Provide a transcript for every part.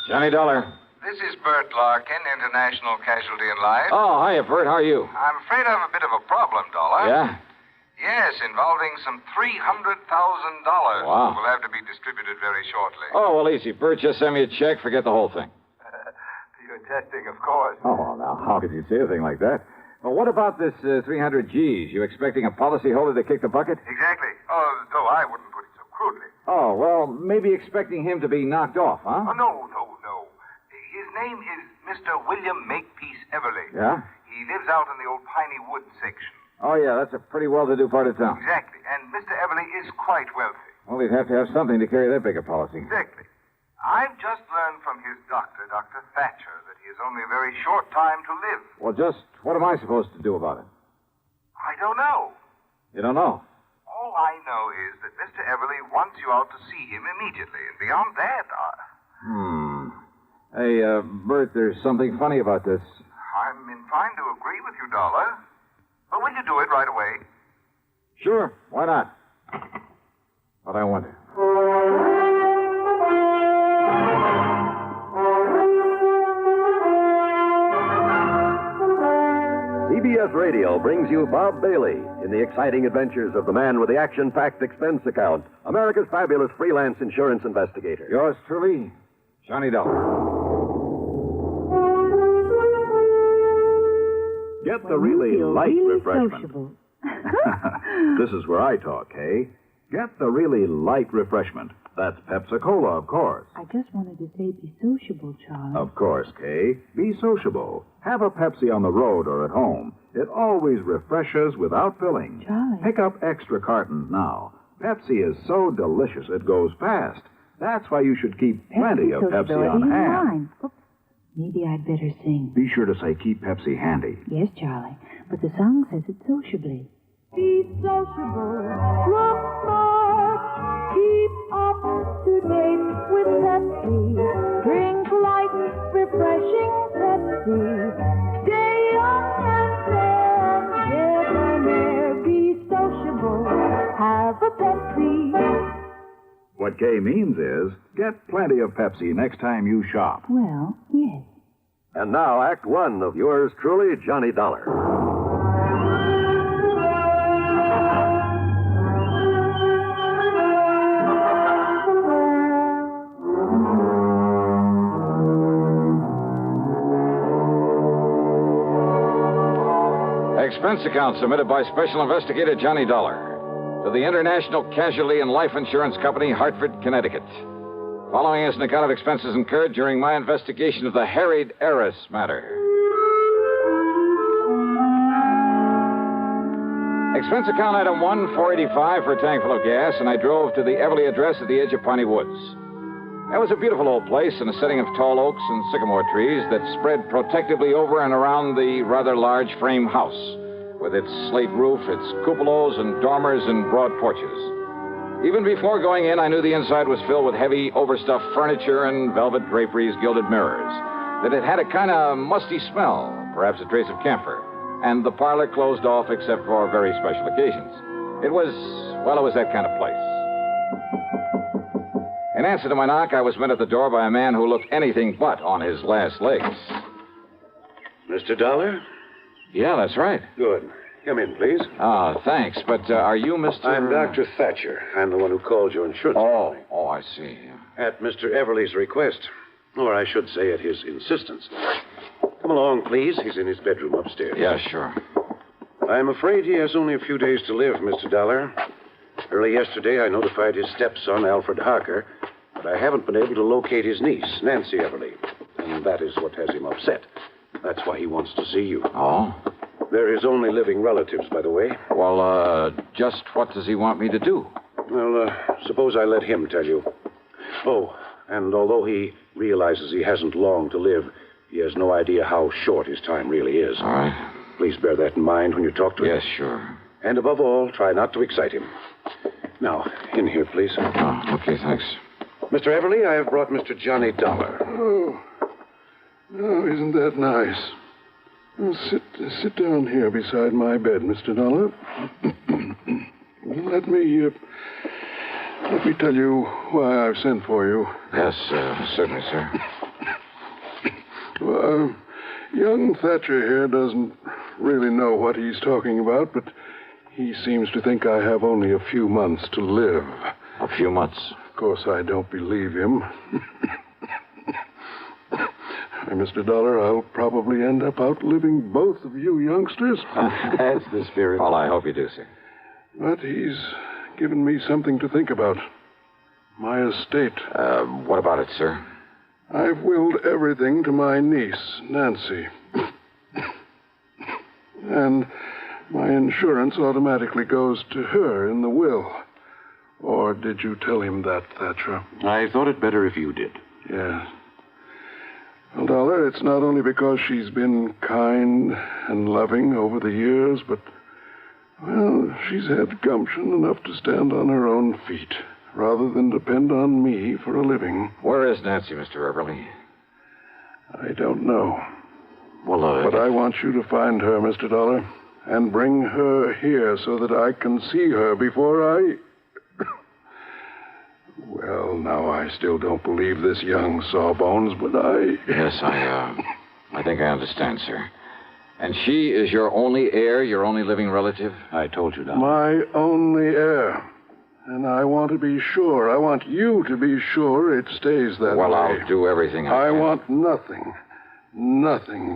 Johnny Dollar. This is Bert Larkin, International Casualty in Life. Oh, hiya, Bert. How are you? I'm afraid I have a bit of a problem, Dollar. Yeah? Yes, involving some $300,000. Wow. Will have to be distributed very shortly. Oh, well, easy. Bert, just send me a check. Forget the whole thing. You're testing, of course. Oh, well, now, how could you say a thing like that? Well, what about this 300 G's? You expecting a policyholder to kick the bucket? Exactly. Oh, though I wouldn't put it so crudely. Oh, well, maybe expecting him to be knocked off, huh? Oh, no. His name is Mr. William Makepeace Everly. Yeah? He lives out in the old Piney Woods section. Oh, yeah, that's a pretty well-to-do part of town. Exactly. And Mr. Everly is quite wealthy. Well, we'd have to have something to carry that big a policy. Exactly. I've just learned from his doctor, Dr. Thatcher, that he has only a very short time to live. Well, just what am I supposed to do about it? I don't know. You don't know? All I know is that Mr. Everly wants you out to see him immediately. And beyond that, Hey, Bert, there's something funny about this. I'm inclined to agree with you, Dollar. But will you do it right away? Sure, why not? But I wonder. CBS Radio brings you Bob Bailey in the exciting adventures of the man with the action-packed expense account, America's fabulous freelance insurance investigator. Yours truly, Johnny Dollar. Get the really light refreshment. Sociable. This is where I talk, Kay. Get the really light refreshment. That's Pepsi-Cola, of course. I just wanted to say be sociable, Charlie. Of course, Kay. Be sociable. Have a Pepsi on the road or at home. It always refreshes without filling. Charlie. Pick up extra cartons now. Pepsi is so delicious it goes fast. That's why you should keep plenty of Pepsi on hand. Oops. Maybe I'd better sing. Be sure to say keep Pepsi handy. Yes, Charlie. But the song says it sociably. Be sociable. Look smart. Keep up to date with Pepsi. Drink light, refreshing Pepsi. Stay young and fair. Debonair. Be sociable. Have a Pepsi. What Kay means is, get plenty of Pepsi next time you shop. Well, yes. And now, Act One of yours truly, Johnny Dollar. Expense account submitted by Special Investigator Johnny Dollar to the International Casualty and Life Insurance Company, Hartford, Connecticut. Following is an account of expenses incurred during my investigation of the Harried Heiress Matter. Expense account item 1, $4.85 for a tank full of gas, and I drove to the Everly address at the edge of Piney Woods. It was a beautiful old place in a setting of tall oaks and sycamore trees that spread protectively over and around the rather large frame house, with its slate roof, its cupolas and dormers and broad porches. Even before going in, I knew the inside was filled with heavy, overstuffed furniture and velvet draperies, gilded mirrors, that it had a kind of musty smell, perhaps a trace of camphor, and the parlor closed off except for very special occasions. It was that kind of place. In answer to my knock, I was met at the door by a man who looked anything but on his last legs. Mr. Dollar? Yeah, that's right. Good. Come in, please. Ah, thanks. But are you Mr. I'm Dr. Thatcher. I'm the one who called your insurance company. Oh, I see. At Mr. Everly's request. Or I should say at his insistence. Come along, please. He's in his bedroom upstairs. Yeah, sure. I'm afraid he has only a few days to live, Mr. Dollar. Early yesterday, I notified his stepson, Alfred Harker, but I haven't been able to locate his niece, Nancy Everly. And that is what has him upset. That's why he wants to see you. Oh? They're his only living relatives, by the way. Well, just what does he want me to do? Well, suppose I let him tell you. Oh, and although he realizes he hasn't long to live, he has no idea how short his time really is. All right. Please bear that in mind when you talk to him. Yes, sure. And above all, try not to excite him. Now, in here, please. Oh, okay, thanks. Mr. Everly, I have brought Mr. Johnny Dollar. Oh, isn't that nice? Well, sit down here beside my bed, Mr. Dollar. Let me let me tell you why I've sent for you. Yes, certainly, sir. Well, young Thatcher here doesn't really know what he's talking about, but he seems to think I have only a few months to live. A few months? Of course, I don't believe him. Mr. Dollar, I'll probably end up outliving both of you youngsters. That's the spirit. Well, I hope you do, sir. But he's given me something to think about. My estate. What about it, sir? I've willed everything to my niece, Nancy. And my insurance automatically goes to her in the will. Or did you tell him that, Thatcher? I thought it better if you did. Yes. Well, Dollar, it's not only because she's been kind and loving over the years, but, well, she's had gumption enough to stand on her own feet, rather than depend on me for a living. Where is Nancy, Mr. Everly? I don't know. Well, But I want you to find her, Mr. Dollar, and bring her here so that I can see her before I... Well, now, I still don't believe this young sawbones, but I... Yes, I think I understand, sir. And she is your only heir, your only living relative? I told you, Doc. My only heir. And I want to be sure. I want you to be sure it stays that way. Well, I'll do everything I can. want nothing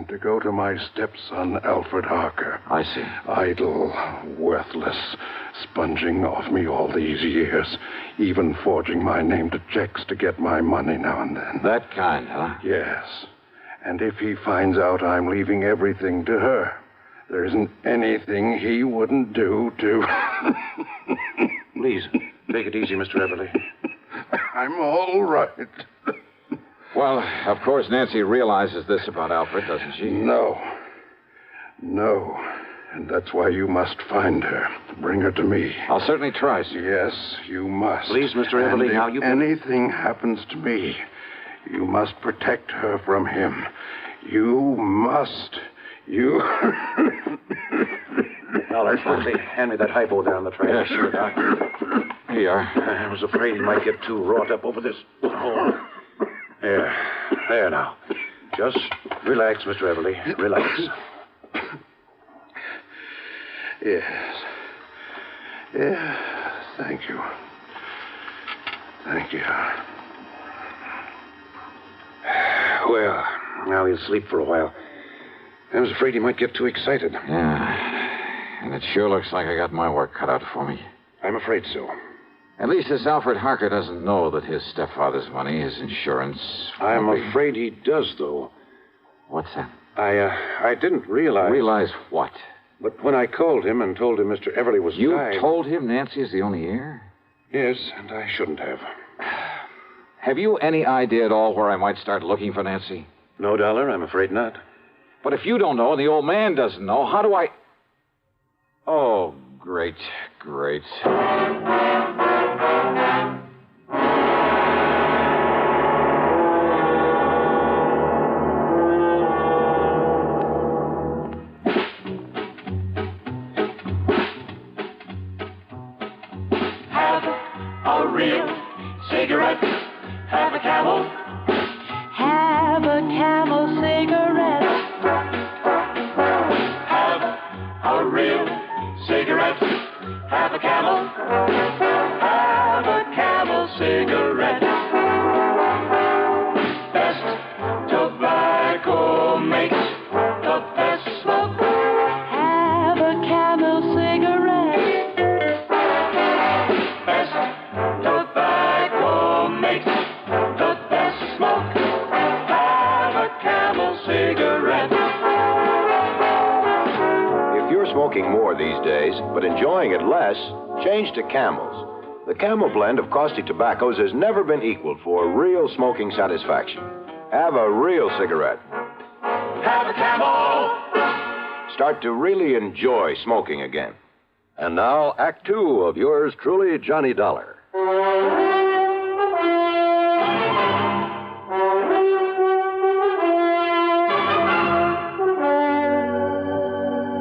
to go to my stepson, Alfred Harker. I see. Idle, worthless, sponging off me all these years, even forging my name to checks to get my money now and then. That kind, huh? Yes. And if he finds out I'm leaving everything to her, there isn't anything he wouldn't do to... Please, take it easy, Mr. Everly. I'm all right. Well, of course, Nancy realizes this about Alfred, doesn't she? No. And that's why you must find her. Bring her to me. I'll certainly try, sir. Yes, you must. Please, Mr. Everly, and now if you... anything happens to me, you must protect her from him. You must. You... Dollar, quickly, hand me that hypo down the track. Yeah, sure, Doc. Here you are. I was afraid he might get too wrought up over this. Oh. There now. Just relax, Mr. Everly. Relax. Yes. Thank you. Well, now he'll sleep for a while. I was afraid he might get too excited. Yeah. And it sure looks like I got my work cut out for me. I'm afraid so. At least this Alfred Harker doesn't know that his stepfather's money, his insurance... I'm afraid he does, though. What's that? I didn't realize... Realize what? But when I called him and told him Mr. Everly was You died... told him Nancy is the only heir? Yes, and I shouldn't have. Have you any idea at all where I might start looking for Nancy? No, Dollar, I'm afraid not. But if you don't know and the old man doesn't know, how do I... Oh, great. Have a real cigarette. Have a Camel. Have a Camel cigarette. Have a real cigarette. Have a Camel. Have a Camel cigarette. Best tobacco makes the best smoke. Have a Camel cigarette. Best tobacco makes the best smoke. Have a Camel cigarette. If you're smoking more these days, but enjoying it less, change to Camels. The Camel blend of caustic tobaccos has never been equaled for real smoking satisfaction. Have a real cigarette. Have a Camel. Start to really enjoy smoking again. And now, Act Two of yours truly, Johnny Dollar.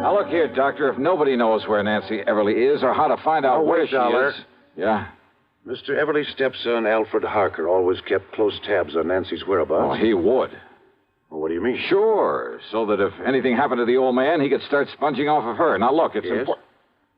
Now, look here, Doctor. If nobody knows where Nancy Everly is or how to find out where she Dollar. is... Yeah? Mr. Everly's stepson, Alfred Harker, always kept close tabs on Nancy's whereabouts. Oh, he would. Well, what do you mean? Sure, so that if anything happened to the old man, he could start sponging off of her. Now, look, it's Yes? important.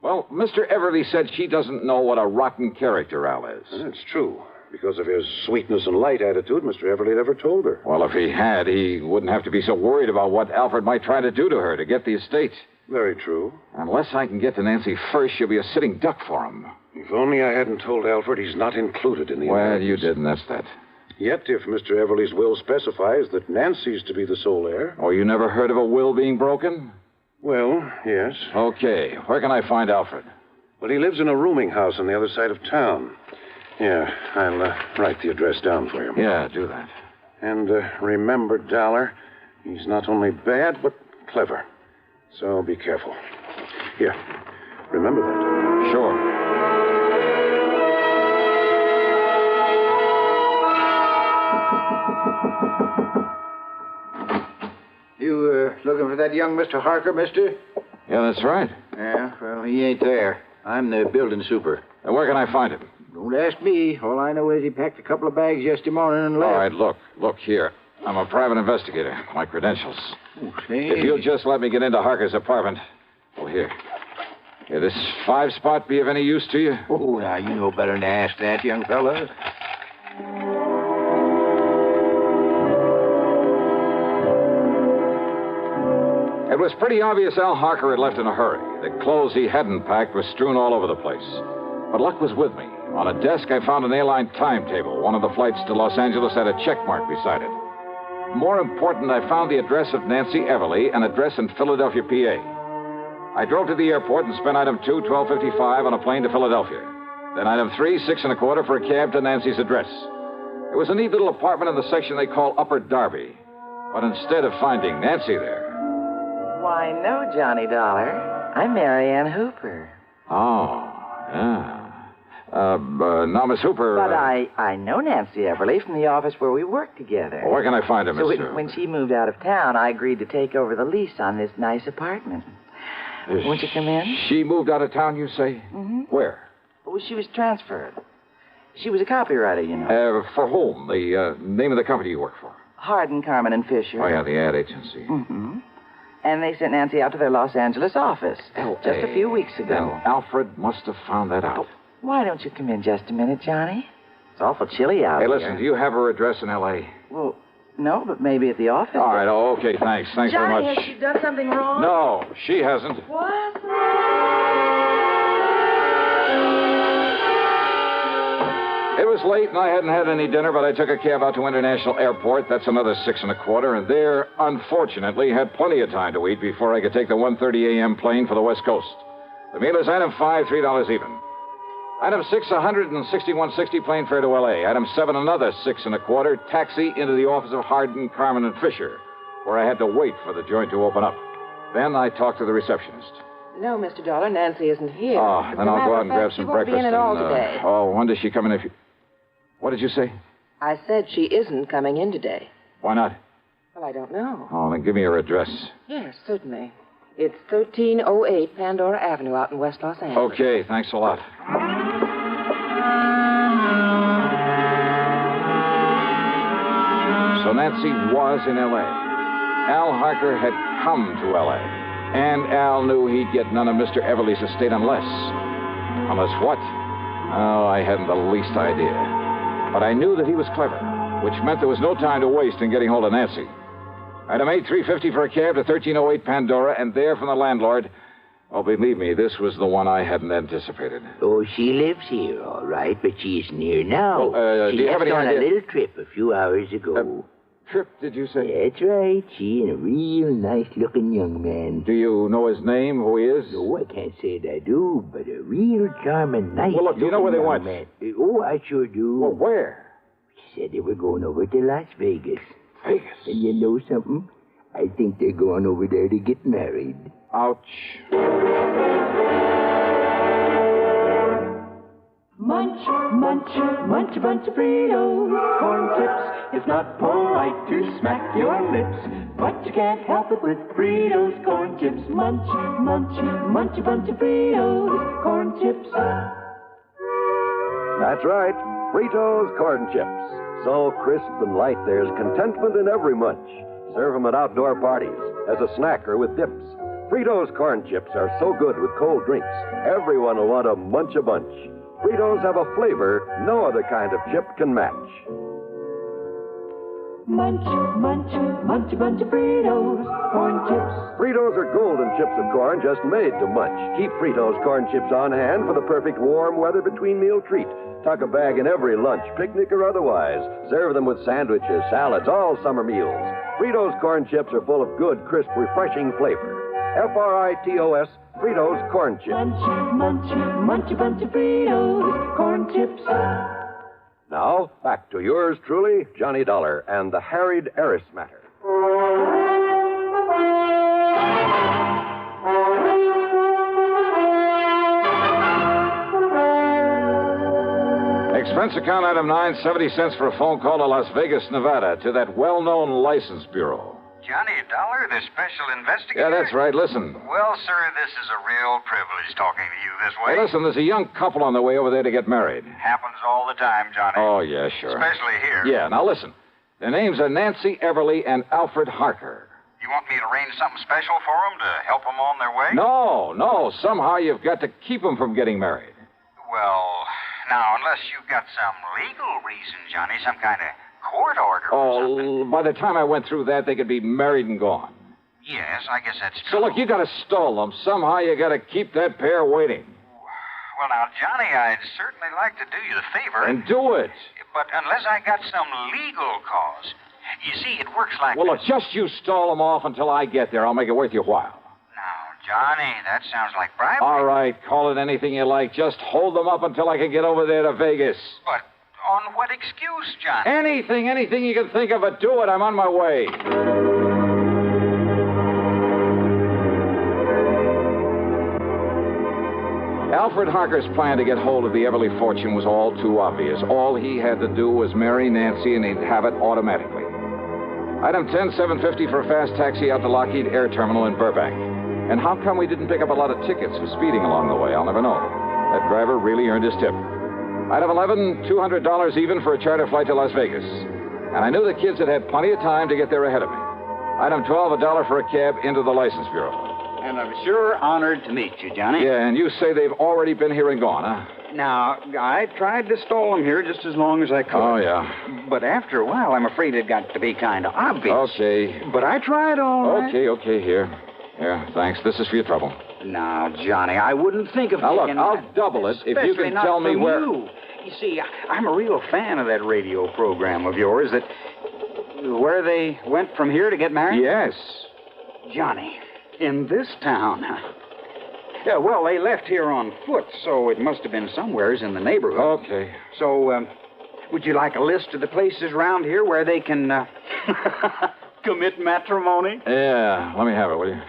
Well, Mr. Everly said she doesn't know what a rotten character Al is. That's true. Because of his sweetness and light attitude, Mr. Everly never told her. Well, if he had, he wouldn't have to be so worried about what Alfred might try to do to her to get the estate. Very true. Unless I can get to Nancy first, she'll be a sitting duck for him. If only I hadn't told Alfred he's not included in the Well, inheritance. you didn't, that's that. Yet, if Mr. Everly's will specifies that Nancy's to be the sole heir... Oh, you never heard of a will being broken? Well, yes. Okay, where can I find Alfred? Well, he lives in a rooming house on the other side of town. Yeah, I'll write the address down for you. Yeah, do that. And remember, Dollar, he's not only bad, but clever. So be careful. Here, remember that. Sure. You looking for that young Mr. Harker, mister? Yeah, that's right. Yeah, well, he ain't there. I'm the building super. Now, where can I find him? Don't ask me. All I know is he packed a couple of bags yesterday morning and left. All right, look here. I'm a private investigator. My credentials. Oh, say. If you'll just let me get into Harker's apartment. Oh, here. Here, this 5-spot be of any use to you? Oh, now, you know better than to ask that, young fella. It was pretty obvious Al Harker had left in a hurry. The clothes he hadn't packed were strewn all over the place. But luck was with me. On a desk, I found an airline timetable. One of the flights to Los Angeles had a check mark beside it. More important, I found the address of Nancy Everly, an address in Philadelphia, PA. I drove to the airport and spent item 2, $12.55 on a plane to Philadelphia. Then item 3, $6.25 for a cab to Nancy's address. It was a neat little apartment in the section they call Upper Darby. But instead of finding Nancy there... Why, no, Johnny Dollar. I'm Marianne Hooper. Oh, yeah. Now, Miss Hooper... But I know Nancy Everly from the office where we work together. Well, where can I find her, So Mr. when she moved out of town, I agreed to take over the lease on this nice apartment. Won't you come in? She moved out of town, you say? Mm-hmm. Where? Well, she was transferred. She was a copywriter, you know. For whom? The name of the company you work for? Hardin, Carmen, and Fisher. Oh, yeah, the ad agency. Mm-hmm. And they sent Nancy out to their Los Angeles office just a few weeks ago. Then Alfred must have found that out. Why don't you come in just a minute, Johnny? It's awful chilly out here. Hey, listen, do you have her address in L.A.? Well, no, but maybe at the office. All right, okay, thanks. Thanks very Johnny, much. has she done something wrong? No, she hasn't. What? It was late, and I hadn't had any dinner, but I took a cab out to International Airport. That's another $6.25, and there, unfortunately, had plenty of time to eat before I could take the 1:30 a.m. plane for the West Coast. The meal is item 5, $3 even. Item 6, $161.60 plane fare to L.A. Item 7, another $6.25, taxi into the office of Hardin, Carmen, and Fisher, where I had to wait for the joint to open up. Then I talked to the receptionist. No, Mr. Dollar, Nancy isn't here. Oh, then I'll go out and grab some she won't breakfast. Be in at all today. Oh, when does she come in if you... What did you say? I said she isn't coming in today. Why not? Well, I don't know. Oh, then give me her address. Yes, certainly. It's 1308 Pandora Avenue out in West Los Angeles. Okay, thanks a lot. So Nancy was in L.A. Al Harker had come to L.A. And Al knew he'd get none of Mr. Everly's estate unless... Unless what? Oh, I hadn't the least idea. But I knew that he was clever, which meant there was no time to waste in getting hold of Nancy. Item 8, $3.50 for a cab to 1308 Pandora, and there from the landlord... Oh, believe me, this was the one I hadn't anticipated. Oh, she lives here, all right, but she isn't here now. Well, she do you have left any on idea? a little trip a few hours ago. Trip, did you say? That's right. She and a real nice-looking young man. Do you know his name, who he is? No, I can't say that I do, but a real charming, nice-looking Well, look, do you know where they went? man. Oh, I sure do. Well, where? She said they were going over to Las Vegas. Vegas? And you know something? I think they're going over there to get married. Ouch. Munch, munch, munch a bunch of Fritos, corn chips. It's not polite to smack your lips, but you can't help it with Fritos, corn chips. Munch, munch, munch a bunch of Fritos, corn chips. That's right. Fritos corn chips. So crisp and light, there's contentment in every munch. Serve them at outdoor parties, as a snack or with dips. Fritos corn chips are so good with cold drinks, everyone will want to munch a bunch. Fritos have a flavor no other kind of chip can match. Munch, munch, munch a bunch of Fritos, corn chips. Fritos are golden chips of corn just made to munch. Keep Fritos corn chips on hand for the perfect warm weather between meal treat. Tuck a bag in every lunch, picnic or otherwise. Serve them with sandwiches, salads, all summer meals. Fritos corn chips are full of good, crisp, refreshing flavor. Fritos, Fritos corn chips. Munch, munch, munch a bunch of Fritos, corn chips. Now, back to yours truly, Johnny Dollar and the Harried Heiress Matter. Expense account item 9, 70 cents for a phone call to Las Vegas, Nevada, to that well-known license bureau. Johnny Dollar, the special investigator? Yeah, that's right. Listen. Well, sir, this is a real privilege talking to you this way. Hey, listen, there's a young couple on the way over there to get married. Happens all the time, Johnny. Oh, yeah, sure. Especially here. Yeah, now listen. Their names are Nancy Everly and Alfred Harker. You want me to arrange something special for them to help them on their way? No. Somehow you've got to keep them from getting married. Well, now, unless you've got some legal reason, Johnny, some kind of court order or something. By the time I went through that, they could be married and gone. Yes, I guess that's So, true. look, you got to stall them. Somehow you got to keep that pair waiting. Well, now, Johnny, I'd certainly like to do you the favor. And do it. But unless I got some legal cause. You see, it works like Well, look, this. just you stall them off until I get there. I'll make it worth your while. Now, Johnny, that sounds like bribery. All right, call it anything you like. Just hold them up until I can get over there to Vegas. But on what excuse, Johnny? Anything you can think of, but do it. I'm on my way. Alfred Harker's plan to get hold of the Everly fortune was all too obvious. All he had to do was marry Nancy, and he'd have it automatically. Item 10, $7.50 for a fast taxi out to Lockheed Air Terminal in Burbank. And how come we didn't pick up a lot of tickets for speeding along the way? I'll never know. That driver really earned his tip. Item 11, $200 even for a charter flight to Las Vegas. And I knew the kids had had plenty of time to get there ahead of me. Item 12, $1 for a cab into the license bureau. And I'm sure honored to meet you, Johnny. Yeah, and you say they've already been here and gone, huh? Now, I tried to stall them here just as long as I could. Oh, yeah. But after a while, I'm afraid it got to be kind of obvious. Okay. But I tried all right. Okay, here. Here, thanks. This is for your trouble. Now, Johnny, I wouldn't think of Now, look, taking I'll that. double it if you Especially can not tell me from where... You see, I'm a real fan of that radio program of yours that... Where they went from here to get married? Yes. Johnny, in this town. Yeah, well, they left here on foot, so it must have been somewheres in the neighborhood. Okay. So, would you like a list of the places around here where they can, commit matrimony? Yeah, let me have it, will you?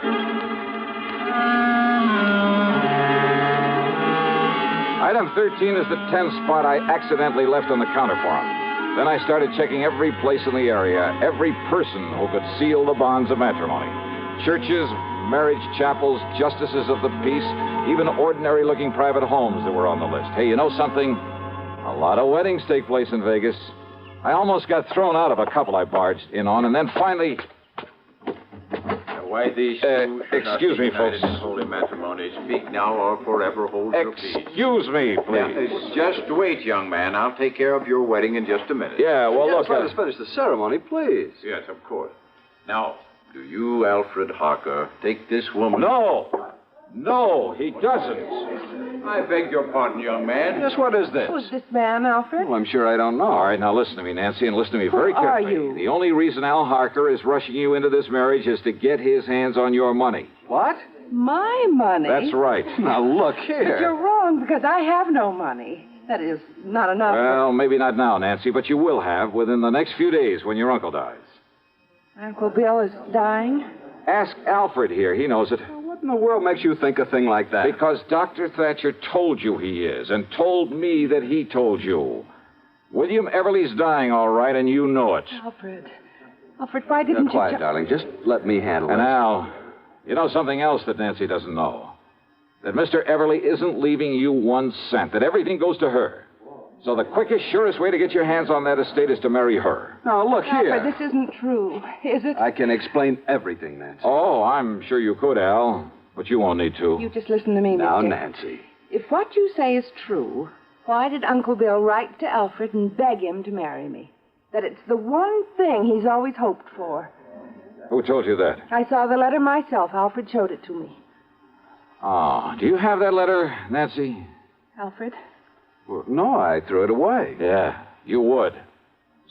Item 13 is the 10 spot I accidentally left on the counter for him. Then I started checking every place in the area, every person who could seal the bonds of matrimony. Churches, marriage chapels, justices of the peace, even ordinary-looking private homes that were on the list. Hey, you know something? A lot of weddings take place in Vegas. I almost got thrown out of a couple I barged in on, and then finally... Why these excuse me, folks. Holy matrimony. Speak now or forever hold your peace. Excuse me, please. Just wait, young man. I'll take care of your wedding in just a minute. Yeah, well, look... Let us finish the ceremony, please. Yes, of course. Now, do you, Alfred Harker, take this woman... No, he doesn't. I beg your pardon, young man. Yes, what is this? Who's this man, Alfred? Well, I'm sure I don't know. All right, now listen to me, Nancy, and listen to me very Who are carefully. you? The only reason Al Harker is rushing you into this marriage is to get his hands on your money. What? My money? That's right. Now, look But here. you're wrong, because I have no money. That is, not enough. Well, maybe not now, Nancy, but you will have within the next few days when your uncle dies. Uncle Bill is dying? Ask Alfred here. He knows it. What in the world makes you think a thing like that? Because Dr. Thatcher told you he is, and told me that he told you. William Everly's dying, all right, and you know it. Alfred, why didn't quiet, you... darling. Just let me handle And it. Al, you know something else that Nancy doesn't know. That Mr. Everly isn't leaving you 1 cent, that everything goes to her. So the quickest, surest way to get your hands on that estate is to marry her. Now, look here. Alfred, this isn't true, is it? I can explain everything, Nancy. Oh, I'm sure you could, Al. But you won't need to. You just listen to me, Now, mister. Nancy. If what you say is true, why did Uncle Bill write to Alfred and beg him to marry me? That it's the one thing he's always hoped for. Who told you that? I saw the letter myself. Alfred showed it to me. Oh, do you have that letter, Nancy? Alfred? Well, no, I threw it away. Yeah, you would.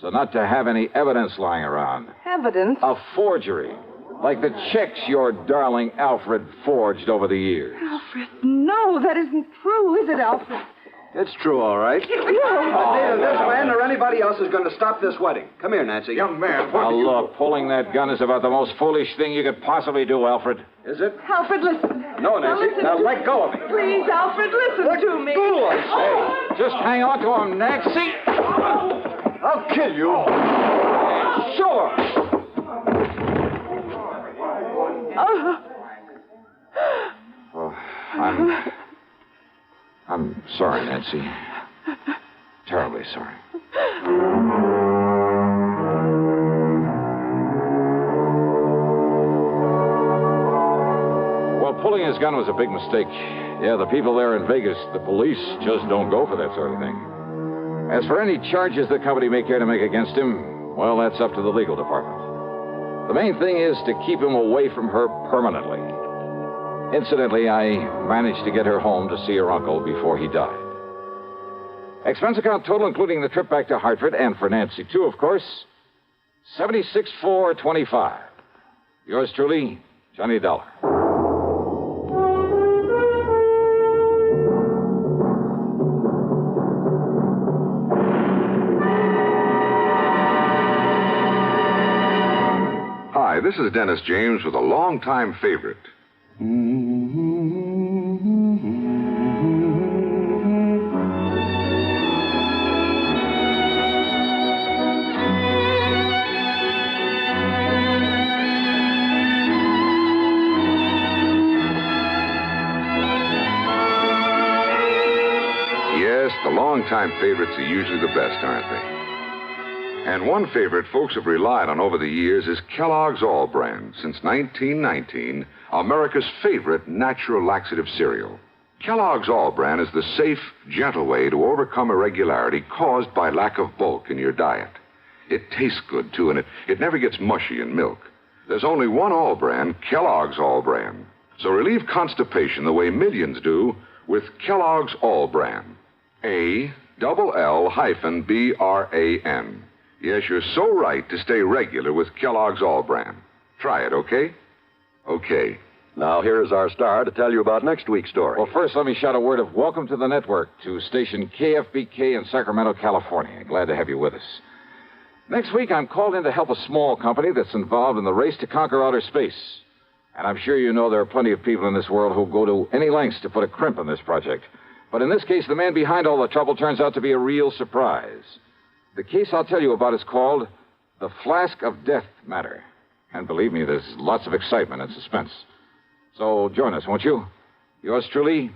So not to have any evidence lying around. Evidence? A forgery. Like the checks your darling Alfred forged over the years. Alfred, no, that isn't true, is it, Alfred? It's true, all right. No. Neither this man or anybody else is going to stop this wedding. Come here, Nancy. Young man, now look, pulling that gun is about the most foolish thing you could possibly do, Alfred. Is it? Alfred, listen. No, Nancy. Now let go of me. Please, Alfred, listen to me. Go, I say. Just hang on to him, Nancy. I'll kill you. Sure. Oh, I'm sorry, Nancy. Terribly sorry. Well, pulling his gun was a big mistake. Yeah, the people there in Vegas, the police, just don't go for that sort of thing. As for any charges the company may care to make against him, well, that's up to the legal department. The main thing is to keep him away from her permanently. Incidentally, I managed to get her home to see her uncle before he died. Expense account total, including the trip back to Hartford, and for Nancy, too, of course, $76,425. Yours truly, Johnny Dollar. Hi, this is Dennis James with a longtime favorite. Yes, the longtime favorites are usually the best, aren't they? And one favorite folks have relied on over the years is Kellogg's All Brand. Since 1919, America's favorite natural laxative cereal. Kellogg's All Brand is the safe, gentle way to overcome irregularity caused by lack of bulk in your diet. It tastes good, too, and it never gets mushy in milk. There's only one All Brand, Kellogg's All Brand. So relieve constipation the way millions do with Kellogg's All Brand. ALL-BRAN. Yes, you're so right to stay regular with Kellogg's All Brand. Try it, okay? Okay. Now, here's our star to tell you about next week's story. Well, first, let me shout a word of welcome to the network to station KFBK in Sacramento, California. Glad to have you with us. Next week, I'm called in to help a small company that's involved in the race to conquer outer space. And I'm sure you know there are plenty of people in this world who go to any lengths to put a crimp in this project. But in this case, the man behind all the trouble turns out to be a real surprise. The case I'll tell you about is called the Flask of Death Matter. And believe me, there's lots of excitement and suspense. So join us, won't you? Yours truly,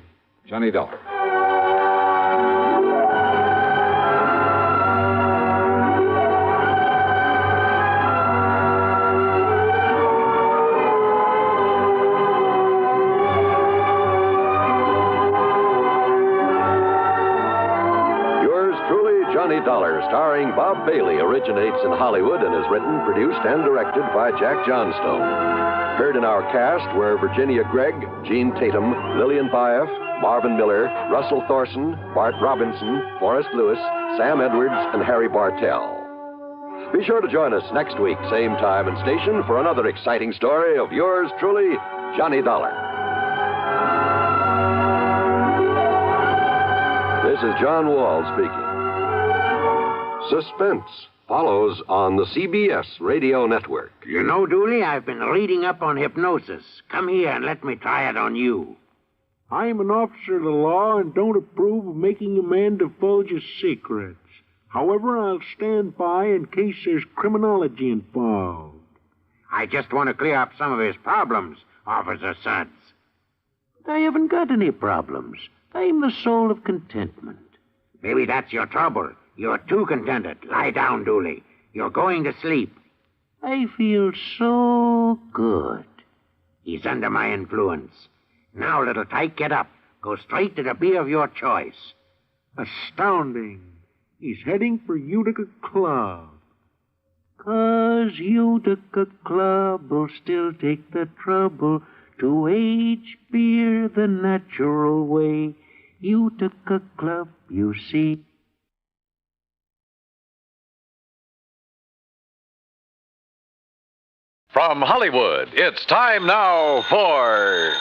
Johnny Dollar. Johnny Dollar, starring Bob Bailey, originates in Hollywood and is written, produced, and directed by Jack Johnstone. Heard in our cast were Virginia Gregg, Gene Tatum, Lillian Fife, Marvin Miller, Russell Thorson, Bart Robinson, Forrest Lewis, Sam Edwards, and Harry Bartell. Be sure to join us next week, same time and station, for another exciting story of yours truly, Johnny Dollar. This is John Wall speaking. Suspense follows on the CBS radio network. You know, Dooley, I've been reading up on hypnosis. Come here and let me try it on you. I'm an officer of the law and don't approve of making a man divulge his secrets. However, I'll stand by in case there's criminology involved. I just want to clear up some of his problems, Officer Suds. I haven't got any problems. I'm the soul of contentment. Maybe that's your trouble. You're too contented. Lie down, Dooley. You're going to sleep. I feel so good. He's under my influence. Now, little tyke, get up. Go straight to the beer of your choice. Astounding. He's heading for Utica Club. 'Cause Utica Club will still take the trouble to age beer the natural way. Utica Club, you see. From Hollywood, it's time now for...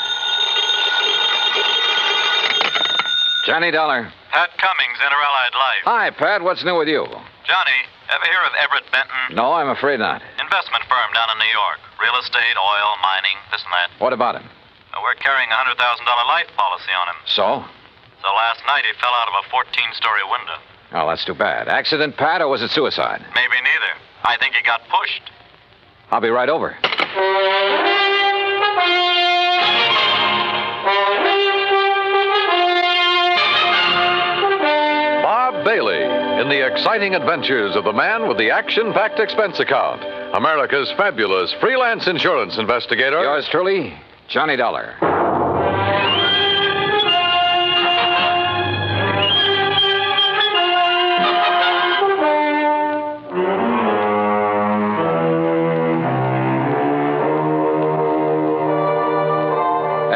Johnny Dollar. Pat Cummings, Inter-Allied Life. Hi, Pat. What's new with you? Johnny, ever hear of Everett Benton? No, I'm afraid not. Investment firm down in New York. Real estate, oil, mining, this and that. What about him? We're carrying a $100,000 life policy on him. So? So last night he fell out of a 14-story window. Oh, that's too bad. Accident, Pat, or was it suicide? Maybe neither. I think he got pushed. I'll be right over. Bob Bailey in the exciting adventures of the man with the action-packed expense account. America's fabulous freelance insurance investigator. Yours truly, Johnny Dollar.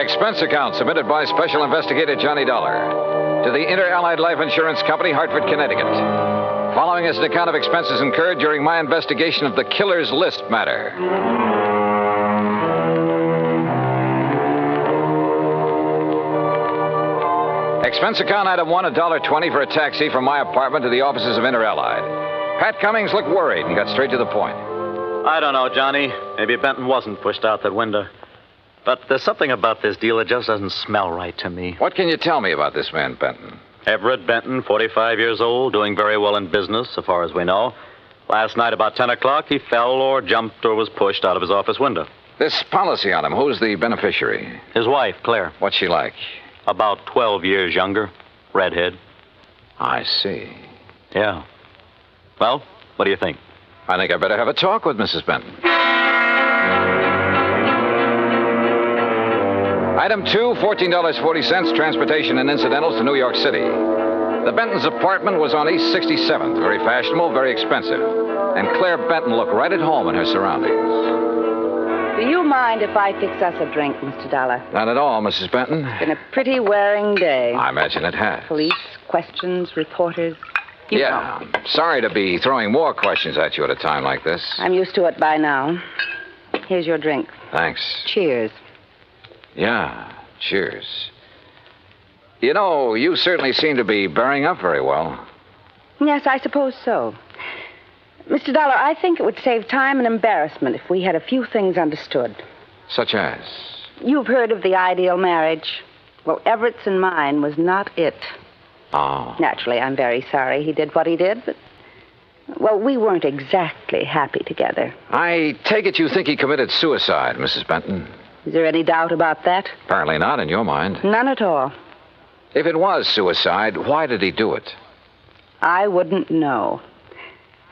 Expense account submitted by Special Investigator Johnny Dollar to the Inter-Allied Life Insurance Company, Hartford, Connecticut. Following is an account of expenses incurred during my investigation of the Killer's List matter. Expense account item 1, $1.20 for a taxi from my apartment to the offices of Inter-Allied. Pat Cummings looked worried and got straight to the point. I don't know, Johnny. Maybe Benton wasn't pushed out that window. But there's something about this deal that just doesn't smell right to me. What can you tell me about this man, Benton? Everett Benton, 45 years old, doing very well in business, so far as we know. Last night about 10 o'clock, he fell or jumped or was pushed out of his office window. This policy on him, who's the beneficiary? His wife, Claire. What's she like? About 12 years younger. Redhead. I see. Yeah. Well, what do you think? I think I better have a talk with Mrs. Benton. Item 2, $14.40, transportation and incidentals to New York City. The Benton's apartment was on East 67th, very fashionable, very expensive. And Claire Benton looked right at home in her surroundings. Do you mind if I fix us a drink, Mr. Dollar? Not at all, Mrs. Benton. It's been a pretty wearing day. I imagine it has. Police, questions, reporters. You know. I'm sorry to be throwing more questions at you at a time like this. I'm used to it by now. Here's your drink. Thanks. Cheers. Yeah, cheers. You know, you certainly seem to be bearing up very well. Yes, I suppose so. Mr. Dollar, I think it would save time and embarrassment if we had a few things understood. Such as? You've heard of the ideal marriage. Well, Everett's and mine was not it. Oh. Naturally, I'm very sorry he did what he did, but... Well, we weren't exactly happy together. I take it you think he committed suicide, Mrs. Benton. Is there any doubt about that? Apparently not in your mind. None at all. If it was suicide, why did he do it? I wouldn't know.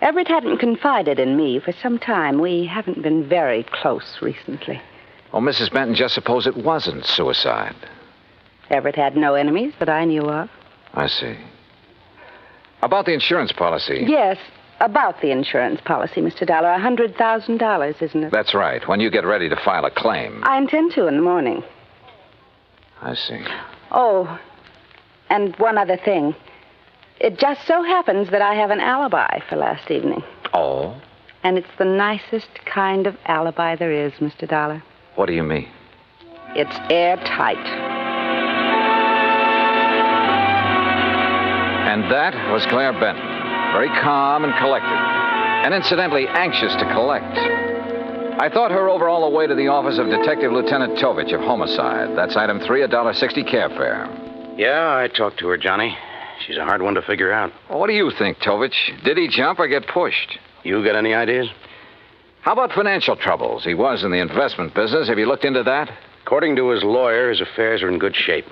Everett hadn't confided in me for some time. We haven't been very close recently. Oh, Mrs. Benton, just suppose it wasn't suicide. Everett had no enemies that I knew of. I see. About the insurance policy. Yes, about the insurance policy, Mr. Dollar. $100,000, isn't it? That's right, when you get ready to file a claim. I intend to in the morning. I see. Oh, and one other thing. It just so happens that I have an alibi for last evening. Oh? And it's the nicest kind of alibi there is, Mr. Dollar. What do you mean? It's airtight. And that was Claire Benton. Very calm and collected. And incidentally, anxious to collect. I thought her over all the way to the office of Detective Lieutenant Tovich of Homicide. That's item 3, $1.60 cab fare. Yeah, I talked to her, Johnny. She's a hard one to figure out. Well, what do you think, Tovich? Did he jump or get pushed? You got any ideas? How about financial troubles? He was in the investment business. Have you looked into that? According to his lawyer, his affairs are in good shape.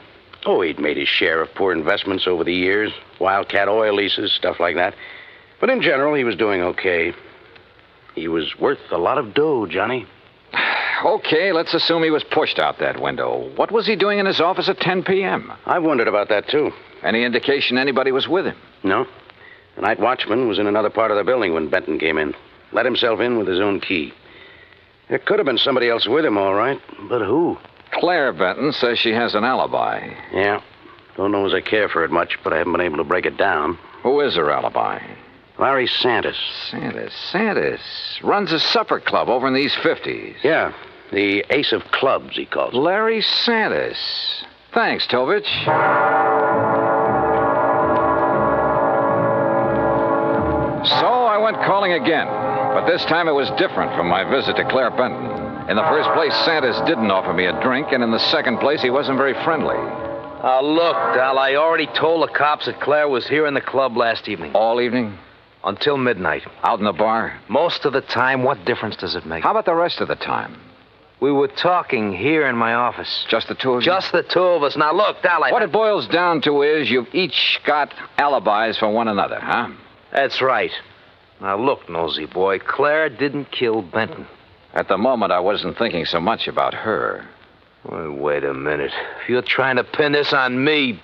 Oh, he'd made his share of poor investments over the years. Wildcat oil leases, stuff like that. But in general, he was doing okay. He was worth a lot of dough, Johnny. Okay, let's assume he was pushed out that window. What was he doing in his office at 10 p.m.? I've wondered about that, too. Any indication anybody was with him? No. The night watchman was in another part of the building when Benton came in. Let himself in with his own key. There could have been somebody else with him, all right. But who? Claire Benton says she has an alibi. Yeah. Don't know as I care for it much, but I haven't been able to break it down. Who is her alibi? Larry Santis. Santis. Runs a supper club over in the East 50s. Yeah. The Ace of Clubs, he calls it. Larry Santis. Thanks, Tovich. So I went calling again, but this time it was different from my visit to Claire Benton. In the first place, Santis didn't offer me a drink, and in the second place, he wasn't very friendly. Look, Dal, I already told the cops that Claire was here in the club last evening. All evening? Until midnight. Out in the bar? Most of the time. What difference does it make? How about the rest of the time? We were talking here in my office. Just the two of you? Just the two of us. Now, look, Dal, What it boils down to is you've each got alibis for one another, huh? That's right. Now, look, nosy boy, Claire didn't kill Benton. At the moment, I wasn't thinking so much about her. Well, wait a minute. If you're trying to pin this on me...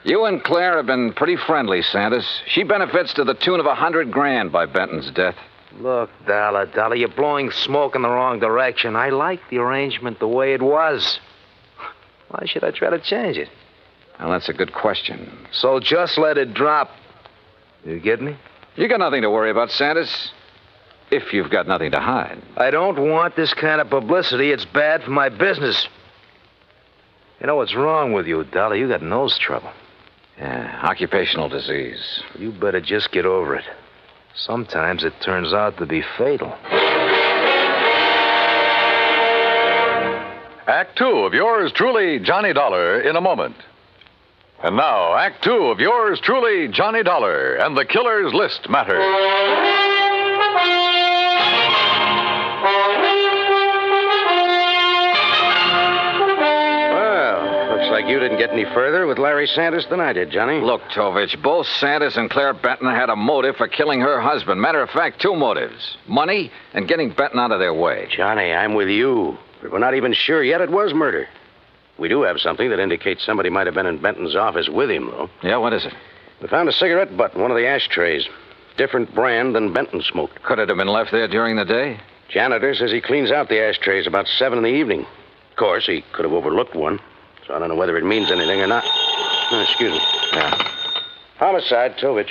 You and Claire have been pretty friendly, Santis. She benefits to the tune of $100,000 by Benton's death. Look, Dollar, you're blowing smoke in the wrong direction. I like the arrangement the way it was. Why should I try to change it? Well, that's a good question. So just let it drop. You get me? You got nothing to worry about, Santis. If you've got nothing to hide. I don't want this kind of publicity. It's bad for my business. You know what's wrong with you, Dollar? You got nose trouble. Yeah, occupational disease. You better just get over it. Sometimes it turns out to be fatal. Act 2 of yours truly, Johnny Dollar, in a moment. And now, Act 2 of yours truly, Johnny Dollar, and the Killer's List Matter. Looks like you didn't get any further with Larry Santis than I did, Johnny. Look, Tovich, both Santis and Claire Benton had a motive for killing her husband. Matter of fact, two motives. Money and getting Benton out of their way. Johnny, I'm with you. But we're not even sure yet it was murder. We do have something that indicates somebody might have been in Benton's office with him, though. Yeah, what is it? We found a cigarette butt in one of the ashtrays. Different brand than Benton smoked. Could it have been left there during the day? Janitor says he cleans out the ashtrays about 7 in the evening. Of course, he could have overlooked one. So I don't know whether it means anything or not. Oh, excuse me. Yeah. Homicide, Tovich.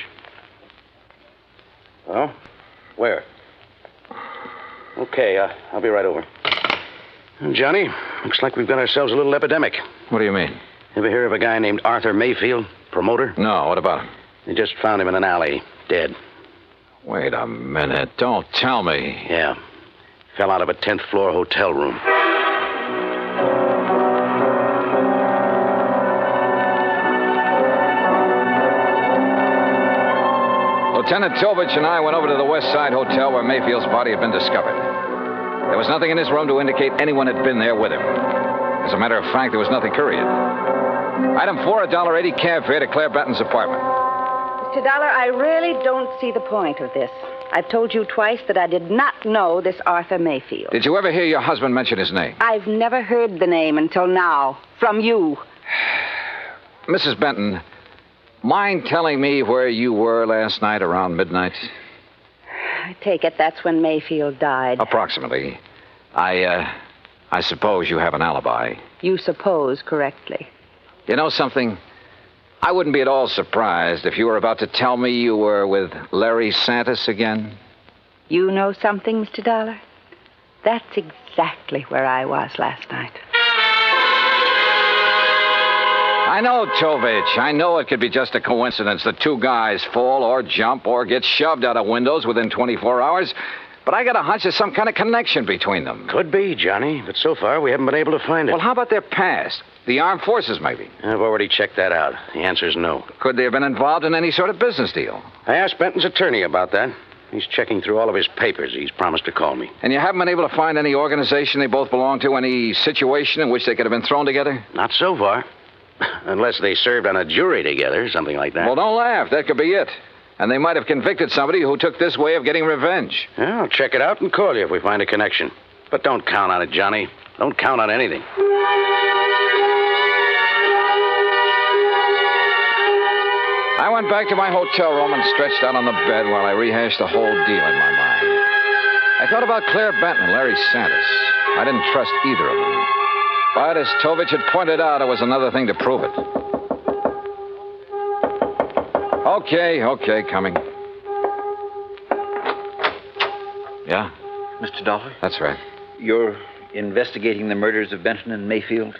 Oh? Where? Okay, I'll be right over. Johnny, looks like we've got ourselves a little epidemic. What do you mean? Ever hear of a guy named Arthur Mayfield, promoter? No, what about him? They just found him in an alley, dead. Wait a minute. Don't tell me. Yeah. Fell out of a 10th floor hotel room. Lieutenant Tovich and I went over to the West Side Hotel where Mayfield's body had been discovered. There was nothing in his room to indicate anyone had been there with him. As a matter of fact, there was nothing couriered. Item 4, $1.80 cab fare to Claire Benton's apartment. Mr. Dollar, I really don't see the point of this. I've told you twice that I did not know this Arthur Mayfield. Did you ever hear your husband mention his name? I've never heard the name until now. From you. Mrs. Benton, mind telling me where you were last night around midnight? I take it that's when Mayfield died. Approximately. I suppose you have an alibi. You suppose correctly. You know something? I wouldn't be at all surprised if you were about to tell me you were with Larry Santis again. You know something, Mr. Dollar? That's exactly where I was last night. I know, Tovich. I know it could be just a coincidence that two guys fall or jump or get shoved out of windows within 24 hours. But I got a hunch there's some kind of connection between them. Could be, Johnny. But so far, we haven't been able to find it. Well, how about their past? The armed forces, maybe? I've already checked that out. The answer's no. Could they have been involved in any sort of business deal? I asked Benton's attorney about that. He's checking through all of his papers. He's promised to call me. And you haven't been able to find any organization they both belong to, any situation in which they could have been thrown together? Not so far. Unless they served on a jury together, something like that. Well, don't laugh. That could be it. And they might have convicted somebody who took this way of getting revenge. Yeah, I'll check it out and call you if we find a connection. But don't count on it, Johnny. Don't count on anything. I went back to my hotel room and stretched out on the bed while I rehashed the whole deal in my mind. I thought about Claire Benton and Larry Santis. I didn't trust either of them. But as Tovich had pointed out, it was another thing to prove it. Okay, coming. Yeah? Mr. Dollar? That's right. You're investigating the murders of Benton and Mayfield?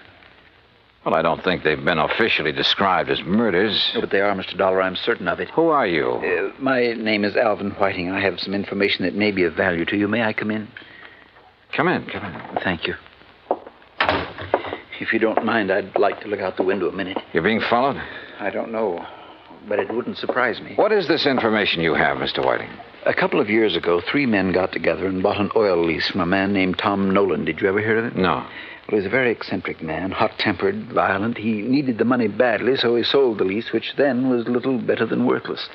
Well, I don't think they've been officially described as murders. No, but they are, Mr. Dollar. I'm certain of it. Who are you? My name is Alvin Whiting. I have some information that may be of value to you. May I come in? Come in. Thank you. If you don't mind, I'd like to look out the window a minute. You're being followed? I don't know, but it wouldn't surprise me. What is this information you have, Mr. Whiting? A couple of years ago, 3 men got together and bought an oil lease from a man named Tom Nolan. Did you ever hear of it? No. Well, he was a very eccentric man, hot-tempered, violent. He needed the money badly, so he sold the lease, which then was little better than worthless.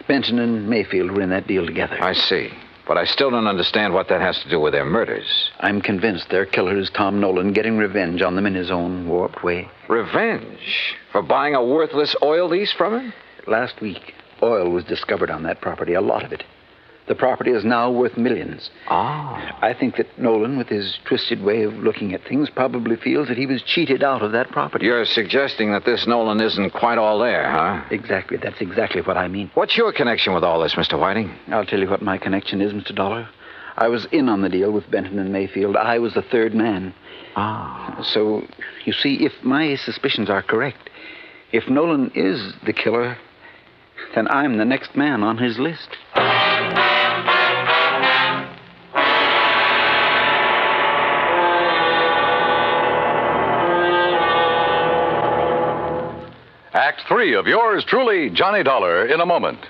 Benton and Mayfield were in that deal together. I see. But I still don't understand what that has to do with their murders. I'm convinced their killer is Tom Nolan, getting revenge on them in his own warped way. Revenge? For buying a worthless oil lease from him? Last week, oil was discovered on that property, a lot of it. The property is now worth millions. Ah. I think that Nolan, with his twisted way of looking at things, probably feels that he was cheated out of that property. You're suggesting that this Nolan isn't quite all there, huh? Exactly. That's exactly what I mean. What's your connection with all this, Mr. Whiting? I'll tell you what my connection is, Mr. Dollar. I was in on the deal with Benton and Mayfield. I was the third man. Ah. So, you see, if my suspicions are correct, if Nolan is the killer, then I'm the next man on his list. Act 3 of yours truly, Johnny Dollar, in a moment.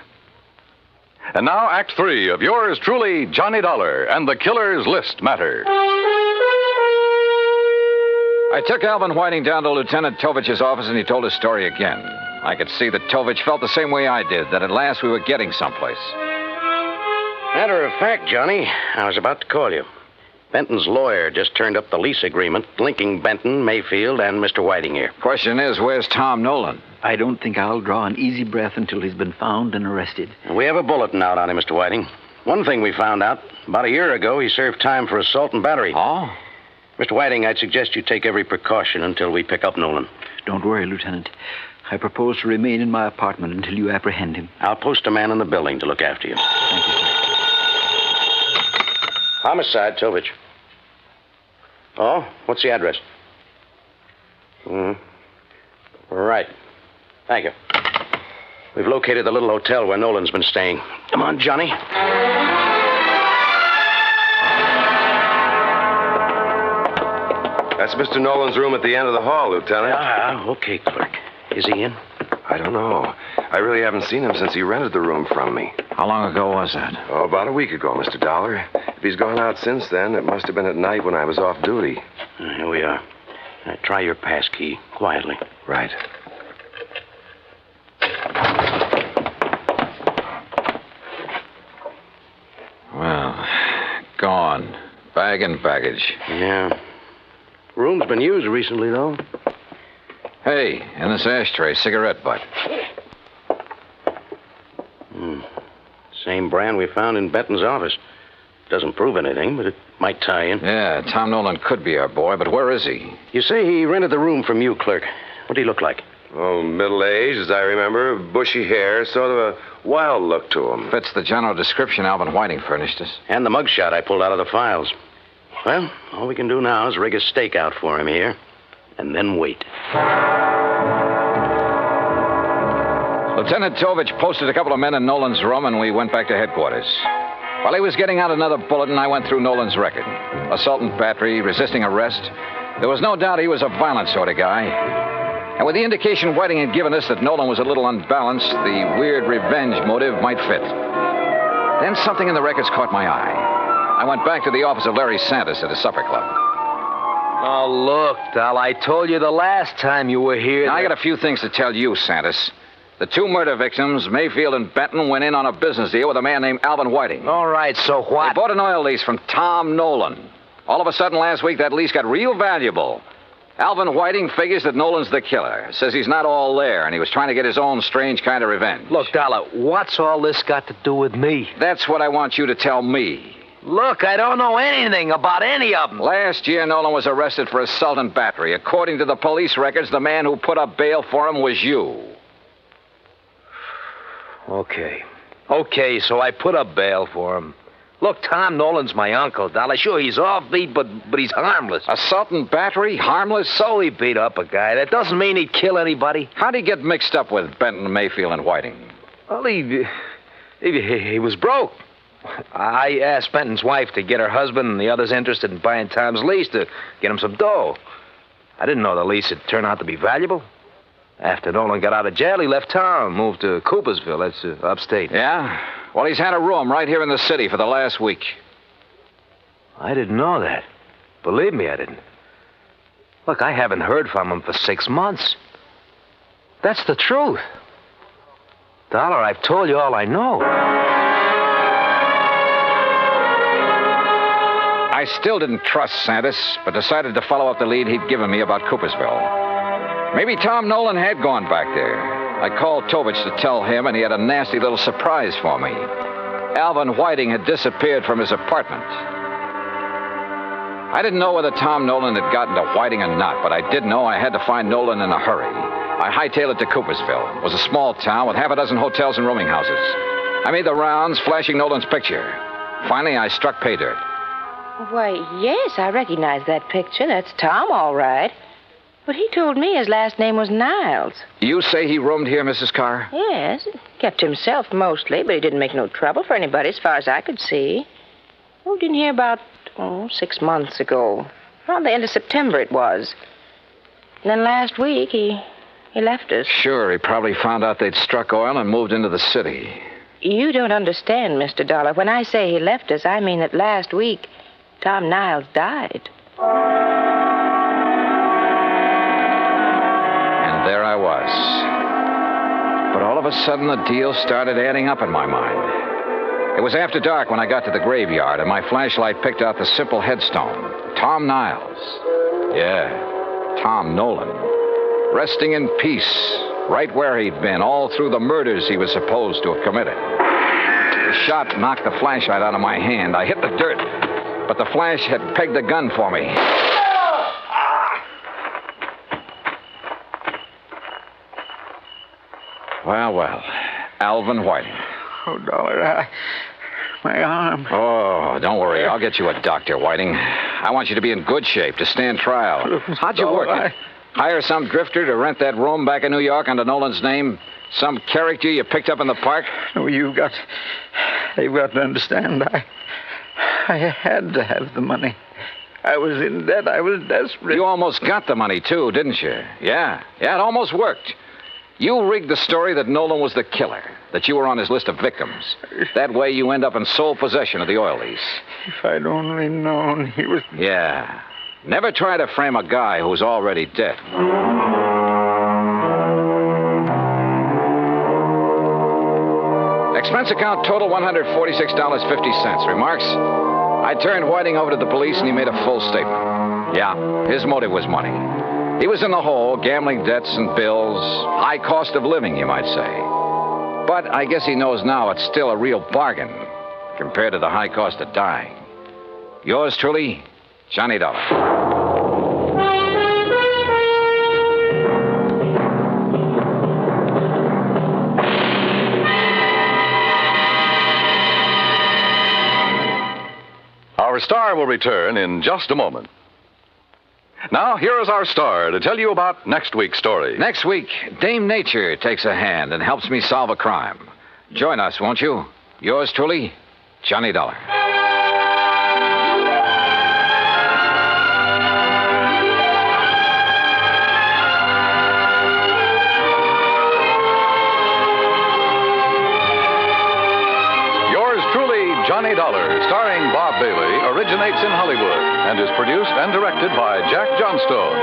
And now, Act 3 of yours truly, Johnny Dollar, and the Killer's List Matter. I took Alvin Whiting down to Lieutenant Tovich's office, and he told his story again. I could see that Tovich felt the same way I did, that at last we were getting someplace. Matter of fact, Johnny, I was about to call you. Benton's lawyer just turned up the lease agreement linking Benton, Mayfield, and Mr. Whiting here. Question is, where's Tom Nolan? I don't think I'll draw an easy breath until he's been found and arrested. We have a bulletin out on him, Mr. Whiting. One thing we found out, about a year ago, he served time for assault and battery. Oh? Mr. Whiting, I'd suggest you take every precaution until we pick up Nolan. Don't worry, Lieutenant. I propose to remain in my apartment until you apprehend him. I'll post a man in the building to look after you. Thank you, sir. Homicide, Tovich. Oh, what's the address? Right. Thank you. We've located the little hotel where Nolan's been staying. Come on, Johnny. That's Mr. Nolan's room at the end of the hall, Lieutenant. Okay, clerk. Is he in? I don't know. I really haven't seen him since he rented the room from me. How long ago was that? Oh, about a week ago, Mr. Dollar. If he's gone out since then, it must have been at night when I was off duty. Here we are. Now, try your pass key, quietly. Right. Well, gone. Bag and baggage. Yeah. Room's been used recently, though. Hey, in this ashtray, cigarette butt. Same brand we found in Benton's office. Doesn't prove anything, but it might tie in. Yeah, Tom Nolan could be our boy, but where is he? You say he rented the room from you, clerk. What did he look like? Oh, middle-aged, as I remember. Bushy hair, sort of a wild look to him. Fits the general description Alvin Whiting furnished us. And the mugshot I pulled out of the files. Well, all we can do now is rig a stakeout for him here, and then wait. Lieutenant Tovich posted a couple of men in Nolan's room, and we went back to headquarters. While he was getting out another bulletin, I went through Nolan's record. Assault and battery, resisting arrest. There was no doubt he was a violent sort of guy. And with the indication Whiting had given us that Nolan was a little unbalanced, the weird revenge motive might fit. Then something in the records caught my eye. I went back to the office of Larry Santis at his supper club. Oh, look, Dal, I told you the last time you were here. Now, I got a few things to tell you, Santis. The two murder victims, Mayfield and Benton, went in on a business deal with a man named Alvin Whiting. All right, so what? They bought an oil lease from Tom Nolan. All of a sudden, last week, that lease got real valuable. Alvin Whiting figures that Nolan's the killer. Says he's not all there, and he was trying to get his own strange kind of revenge. Look, Dollar, what's all this got to do with me? That's what I want you to tell me. Look, I don't know anything about any of them. Last year, Nolan was arrested for assault and battery. According to the police records, the man who put up bail for him was you. Okay, so I put up bail for him. Look, Tom Nolan's my uncle, Dollar. Sure, he's offbeat, but he's harmless. Assault and battery? Harmless? So he beat up a guy. That doesn't mean he'd kill anybody. How'd he get mixed up with Benton, Mayfield, and Whiting? Well, he was broke. I asked Benton's wife to get her husband and the others interested in buying Tom's lease to get him some dough. I didn't know the lease would turn out to be valuable. After Nolan got out of jail, he left town, moved to Coopersville. That's upstate. Yeah? Well, he's had a room right here in the city for the last week. I didn't know that. Believe me, I didn't. Look, I haven't heard from him for 6 months. That's the truth. Dollar, I've told you all I know. I still didn't trust Santis, but decided to follow up the lead he'd given me about Coopersville. Maybe Tom Nolan had gone back there. I called Tovich to tell him, and he had a nasty little surprise for me. Alvin Whiting had disappeared from his apartment. I didn't know whether Tom Nolan had gotten to Whiting or not, but I did know I had to find Nolan in a hurry. I hightailed it to Coopersville. It was a small town with half a dozen hotels and rooming houses. I made the rounds, flashing Nolan's picture. Finally, I struck pay dirt. Why, yes, I recognize that picture. That's Tom, all right. But he told me his last name was Niles. You say he roomed here, Mrs. Carr? Yes, kept himself mostly, but he didn't make no trouble for anybody as far as I could see. Oh, didn't hear about, 6 months ago. Around the end of September it was. And then last week he left us. Sure, he probably found out they'd struck oil and moved into the city. You don't understand, Mr. Dollar. When I say he left us, I mean that last week Tom Niles died. There I was. But all of a sudden, the deal started adding up in my mind. It was after dark when I got to the graveyard, and my flashlight picked out the simple headstone. Tom Niles. Yeah, Tom Nolan. Resting in peace, right where he'd been, all through the murders he was supposed to have committed. The shot knocked the flashlight out of my hand. I hit the dirt, but the flash had pegged the gun for me. Well, Alvin Whiting. Oh, Dollar, my arm. Oh, don't worry. I'll get you a doctor, Whiting. I want you to be in good shape to stand trial. How'd you work it? Hire some drifter to rent that room back in New York under Nolan's name? Some character you picked up in the park? No, you've got to understand. I had to have the money. I was in debt. I was desperate. You almost got the money, too, didn't you? Yeah, it almost worked. You rigged the story that Nolan was the killer, that you were on his list of victims. That way you end up in sole possession of the oil lease. If I'd only known he was... Yeah. Never try to frame a guy who's already dead. Expense account total $146.50. Remarks? I turned Whiting over to the police and he made a full statement. Yeah, his motive was money. He was in the hole, gambling debts and bills, high cost of living, you might say. But I guess he knows now it's still a real bargain compared to the high cost of dying. Yours truly, Johnny Dollar. Our star will return in just a moment. Now, here is our star to tell you about next week's story. Next week, Dame Nature takes a hand and helps me solve a crime. Join us, won't you? Yours truly, Johnny Dollar. Yours truly, Johnny Dollar, starring Bob Bailey, original originates in Hollywood and is produced and directed by Jack Johnstone.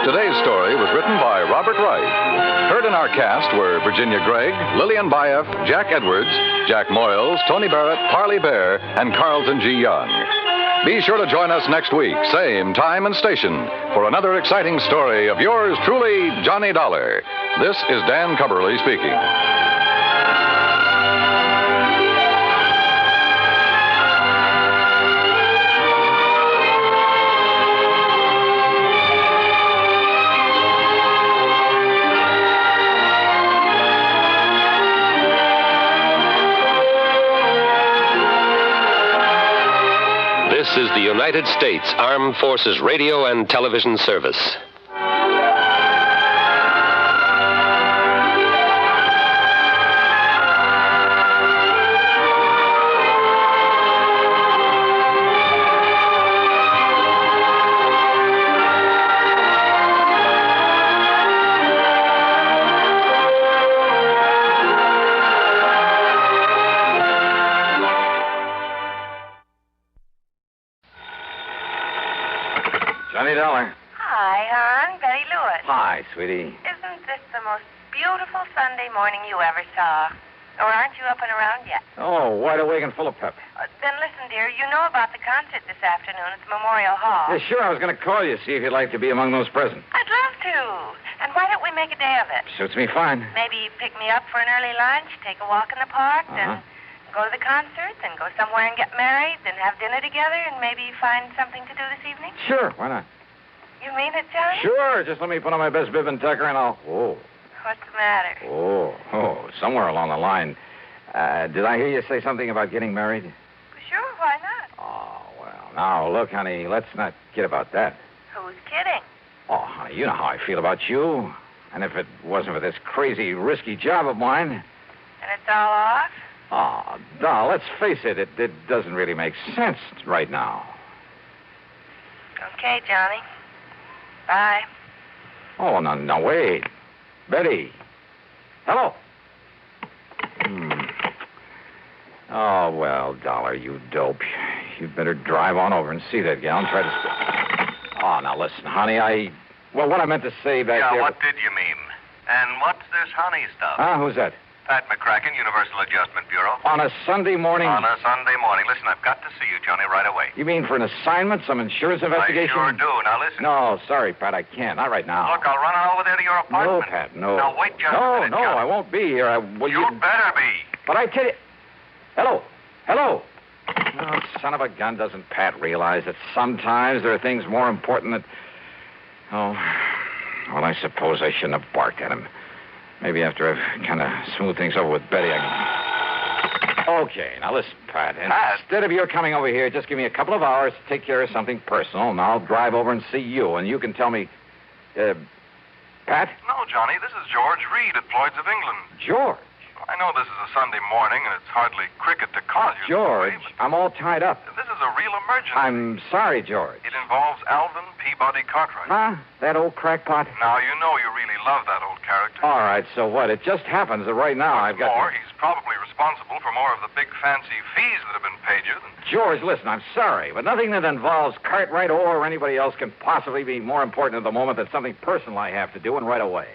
Today's story was written by Robert Wright. Heard in our cast were Virginia Gregg, Lillian Bayef, Jack Edwards, Jack Moyles, Tony Barrett, Parley Bear, and Carlton G. Young. Be sure to join us next week, same time and station, for another exciting story of yours truly, Johnny Dollar. This is Dan Cubberly speaking. This is the United States Armed Forces Radio and Television Service. Sweetie. Isn't this the most beautiful Sunday morning you ever saw? Or aren't you up and around yet? Oh, wide awake and full of pep. Then listen, dear, you know about the concert this afternoon at the Memorial Hall. Yeah, sure, I was going to call you, see if you'd like to be among those present. I'd love to. And why don't we make a day of it? Suits me fine. Maybe pick me up for an early lunch, take a walk in the park, then go to the concert, then go somewhere and get married, then have dinner together, and maybe find something to do this evening? Sure, why not? You mean it, Johnny? Sure, just let me put on my best bib and tucker and I'll... Oh. What's the matter? Oh, somewhere along the line. Did I hear you say something about getting married? Sure, why not? Oh, well, now, look, honey, let's not kid about that. Who's kidding? Oh, honey, you know how I feel about you. And if it wasn't for this crazy, risky job of mine... And it's all off? Oh, doll, let's face it, it doesn't really make sense right now. Okay, Johnny. Bye. Oh, no, wait. Betty. Hello. Oh, well, Dollar, you dope. You'd better drive on over and see that gal and try to... Oh, now, listen, honey, Well, what I meant to say back there... Yeah, what did you mean? And what's this honey stuff? Who's that? Pat McCracken, Universal Adjustment Bureau. On a Sunday morning? On a Sunday morning. Listen, I've got to see you, Johnny, right away. You mean for an assignment, some insurance investigation? I sure do. Now, listen. No, sorry, Pat, I can't. Not right now. Look, I'll run on over there to your apartment. No, Pat, no. Now, wait just a minute, No, Johnny. I won't be here. You'd better be. But I tell you... Hello. Oh, son of a gun, doesn't Pat realize that sometimes there are things more important than... Oh, well, I suppose I shouldn't have barked at him. Maybe after I've kind of smoothed things over with Betty, I can... Okay, now listen, Pat. Instead of your coming over here, just give me a couple of hours to take care of something personal, and I'll drive over and see you, and you can tell me... Pat? No, Johnny, this is George Reed at Floyd's of England. George? I know this is a Sunday morning, and it's hardly cricket to call you. George, I'm all tied up. This is a real emergency. I'm sorry, George. It involves Alvin Peabody Cartwright. Huh? That old crackpot? Now, you know you really love that old character. All right, so what? It just happens that right now I've got... He's probably responsible for more of the big fancy fees that have been paid you than... George, listen, I'm sorry, but nothing that involves Cartwright or anybody else can possibly be more important at the moment than something personal I have to do, and right away.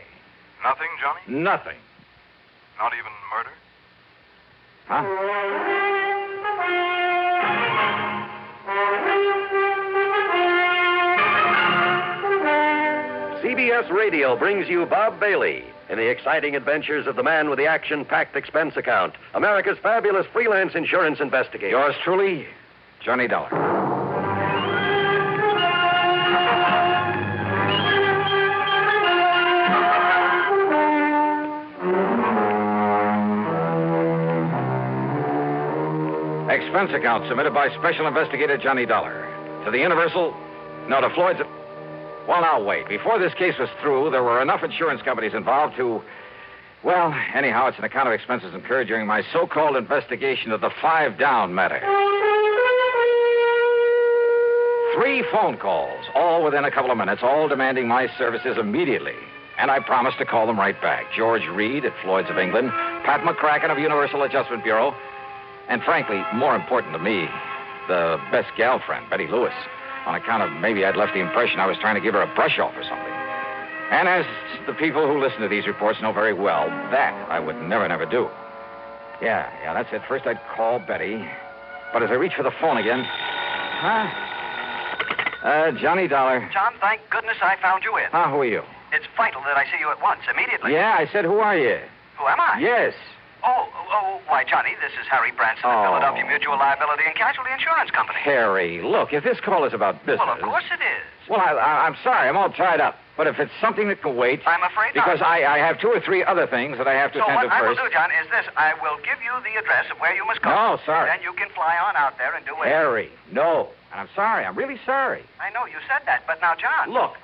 Nothing, Johnny? Nothing. Not even murder? Huh? CBS Radio brings you Bob Bailey in the exciting adventures of the man with the action-packed expense account, America's fabulous freelance insurance investigator. Yours truly, Johnny Dollar. Expense account submitted by Special Investigator Johnny Dollar. To the Universal... No, to Floyd's... Well, now, wait. Before this case was through, there were enough insurance companies involved to... Well, anyhow, it's an account of expenses incurred during my so-called investigation of the 5 Down matter. 3 phone calls, all within a couple of minutes, all demanding my services immediately. And I promised to call them right back. George Reed at Floyd's of England, Pat McCracken of Universal Adjustment Bureau, and frankly, more important to me, the best gal friend, Betty Lewis, on account of maybe I'd left the impression I was trying to give her a brush off or something. And as the people who listen to these reports know very well, that I would never do. Yeah, that's it. First I'd call Betty. But as I reach for the phone again... Johnny Dollar. John, thank goodness I found you in. Who are you? It's vital that I see you at once, immediately. Yeah, I said, who are you? Who am I? Yes. Why, Johnny, this is Harry Branson of Philadelphia Mutual Liability and Casualty Insurance Company. Harry, look, if this call is about business... Well, of course it is. Well, I'm sorry, I'm all tied up. But if it's something that can wait... I'm afraid not. Because I have 2 or 3 other things that I have to attend to first. So what I will do, John, is this. I will give you the address of where you must go. No, sorry. Then you can fly on out there and do it. Harry, no. And I'm sorry. I'm really sorry. I know you said that, but now, John... Look,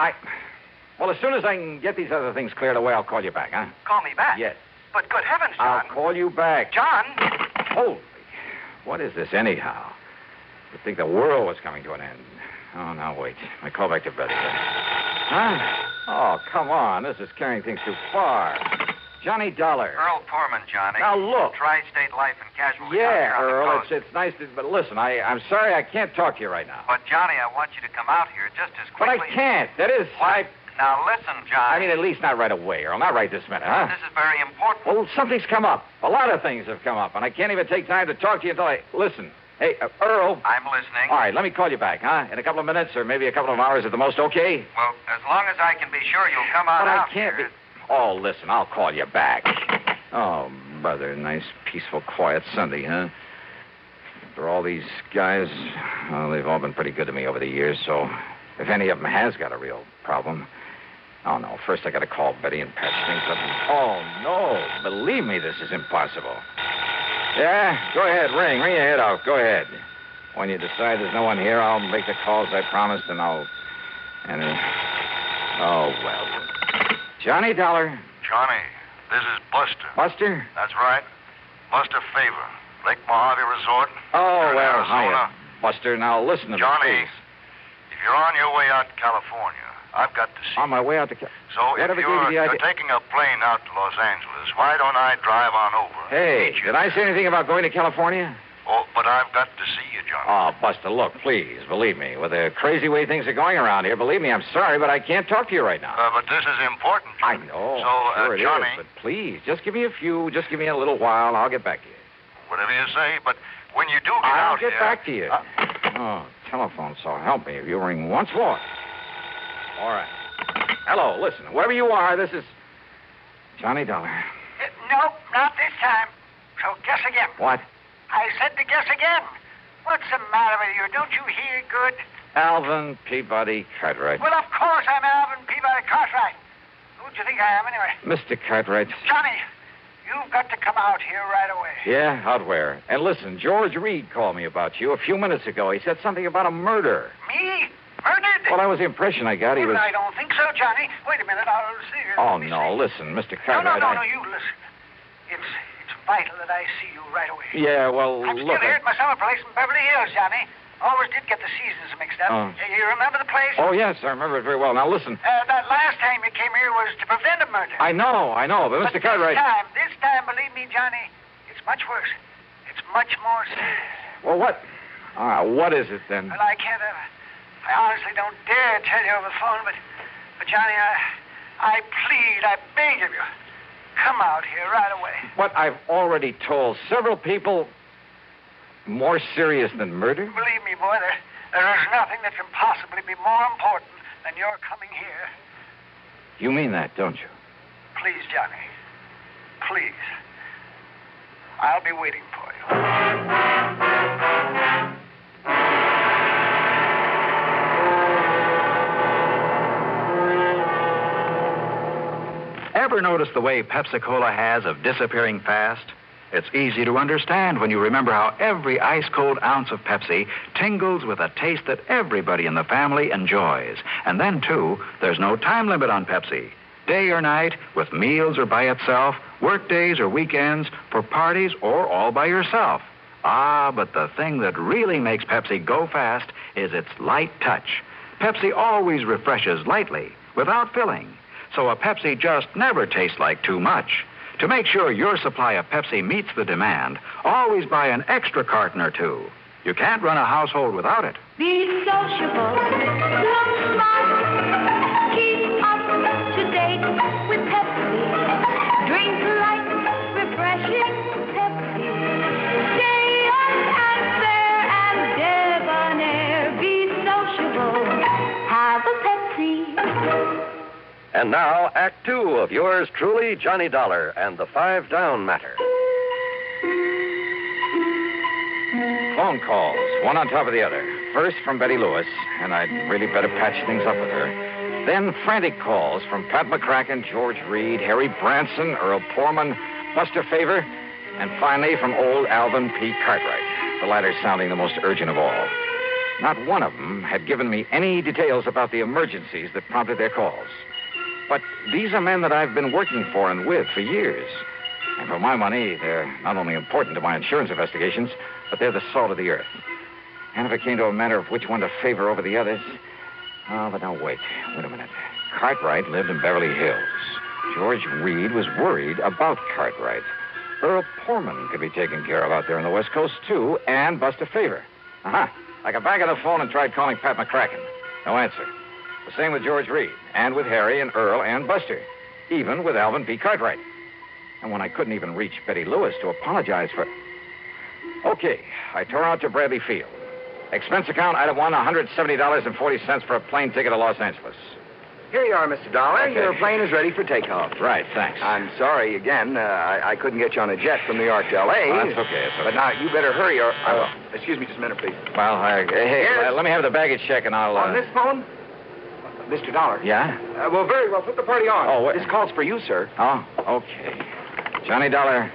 Well, as soon as I can get these other things cleared away, I'll call you back, huh? Call me back? Yes. But good heavens, John... I'll call you back. John! Holy... What is this, anyhow? You'd think the world was coming to an end. Oh, now, wait. I call back to Betty. Huh? Oh, come on. This is carrying things too far. Johnny Dollar. Earl Foreman, Johnny. Now, look. Tri-State Life and Casualty. Yeah, Earl, it's nice to... But listen, I'm sorry I can't talk to you right now. But, Johnny, I want you to come out here just as quickly... But I can't. That is... What? Now, listen, Johnny. I mean, at least not right away, Earl. Not right this minute, huh? This is very important. Well, something's come up. A lot of things have come up, and I can't even take time to talk to you until I... Listen. Hey, Earl. I'm listening. All right, let me call you back, huh? In a couple of minutes or maybe a couple of hours at the most, okay? Well, as long as I can be sure you'll come on out. But I can't be... Oh, listen, I'll call you back. Oh, brother, nice, peaceful, quiet Sunday, huh? After all these guys, well, they've all been pretty good to me over the years, so if any of them has got a real problem... Oh, no, first I got to call Betty and patch things up. Oh, no, believe me, this is impossible. Yeah, go ahead, ring your head off, go ahead. When you decide there's no one here, I'll make the calls I promised, and oh, well. Johnny Dollar. Johnny, this is Buster. Buster? That's right. Buster Favor, Lake Mojave Resort. Oh, in well, Arizona. hiya, Buster. Now, listen to me, Johnny, please. if you're on your way out to California, I've got to see On my way out to... So if you're taking a plane out to Los Angeles, why don't I drive on over? Hey, did I say anything about going to California? Oh, but I've got to see you, Johnny. Oh, Buster, look, please, believe me. With the crazy way things are going around here, believe me, I'm sorry, but I can't talk to you right now. But this is important, Johnny. I know. So, sure it Johnny... is, but please, just give me a little while. I'll get back to you. Whatever you say, but when you do get out I'll get here... back to you. Oh, telephone, so help me if you ring once more. All right. Hello, listen, whoever you are, this is Johnny Dollar. Nope, not this time. So guess again. What? I said to guess again. What's the matter with you? Don't you hear good? Alvin Peabody Cartwright. Well, of course I'm Alvin Peabody Cartwright. Who do you think I am, anyway? Mr. Cartwright. Johnny, you've got to come out here right away. Yeah, out where? And listen, George Reed called me about you a few minutes ago. He said something about a murder. Me? Murdered? Well, that was the impression I got. He was... I don't think so, Johnny. Wait a minute, I'll see you. Oh, no, listen, Mr. Cartwright. No, you listen. It's vital that I see you right away. Yeah, well, I'm still here at my summer place in Beverly Hills, Johnny. Always did get the seasons mixed up. You remember the place? Oh, yes, I remember it very well. Now, listen. That last time you came here was to prevent a murder. I know, but Mr. Cartwright... This time, believe me, Johnny, it's much worse. It's much more serious. Well, what? What is it, then? Well, I can't... I honestly don't dare tell you over the phone, but Johnny, I plead, I beg of you, come out here right away. What I've already told several people, more serious than murder? Believe me, boy, there is nothing that can possibly be more important than your coming here. You mean that, don't you? Please, Johnny, please. I'll be waiting for you. Ever notice the way Pepsi-Cola has of disappearing fast? It's easy to understand when you remember how every ice-cold ounce of Pepsi tingles with a taste that everybody in the family enjoys. And then, too, there's no time limit on Pepsi. Day or night, with meals or by itself, work days or weekends, for parties or all by yourself. But the thing that really makes Pepsi go fast is its light touch. Pepsi always refreshes lightly, without filling. So a Pepsi just never tastes like too much. To make sure your supply of Pepsi meets the demand, always buy an extra carton or two. You can't run a household without it. Be sociable, look smart, keep up to date with Pepsi. Drink light, refreshing Pepsi. Stay young and fair and debonair. Be sociable, have a Pepsi. And now, Act Two of yours truly, Johnny Dollar and the 5 Down Matter. Phone calls, one on top of the other. First from Betty Lewis, and I'd really better patch things up with her. Then frantic calls from Pat McCracken, George Reed, Harry Branson, Earl Poorman, Buster Favor, and finally from old Alvin P. Cartwright, the latter sounding the most urgent of all. Not one of them had given me any details about the emergencies that prompted their calls. But these are men that I've been working for and with for years. And for my money, they're not only important to my insurance investigations, but they're the salt of the earth. And if it came to a matter of which one to favor over the others... Oh, but now wait a minute. Cartwright lived in Beverly Hills. George Reed was worried about Cartwright. Earl Poorman could be taken care of out there on the West Coast, too, and Buster Favor. I got back on the phone and tried calling Pat McCracken. No answer. The same with George Reed, and with Harry and Earl and Buster. Even with Alvin P. Cartwright. And when I couldn't even reach Betty Lewis to apologize for... Okay, I tore out to Bradley Field. Expense account, item 1, $170.40 for a plane ticket to Los Angeles. Here you are, Mr. Dollar. Okay. Your plane is ready for takeoff. Right, thanks. I'm sorry again. I couldn't get you on a jet from New York to L.A. Oh, that's okay, But now, you better hurry or... excuse me just a minute, please. Well, hey, Yes? let me have the baggage check and I'll... On this phone? Mr. Dollar. Yeah? Well, very well. Put the party on. Oh, what? This call's for you, sir. Oh, okay. Johnny Dollar.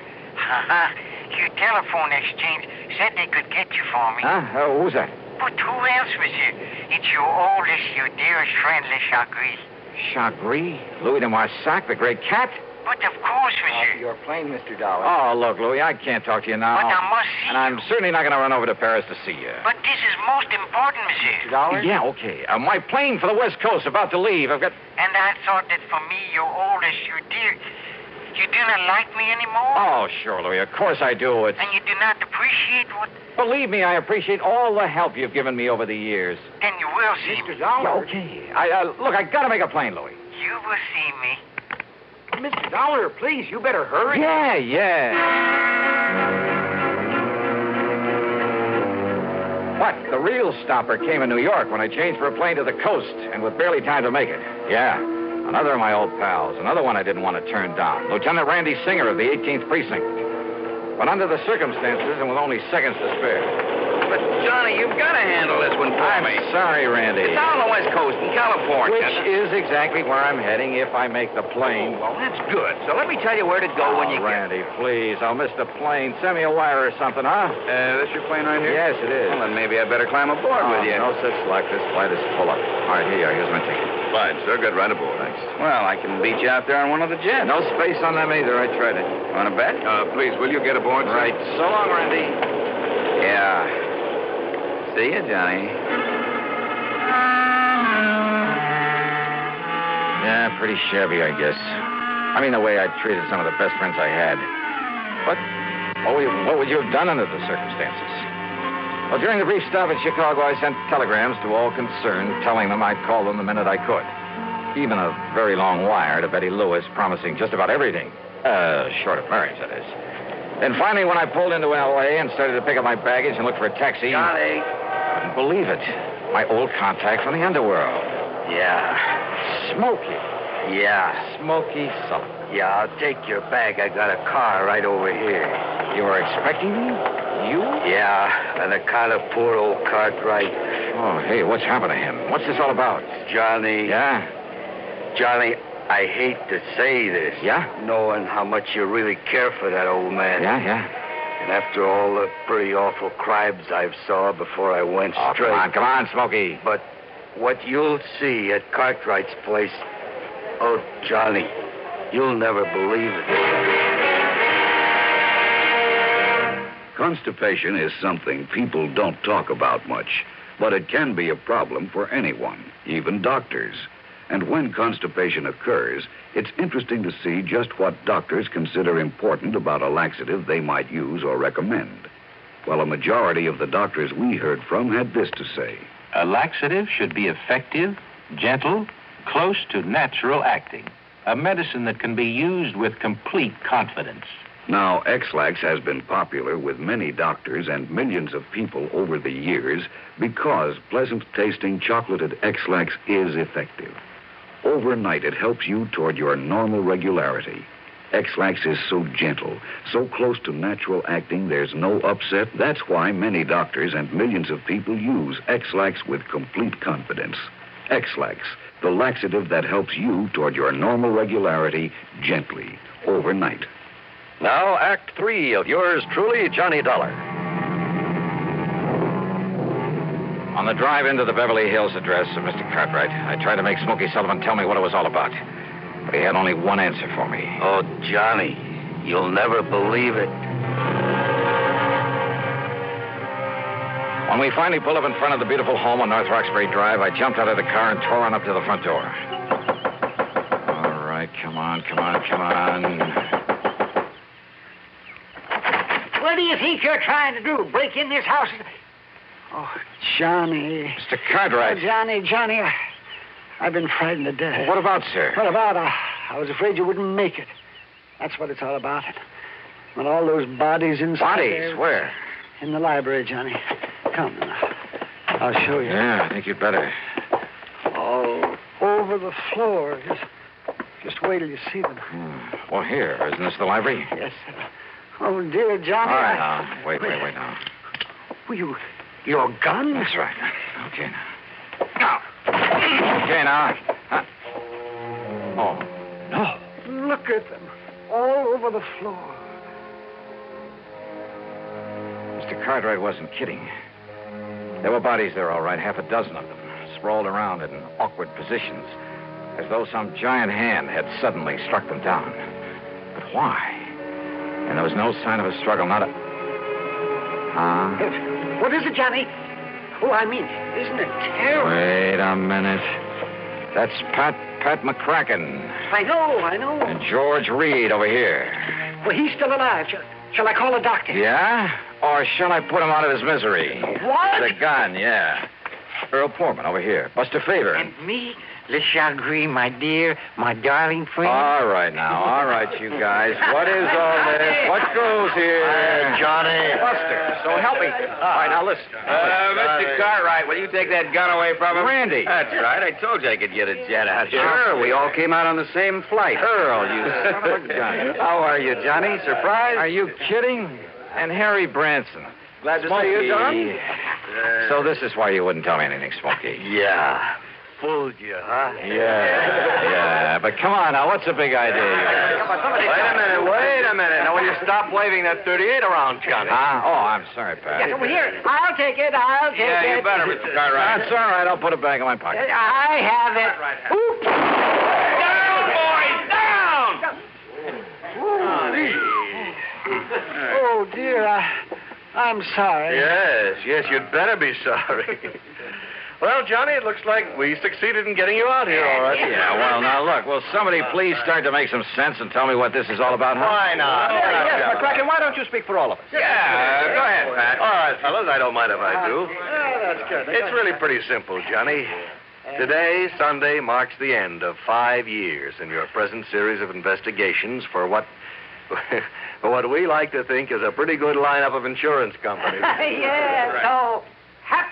Your telephone exchange said they could get you for me. Huh? Who's that? But who else was here? It's your oldest, your dearest friend, Le Chagris. Chagris? Louis de Marsac, the great cat? But of course, monsieur. Your plane, Mr. Dollar. Oh, look, Louis, I can't talk to you now. But I must see And I'm certainly not going to run over to Paris to see you. But this is most important, monsieur. Mr. Dollar? Yeah, okay. My plane for the West Coast about to leave. I've got... And I thought that for me, your oldest, your dear... You do not like me anymore? Oh, sure, Louis. Of course I do. And you do not appreciate what... Believe me, I appreciate all the help you've given me over the years. Then you will see Mr. Dollar. Yeah, okay. Look, I got to make a plane, Louis. You will see me. Mr. Dollar, please, you better hurry. Yeah. What? The real stopper came in New York when I changed for a plane to the coast, and with barely time to make it. Yeah. Another of my old pals. Another one I didn't want to turn down. Lieutenant Randy Singer of the 18th Precinct. But under the circumstances and with only seconds to spare. But, Johnny, you've got to handle this one for me. I'm sorry, Randy. It's down on the West Coast in California. Which is exactly where I'm heading if I make the plane. Well, that's good. So let me tell you where to go when you Randy, please. I'll miss the plane. Send me a wire or something, huh? This your plane right here? Yes, it is. Well, then maybe I better climb aboard with you. No such luck. This flight is full up. All right, here you are. Here's my ticket. Fine, sir. Good. Right aboard. Thanks. Well, I can beat you out there on one of the jets. No space on them either. I tried it. Want to bet? Please, will you get aboard, sir? Right. So long, Randy. Yeah. See you, Johnny. Yeah, pretty shabby, I guess. I mean, the way I treated some of the best friends I had. But what would you have done under the circumstances? Well, during the brief stop in Chicago, I sent telegrams to all concerned, telling them I'd call them the minute I could. Even a very long wire to Betty Lewis, promising just about everything. Short of marriage, that is. Then finally, when I pulled into L.A. and started to pick up my baggage and look for a taxi... Johnny. Couldn't believe it. My old contact from the underworld. Yeah. Smokey. Yeah. Smokey Sullivan. Yeah, I'll take your bag. I got a car right over here. You were expecting me? You? Yeah, and a kind of poor old Cartwright. Oh, hey, what's happened to him? What's this all about? Johnny. Yeah? Johnny, I hate to say this. Yeah? Knowing how much you really care for that old man. Yeah. And after all the pretty awful crimes I've saw before I went straight. Come on, Smokey. But what you'll see at Cartwright's place, oh, Johnny, you'll never believe it. Constipation is something people don't talk about much, but it can be a problem for anyone, even doctors. And when constipation occurs, it's interesting to see just what doctors consider important about a laxative they might use or recommend. while a majority of the doctors we heard from had this to say. A laxative should be effective, gentle, close to natural acting. A medicine that can be used with complete confidence. Now, X-Lax has been popular with many doctors and millions of people over the years because pleasant-tasting chocolated X-Lax is effective. Overnight, it helps you toward your normal regularity. X-Lax is so gentle, so close to natural acting, there's no upset. That's why many doctors and millions of people use X-Lax with complete confidence. X-Lax, the laxative that helps you toward your normal regularity gently, overnight. Now, Act 3 of yours truly, Johnny Dollar. On the drive into the Beverly Hills address of Mr. Cartwright, I tried to make Smokey Sullivan tell me what it was all about. But he had only one answer for me. Oh, Johnny, you'll never believe it. When we finally pulled up in front of the beautiful home on North Roxbury Drive, I jumped out of the car and tore on up to the front door. All right, come on. What do you think you're trying to do? Break in this house? Oh, Johnny. Mr. Cartwright. Oh, Johnny, I've been frightened to death. What about, sir? What about? I was afraid you wouldn't make it. That's what it's all about. When all those bodies inside Bodies? there- Where? In the library, Johnny. Come now. I'll show you. Yeah, I think you'd better. All over the floor. Just wait till you see them. Well, here. Isn't this the library? Yes, sir. Oh, dear Johnny. All right, now. Wait now. Well, your gun? That's right. Okay, now. Okay, now. Huh? Oh. No. Look at them. All over the floor. Mr. Cartwright wasn't kidding. There were bodies there, all right, half a dozen of them, sprawled around in awkward positions, as though some giant hand had suddenly struck them down. But why? And there was no sign of a struggle, not a... What is it, Johnny? Oh, I mean, isn't it terrible? Wait a minute. That's Pat McCracken. I know. And George Reed over here. Well, he's still alive. Shall I call a doctor? Yeah? Or shall I put him out of his misery? What? The gun, yeah. Earl Poorman over here. Buster Favor. And me, Le Chagrin, my dear, my darling friend. All right, you guys. What is all this? What goes here? Johnny. Buster, so help me. All right, now listen. Mr. Cartwright, will you take that gun away from him? Randy. That's right. I told you I could get a jet out here. Sure, we all came out on the same flight. Earl, you son of a gun. How are you, Johnny? Surprised? Are you kidding? And Harry Branson. Glad to Smokey. see you, Don. So this is why you wouldn't tell me anything, Smokey. Yeah. Fooled you, huh? Yeah. But come on now, what's the big idea? Wait a minute. Now, will you stop waving that 38 around, Johnny? Huh? Oh, I'm sorry, Pat. Yes, over here. I'll take it. Yeah, you better, Mr. Cartwright. That's all right. I'll put it back in my pocket. I have it. Oops. Down, boys, down! Oh, dear. I'm sorry. Yes, you'd better be sorry. Well, Johnny, it looks like we succeeded in getting you out here, all right. Yeah, well, now, look, will somebody please start to make some sense and tell me what this is all about, huh? Why not? Yes, McCracken, why don't you speak for all of us? Yeah, go ahead, Pat. All right, fellas, I don't mind if I do. That's good. It's really pretty simple, Johnny. Today, Sunday, marks the end of 5 years in your present series of investigations for what we like to think is a pretty good lineup of insurance companies. Yes, so happy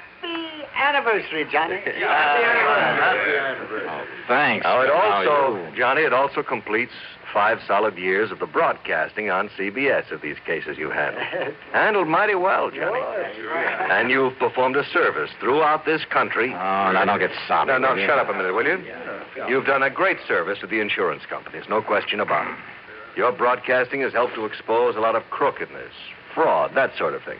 anniversary, Johnny. Happy anniversary. Oh, thanks. Now, Johnny, it also completes 5 solid years of the broadcasting on CBS of these cases you handled. Handled mighty well, Johnny. And you've performed a service throughout this country. Oh, now don't get soppy. No, shut up a minute, will you? You've done a great service to the insurance companies, no question about it. Your broadcasting has helped to expose a lot of crookedness, fraud, that sort of thing.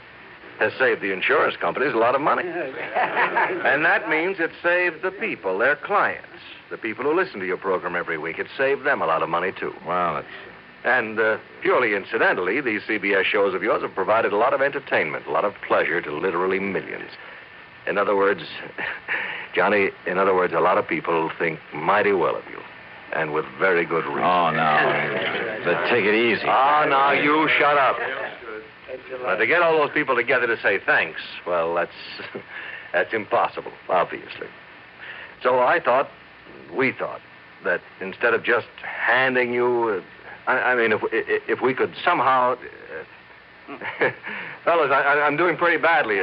Has saved the insurance companies a lot of money. And that means it saved the people, their clients, the people who listen to your program every week. It saved them a lot of money, too. Well, And purely incidentally, these CBS shows of yours have provided a lot of entertainment, a lot of pleasure to literally millions. In other words, Johnny, a lot of people think mighty well of you. And with very good reason. Oh, no. But take it easy. Oh, now, you shut up. But to get all those people together to say thanks, well, that's impossible, obviously. So we thought, that instead of just handing you, if we could somehow, fellas, I'm doing pretty badly.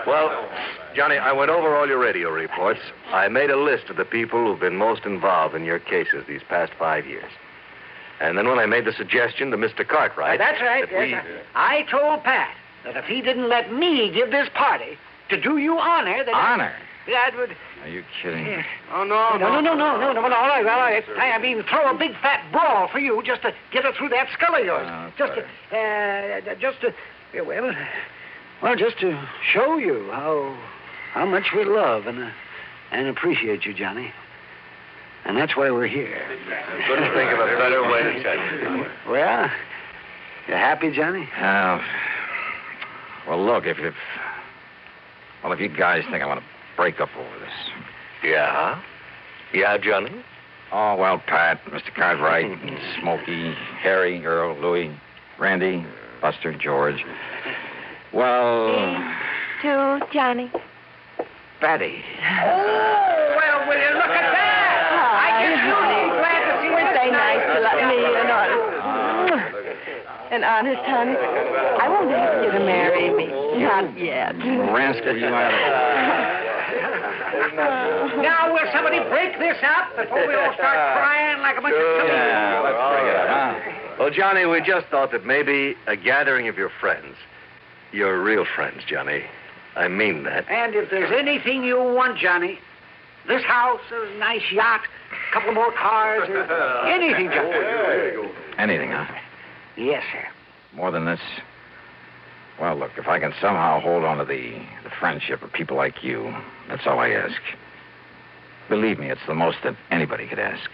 Well, Johnny, I went over all your radio reports. I made a list of the people who've been most involved in your cases these past 5 years. And then when I made the suggestion to Mr. Cartwright... That's right. I told Pat that if he didn't let me give this party to do you honor... Honor? That would... Are you kidding? Yeah. Oh, no. All right. I mean, throw a big fat brawl for you just to get her through that skull of yours. Just to show you how much we love and appreciate you, Johnny. And that's why we're here. Couldn't think of a better way to tell you. Well, you happy, Johnny? Well, look, if you guys think I want to break up over this. Yeah? Yeah, Johnny? Oh, well, Pat, Mr. Cartwright, Smokey, Harry, Earl, Louie, Randy, Buster, George. Well... To Johnny. Betty. Oh, well, will you look at that? I just really glad to see Weren't they nice to let me in on... And honest, honey, I won't ask you to marry me. Not yet. Rascal, you are... Now, will somebody break this up before we all start crying like a bunch of children? Yeah, let's break it up, huh? Well, Johnny, we just thought that maybe a gathering of your friends, your real friends, Johnny. I mean that. And if there's anything you want, Johnny, this house, a nice yacht, a couple more cars, or anything, Johnny. Anything, huh? Yes, sir. More than this? Well, look, if I can somehow hold on to the friendship of people like you, that's all I ask. Believe me, it's the most that anybody could ask.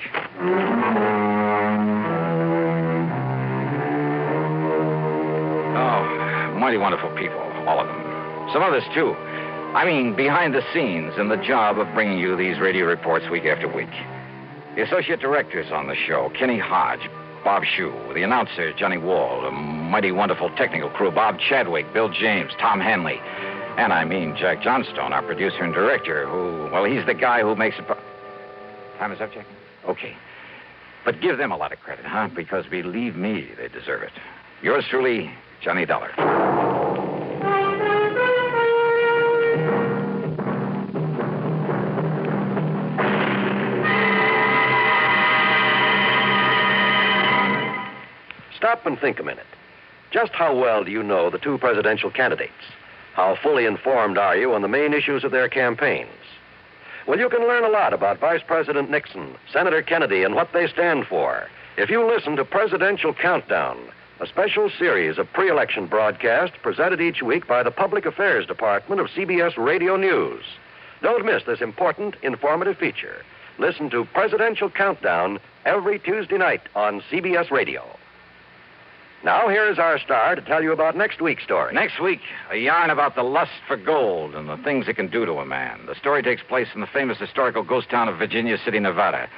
Oh, mighty wonderful people, all of them. Some others, too. I mean, behind the scenes in the job of bringing you these radio reports week after week. The associate directors on the show, Kenny Hodge, Bob Shue, the announcer, Johnny Wall, a mighty wonderful technical crew, Bob Chadwick, Bill James, Tom Hanley, and I mean Jack Johnstone, our producer and director, who, well, he's the guy who makes it... Time is up, Jack? Okay. But give them a lot of credit, huh? Because believe me, they deserve it. Yours truly, Johnny Dollar. Stop and think a minute. Just how well do you know the two presidential candidates? How fully informed are you on the main issues of their campaigns? Well, you can learn a lot about Vice President Nixon, Senator Kennedy, and what they stand for if you listen to Presidential Countdown, a special series of pre-election broadcasts presented each week by the Public Affairs Department of CBS Radio News. Don't miss this important, informative feature. Listen to Presidential Countdown every Tuesday night on CBS Radio. Now, here is our star to tell you about next week's story. Next week, a yarn about the lust for gold and the things it can do to a man. The story takes place in the famous historical ghost town of Virginia City, Nevada,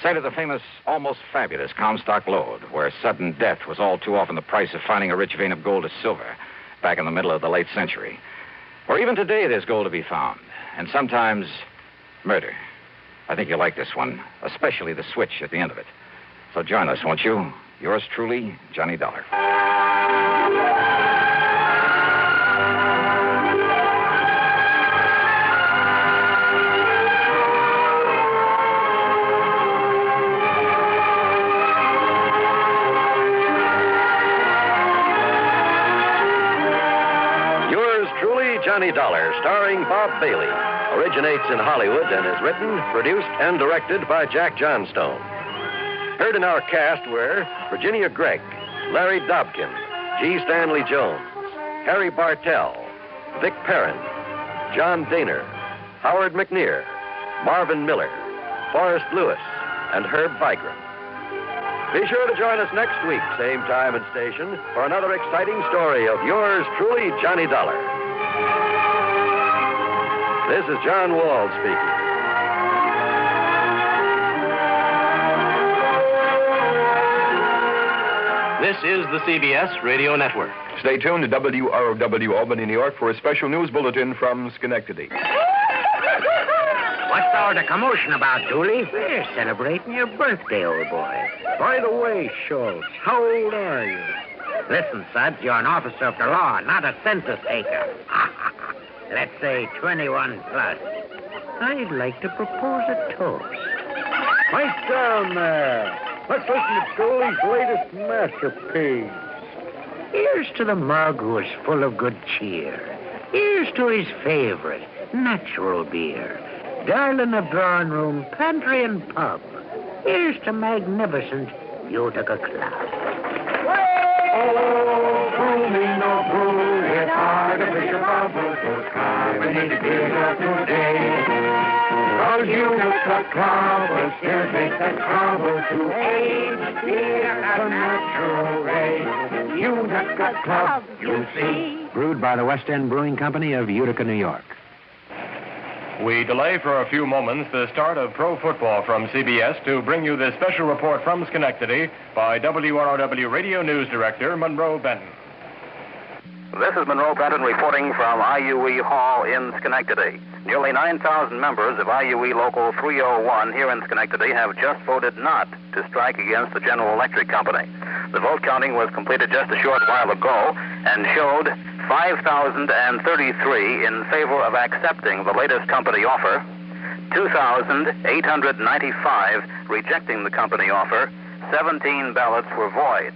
site of the famous, almost fabulous Comstock Lode, where sudden death was all too often the price of finding a rich vein of gold or silver back in the middle of the late century. Or even today, there's gold to be found, and sometimes murder. I think you'll like this one, especially the switch at the end of it. So join us, won't you? Yours truly, Johnny Dollar. Yours truly, Johnny Dollar, starring Bob Bailey, originates in Hollywood and is written, produced, and directed by Jack Johnstone. Heard in our cast were Virginia Gregg, Larry Dobkin, G. Stanley Jones, Harry Bartell, Vic Perrin, John Daner, Howard McNear, Marvin Miller, Forrest Lewis, and Herb Vigran. Be sure to join us next week, same time and station, for another exciting story of yours truly, Johnny Dollar. This is John Wald speaking. This is the CBS Radio Network. Stay tuned to WROW Albany, New York for a special news bulletin from Schenectady. What's all the commotion about, Dooley? We're celebrating your birthday, old boy. By the way, Schultz, how old are you? Listen, Suds, you're an officer of the law, not a census taker. Let's say 21 plus. I'd like to propose a toast. Pipe down there. Let's listen to Dooley's latest masterpiece. Here's to the mug who is full of good cheer. Here's to his favorite, natural beer. Darling of drawing room, pantry, and pub. Here's to magnificent Utica Club. Oh, brew me no brew, it's artificial bubbles, those carbonated beers of today. Cause Utica Club will still take that trouble to age beer at a natural rate. Utica Club, you see. Brewed by the West End Brewing Company of Utica, New York. We delay for a few moments the start of pro football from CBS to bring you this special report from Schenectady by WROW Radio News Director Monroe Benton. This is Monroe Benton reporting from IUE Hall in Schenectady. Nearly 9,000 members of IUE Local 301 here in Schenectady have just voted not to strike against the General Electric Company. The vote counting was completed just a short while ago and showed 5,033 in favor of accepting the latest company offer, 2,895 rejecting the company offer, 17 ballots were void.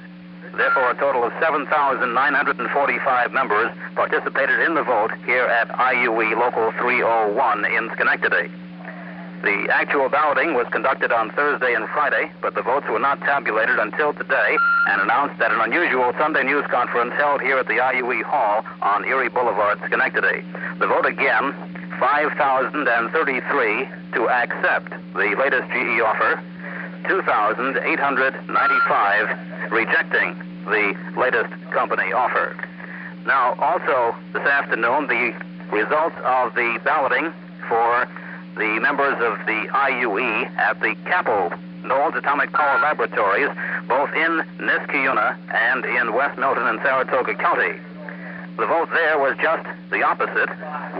Therefore, a total of 7,945 members participated in the vote here at IUE Local 301 in Schenectady. The actual balloting was conducted on Thursday and Friday, but the votes were not tabulated until today and announced at an unusual Sunday news conference held here at the IUE Hall on Erie Boulevard, Schenectady. The vote again, 5,033 to accept the latest GE offer, 2,895 rejecting the latest company offer. Now, also this afternoon, the results of the balloting for the members of the IUE at the Capel Knowles Atomic Power Laboratories, both in Niskayuna and in West Milton and Saratoga County. The vote there was just the opposite,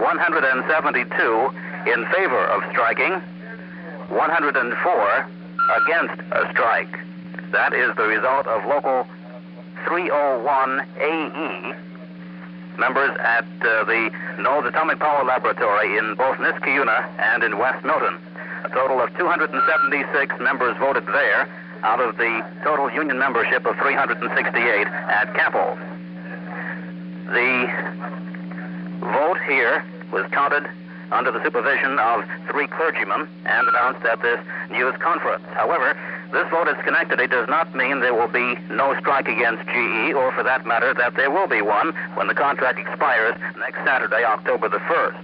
172 in favor of striking, 104 against a strike. That is the result of Local 301 AE, members at the Knowles Atomic Power Laboratory in both Niskayuna and in West Milton. A total of 276 members voted there out of the total union membership of 368 at Capel. The vote here was counted under the supervision of 3 clergymen and announced at this news conference. However, this vote at Schenectady does not mean there will be no strike against GE, or for that matter, that there will be one when the contract expires next Saturday, October the 1st.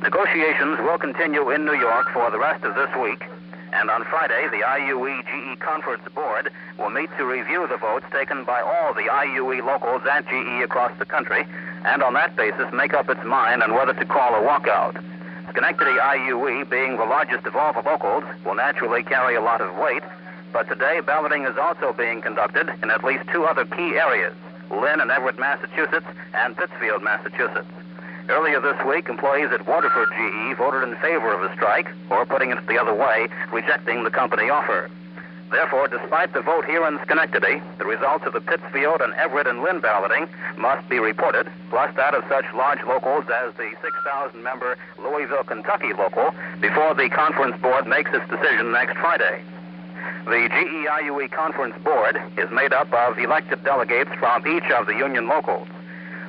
Negotiations will continue in New York for the rest of this week, and on Friday, the IUE GE Conference Board will meet to review the votes taken by all the IUE locals at GE across the country, and on that basis make up its mind on whether to call a walkout. Schenectady IUE, being the largest of all the locals, will naturally carry a lot of weight, but today balloting is also being conducted in at least 2 other key areas, Lynn and Everett, Massachusetts, and Pittsfield, Massachusetts. Earlier this week, employees at Waterford GE voted in favor of a strike, or putting it the other way, rejecting the company offer. Therefore, despite the vote here in Schenectady, the results of the Pittsfield and Everett and Lynn balloting must be reported, plus that of such large locals as the 6,000-member Louisville, Kentucky local, before the conference board makes its decision next Friday. The GE IUE Conference Board is made up of elected delegates from each of the union locals.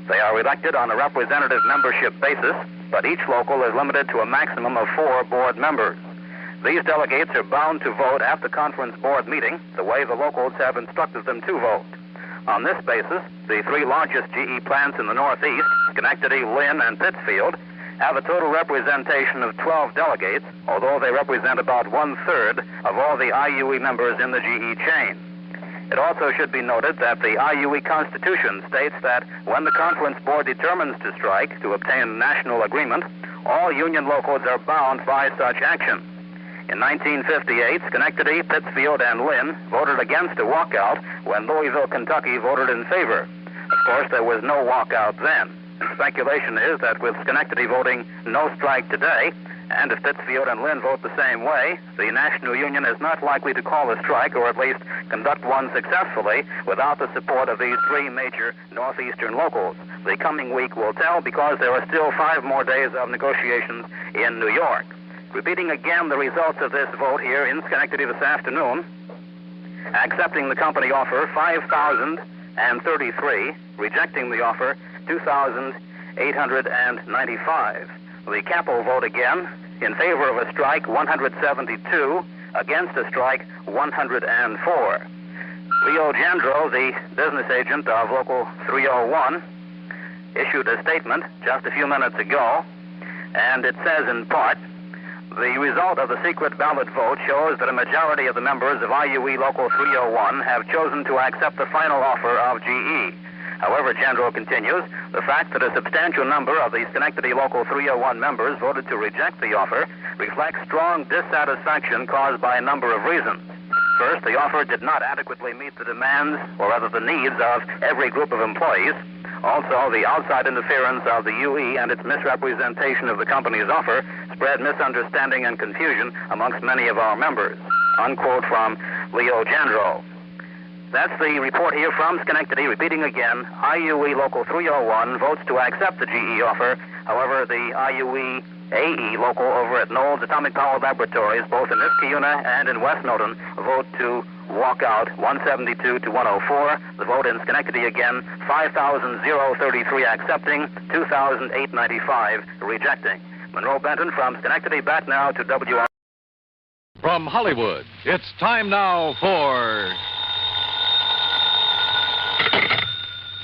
They are elected on a representative membership basis, but each local is limited to a maximum of 4 board members. These delegates are bound to vote at the conference board meeting the way the locals have instructed them to vote. On this basis, the 3 largest GE plants in the Northeast, Schenectady, Lynn, and Pittsfield, have a total representation of 12 delegates, although they represent about 1/3 of all the IUE members in the GE chain. It also should be noted that the IUE Constitution states that when the conference board determines to strike to obtain national agreement, all union locals are bound by such action. In 1958, Schenectady, Pittsfield, and Lynn voted against a walkout when Louisville, Kentucky voted in favor. Of course, there was no walkout then. Speculation is that with Schenectady voting no strike today, and if Pittsfield and Lynn vote the same way, the National Union is not likely to call a strike, or at least conduct one successfully, without the support of these three major northeastern locals. The coming week will tell, because there are still 5 more days of negotiations in New York. Repeating again the results of this vote here in Schenectady this afternoon, accepting the company offer, 5,033, rejecting the offer, 2,895. The capo vote again, in favor of a strike, 172, against a strike, 104. Leo Jandro, the business agent of Local 301, issued a statement just a few minutes ago, and it says in part, the result of the secret ballot vote shows that a majority of the members of IUE Local 301 have chosen to accept the final offer of GE. However, Jandro continues, the fact that a substantial number of the Schenectady Local 301 members voted to reject the offer reflects strong dissatisfaction caused by a number of reasons. First, the offer did not adequately meet the demands, or rather the needs, of every group of employees. Also, the outside interference of the UE and its misrepresentation of the company's offer spread misunderstanding and confusion amongst many of our members. Unquote from Leo Jandro. That's the report here from Schenectady. Repeating again, IUE Local 301 votes to accept the GE offer. However, the IUE AE local over at Knowles Atomic Power Laboratories, both in Niskayuna and in West Newton, vote to walk out 172 to 104. The vote in Schenectady again, 5,033 accepting, 2,895 rejecting. Monroe Benton from Schenectady, back now to WR. From Hollywood, it's time now for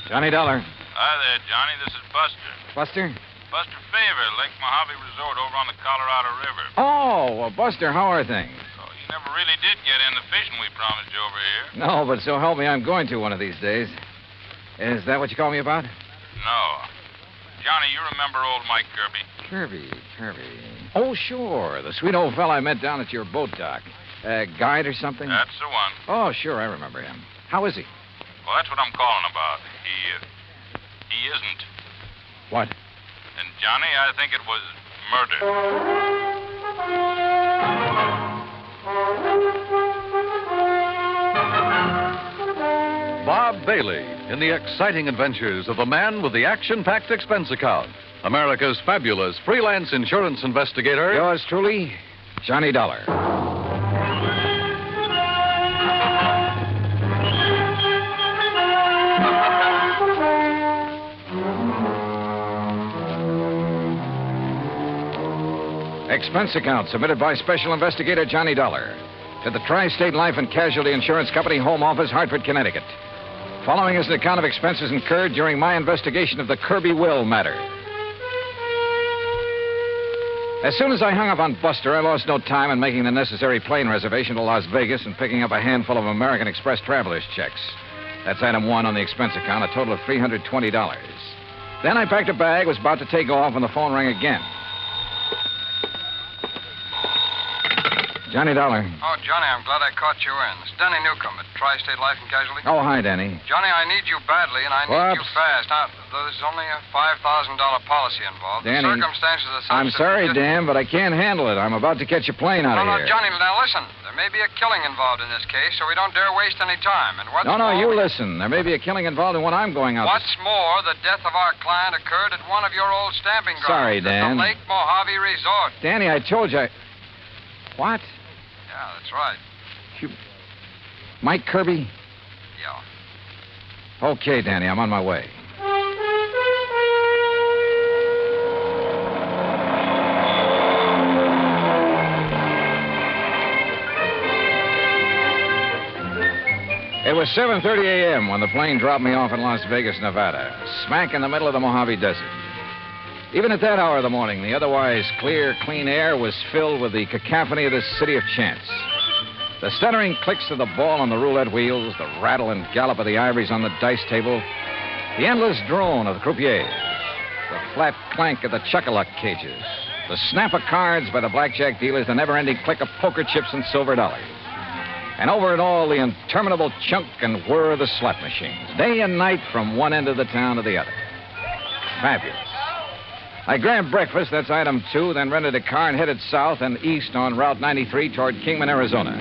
Johnny Dollar. Hi there, Johnny. This is Buster. Buster? Buster Favor, Lake Mojave Resort over on the Colorado River. Oh, well, Buster, how are things? So you never really did get in the fishing we promised you over here. No, but so help me, I'm going to one of these days. Is that what you called me about? No. Johnny, you remember old Mike Kirbey? Kirbey. Oh, sure. The sweet old fella I met down at your boat dock. Guide or something? That's the one. Oh, sure, I remember him. How is he? Well, that's what I'm calling about. He isn't. What? And, Johnny, I think it was murder. Bob Bailey in the exciting adventures of the man with the action-packed expense account. America's fabulous freelance insurance investigator. Yours truly, Johnny Dollar. Expense account submitted by Special Investigator Johnny Dollar to the Tri-State Life and Casualty Insurance Company, Home Office, Hartford, Connecticut. Following is an account of expenses incurred during my investigation of the Kirbey Will Matter. As soon as I hung up on Buster, I lost no time in making the necessary plane reservation to Las Vegas and picking up a handful of American Express traveler's checks. That's item 1 on the expense account, a total of $320. Then I packed a bag, was about to take off when the phone rang again. Johnny Dollar. Oh, Johnny, I'm glad I caught you in. It's Danny Newcomb at Tri-State Life and Casualty. Oh, hi, Danny. Johnny, I need you badly, and I need you fast. Now, there's only a $5,000 policy involved. Danny, the circumstances are such I'm sorry, Dan, but I can't handle it. I'm about to catch a plane out of here. No, Johnny, now listen. There may be a killing involved in this case, so we don't dare waste any time. And what's No, more, you listen. There may be a killing involved in what I'm going out What's more, the death of our client occurred at one of your old stamping grounds. Sorry, Dan. At the Lake Mojave Resort. Danny, I told you. What? Yeah, that's right. Mike Kirbey? Yeah. Okay, Danny, I'm on my way. It was 7:30 a.m. when the plane dropped me off in Las Vegas, Nevada, smack in the middle of the Mojave Desert. Even at that hour of the morning, the otherwise clear, clean air was filled with the cacophony of this city of chance. The stuttering clicks of the ball on the roulette wheels, the rattle and gallop of the ivories on the dice table, the endless drone of the croupiers, the flat clank of the chuck-a-luck cages, The snap of cards by the blackjack dealers, the never-ending click of poker chips and silver dollars. And over it all, the interminable chunk and whir of the slot machines, day and night from one end of the town to the other. Fabulous. I grabbed breakfast, that's item 2, then rented a car and headed south and east on Route 93 toward Kingman, Arizona.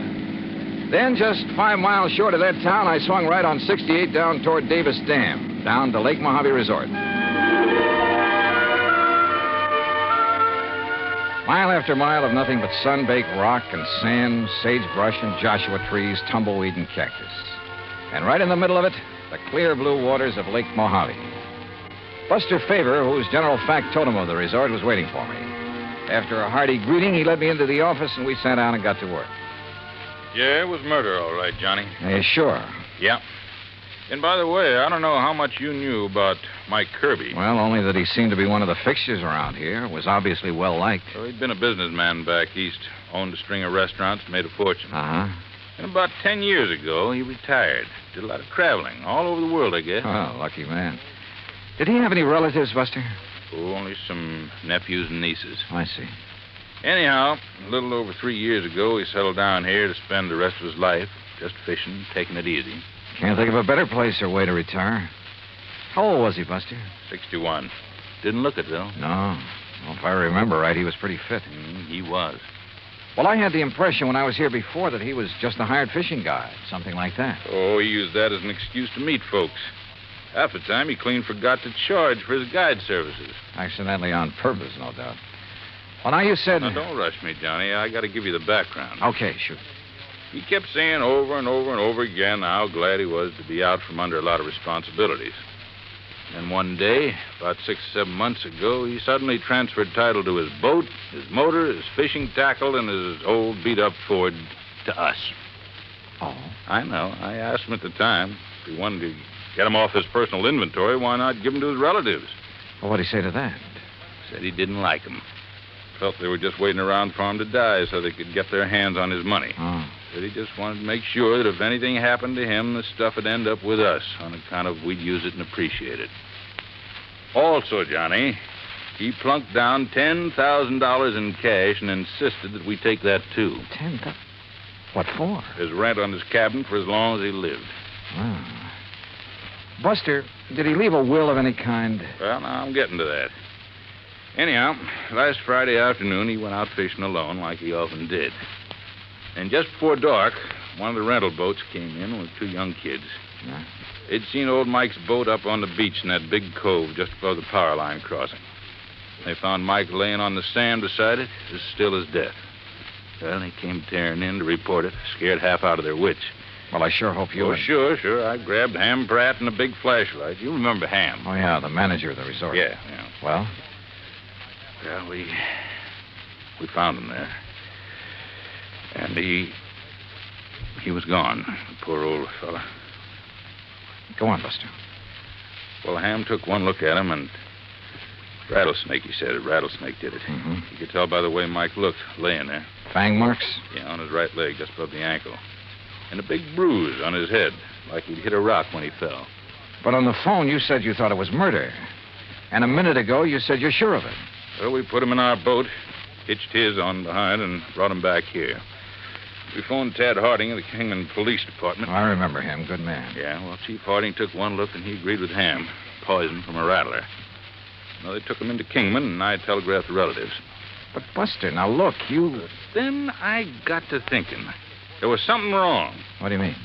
Then, just 5 miles short of that town, I swung right on 68 down toward Davis Dam, down to Lake Mojave Resort. Mile after mile of nothing but sun-baked rock and sand, sagebrush and Joshua trees, tumbleweed and cactus. And right in the middle of it, the clear blue waters of Lake Mojave. Buster Favor, who's general factotum of the resort, was waiting for me. After a hearty greeting, he led me into the office, and we sat down and got to work. Yeah, it was murder, all right, Johnny. Sure. Yeah. And by the way, I don't know how much you knew about Mike Kirbey. Well, only that he seemed to be one of the fixtures around here. Was obviously well-liked. Well, he'd been a businessman back east. Owned a string of restaurants, made a fortune. Uh-huh. And about 10 years ago, he retired. Did a lot of traveling. All over the world, I guess. Oh, lucky man. Did he have any relatives, Buster? Oh, only some nephews and nieces. I see. Anyhow, a little over 3 years ago, he settled down here to spend the rest of his life just fishing, taking it easy. Can't think of a better place or way to retire. How old was he, Buster? 61. Didn't look it, though. No. Well, if I remember right, he was pretty fit. He was. Well, I had the impression when I was here before that he was just a hired fishing guide, something like that. Oh, he used that as an excuse to meet folks. Half the time, he clean forgot to charge for his guide services. Accidentally on purpose, no doubt. Well, now you said... Now, don't rush me, Johnny. I got to give you the background. Okay, shoot. He kept saying over and over and over again how glad he was to be out from under a lot of responsibilities. And one day, about 6 or 7 months ago, he suddenly transferred title to his boat, his motor, his fishing tackle, and his old beat-up Ford to us. Oh? I know. I asked him at the time if he wanted to get him off his personal inventory, why not give him to his relatives? Well, what'd he say to that? Said he didn't like him. Felt they were just waiting around for him to die so they could get their hands on his money. Oh. Said he just wanted to make sure that if anything happened to him, the stuff would end up with us on account of we'd use it and appreciate it. Also, Johnny, he plunked down $10,000 in cash and insisted that we take that, too. $10,000? What for? His rent on his cabin for as long as he lived. Oh. Buster, did he leave a will of any kind? Well, now, I'm getting to that. Anyhow, last Friday afternoon, he went out fishing alone like he often did. And just before dark, one of the rental boats came in with 2 young kids. Yeah. They'd seen old Mike's boat up on the beach in that big cove just above the power line crossing. They found Mike laying on the sand beside it, as still as death. Well, they came tearing in to report it, scared half out of their wits. Well, I sure hope you... Oh, sure. I grabbed Ham Pratt and a big flashlight. You remember Ham. Oh, yeah, the manager of the resort. Yeah. Well? Well, we found him there. And he was gone, the poor old fella. Go on, Buster. Well, Ham took one look at him, and rattlesnake, he said. A rattlesnake did it. Mm-hmm. You could tell by the way Mike looked, laying there. Fang marks? Yeah, on his right leg, just above the ankle. And a big bruise on his head, like he'd hit a rock when he fell. But on the phone, you said you thought it was murder. And a minute ago, you said you're sure of it. Well, we put him in our boat, hitched his on behind, and brought him back here. We phoned Tad Harding of the Kingman Police Department. I remember him. Good man. Yeah, well, Chief Harding took one look, and he agreed with Ham. Poison from a rattler. Well, they took him into Kingman, and I telegraphed the relatives. But, Buster, now look, you... Then I got to thinking. There was something wrong. What do you mean?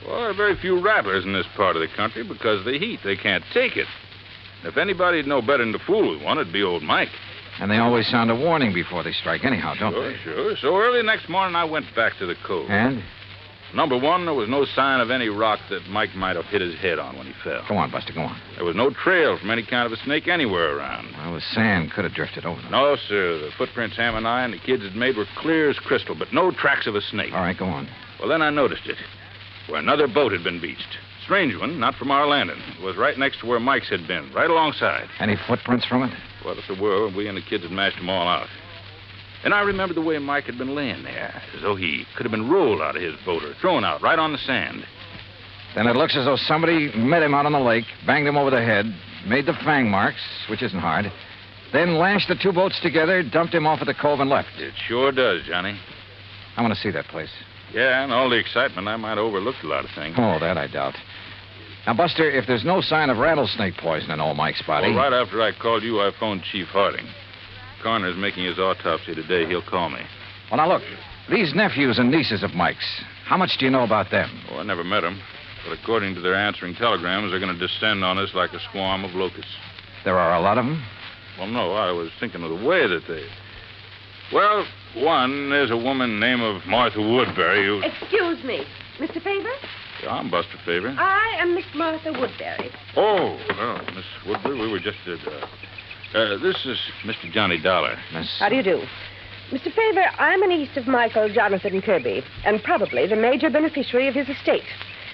Well, there are very few rattlers in this part of the country because of the heat. They can't take it. If anybody'd know better than to fool with one, it'd be old Mike. And they always sound a warning before they strike anyhow, don't they? Sure. So early next morning, I went back to the cove. And? Number one, there was no sign of any rock that Mike might have hit his head on when he fell. Go on, Buster, go on. There was no trail from any kind of a snake anywhere around. Well, the sand could have drifted over them. No, sir. The footprints Ham and I and the kids had made were clear as crystal, but no tracks of a snake. All right, go on. Well, then I noticed it, where another boat had been beached. Strange one, not from our landing. It was right next to where Mike's had been, right alongside. Any footprints from it? Well, if there were, we and the kids had mashed them all out. And I remembered the way Mike had been laying there, as though he could have been rolled out of his boat or thrown out right on the sand. Then it looks as though somebody met him out on the lake, banged him over the head, made the fang marks, which isn't hard, then lashed the two boats together, dumped him off at the cove, and left. It sure does, Johnny. I want to see that place. Yeah, and all the excitement, I might have overlooked a lot of things. Oh, that I doubt. Now, Buster, if there's no sign of rattlesnake poison in old Mike's body... Well, right after I called you, I phoned Chief Harding. Coroner's making his autopsy today. He'll call me. Well, now, look. These nephews and nieces of Mike's, how much do you know about them? Oh, I never met them. But according to their answering telegrams, they're going to descend on us like a swarm of locusts. There are a lot of them? Well, no, I was thinking of the way that they... Well, one, there's a woman named of Martha Woodbury who... Excuse me. Mr. Faber? Yeah, I'm Buster Faber. I am Miss Martha Woodbury. Oh, well, Miss Woodbury, we were just at... this is Mr. Johnny Dollar. How do you do? Mr. Faber, I'm a niece of Michael Jonathan Kirbey, and probably the major beneficiary of his estate.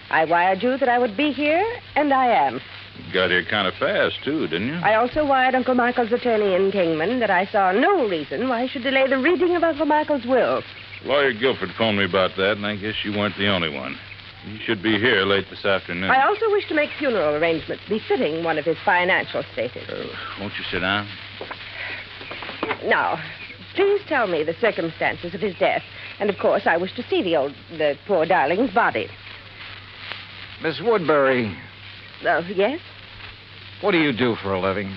I wired you that I would be here, and I am. You got here kind of fast, too, didn't you? I also wired Uncle Michael's attorney in Kingman that I saw no reason why he should delay the reading of Uncle Michael's will. Lawyer Guilford phoned me about that, and I guess you weren't the only one. He should be here late this afternoon. I also wish to make funeral arrangements befitting one of his financial status. Won't you sit down? Now, please tell me the circumstances of his death. And, of course, I wish to see the poor darling's body. Miss Woodbury. Yes? What do you do for a living?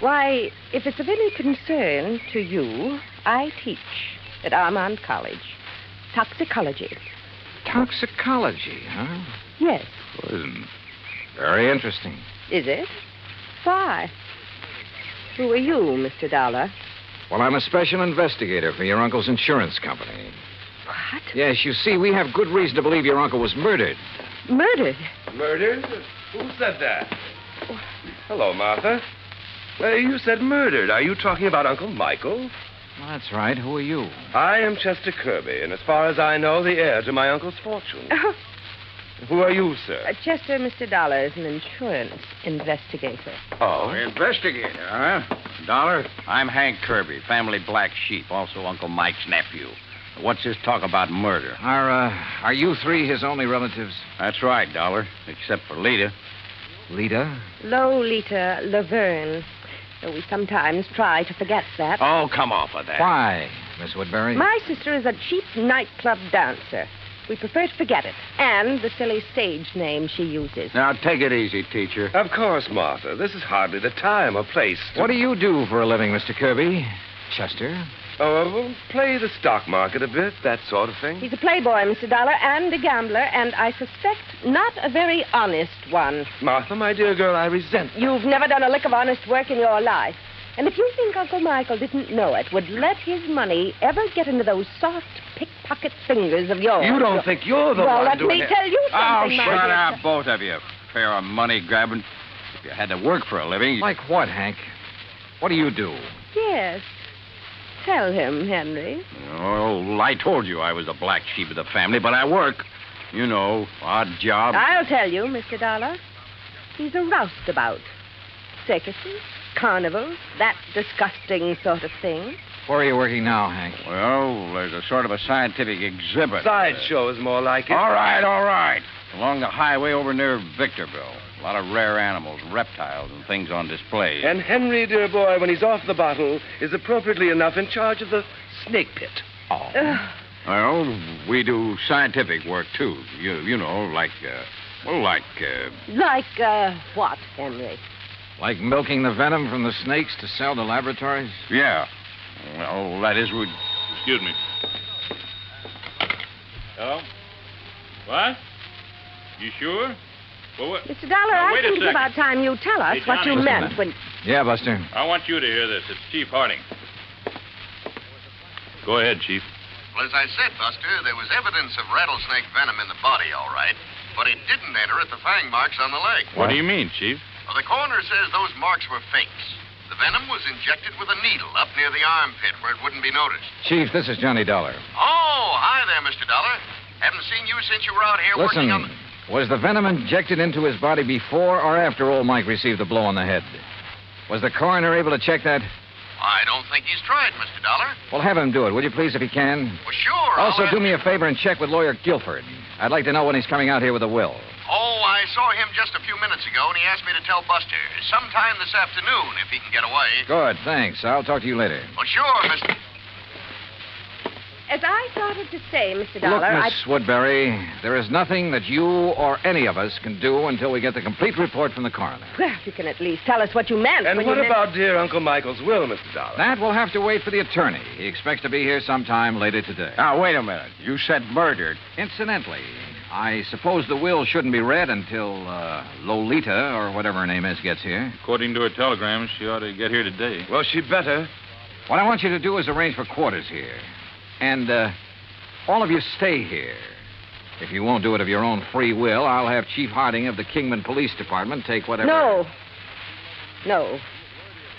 Why, if it's of any concern to you, I teach at Armand College. Toxicology. Toxicology, huh? Yes. Poison. Very interesting. Is it? Why? Who are you, Mr. Dollar? Well, I'm a special investigator for your uncle's insurance company. What? Yes, you see, we have good reason to believe your uncle was murdered. Murdered? Murdered? Who said that? Hello, Martha. You said murdered. Are you talking about Uncle Michael? Well, that's right. Who are you? I am Chester Kirbey, and as far as I know, the heir to my uncle's fortune. Who are you, sir? Chester, Mr. Dollar is an insurance investigator. Oh? Investigator, huh? Dollar, I'm Hank Kirbey, family black sheep, also Uncle Mike's nephew. What's this talk about murder? Are you three his only relatives? That's right, Dollar, except for Lita. Lita? Lolita Laverne. Though we sometimes try to forget that. Oh, come off of that. Why, Miss Woodbury? My sister is a cheap nightclub dancer. We prefer to forget it. And the silly stage name she uses. Now, take it easy, teacher. Of course, Martha. This is hardly the time or place to... What do you do for a living, Mr. Kirbey? Chester? Play the stock market a bit, that sort of thing. He's a playboy, Mr. Dollar, and a gambler, and I suspect not a very honest one. Martha, my dear girl, I resent... You've never done a lick of honest work in your life. And if you think Uncle Michael didn't know it, would let his money ever get into those soft pickpocket fingers of yours... You don't think you're the one doing it? Well, let me tell you something, Oh, shut up, both of you. Fair of money grabbing. If you had to work for a living... Like what, Hank? What do you do? Yes. Tell him, Henry. Oh, I told you I was the black sheep of the family, but I work. You know, odd job. I'll tell you, Mr. Dollar. He's a roustabout. Circuses, carnivals, that disgusting sort of thing. Where are you working now, Hank? Well, there's a sort of a scientific exhibit. Sideshow is more like it. All right. Along the highway over near Victorville. A lot of rare animals, reptiles, and things on display. And Henry, dear boy, when he's off the bottle, is appropriately enough in charge of the snake pit. Oh. Well, we do scientific work, too. You know, like what, Henry? Like milking the venom from the snakes to sell to laboratories? Yeah. Well, that is... Excuse me. Hello? What? You sure? Well, Mr. Dollar, I think it's about time you tell us what you meant when... Yeah, Buster. I want you to hear this. It's Chief Harding. Go ahead, Chief. Well, as I said, Buster, there was evidence of rattlesnake venom in the body, all right. But it didn't enter at the fang marks on the leg. What do you mean, Chief? Well, the coroner says those marks were fakes. The venom was injected with a needle up near the armpit where it wouldn't be noticed. Chief, this is Johnny Dollar. Oh, hi there, Mr. Dollar. Haven't seen you since you were out here working on the... Was the venom injected into his body before or after old Mike received the blow on the head? Was the coroner able to check that? I don't think he's tried, Mr. Dollar. Well, have him do it, will you please, if he can? Well, sure. Also, do me a favor and check with Lawyer Guilford. I'd like to know when he's coming out here with a will. Oh, I I saw him just a few minutes ago, and he asked me to tell Buster sometime this afternoon if he can get away. Good, thanks. I'll talk to you later. Well, sure, Mr. As I started to say, Mr. Dollar, Look, Miss Woodbury, there is nothing that you or any of us can do until we get the complete report from the coroner. Well, you can at least tell us what you meant. And when what you about dear Uncle Michael's will, Mr. Dollar? That will have to wait for the attorney. He expects to be here sometime later today. Now, wait a minute. You said murdered. Incidentally, I suppose the will shouldn't be read until Lolita, or whatever her name is, gets here. According to her telegram, she ought to get here today. Well, she better. What I want you to do is arrange for quarters here. And, all of you stay here. If you won't do it of your own free will, I'll have Chief Harding of the Kingman Police Department take whatever... No.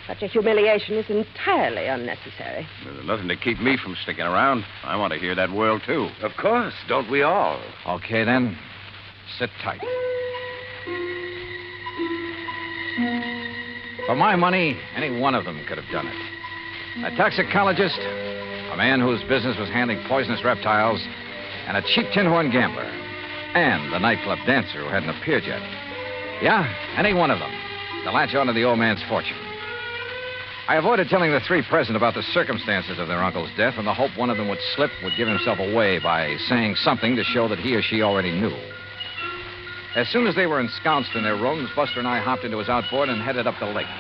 Such a humiliation is entirely unnecessary. There's nothing to keep me from sticking around. I want to hear that will, too. Of course. Don't we all? Okay, then. Sit tight. For my money, any one of them could have done it. A toxicologist, a man whose business was handling poisonous reptiles, and a cheap tin horn gambler, and the nightclub dancer who hadn't appeared yet. Yeah, any one of them to latch onto the old man's fortune. I avoided telling the three present about the circumstances of their uncle's death in the hope one of them would give himself away by saying something to show that he or she already knew. As soon as they were ensconced in their rooms, Buster and I hopped into his outboard and headed up the lake.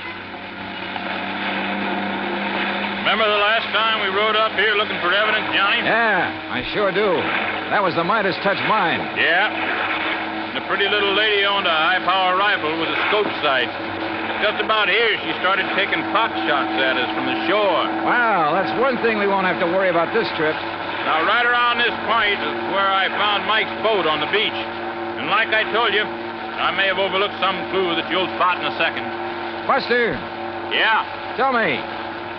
Remember the last time we rode up here looking for evidence, Johnny? Yeah, I sure do. That was the Midas touch mine. Yeah. And the pretty little lady owned a high-power rifle with a scope sight. Just about here, she started taking pot shots at us from the shore. Wow, that's one thing we won't have to worry about this trip. Now, right around this point is where I found Mike's boat on the beach. And like I told you, I may have overlooked some clue that you'll spot in a second. Buster. Yeah? Tell me,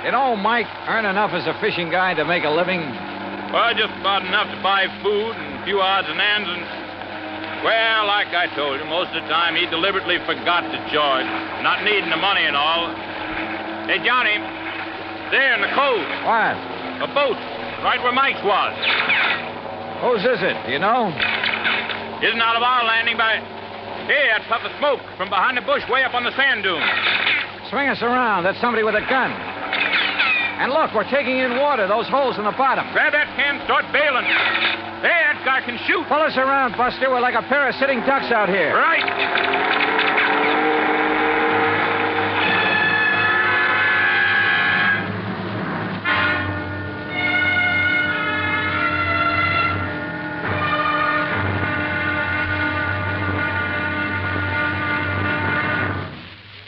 did old Mike earn enough as a fishing guide to make a living? Well, just about enough to buy food and a few odds and ends and... Well, like I told you, most of the time he deliberately forgot to charge, not needing the money and all. Hey, Johnny, there in the cove. What? A boat, right where Mike's was. Whose is it? Do you know? Isn't out of our landing by... Hey, that puff of smoke from behind the bush way up on the sand dune. Swing us around. That's somebody with a gun. And look, we're taking in water, those holes in the bottom. Grab that can, start bailing. Hey, that guy can shoot. Pull us around, Buster. We're like a pair of sitting ducks out here. Right.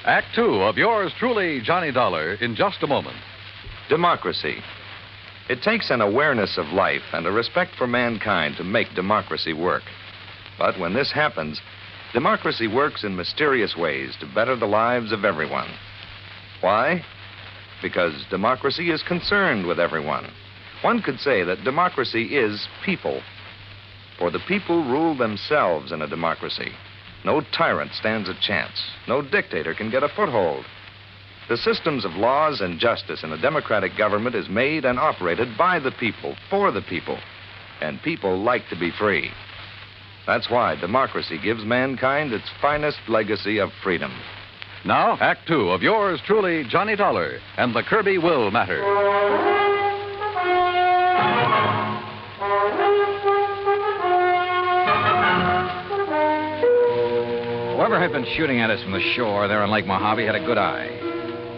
Act Two of yours truly, Johnny Dollar, in just a moment. Democracy. It takes an awareness of life and a respect for mankind to make democracy work. But when this happens, democracy works in mysterious ways to better the lives of everyone. Why? Because democracy is concerned with everyone. One could say that democracy is people. For the people rule themselves in a democracy. No tyrant stands a chance. No dictator can get a foothold. The systems of laws and justice in a democratic government is made and operated by the people, for the people. And people like to be free. That's why democracy gives mankind its finest legacy of freedom. Now, Act Two of yours truly, Johnny Dollar, and the Kirbey Will Matter. Whoever had been shooting at us from the shore there on Lake Mojave had a good eye.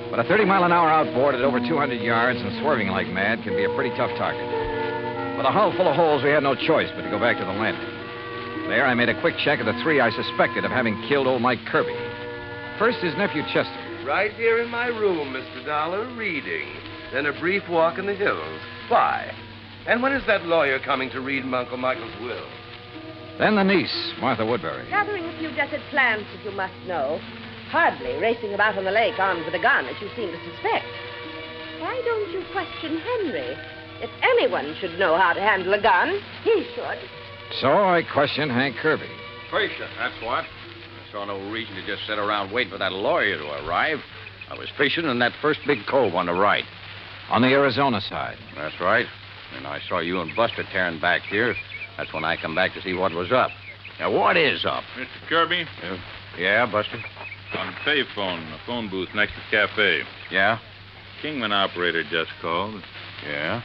But a 30-mile-an-hour outboard at over 200 yards and swerving like mad can be a pretty tough target. With a hull full of holes, we had no choice but to go back to the landing. There, I made a quick check of the three I suspected of having killed old Mike Kirbey. First, his nephew Chester. Right here in my room, Mr. Dollar, reading. Then a brief walk in the hills. Why? And when is that lawyer coming to read Uncle Michael's will? Then the niece, Martha Woodbury. Gathering a few desert plants, as you must know. Hardly racing about on the lake armed with a gun, as you seem to suspect. Why don't you question Henry? If anyone should know how to handle a gun, he should. So I questioned Hank Kirbey. Patient, that's what. I saw no reason to just sit around waiting for that lawyer to arrive. I was fishing in that first big cove on the right. On the Arizona side? That's right. And I saw you and Buster tearing back here. That's when I come back to see what was up. Now, what is up? Mr. Kirbey? Yeah, Buster? On the payphone, the phone booth next to the cafe. Yeah? Kingman operator just called. Yeah?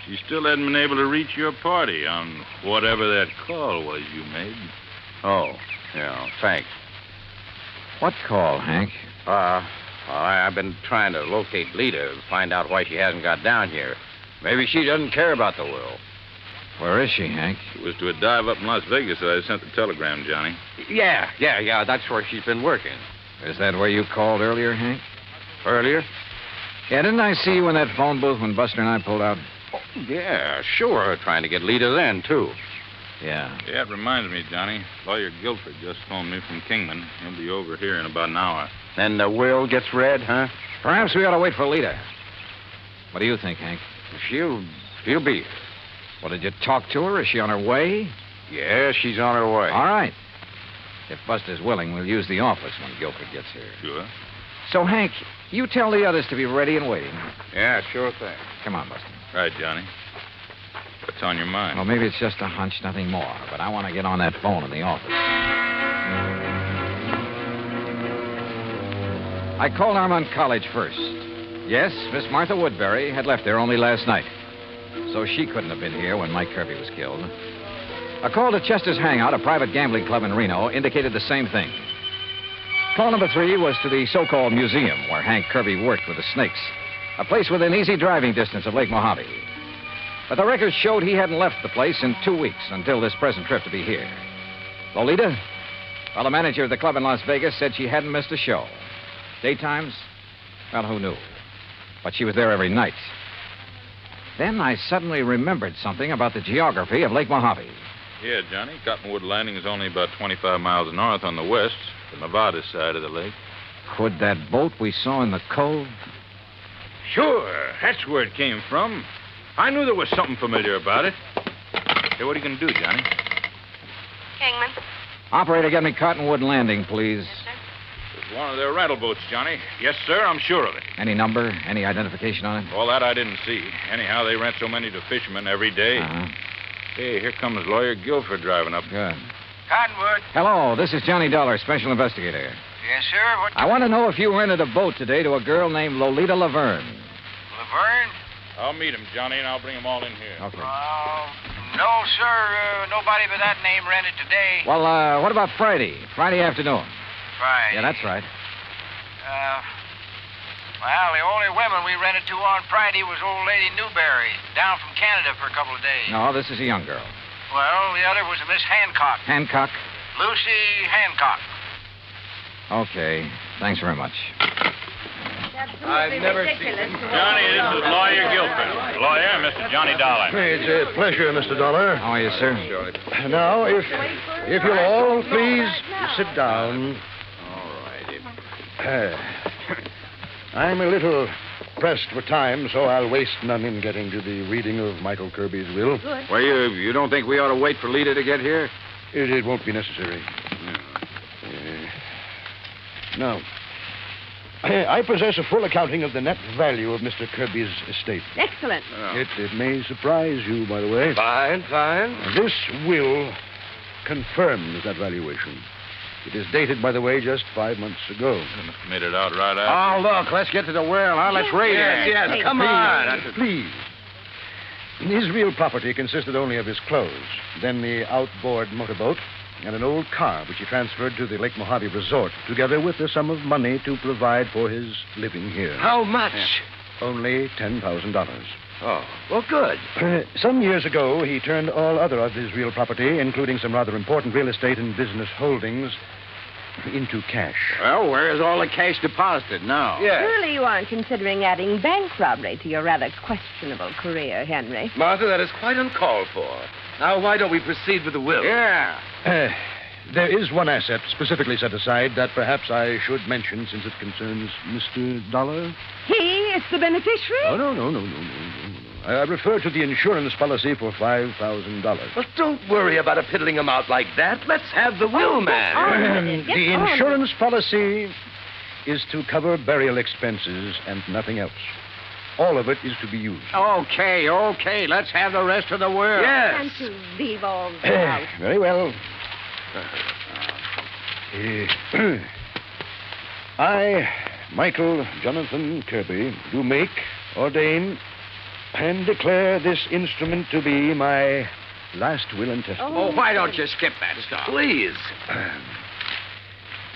She still hadn't been able to reach your party on whatever that call was you made. Oh, yeah, thanks. What call, Hank? I've been trying to locate Lita and find out why she hasn't got down here. Maybe she doesn't care about the will. Where is she, Hank? It was to a dive up in Las Vegas that I sent the telegram, Johnny. Yeah, that's where she's been working. Is that where you called earlier, Hank? Earlier? Yeah, didn't I see you in that phone booth when Buster and I pulled out? Oh, yeah, sure. Trying to get Lita then, too. Yeah. Yeah, it reminds me, Johnny. Lawyer Guilford just phoned me from Kingman. He'll be over here in about an hour. Then the will gets read, huh? Perhaps we ought to wait for Lita. What do you think, Hank? She'll be here. Well, did you talk to her? Is she on her way? Yeah, she's on her way. All right. If Buster's willing, we'll use the office when Guilford gets here. Sure. So, Hank, you tell the others to be ready and waiting. Yeah, sure thing. Come on, Buster. Right, Johnny. What's on your mind? Well, maybe it's just a hunch, nothing more. But I want to get on that phone in the office. I called Armand College first. Yes, Miss Martha Woodbury had left there only last night. So she couldn't have been here when Mike Kirbey was killed. A call to Chester's Hangout, a private gambling club in Reno, indicated the same thing. Call number 3 was to the so-called museum where Hank Kirbey worked with the Snakes, a place within easy driving distance of Lake Mojave. But the records showed he hadn't left the place in 2 weeks until this present trip to be here. Lolita? Well, the manager of the club in Las Vegas said she hadn't missed a show. Daytimes? Well, who knew? But she was there every night. Then I suddenly remembered something about the geography of Lake Mojave. Yeah, Johnny. Cottonwood Landing is only about 25 miles north on the west, the Nevada side of the lake. Could that boat we saw in the cove? Sure. That's where it came from. I knew there was something familiar about it. Hey, what are you going to do, Johnny? Kingman. Operator, get me Cottonwood Landing, please. Yes, sir. It's one of their rental boats, Johnny. Yes, sir, I'm sure of it. Any number, any identification on it? All that I didn't see. Anyhow, they rent so many to fishermen every day. Uh-huh. Hey, here comes Lawyer Guilford driving up. Good. Cottonwood. Hello, this is Johnny Dollar, special investigator. Yes, sir. What? I want to know if you rented a boat today to a girl named Lolita Laverne. Laverne? I'll meet him, Johnny, and I'll bring him all in here. Okay. No, sir. Nobody by that name rented today. Well, what about Friday? Friday afternoon? Friday. Yeah, that's right. Well, the only women we rented to on Friday was old lady Newberry, down from Canada for a couple of days. No, this is a young girl. Well, the other was a Miss Hancock. Hancock? Lucy Hancock. Okay. Thanks very much. I've never seen Johnny, this is Lawyer Guilford. Lawyer, Mr. Johnny Dollar. It's a pleasure, Mr. Dollar. How are you, sir? Now, if you'll all please sit down. All right. I'm a little pressed for time, so I'll waste none in getting to the reading of Michael Kirbey's will. Good. Well, you don't think we ought to wait for Lita to get here? It won't be necessary. Now, I possess a full accounting of the net value of Mr. Kirbey's estate. Excellent. It may surprise you, by the way. Fine. This will confirms that valuation. It is dated, by the way, just 5 months ago. Made it out right after. Oh, look, let's get to the will. Now, let's read it. Yes, come on. Please. His real property consisted only of his clothes, then the outboard motorboat, and an old car which he transferred to the Lake Mojave resort, together with a sum of money to provide for his living here. How much? Only $10,000. Oh, well, good. Some years ago, he turned all other of his real property, including some rather important real estate and business holdings, into cash. Well, where is all the cash deposited now? Yes. Surely you aren't considering adding bank robbery to your rather questionable career, Henry. Martha, that is quite uncalled for. Now, why don't we proceed with the will? Yeah. There is one asset specifically set aside that perhaps I should mention since it concerns Mr. Dollar. He is the beneficiary? Oh, no. I refer to the insurance policy for $5,000. Well, don't worry about a piddling amount like that. Let's have the will, man. The insurance policy is to cover burial expenses and nothing else. All of it is to be used. Okay. Let's have the rest of the will. Yes. Can't you leave all that out? Very well. I, Michael Jonathan Kirbey, do make, ordain, and declare this instrument to be my last will and testament. Oh, why don't you skip that stuff? Please.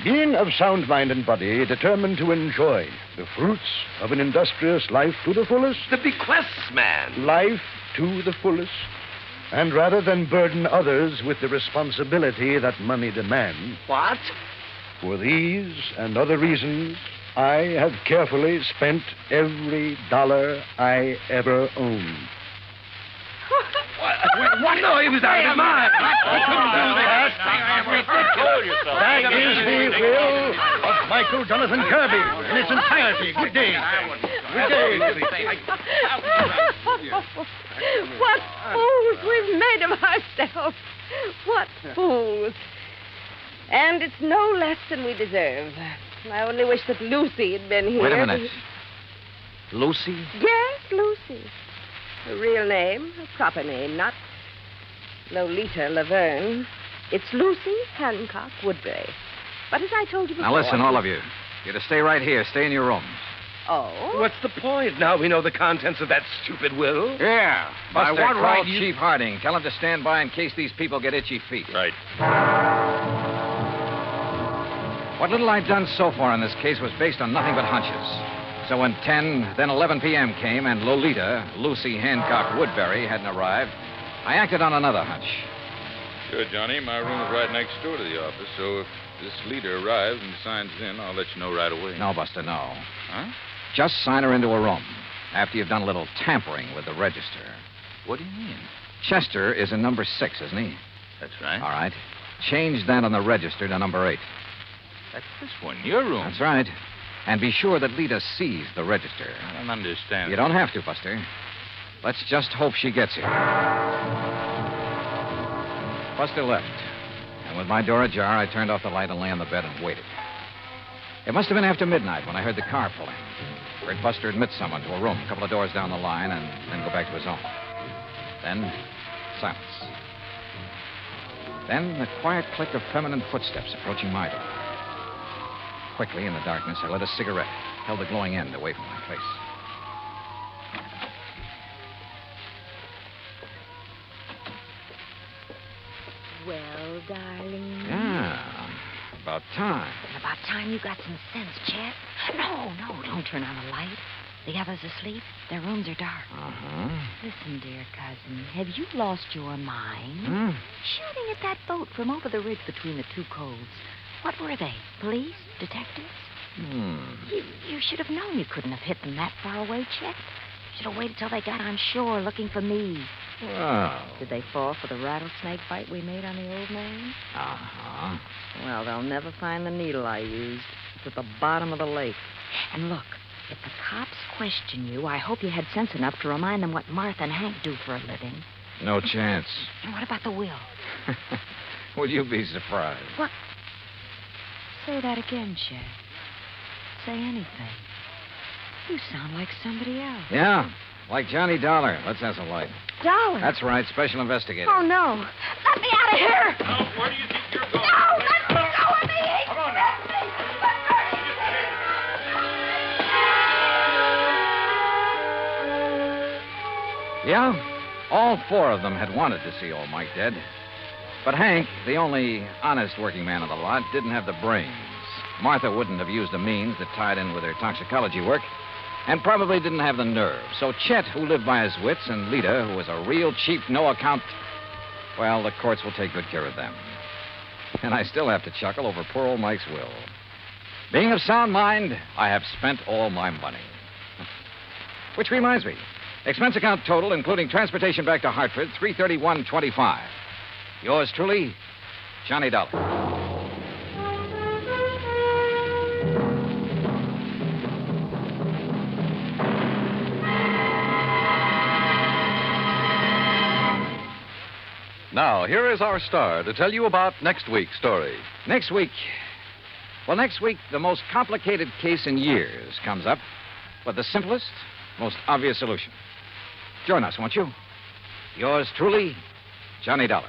Being of sound mind and body, determined to enjoy the fruits of an industrious life to the fullest. The bequests, man. Life to the fullest. And rather than burden others with the responsibility that money demands. What? For these and other reasons, I have carefully spent every dollar I ever owned. What? No, he was out of his mind. I couldn't do that. That is the will of Michael Jonathan Kirbey in its entirety. Good day. Good day. What fools we've made of ourselves. What fools. And it's no less than we deserve. I only wish that Lucy had been here. Wait a minute. Lucy? Yes, Lucy. Her real name, her proper name, not Lolita Laverne. It's Lucy Hancock Woodbury. But as I told you before... Now listen, all of you. You're to stay right here. Stay in your rooms. Oh? What's the point? Now we know the contents of that stupid will. Yeah. By Buster, what right, call Chief Harding? Tell him to stand by in case these people get itchy feet. Right. What little I've done so far in this case was based on nothing but hunches. So when 10, then 11 p.m. came and Lolita, Lucy Hancock Woodbury, hadn't arrived, I acted on another hunch. Sure, Johnny. My room is right next door to the office, so if this leader arrives and signs in, I'll let you know right away. No, Buster, no. Huh? Just sign her into a room after you've done a little tampering with the register. What do you mean? Chester is in number 6, isn't he? That's right. All right. Change that on the register to number 8. That's this one, your room. That's right. And be sure that Lita sees the register. I don't understand. You don't have to, Buster. Let's just hope she gets here. Buster left. And with my door ajar, I turned off the light and lay on the bed and waited. It must have been after midnight when I heard the car pull in. Heard Buster admit someone to a room a couple of doors down the line and then go back to his own. Then, silence. Then the quiet click of feminine footsteps approaching my door. Quickly, in the darkness, I lit a cigarette, held the glowing end away from my face. Well, darling. Yeah, about time. About time you got some sense, Chet. No, don't turn on the light. The others asleep. Their rooms are dark. Uh-huh. Listen, dear cousin, have you lost your mind? Hmm? Shooting at that boat from over the ridge between the two coves. What were they? Police? Detectives? You should have known you couldn't have hit them that far away, Chet. Should have waited till they got on shore looking for me. Well. Did they fall for the rattlesnake bite we made on the old man? Uh-huh. Well, they'll never find the needle I used. It's at the bottom of the lake. And look, if the cops question you, I hope you had sense enough to remind them what Martha and Hank do for a living. No chance. And what about the will? Would you be surprised? What? Say that again, Chet. Say anything. You sound like somebody else. Yeah, like Johnny Dollar. Let's have some light. Dollar? That's right, special investigator. Oh, no. Let me out of here. Now, where do you think you're going? No, let me go with me. Come on now. Yeah, all 4 of them had wanted to see old Mike dead. But Hank, the only honest working man of the lot, didn't have the brains. Martha wouldn't have used the means that tied in with her toxicology work, and probably didn't have the nerve. So Chet, who lived by his wits, and Lita, who was a real cheap, no-account... Well, the courts will take good care of them. And I still have to chuckle over poor old Mike's will. Being of sound mind, I have spent all my money. Which reminds me, expense account total, including transportation back to Hartford, $331.25. Yours truly, Johnny Dollar. Now, here is our star to tell you about next week's story. Next week, the most complicated case in years comes up with the simplest, most obvious solution. Join us, won't you? Yours truly, Johnny Dollar.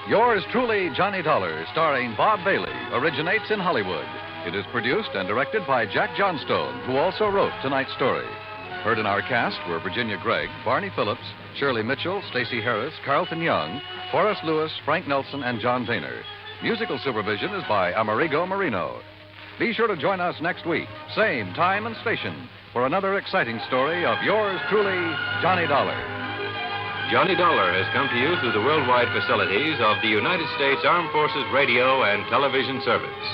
Yours truly, Johnny Dollar, starring Bob Bailey, originates in Hollywood. It is produced and directed by Jack Johnstone, who also wrote tonight's story. Heard in our cast were Virginia Gregg, Barney Phillips, Shirley Mitchell, Stacey Harris, Carlton Young, Forrest Lewis, Frank Nelson, and John Boehner. Musical supervision is by Amerigo Marino. Be sure to join us next week, same time and station, for another exciting story of yours truly, Johnny Dollar. Johnny Dollar has come to you through the worldwide facilities of the United States Armed Forces Radio and Television Service.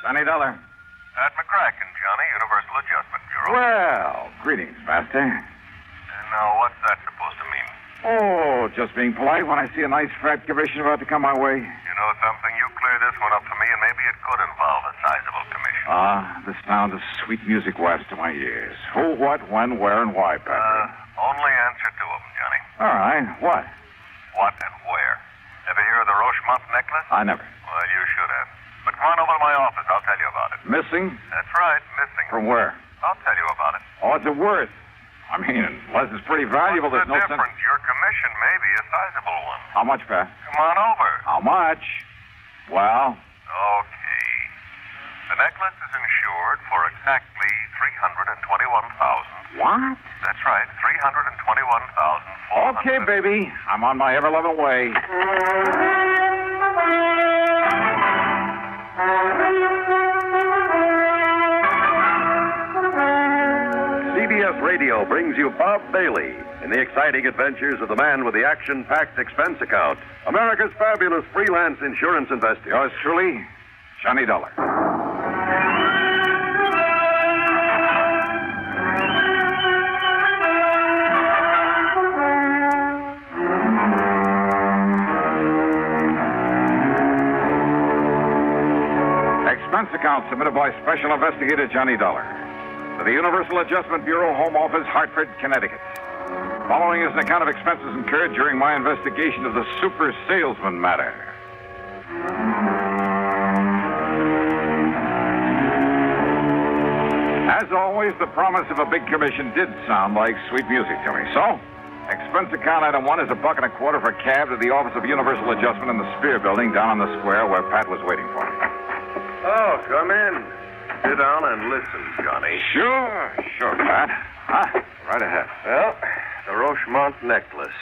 Johnny Dollar. At McCracken, Johnny, Universal Adjustment Bureau. Well, greetings, Master. And now, what's that supposed to mean? Oh, just being polite when I see a nice fat commission about to come my way. You know something? You clear this one up for me, and maybe it could involve a sizable commission. The sound of sweet music wafts to my ears. Who, what, when, where, and why, Patrick? Only answer two of them, Johnny. All right. What? What and where? Ever hear of the Rochemont necklace? I never. Well, you should have. But come on over to my office. I'll tell you about it. Missing? That's right, missing. From where? I'll tell you about it. Oh, what's it worth? I mean, unless it's pretty valuable, What's there's the no difference? sense. Your commission may be a sizable one. How much, Pat? Come on over. How much? Well? Okay. The necklace is insured for exactly $321,000. What? That's right, $321,000. Okay, baby. I'm on my ever-loving way. CBS Radio brings you Bob Bailey in the exciting adventures of the man with the action-packed expense account, America's fabulous freelance insurance investigator. Yours truly, Johnny Dollar. Expense account submitted by Special Investigator Johnny Dollar to the Universal Adjustment Bureau, Home Office, Hartford, Connecticut. Following is an account of expenses incurred during my investigation of the Super Salesman Matter. As always, the promise of a big commission did sound like sweet music to me. So, expense account item 1 is $1.25 for a cab to the Office of Universal Adjustment in the Spear Building down on the square where Pat was waiting for me. Oh, come in. Sit down and listen, Johnny. Sure, Pat. Right ahead. Well, the Rochemont necklace,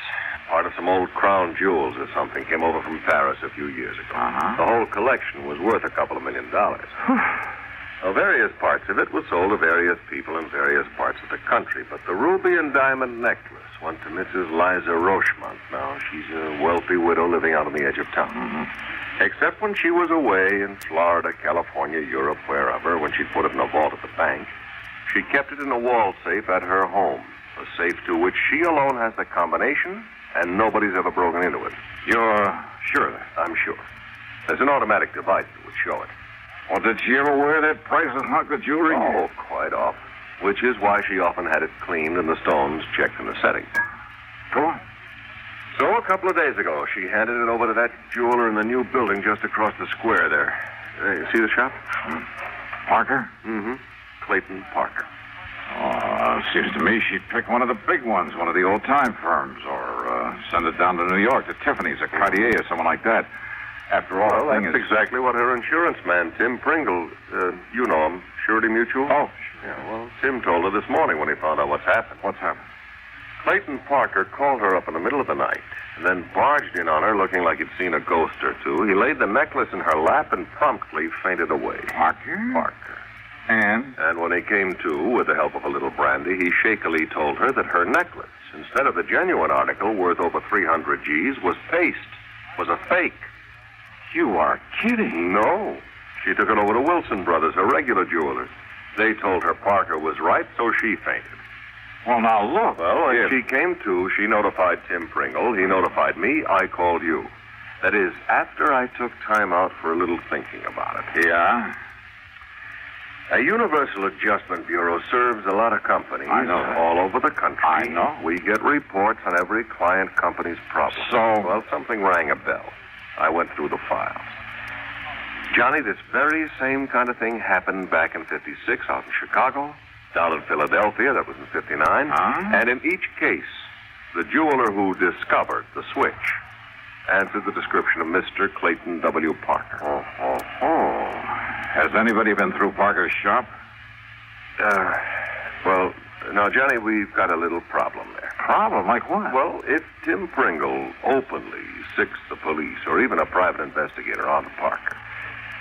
part of some old crown jewels or something, came over from Paris a few years ago. The whole collection was worth a couple of $1 million. Well, various parts of it were sold to various people in various parts of the country, but the ruby and diamond necklace went to Mrs. Liza Rochemont. Now, she's a wealthy widow living out on the edge of town. Except when she was away in Florida, California, Europe, wherever, when she'd put it in a vault at the bank, she kept it in a wall safe at her home, a safe to which she alone has the combination, and nobody's ever broken into it. You're sure of that? I'm sure. There's an automatic device that would show it. Well, did she ever wear that priceless hunk of jewelry? Oh, quite often. Which is why she often had it cleaned and the stones checked in the setting. Go on. So a couple of days ago, she handed it over to that jeweler in the new building just across the square there. You see the shop? Parker? Mm-hmm. Clayton Parker. Oh, Seems to me she'd pick one of the big ones, one of the old-time firms, or send it down to New York to Tiffany's or Cartier or someone like that. After all, Well, that's exactly what her insurance man, Tim Pringle, you know him, Surety Mutual. Oh. Yeah, well, Tim told her this morning when he found out what's happened. What's happened? Clayton Parker called her up in the middle of the night and then barged in on her looking like he'd seen a ghost or two. He laid the necklace in her lap and promptly fainted away. Parker? And when he came to, with the help of a little brandy, he shakily told her that her necklace, instead of the genuine article worth over 300 G's, was paste, was a fake. You are kidding. No. She took it over to Wilson Brothers, her regular jewelers. They told her Parker was right, so she fainted. Well, now, look. Well, when she came to, she notified Tim Pringle. He notified me. I called you. That is, after I took time out for a little thinking about it. Yeah? A Universal Adjustment Bureau serves a lot of companies all over the country. I know. We get reports on every client company's problem. Well, something rang a bell. I went through the files. Johnny, this very same kind of thing happened back in 56 out in Chicago, down in Philadelphia, that was in 59. And in each case, the jeweler who discovered the switch answered the description of Mr. Clayton W. Parker. Has anybody been through Parker's shop? Well, now, Johnny, we've got a little problem there. Problem? Like what? Well, if Tim Pringle openly sicks the police or even a private investigator onto Parker.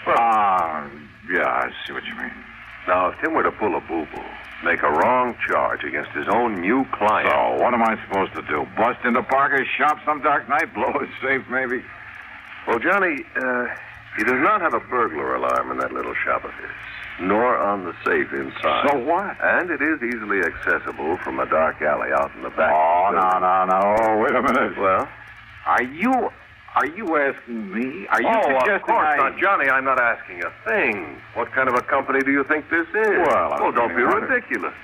Yeah, I see what you mean. Now, if Tim were to pull a boo-boo, make a wrong charge against his own new client... So, what am I supposed to do? Bust into Parker's shop some dark night? Blow his safe, maybe? Well, Johnny, he does not have a burglar alarm in that little shop of his, nor on the safe inside. So what? And it is easily accessible from a dark alley out in the back. Oh, no. Wait a minute. Well? Are you asking me? Are you suggesting of course not, Johnny. I'm not asking a thing. What kind of a company do you think this is? Well, don't be ridiculous.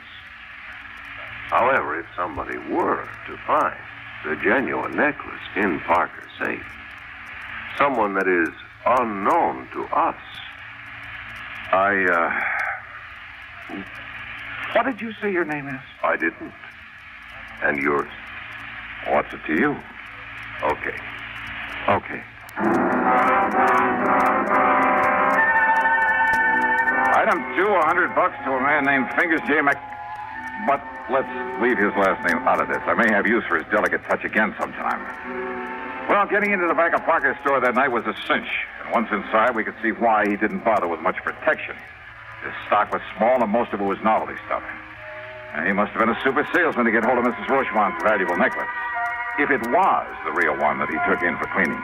However, if somebody were to find the genuine necklace in Parker's safe, someone that is unknown to us, What did you say your name is? I didn't. And yours? What's it to you? Okay. Item 2, $100 to a man named Fingers J. But let's leave his last name out of this. I may have use for his delicate touch again sometime. Well, getting into the back of Parker's store that night was a cinch. And once inside, we could see why he didn't bother with much protection. His stock was small, and most of it was novelty stuff. And he must have been a super salesman to get hold of Mrs. Rochemont's valuable necklace. If it was the real one that he took in for cleaning.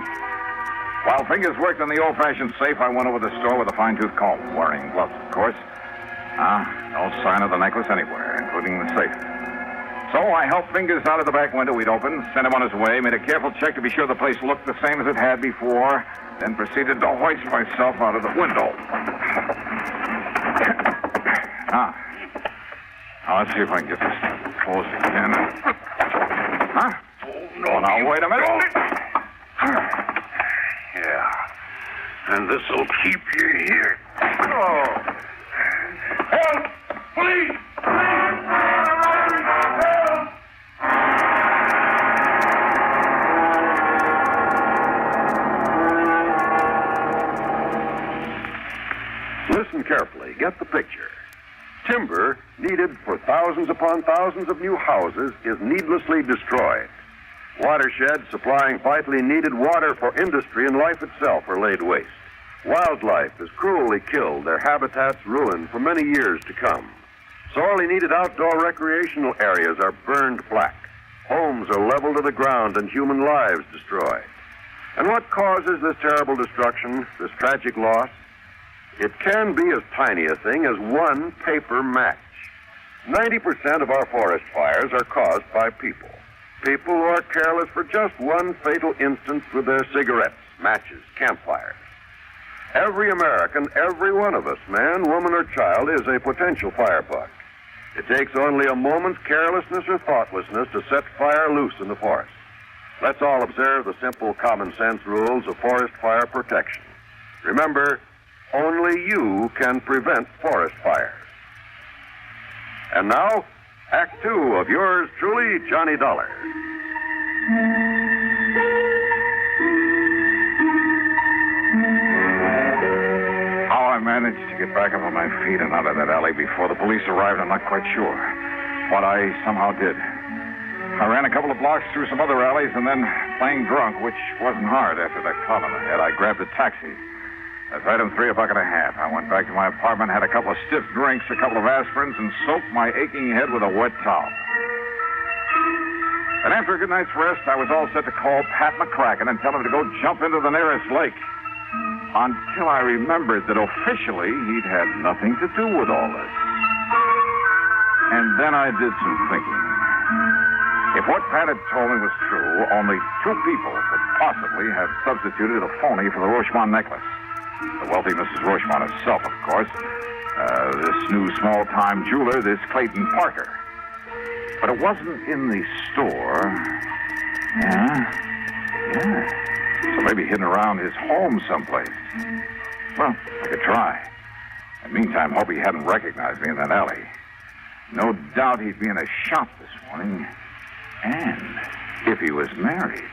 While Fingers worked on the old-fashioned safe, I went over to the store with a fine-tooth comb, wearing gloves, of course. No sign of the necklace anywhere, including the safe. So I helped Fingers out of the back window we'd opened, sent him on his way, made a careful check to be sure the place looked the same as it had before, then proceeded to hoist myself out of the window. Now, let's see if I can get this closed again. No, now, wait a minute. Yeah. And this'll keep you here. Help! Please! Listen carefully. Get the picture. Timber needed for thousands upon thousands of new houses is needlessly destroyed. Watersheds supplying vitally needed water for industry and life itself are laid waste. Wildlife is cruelly killed, their habitats ruined for many years to come. Sorely needed outdoor recreational areas are burned black. Homes are leveled to the ground and human lives destroyed. And what causes this terrible destruction, this tragic loss? It can be as tiny a thing as one paper match. 90% of our forest fires are caused by people. People who are careless for just one fatal instance with their cigarettes, matches, campfires. Every American, every one of us, man, woman, or child, is a potential firebuck. It takes only a moment's carelessness or thoughtlessness to set fire loose in the forest. Let's all observe the simple common sense rules of forest fire protection. Remember, only you can prevent forest fires. And now, Act 2 of yours truly, Johnny Dollar. How I managed to get back up on my feet and out of that alley before the police arrived, I'm not quite sure. But I somehow did. I ran a couple of blocks through some other alleys, and then, playing drunk, which wasn't hard after that clout on the head, I grabbed a taxi. That's item 3, $1.50. I went back to my apartment, had a couple of stiff drinks, a couple of aspirins, and soaked my aching head with a wet towel. And after a good night's rest, I was all set to call Pat McCracken and tell him to go jump into the nearest lake. Until I remembered that officially he'd had nothing to do with all this. And then I did some thinking. If what Pat had told me was true, only 2 people could possibly have substituted a phony for the Rochemont necklace. The wealthy Mrs. Rochemont herself, of course. This new small-time jeweler, this Clayton Parker. But it wasn't in the store. Yeah. So maybe hidden around his home someplace. Well, I could try. In the meantime, hope he hadn't recognized me in that alley. No doubt he'd be in a shop this morning. And if he was married.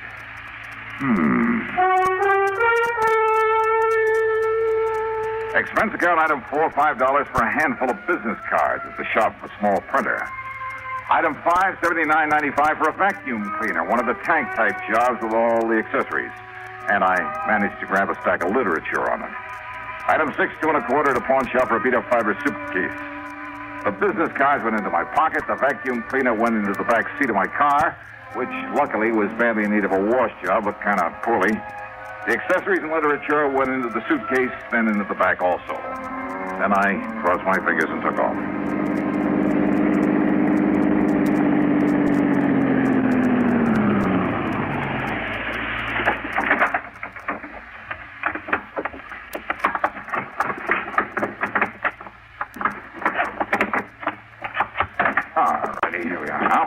Expense account item 4, $5 for a handful of business cards at the shop of a small printer. Item 5, $79.95 for a vacuum cleaner, one of the tank-type jobs with all the accessories. And I managed to grab a stack of literature on it. Item 6, $2 1/4 at a pawn shop for a beat-up fiber suitcase. The business cards went into my pocket. The vacuum cleaner went into the back seat of my car, which luckily was badly in need of a wash job, but kind of poorly. The accessories and literature went into the suitcase, then into the back also. Then I crossed my fingers and took off. Alrighty, here we are now.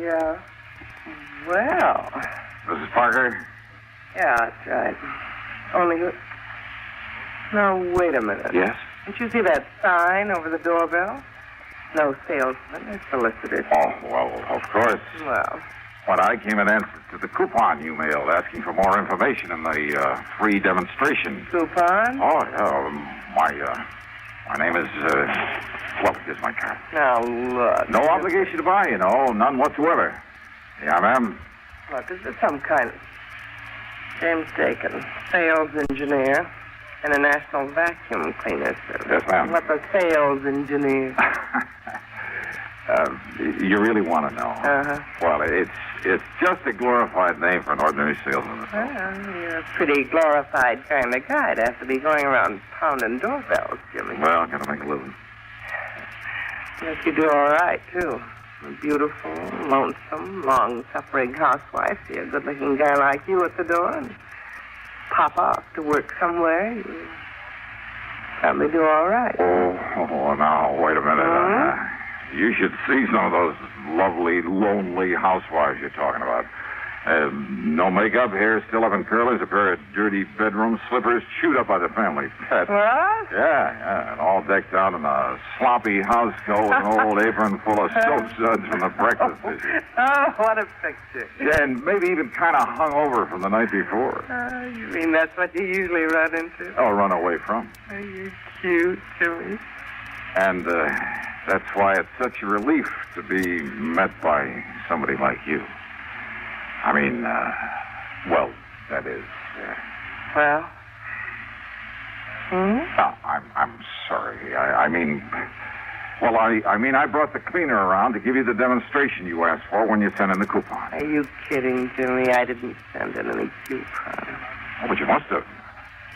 Yeah. Well. Mrs. Parker? Yeah, that's right. Only. Now, wait a minute. Yes? Didn't you see that sign over the doorbell? No salesman, it's solicitors. Oh, well, of course. Well. But I came in answer to the coupon you mailed asking for more information in the free demonstration. Coupon? Oh, yeah. My name is, well, here's my card. Now, look. No obligation to buy, you know. None whatsoever. Yeah, ma'am? Look, this is some kind of... James Dakin, sales engineer, and a national vacuum cleaner service. Yes, ma'am. What the sales engineer? You really want to know? Uh-huh. Well, it's just a glorified name for an ordinary salesman. Well, you're a pretty glorified kind of guy to have to be going around pounding doorbells, Jimmy. Well, gotta make a living. Yes, you do all right, too. A beautiful, lonesome, long-suffering housewife. See a good-looking guy like you at the door and pop off to work somewhere. You probably do all right. Oh, now, wait a minute. Mm-hmm. You should see some of those lovely, lonely housewives you're talking about. No makeup, hair still up in curlers, a pair of dirty bedroom slippers chewed up by the family pet. What? Yeah, and all decked out in a sloppy house coat with an old apron full of soap suds from the breakfast dishes. Oh, what a picture. Yeah, and maybe even kind of hung over from the night before. You mean that's what you usually run into? Oh, run away from. Are you cute, Jimmy? And that's why it's such a relief to be met by somebody like you. I mean, well, that is. Well? No, I'm sorry. I mean, I brought the cleaner around to give you the demonstration you asked for when you sent in the coupon. Are you kidding, Jimmy? I didn't send in any coupon. Oh, but you must have.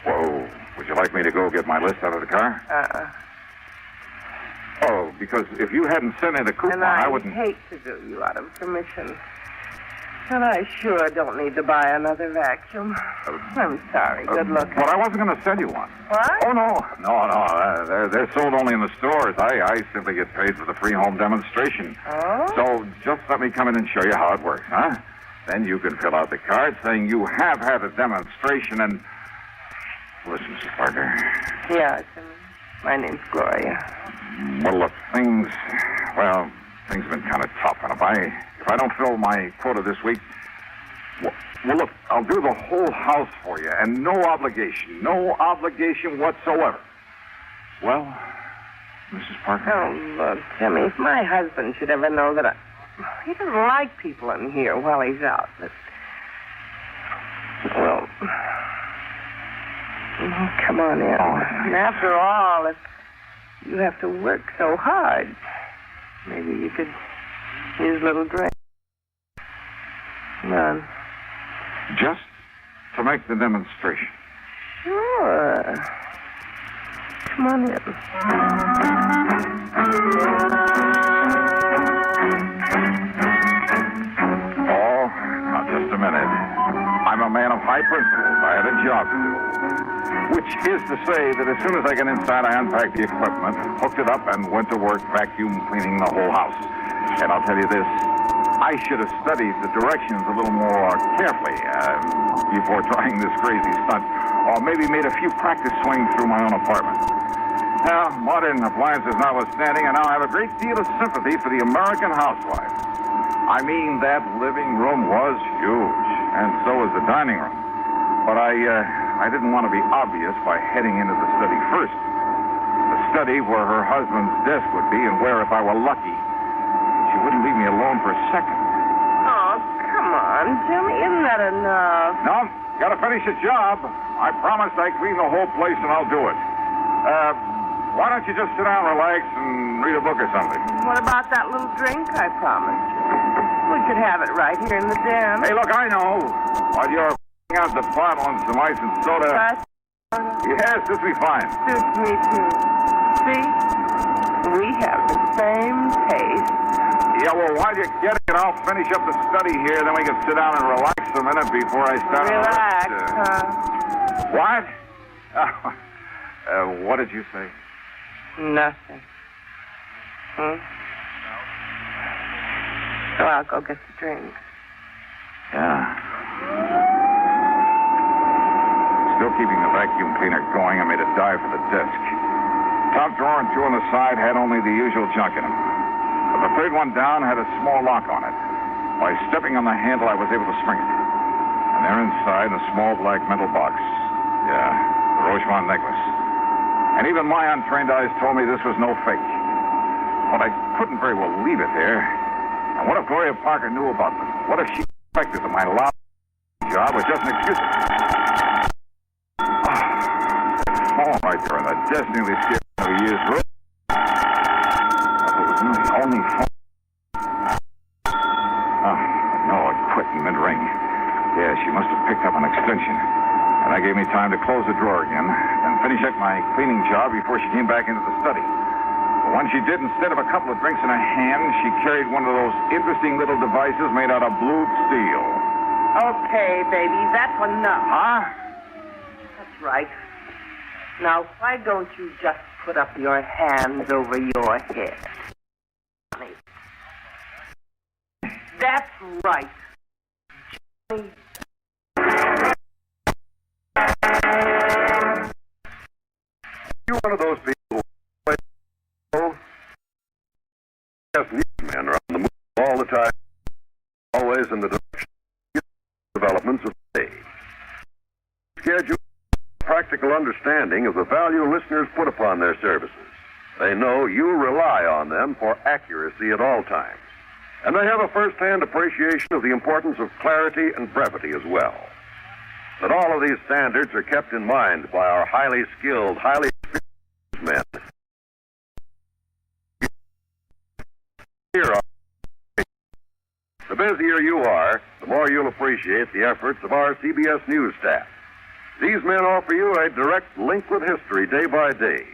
Whoa. Would you like me to go get my list out of the car? Oh, because if you hadn't sent in a coupon, and I wouldn't... hate to do you out of commission. And I sure don't need to buy another vacuum. I'm sorry. Good luck. But I wasn't going to sell you one. What? Oh, no. No. They're sold only in the stores. I simply get paid for the free home demonstration. Oh? So just let me come in and show you how it works, huh? Then you can fill out the card saying you have had a demonstration and... Listen, Mrs. Parker. Yes, my name's Gloria. Well, look, things have been kind of tough. And if I don't fill my quota this week, well, look, I'll do the whole house for you, and no obligation whatsoever. Well, Mrs. Parker? Oh, look, Jimmy, if my husband should ever know that he doesn't like people in here while he's out, but... Well... Oh, come on in. And after all, if you have to work so hard, maybe you could use a little drink. Come on. Just to make the demonstration. Sure. Come on in. Oh, now just a minute. I'm a man of high principles. I had a job to do. Which is to say that as soon as I got inside, I unpacked the equipment, hooked it up, and went to work vacuum cleaning the whole house. And I'll tell you this, I should have studied the directions a little more carefully before trying this crazy stunt, or maybe made a few practice swings through my own apartment. Now, modern appliances notwithstanding, I now have a great deal of sympathy for the American housewife. I mean, that living room was huge, and so was the dining room. But I didn't want to be obvious by heading into the study first. The study where her husband's desk would be, and where, if I were lucky, she wouldn't leave me alone for a second. Oh, come on, Jimmy. Isn't that enough? No, gotta finish the job. I promised I'd clean the whole place, and I'll do it. Why don't you just sit down, relax, and read a book or something? What about that little drink I promised you? We could have it right here in the den. Hey, look, I know. While you're out the bottle and some ice and soda. Yes, this will be fine. Suits me, too. See? We have the same taste. Yeah, well, while you're getting it, I'll finish up the study here, then we can sit down and relax a minute before I start. Relax, What? What did you say? Nothing. So I'll go get the drinks. Yeah. Still keeping the vacuum cleaner going, I made a dive for the desk. Top drawer and two on the side had only the usual junk in them. But the third one down had a small lock on it. By stepping on the handle, I was able to spring it. And there inside, a small black metal box. Yeah, the Rochemont necklace. And even my untrained eyes told me this was no fake. But I couldn't very well leave it there. And what if Gloria Parker knew about this? What if she suspected that my loud job was just an excuse? Phone right there on the desk nearly scared me of a year's road. It was the only phone. No, it quit in mid-ring. Yeah, she must have picked up an extension. And that gave me time to close the drawer again and finish up my cleaning job before she came back into the study. But when she did, instead of a couple of drinks in her hand, she carried one of those interesting little devices made out of blued steel. Okay, baby, that's enough. Huh? That's right. Now, why don't you just put up your hands over your head? That's right. Johnny. You're one of those people who newsmen are on the move all the time, always in the direction of developments of the day. Schedule practical understanding of the value listeners put upon their services. They know you rely on them for accuracy at all times. And they have a first-hand appreciation of the importance of clarity and brevity as well. That all of these standards are kept in mind by our highly skilled, highly experienced men. The busier you are, the more you'll appreciate the efforts of our CBS News staff. These men offer you a direct link with history day by day.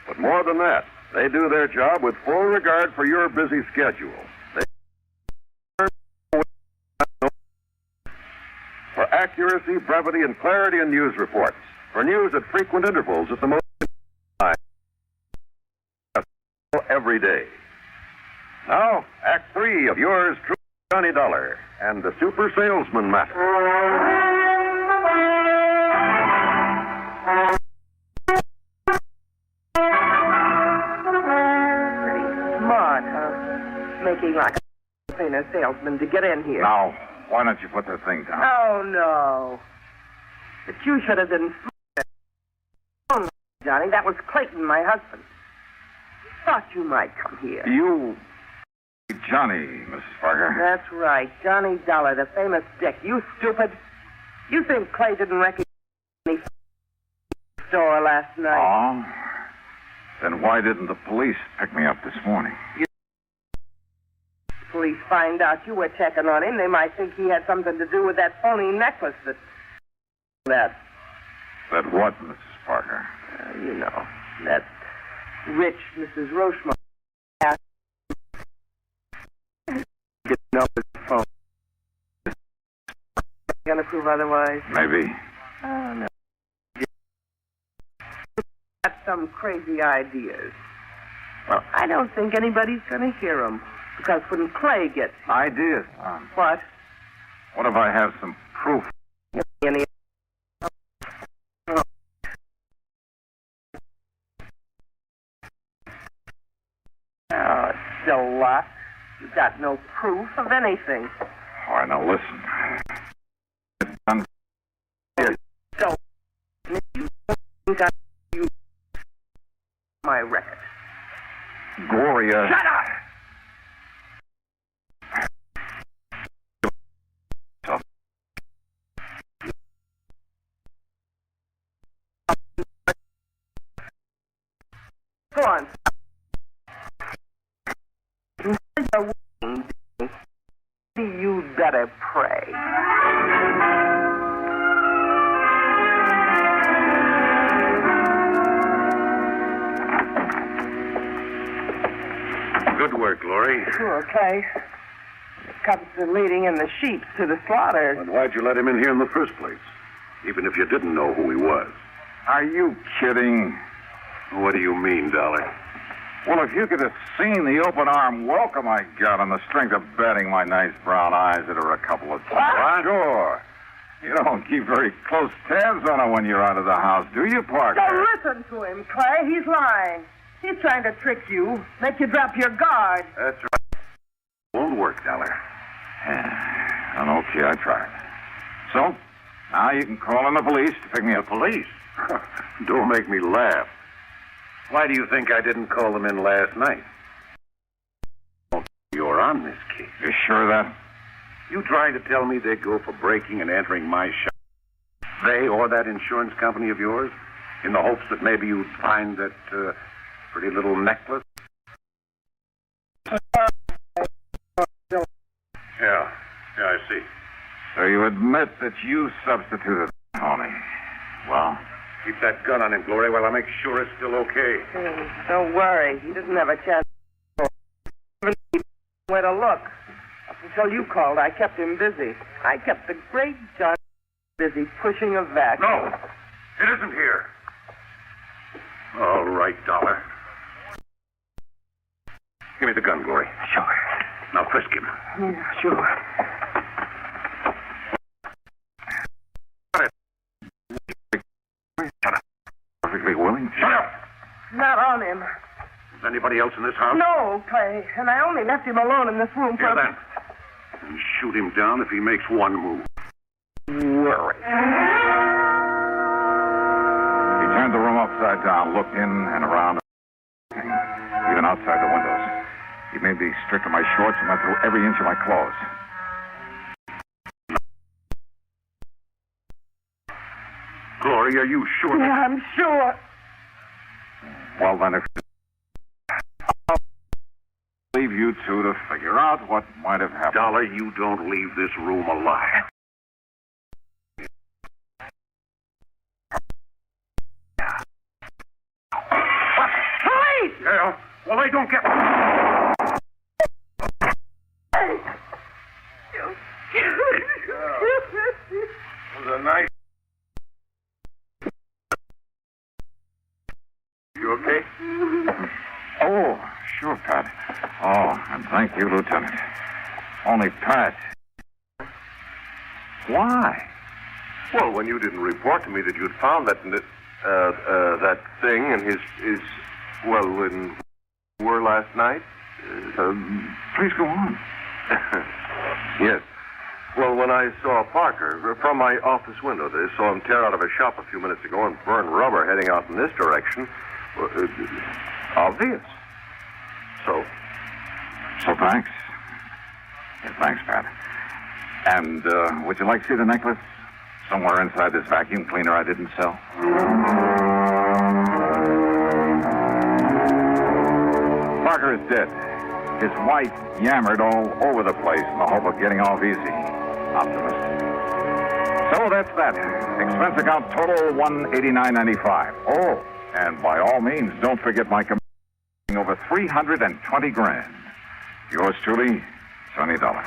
But more than that, they do their job with full regard for your busy schedule. accuracy, brevity, and clarity in news reports. For news at frequent intervals at the most time every day. Now, Act 3 of yours truly, Johnny Dollar, and the Super Salesman Matter. Smart, huh? Making like a famous salesman to get in here. Now, why don't you put the thing down? Oh, no. But you should have been smart, Johnny. That was Clayton, my husband. Thought you might come here. You... Johnny, Mrs. Parker. That's right. Johnny Dollar, the famous dick. You stupid. You think Clay didn't recognize me from the store last night? Oh? Then why didn't the police pick me up this morning? Police find out you were checking on him, they might think he had something to do with that phony necklace that... That what, Mrs. Parker? You know, that rich Mrs. Rochemont asked to know his phone. Gonna prove otherwise? Maybe. Oh, no. Got some crazy ideas. Well, I don't think anybody's gonna hear them. Because when Clay gets... Ideas? What? What if I have some proof? Any... Oh, it's still a lot. You've got no proof of anything. All right, now listen. So, you got you my record. Gloria... Shut up! Go on. You better pray. Good work, Glory. Sure, Clay. Comes to leading in the sheep to the slaughter. But why'd you let him in here in the first place? Even if you didn't know who he was. Are you kidding? What do you mean, Dollar? Well, if you could have seen the open-arm welcome I got on the strength of betting my nice brown eyes that are a couple of... What? Sure. You don't keep very close tabs on her when you're out of the house, do you, Parker? Don't listen to him, Clay. He's lying. He's trying to trick you, make you drop your guard. That's right. Won't work, Dollar. Yeah. Okay, I tried. So, now you can call in the police to pick me up. Police? Don't make me laugh. Why do you think I didn't call them in last night? You're on this case. You sure of that? You trying to tell me they'd go for breaking and entering my shop? They or that insurance company of yours? In the hopes that maybe you'd find that pretty little necklace? Yeah, I see. So you admit that you substituted Tony. Well... Keep that gun on him, Glory, while I make sure it's still okay. Don't worry. He doesn't have a chance. Where to look. Up until you called, I kept him busy. I kept the great John busy pushing a vacuum. No, it isn't here. All right, Dollar. Give me the gun, Glory. Sure. Now frisk him. Yeah, sure. Perfectly willing. Shut up! Not on him. Is anybody else in this house? No, Clay. And I only left him alone in this room for... Hear that? And shoot him down if he makes one move. Worry. He turned the room upside down, looked in and around, even outside the windows. He made me strip to my shorts and went through every inch of my clothes. Glory, are you sure? Yeah, I'm sure. Well, then, if I'll leave you two to figure out what might have happened. Dollar, you don't leave this room alive. Police! Yeah, well, they don't get... Hey! There's You okay? Oh, sure, Pat. Oh, and thank you, Lieutenant. Only Pat. Why? Well, when you didn't report to me that you'd found that thing in when we were last night. Please go on. Yes. Well, when I saw Parker from my office window, they saw him tear out of a shop a few minutes ago and burn rubber heading out in this direction. Obvious. So Thanks. Yeah, thanks, Pat. And would you like to see the necklace? Somewhere inside this vacuum cleaner I didn't sell. Parker is dead. His wife yammered all over the place in the hope of getting off easy. Optimist. So that's that. Expense account total $189.95. Oh, and by all means, don't forget my commission over $320,000. Yours truly, Johnny Dollar.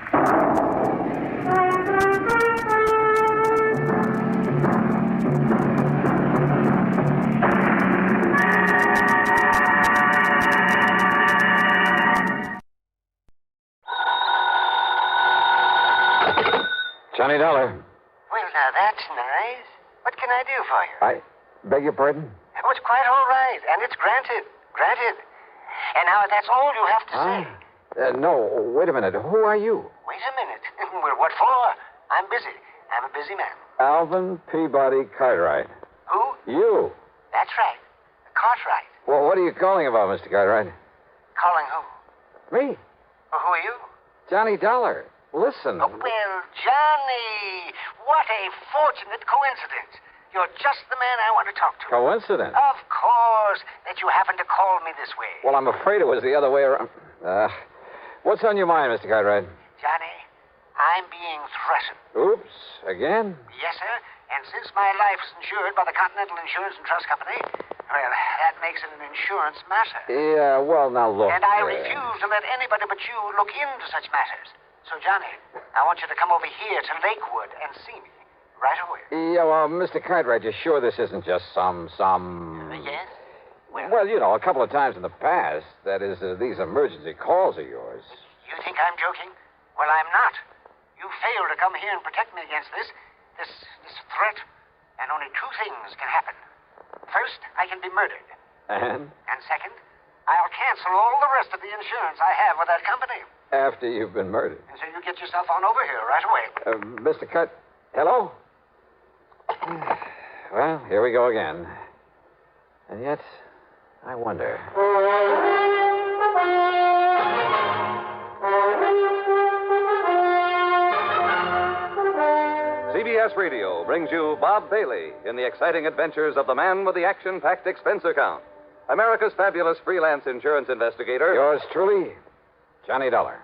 Johnny Dollar. Well, now that's nice. What can I do for you? I beg your pardon? Oh, it's quite all right, and it's granted. Granted. And now that's all you have to say. No, wait a minute. Who are you? Wait a minute. Well, what for? I'm busy. I'm a busy man. Alvin Peabody Cartwright. Who? You. That's right. Cartwright. Well, what are you calling about, Mr. Cartwright? Calling who? Me. Well, who are you? Johnny Dollar. Listen. Oh, well, Johnny, what a fortunate coincidence. You're just the man I want to talk to. Coincidence? Of course, that you happen to call me this way. Well, I'm afraid it was the other way around. What's on your mind, Mr. Cartwright? Johnny, I'm being threatened. Oops, again? Yes, sir. And since my life is insured by the Continental Insurance and Trust Company, well, that makes it an insurance matter. Yeah, well, now look. And I refuse to let anybody but you look into such matters. So, Johnny, I want you to come over here to Lakewood and see me right away. Yeah, well, Mr. Cartwright, you're sure this isn't just some... Yes? Well, you know, a couple of times in the past, that is, these emergency calls of yours. You think I'm joking? Well, I'm not. You failed to come here and protect me against this threat. And only two things can happen. First, I can be murdered. And? And second, I'll cancel all the rest of the insurance I have with that company. After you've been murdered. And so you get yourself on over here right away. Mr. Hello? Well, here we go again. And yet, I wonder. CBS Radio brings you Bob Bailey in the exciting adventures of the man with the action-packed expense account. America's fabulous freelance insurance investigator. Yours truly, Johnny Dollar.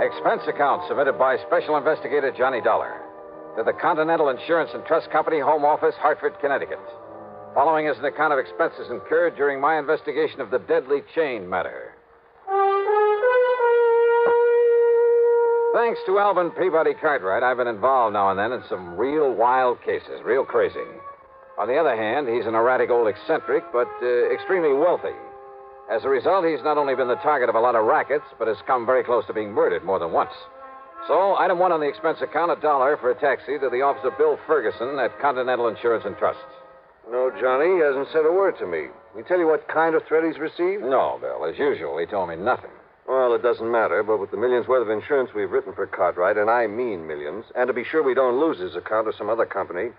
Expense account submitted by Special Investigator Johnny Dollar to the Continental Insurance and Trust Company, Home Office, Hartford, Connecticut. Following is an account of expenses incurred during my investigation of the deadly chain matter. Thanks to Alvin Peabody Cartwright, I've been involved now and then in some real wild cases, real crazy. On the other hand, he's an erratic old eccentric, but extremely wealthy. As a result, he's not only been the target of a lot of rackets, but has come very close to being murdered more than once. So, item one on the expense account, $1 for a taxi to the office of Bill Ferguson at Continental Insurance and Trust. No, Johnny, he hasn't said a word to me. He tell you what kind of threat he's received? No, Bill. As usual, he told me nothing. Well, it doesn't matter, but with the millions worth of insurance we've written for Cartwright, and I mean millions, and to be sure we don't lose his account to some other company,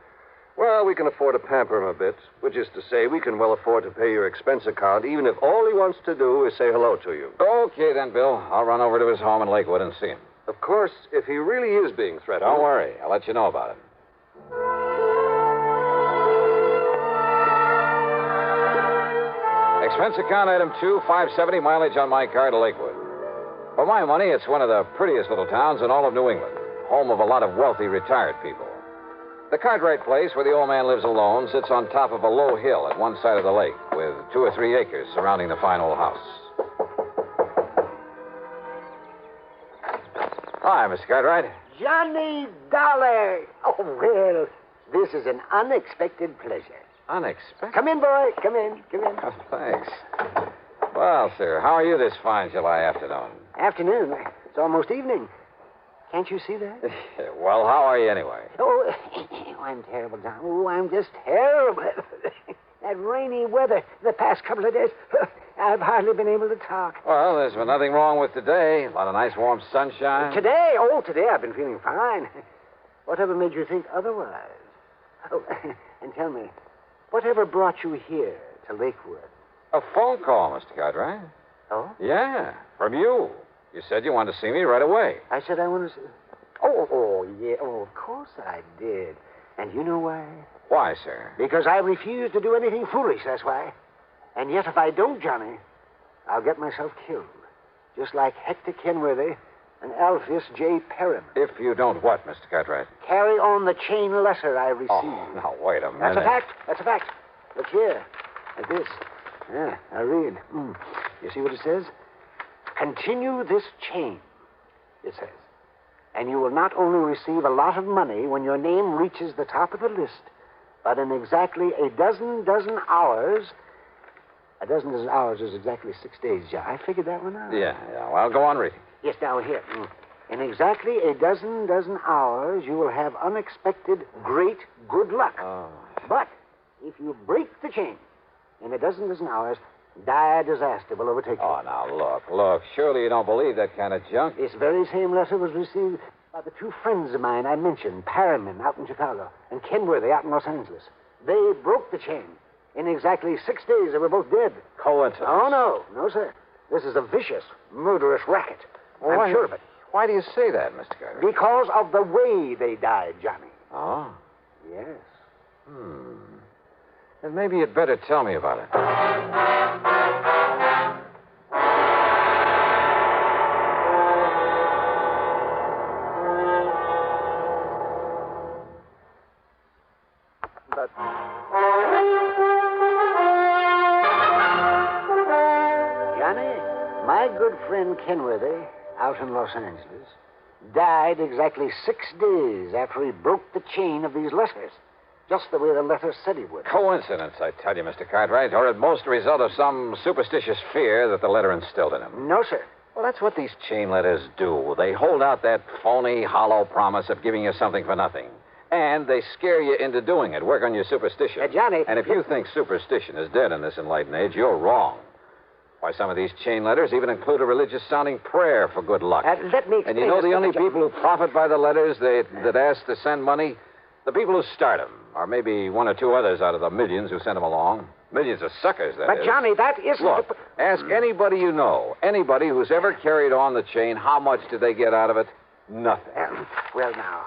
well, we can afford to pamper him a bit, which is to say we can well afford to pay your expense account, even if all he wants to do is say hello to you. Okay, then, Bill. I'll run over to his home in Lakewood and see him. Of course, if he really is being threatened... Don't worry. I'll let you know about it. Expense account item 2, $570 mileage on my car to Lakewood. For my money, it's one of the prettiest little towns in all of New England, home of a lot of wealthy retired people. The Cartwright place, where the old man lives alone, sits on top of a low hill at one side of the lake, with 2 or 3 acres surrounding the fine old house. Hi, Mr. Cartwright. Johnny Dollar. Oh, well, this is an unexpected pleasure. Unexpected? Come in, boy. Come in. Oh, thanks. Well, sir, how are you this fine July afternoon? Afternoon. It's almost evening. Can't you see that? Well, how are you anyway? Oh, I'm terrible, John. Oh, I'm just terrible. That rainy weather the past couple of days, I've hardly been able to talk. Well, there's been nothing wrong with today. A lot of nice warm sunshine. Today I've been feeling fine. Whatever made you think otherwise? Oh, and tell me, whatever brought you here to Lakewood? A phone call, Mr. Cartwright. Oh? Yeah, from you. You said you wanted to see me right away. I said I wanted to see... Oh, yeah. Oh, of course I did. And you know why? Why, sir? Because I refuse to do anything foolish, that's why. And yet if I don't, Johnny, I'll get myself killed. Just like Hector Kenworthy and Alpheus J. Perham. If you don't what, Mr. Cartwright? Carry on the chain letter I received. Oh, now, wait a minute. That's a fact. Look here. Like this. Yeah, I read. You see what it says? Continue this chain, it says. And you will not only receive a lot of money when your name reaches the top of the list, but in exactly a dozen hours... A dozen hours is exactly 6 days, John. I figured that one out. Yeah. Well, go on reading. Yes, now here. In exactly a dozen hours, you will have unexpected great good luck. Oh. But if you break the chain, in a dozen hours, dire disaster will overtake you. Oh, now, look. Surely you don't believe that kind of junk. This very same letter was received by the 2 friends of mine I mentioned, Perriman out in Chicago and Kenworthy out in Los Angeles. They broke the chain. In exactly 6 days, they were both dead. Coincidence? Oh, no, sir. This is a vicious, murderous racket. Well, I'm sure of it. Why do you say that, Mr. Carter? Because of the way they died, Johnny. Oh? Yes. Then maybe you'd better tell me about it. But... Johnny, my good friend Kenworthy, out in Los Angeles, died exactly 6 days after he broke the chain of these letters. Just the way the letter said he would. Coincidence, I tell you, Mr. Cartwright, or at most a result of some superstitious fear that the letter instilled in him. No, sir. Well, that's what these chain letters do. They hold out that phony, hollow promise of giving you something for nothing. And they scare you into doing it, work on your superstition. Johnny... And if you think superstition is dead in this enlightened age, you're wrong. Why, some of these chain letters even include a religious-sounding prayer for good luck. Let me explain. And you know the only people who profit by the letters that ask to send money? The people who start them, or maybe 1 or 2 others out of the millions who send them along. Millions of suckers, that is. But, Johnny, that isn't... Look, ask anybody you know, anybody who's ever carried on the chain, how much did they get out of it? Nothing. Well, now,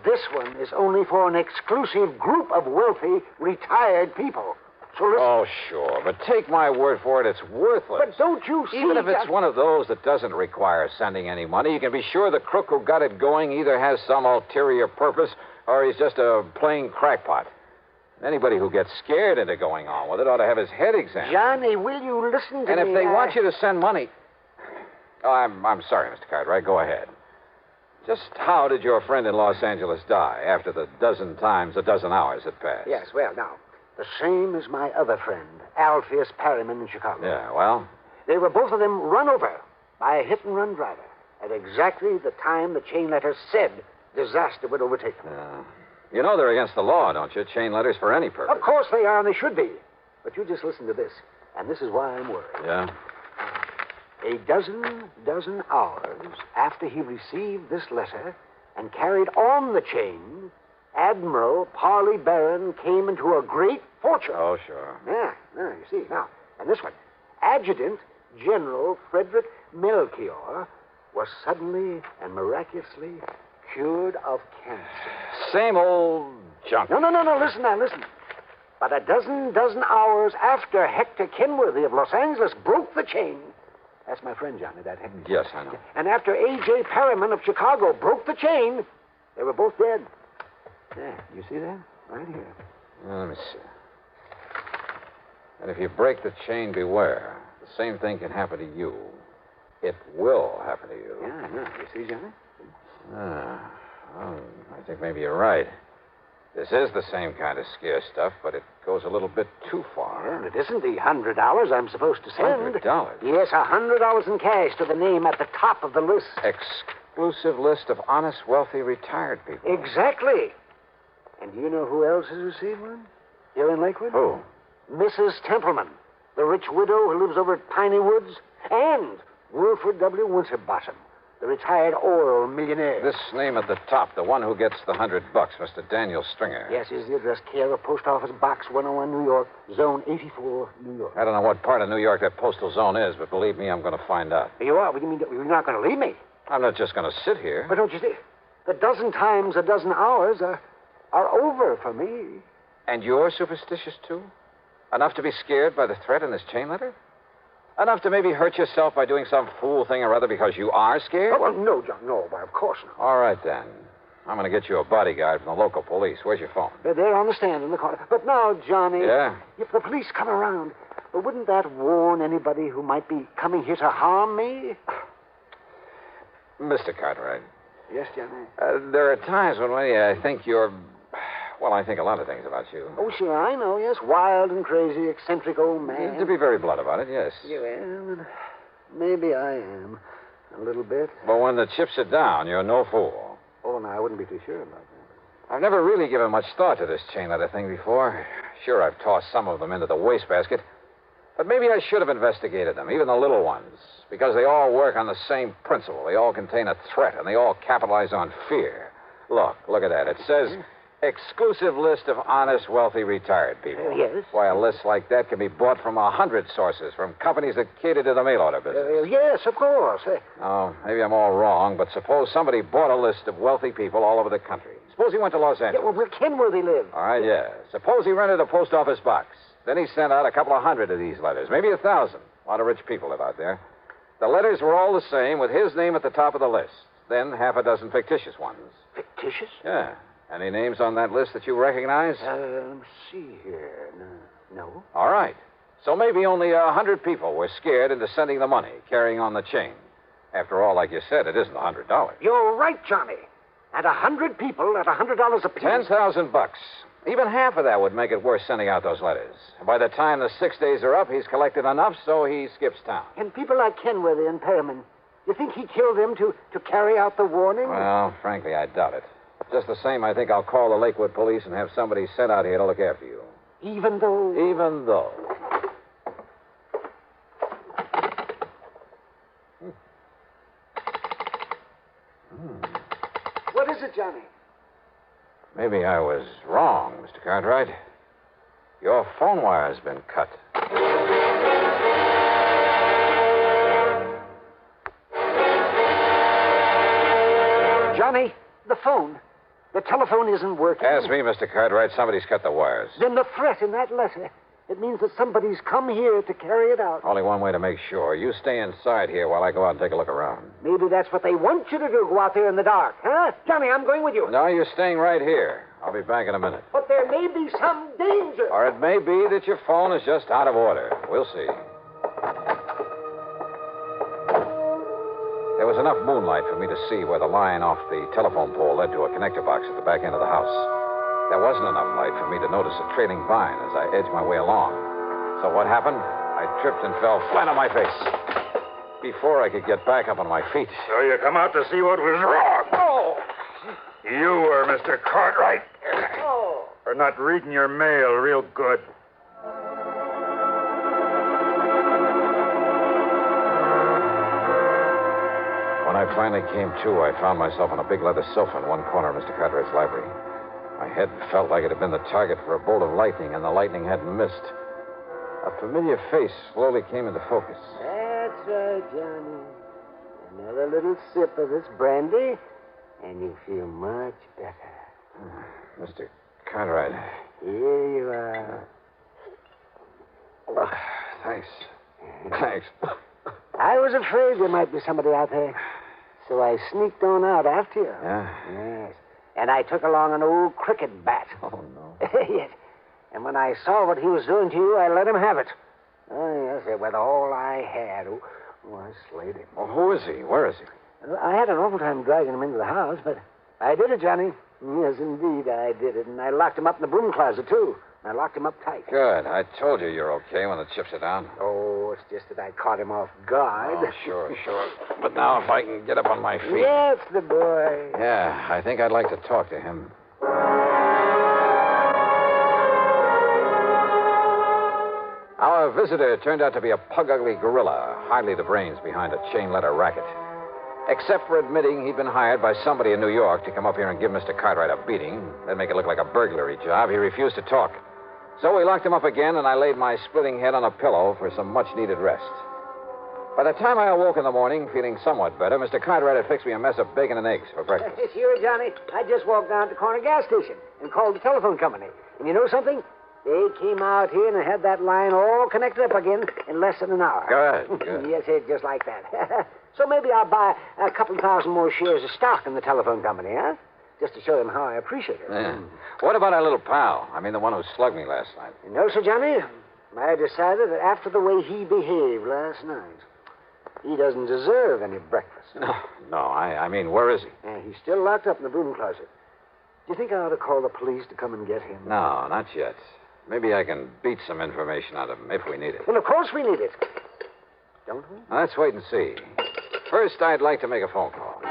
this one is only for an exclusive group of wealthy, retired people. So listen... Oh, sure, but take my word for it, it's worthless. But don't you see... Even if it's one of those that doesn't require sending any money, you can be sure the crook who got it going either has some ulterior purpose or he's just a plain crackpot. Anybody who gets scared into going on with it ought to have his head examined. Johnny, will you listen to me? And if they want you to send money... Oh, I'm sorry, Mr. Cartwright. Go ahead. Just how did your friend in Los Angeles die after the dozen hours had passed? Yes, well, now, the same as my other friend, Alpheus Perriman in Chicago. Yeah, well? They were both of them run over by a hit-and-run driver at exactly the time the chain letter said disaster would overtake them. You know they're against the law, don't you? Chain letters for any purpose. Of course they are, and they should be. But you just listen to this, and this is why I'm worried. Yeah? A dozen hours after he received this letter and carried on the chain, Admiral Parley Barron came into a great fortune. Oh, sure. Yeah, you see. Now, and this one, Adjutant General Frederick Melchior was suddenly and miraculously cured of cancer. Same old junk. No, listen. But a dozen hours after Hector Kenworthy of Los Angeles broke the chain, that's my friend, Johnny, that Hector. Yes, I know. And after A.J. Perriman of Chicago broke the chain, they were both dead. There, you see that? Right here. Let me see. And if you break the chain, beware. The same thing can happen to you. It will happen to you. Yeah, I know. You see, Johnny? Well, I think maybe you're right. This is the same kind of scare stuff, but it goes a little bit too far. Yeah, and it isn't the $100 I'm supposed to send. $100? Yes, $100 in cash to the name at the top of the list. Exclusive list of honest, wealthy, retired people. Exactly. And do you know who else has received one? Here in Lakewood? Who? Mrs. Templeman, the rich widow who lives over at Piney Woods, and Wilfred W. Winterbottom, the retired oil millionaire. This name at the top, the one who gets the $100, Mr. Daniel Stringer. Yes, here's the address, care of Post Office Box 101, New York, Zone 84, New York. I don't know what part of New York that postal zone is, but believe me, I'm going to find out. You are? What do you mean you're not going to leave me? I'm not just going to sit here. But don't you see, the dozen times a dozen hours are over for me. And you're superstitious, too? Enough to be scared by the threat in this chain letter? Enough to maybe hurt yourself by doing some fool thing or other because you are scared? Oh, well, no, John, no, why, of course not. All right, then. I'm going to get you a bodyguard from the local police. Where's your phone? They're on the stand in the corner. But now, Johnny... Yeah? If the police come around, wouldn't that warn anybody who might be coming here to harm me? Mr. Cartwright. Yes, Johnny? There are times when I think you're... Well, I think a lot of things about you. Oh, sure, I know, yes. Wild and crazy, eccentric old man. To be very blunt about it, yes. Yeah, maybe I am. A little bit. But when the chips are down, you're no fool. Oh, no, I wouldn't be too sure about that. I've never really given much thought to this chain letter thing before. Sure, I've tossed some of them into the wastebasket. But maybe I should have investigated them, even the little ones. Because they all work on the same principle. They all contain a threat, and they all capitalize on fear. Look at that. It says... Exclusive list of honest, wealthy, retired people. Yes? Why, a list like that can be bought from 100 sources, from companies that cater to the mail-order business. Yes, of course. Oh, maybe I'm all wrong, but suppose somebody bought a list of wealthy people all over the country. Suppose he went to Los Angeles. Yeah, well, where Kenworthy live? All right, yeah. Suppose he rented a post office box. Then he sent out a couple of hundred of these letters, maybe 1,000. A lot of rich people live out there. The letters were all the same, with his name at the top of the list. Then half a dozen fictitious ones. Fictitious? Yeah. Any names on that list that you recognize? Let's see here. No. All right. So maybe only 100 people were scared into sending the money, carrying on the chain. After all, like you said, it isn't $100. You're right, Johnny. And 100 people at $100 apiece. $10,000. Even half of that would make it worth sending out those letters. By the time the 6 days are up, he's collected enough, so he skips town. And people like Kenworthy and Perriman, you think he killed them to carry out the warning? Well, frankly, I doubt it. Just the same, I think I'll call the Lakewood police and have somebody sent out here to look after you. Even though... Even though. What is it, Johnny? Maybe I was wrong, Mr. Cartwright. Your phone wire has been cut. Johnny, the phone. The telephone isn't working. Ask me, Mr. Cartwright. Somebody's cut the wires. Then the threat in that letter. It means that somebody's come here to carry it out. Only one way to make sure. You stay inside here while I go out and take a look around. Maybe that's what they want you to do, go out there in the dark. Huh? Johnny, I'm going with you. No, you're staying right here. I'll be back in a minute. But there may be some danger. Or it may be that your phone is just out of order. We'll see. There was enough moonlight for me to see where the line off the telephone pole led to a connector box at the back end of the house. There wasn't enough light for me to notice a trailing vine as I edged my way along. So what happened? I tripped and fell flat on my face. Before I could get back up on my feet. So you come out to see what was wrong? Oh! You were Mr. Cartwright. Oh! For not reading your mail real good. When I finally came to, I found myself on a big leather sofa in one corner of Mr. Cartwright's library. My head felt like it had been the target for a bolt of lightning, and the lightning hadn't missed. A familiar face slowly came into focus. That's right, Johnny. Another little sip of this brandy, and you feel much better. Mr. Cartwright. Here you are. Thanks. Thanks. I was afraid there might be somebody out there, so I sneaked on out after you. Yeah? Yes. And I took along an old cricket bat. Oh, no. Yes. And when I saw what he was doing to you, I let him have it. Oh, yes, it was all I had. Oh, I slayed him. Well, who is he? Where is he? I had an awful time dragging him into the house, but I did it, Johnny. Yes, indeed, I did it. And I locked him up in the broom closet, too. I locked him up tight. Good. I told you you're okay when the chips are down. Oh, it's just that I caught him off guard. Oh, sure. But now if I can get up on my feet. Yes, the boy. Yeah, I think I'd like to talk to him. Our visitor turned out to be a pug-ugly gorilla, hardly the brains behind a chain-letter racket. Except for admitting he'd been hired by somebody in New York to come up here and give Mr. Cartwright a beating, then make it look like a burglary job, he refused to talk. So we locked him up again, and I laid my splitting head on a pillow for some much-needed rest. By the time I awoke in the morning, feeling somewhat better, Mr. Cartwright had fixed me a mess of bacon and eggs for breakfast. Sure, Johnny. I just walked down to the corner gas station and called the telephone company. And you know something? They came out here and had that line all connected up again in less than an hour. Good. Yes, just like that. So maybe I'll buy a couple thousand more shares of stock in the telephone company, huh? Just to show them how I appreciate it. Yeah. What about our little pal? I mean, the one who slugged me last night. You know, Sir Johnny, I decided that after the way he behaved last night, he doesn't deserve any breakfast. No, I mean, where is he? He's still locked up in the broom closet. Do you think I ought to call the police to come and get him? No, not yet. Maybe I can beat some information out of him if we need it. Well, of course we need it. Don't we? Now, let's wait and see. First, I'd like to make a phone call.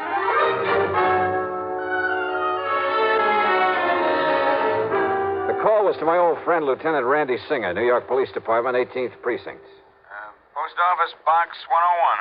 The call was to my old friend, Lieutenant Randy Singer, New York Police Department, 18th Precinct. Post Office Box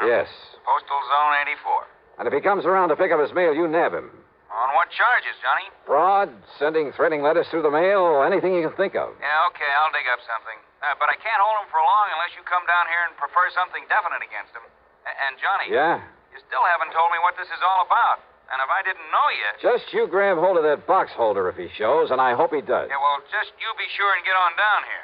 101. Yes. Postal Zone 84. And if he comes around to pick up his mail, you nab him. On what charges, Johnny? Fraud, sending threatening letters through the mail, anything you can think of. Yeah, okay, I'll dig up something. But I can't hold him for long unless you come down here and prefer something definite against him. And, Johnny. Yeah? You still haven't told me what this is all about. And if I didn't know you... Just you grab hold of that box holder if he shows, and I hope he does. Yeah, well, just you be sure and get on down here.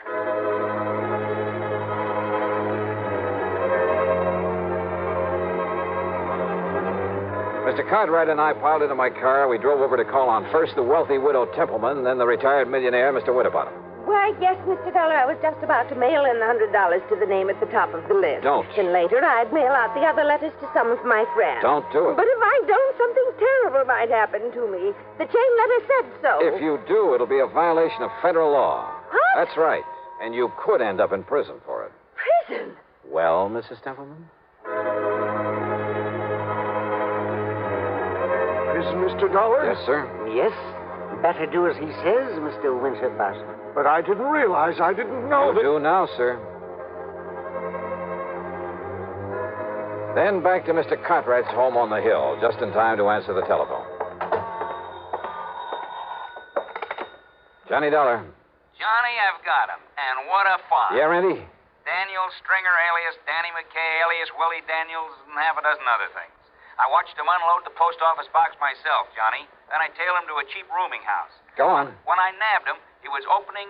Mr. Cartwright and I piled into my car. We drove over to call on first the wealthy widow Templeman, then the retired millionaire, Mr. Winterbottom. Why, yes, Mr. Dollar, I was just about to mail in the $100 to the name at the top of the list. Don't. Then later I'd mail out the other letters to some of my friends. Don't do it. But if I don't, something terrible might happen to me. The chain letter said so. If you do, it'll be a violation of federal law. What? That's right. And you could end up in prison for it. Prison? Well, Mrs. Templeman? Is Mr. Dollar? Yes, sir. Yes. Better do as he says, Mr. Winterbottom. But I didn't realize. I didn't know You do now, sir. Then back to Mr. Cartwright's home on the hill, just in time to answer the telephone. Johnny Dollar. Johnny, I've got him. And what a find. Yeah, Randy? Daniel Stringer, alias Danny McKay, alias Willie Daniels, and half a dozen other things. I watched him unload the post office box myself, Johnny. Then I tailed him to a cheap rooming house. Go on. When I nabbed him, he was opening,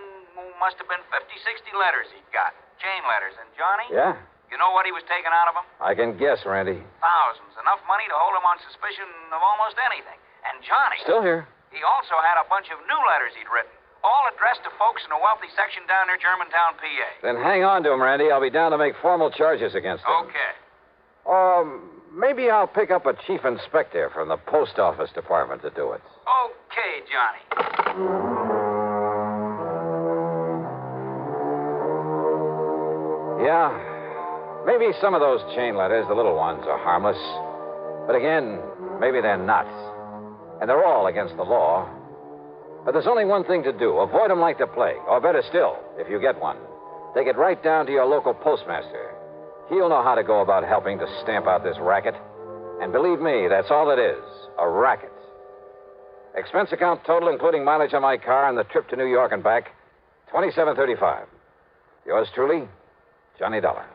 must have been 50, 60 letters he'd got. Chain letters. And, Johnny? Yeah? You know what he was taking out of them? I can guess, Randy. Thousands. Enough money to hold him on suspicion of almost anything. And, Johnny... Still here. He also had a bunch of new letters he'd written, all addressed to folks in a wealthy section down near Germantown, PA. Then hang on to him, Randy. I'll be down to make formal charges against him. Okay. Maybe I'll pick up a chief inspector from the post office department to do it. Okay, Johnny. Yeah. Maybe some of those chain letters, the little ones, are harmless. But again, maybe they're not. And they're all against the law. But there's only one thing to do. Avoid them like the plague. Or better still, if you get one, take it right down to your local postmaster. He'll know how to go about helping to stamp out this racket. And believe me, that's all it is, a racket. Expense account total, including mileage on my car and the trip to New York and back, $27.35. Yours truly, Johnny Dollar.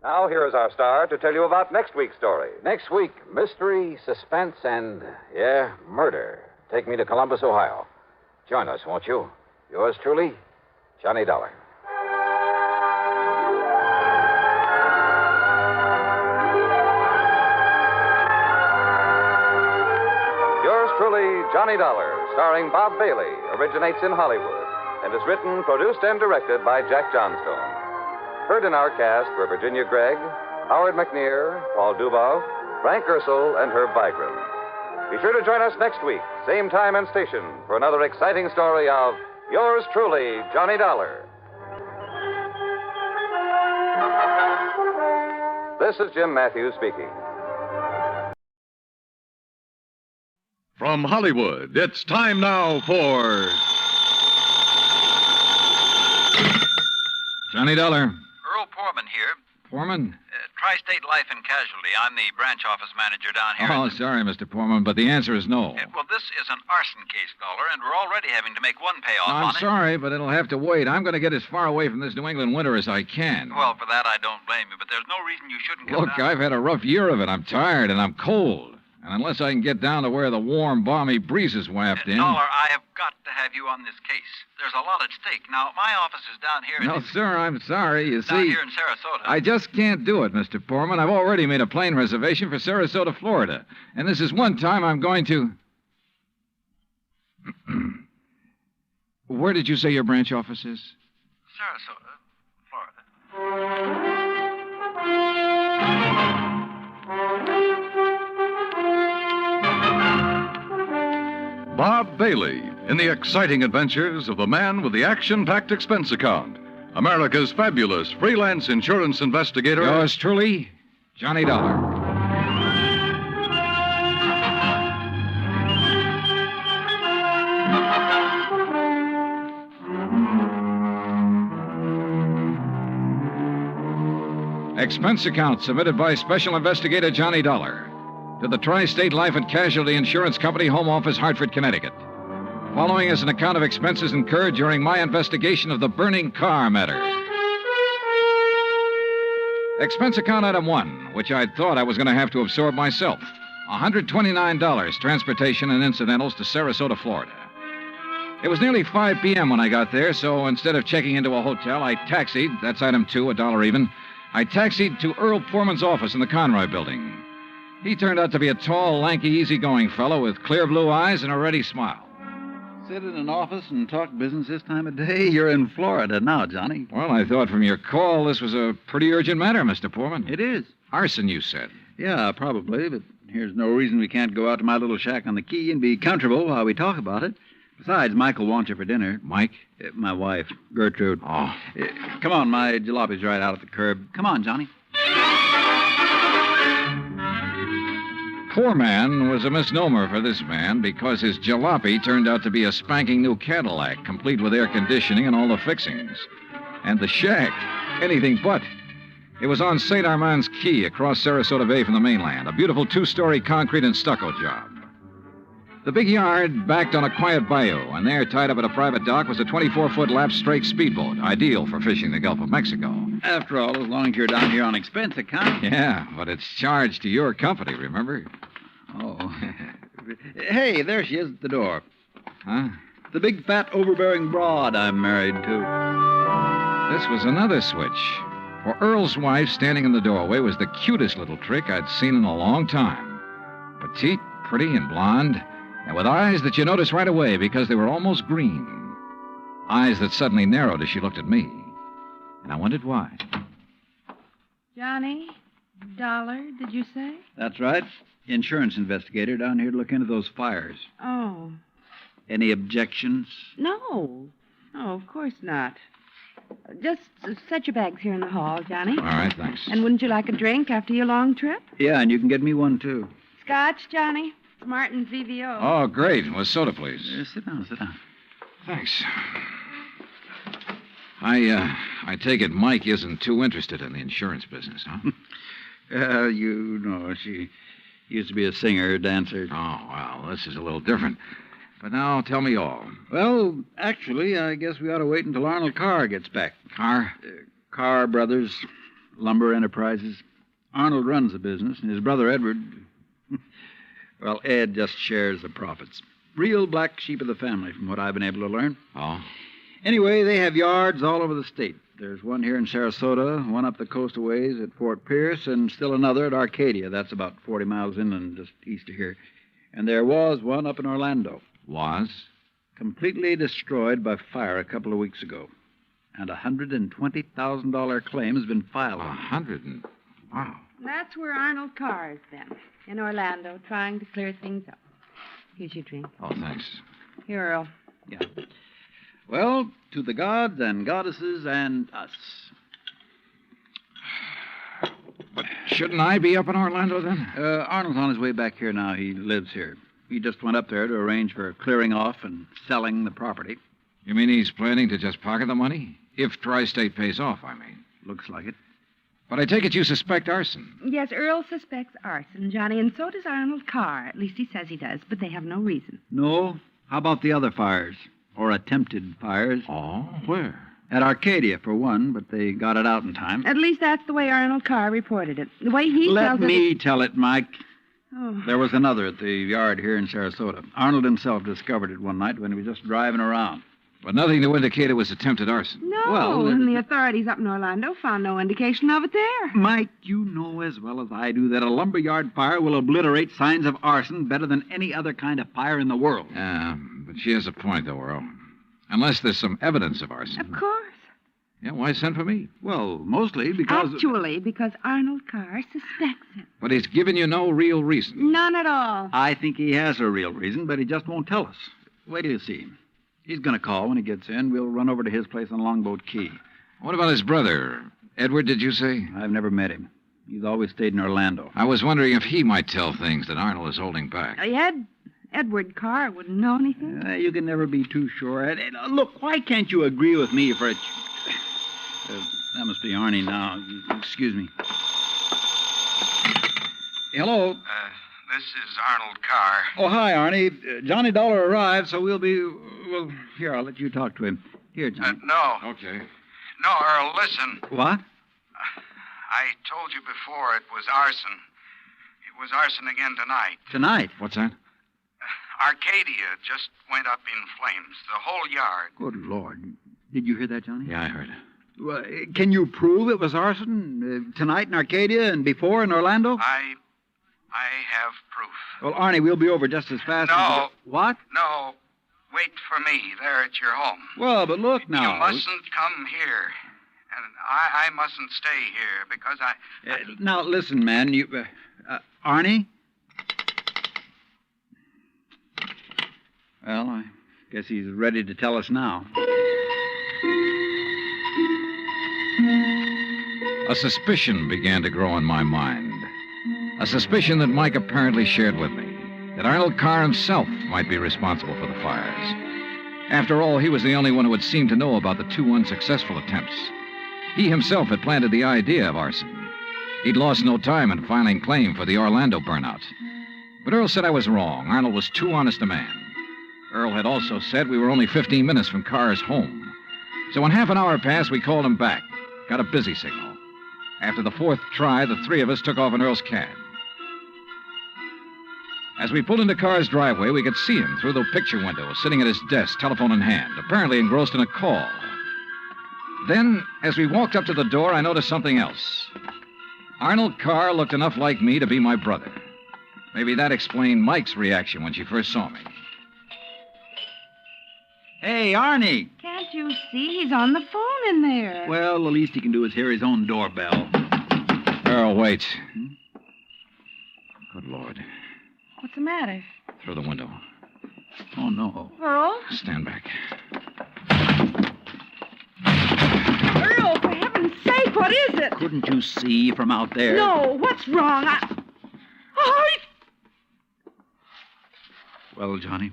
Now, here is our star to tell you about next week's story. Next week, mystery, suspense, and, murder. Take me to Columbus, Ohio. Join us, won't you? Yours truly, Johnny Dollar. Yours truly, Johnny Dollar, starring Bob Bailey, originates in Hollywood and is written, produced, and directed by Jack Johnstone. Heard in our cast were Virginia Gregg, Howard McNear, Paul Dubov, Frank Ursel, and Herb Vigran. Be sure to join us next week, same time and station, for another exciting story of Yours truly, Johnny Dollar. This is Jim Matthews speaking. From Hollywood, it's time now for Johnny Dollar. Earl Poorman here. Poorman? Tri-State Life and Casualty. I'm the branch office manager down here. Oh, sorry, Mr. Poorman, but the answer is no. Well, this is an arson case, Dollar, and we're already having to make one payoff on I'm it. sorry, but it'll have to wait. I'm going to get as far away from this New England winter as I can. Well, for that, I don't blame you, but there's no reason you shouldn't come Look, down. I've had a rough year of it. I'm tired and I'm cold. And unless I can get down to where the warm, balmy breezes waft in... Dollar, I have got to have you on this case. There's a lot at stake. Now, my office is down here No, sir, I'm sorry. You down see... here in Sarasota. I just can't do it, Mr. Poorman. I've already made a plane reservation for Sarasota, Florida. And this is one time I'm going to... Where did you say your branch office is? Sarasota, Florida. Bob Bailey in the exciting adventures of the man with the action-packed expense account, America's fabulous freelance insurance investigator. Yours truly, Johnny Dollar. Expense account submitted by Special Investigator Johnny Dollar to the Tri-State Life and Casualty Insurance Company, Home Office, Hartford, Connecticut. Following is an account of expenses incurred during my investigation of the Burning Carr Matter. Expense account item 1, which I'd thought I was going to have to absorb myself. $129, transportation and incidentals to Sarasota, Florida. It was nearly 5 p.m. when I got there, so instead of checking into a hotel, I taxied, that's item 2, $1 even. I taxied to Earl Poorman's office in the Conroy building. He turned out to be a tall, lanky, easygoing fellow with clear blue eyes and a ready smile. Sit in an office and talk business this time of day? You're in Florida now, Johnny. Well, I thought from your call this was a pretty urgent matter, Mr. Poorman. It is. Arson, you said. Yeah, probably, but here's no reason we can't go out to my little shack on the quay and be comfortable while we talk about it. Besides, Michael wants you for dinner. Mike? My wife, Gertrude. Oh. Come on, my jalopy's right out at the curb. Come on, Johnny. Poor man was a misnomer for this man because his jalopy turned out to be a spanking new Cadillac, complete with air conditioning and all the fixings. And the shack, anything but. It was on St. Armand's Key across Sarasota Bay from the mainland, a beautiful 2-story concrete and stucco job. The big yard backed on a quiet bayou, and there, tied up at a private dock, was a 24-foot lap strake speedboat, ideal for fishing the Gulf of Mexico. After all, as long as you're down here on expense account. Yeah, but it's charged to your company, remember? Oh. Hey, there she is at the door. Huh? The big, fat, overbearing broad I'm married to. This was another switch. For Earl's wife, standing in the doorway, was the cutest little trick I'd seen in a long time. Petite, pretty, and blonde, and with eyes that you noticed right away because they were almost green. Eyes that suddenly narrowed as she looked at me. And I wondered why. Johnny Dollar, did you say? That's right. Insurance investigator down here to look into those fires. Oh. Any objections? No. No, of course not. Just set your bags here in the hall, Johnny. All right, thanks. And wouldn't you like a drink after your long trip? Yeah, and you can get me one, too. Scotch, Johnny? Martin's VVO. Oh, great. Well, soda, please. Sit down, sit down. Thanks. I take it Mike isn't too interested in the insurance business, huh? You know, she used to be a singer, dancer. Oh, well, this is a little different. But now, tell me all. Well, actually, I guess we ought to wait until Arnold Carr gets back. Carr? Carr Brothers, Lumber Enterprises. Arnold runs the business, and his brother Edward... Well, Ed just shares the profits. Real black sheep of the family, from what I've been able to learn. Oh? Anyway, they have yards all over the state. There's one here in Sarasota, one up the coast a ways at Fort Pierce, and still another at Arcadia. That's about 40 miles inland, just east of here. And there was one up in Orlando. Was? Completely destroyed by fire a couple of weeks ago. And a $120,000 claim has been filed. Wow. That's where Arnold Carr is then, in Orlando, trying to clear things up. Here's your drink. Oh, thanks. Here, Earl. Yeah. Well, to the gods and goddesses and us. But shouldn't I be up in Orlando then? Arnold's on his way back here now. He lives here. He just went up there to arrange for clearing off and selling the property. You mean he's planning to just pocket the money? If Tri-State pays off, I mean. Looks like it. But I take it you suspect arson. Yes, Earl suspects arson, Johnny, and so does Arnold Carr. At least he says he does, but they have no reason. No? How about the other fires? Or attempted fires? Oh, where? At Arcadia, for one, but they got it out in time. At least that's the way Arnold Carr reported it. The way he Let tells me it... tell it, Mike. Oh. There was another at the yard here in Sarasota. Arnold himself discovered it one night when he was just driving around. But nothing to indicate it was attempted arson. No, Well, and the authorities up in Orlando found no indication of it there. Mike, you know as well as I do that a lumberyard fire will obliterate signs of arson better than any other kind of fire in the world. Yeah, but she has a point, though, Earl. Unless there's some evidence of arson. Of course. Yeah, why send for me? Well, mostly because... Actually, because Arnold Carr suspects it. But he's given you no real reason. None at all. I think he has a real reason, but he just won't tell us. Wait till you see him. He's going to call when he gets in. We'll run over to his place on Longboat Key. What about his brother? Edward, did you say? I've never met him. He's always stayed in Orlando. I was wondering if he might tell things that Arnold is holding back. Edward Carr wouldn't know anything. You can never be too sure. Look, why can't you agree with me for a... that must be Arnie now. Excuse me. Hello. This is Arnold Carr. Oh, hi, Arnie. Johnny Dollar arrived, so we'll be... Well, here, I'll let you talk to him. Here, Johnny. No. Okay. No, Earl, listen. What? I told you before it was arson. It was arson again tonight. Tonight? What's that? Arcadia just went up in flames. The whole yard. Good Lord. Did you hear that, Johnny? Yeah, I heard it. Well, can you prove it was arson tonight in Arcadia and before in Orlando? I have proof. Well, Arnie, we'll be over just as fast No. as... What? No. Wait for me there at your home. Well, but look now. You mustn't come here. And I mustn't stay here because I... Now, listen, man. You... Arnie? Well, I guess he's ready to tell us now. A suspicion began to grow in my mind. A suspicion that Mike apparently shared with me. That Arnold Carr himself might be responsible for the fires. After all, he was the only one who had seemed to know about the two unsuccessful attempts. He himself had planted the idea of arson. He'd lost no time in filing claim for the Orlando burnout. But Earl said I was wrong. Arnold was too honest a man. Earl had also said we were only 15 minutes from Carr's home. So when half an hour passed, we called him back. Got a busy signal. After the fourth try, the three of us took off in Earl's cab. As we pulled into Carr's driveway, we could see him through the picture window, sitting at his desk, telephone in hand, apparently engrossed in a call. Then, as we walked up to the door, I noticed something else. Arnold Carr looked enough like me to be my brother. Maybe that explained Mike's reaction when she first saw me. Hey, Arnie. Can't you see? He's on the phone in there. Well, the least he can do is hear his own doorbell. Earl, wait. Good Lord. What's the matter? Through the window. Oh, no. Earl? Stand back. Earl, for heaven's sake, what is it? Couldn't you see from out there? No, what's wrong? Oh, Well, Johnny?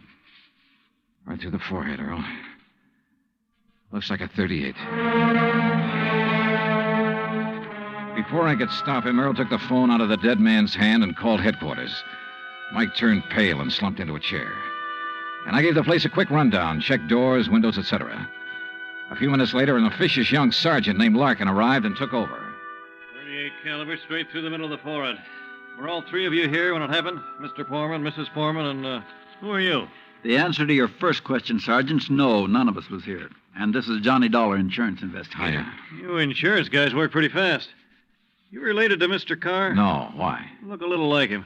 Right through the forehead, Earl. Looks like a .38. Before I could stop him, Earl took the phone out of the dead man's hand and called headquarters. Mike turned pale and slumped into a chair. And I gave the place a quick rundown, checked doors, windows, etc. A few minutes later, an officious young sergeant named Larkin arrived and took over. 38 caliber straight through the middle of the forehead. Were all three of you here when it happened? Mr. Foreman, Mrs. Foreman, and who are you? The answer to your first question, Sergeant, no, none of us was here. And this is Johnny Dollar, insurance investigator. You insurance guys work pretty fast. You related to Mr. Carr? No, why? Look a little like him.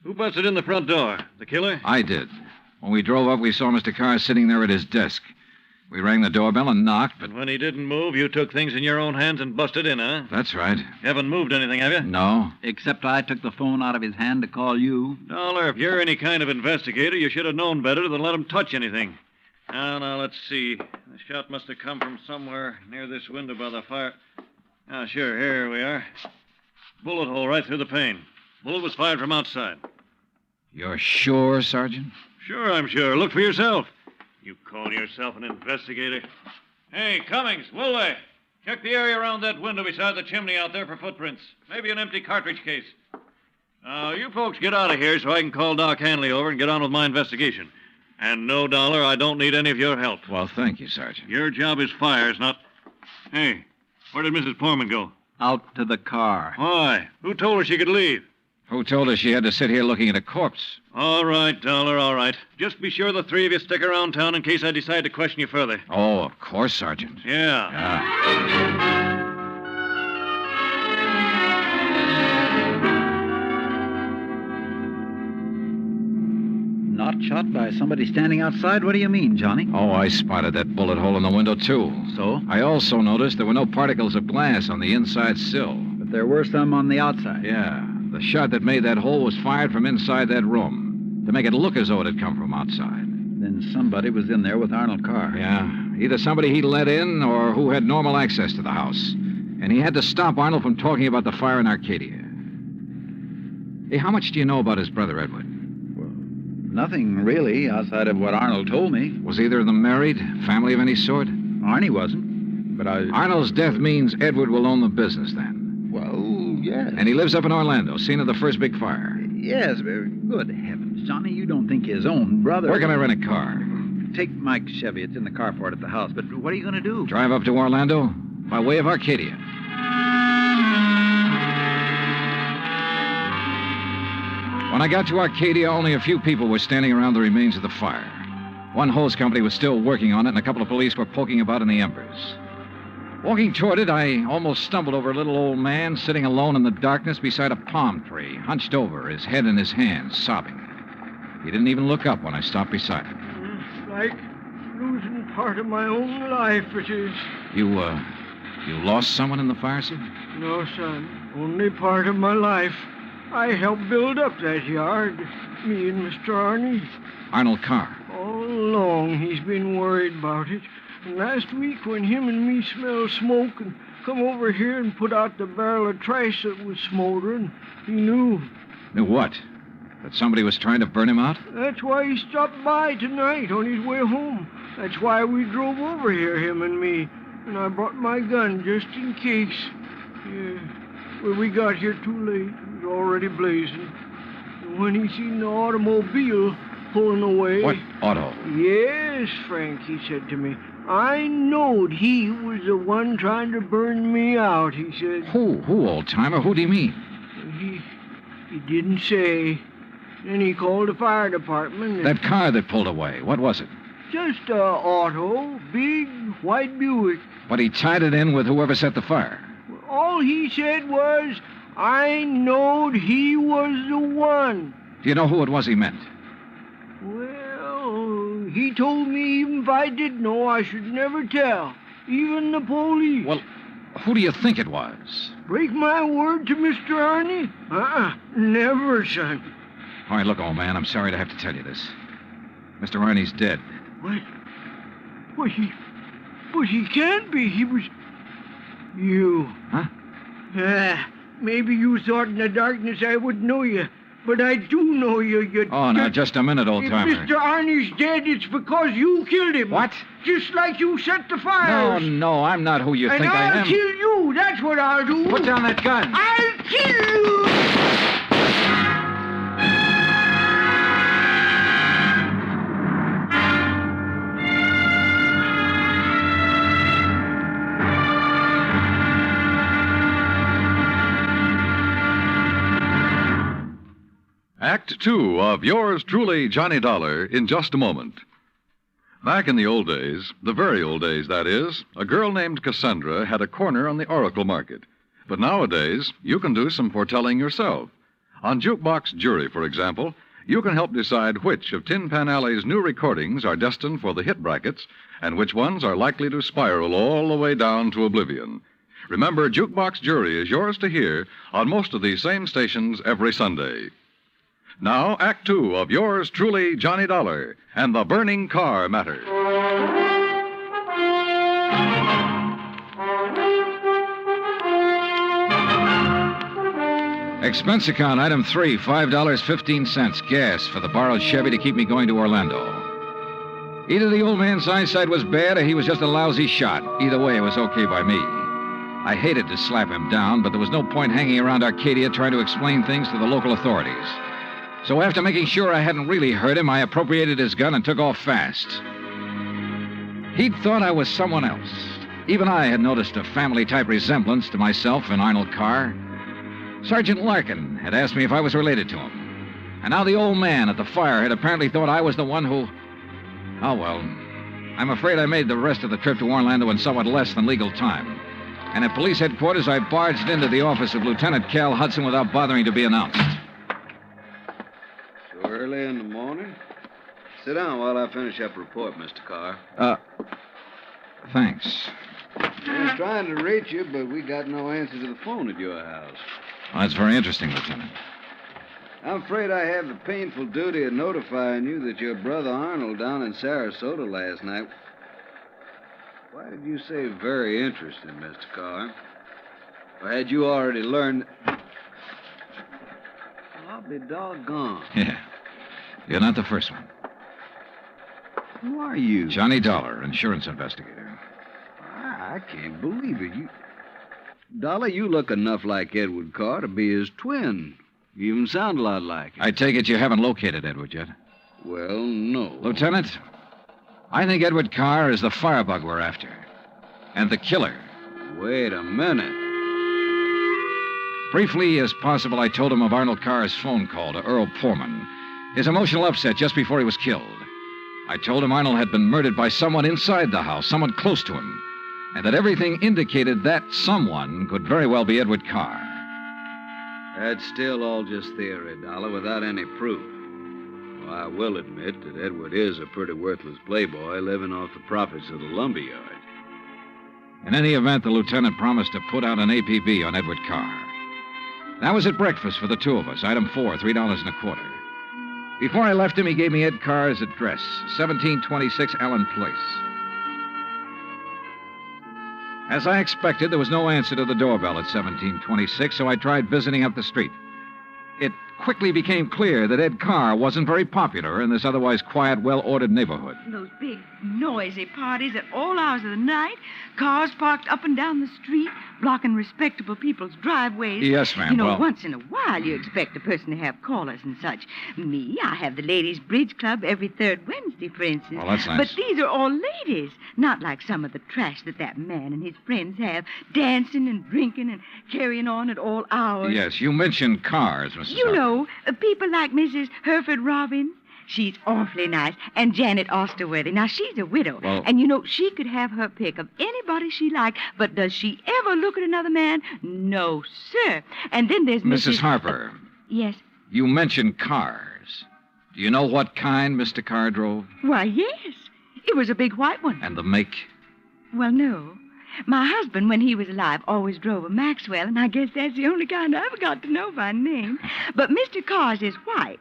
Who busted in the front door? The killer? I did. When we drove up, we saw Mr. Carr sitting there at his desk. We rang the doorbell and knocked, but... And when he didn't move, you took things in your own hands and busted in, huh? That's right. You haven't moved anything, have you? No. Except I took the phone out of his hand to call you. Dollar, if you're any kind of investigator, you should have known better than let him touch anything. Now, let's see. The shot must have come from somewhere near this window by the fire. Sure, here we are. Bullet hole right through the pane. Bullet was fired from outside. You're sure, Sergeant? Sure, I'm sure. Look for yourself. You call yourself an investigator? Hey, Cummings, Woolway, check the area around that window beside the chimney out there for footprints. Maybe an empty cartridge case. Now, you folks get out of here so I can call Doc Hanley over and get on with my investigation. And no, Dollar, I don't need any of your help. Well, thank you, Sergeant. Your job is fires, not... Hey, where did Mrs. Porman go? Out to the car. Why? Who told her she could leave? Who told her she had to sit here looking at a corpse? All right, Dollar, all right. Just be sure the three of you stick around town in case I decide to question you further. Oh, of course, Sergeant. Yeah. Not shot by somebody standing outside? What do you mean, Johnny? Oh, I spotted that bullet hole in the window, too. So? I also noticed there were no particles of glass on the inside sill. But there were some on the outside. Yeah. The shot that made that hole was fired from inside that room to make it look as though it had come from outside. Then somebody was in there with Arnold Carr. Yeah. Either somebody he let in or who had normal access to the house. And he had to stop Arnold from talking about the fire in Arcadia. Hey, how much do you know about his brother, Edward? Nothing, really, outside of what Arnold told me. Was either of them married? Family of any sort? Arnie wasn't, but Arnold's death means Edward will own the business, then. Well, yes. And he lives up in Orlando, scene of the first big fire. Yes, good heavens, Johnny, you don't think his own brother... Where can I rent a car? Take Mike's Chevy. It's in the carport at the house. But what are you going to do? Drive up to Orlando by way of Arcadia. When I got to Arcadia, only a few people were standing around the remains of the fire. One hose company was still working on it, and a couple of police were poking about in the embers. Walking toward it, I almost stumbled over a little old man sitting alone in the darkness beside a palm tree, hunched over, his head in his hands, sobbing. He didn't even look up when I stopped beside him. It's like losing part of my own life, it is. You lost someone in the fire, sir? No, son. Only part of my life. I helped build up that yard, me and Mr. Arnie. Arnold Carr. All along, he's been worried about it. And last week, when him and me smelled smoke and come over here and put out the barrel of trash that was smoldering, he knew. Knew what? That somebody was trying to burn him out? That's why he stopped by tonight on his way home. That's why we drove over here, him and me. And I brought my gun just in case. Yeah. Well, we got here too late. It was already blazing. And when he seen the automobile pulling away... What auto? Yes, Frank, he said to me. I knowed he was the one trying to burn me out, he said. Who, old-timer? Who do you mean? He didn't say. Then he called the fire department. That car that pulled away, what was it? Just a auto, big white Buick. But he tied it in with whoever set the fire. All he said was, I knowed he was the one. Do you know who it was he meant? Well, he told me even if I did know, I should never tell. Even the police. Well, who do you think it was? Break my word to Mr. Arnie? Never, son. All right, look, old man, I'm sorry to have to tell you this. Mr. Arnie's dead. What? But he can't be. He was... You. Huh? Maybe you thought in the darkness I would know you. But I do know you. Oh, now, just a minute, old-timer. If Mr. Arnie's dead, it's because you killed him. What? Just like you set the fires. No, I'm not who you think I am. And I'll kill you. That's what I'll do. Put down that gun. I'll kill you. Act Two of yours truly, Johnny Dollar, in just a moment. Back in the old days, the very old days, that is, a girl named Cassandra had a corner on the oracle market. But nowadays, you can do some foretelling yourself. On Jukebox Jury, for example, you can help decide which of Tin Pan Alley's new recordings are destined for the hit brackets and which ones are likely to spiral all the way down to oblivion. Remember, Jukebox Jury is yours to hear on most of these same stations every Sunday. Now, Act Two of yours truly, Johnny Dollar, and the Burning Carr Matter. Expense account, item 3, $5.15, gas for the borrowed Chevy to keep me going to Orlando. Either the old man's eyesight was bad or he was just a lousy shot. Either way, it was okay by me. I hated to slap him down, but there was no point hanging around Arcadia trying to explain things to the local authorities. So after making sure I hadn't really hurt him, I appropriated his gun and took off fast. He'd thought I was someone else. Even I had noticed a family-type resemblance to myself and Arnold Carr. Sergeant Larkin had asked me if I was related to him. And now the old man at the fire had apparently thought I was the one who... Oh, well, I'm afraid I made the rest of the trip to Orlando in somewhat less than legal time. And at police headquarters, I barged into the office of Lieutenant Cal Hudson without bothering to be announced. So early in the morning? Sit down while I finish up a report, Mr. Carr. Thanks. I was trying to reach you, but we got no answer to the phone at your house. Well, that's very interesting, Lieutenant. I'm afraid I have the painful duty of notifying you that your brother Arnold down in Sarasota last night... Why did you say very interesting, Mr. Carr? Or had you already learned... Well, I'll be doggone. Yeah. You're not the first one. Who are you? Johnny Dollar, insurance investigator. I can't believe it. Dollar, you look enough like Edward Carr to be his twin. You even sound a lot like him. I take it you haven't located Edward yet? Well, no. Lieutenant, I think Edward Carr is the firebug we're after. And the killer. Wait a minute. Briefly as possible, I told him of Arnold Carr's phone call to Earl Poorman. His emotional upset just before he was killed. I told him Arnold had been murdered by someone inside the house, someone close to him. And that everything indicated that someone could very well be Edward Carr. That's still all just theory, Dollar, without any proof. Well, I will admit that Edward is a pretty worthless playboy living off the profits of the lumberyard. In any event, the lieutenant promised to put out an APB on Edward Carr. That was at breakfast for the two of us, item 4, $3.25. Before I left him, he gave me Ed Carr's address, 1726 Allen Place. As I expected, there was no answer to the doorbell at 1726, so I tried visiting up the street. It quickly became clear that Ed Carr wasn't very popular in this otherwise quiet, well-ordered neighborhood. Those big, noisy parties at all hours of the night, cars parked up and down the street, blocking respectable people's driveways. Yes, ma'am. You know, well... once in a while you expect a person to have callers and such. Me, I have the ladies' bridge club every third Wednesday, for instance. Well, that's nice. But these are all ladies, not like some of the trash that man and his friends have, dancing and drinking and carrying on at all hours. Yes, you mentioned cars, Mrs. You Harper. know, people like Mrs. Hereford Robbins. She's awfully nice. And Janet Osterworthy. Now, she's a widow. Well... And, you know, she could have her pick of anybody she liked. But does she ever look at another man? No, sir. And then there's Mrs. Harper. Yes? You mentioned cars. Do you know what kind Mr. Carr drove? Why, yes. It was a big white one. And the make? Well, no. My husband, when he was alive, always drove a Maxwell, and I guess that's the only kind I ever got to know by name. But Mr. Carr's is white.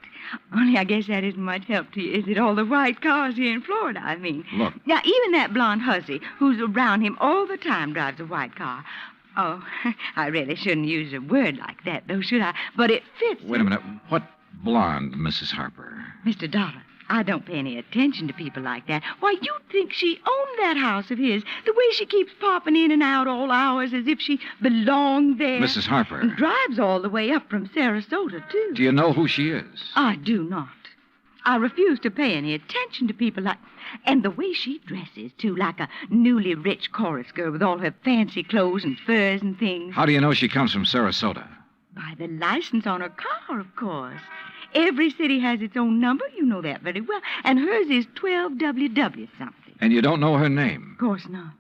Only I guess that isn't much help to you, is it? All the white cars here in Florida, I mean. Look. Now, even that blonde hussy who's around him all the time drives a white car. Oh, I really shouldn't use a word like that, though, should I? But it fits. Wait a minute. What blonde, Mrs. Harper? Mr. Dollar, I don't pay any attention to people like that. Why, you'd think she owned that house of his, the way she keeps popping in and out all hours as if she belonged there. Mrs. Harper. And drives all the way up from Sarasota, too. Do you know who she is? I do not. I refuse to pay any attention to people like... And the way she dresses, too, like a newly rich chorus girl with all her fancy clothes and furs and things. How do you know she comes from Sarasota? By the license on her car, of course. Every city has its own number. You know that very well. And hers is 12WW something. And you don't know her name? Of course not.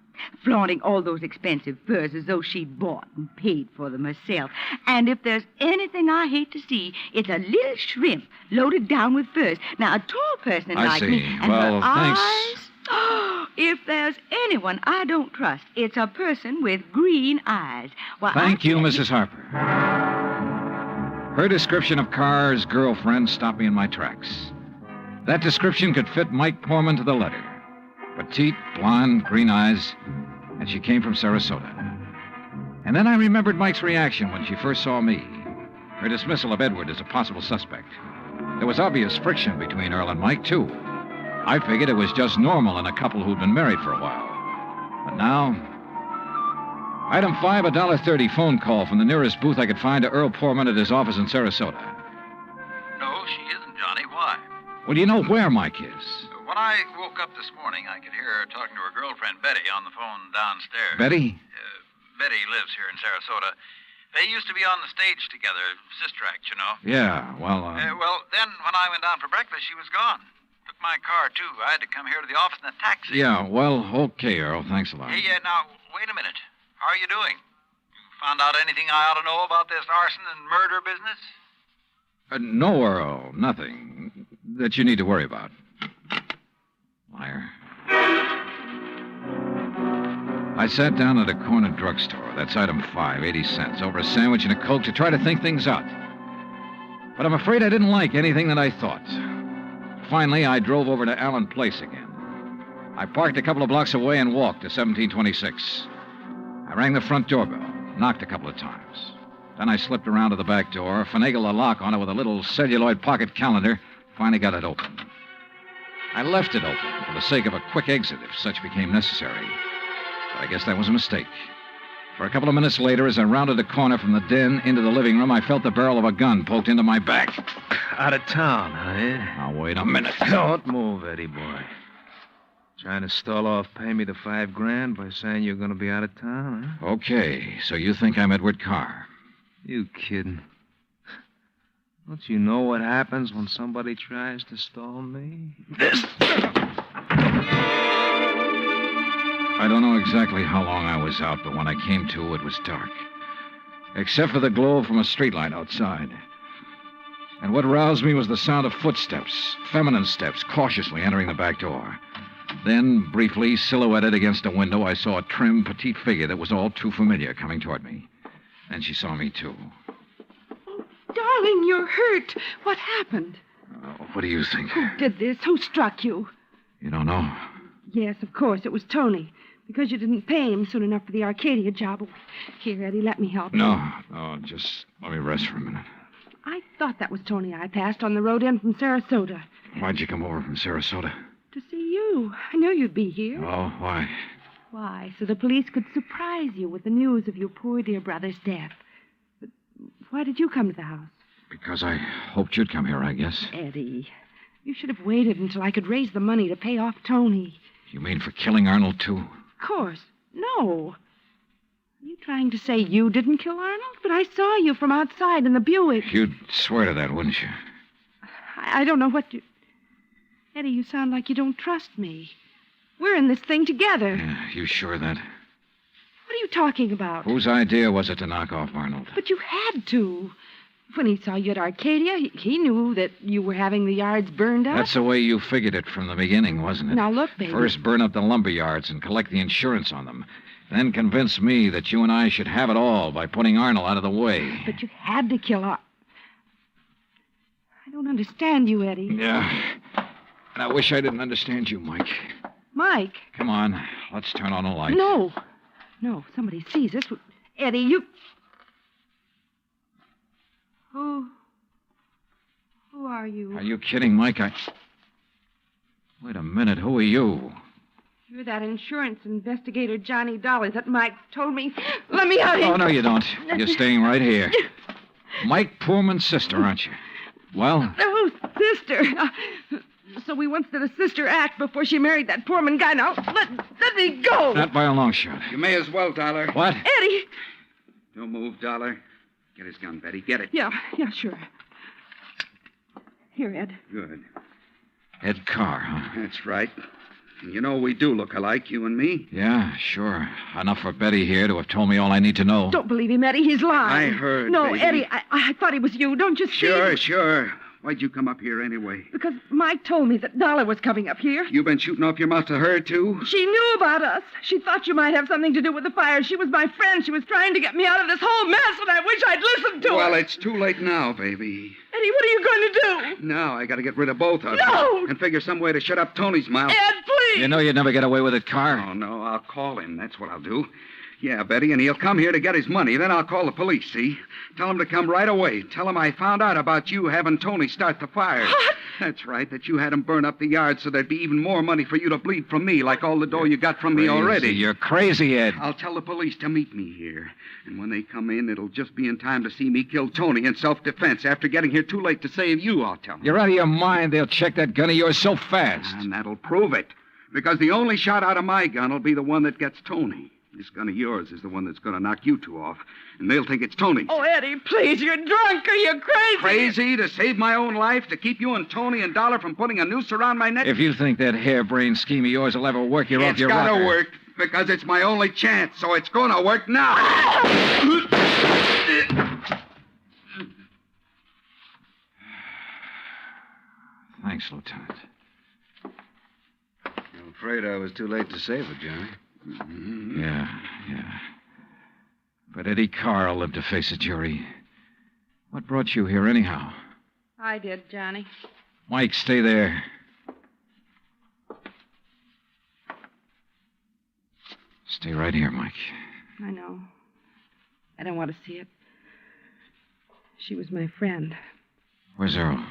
Flaunting all those expensive furs as though she'd bought and paid for them herself. And if there's anything I hate to see, it's a little shrimp loaded down with furs. Now, a tall person I like see. me... And Well, her thanks. Eyes, if there's anyone I don't trust, it's a person with green eyes. Why, Thank you, Mrs. Harper. Her description of Carr's girlfriend stopped me in my tracks. That description could fit Mike Poorman to the letter. Petite, blonde, green eyes, and she came from Sarasota. And then I remembered Mike's reaction when she first saw me. Her dismissal of Edward as a possible suspect. There was obvious friction between Earl and Mike, too. I figured it was just normal in a couple who'd been married for a while. But now... Item 5, a $1.30 phone call from the nearest booth I could find to Earl Poorman at his office in Sarasota. No, she isn't, Johnny. Why? Well, do you know where Mike is? When I woke up this morning, I could hear her talking to her girlfriend, Betty, on the phone downstairs. Betty? Betty lives here in Sarasota. They used to be on the stage together, sister act, you know. Yeah, well, Well, then when I went down for breakfast, she was gone. Took my car, too. I had to come here to the office in a taxi. Yeah, well, okay, Earl. Thanks a lot. Hey, now, wait a minute. How are you doing? You found out anything I ought to know about this arson and murder business? No, Earl, nothing that you need to worry about. Liar. I sat down at a corner drugstore. That's item 5, 80 cents, over a sandwich and a Coke to try to think things out. But I'm afraid I didn't like anything that I thought. Finally, I drove over to Allen Place again. I parked a couple of blocks away and walked to 1726. I rang the front doorbell, knocked a couple of times. Then I slipped around to the back door, finagled a lock on it with a little celluloid pocket calendar, finally got it open. I left it open for the sake of a quick exit if such became necessary. But I guess that was a mistake. For a couple of minutes later, as I rounded a corner from the den into the living room, I felt the barrel of a gun poked into my back. Out of town, huh, Ed? Now, wait a minute. Don't move, Eddie boy. Trying to stall off pay me the $5,000 by saying you're going to be out of town, huh? Okay, so you think I'm Edward Carr? You kidding? Don't you know what happens when somebody tries to stall me? I don't know exactly how long I was out, but when I came to, it was dark. Except for the glow from a streetlight outside. And what roused me was the sound of footsteps, feminine steps, cautiously entering the back door. Then, briefly, silhouetted against a window, I saw a trim, petite figure that was all too familiar coming toward me. And she saw me, too. Darling, you're hurt. What happened? What do you think? Who did this? Who struck you? You don't know? Yes, of course. It was Tony. Because you didn't pay him soon enough for the Arcadia job. Here, Eddie, let me help you. No, just let me rest for a minute. I thought that was Tony I passed on the road in from Sarasota. Why'd you come over from Sarasota? To see you. I knew you'd be here. Oh, why? Why? So the police could surprise you with the news of your poor dear brother's death. But why did you come to the house? Because I hoped you'd come here, I guess. Eddie, you should have waited until I could raise the money to pay off Tony. You mean for killing Arnold, too? Of course. No. Are you trying to say you didn't kill Arnold? But I saw you from outside in the Buick. You'd swear to that, wouldn't you? I don't know what you... Eddie, you sound like you don't trust me. We're in this thing together. Yeah, you sure of that? What are you talking about? Whose idea was it to knock off Arnold? But you had to. When he saw you at Arcadia, he knew that you were having the yards burned up. That's the way you figured it from the beginning, wasn't it? Now, look, baby. First burn up the lumber yards and collect the insurance on them. Then convince me that you and I should have it all by putting Arnold out of the way. But you had to kill Arnold. I don't understand you, Eddie. Yeah. And I wish I didn't understand you, Mike. Mike? Come on. Let's turn on the light. No. No, if somebody sees us. Eddie, you... Who are you? Are you kidding, Mike? Wait a minute. Who are you? You're that insurance investigator, Johnny Dollar, that Mike told me. Let me out here. Oh, no, you don't. You're staying right here. Mike Poorman's sister, aren't you? Well? Oh, sister. So we once did a sister act before she married that Poorman guy. Now, let me go. Not by a long shot. You may as well, Dollar. What? Eddie. Don't move, Dollar. Get his gun, Betty. Get it. Yeah, sure. Here, Ed. Good. Ed Carr, huh? That's right. And you know we do look alike, you and me. Yeah, sure. Enough for Betty here to have told me all I need to know. Don't believe him, Eddie. He's lying. I heard, No, baby. Eddie, I thought it was you. Don't you see? Sure. Why'd you come up here anyway? Because Mike told me that Dollar was coming up here. You been shooting off your mouth to her, too? She knew about us. She thought you might have something to do with the fire. She was my friend. She was trying to get me out of this whole mess, and I wish I'd listened to her. Well, it's too late now, baby. Eddie, what are you going to do? Now I gotta get rid of both of No! you. And figure some way to shut up Tony's mouth. Ed, please! You know you'd never get away with it, Carr. Oh, no, I'll call him. That's what I'll do. Yeah, Betty, and he'll come here to get his money. Then I'll call the police, see? Tell him to come right away. Tell him I found out about you having Tony start the fire. What? That's right, that you had him burn up the yard so there'd be even more money for you to bleed from me, like all the dough you got from me already. You're crazy, Ed. I'll tell the police to meet me here. And when they come in, it'll just be in time to see me kill Tony in self-defense. After getting here too late to save you, I'll tell them. You're out of your mind. They'll check that gun of yours so fast. And that'll prove it. Because the only shot out of my gun will be the one that gets Tony. This gun of yours is the one that's going to knock you two off. And they'll think it's Tony. Oh, Eddie, please, you're drunk or you're crazy. Crazy to save my own life, to keep you and Tony and Dollar from putting a noose around my neck? If you think that harebrained scheme of yours will ever work, you're off your rocker. It's got to work, because it's my only chance, so it's going to work now. Thanks, Lieutenant. I'm afraid I was too late to save her, Johnny. Mm-hmm. Yeah. But Eddie Carr will live to face a jury. What brought you here, anyhow? I did, Johnny. Mike, stay there. Stay right here, Mike. I know. I don't want to see it. She was my friend. Where's Earl?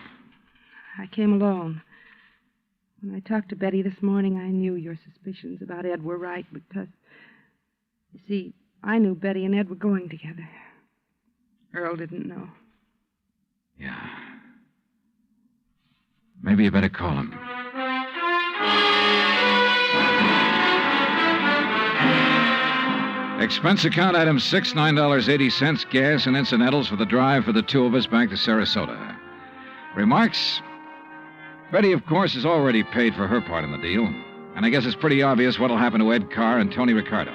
I came alone. When I talked to Betty this morning, I knew your suspicions about Ed were right because, you see, I knew Betty and Ed were going together. Earl didn't know. Yeah. Maybe you better call him. Expense account item 6, $9.80, gas and incidentals for the drive for the two of us back to Sarasota. Remarks? Betty, of course, has already paid for her part in the deal, and I guess it's pretty obvious what'll happen to Ed Carr and Tony Ricardo.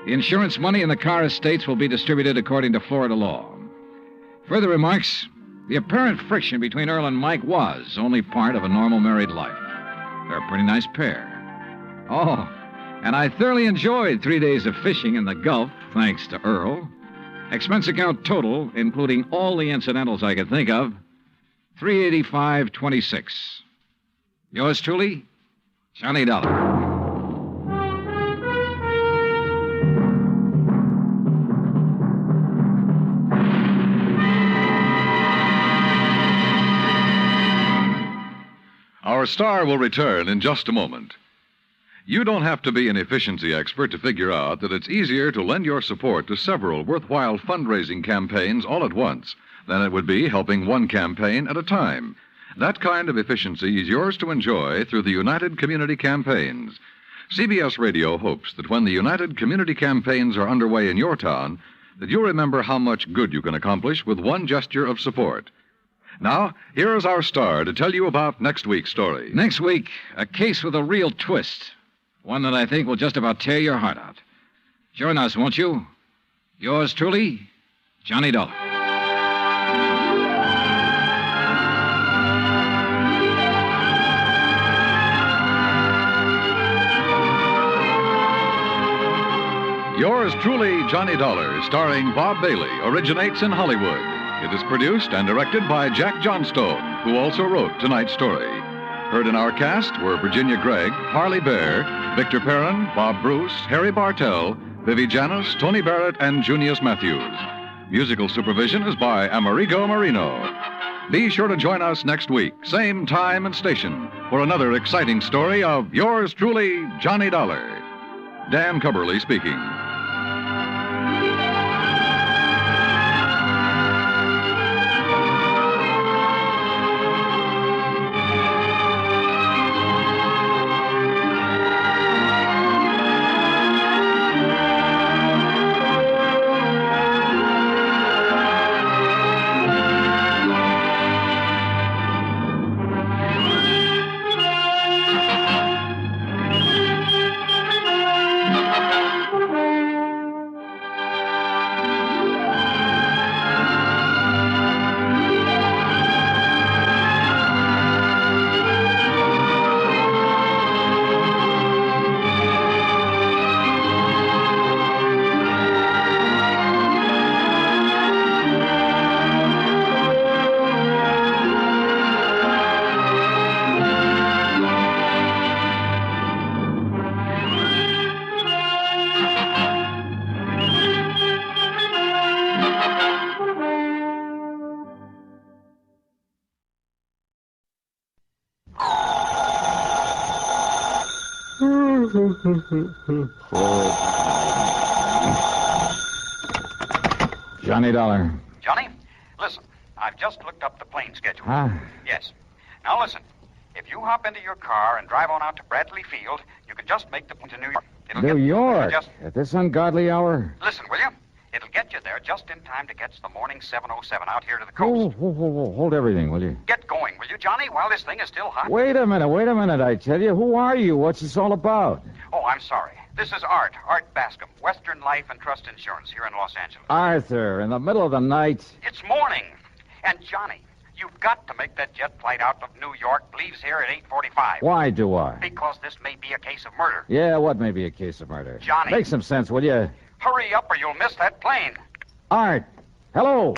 The insurance money in the Carr estates will be distributed according to Florida law. Further remarks, the apparent friction between Earl and Mike was only part of a normal married life. They're a pretty nice pair. Oh, and I thoroughly enjoyed 3 days of fishing in the Gulf, thanks to Earl. Expense account total, including all the incidentals I could think of, $385.26. Yours truly, Johnny Dollar. Our star will return in just a moment. You don't have to be an efficiency expert to figure out that it's easier to lend your support to several worthwhile fundraising campaigns all at once than it would be helping one campaign at a time. That kind of efficiency is yours to enjoy through the United Community Campaigns. CBS Radio hopes that when the United Community Campaigns are underway in your town, that you'll remember how much good you can accomplish with one gesture of support. Now, here is our star to tell you about next week's story. Next week, a case with a real twist. One that I think will just about tear your heart out. Join us, won't you? Yours truly, Johnny Dollar. Yours truly, Johnny Dollar, starring Bob Bailey, originates in Hollywood. It is produced and directed by Jack Johnstone, who also wrote tonight's story. Heard in our cast were Virginia Gregg, Harley Bear, Victor Perrin, Bob Bruce, Harry Bartell, Vivi Janis, Tony Barrett, and Junius Matthews. Musical supervision is by Amerigo Marino. Be sure to join us next week, same time and station, for another exciting story of yours truly, Johnny Dollar. Dan Cubberly speaking. Johnny Dollar. Johnny, listen. I've just looked up the plane schedule. Huh? Yes. Now listen. If you hop into your car and drive on out to Bradley Field, you can just make the plane to New York. New York? At this ungodly hour? Listen, will you? It'll get you there just in time to catch the morning 707 out here to the coast. Whoa. Hold everything, will you? Get going, will you, Johnny, while this thing is still hot? Wait a minute, I tell you. Who are you? What's this all about? Oh, I'm sorry. This is Art Bascom, Western Life and Trust Insurance here in Los Angeles. Arthur, in the middle of the night. It's morning. And, Johnny, you've got to make that jet flight out of New York. Leaves here at 8:45. Why do I? Because this may be a case of murder. Yeah, what may be a case of murder? Johnny. Make some sense, will you? Hurry up or you'll miss that plane. Art, hello.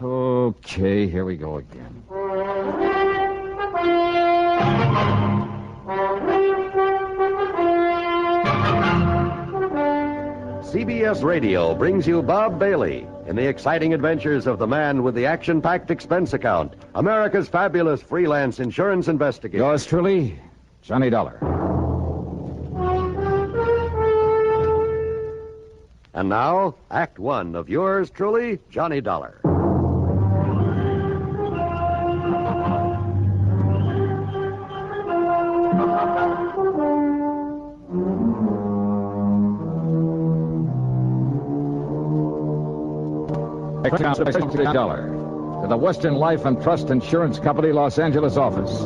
Okay, here we go again. CBS Radio brings you Bob Bailey in the exciting adventures of the man with the action-packed expense account, America's fabulous freelance insurance investigator. Yours truly, Johnny Dollar. And now, Act One of yours truly, Johnny Dollar. Dollar to the Western Life and Trust Insurance Company, Los Angeles office.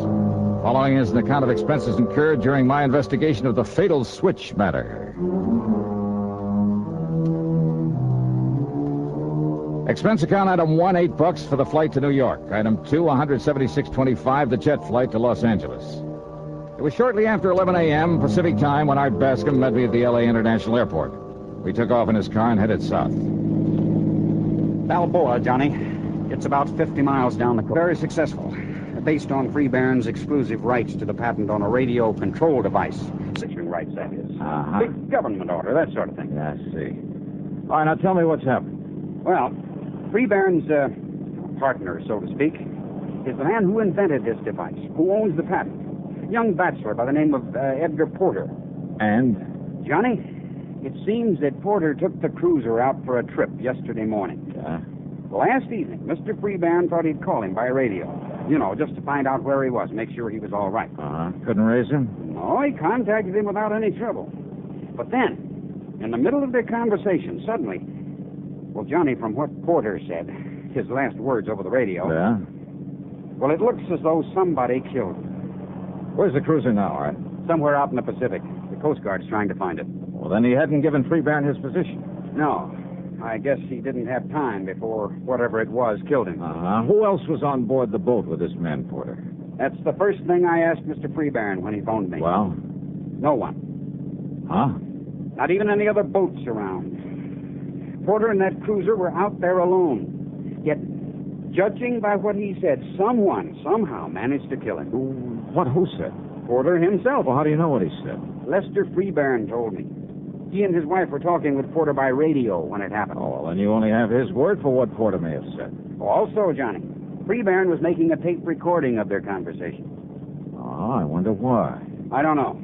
Following is an account of expenses incurred during my investigation of the fatal switch matter. Expense account item 1, $8 for the flight to New York. Item 2, $176.25, the jet flight to Los Angeles. It was shortly after 11 a.m. Pacific time when Art Bascom met me at the L.A. International Airport. We took off in his car and headed south. Balboa, Johnny. It's about 50 miles down the coast. Very successful. Based on Freebairn's exclusive rights to the patent on a radio control device. Securing rights, that is. Uh-huh. Big government order, that sort of thing. I see. All right, now tell me what's happened. Well, Freebairn's partner, so to speak, is the man who invented this device, who owns the patent. Young bachelor by the name of Edgar Porter. And? Johnny, it seems that Porter took the cruiser out for a trip yesterday morning. Yeah? Last evening, Mr. Freebairn thought he'd call him by radio. You know, just to find out where he was, make sure he was all right. Uh-huh. Couldn't raise him? No, he contacted him without any trouble. But then, in the middle of their conversation, suddenly... Well, Johnny, from what Porter said, his last words over the radio... Yeah? Well, it looks as though somebody killed him. Where's the cruiser now, Art? Somewhere out in the Pacific. The Coast Guard's trying to find it. Well, then he hadn't given Freebairn his position. No. I guess he didn't have time before whatever it was killed him. Uh-huh. Who else was on board the boat with this man, Porter? That's the first thing I asked Mr. Freebairn when he phoned me. Well? No one. Huh? Not even any other boats around. Porter and that cruiser were out there alone. Yet, judging by what he said, someone somehow managed to kill him. Who said? Porter himself. Well, how do you know what he said? Lester Freebairn told me. He and his wife were talking with Porter by radio when it happened. Oh, well, then you only have his word for what Porter may have said. Also, Johnny, Freebairn was making a tape recording of their conversation. Oh, I wonder why. I don't know.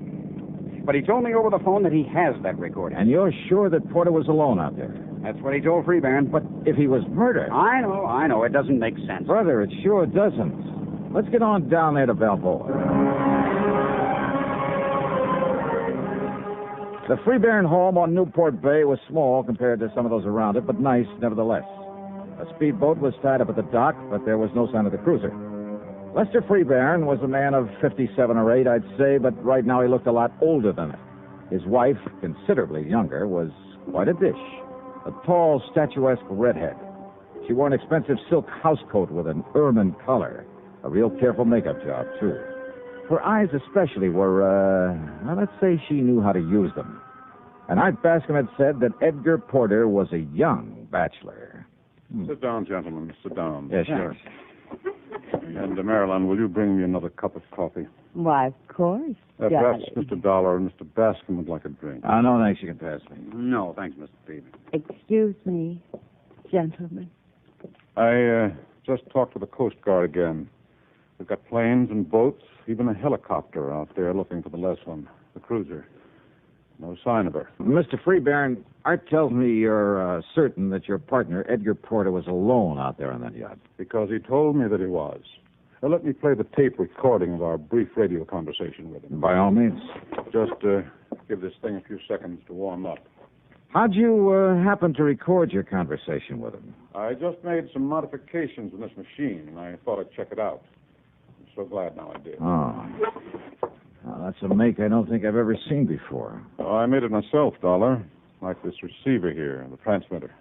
But he told me over the phone that he has that recording. And you're sure that Porter was alone out there? That's what he told Freebairn. But if he was murdered... I know. It doesn't make sense. Brother, it sure doesn't. Let's get on down there to Balboa. The Freebairn home on Newport Bay was small compared to some of those around it, but nice nevertheless. A speedboat was tied up at the dock, but there was no sign of the cruiser. Lester Freebairn was a man of 57 or 8, I'd say, but right now he looked a lot older than it. His wife, considerably younger, was quite a dish. A tall, statuesque redhead. She wore an expensive silk housecoat with an ermine collar. A real careful makeup job, too. Her eyes especially were, well, let's say she knew how to use them. And Art Bascom had said that Edgar Porter was a young bachelor. Sit down, gentlemen. Sit down. Yeah, sure. And, Marilyn, will you bring me another cup of coffee? Why, of course. Perhaps Mr. Dollar and Mr. Bascom would like a drink. No, thanks. You can pass me. No, thanks, Mr. Peavy. Excuse me, gentlemen. I just talked to the Coast Guard again. We've got planes and boats, even a helicopter out there looking for the less one. the cruiser. No sign of her. Mr. Freebairn, Art tells me you're certain that your partner, Edgar Porter, was alone out there on that yacht. Because he told me that he was. Now, let me play the tape recording of our brief radio conversation with him. By all means. Just give this thing a few seconds to warm up. How'd you happen to record your conversation with him? I just made some modifications in this machine, and I thought I'd check it out. I'm so glad now I did. Oh. Well, that's a make I don't think I've ever seen before. Oh, I made it myself, Dollar. Like this receiver here, the transmitter.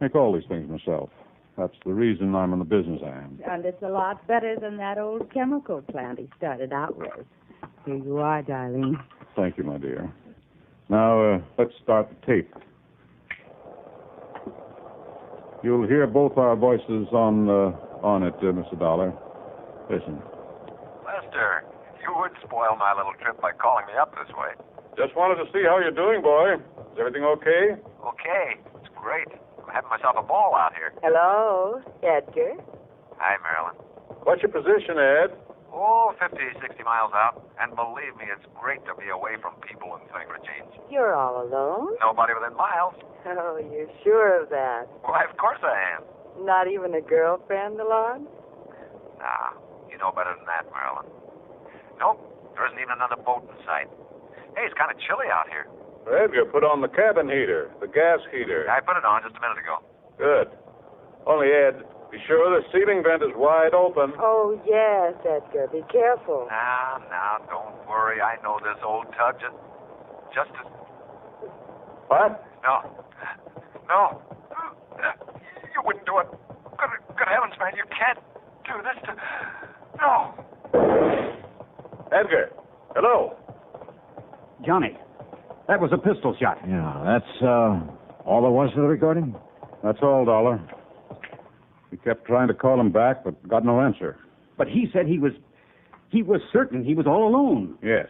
Make all these things myself. That's the reason I'm in the business I am. And it's a lot better than that old chemical plant he started out with. Here you are, darling. Thank you, my dear. Now, let's start the tape. You'll hear both our voices on it, Mr. Dollar. Listen. Lester, you would spoil my little trip by calling me up this way. Just wanted to see how you're doing, boy. Is everything okay? Okay, it's great. I'm having myself a ball out here. Hello, Edgar. Hi, Marilyn. What's your position, Ed? Oh, 50, 60 miles out. And believe me, it's great to be away from people and things for a change. You're all alone? Nobody within miles. Oh, you're sure of that? Why, of course I am. Not even a girlfriend along? Nah, you know better than that, Marilyn. Nope, there isn't even another boat in sight. Hey, it's kind of chilly out here. Edgar, put on the cabin heater, the gas heater. I put it on just a minute ago. Good. Only, Ed, be sure the ceiling vent is wide open. Oh, yes, Edgar. Be careful. Now, don't worry. I know this old tub just as... What? No. You wouldn't do it. Good heavens, man, you can't do this to... No. Edgar, hello. Johnny, that was a pistol shot. Yeah, that's all there was to the recording? That's all, Dollar. We kept trying to call him back, but got no answer. But he said he was certain he was all alone. Yes.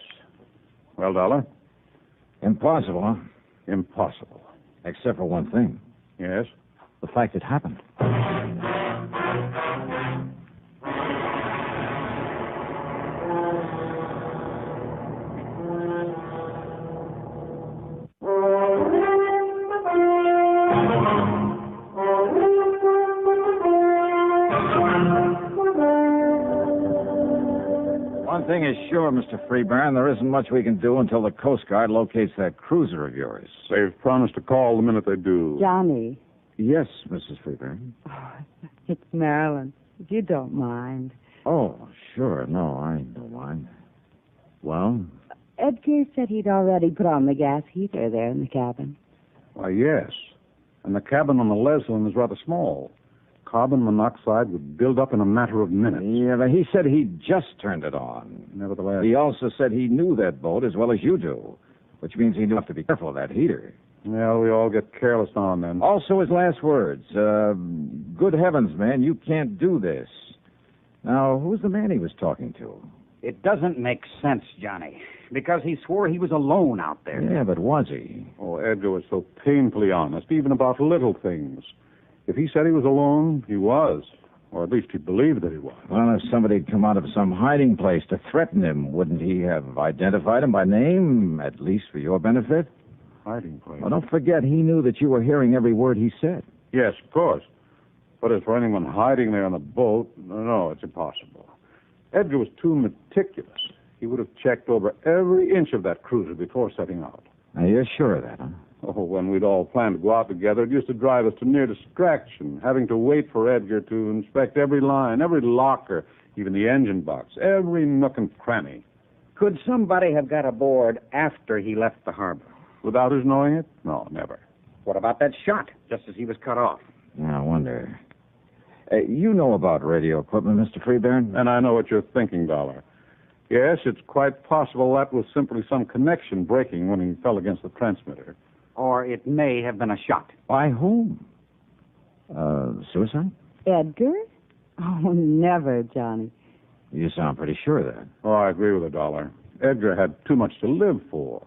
Well, Dollar? Impossible, huh? Impossible. Except for one thing. Yes? The fact it happened. One thing is sure, Mr. Freebairn, there isn't much we can do until the Coast Guard locates that cruiser of yours. They've promised to call the minute they do. Johnny. Yes, Mrs. Freebairn. Oh, it's Marilyn, if you don't mind. Oh, sure. No, I don't mind. Well? Edgar said he'd already put on the gas heater there in the cabin. Why, yes. And the cabin on the Leslin is rather small. Carbon monoxide would build up in a matter of minutes. Yeah, but he said he just turned it on. Nevertheless... He also said he knew that boat as well as you do, which means he knew have to be careful of that heater. Well, we all get careless now and then. Also his last words. Good heavens, man, you can't do this. Now, who's the man he was talking to? It doesn't make sense, Johnny, because he swore he was alone out there. Yeah, but was he? Oh, Edgar was so painfully honest, even about little things. If he said he was alone, he was. Or at least he believed that he was. Well, if somebody had come out of some hiding place to threaten him, wouldn't he have identified him by name, at least for your benefit? Hiding place? Well, don't forget, he knew that you were hearing every word he said. Yes, of course. But as for anyone hiding there on the boat, no, it's impossible. Edgar was too meticulous. He would have checked over every inch of that cruiser before setting out. Now, you're sure of that, huh? Oh, when we'd all planned to go out together, it used to drive us to near distraction, having to wait for Edgar to inspect every line, every locker, even the engine box, every nook and cranny. Could somebody have got aboard after he left the harbor? Without his knowing it? No, never. What about that shot, just as he was cut off? Yeah, I wonder. You know about radio equipment, Mr. Freebairn? And I know what you're thinking, Dollar. Yes, it's quite possible that was simply some connection breaking when he fell against the transmitter. Or it may have been a shot. By whom? Suicide? Edgar? Oh, never, Johnny. You sound pretty sure of that. Oh, I agree with the Dollar. Edgar had too much to live for.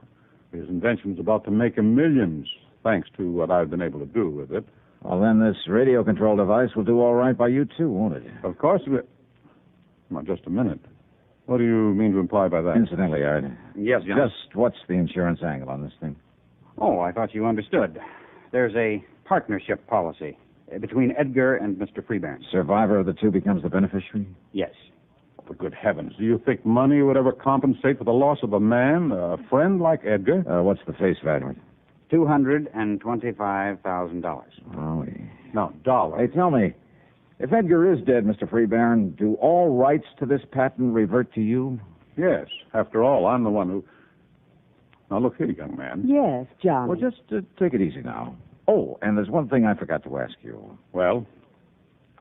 His invention's about to make him millions, thanks to what I've been able to do with it. Well, then this radio control device will do all right by you, too, won't it? Of course it will. Now, just a minute. What do you mean to imply by that? Incidentally, Art. Yes, John. Just what's the insurance angle on this thing? Oh, I thought you understood. There's a partnership policy between Edgar and Mr. Freeburn. Survivor of the two becomes the beneficiary? Yes. For good heavens, do you think money would ever compensate for the loss of a man, a friend like Edgar? What's the face value? $225,000. Oh, No, dollars. Hey, tell me, if Edgar is dead, Mr. Freeburn, do all rights to this patent revert to you? Yes. After all, I'm the one who... Now, look here, young man. Yes, Johnny. Well, just take it easy now. Oh, and there's one thing I forgot to ask you. Well?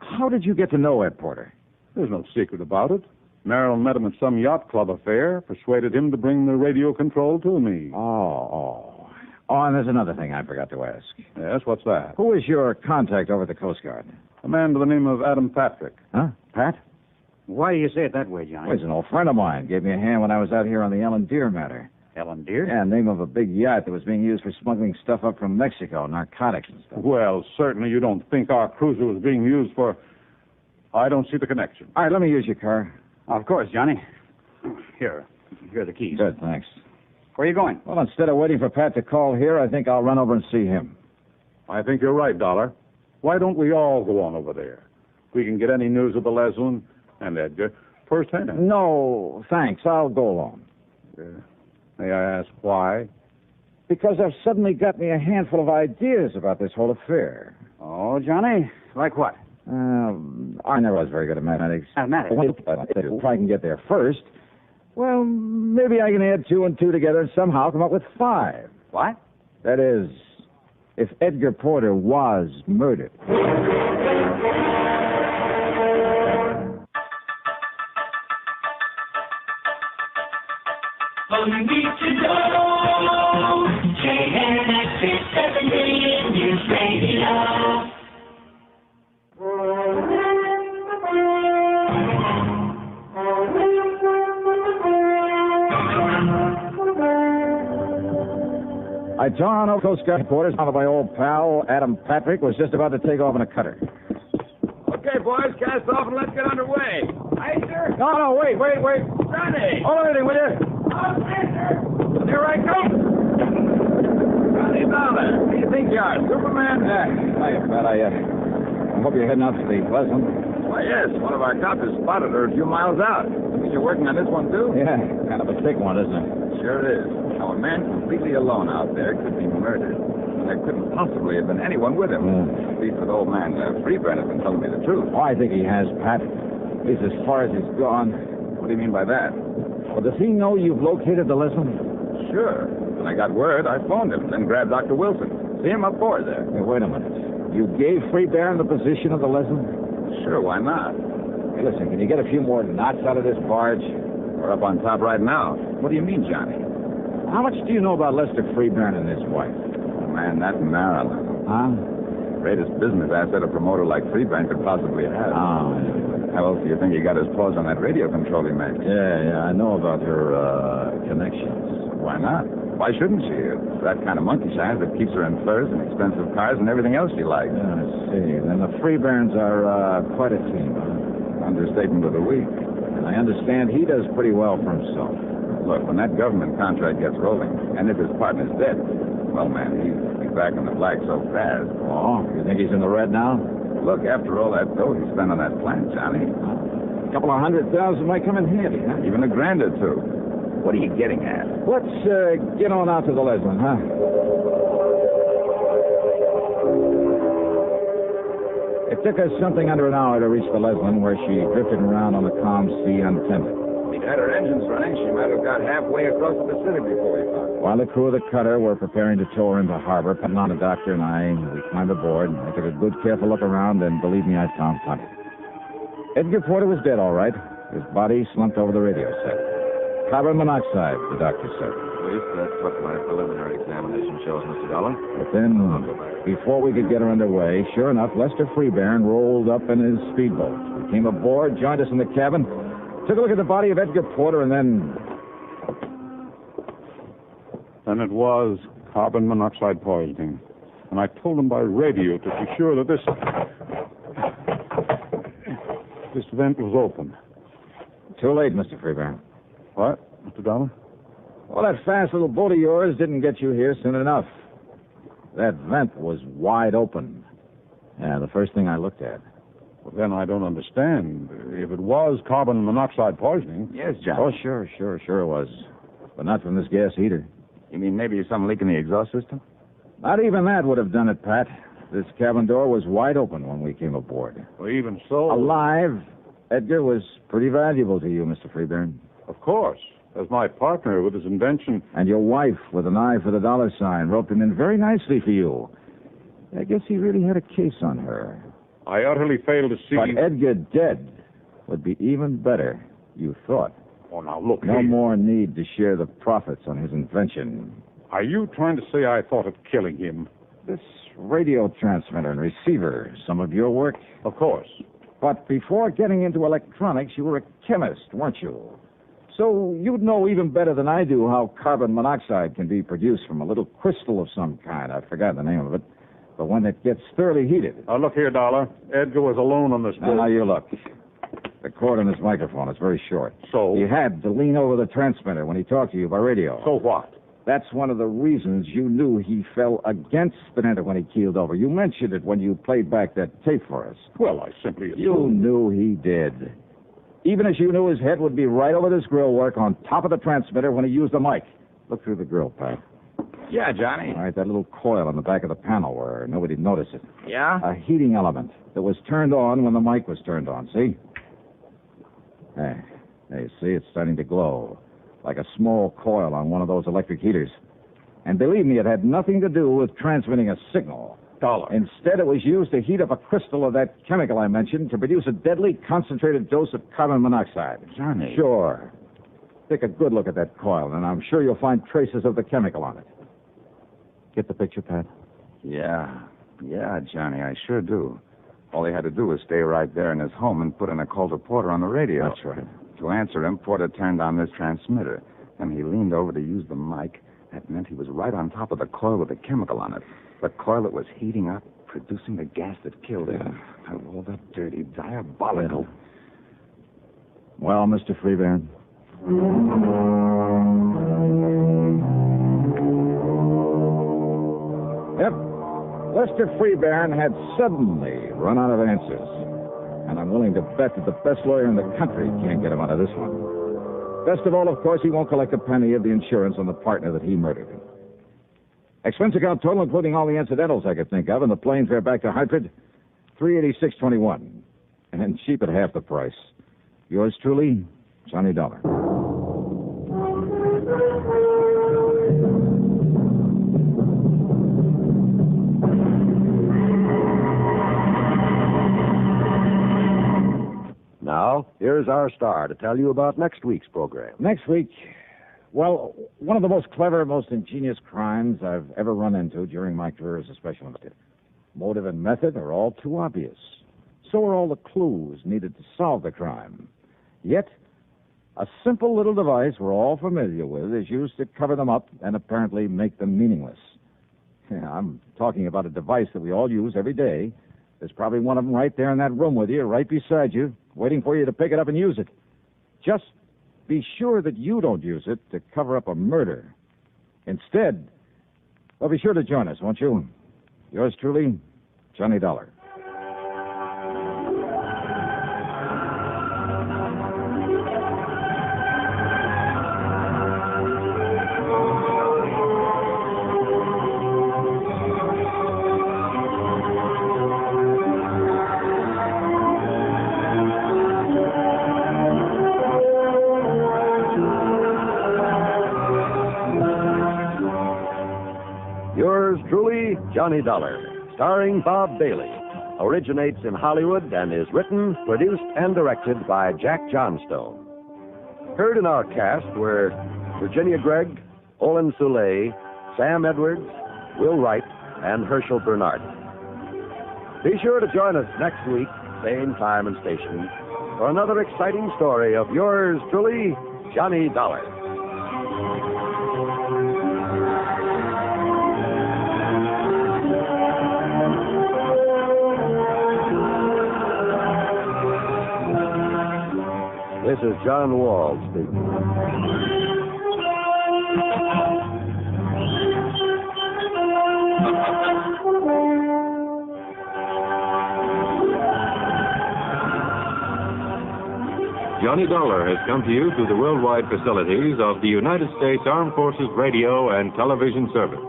How did you get to know Ed Porter? There's no secret about it. Marilyn met him at some yacht club affair, persuaded him to bring the radio control to me. Oh, and there's another thing I forgot to ask. Yes, what's that? Who is your contact over at the Coast Guard? A man by the name of Adam Patrick. Huh? Pat? Why do you say it that way, Johnny? Well, he's an old friend of mine. Gave me a hand when I was out here on the Ellen Deer matter. Ellen Deer? Yeah, name of a big yacht that was being used for smuggling stuff up from Mexico, narcotics and stuff. Well, certainly you don't think our cruiser was being used for... I don't see the connection. All right, let me use your car. Of course, Johnny. Here are the keys. Good, thanks. Where are you going? Well, instead of waiting for Pat to call here, I think I'll run over and see him. I think you're right, Dollar. Why don't we all go on over there? We can get any news of the Leslin and Edgar firsthand. No, thanks. I'll go alone. May I ask why? Because I've suddenly got me a handful of ideas about this whole affair. Oh, Johnny? Like what? I never was very good at mathematics. Mathematics? If I can get there first, well, maybe I can add 2 and 2 together and somehow come up with 5. What? That is, if Edgar Porter was murdered. All you need to know, KNX is 7 million years radio. I tore on over Coast Guard quarters. Now that my old pal, Adam Patrick, was just about to take off in a cutter. Okay, boys, cast off and let's get underway. Aye, sir. No, wait. Johnny! Hold everything, will you? Oh, sir. Here I come. Johnny Dollar, who do you think you are, Superman? Hiya, Pat. I hope you're heading out to the Leslin. Why, yes. One of our coppers spotted her a few miles out. You're working on this one, too? Yeah, kind of a thick one, isn't it? Sure it is. Now, a man completely alone out there could be murdered. And there couldn't possibly have been anyone with him. At least with old man Freeburn has been telling me the truth. Oh, I think he has, Pat. At least as far as he's gone. What do you mean by that? Well, does he know you've located the Leslin? Sure. When I got word, I phoned him, then grabbed Dr. Wilson. See him up aboard there. Hey, wait a minute. You gave Freeburn the position of the Leslin? Sure, why not? Hey, listen, can you get a few more knots out of this barge? We're up on top right now. What do you mean, Johnny? How much do you know about Lester Freeburn and his wife? Oh, man, that Marilyn. Huh? Greatest business asset a promoter like Freeburn could possibly have. Oh. How else do you think he got his paws on that radio control he makes? Yeah, I know about her connections. Why not? Why shouldn't she? It's that kind of monkey shines that keeps her in furs and expensive cars and everything else she likes. Yeah, I see. Then the Freeburns are quite a team, huh? Understatement of the week. And I understand he does pretty well for himself. Look, when that government contract gets rolling, and if his partner's dead, well, man, he'll be back in the black so fast. Oh, you think he's in the red now? Look, after all that dough he spent on that plant, Johnny. A couple of $100,000 might come in handy, huh? Even $1,000 or two. What are you getting at? Let's get on out to the Leslin, huh? It took us something under an hour to reach the Leslin, where she drifted around on the calm sea untended. She'd had her engines running. She might have got halfway across the Pacific before we found her. While the crew of the cutter were preparing to tow her into harbor, Pennon, the doctor, and we climbed aboard. I took a good, careful look around, and believe me, I found plenty. Edgar Porter was dead, all right. His body slumped over the radio set. Carbon monoxide, the doctor said. At least that's what my preliminary examination shows, Mr. Dollar. But then, before we could get her underway, sure enough, Lester Freeburn rolled up in his speedboat. He came aboard, joined us in the cabin, took a look at the body of Edgar Porter, and then... Then it was carbon monoxide poisoning. And I told him by radio to be sure that this vent was open. Too late, Mr. Freeburn. What, Mr. Dollar? Well, that fast little boat of yours didn't get you here soon enough. That vent was wide open. Yeah, the first thing I looked at. Well, then I don't understand. If it was carbon monoxide poisoning... Yes, John. Oh, sure it was. But not from this gas heater. You mean maybe some leak in the exhaust system? Not even that would have done it, Pat. This cabin door was wide open when we came aboard. Well, even so... Alive, Edgar was pretty valuable to you, Mr. Freeburn. Of course. As my partner with his invention... And your wife, with an eye for the dollar sign, roped him in very nicely for you. I guess he really had a case on her. I utterly failed to see... But Edgar dead would be even better, you thought. Oh, now, look No here. more need to share the profits on his invention. Are you trying to say I thought of killing him? This radio transmitter and receiver, some of your work? Of course. But before getting into electronics, you were a chemist, weren't you? So you'd know even better than I do how carbon monoxide can be produced from a little crystal of some kind. I forgot the name of it. But when it gets thoroughly heated... Now, look here, Dollar. Edgar was alone on this boat. Now, you look. The cord on his microphone is very short. So? He had to lean over the transmitter when he talked to you by radio. So what? That's one of the reasons you knew he fell against Spinetta when he keeled over. You mentioned it when you played back that tape for us. Well, I simply assumed... You knew he did. Even as you knew his head would be right over this grill work on top of the transmitter when he used the mic. Look through the grill, Pat. Yeah, Johnny. All right, that little coil on the back of the panel where nobody'd notice it. Yeah? A heating element that was turned on when the mic was turned on, see? There, you see, it's starting to glow. Like a small coil on one of those electric heaters. And believe me, it had nothing to do with transmitting a signal. Dollar. Instead, it was used to heat up a crystal of that chemical I mentioned to produce a deadly concentrated dose of carbon monoxide. Johnny. Sure. Take a good look at that coil, and I'm sure you'll find traces of the chemical on it. Get the picture, Pat? Yeah, Johnny, I sure do. All he had to do was stay right there in his home and put in a call to Porter on the radio. That's right. To answer him, Porter turned on this transmitter, and he leaned over to use the mic. That meant he was right on top of the coil with the chemical on it. The coil that was heating up, producing the gas that killed him. All that dirty, diabolical... Well, Mr. Freeburn? Yep. Lester Freeburn had suddenly run out of answers. And I'm willing to bet that the best lawyer in the country can't get him out of this one. Best of all, of course, he won't collect a penny of the insurance on the partner that he murdered. Expense account total, including all the incidentals I could think of, and the plane fare back to Hartford, $386.21. And cheap at half the price. Yours truly, Johnny Dollar. Now, here's our star to tell you about next week's program. Next week, well, one of the most clever, most ingenious crimes I've ever run into during my career as a special investigator. Motive and method are all too obvious. So are all the clues needed to solve the crime. Yet, a simple little device we're all familiar with is used to cover them up and apparently make them meaningless. Yeah, I'm talking about a device that we all use every day. There's probably one of them right there in that room with you, right beside you, waiting for you to pick it up and use it. Just be sure that you don't use it to cover up a murder. Instead, well, be sure to join us, won't you? Yours truly, Johnny Dollar. Yours truly, Johnny Dollar, starring Bob Bailey, originates in Hollywood and is written, produced, and directed by Jack Johnstone. Heard in our cast were Virginia Gregg, Olin Soule, Sam Edwards, Will Wright, and Herschel Bernard. Be sure to join us next week, same time and station, for another exciting story of yours truly, Johnny Dollar. This is John Wall speaking. Johnny Dollar has come to you through the worldwide facilities of the United States Armed Forces Radio and Television Service.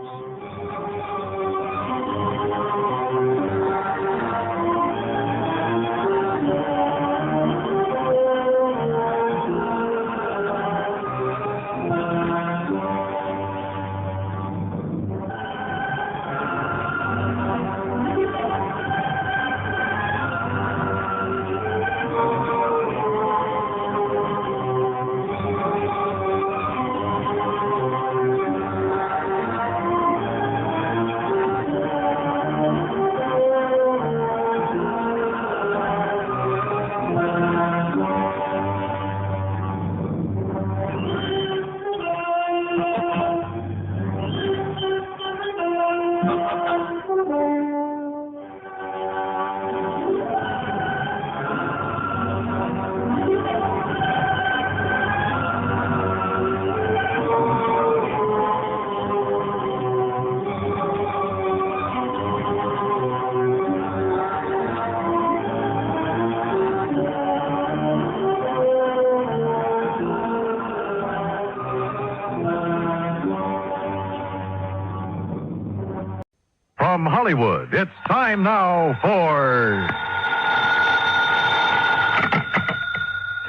From Hollywood, it's time now for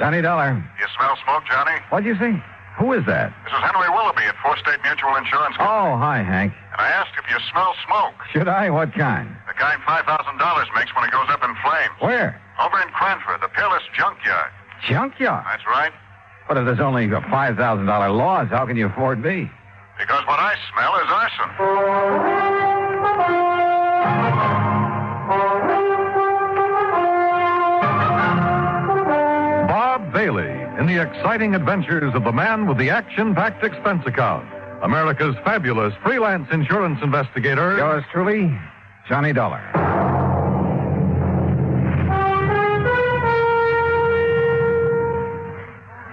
Johnny Dollar. You smell smoke, Johnny? What'd you say? Who is that? This is Henry Willoughby at Fourth State Mutual Insurance Company. Oh, hi, Hank. And I asked if you smell smoke. Should I? What kind? The kind $5,000 makes when it goes up in flames. Where? Over in Cranford, the Peerless Junkyard. Junkyard? That's right. But if there's only a $5,000 loss, how can you afford me? Because what I smell is arson. Bob Bailey in the exciting adventures of the man with the action-packed expense account. America's fabulous freelance insurance investigator. Yours truly, Johnny Dollar.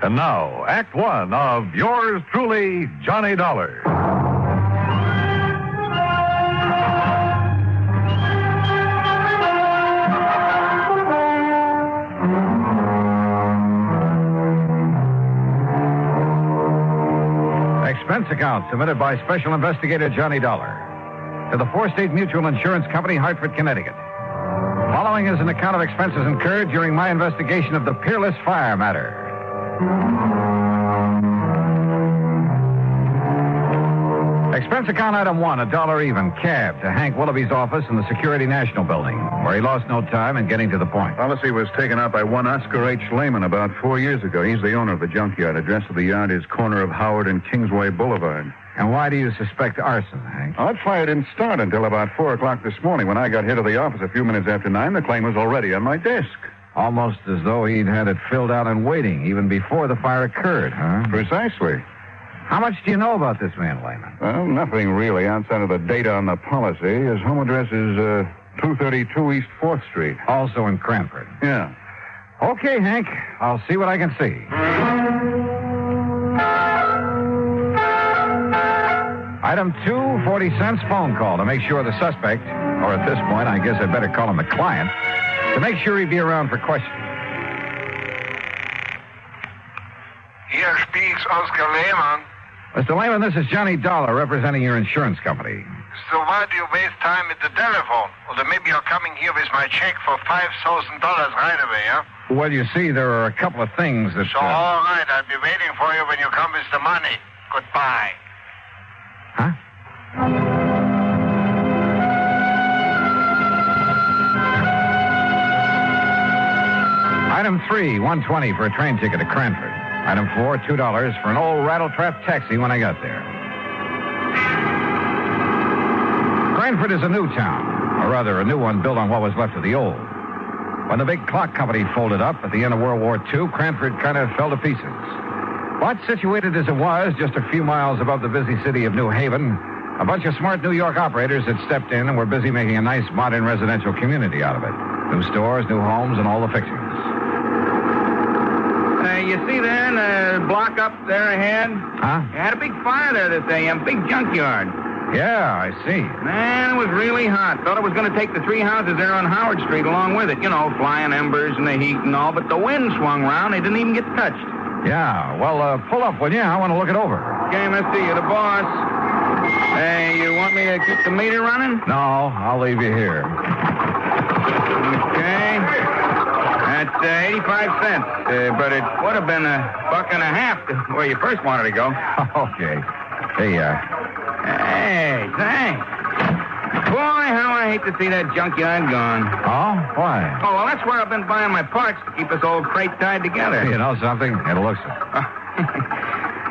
And now, Act One of Yours Truly, Johnny Dollar. Expense account submitted by Special Investigator Johnny Dollar to the Fourth State Mutual Insurance Company, Hartford, Connecticut. Following is an account of expenses incurred during my investigation of the Peerless Fire Matter. Expense account item one, $1 even, cab to Hank Willoughby's office in the Security National Building, where he lost no time in getting to the point. Policy was taken out by one Oscar H. Lehman about 4 years ago. He's the owner of the junkyard. Address of the yard is corner of Howard and Kingsway Boulevard. And why do you suspect arson, Hank? That fire didn't start until about 4 o'clock this morning. When I got here to the office a few minutes after 9, the claim was already on my desk. Almost as though he'd had it filled out and waiting, even before the fire occurred, huh? Precisely. How much do you know about this man, Lehman? Well, nothing really outside of the data on the policy. His home address is 232 East 4th Street. Also in Cranford. Yeah. Okay, Hank. I'll see what I can see. Item 2, 40 cents phone call to make sure the suspect, or at this point, I guess I'd better call him the client, to make sure he'd be around for questioning. Here speaks Oscar Lehman. Mr. Lehman, this is Johnny Dollar representing your insurance company. So why do you waste time at the telephone? Or then maybe you're coming here with my check for $5,000 right away, huh? Well, you see, there are a couple of things that... So, all right, I'll be waiting for you when you come with the money. Goodbye. Huh? Item 3, $1.20 for a train ticket to Cranford. Item 4, $2 for an old rattle-trap taxi when I got there. Cranford is a new town, or rather a new one built on what was left of the old. When the big clock company folded up at the end of World War II, Cranford kind of fell to pieces. But situated as it was, just a few miles above the busy city of New Haven, a bunch of smart New York operators had stepped in and were busy making a nice modern residential community out of it. New stores, new homes, and all the fixings. You see there in the block up there ahead? Huh? You had a big fire there this AM, big junkyard. Yeah, I see. Man, it was really hot. Thought it was going to take the 3 houses there on Howard Street along with it. You know, flying embers and the heat and all. But the wind swung around. They didn't even get touched. Yeah, well, pull up, will you? I want to look it over. Okay, mister, you're the boss. Hey, you want me to keep the meter running? No, I'll leave you here. Okay. That's 85 cents. But it would have been $1.50 to where you first wanted to go. Okay. Hey, Hey, thanks. Boy, how I hate to see that junkyard gone. Oh? Why? Oh, well, that's where I've been buying my parts to keep this old crate tied together. You know something? It looks it.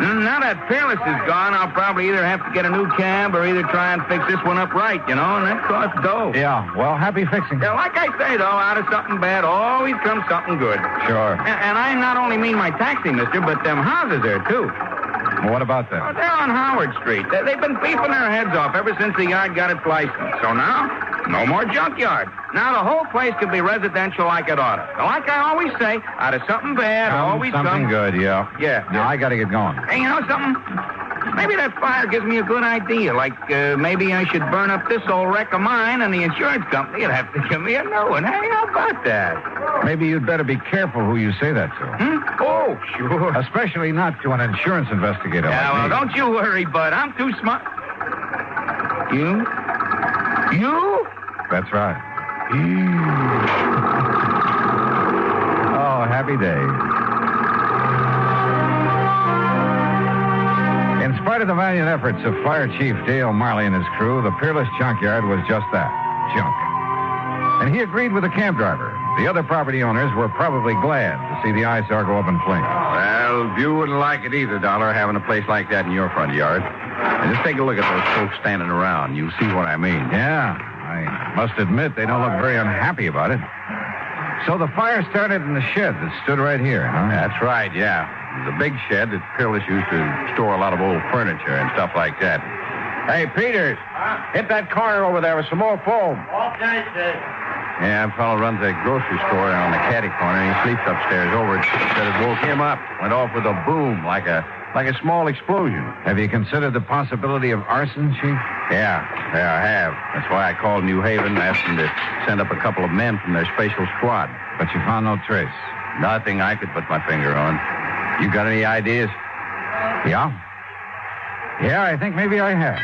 Now that Peerless is gone, I'll probably either have to get a new cab or either try and fix this one up right, you know, and that costs dough. Yeah, well, happy fixing. Yeah, like I say, though, out of something bad always comes something good. Sure. And I not only mean my taxi, mister, but them houses there, too. Well, what about that? Oh, they're on Howard Street. They've been beefing their heads off ever since the yard got its license. So now, no more junkyard. Now the whole place can be residential like it ought to. Like I always say, out of something bad, always something good, yeah. Yeah. Now, I got to get going. Hey, you know something? Maybe that fire gives me a good idea. Like, maybe I should burn up this old wreck of mine and the insurance company would have to give me a new one. Hey, how about that? Maybe you'd better be careful who you say that to. Oh, sure. Especially not to an insurance investigator Yeah, like well, me. don't you worry, bud. I'm too smart. You? You? That's right. Oh, happy day. In spite of the valiant efforts of Fire Chief Dale Marley and his crew, the Peerless junkyard was just that, junk. And he agreed with the cab driver. The other property owners were probably glad to see the eyesore go up in flames. Well, you wouldn't like it either, Dollar, having a place like that in your front yard. And just take a look at those folks standing around. You'll see what I mean. Yeah, I must admit they don't look very unhappy about it. So the fire started in the shed that stood right here, huh? That's right, yeah. It was a big shed that Peerless used to store a lot of old furniture and stuff like that. Hey, Peters, hit that corner over there with some more foam. Okay, sir. Yeah, a fellow runs a grocery store on the caddy corner, and he sleeps upstairs over it. Said it woke him up. Went off with a boom, like a small explosion. Have you considered the possibility of arson, Chief? Yeah, I have. That's why I called New Haven and asked them to send up a couple of men from their special squad. But you found no trace? Nothing I could put my finger on. You got any ideas? Yeah? Yeah, I think maybe I have.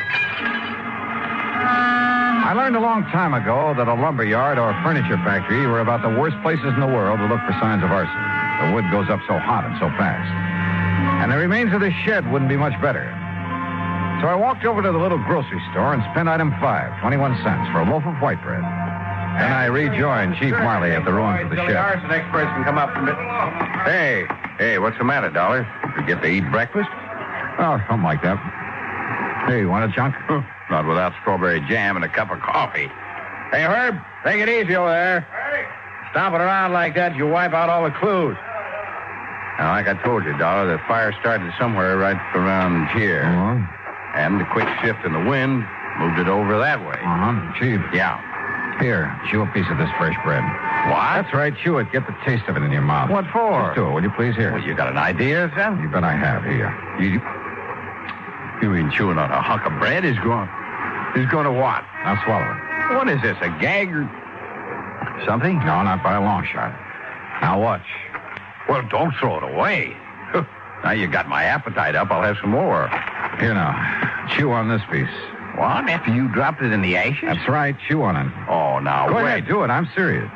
I learned a long time ago that a lumber yard or furniture factory were about the worst places in the world to look for signs of arson. The wood goes up so hot and so fast. And the remains of this shed wouldn't be much better. So I walked over to the little grocery store and spent item 5, 21 cents, for a loaf of white bread. Then I rejoined Chief Marley at the ruins of the shed. The arson experts can come up from it. Hey, what's the matter, Dollar? You get to eat breakfast? Oh, something like that. Hey, you want a chunk? Not without strawberry jam and a cup of coffee. Hey, Herb, take it easy over there. Hey. Stomping around like that, you wipe out all the clues. Now, like I told you, Dollar, the fire started somewhere right around here. Uh-huh. And the quick shift in the wind moved it over that way. Uh-huh. Chief. Yeah. Here, chew a piece of this fresh bread. What? That's right, chew it. Get the taste of it in your mouth. What for? Just do it, will you please? Here. Well, you got an idea, son? You bet I have. Here. You mean chewing on a hunk of bread is going... He's going to what? Now swallow it. What is this, a gag or something? No, not by a long shot. Now watch. Well, don't throw it away. Now you got my appetite up. I'll have some more. Here now. Chew on this piece. What? After you dropped it in the ashes? That's right. Chew on it. Oh, now Go wait. ahead, do it. I'm serious.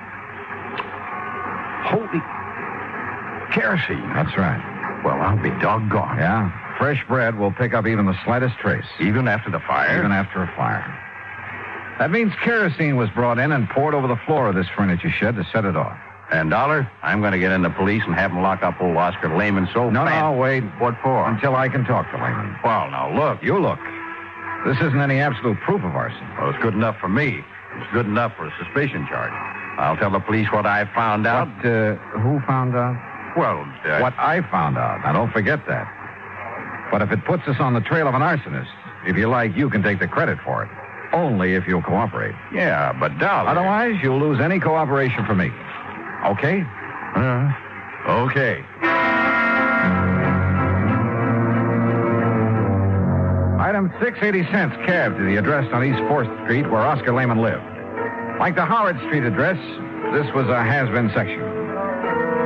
Holy kerosene. That's right. Well, I'll be doggone. Yeah. Fresh bread will pick up even the slightest trace. Even after the fire? Even after a fire. That means kerosene was brought in and poured over the floor of this furniture shed to set it off. And, Dollar, I'm going to get in the police and have them lock up old Oscar Lehman so No, fast. no, wait. What for? Until I can talk to Lehman. Well, now, look. You look. This isn't any absolute proof of arson. Well, it's good enough for me. It's good enough for a suspicion charge. I'll tell the police what I found out. Who found out? Well, What I found out. Now, don't forget that. But if it puts us on the trail of an arsonist, if you like, you can take the credit for it. Only if you'll cooperate. Yeah, but Dollar... Otherwise, you'll lose any cooperation from me. Okay? Okay. Item 680 cents cab to the address on East 4th Street where Oscar Lehman lived. Like the Howard Street address, this was a has-been section.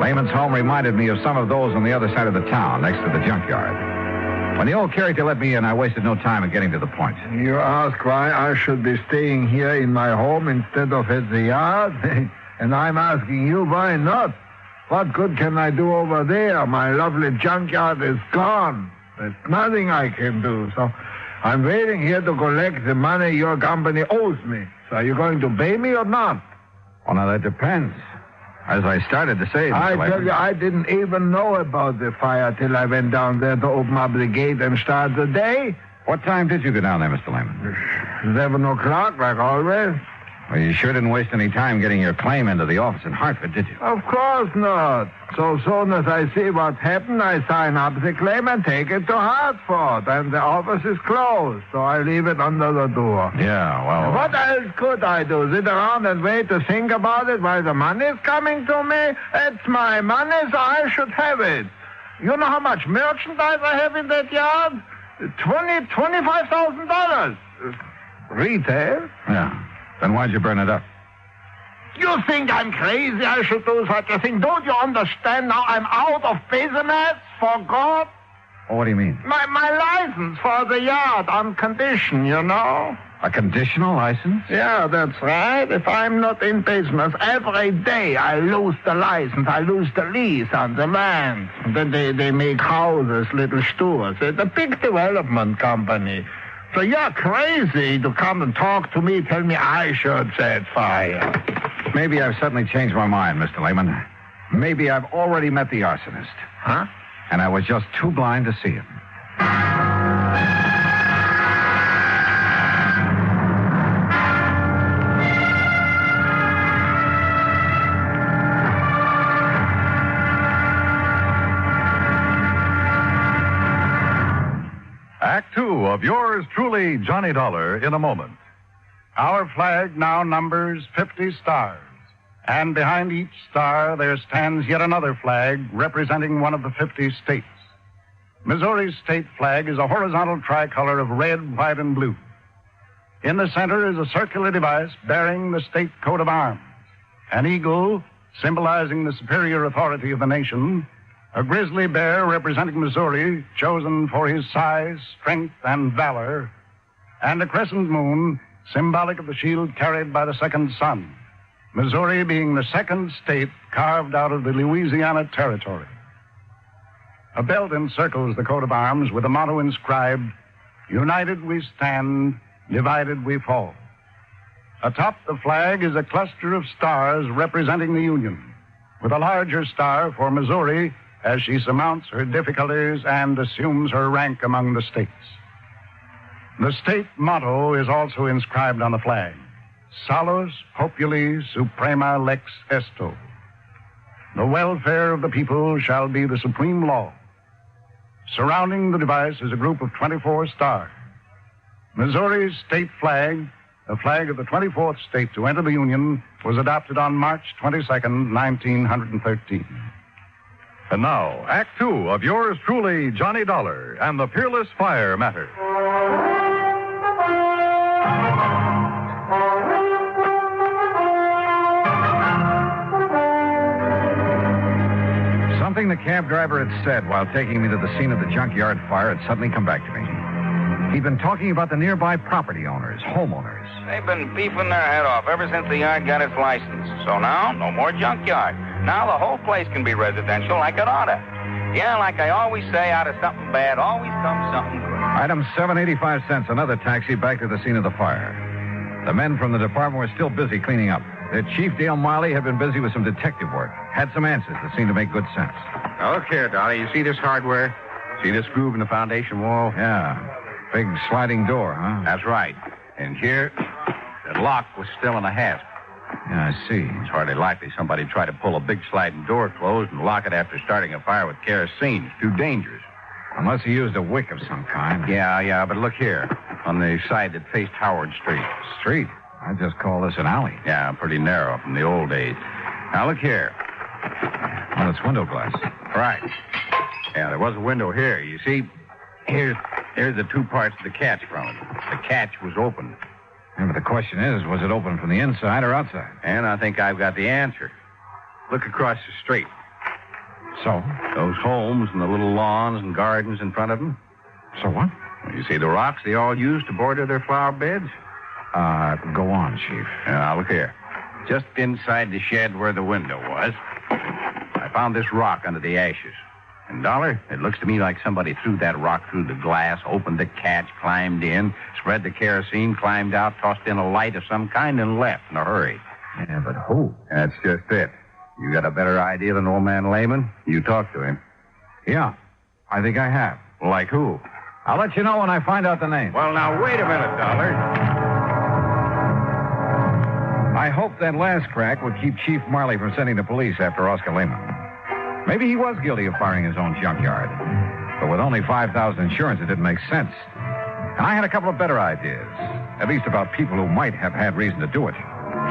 Lehman's home reminded me of some of those on the other side of the town, next to the junkyard. When the old character let me in, I wasted no time in getting to the point. You ask why I should be staying here in my home instead of at the yard? And I'm asking you why not? What good can I do over there? My lovely junkyard is gone. There's nothing I can do, so I'm waiting here to collect the money your company owes me. So are you going to pay me or not? Well, now, that depends. As I started to say... I tell you, I didn't even know about the fire till I went down there to open up the gate and start the day. What time did you go down there, Mr. Lehman? 11 o'clock, like always. Well, you sure didn't waste any time getting your claim into the office in Hartford, did you? Of course not. So soon as I see what happened, I sign up the claim and take it to Hartford. And the office is closed, so I leave it under the door. Yeah, well... What else could I do? Sit around and wait to think about it while the money's coming to me? It's my money, so I should have it. You know how much merchandise I have in that yard? $25,000. Retail? Yeah. Then why'd you burn it up? You think I'm crazy I should do such a thing? Don't you understand now I'm out of business for God? Oh, what do you mean? My license for the yard on condition, you know. A conditional license? Yeah, that's right. If I'm not in business, every day I lose the license. I lose the lease on the land. And then they make houses, little stores. It's a big development company. So you're crazy to come and talk to me, tell me I should set fire. Maybe I've suddenly changed my mind, Mr. Lehman. Maybe I've already met the arsonist. Huh? And I was just too blind to see him. Act two of yours truly, Johnny Dollar, in a moment. Our flag now numbers 50 stars. And behind each star there stands yet another flag representing one of the 50 states. Missouri's state flag is a horizontal tricolor of red, white, and blue. In the center is a circular device bearing the state coat of arms. An eagle, symbolizing the superior authority of the nation. A grizzly bear representing Missouri, chosen for his size, strength, and valor. And a crescent moon, symbolic of the shield carried by the second sun. Missouri being the second state carved out of the Louisiana Territory. A belt encircles the coat of arms with a motto inscribed, "United we stand, divided we fall." Atop the flag is a cluster of stars representing the Union, with a larger star for Missouri as she surmounts her difficulties and assumes her rank among the states. The state motto is also inscribed on the flag, Salus Populi Suprema Lex Esto. The welfare of the people shall be the supreme law. Surrounding the device is a group of 24 stars. Missouri's state flag, the flag of the 24th state to enter the Union, was adopted on March 22nd, 1913. And now, Act two of yours truly, Johnny Dollar, and the Peerless Fire Matter. Something the cab driver had said while taking me to the scene of the junkyard fire had suddenly come back to me. He'd been talking about the nearby property owners, homeowners. They've been beefing their head off ever since the yard got its license. So now, no more junkyard. Now the whole place can be residential like it oughta. Yeah, like I always say, out of something bad always comes something good. Item 785 cents, another taxi back to the scene of the fire. The men from the department were still busy cleaning up. Their chief, Dale Miley, had been busy with some detective work. Had some answers that seemed to make good sense. Now, look here, Dolly. You see this hardware? See this groove in the foundation wall? Yeah. Big sliding door, huh? That's right. And here, the lock was still in a hasp. Yeah, I see. It's hardly likely somebody tried to pull a big sliding door closed and lock it after starting a fire with kerosene. It's too dangerous. Unless he used a wick of some kind. Yeah, but look here. On the side that faced Howard Street. Street? I just call this an alley. Yeah, pretty narrow from the old days. Now, look here. Well, it's window glass. Right. Yeah, there was a window here. You see, here's Here's the two parts of the catch from it. The catch was open. Yeah, but the question is, was it open from the inside or outside? And I think I've got the answer. Look across the street. So? Those homes and the little lawns and gardens in front of them. So what? You see the rocks they all use to border their flower beds? Go on, Chief. Now, look here. Just inside the shed where the window was, I found this rock under the ashes. And, Dollar, it looks to me like somebody threw that rock through the glass, opened the catch, climbed in, spread the kerosene, climbed out, tossed in a light of some kind, and left in a hurry. Yeah, but who? That's just it. You got a better idea than old man Lehman? You talk to him. Yeah, I think I have. Like who? I'll let you know when I find out the name. Well, now, wait a minute, Dollar. I hope that last crack would keep Chief Marley from sending the police after Oscar Lehman. Maybe he was guilty of firing his own junkyard. But with only $5,000 insurance, it didn't make sense. And I had a couple of better ideas. At least about people who might have had reason to do it.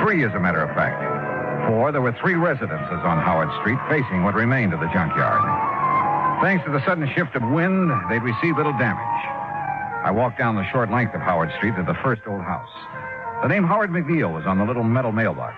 3, as a matter of fact. 4, there were 3 residences on Howard Street facing what remained of the junkyard. Thanks to the sudden shift of wind, they'd received little damage. I walked down the short length of Howard Street to the first old house. The name Howard McNeil was on the little metal mailbox.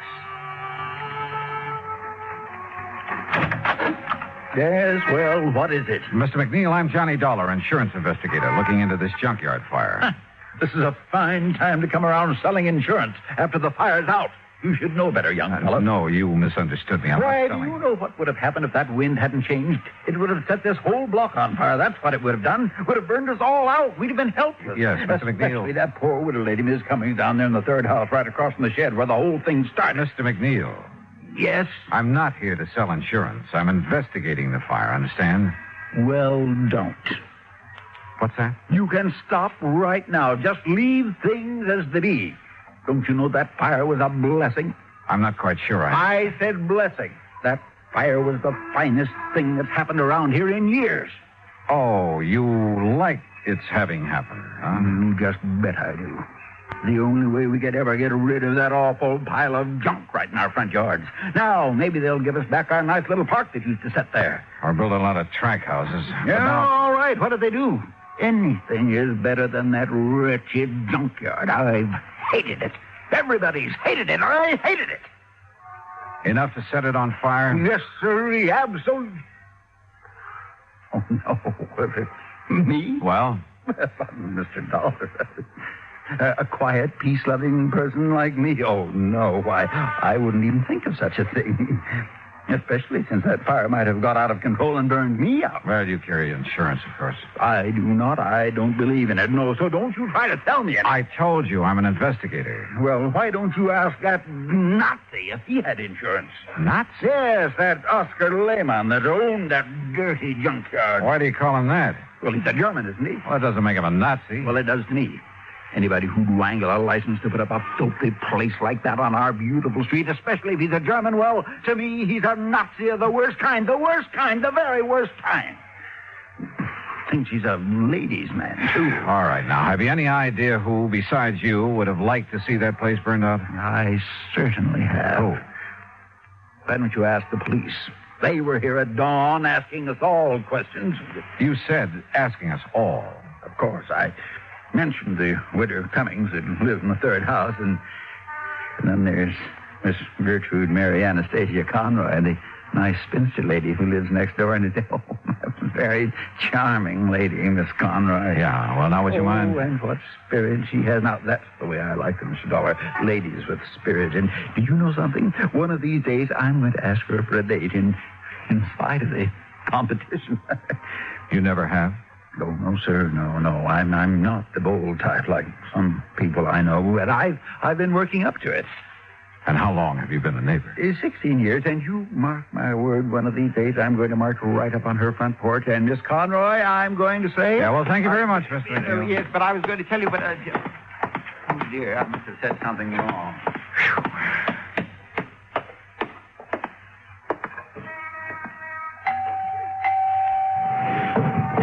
Yes, well, what is it? Mr. McNeil, I'm Johnny Dollar, insurance investigator, looking into this junkyard fire. This is a fine time to come around selling insurance after the fire's out. You should know better, young fellow. No, you misunderstood me. I'm Why, not do selling. you know what would have happened if that wind hadn't changed? It would have set this whole block on fire. That's what it would have done. Would have burned us all out. We'd have been helpless. Yes, Mr. McNeil. Especially that poor widow lady, Miss Cummings, down there in the third house right across from the shed where the whole thing started. Mr. McNeil. Yes? I'm not here to sell insurance. I'm investigating the fire, understand? Well, don't. What's that? You can stop right now. Just leave things as they be. Don't you know that fire was a blessing? I'm not quite sure I said blessing. That fire was the finest thing that's happened around here in years. Oh, you like its having happened, huh? You just bet I do. The only way we could ever get rid of that awful pile of junk right in our front yards. Now, maybe they'll give us back our nice little park that used to sit there. Or build a lot of track houses. Yeah, all right. What did they do? Anything is better than that wretched junkyard. I've hated it. Everybody's hated it. I hated it. Enough to set it on fire? Yes, sir. Absolutely. Oh, no. Was it me? Well? Mr. Dollar. A quiet, peace-loving person like me? Oh, no. Why, I wouldn't even think of such a thing. Especially since that fire might have got out of control and burned me out. Well, you carry insurance, of course. I do not. I don't believe in it. No, so don't you try to tell me anything. I told you I'm an investigator. Well, why don't you ask that Nazi if he had insurance? Nazi? Yes, that Oscar Lehman that owned that dirty junkyard. Why do you call him that? Well, he's a German, isn't he? Well, that doesn't make him a Nazi. Well, it does to me. Anybody who'd wangle a license to put up a filthy place like that on our beautiful street, especially if he's a German, well, to me, he's a Nazi of the worst kind, the very worst kind. Thinks he's a ladies' man, too. All right, now, have you any idea who, besides you, would have liked to see that place burned out? I certainly have. Oh. Why don't you ask the police? They were here at dawn asking us all questions. You said asking us all. Of course, I mentioned the widow Cummings that lives in the third house, and then there's Miss Gertrude Mary Anastasia Conroy, the nice spinster lady who lives next door, and it's a very charming lady, Miss Conroy. Yeah, well, now would you mind? Oh, and what spirit she has. Now, that's the way I like them, Mr. Dollar. Ladies with spirit. And do you know something? One of these days, I'm going to ask her for a date in spite of the competition. You never have? No, sir. No. I'm not the bold type like some people I know, but I've been working up to it. And how long have you been a neighbor? 16 years, and you mark my word, one of these days I'm going to march right up on her front porch, and Miss Conroy, I'm going to say... Yeah, well, thank you very much, Mr. McNeil. Yes, but I was going to tell you, but... oh, dear, I must have said something wrong.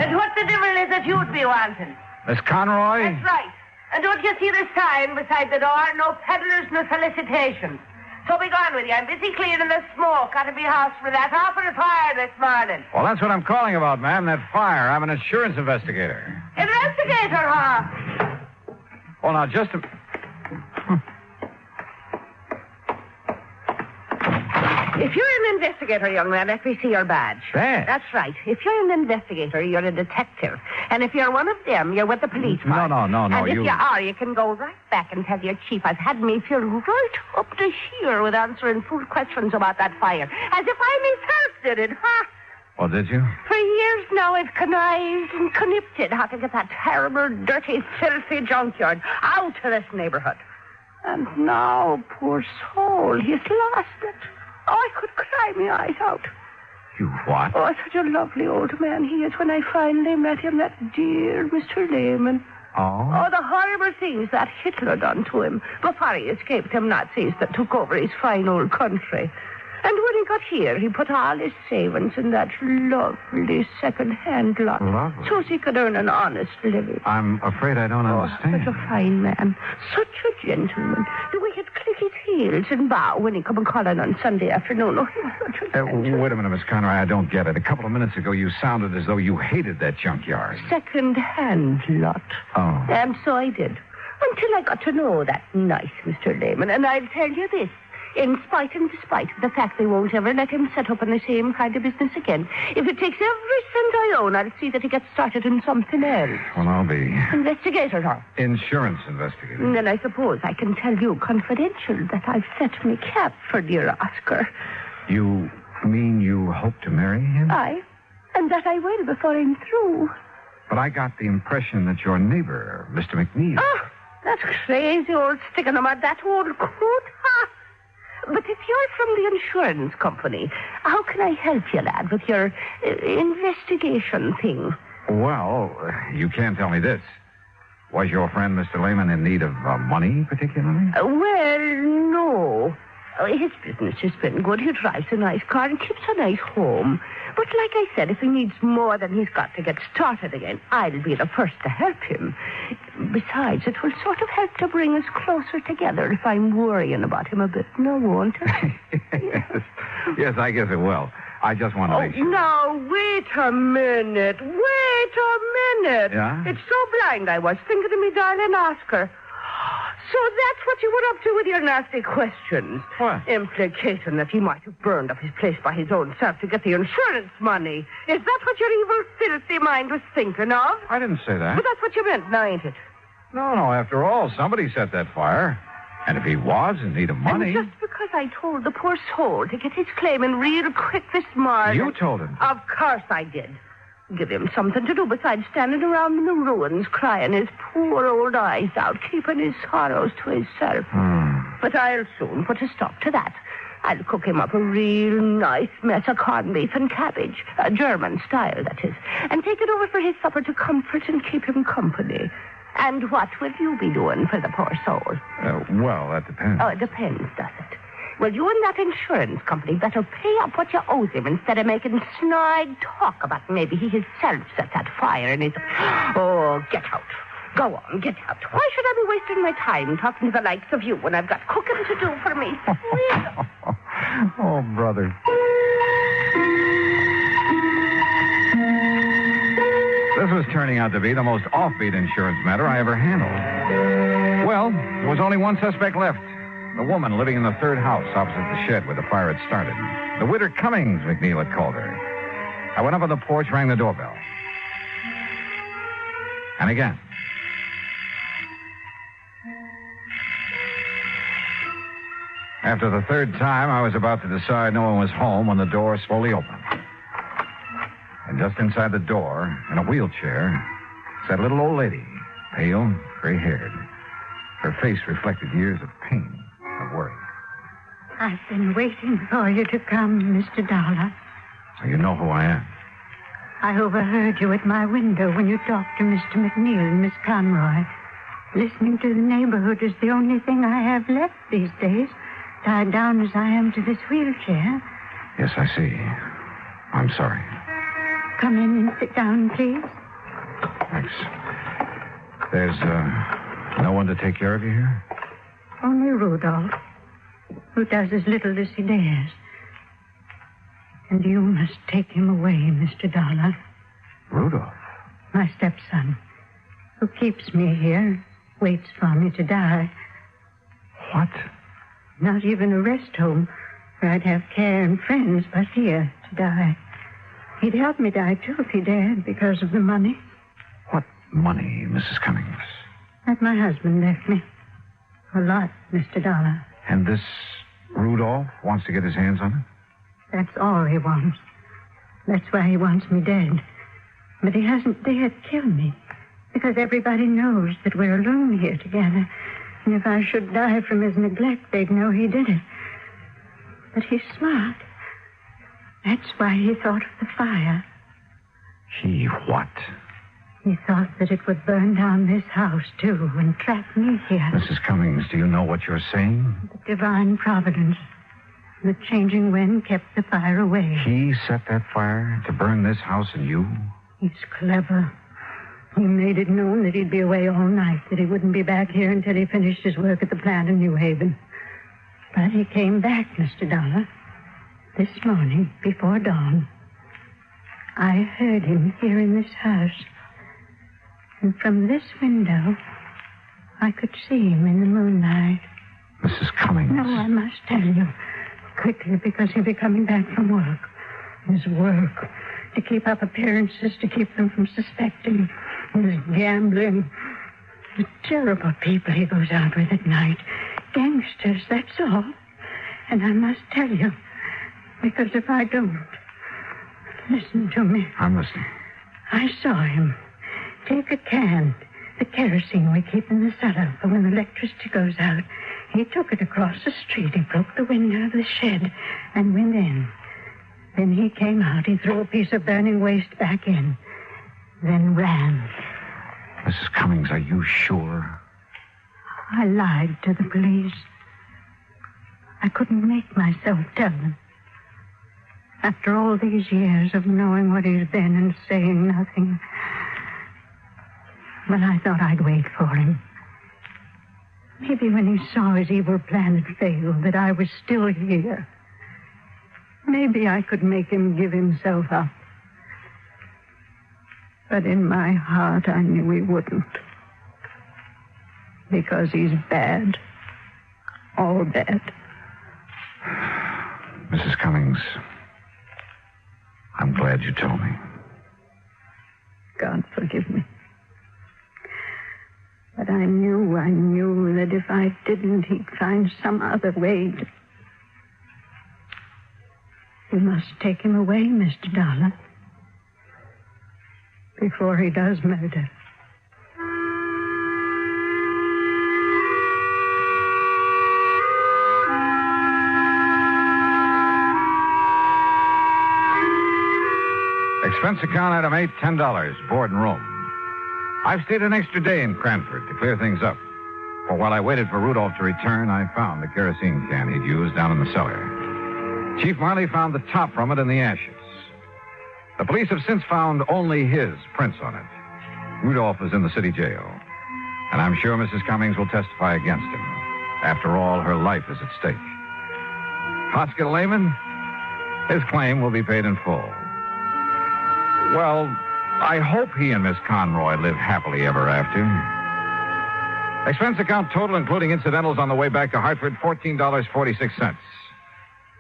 And what the devil is it you'd be wanting? Miss Conroy? That's right. And don't you see the sign beside the door? No peddlers, no solicitations. So be gone with you. I'm busy cleaning the smoke out of your house for that awful fire this morning. Well, that's what I'm calling about, ma'am, that fire. I'm an insurance investigator. Investigator, huh? Oh, now, just a... If you're an investigator, young man, let me see your badge. Badge? That's right. If you're an investigator, you're a detective. And if you're one of them, you're with the police force. No, And if you are, you can go right back and tell your chief I've had me filled right up to here with answering fool questions about that fire. As if I myself did it, huh? Oh, did you? For years now, I've connived and connipted how to get that terrible, dirty, filthy junkyard out of this neighborhood. And now, poor soul, he's lost it. Oh, I could cry my eyes out. You what? Oh, such a lovely old man he is when I finally met him, that dear Mr. Lehman. Oh? Oh, the horrible things that Hitler done to him before he escaped them Nazis that took over his fine old country. And when he got here, he put all his savings in that lovely second-hand lot. Lovely. So he could earn an honest living. I'm afraid I don't understand. Such a fine man. Such a gentleman. The way he'd click his heels and bow when he come and call in on Sunday afternoon. Oh, he was such a gentleman. Wait a minute, Miss Conroy. I don't get it. A couple of minutes ago, you sounded as though you hated that junkyard. Second-hand lot. Oh. And so I did. Until I got to know that nice Mr. Lehman. And I'll tell you this. In spite and despite of the fact they won't ever let him set up in the same kind of business again. If it takes every cent I own, I'll see that he gets started in something else. Well, I'll be... Investigator, huh? Insurance investigator. And then I suppose I can tell you confidential that I've set me cap for dear Oscar. You mean you hope to marry him? Aye. And that I will before I'm through. But I got the impression that your neighbor, Mr. McNeil... Oh, that crazy old stick-in-the-mud, that old coot, huh? But if you're from the insurance company, how can I help you, lad, with your investigation thing? Well, you can't tell me this. Was your friend, Mr. Lehman, in need of money, particularly? Well, no. His business has been good. He drives a nice car and keeps a nice home. But like I said, if he needs more than he's got to get started again, I'll be the first to help him. Besides, it will sort of help to bring us closer together if I'm worrying about him a bit. No, won't it? Yes, I guess it will. I just want to make sure. Now, wait a minute. Yeah? It's so blind I was thinking of me darling Oscar. So that's what you were up to with your nasty questions. What? Implicating that he might have burned up his place by his own self to get the insurance money. Is that what your evil, filthy mind was thinking of? I didn't say that. But that's what you meant, now, ain't it? No, after all, somebody set that fire. And if he was in need of money... And just because I told the poor soul to get his claim in real quick this morning... You told him? Of course I did. Give him something to do besides standing around in the ruins crying his poor old eyes out, keeping his sorrows to himself. But I'll soon put a stop to that. I'll cook him up a real nice mess of corned beef and cabbage, German style, that is, and take it over for his supper to comfort and keep him company. And what will you be doing for the poor soul? Well, that depends. Oh, it depends, does it? Well, you and that insurance company better pay up what you owe him instead of making snide talk about maybe he himself set that fire in his... Oh, get out. Go on, get out. Why should I be wasting my time talking to the likes of you when I've got cooking to do for me? Oh, brother. This was turning out to be the most offbeat insurance matter I ever handled. Well, there was only one suspect left. The woman living in the third house opposite the shed where the fire had started. The widow Cummings, McNeil had called her. I went up on the porch, rang the doorbell. And again. After the third time, I was about to decide no one was home when the door slowly opened. And just inside the door, in a wheelchair, sat a little old lady, pale, gray-haired. Her face reflected years of pain. Worry. I've been waiting for you to come, Mr. Dollar. So you know who I am? I overheard you at my window when you talked to Mr. McNeil and Miss Conroy. Listening to the neighborhood is the only thing I have left these days, tied down as I am to this wheelchair. Yes, I see. I'm sorry. Come in and sit down, please. Thanks. There's no one to take care of you here? Only Rudolph. who does as little as he dares. And you must take him away, Mr. Dollar. Rudolph? My stepson, who keeps me here, waits for me to die. What? Not even a rest home where I'd have care and friends, but here to die. He'd help me die, too, if he dared, because of the money. What money, Mrs. Cummings? That my husband left me. A lot, Mr. Dollar. And this Rudolph wants to get his hands on it? That's all he wants. That's why he wants me dead. But he hasn't dared kill me, because everybody knows that we're alone here together. And if I should die from his neglect, they'd know he did it. But he's smart. That's why he thought of the fire. He what? He thought that it would burn down this house, too, and trap me here. Mrs. Cummings, do you know what you're saying? The divine providence. The changing wind kept the fire away. He set that fire to burn this house and you? He's clever. He made it known that he'd be away all night, that he wouldn't be back here until he finished his work at the plant in New Haven. But he came back, Mr. Dollar, this morning before dawn. I heard him here in this house. And from this window, I could see him in the moonlight. Mrs. Cummings. No, I must tell you. Quickly, because he'll be coming back from work. His work. To keep up appearances, to keep them from suspecting. His gambling. The terrible people he goes out with at night. Gangsters, that's all. And I must tell you, because if I don't, listen to me. I'm listening. I saw him take a can, the kerosene we keep in the cellar for when the electricity goes out. He took it across the street. He broke the window of the shed and went in. Then he came out. He threw a piece of burning waste back in. Then ran. Mrs. Cummings, are you sure? I lied to the police. I couldn't make myself tell them. After all these years of knowing what he's been and saying nothing. But I thought I'd wait for him. Maybe when he saw his evil plan had failed, that I was still here. Maybe I could make him give himself up. But in my heart, I knew he wouldn't. Because he's bad. All bad. Mrs. Cummings, I'm glad you told me. God forgive me. But I knew that if I didn't, he'd find some other way to... You must take him away, Mr. Dollar. Before he does murder. Expense account item 8, $10, board and room. I've stayed an extra day in Cranford to clear things up. For while I waited for Rudolph to return, I found the kerosene can he'd used down in the cellar. Chief Marley found the top from it in the ashes. The police have since found only his prints on it. Rudolph is in the city jail. And I'm sure Mrs. Cummings will testify against him. After all, her life is at stake. Hospital layman, his claim will be paid in full. Well, I hope he and Miss Conroy live happily ever after. Expense account total, including incidentals on the way back to Hartford, $14.46.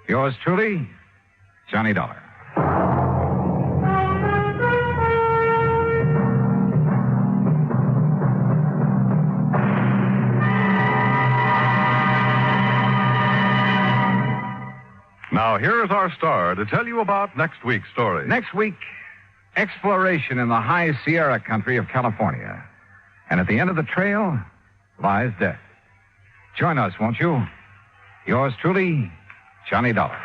Yours truly, Johnny Dollar. Now, here's our star to tell you about next week's story. Next week, exploration in the high Sierra country of California. And at the end of the trail lies death. Join us, won't you? Yours truly, Johnny Dollar.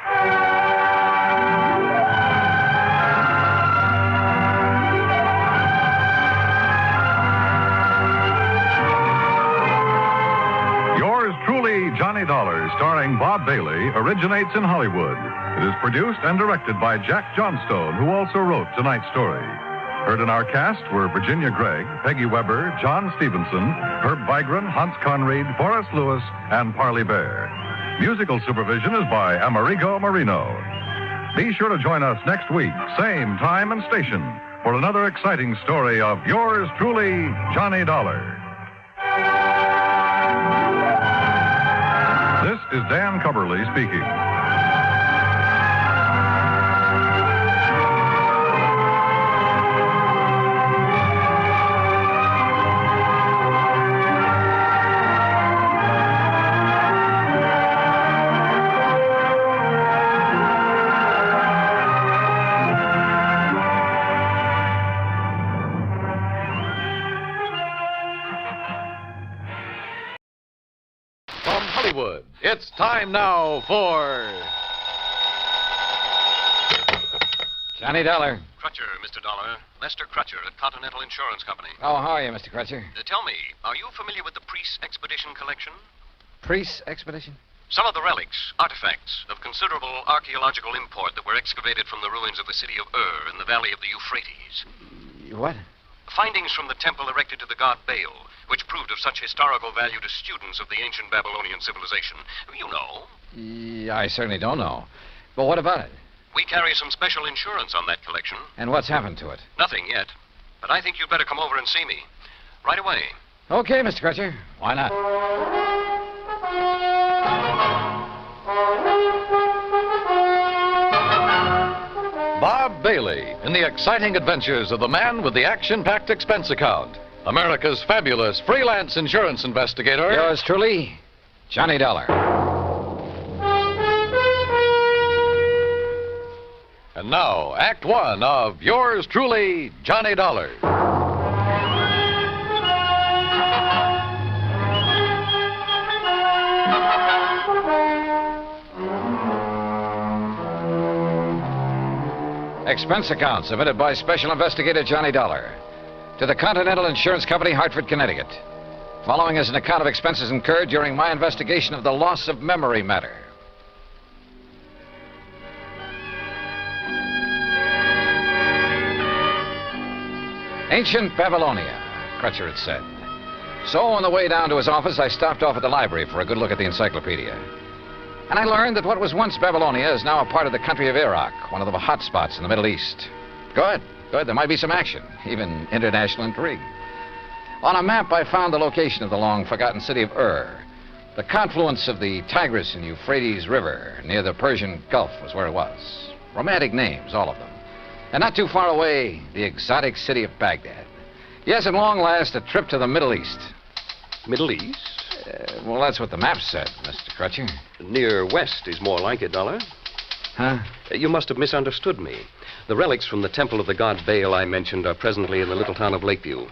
Yours truly, Johnny Dollar, starring Bob Bailey, originates in Hollywood. It is produced and directed by Jack Johnstone, who also wrote tonight's story. Heard in our cast were Virginia Gregg, Peggy Weber, John Stevenson, Herb Vigran, Hans Conried, Forrest Lewis, and Parley Bear. Musical supervision is by Amerigo Marino. Be sure to join us next week, same time and station, for another exciting story of yours truly, Johnny Dollar. This is Dan Cubberly speaking. It's time now for Johnny Dollar. Crutcher, Mr. Dollar. Lester Crutcher at Continental Insurance Company. Oh, how are you, Mr. Crutcher? Tell me, are you familiar with the Priest Expedition collection? Priest Expedition? Some of the relics, artifacts of considerable archaeological import that were excavated from the ruins of the city of Ur in the valley of the Euphrates. What? Findings from the temple erected to the god Baal, which proved of such historical value to students of the ancient Babylonian civilization. You know. Yeah, I certainly don't know. But what about it? We carry some special insurance on that collection. And what's happened to it? Nothing yet. But I think you'd better come over and see me. Right away. Okay, Mr. Crutcher. Why not? Bob Bailey in the exciting adventures of the man with the action-packed expense account. America's fabulous freelance insurance investigator. Yours truly, Johnny Dollar. And now, Act One of yours truly, Johnny Dollar. Expense account submitted by Special Investigator Johnny Dollar to the Continental Insurance Company, Hartford, Connecticut. Following is an account of expenses incurred during my investigation of the loss of memory matter. Ancient Babylonia, Crutcher had said. So on the way down to his office, I stopped off at the library for a good look at the encyclopedia. And I learned that what was once Babylonia is now a part of the country of Iraq, one of the hot spots in the Middle East. Good. There might be some action, even international intrigue. On a map, I found the location of the long-forgotten city of Ur. The confluence of the Tigris and Euphrates River near the Persian Gulf was where it was. Romantic names, all of them. And not too far away, the exotic city of Baghdad. Yes, at long last, a trip to the Middle East. Middle East? Well, that's what the map said, Mr. Crutcher. Near west is more like it, Dollar. Huh? You must have misunderstood me. The relics from the temple of the god Baal I mentioned are presently in the little town of Lakeview.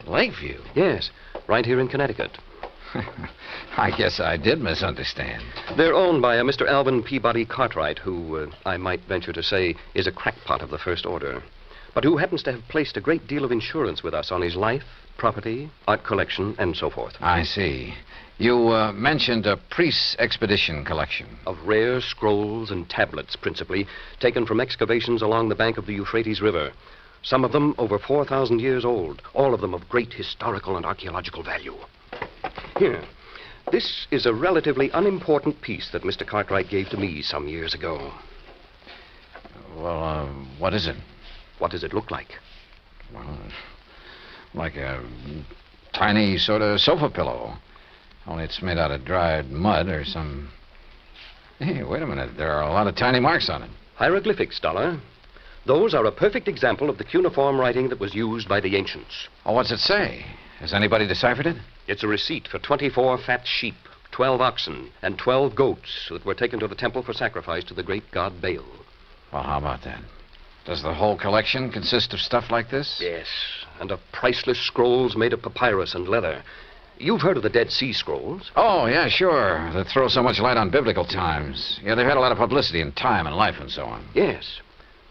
Lakeview? Yes, right here in Connecticut. I guess I did misunderstand. They're owned by a Mr. Alvin Peabody Cartwright, who, I might venture to say, is a crackpot of the first order, but who happens to have placed a great deal of insurance with us on his life, property, art collection, and so forth. I see. You mentioned a priest's expedition collection. Of rare scrolls and tablets, principally, taken from excavations along the bank of the Euphrates River. Some of them over 4,000 years old, all of them of great historical and archaeological value. Here, this is a relatively unimportant piece that Mr. Cartwright gave to me some years ago. Well, what is it? What does it look like? Well, like a tiny sort of sofa pillow. Only it's made out of dried mud or some... Hey, wait a minute. There are a lot of tiny marks on it. Hieroglyphics, Dollar. Those are a perfect example of the cuneiform writing that was used by the ancients. Oh, what's it say? Has anybody deciphered it? It's a receipt for 24 fat sheep, 12 oxen, and 12 goats that were taken to the temple for sacrifice to the great god Baal. Well, how about that? Does the whole collection consist of stuff like this? Yes, and of priceless scrolls made of papyrus and leather. You've heard of the Dead Sea Scrolls? Oh, yeah, sure. That throw so much light on biblical times. Yeah, they've had a lot of publicity in time and life and so on. Yes.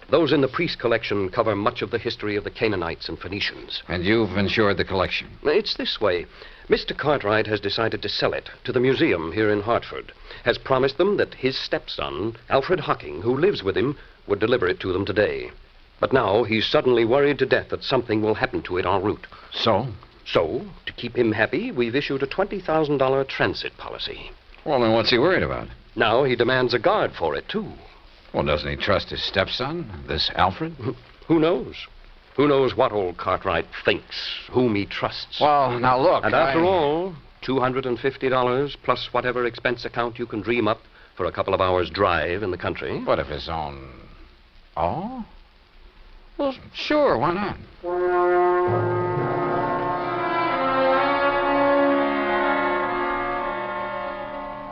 Those in the priest collection cover much of the history of the Canaanites and Phoenicians. And you've insured the collection? It's this way. Mr. Cartwright has decided to sell it to the museum here in Hartford. Has promised them that his stepson, Alfred Hocking, who lives with him, would deliver it to them today. But now he's suddenly worried to death that something will happen to it en route. So? So, to keep him happy, we've issued a $20,000 transit policy. Well, then what's he worried about? Now he demands a guard for it, too. Well, doesn't he trust his stepson, this Alfred? Who knows? Who knows what old Cartwright thinks, whom he trusts? Well, now look, And after all, $250 plus whatever expense account you can dream up for a couple of hours' drive in the country. But of his own... Oh? Well, sure, why not?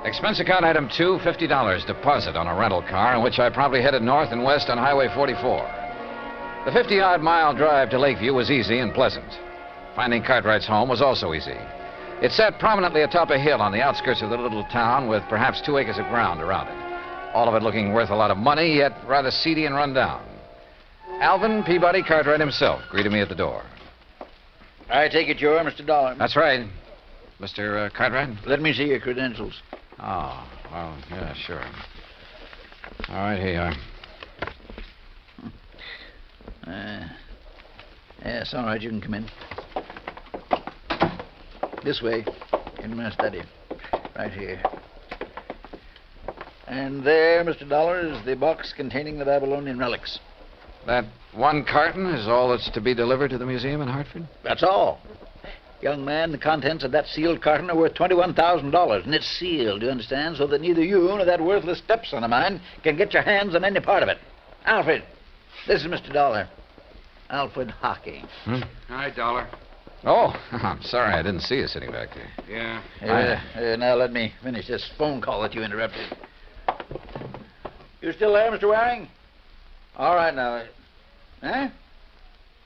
Expense account item 2, $50 deposit on a rental car in which I promptly headed north and west on Highway 44. The 50-odd mile drive to Lakeview was easy and pleasant. Finding Cartwright's home was also easy. It sat prominently atop a hill on the outskirts of the little town with perhaps 2 acres of ground around it. All of it looking worth a lot of money, yet rather seedy and run down. Alvin Peabody Cartwright himself greeted me at the door. I take it you're Mr. Dollar. That's right. Mr. Cartwright? Let me see your credentials. Oh, well, yeah, sure. All right, here you are. Yes, all right, you can come in. This way, in my study. Right here. And there, Mr. Dollar, is the box containing the Babylonian relics. That one carton is all that's to be delivered to the museum in Hartford? That's all. Young man, the contents of that sealed carton are worth $21,000, and it's sealed, do you understand, so that neither you nor that worthless stepson of mine can get your hands on any part of it. Alfred, this is Mr. Dollar. Alfred Hockey. Hi, Dollar. Oh, I'm sorry I didn't see you sitting back there. Yeah. Now let me finish this phone call that you interrupted. You still there, Mr. Waring? All right, now. Huh?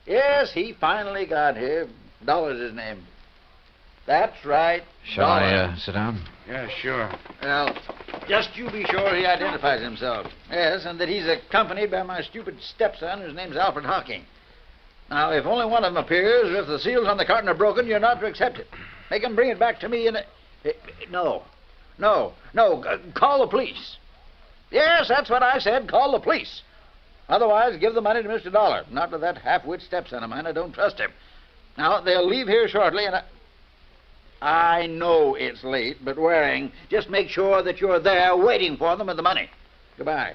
Yes, he finally got here. Dollar's his name. That's right. Shall I sit down? Yeah, sure. Well, just you be sure he identifies himself. Yes, and that he's accompanied by my stupid stepson, whose name's Alfred Hocking. Now, if only one of them appears, or if the seals on the carton are broken, you're not to accept it. Make him bring it back to me in a... No. Call the police. Yes, that's what I said. Call the police. Otherwise, give the money to Mr. Dollar. Not to that half-wit stepson of mine. I don't trust him. Now, they'll leave here shortly, and I know it's late, but Waring, just make sure that you're there waiting for them with the money. Goodbye.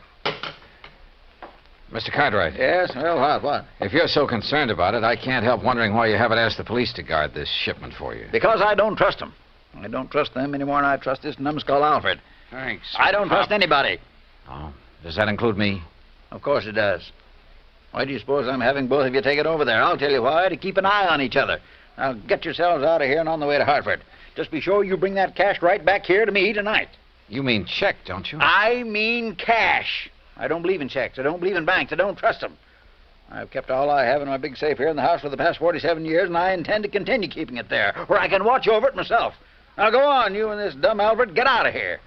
Mr. Cartwright. Yes? Well, what? If you're so concerned about it, I can't help wondering why you haven't asked the police to guard this shipment for you. Because I don't trust them. I don't trust them any more than I trust this numbskull Alfred. Thanks. I don't trust anybody. Oh, does that include me? Of course it does. Why do you suppose I'm having both of you take it over there? I'll tell you why, to keep an eye on each other. Now, get yourselves out of here and on the way to Hartford. Just be sure you bring that cash right back here to me tonight. You mean check, don't you? I mean cash. I don't believe in checks. I don't believe in banks. I don't trust them. I've kept all I have in my big safe here in the house for the past 47 years, and I intend to continue keeping it there, where I can watch over it myself. Now, go on, you and this dumb Alfred. Get out of here.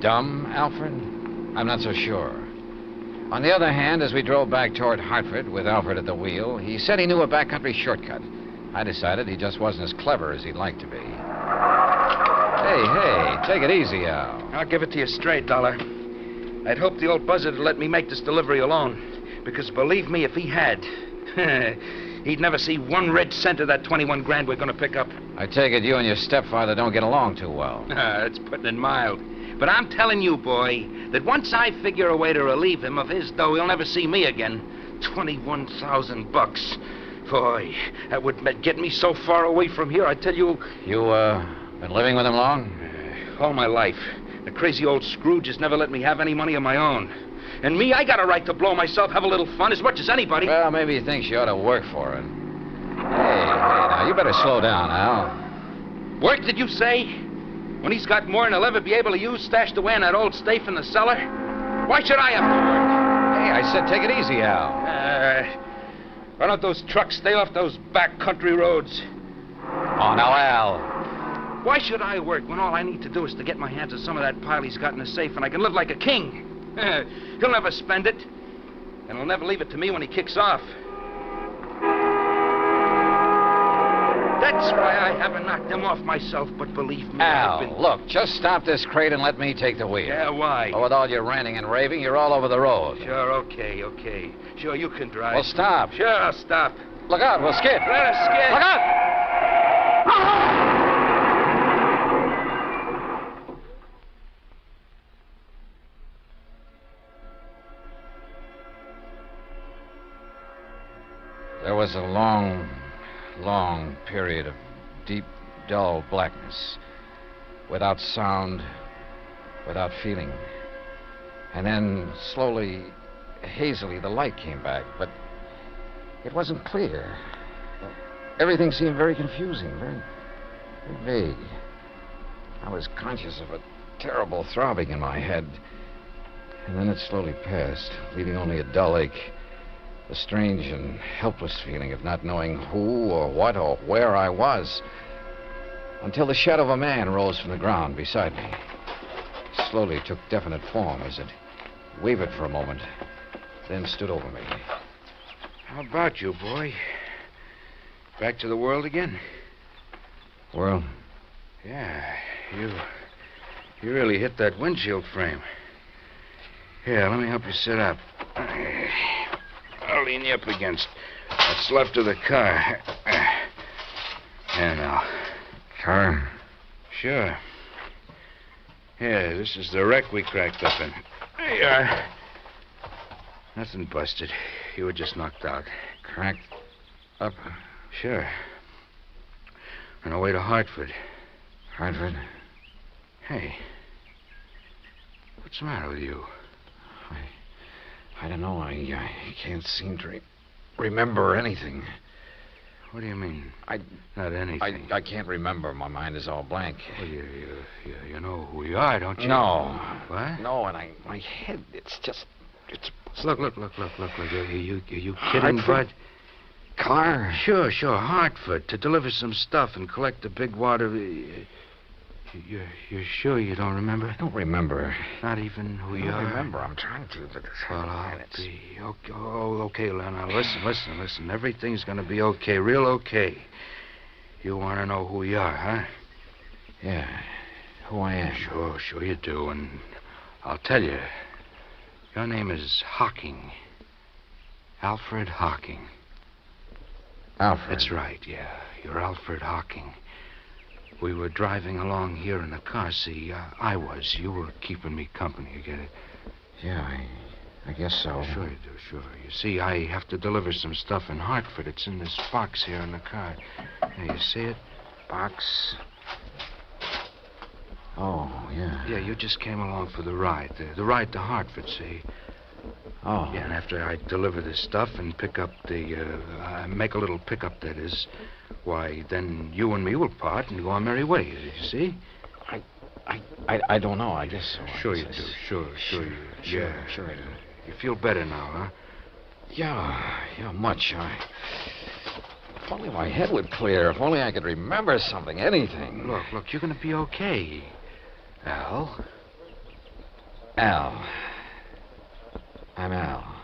Dumb, Alfred? I'm not so sure. On the other hand, as we drove back toward Hartford with Alfred at the wheel, he said he knew a backcountry shortcut. I decided he just wasn't as clever as he'd like to be. Hey, take it easy, Al. I'll give it to you straight, Dollar. I'd hoped the old buzzard would let me make this delivery alone. Because believe me, if he had, he'd never see 1 red cent of that 21 grand we're going to pick up. I take it you and your stepfather don't get along too well. That's putting it mild. But I'm telling you, boy, that once I figure a way to relieve him of his dough, he'll never see me again. $21,000. Boy, that would get me so far away from here, I tell you... You, been living with him long? All my life. The crazy old Scrooge has never let me have any money of my own. And me, I got a right to blow myself, have a little fun, as much as anybody. Well, maybe he thinks you ought to work for it. Hey, now, you better slow down, Al. Work, did you say? When he's got more than he'll ever be able to use stashed away in that old safe in the cellar? Why should I have to work? Hey, I said take it easy, Al. Why don't those trucks stay off those backcountry roads? Oh, now, Al. Why should I work when all I need to do is to get my hands on some of that pile he's got in the safe and I can live like a king? He'll never spend it, and he'll never leave it to me when he kicks off. That's why I haven't knocked him off myself, but believe me, Al, look, just stop this crate and let me take the wheel. Yeah, why? Oh, with all your ranting and raving, you're all over the road. Sure, okay. Sure, you can drive. Well, stop. Sure, I'll stop. Look out, we'll skid. Let us skid. Look out! was a long, long period of deep, dull blackness. Without sound, without feeling. And then, slowly, hazily, the light came back, but it wasn't clear. Everything seemed very confusing, very vague. I was conscious of a terrible throbbing in my head. And then it slowly passed, leaving only a dull ache, a strange and helpless feeling of not knowing who or what or where I was, until the shadow of a man rose from the ground beside me. It slowly took definite form as it wavered for a moment, then stood over me. How about you, boy? Back to the world again? World? Yeah, you really hit that windshield frame. Here, let me help you sit up. I'll lean you up against what's left of the car. There now. Car? Sure. Yeah, this is the wreck we cracked up in. There you are. Nothing busted. You were just knocked out. Cracked up? Sure. On our way to Hartford. Hartford? Hey. What's the matter with you? I don't know. I can't seem to remember anything. What do you mean? Not anything. I can't remember. My mind is all blank. Well, you know who we are, don't you? No. What? No, and my head, it's Look. Are you kidding, Bud? Car? Sure. Hartford, to deliver some stuff and collect the big wad of... You're sure you don't remember? I don't remember. Not even who you are? I don't remember. I'm trying to, but... Well, I'll be... Okay, now, listen. Everything's going to be okay, real okay. You want to know who you are, huh? Yeah, who I am. Sure you do, and I'll tell you. Your name is Hocking. Alfred Hocking. Alfred? That's right, yeah. You're Alfred Hocking. We were driving along here in the car. See, I was. You were keeping me company, you get it? Yeah, I guess so. Sure you do, sure. You see, I have to deliver some stuff in Hartford. It's in this box here in the car. There, you see it? Box? Oh, yeah. Yeah, you just came along for the ride. The ride to Hartford, see? Oh. Yeah, and after I deliver this stuff and pick up make a little pickup, that is, why, then you and me will part and go our merry way, you see? I don't know, I guess so. Sure you do, sure you do. Yeah, sure I do. You feel better now, huh? Yeah, much. If only my head would clear. If only I could remember something, anything. Look, you're going to be okay. Al? Al. I'm Al.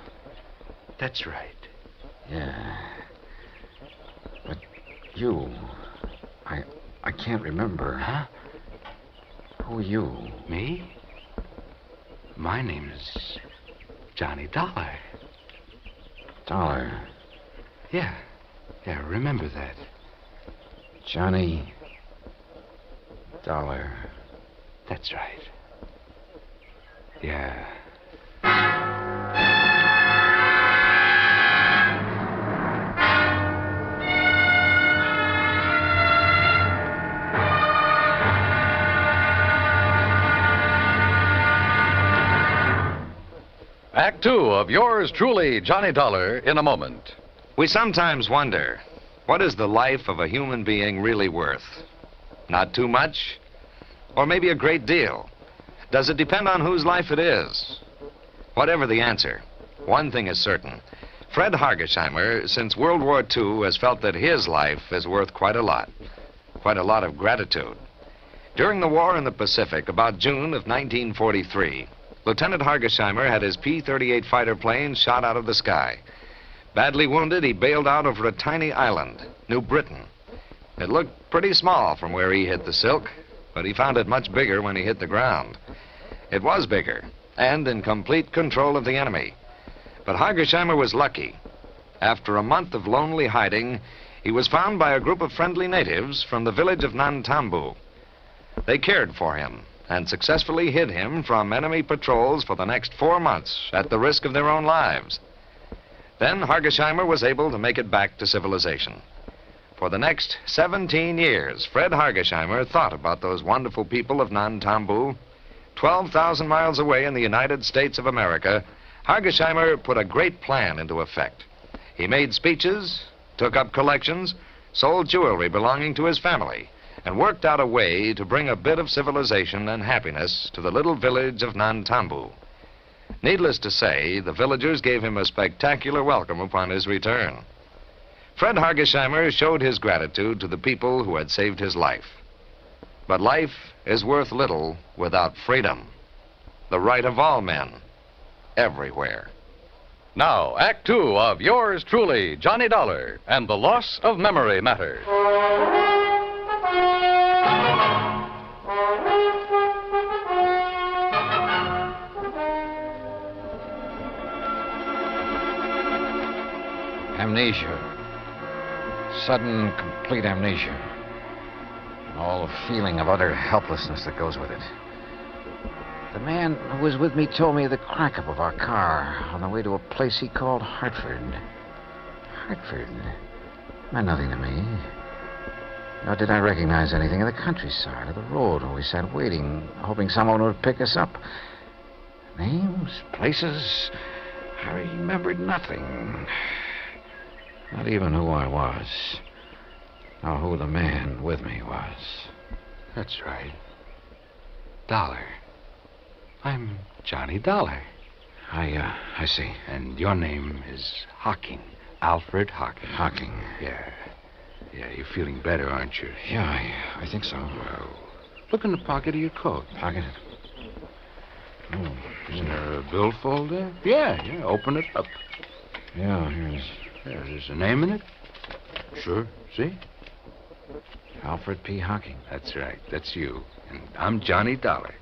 That's right. Yeah. But you... I can't remember. Huh? Who are you? Me? My name is Johnny Dollar. Dollar? Yeah, remember that. Johnny Dollar. That's right. Yeah. Act two of yours truly, Johnny Dollar, in a moment. We sometimes wonder, what is the life of a human being really worth? Not too much? Or maybe a great deal? Does it depend on whose life it is? Whatever the answer, one thing is certain. Fred Hargesheimer, since World War II, has felt that his life is worth quite a lot of gratitude. During the war in the Pacific, about June of 1943, Lieutenant Hargesheimer had his P-38 fighter plane shot out of the sky. Badly wounded, he bailed out over a tiny island, New Britain. It looked pretty small from where he hit the silk, but he found it much bigger when he hit the ground. It was bigger, and in complete control of the enemy. But Hargesheimer was lucky. After a month of lonely hiding, he was found by a group of friendly natives from the village of Nantambu. They cared for him and successfully hid him from enemy patrols for the next 4 months at the risk of their own lives. Then Hargesheimer was able to make it back to civilization. For the next 17 years, Fred Hargesheimer thought about those wonderful people of Nantambu. 12,000 miles away in the United States of America, Hargesheimer put a great plan into effect. He made speeches, took up collections, sold jewelry belonging to his family, and worked out a way to bring a bit of civilization and happiness to the little village of Nantambu. Needless to say, the villagers gave him a spectacular welcome upon his return. Fred Hargesheimer showed his gratitude to the people who had saved his life. But life is worth little without freedom, the right of all men, everywhere. Now, Act Two of yours truly, Johnny Dollar, and the Loss of Memory Matter. Amnesia. Sudden, complete amnesia. And all the feeling of utter helplessness that goes with it. The man who was with me told me the crack-up of our car on the way to a place he called Hartford. Hartford meant nothing to me. Nor did I recognize anything in the countryside or the road where we sat waiting, hoping someone would pick us up. Names, places, I remembered nothing. Not even who I was, or who the man with me was. That's right. Dollar. I'm Johnny Dollar. I see. And your name is Hocking. Alfred Hocking. Hocking. Yeah. Yeah, you're feeling better, aren't you? Yeah, I think so. Well, look in the pocket of your coat. Pocket? Oh, isn't there a billfold there? Yeah, open it up. Yeah, here it is. Yeah, there's a name in it? Sure, see? Alfred P. Hocking. That's right, that's you. And I'm Johnny Dollar.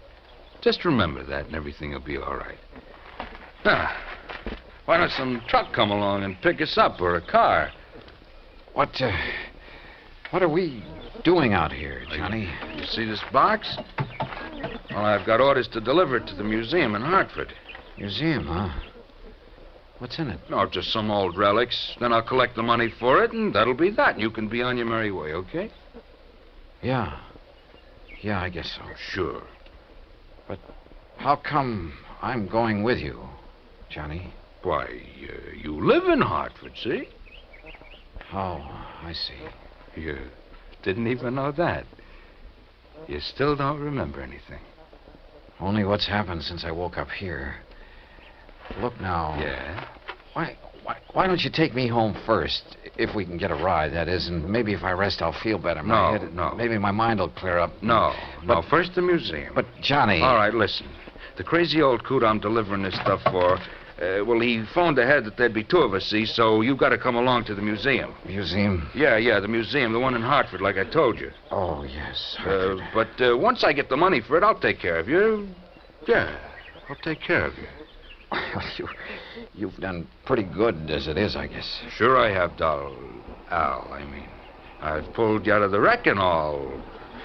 Just remember that and everything will be all right. Now, why don't some truck come along and pick us up, or a car? What are we doing out here, Johnny? You see this box? Well, I've got orders to deliver it to the museum in Hartford. Museum, huh? What's in it? No, just some old relics. Then I'll collect the money for it, and that'll be that. You can be on your merry way, okay? Yeah. Yeah, I guess so. Sure. But how come I'm going with you, Johnny? Why, you live in Hartford, see? Oh, I see. You didn't even know that. You still don't remember anything. Only what's happened since I woke up here. Look now. Yeah? Why don't you take me home first, if we can get a ride, that is, and maybe if I rest, I'll feel better. No. Maybe my mind will clear up. No, first the museum. But, Johnny... All right, listen. The crazy old coot I'm delivering this stuff for, well, he phoned ahead that there'd be two of us, see, so you've got to come along to the museum. Museum? Yeah, the museum, the one in Hartford, like I told you. Oh, yes, Hartford. But once I get the money for it, I'll take care of you. Yeah, I'll take care of you. You've done pretty good as it is, I guess. Sure I have, Al. I've pulled you out of the wreck and all.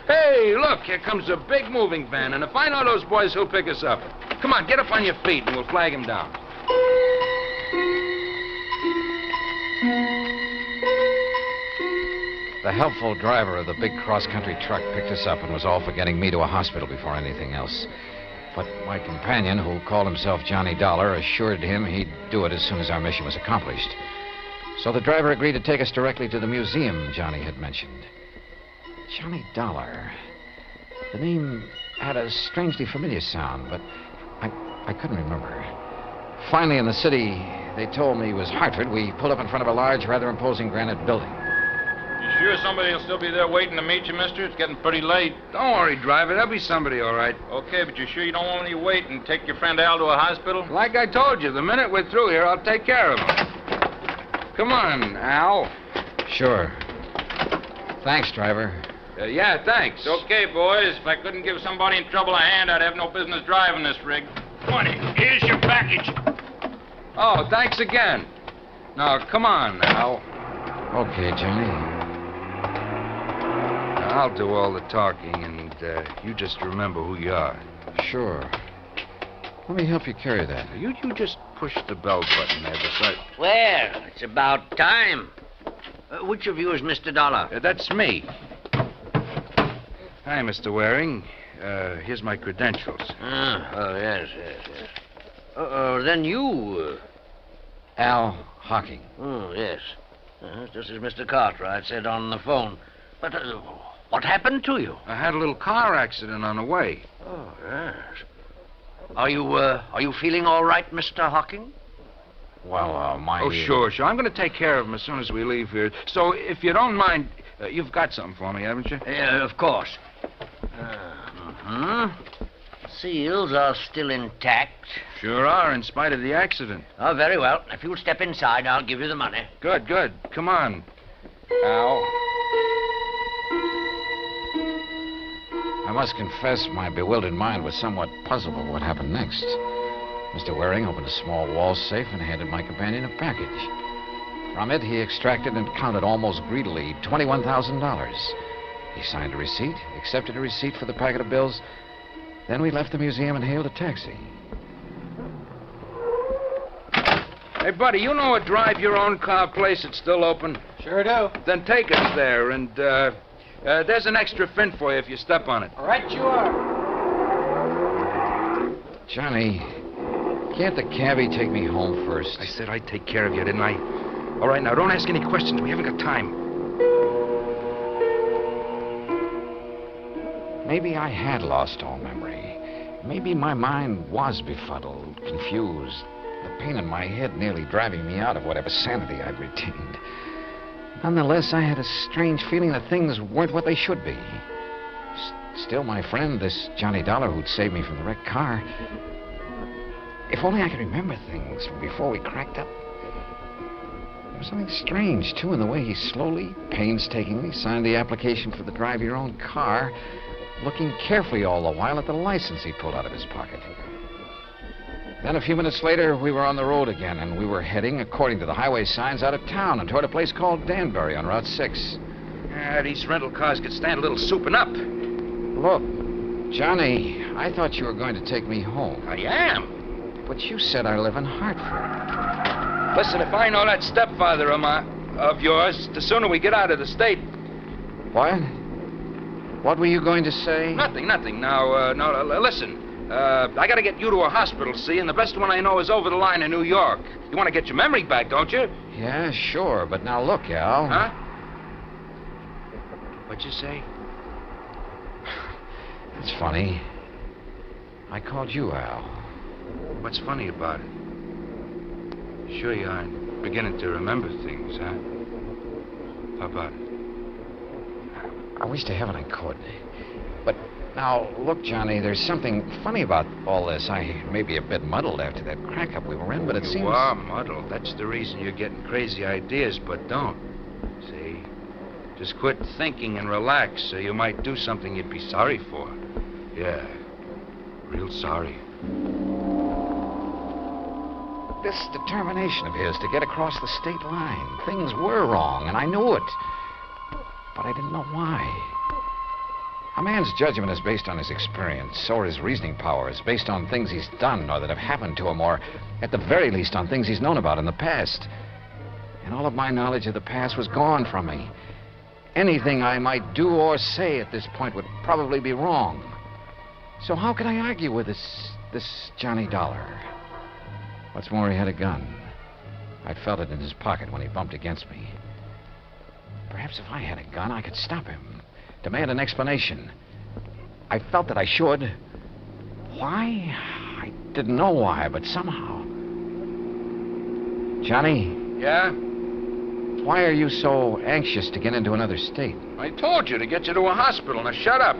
Hey, look, here comes a big moving van, and if I know those boys, who'll pick us up. Come on, get up on your feet, and we'll flag him down. The helpful driver of the big cross-country truck picked us up and was all for getting me to a hospital before anything else. But my companion, who called himself Johnny Dollar, assured him he'd do it as soon as our mission was accomplished. So the driver agreed to take us directly to the museum Johnny had mentioned. Johnny Dollar. The name had a strangely familiar sound, but I couldn't remember. Finally, in the city, they told me it was Hartford. We pulled up in front of a large, rather imposing granite building. You sure somebody will still be there waiting to meet you, mister? It's getting pretty late. Don't worry, driver. There'll be somebody, all right. Okay, but you sure you don't want me to wait and take your friend Al to a hospital? Like I told you, the minute we're through here, I'll take care of him. Come on, Al. Sure. Thanks, driver. Yeah, thanks. Okay, boys. If I couldn't give somebody in trouble a hand, I'd have no business driving this rig. 20. Here's your package. Oh, thanks again. Now, come on, Al. Okay, Johnny. I'll do all the talking, and you just remember who you are. Sure. Let me help you carry that. You just push the bell button there beside... Well, it's about time. Which of you is Mr. Dollar? That's me. Hi, Mr. Waring. Here's my credentials. Oh, yes. Then you... Al Hocking. Oh, yes. Just as Mr. Cartwright said on the phone. But what happened to you? I had a little car accident on the way. Oh, yes. Are you feeling all right, Mr. Hocking? Well, my... Oh, sure. I'm going to take care of him as soon as we leave here. So, if you don't mind, you've got something for me, haven't you? Yeah, of course. Seals are still intact. Sure are, in spite of the accident. Oh, very well. If you'll step inside, I'll give you the money. Good. Come on. Al. I must confess my bewildered mind was somewhat puzzled by what happened next. Mr. Waring opened a small wall safe and handed my companion a package. From it, he extracted and counted almost greedily $21,000. He signed a receipt, accepted a receipt for the packet of bills. Then we left the museum and hailed a taxi. Hey, buddy, you know a drive-your-own-car place that's still open? Sure do. Then take us there, and there's an extra fin for you if you step on it. Right you are. Johnny, can't the cabbie take me home first? I said I'd take care of you, didn't I? All right, now, don't ask any questions. We haven't got time. Maybe I had lost all memory. Maybe my mind was befuddled, confused. The pain in my head nearly driving me out of whatever sanity I'd retained. Nonetheless, I had a strange feeling that things weren't what they should be. Still, my friend, this Johnny Dollar who'd saved me from the wrecked car... If only I could remember things from before we cracked up. There was something strange, too, in the way he slowly, painstakingly signed the application for the drive-your-own-car, looking carefully all the while at the license he pulled out of his pocket. Then a few minutes later, we were on the road again, and we were heading, according to the highway signs, out of town and toward a place called Danbury on Route 6. These rental cars could stand a little souping up. Look, Johnny, I thought you were going to take me home. I am. But you said I live in Hartford. Listen, if I know that stepfather of yours, the sooner we get out of the state. What? What were you going to say? Nothing. Now, listen. I got to get you to a hospital, see, and the best one I know is over the line in New York. You want to get your memory back, don't you? Yeah, sure, but now look, Al. Huh? What'd you say? It's funny. I called you Al. What's funny about it? Sure you aren't beginning to remember things, huh? How about it? I wish to heaven I could. But now, look, Johnny, there's something funny about all this. I may be a bit muddled after that crack-up we were in, but it seems... You are muddled. That's the reason you're getting crazy ideas, but don't. See? Just quit thinking and relax so you might do something you'd be sorry for. Yeah. Real sorry. This determination of his to get across the state line. Things were wrong, and I knew it. But I didn't know why. A man's judgment is based on his experience, or his reasoning powers, based on things he's done or that have happened to him, or at the very least on things he's known about in the past. And all of my knowledge of the past was gone from me. Anything I might do or say at this point would probably be wrong. So how could I argue with this Johnny Dollar? What's more, he had a gun. I'd felt it in his pocket when he bumped against me. Perhaps if I had a gun, I could stop him, demand an explanation. I felt that I should. Why? I didn't know why, but somehow. Johnny? Yeah? Why are you so anxious to get into another state? I told you to get you to a hospital. Now shut up.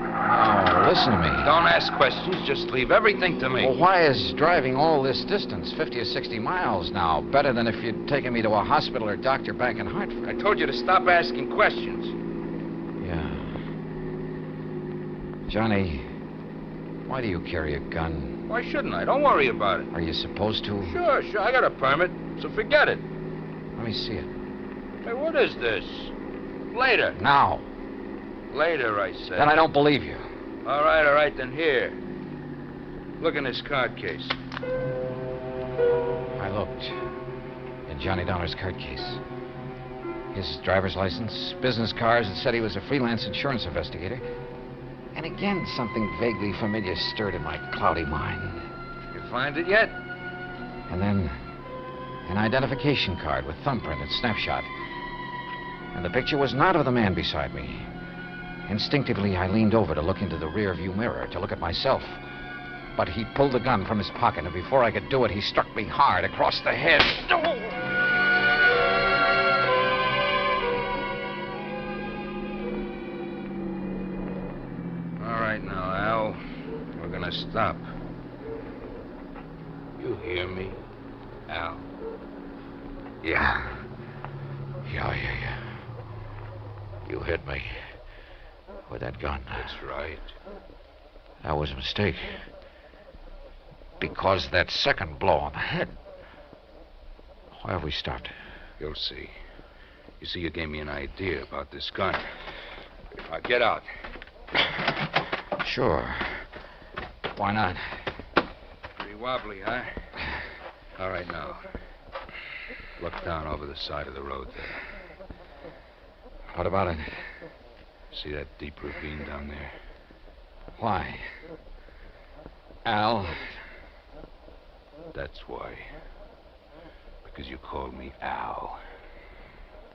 Oh, listen to me. Don't ask questions. Just leave everything to me. Well, why is driving all this distance, 50 or 60 miles now, better than if you'd taken me to a hospital or doctor back in Hartford? I told you to stop asking questions. Yeah. Johnny, why do you carry a gun? Why shouldn't I? Don't worry about it. Are you supposed to? Sure. I got a permit, so forget it. Let me see it. Hey, what is this? Later. Now. Later, I said. Then I don't believe you. All right, then here. Look in this card case. looked in Johnny Dollar's card case. His driver's license, business cards, and said he was a freelance insurance investigator. And again, something vaguely familiar stirred in my cloudy mind. You find it yet? And then an identification card with thumbprint and snapshot. And the picture was not of the man beside me. Instinctively, I leaned over to look into the rear-view mirror to look at myself. But he pulled the gun from his pocket, and before I could do it, he struck me hard across the head. All right now, Al. We're gonna stop. You hear me, Al? Yeah. Yeah. You hit me with that gun. That's right. That was a mistake. Because that second blow on the head. Why have we stopped? You'll see. You see, you gave me an idea about this gun. Get out. Sure. Why not? Pretty wobbly, huh? All right, now. Look down over the side of the road there. What about it? See that deep ravine down there? Why? Al? That's why. Because you called me Al.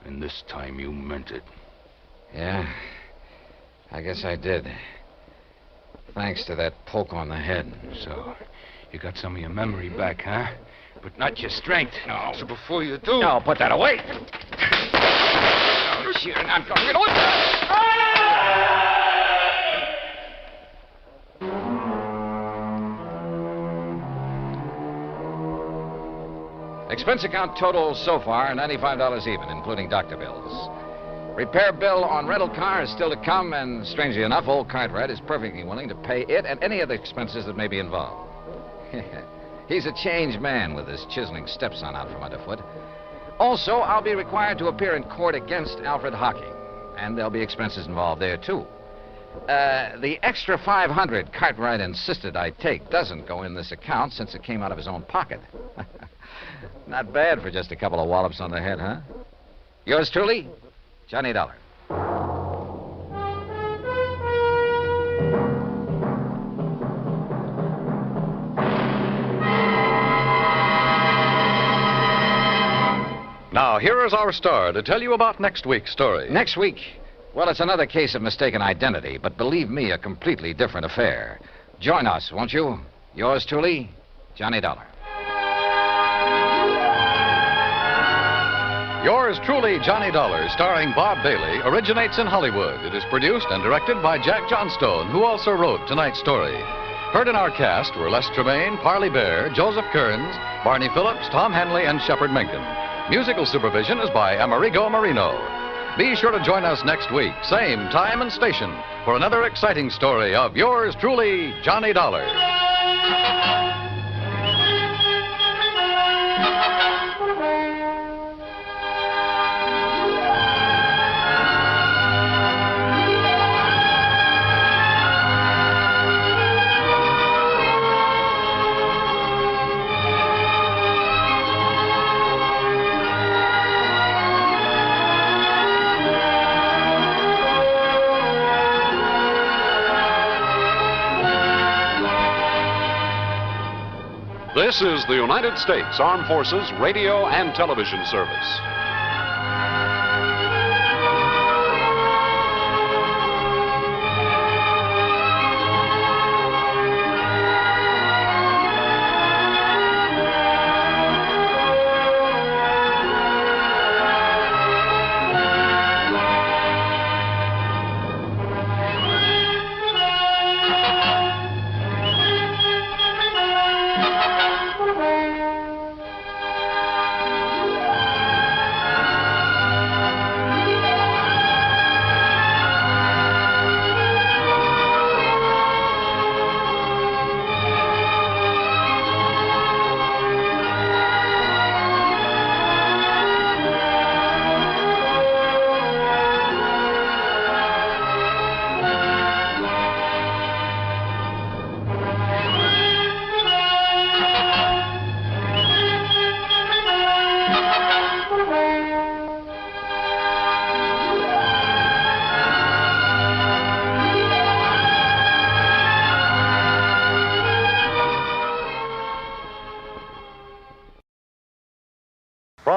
And this time you meant it. Yeah? I guess I did. Thanks to that poke on the head. So, you got some of your memory back, huh? But not your strength. No. So before you do... No, put that away. Oh, you're not going to... Expense account total so far, $95 even, including doctor bills. Repair bill on rental car is still to come, and strangely enough, old Cartwright is perfectly willing to pay it and any other expenses that may be involved. He's a changed man with his chiseling stepson out from underfoot. Also, I'll be required to appear in court against Alfred Hocking, and there'll be expenses involved there, too. The extra $500 Cartwright insisted I take doesn't go in this account since it came out of his own pocket. Not bad for just a couple of wallops on the head, huh? Yours truly, Johnny Dollar. Now, here is our star to tell you about next week's story. Next week? Well, it's another case of mistaken identity, but believe me, a completely different affair. Join us, won't you? Yours truly, Johnny Dollar. Yours truly, Johnny Dollar, starring Bob Bailey, originates in Hollywood. It is produced and directed by Jack Johnstone, who also wrote tonight's story. Heard in our cast were Les Tremaine, Parley Bear, Joseph Kearns, Barney Phillips, Tom Henley, and Shepard Menken. Musical supervision is by Amerigo Marino. Be sure to join us next week, same time and station, for another exciting story of yours truly, Johnny Dollar. This is the United States Armed Forces Radio and Television Service.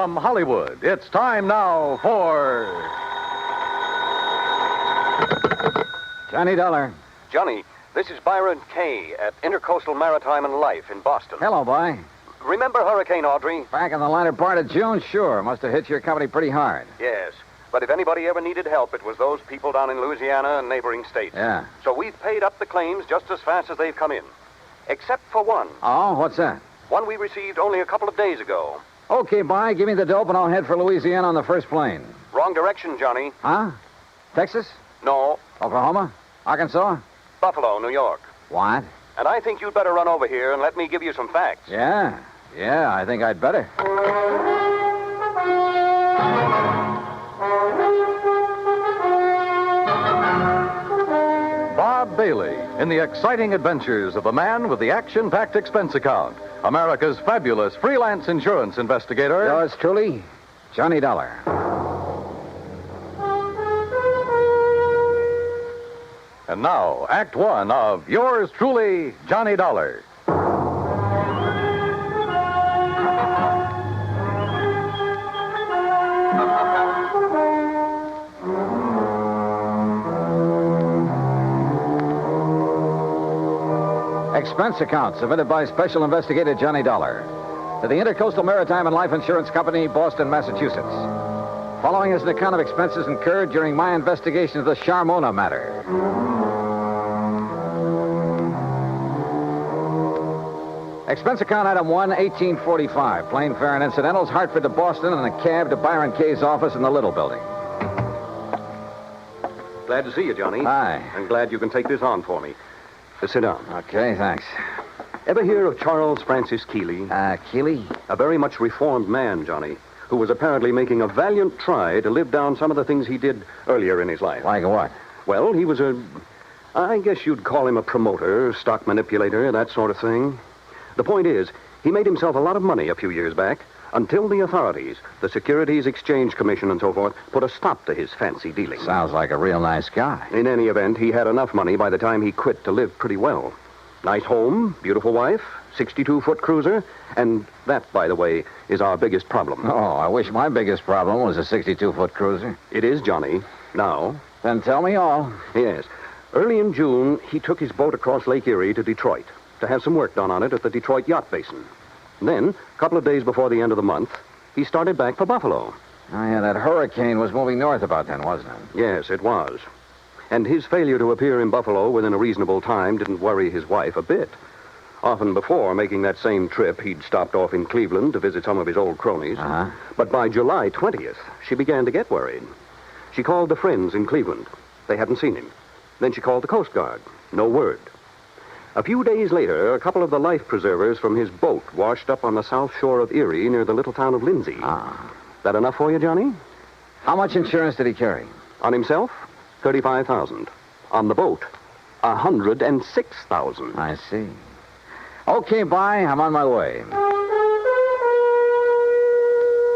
From Hollywood, it's time now for... Johnny Dollar. Johnny, this is Byron Kay at Intercoastal Maritime and Life in Boston. Hello, boy. Remember Hurricane Audrey? Back in the latter part of June, sure. Must have hit your company pretty hard. Yes. But if anybody ever needed help, it was those people down in Louisiana and neighboring states. Yeah. So we've paid up the claims just as fast as they've come in. Except for one. Oh, what's that? One we received only a couple of days ago. Okay, bye. Give me the dope and I'll head for Louisiana on the first plane. Wrong direction, Johnny. Huh? Texas? No. Oklahoma? Arkansas? Buffalo, New York. What? And I think you'd better run over here and let me give you some facts. Yeah, I think I'd better. Bob Bailey in the exciting adventures of the man with the action-packed expense account, America's fabulous freelance insurance investigator. Yours truly, Johnny Dollar. And now, Act One of yours truly, Johnny Dollar. Expense account submitted by Special Investigator Johnny Dollar to the Intercoastal Maritime and Life Insurance Company, Boston, Massachusetts. Following is an account of expenses incurred during my investigation of the Charmona Matter. Expense account item 1, 1845. Plane fare and incidentals, Hartford to Boston, and a cab to Byron Kay's office in the Little Building. Glad to see you, Johnny. Hi. I'm glad you can take this on for me. Sit down. Okay, thanks. Ever hear of Charles Francis Keeley? Keeley? A very much reformed man, Johnny, who was apparently making a valiant try to live down some of the things he did earlier in his life. Like what? Well, he was I guess you'd call him a promoter, stock manipulator, that sort of thing. The point is, he made himself a lot of money a few years back until the authorities, the Securities Exchange Commission and so forth, put a stop to his fancy dealing. Sounds like a real nice guy. In any event, he had enough money by the time he quit to live pretty well. Nice home, beautiful wife, 62-foot cruiser, and that, by the way, is our biggest problem. Oh, I wish my biggest problem was a 62-foot cruiser. It is, Johnny. Now. Then tell me all. Yes. Early in June, he took his boat across Lake Erie to Detroit to have some work done on it at the Detroit Yacht Basin. Then, a couple of days before the end of the month, he started back for Buffalo. Oh, yeah, that hurricane was moving north about then, wasn't it? Yes, it was. And his failure to appear in Buffalo within a reasonable time didn't worry his wife a bit. Often before making that same trip, he'd stopped off in Cleveland to visit some of his old cronies. Uh-huh. But by July 20th, she began to get worried. She called the friends in Cleveland. They hadn't seen him. Then she called the Coast Guard. No word. A few days later, a couple of the life preservers from his boat washed up on the south shore of Erie near the little town of Lindsay. Ah. That enough for you, Johnny? How much insurance did he carry? On himself, $35,000. On the boat, $106,000. I see. Okay, bye. I'm on my way.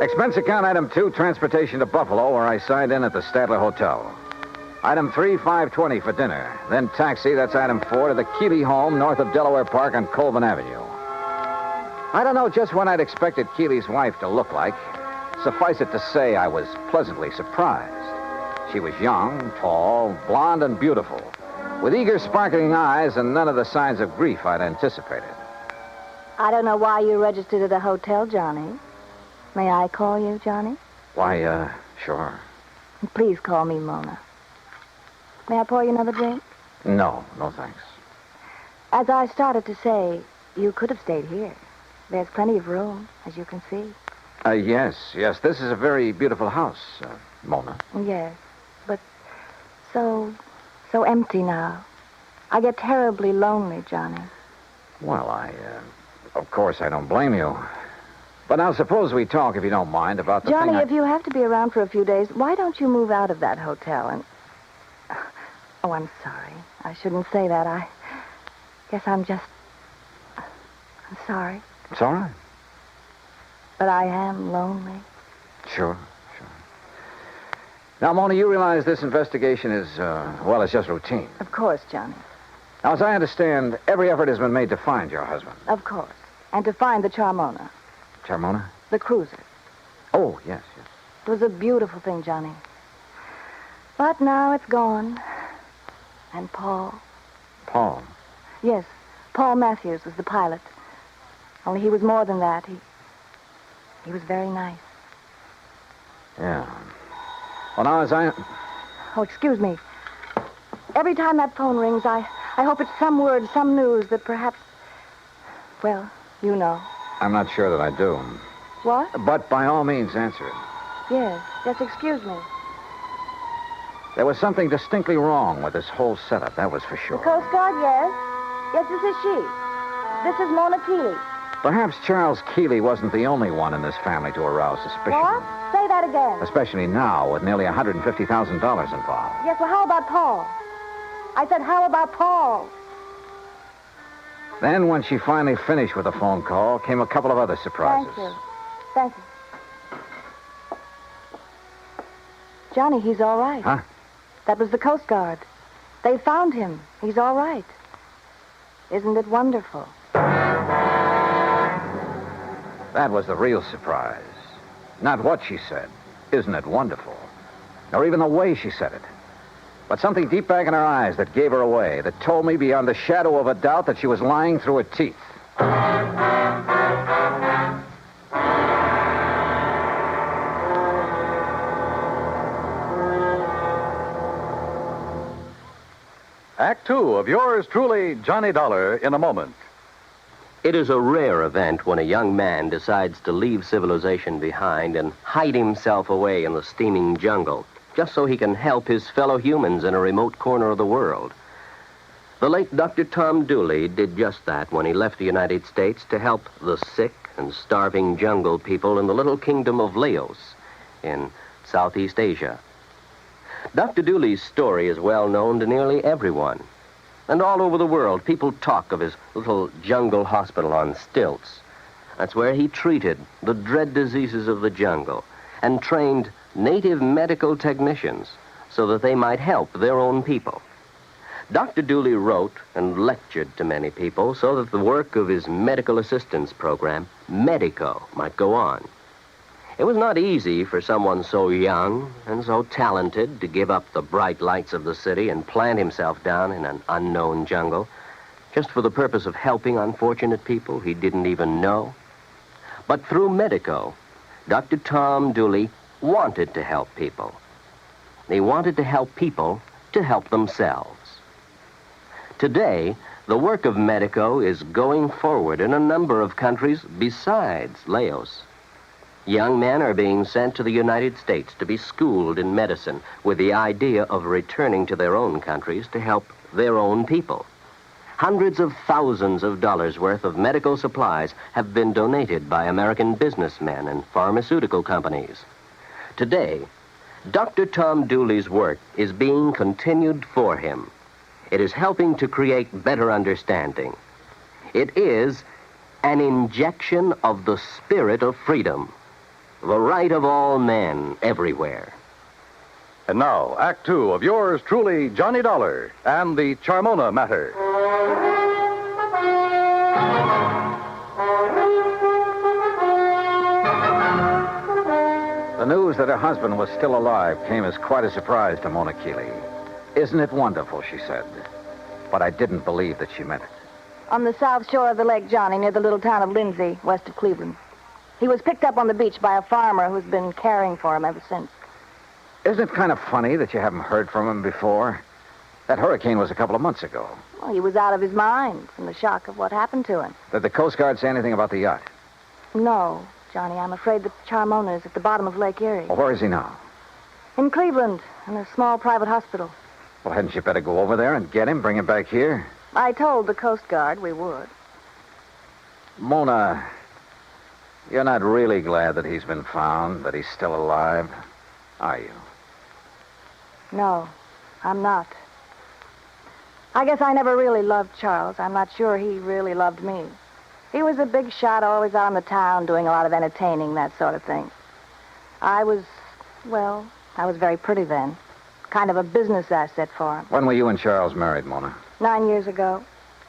Expense account item 2, transportation to Buffalo, where I signed in at the Statler Hotel. Item 3, $520 for dinner. Then taxi, that's item 4, to the Keeley home north of Delaware Park on Colvin Avenue. I don't know just what I'd expected Keeley's wife to look like. Suffice it to say, I was pleasantly surprised. She was young, tall, blonde, and beautiful, with eager, sparkling eyes and none of the signs of grief I'd anticipated. I don't know why you registered at a hotel, Johnny. May I call you, Johnny? Why, sure. Please call me Mona. May I pour you another drink? No, thanks. As I started to say, you could have stayed here. There's plenty of room, as you can see. Yes. This is a very beautiful house, Mona. Yes, but so empty now. I get terribly lonely, Johnny. Well, of course, I don't blame you. But now suppose we talk, if you don't mind, about the Johnny, thing if you have to be around for a few days, why don't you move out of that hotel and... Oh, I'm sorry. I shouldn't say that. I guess I'm sorry. It's all right. But I am lonely. Sure. Now, Mona, you realize this investigation is, it's just routine. Of course, Johnny. Now, as I understand, every effort has been made to find your husband. Of course. And to find the Charmona. Charmona? The cruiser. Oh, yes. It was a beautiful thing, Johnny. But now it's gone. And Paul. Paul? Yes, Paul Matthews was the pilot. Only he was more than that. He was very nice. Yeah. Well, now, as I... Oh, excuse me. Every time that phone rings, I hope it's some word, some news that perhaps... Well, you know. I'm not sure that I do. What? But by all means, answer it. Yes, excuse me. There was something distinctly wrong with this whole setup, that was for sure. The Coast Guard, yes. Yes, this is she. This is Mona Keeley. Perhaps Charles Keeley wasn't the only one in this family to arouse suspicion. What? Say that again. Especially now, with nearly $150,000 involved. Yes, well, how about Paul? I said, how about Paul? Then, when she finally finished with the phone call, came a couple of other surprises. Thank you. Johnny, he's all right. Huh? That was the Coast Guard. They found him. He's all right. Isn't it wonderful? That was the real surprise. Not what she said. Isn't it wonderful? Or even the way she said it. But something deep back in her eyes that gave her away, that told me beyond the shadow of a doubt that she was lying through her teeth. Act two of yours truly, Johnny Dollar, in a moment. It is a rare event when a young man decides to leave civilization behind and hide himself away in the steaming jungle, just so he can help his fellow humans in a remote corner of the world. The late Dr. Tom Dooley did just that when he left the United States to help the sick and starving jungle people in the little kingdom of Laos in Southeast Asia. Dr. Dooley's story is well known to nearly everyone. And all over the world, people talk of his little jungle hospital on stilts. That's where he treated the dread diseases of the jungle and trained native medical technicians so that they might help their own people. Dr. Dooley wrote and lectured to many people so that the work of his medical assistance program, Medico, might go on. It was not easy for someone so young and so talented to give up the bright lights of the city and plant himself down in an unknown jungle just for the purpose of helping unfortunate people he didn't even know. But through Medico, Dr. Tom Dooley wanted to help people. He wanted to help people to help themselves. Today, the work of Medico is going forward in a number of countries besides Laos. Young men are being sent to the United States to be schooled in medicine with the idea of returning to their own countries to help their own people. Hundreds of thousands of dollars worth of medical supplies have been donated by American businessmen and pharmaceutical companies. Today, Dr. Tom Dooley's work is being continued for him. It is helping to create better understanding. It is an injection of the spirit of freedom. The right of all men everywhere. And now, Act two of yours truly, Johnny Dollar, and the Charmona Matter. The news that her husband was still alive came as quite a surprise to Mona Keeley. Isn't it wonderful, she said. But I didn't believe that she meant it. On the south shore of the lake, Johnny, near the little town of Lindsay, west of Cleveland. He was picked up on the beach by a farmer who's been caring for him ever since. Isn't it kind of funny that you haven't heard from him before? That hurricane was a couple of months ago. Well, he was out of his mind from the shock of what happened to him. Did the Coast Guard say anything about the yacht? No, Johnny, I'm afraid that Charmona is at the bottom of Lake Erie. Well, where is he now? In Cleveland, in a small private hospital. Well, hadn't you better go over there and get him, bring him back here? I told the Coast Guard we would. Mona, you're not really glad that he's been found, that he's still alive, are you? No, I'm not. I guess I never really loved Charles. I'm not sure he really loved me. He was a big shot, always out in the town, doing a lot of entertaining, that sort of thing. I was very pretty then. Kind of a business asset for him. When were you and Charles married, Mona? 9 years ago.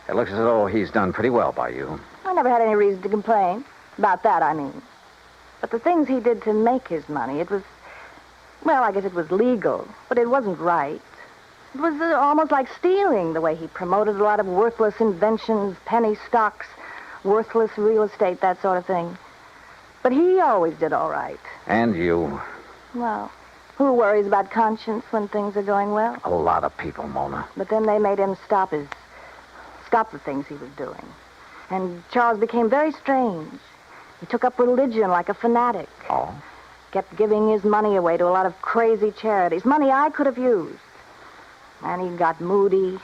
It looks as though he's done pretty well by you. I never had any reason to complain. About that, I mean. But the things he did to make his money, it was, well, I guess it was legal, but it wasn't right. It was almost like stealing, the way he promoted a lot of worthless inventions, penny stocks, worthless real estate, that sort of thing. But he always did all right. And you. Well, who worries about conscience when things are going well? A lot of people, Mona. But then they made him stop the things he was doing. And Charles became very strange. He took up religion like a fanatic. Oh? Kept giving his money away to a lot of crazy charities, money I could have used. And he got moody.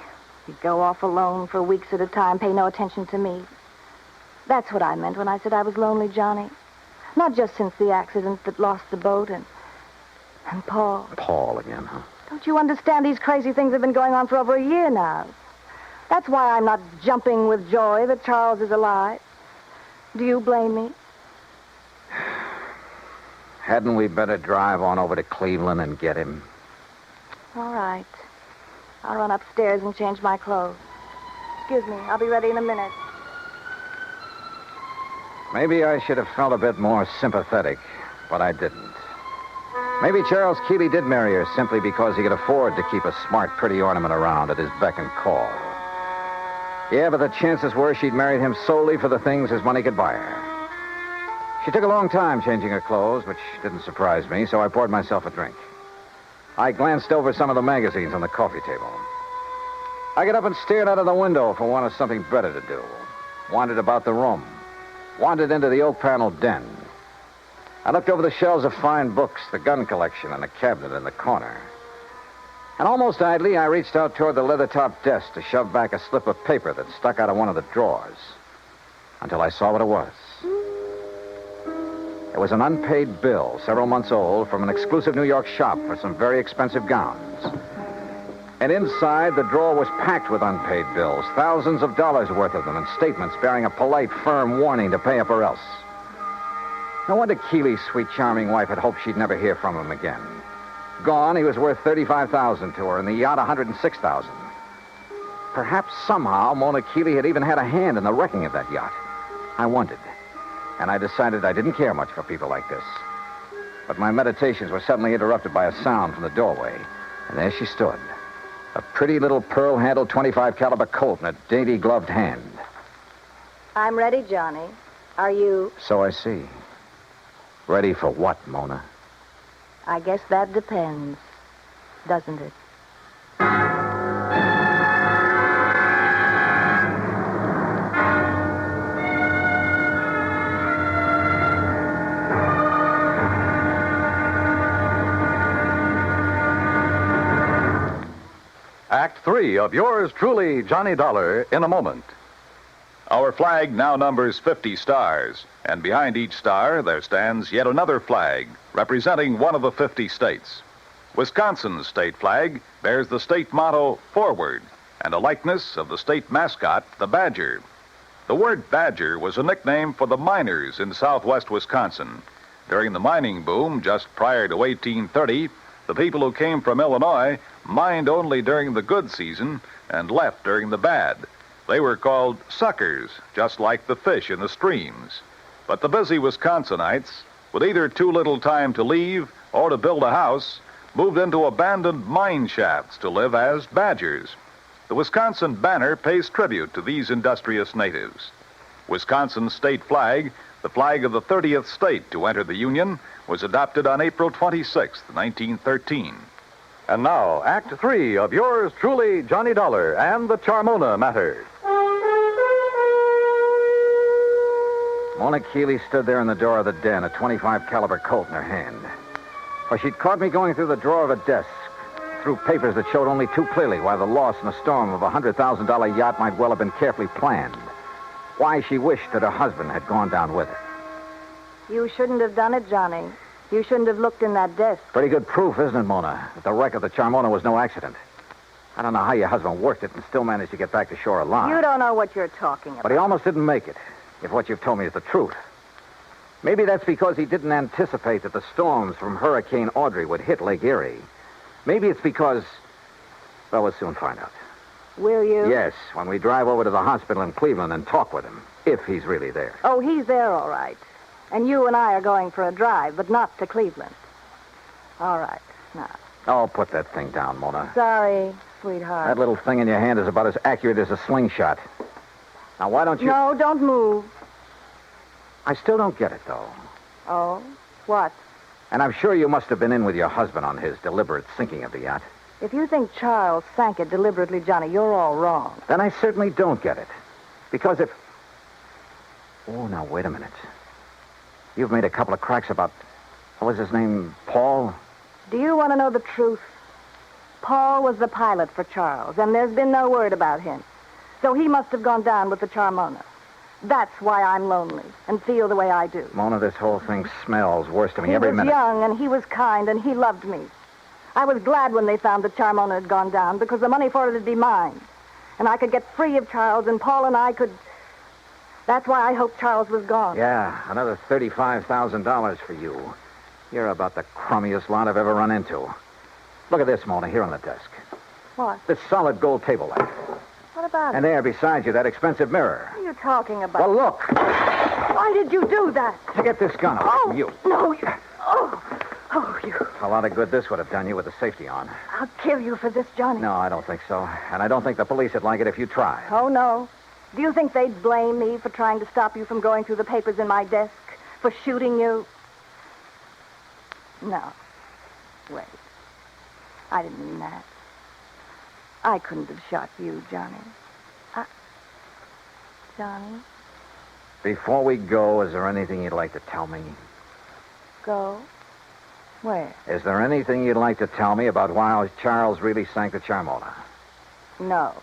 He'd go off alone for weeks at a time, pay no attention to me. That's what I meant when I said I was lonely, Johnny. Not just since the accident that lost the boat and Paul. Paul again, huh? Don't you understand? These crazy things have been going on for over a year now. That's why I'm not jumping with joy that Charles is alive. Do you blame me? Hadn't we better drive on over to Cleveland and get him? All right. I'll run upstairs and change my clothes. Excuse me. I'll be ready in a minute. Maybe I should have felt a bit more sympathetic, but I didn't. Maybe Charles Keeley did marry her simply because he could afford to keep a smart, pretty ornament around at his beck and call. Yeah, but the chances were she'd married him solely for the things his money could buy her. She took a long time changing her clothes, which didn't surprise me, so I poured myself a drink. I glanced over some of the magazines on the coffee table. I got up and stared out of the window for want of something better to do. Wandered about the room. Wandered into the oak-paneled den. I looked over the shelves of fine books, the gun collection, and the cabinet in the corner. And almost idly, I reached out toward the leather-topped desk to shove back a slip of paper that stuck out of one of the drawers. Until I saw what it was. It was an unpaid bill, several months old, from an exclusive New York shop for some very expensive gowns. And inside, the drawer was packed with unpaid bills, thousands of dollars worth of them, and statements bearing a polite, firm warning to pay up or else. No wonder Keeley's sweet, charming wife had hoped she'd never hear from him again. Gone, he was worth $35,000 to her, and the yacht $106,000. Perhaps somehow Mona Keeley had even had a hand in the wrecking of that yacht. I wondered, and I decided I didn't care much for people like this. But my meditations were suddenly interrupted by a sound from the doorway, and there she stood, a pretty little pearl-handled .25 caliber Colt in a dainty gloved hand. I'm ready, Johnny. Are you? So I see. Ready for what, Mona? I guess that depends, doesn't it? Act 3 of yours truly, Johnny Dollar, in a moment. Our flag now numbers 50 stars, and behind each star there stands yet another flag representing one of the 50 states. Wisconsin's state flag bears the state motto, Forward, and a likeness of the state mascot, the badger. The word badger was a nickname for the miners in southwest Wisconsin. During the mining boom just prior to 1830, the people who came from Illinois mined only during the good season and left during the bad. They were called suckers, just like the fish in the streams. But the busy Wisconsinites, with either too little time to leave or to build a house, moved into abandoned mine shafts to live as badgers. The Wisconsin banner pays tribute to these industrious natives. Wisconsin's state flag, the flag of the 30th state to enter the Union, was adopted on April 26, 1913. And now, Act 3 of yours truly, Johnny Dollar and the Charmona Matter. Mona Keeley stood there in the door of the den, a .25 caliber Colt in her hand. For she'd caught me going through the drawer of a desk, through papers that showed only too clearly why the loss in a storm of a $100,000 yacht might well have been carefully planned. Why she wished that her husband had gone down with her. You shouldn't have done it, Johnny. You shouldn't have looked in that desk. Pretty good proof, isn't it, Mona, that the wreck of the Charmona was no accident. I don't know how your husband worked it and still managed to get back to shore alive. You don't know what you're talking about. But he almost didn't make it, if what you've told me is the truth. Maybe that's because he didn't anticipate that the storms from Hurricane Audrey would hit Lake Erie. Maybe it's because... well, we'll soon find out. Will you? Yes, when we drive over to the hospital in Cleveland and talk with him, if he's really there. Oh, he's there, all right. And you and I are going for a drive, but not to Cleveland. All right, now. Oh, put that thing down, Mona. Sorry, sweetheart. That little thing in your hand is about as accurate as a slingshot. Now, why don't you... No, don't move. I still don't get it, though. Oh? What? And I'm sure you must have been in with your husband on his deliberate sinking of the yacht. If you think Charles sank it deliberately, Johnny, you're all wrong. Then I certainly don't get it. Because if... Oh, now, wait a minute. You've made a couple of cracks about... What was his name? Paul? Do you want to know the truth? Paul was the pilot for Charles, and there's been no word about him. So he must have gone down with the Charmona. That's why I'm lonely and feel the way I do. Mona, this whole thing smells worse to me every minute. He was young, and he was kind, and he loved me. I was glad when they found that Charmona had gone down, because the money for it would be mine. And I could get free of Charles, and Paul and I could... That's why I hoped Charles was gone. Yeah, another $35,000 for you. You're about the crummiest lot I've ever run into. Look at this, Mona, here on the desk. What? This solid gold table lamp. What about And it? there beside you, that expensive mirror. What are you talking about? Well, look. Why did you do that? To get this gun away from you. No, you... Oh, you... A lot of good this would have done you with the safety on. I'll kill you for this, Johnny. No, I don't think so. And I don't think the police would like it if you try. Oh, no. Do you think they'd blame me for trying to stop you from going through the papers in my desk? For shooting you? No. Wait. I didn't mean that. I couldn't have shot you, Johnny. Johnny? Before we go, is there anything you'd like to tell me? Go? Where? Is there anything you'd like to tell me about why Charles really sank the Charmona? No.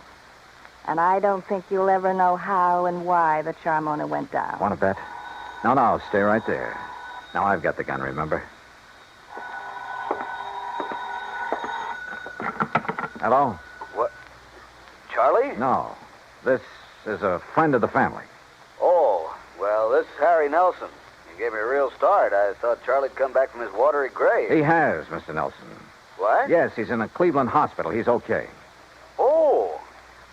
And I don't think you'll ever know how and why the Charmona went down. Want to bet? No, stay right there. Now I've got the gun, remember? Hello? What? Charlie? No. This is a friend of the family. Oh, well, this is Harry Nelson. You gave me a real start. I thought Charlie'd come back from his watery grave. He has, Mr. Nelson. What? Yes, he's in a Cleveland hospital. He's okay. Oh.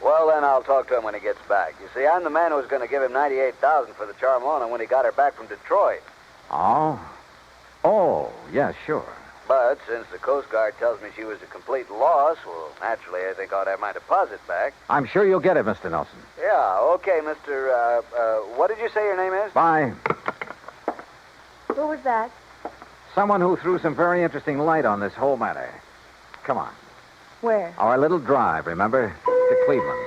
Well, then I'll talk to him when he gets back. You see, I'm the man who was going to give him $98,000 for the Charmona when he got her back from Detroit. Oh? Oh, yeah, sure. But since the Coast Guard tells me she was a complete loss, well, naturally, I think I ought to have my deposit back. I'm sure you'll get it, Mr. Nelson. Yeah, okay, Mr. What did you say your name is? Bye. Who was that? Someone who threw some very interesting light on this whole matter. Come on. Where? Our little drive, remember? To Cleveland.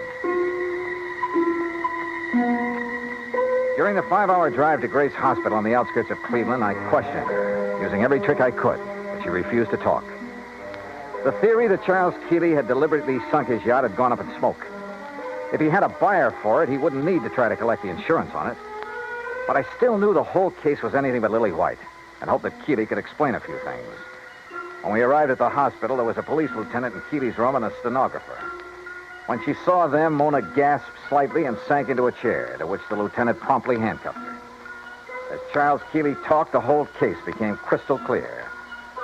During the 5-hour drive to Grace Hospital on the outskirts of Cleveland, I questioned her, using every trick I could, but she refused to talk. The theory that Charles Keeley had deliberately sunk his yacht had gone up in smoke. If he had a buyer for it, he wouldn't need to try to collect the insurance on it. But I still knew the whole case was anything but lily white, and hoped that Keeley could explain a few things. When we arrived at the hospital, there was a police lieutenant in Keeley's room and a stenographer. When she saw them, Mona gasped slightly and sank into a chair, to which the lieutenant promptly handcuffed her. As Charles Keeley talked, the whole case became crystal clear,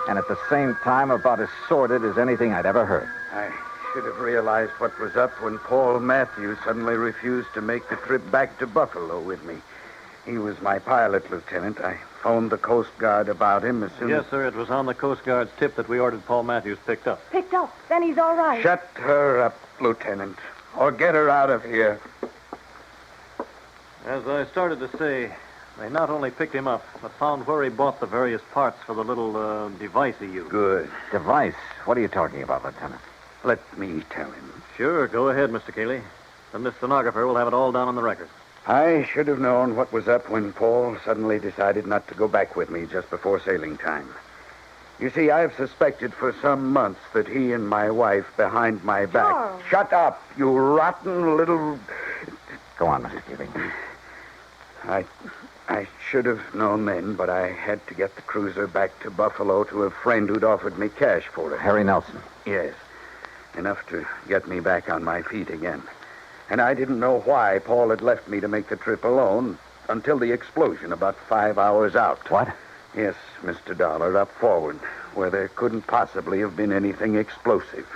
and at the same time about as sordid as anything I'd ever heard. I should have realized what was up when Paul Matthews suddenly refused to make the trip back to Buffalo with me. He was my pilot, Lieutenant. I phoned the Coast Guard about him as soon Yes, sir. It was on the Coast Guard's tip that we ordered Paul Matthews picked up. Picked up. Then he's all right. Shut her up, Lieutenant, or get her out of here. As I started to say, they not only picked him up, but found where he bought the various parts for the little device he used. Good. Device? What are you talking about, Lieutenant? Let me tell him. Sure, go ahead, Mr. Keeley. Then this stenographer will have it all down on the record. I should have known what was up when Paul suddenly decided not to go back with me just before sailing time. You see, I've suspected for some months that he and my wife behind my back... Charles. Shut up, you rotten little... Go on, Mrs. Keeley. I should have known then, but I had to get the cruiser back to Buffalo to a friend who'd offered me cash for it. Harry Nelson. Yes. Enough to get me back on my feet again. And I didn't know why Paul had left me to make the trip alone until the explosion about 5 hours out. What? Yes, Mr. Dollar, up forward, where there couldn't possibly have been anything explosive.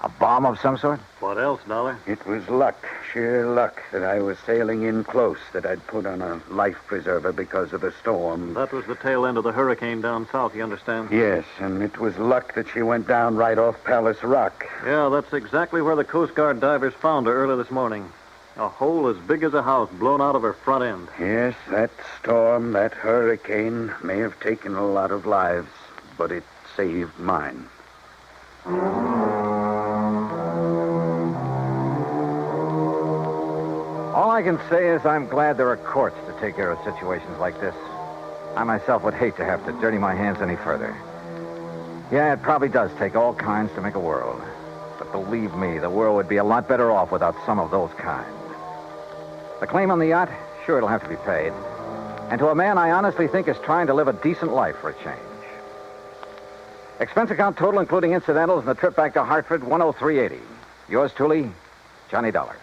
A bomb of some sort? What else, Dollar? It was luck, sheer luck, that I was sailing in close, that I'd put on a life preserver because of the storm. That was the tail end of the hurricane down south, you understand? Yes, and it was luck that she went down right off Palace Rock. Yeah, that's exactly where the Coast Guard divers found her early this morning. A hole as big as a house blown out of her front end. Yes, that storm, that hurricane may have taken a lot of lives, but it saved mine. All I can say is I'm glad there are courts to take care of situations like this. I myself would hate to have to dirty my hands any further. Yeah, it probably does take all kinds to make a world. But believe me, the world would be a lot better off without some of those kinds. The claim on the yacht, sure, it'll have to be paid. And to a man I honestly think is trying to live a decent life for a change. Expense account total, including incidentals, and the trip back to Hartford, $103.80. Yours truly, Johnny Dollar.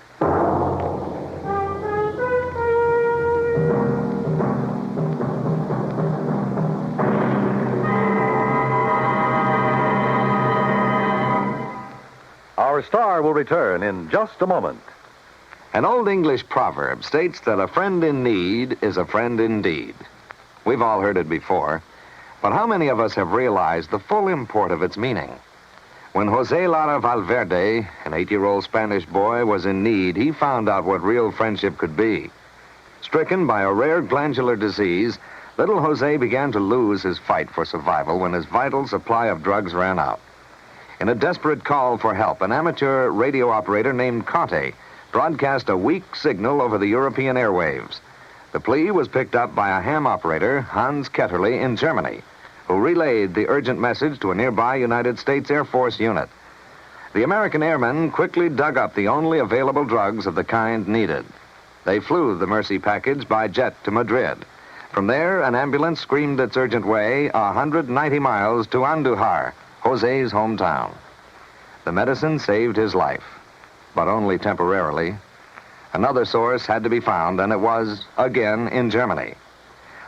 Our star will return in just a moment. An old English proverb states that a friend in need is a friend indeed. We've all heard it before, but how many of us have realized the full import of its meaning? When Jose Lara Valverde, an 8-year-old Spanish boy, was in need, he found out what real friendship could be. Stricken by a rare glandular disease, little Jose began to lose his fight for survival when his vital supply of drugs ran out. In a desperate call for help, an amateur radio operator named Conte broadcast a weak signal over the European airwaves. The plea was picked up by a ham operator, Hans Ketterle, in Germany, who relayed the urgent message to a nearby United States Air Force unit. The American airmen quickly dug up the only available drugs of the kind needed. They flew the Mercy package by jet to Madrid. From there, an ambulance screamed its urgent way 190 miles to Andújar, Jose's hometown. The medicine saved his life, but only temporarily. Another source had to be found, and it was, again, in Germany.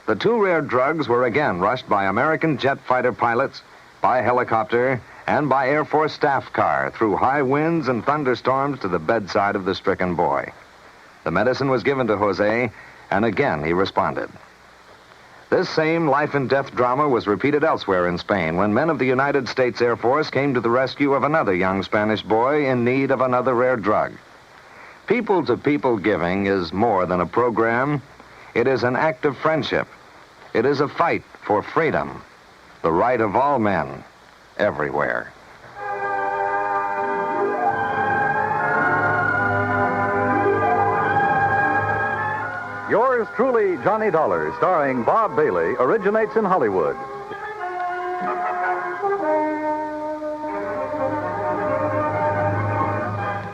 The two rare drugs were again rushed by American jet fighter pilots, by helicopter, and by Air Force staff car through high winds and thunderstorms to the bedside of the stricken boy. The medicine was given to Jose, and again he responded. This same life and death drama was repeated elsewhere in Spain when men of the United States Air Force came to the rescue of another young Spanish boy in need of another rare drug. People-to-people giving is more than a program. It is an act of friendship. It is a fight for freedom, the right of all men, everywhere. Yours truly, Johnny Dollar, starring Bob Bailey, originates in Hollywood.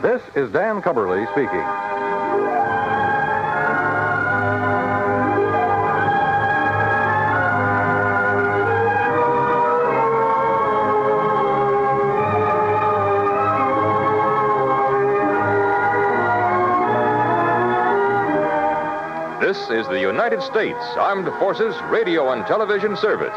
This is Dan Cumberly speaking. This is the United States Armed Forces Radio and Television Service.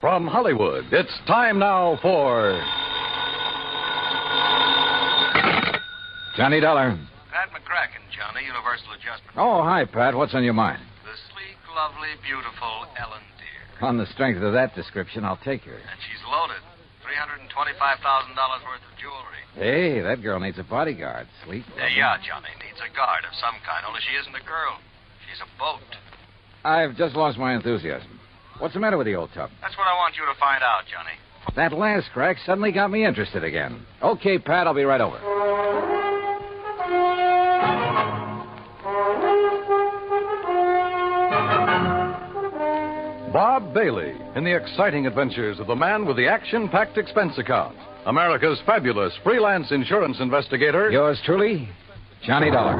From Hollywood, it's time now for Johnny Dollar. Pat McCracken, Johnny, Universal Adjustment. Oh, hi, Pat. What's on your mind? The lovely, beautiful Ellen Deer. On the strength of that description, I'll take her. And she's loaded. $325,000 worth of jewelry. Hey, that girl needs a bodyguard. Sweet. Yeah, Johnny. Needs a guard of some kind, only she isn't a girl. She's a boat. I've just lost my enthusiasm. What's the matter with the old tub? That's what I want you to find out, Johnny. That last crack suddenly got me interested again. Okay, Pat, I'll be right over. Bob Bailey in the exciting adventures of the man with the action-packed expense account. America's fabulous freelance insurance investigator. Yours truly, Johnny Dollar.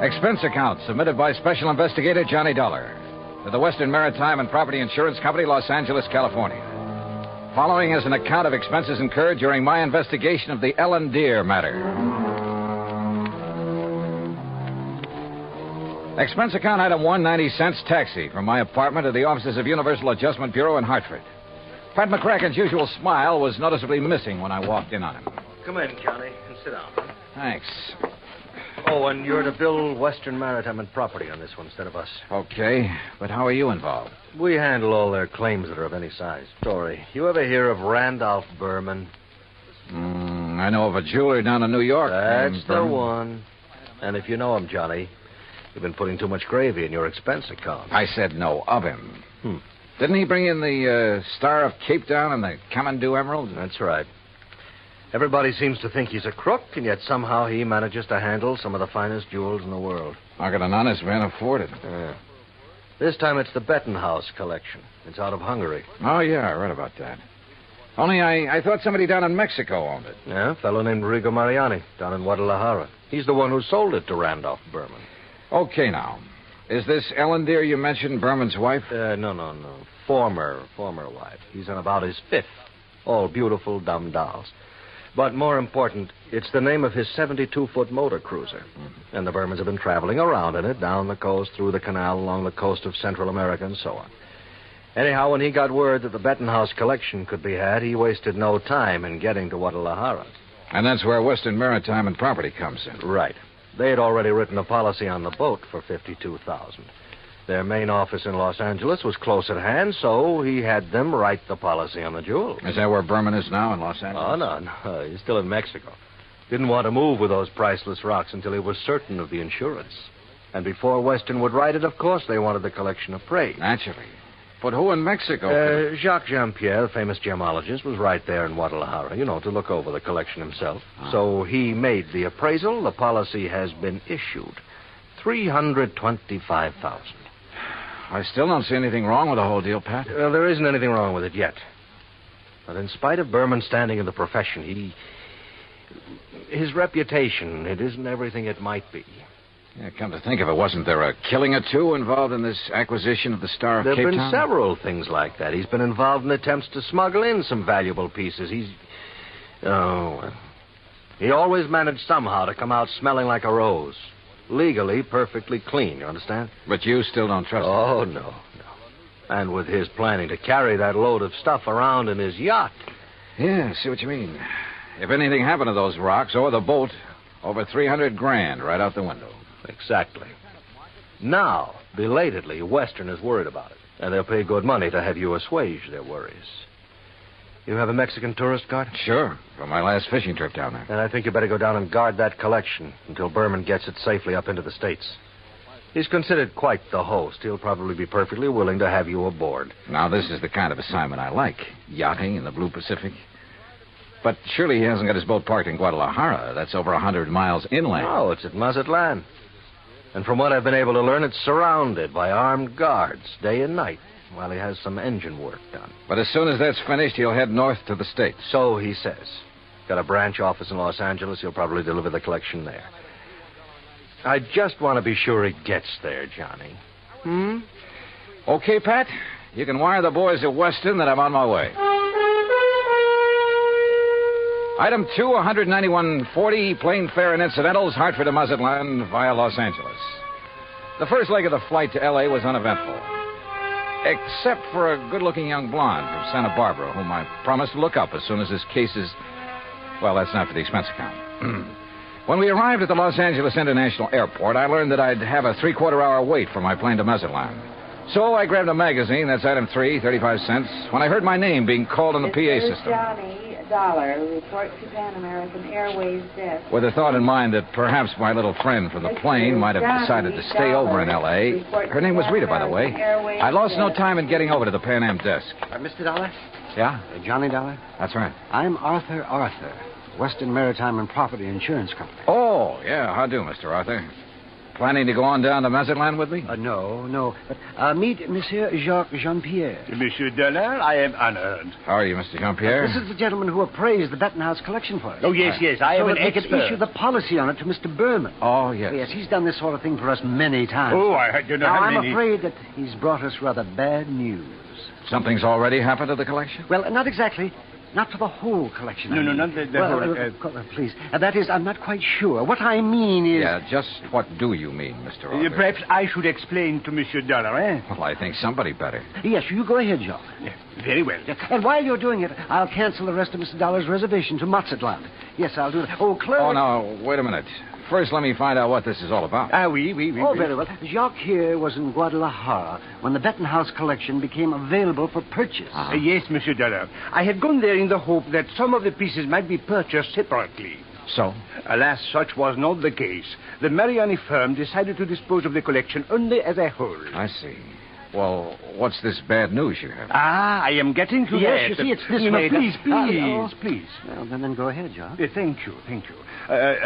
Expense account submitted by Special Investigator Johnny Dollar to the Western Maritime and Property Insurance Company, Los Angeles, California. Following is an account of expenses incurred during my investigation of the Ellen Deer matter. Expense account item 1, 90 cents taxi from my apartment to the offices of Universal Adjustment Bureau in Hartford. Pat McCracken's usual smile was noticeably missing when I walked in on him. Come in, Johnny, and sit down. Thanks. Oh, and you're to bill Western Maritime and Property on this one instead of us. Okay, but how are you involved? We handle all their claims that are of any size. Story. You ever hear of Randolph Berman? I know of a jeweler down in New York. That's the one. And if you know him, Johnny, you've been putting too much gravy in your expense account. I said no of him. Didn't he bring in the Star of Cape Town and the Kamandu Emerald? That's right. Everybody seems to think he's a crook, and yet somehow he manages to handle some of the finest jewels in the world. How could an honest man afford it? Yeah. This time it's the Bettenhaus collection. It's out of Hungary. Oh, yeah, I read about that. Only I thought somebody down in Mexico owned it. Yeah, a fellow named Rigo Mariani down in Guadalajara. He's the one who sold it to Randolph Berman. Okay, now. Is this Ellen Deer you mentioned Berman's wife? No. Former wife. He's on about his fifth. All beautiful, dumb dolls. But more important, it's the name of his 72-foot motor cruiser. And the Bermans have been traveling around in it, down the coast, through the canal, along the coast of Central America, and so on. Anyhow, when he got word that the Bettenhaus collection could be had, he wasted no time in getting to Guadalajara. And that's where Western Maritime and Property comes in. Right. They had already written a policy on the boat for $52,000. Their main office in Los Angeles was close at hand, so he had them write the policy on the jewels. Is that where Berman is now, in Los Angeles? Oh, no. He's still in Mexico. Didn't want to move with those priceless rocks until he was certain of the insurance. And before Western would write it, of course, they wanted the collection appraised. Naturally. But who in Mexico? Jacques Jean-Pierre, the famous gemologist, was right there in Guadalajara, to look over the collection himself. So he made the appraisal. The policy has been issued. $325,000. I still don't see anything wrong with the whole deal, Pat. There isn't anything wrong with it yet. But in spite of Berman's standing in the profession, his reputation, it isn't everything it might be. Yeah, come to think of it, wasn't there a killing or two involved in this acquisition of the Star of Cape Town? There have been several things like that. He's been involved in attempts to smuggle in some valuable pieces. He always managed somehow to come out smelling like a rose. Legally, perfectly clean, you understand? But you still don't trust him? Oh, no. And with his planning to carry that load of stuff around in his yacht. Yeah, I see what you mean. If anything happened to those rocks or the boat, over $300,000 right out the window. Exactly. Now, belatedly, Western is worried about it. And they'll pay good money to have you assuage their worries. You have a Mexican tourist card? Sure, from my last fishing trip down there. And I think you better go down and guard that collection until Berman gets it safely up into the States. He's considered quite the host. He'll probably be perfectly willing to have you aboard. Now, this is the kind of assignment I like. Yachting in the Blue Pacific. But surely he hasn't got his boat parked in Guadalajara. That's over 100 miles inland. No, it's at Mazatlan. And from what I've been able to learn, it's surrounded by armed guards day and night while he has some engine work done. But as soon as that's finished, he'll head north to the States. So he says. Got a branch office in Los Angeles. He'll probably deliver the collection there. I just want to be sure he gets there, Johnny. Okay, Pat. You can wire the boys at Weston that I'm on my way. Item 2, $191.40, plane fare and incidentals, Hartford to Mazatlan via Los Angeles. The first leg of the flight to L.A. was uneventful. Except for a good-looking young blonde from Santa Barbara, whom I promised to look up as soon as this case is... Well, that's not for the expense account. When we arrived at the Los Angeles International Airport, I learned that I'd have a three-quarter-hour wait for my plane to Mazatlan. So I grabbed a magazine, that's item 3, 35 cents, when I heard my name being called on the PA system. Johnny Dollar, report to Pan American Airways desk. With the thought in mind that perhaps my little friend from the plane might have decided to stay over in L.A. Her name was Rita, by the way. I lost no time in getting over to the Pan Am desk. Mr. Dollar? Yeah? Johnny Dollar? That's right. I'm Arthur, Western Maritime and Property Insurance Company. Oh, yeah. How do, Mr. Arthur? Planning to go on down to Mazatlan with me? No. But meet Monsieur Jacques Jean-Pierre. Monsieur Dollar, I am honored. How are you, Mr. Jean-Pierre? This is the gentleman who appraised the Bettenhouse collection for us. Oh, yes. I am an expert. So issue the policy on it to Mr. Berman. Oh, yes. Yes, he's done this sort of thing for us many times. Oh, I do not have I'm many. afraid that he's brought us rather bad news. Something's already happened to the collection? Well, not exactly. Not for the whole collection. No, not the whole... please. That is, I'm not quite sure. What I mean is... Yeah, just what do you mean, Mr. Arthur? Perhaps I should explain to Monsieur Dollar, eh? Well, I think somebody better. Yes, you go ahead, Jacques. Yeah, very well. And while you're doing it, I'll cancel the rest of Mr. Dollar's reservation to Mazatlan. Yes, I'll do that. Oh, clerk... Oh, no, wait a minute. First, let me find out what this is all about. Oui. Oh, very well. Jacques here was in Guadalajara when the Bettenhouse collection became available for purchase. Yes, Monsieur Dollar. I had gone there in the hope that some of the pieces might be purchased separately. So? Alas, such was not the case. The Mariani firm decided to dispose of the collection only as a whole. I see. Well, what's this bad news you have? I am getting to that. Yes, you see, it's this way. Please. Well, then go ahead, Jacques. Thank you.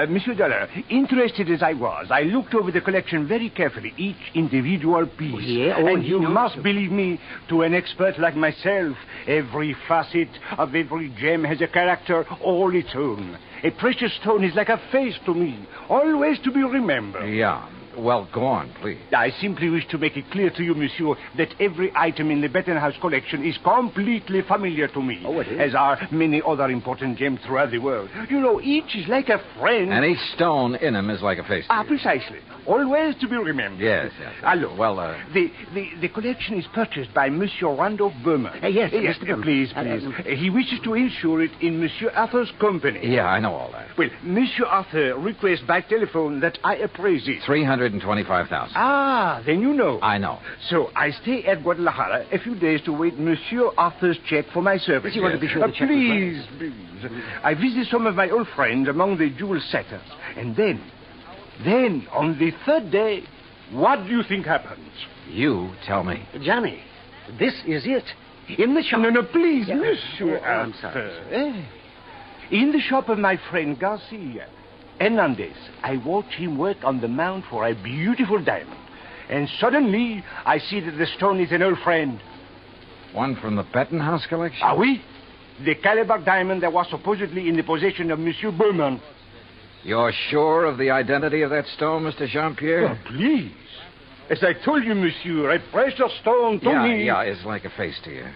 Monsieur Dollar, interested as I was, I looked over the collection very carefully, each individual piece. And you must believe me, to an expert like myself, every facet of every gem has a character all its own. A precious stone is like a face to me, always to be remembered. Yeah. Well, go on, please. I simply wish to make it clear to you, monsieur, that every item in the Bettenhouse collection is completely familiar to me. Oh, it is? As are many other important gems throughout the world. You know, each is like a friend. And each stone in them is like a face. Precisely. Always to be remembered. Yes. Look, well, the collection is purchased by Monsieur Randolph Berman. Yes, Mr. Berman. Please. He wishes to insure it in Monsieur Arthur's company. Yeah, I know all that. Well, Monsieur Arthur requests by telephone that I appraise it. $325,000. Then you know. I know. So I stay at Guadalajara a few days to wait Monsieur Arthur's check for my service. You want to be sure the check please. I visit some of my old friends among the jewel setters. And then, on the third day, what do you think happens? You tell me. Johnny, this is it. In the shop... No, please, Monsieur I'm sorry. In the shop of my friend Garcia Hernandez, I watch him work on the mount for a beautiful diamond. And suddenly, I see that the stone is an old friend. One from the Bettenhouse collection? Oui. The Calabar diamond that was supposedly in the possession of Monsieur Berman. You're sure of the identity of that stone, Mr. Jean-Pierre? Oh, please. As I told you, monsieur, a precious stone to me. Yeah, it's like a face to you.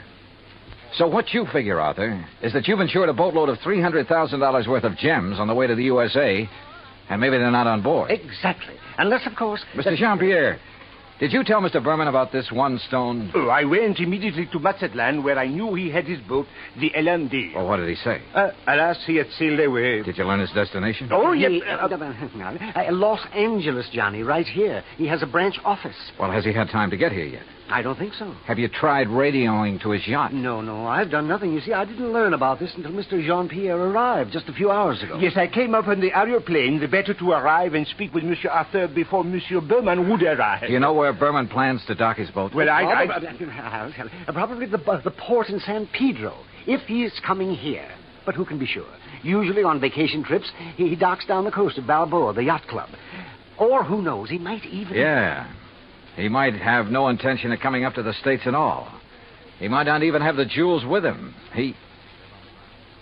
So what you figure, Arthur, is that you've insured a boatload of $300,000 worth of gems on the way to the USA, and maybe they're not on board. Exactly. Unless, of course... Mr. Jean-Pierre, did you tell Mr. Berman about this one stone? Oh, I went immediately to Mazatlan, where I knew he had his boat, the LMD. Well, what did he say? Alas, he had sailed away. Did you learn his destination? Oh, yes. Los Angeles, Johnny, right here. He has a branch office. Well, has he had time to get here yet? I don't think so. Have you tried radioing to his yacht? No, I've done nothing. You see, I didn't learn about this until Mr. Jean-Pierre arrived just a few hours ago. Yes, I came up on the aeroplane, the better to arrive and speak with Monsieur Arthur before Monsieur Berman would arrive. Do you know where Berman plans to dock his boat? Well, probably the port in San Pedro, if he is coming here. But who can be sure? Usually on vacation trips, he docks down the coast of Balboa, the yacht club. Or who knows, he might even... Yeah. He might have no intention of coming up to the States at all. He might not even have the jewels with him.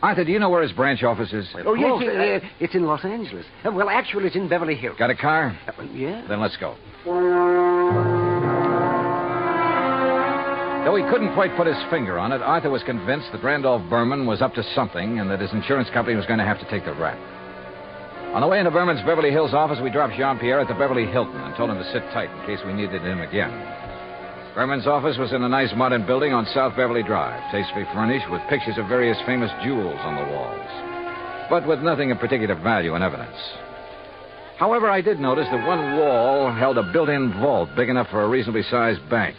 Arthur, do you know where his branch office is? Oh, yes. It's in Los Angeles. Well, actually, it's in Beverly Hills. Got a car? Yeah. Then let's go. Though he couldn't quite put his finger on it, Arthur was convinced that Randolph Berman was up to something and that his insurance company was going to have to take the rap. On the way into Berman's Beverly Hills office, we dropped Jean-Pierre at the Beverly Hilton and told him to sit tight in case we needed him again. Berman's office was in a nice modern building on South Beverly Drive, tastefully furnished with pictures of various famous jewels on the walls, but with nothing of particular value in evidence. However, I did notice that one wall held a built-in vault big enough for a reasonably sized bank.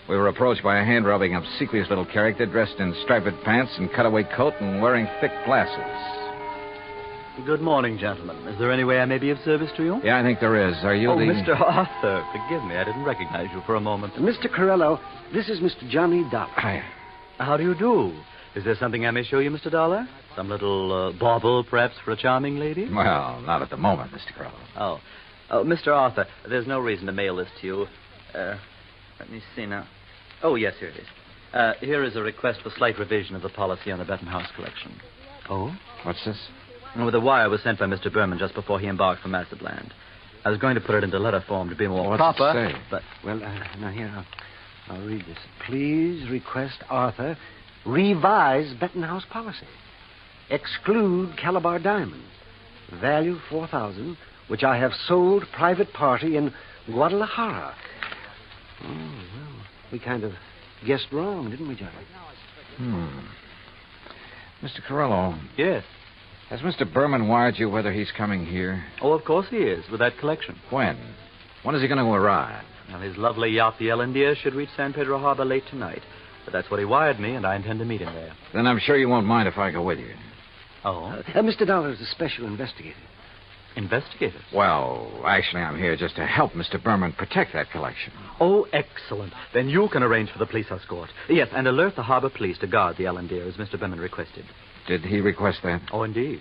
We were approached by a hand-rubbing, obsequious little character dressed in striped pants and cutaway coat and wearing thick glasses. Good morning, gentlemen. Is there any way I may be of service to you? Yeah, I think there is. Are you the... Mr. Arthur, forgive me. I didn't recognize you for a moment. Mr. Corello, this is Mr. Johnny Dollar. Hi. How do you do? Is there something I may show you, Mr. Dollar? Some little bauble, perhaps, for a charming lady? Well, not at the moment, Mr. Corello. Oh, Mr. Arthur, there's no reason to mail this to you. Let me see now. Oh, yes, here it is. Here is a request for slight revision of the policy on the Benton House collection. Oh? What's this? Well, the wire was sent by Mr. Berman just before he embarked for Mazatlan. I was going to put it into letter form to be more What's proper. it say? But Well, now here, I'll read this. Please request Arthur revise Benton House policy. Exclude Calabar diamonds. Value $4,000, which I have sold private party in Guadalajara. Oh, well, we kind of guessed wrong, didn't we, Johnny? Mr. Corello. Yes. Has Mr. Berman wired you whether he's coming here? Oh, of course he is, with that collection. When? When is he going to arrive? Well, his lovely yacht, the Ellendeer, should reach San Pedro Harbor late tonight. But that's what he wired me, and I intend to meet him there. Then I'm sure you won't mind if I go with you. Oh? Mr. Dollar is a special investigator. Investigator? Well, actually, I'm here just to help Mr. Berman protect that collection. Oh, excellent. Then you can arrange for the police escort. Yes, and alert the harbor police to guard the Ellendeer, as Mr. Berman requested. Did he request that? Oh, indeed.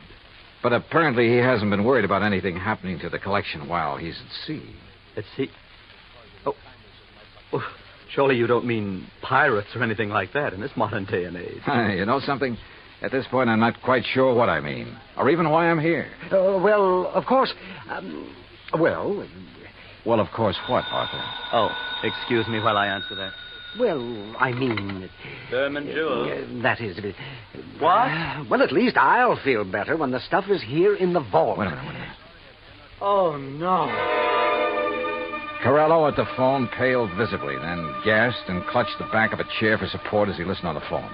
But apparently he hasn't been worried about anything happening to the collection while he's at sea. At sea? Oh, surely you don't mean pirates or anything like that in this modern day and age. You know something? At this point, I'm not quite sure what I mean, or even why I'm here. Well, of course. Well, of course, what, Arthur? Oh, excuse me while I answer that. Well, I mean... Berman Jewels. That is... What? Well, at least I'll feel better when the stuff is here in the vault. Wait a minute. Oh, no. Corello at the phone paled visibly, then gasped and clutched the back of a chair for support as he listened on the phone.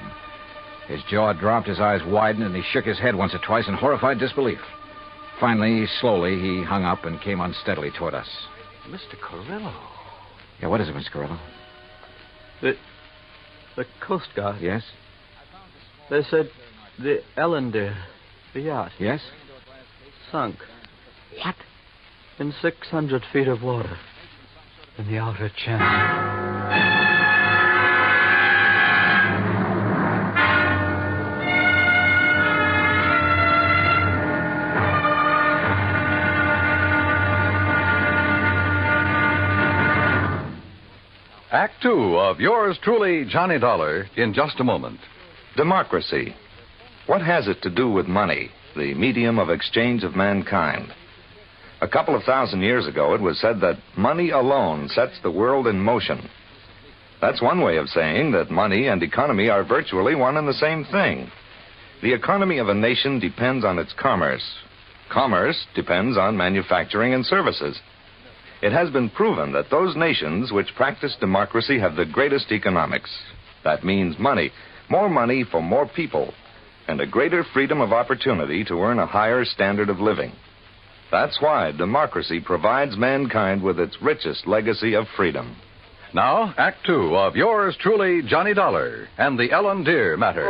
His jaw dropped, his eyes widened, and he shook his head once or twice in horrified disbelief. Finally, slowly, he hung up and came unsteadily toward us. Mr. Corello. Yeah, what is it, Mr. Corello? The Coast Guard. Yes? They said the Ellendeer, the yacht. Yes? Sunk. What? In 600 feet of water. In the outer channel. Act two of yours truly, Johnny Dollar, in just a moment. Democracy. What has it to do with money, the medium of exchange of mankind? A couple of thousand years ago, it was said that money alone sets the world in motion. That's one way of saying that money and economy are virtually one and the same thing. The economy of a nation depends on its commerce. Commerce depends on manufacturing and services. It has been proven that those nations which practice democracy have the greatest economics. That means money, more money for more people, and a greater freedom of opportunity to earn a higher standard of living. That's why democracy provides mankind with its richest legacy of freedom. Now, Act two of yours truly, Johnny Dollar, and the Ellendeer Matter.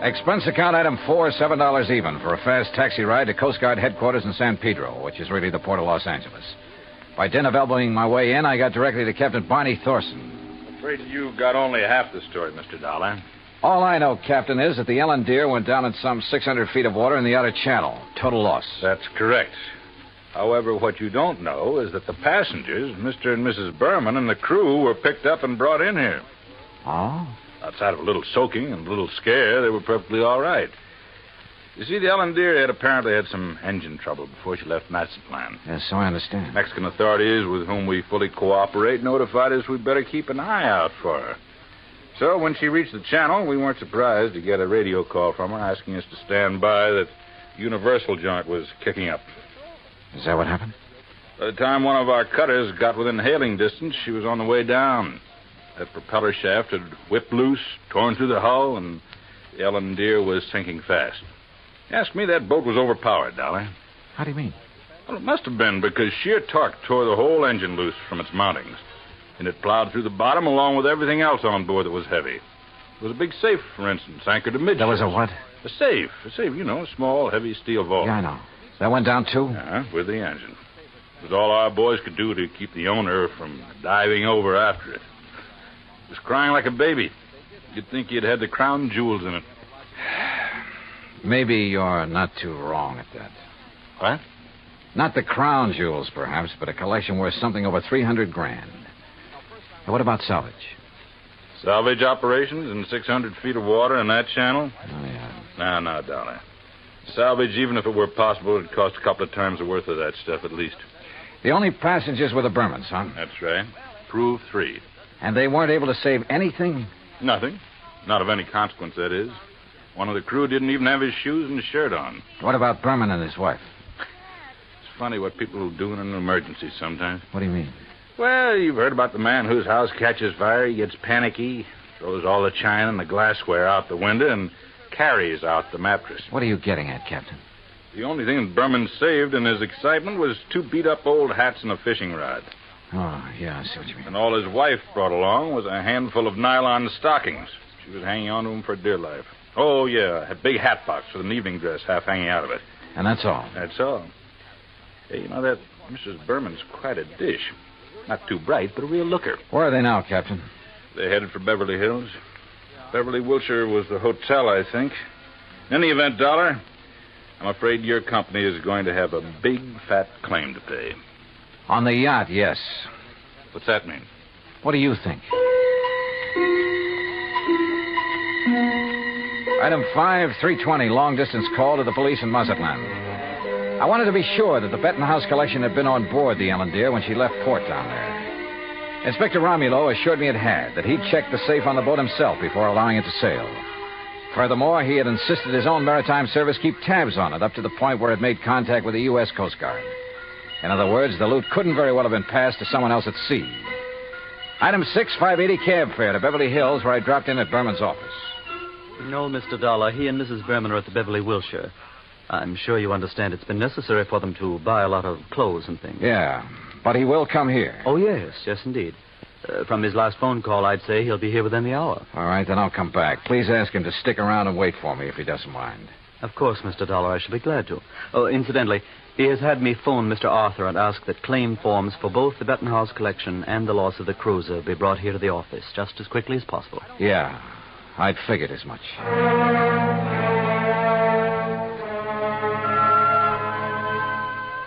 Expense account item 4, $7 even for a fast taxi ride to Coast Guard headquarters in San Pedro, which is really the port of Los Angeles. By dint of elbowing my way in, I got directly to Captain Barney Thorson. Afraid you got only half the story, Mr. Dollar. All I know, Captain, is that the Ellendeer went down in some 600 feet of water in the outer channel. Total loss. That's correct. However, what you don't know is that the passengers, Mr. and Mrs. Berman, and the crew were picked up and brought in here. Oh? Outside of a little soaking and a little scare, they were perfectly all right. You see, the Ellendeer had apparently had some engine trouble before she left Mazatlan. Yes, so I understand. Mexican authorities, with whom we fully cooperate, notified us we'd better keep an eye out for her. So when she reached the channel, we weren't surprised to get a radio call from her asking us to stand by, that Universal joint was kicking up. Is that what happened? By the time one of our cutters got within hailing distance, she was on the way down. That propeller shaft had whipped loose, torn through the hull, and the Ellendeer was sinking fast. Ask me, that boat was overpowered, Dolly. How do you mean? Well, it must have been, because sheer torque tore the whole engine loose from its mountings. And it plowed through the bottom along with everything else on board that was heavy. There was a big safe, for instance, anchored amidships. There was a what? A safe, a small, heavy steel vault. Yeah, I know. That went down, too? Yeah, with the engine. It was all our boys could do to keep the owner from diving over after it. It was crying like a baby. You'd think he'd had the crown jewels in it. Maybe you're not too wrong at that. What? Not the crown jewels, perhaps, but a collection worth something over $300,000. Now, what about salvage? Salvage operations in 600 feet of water in that channel? Oh, yeah. No, Dolly. Salvage, even if it were possible, it'd cost a couple of times the worth of that stuff at least. The only passengers were the Burmans, huh? That's right. Prove 3. And they weren't able to save anything? Nothing. Not of any consequence, that is. One of the crew didn't even have his shoes and shirt on. What about Berman and his wife? It's funny what people will do in an emergency sometimes. What do you mean? Well, you've heard about the man whose house catches fire. He gets panicky, throws all the china and the glassware out the window, and carries out the mattress. What are you getting at, Captain? The only thing that Berman saved in his excitement was 2 beat-up old hats and a fishing rod. Oh, yeah, I see what you mean. And all his wife brought along was a handful of nylon stockings. She was hanging on to them for dear life. Oh, yeah, a big hat box with an evening dress half hanging out of it. And that's all? That's all. Hey, you know, that Mrs. Berman's quite a dish. Not too bright, but a real looker. Where are they now, Captain? They're headed for Beverly Hills. Beverly, Wilshire was the hotel, I think. In any event, Dollar, I'm afraid your company is going to have a big, fat claim to pay. On the yacht, yes. What's that mean? What do you think? Item 5, 320, long-distance call to the police in Mazatlan. I wanted to be sure that the Bettenhouse collection had been on board the Ellendeer when she left port down there. Inspector Romulo assured me it had, that he'd checked the safe on the boat himself before allowing it to sail. Furthermore, he had insisted his own maritime service keep tabs on it up to the point where it made contact with the U.S. Coast Guard. In other words, the loot couldn't very well have been passed to someone else at sea. Item 6, 580 cab fare to Beverly Hills, where I dropped in at Berman's office. No, Mr. Dollar. He and Mrs. Berman are at the Beverly Wilshire. I'm sure you understand it's been necessary for them to buy a lot of clothes and things. Yeah, but he will come here. Oh, yes, indeed. From his last phone call, I'd say he'll be here within the hour. All right, then I'll come back. Please ask him to stick around and wait for me if he doesn't mind. Of course, Mr. Dollar, I shall be glad to. Oh, incidentally, he has had me phone Mr. Arthur and ask that claim forms for both the Bettenhouse collection and the loss of the cruiser be brought here to the office just as quickly as possible. Yeah, I'd figured as much.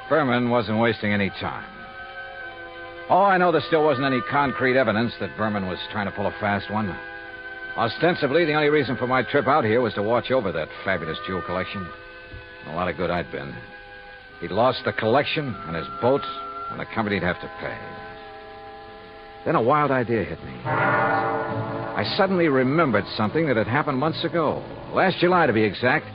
Berman wasn't wasting any time. Oh, I know there still wasn't any concrete evidence that Berman was trying to pull a fast one. Ostensibly, the only reason for my trip out here was to watch over that fabulous jewel collection. A lot of good I'd been. He'd lost the collection and his boat, and the company'd have to pay. Then a wild idea hit me. I suddenly remembered something that had happened months ago. Last July, to be exact,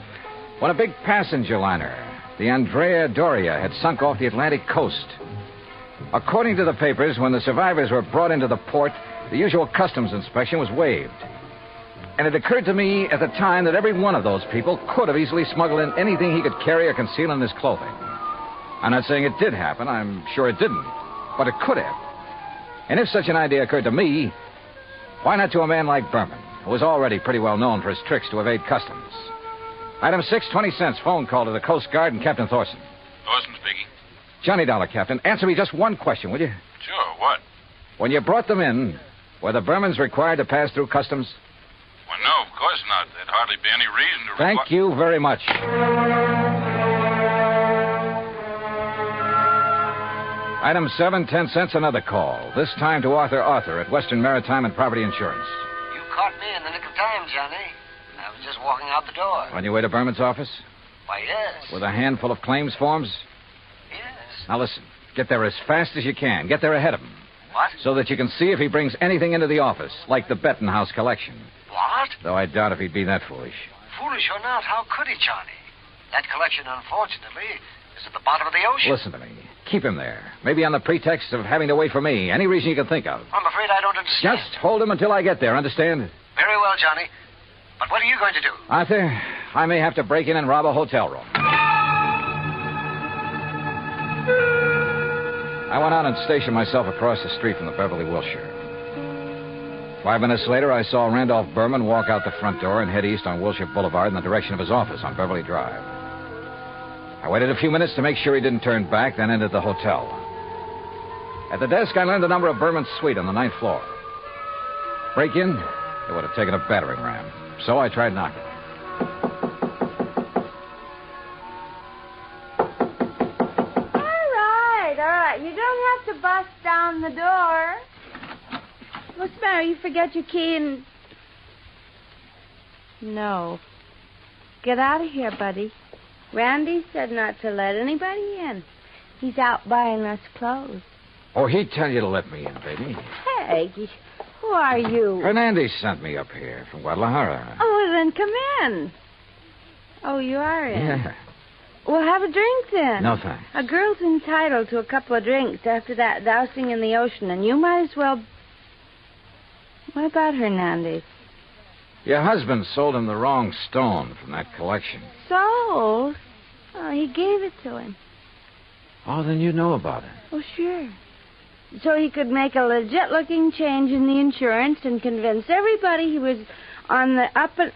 when a big passenger liner, the Andrea Doria, had sunk off the Atlantic coast. According to the papers, when the survivors were brought into the port, the usual customs inspection was waived. And it occurred to me at the time that every one of those people could have easily smuggled in anything he could carry or conceal in his clothing. I'm not saying it did happen. I'm sure it didn't. But it could have. And if such an idea occurred to me, why not to a man like Berman, who was already pretty well known for his tricks to evade customs? Item 6, 20 cents, phone call to the Coast Guard and Captain Thorson. Thorson speaking. Johnny Dollar, Captain. Answer me just one question, will you? Sure, what? When you brought them in, were the Bermans required to pass through customs? Well, no, of course not. There'd hardly be any reason to... Thank you very much. Item 7, 10 cents, another call. This time to Arthur at Western Maritime and Property Insurance. You caught me in the nick of time, Johnny. I was just walking out the door. On your way to Berman's office? Why, yes. With a handful of claims forms? Yes. Now listen, get there as fast as you can. Get there ahead of him. What? So that you can see if he brings anything into the office, like the Bettenhouse collection. What? Though I doubt if he'd be that foolish. Foolish or not, how could he, Johnny? That collection, unfortunately, is at the bottom of the ocean. Listen to me. Keep him there. Maybe on the pretext of having to wait for me. Any reason you can think of. I'm afraid I don't understand. Just hold him until I get there, understand? Very well, Johnny. But what are you going to do? Arthur, I may have to break in and rob a hotel room. I went out and stationed myself across the street from the Beverly Wilshire. 5 minutes later, I saw Randolph Berman walk out the front door and head east on Wilshire Boulevard in the direction of his office on Beverly Drive. I waited a few minutes to make sure he didn't turn back, then entered the hotel. At the desk, I learned the number of Berman's suite on the 9th floor. Break in, it would have taken a battering ram. So I tried knocking. All right. You don't have to bust down the door. What's the matter? You forget your key and... No. Get out of here, buddy. Randy said not to let anybody in. He's out buying us clothes. Oh, he'd tell you to let me in, baby. Hey, who are you? Hernandez sent me up here from Guadalajara. Oh, well, then come in. Oh, you are in? Yeah. Well, have a drink then. No, thanks. A girl's entitled to a couple of drinks after that dousing in the ocean, and you might as well... What about Hernandez? Your husband sold him the wrong stone from that collection. Sold? Oh, he gave it to him. Oh, then you know about it. Oh, sure. So he could make a legit-looking change in the insurance and convince everybody he was on the up and...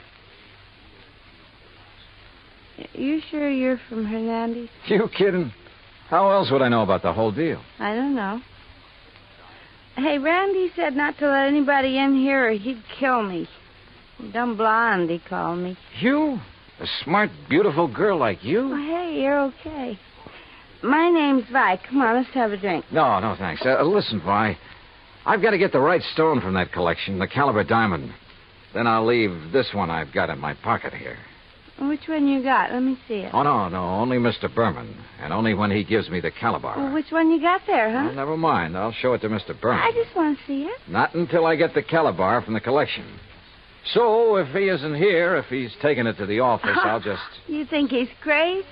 You sure you're from Hernandez? You kidding? How else would I know about the whole deal? I don't know. Hey, Randy said not to let anybody in here or he'd kill me. Dumb blonde, he called me. You? A smart, beautiful girl like you? Oh, hey, you're okay. My name's Vi. Come on, let's have a drink. No, thanks. Listen, Vi. I've got to get the right stone from that collection, the caliber diamond. Then I'll leave this one I've got in my pocket here. Which one you got? Let me see it. Oh, no, only Mr. Berman. And only when he gives me the caliber. Well, which one you got there, huh? Well, never mind. I'll show it to Mr. Berman. I just want to see it. Not until I get the caliber from the collection. So, if he isn't here, if he's taken it to the office, I'll just... You think he's crazy?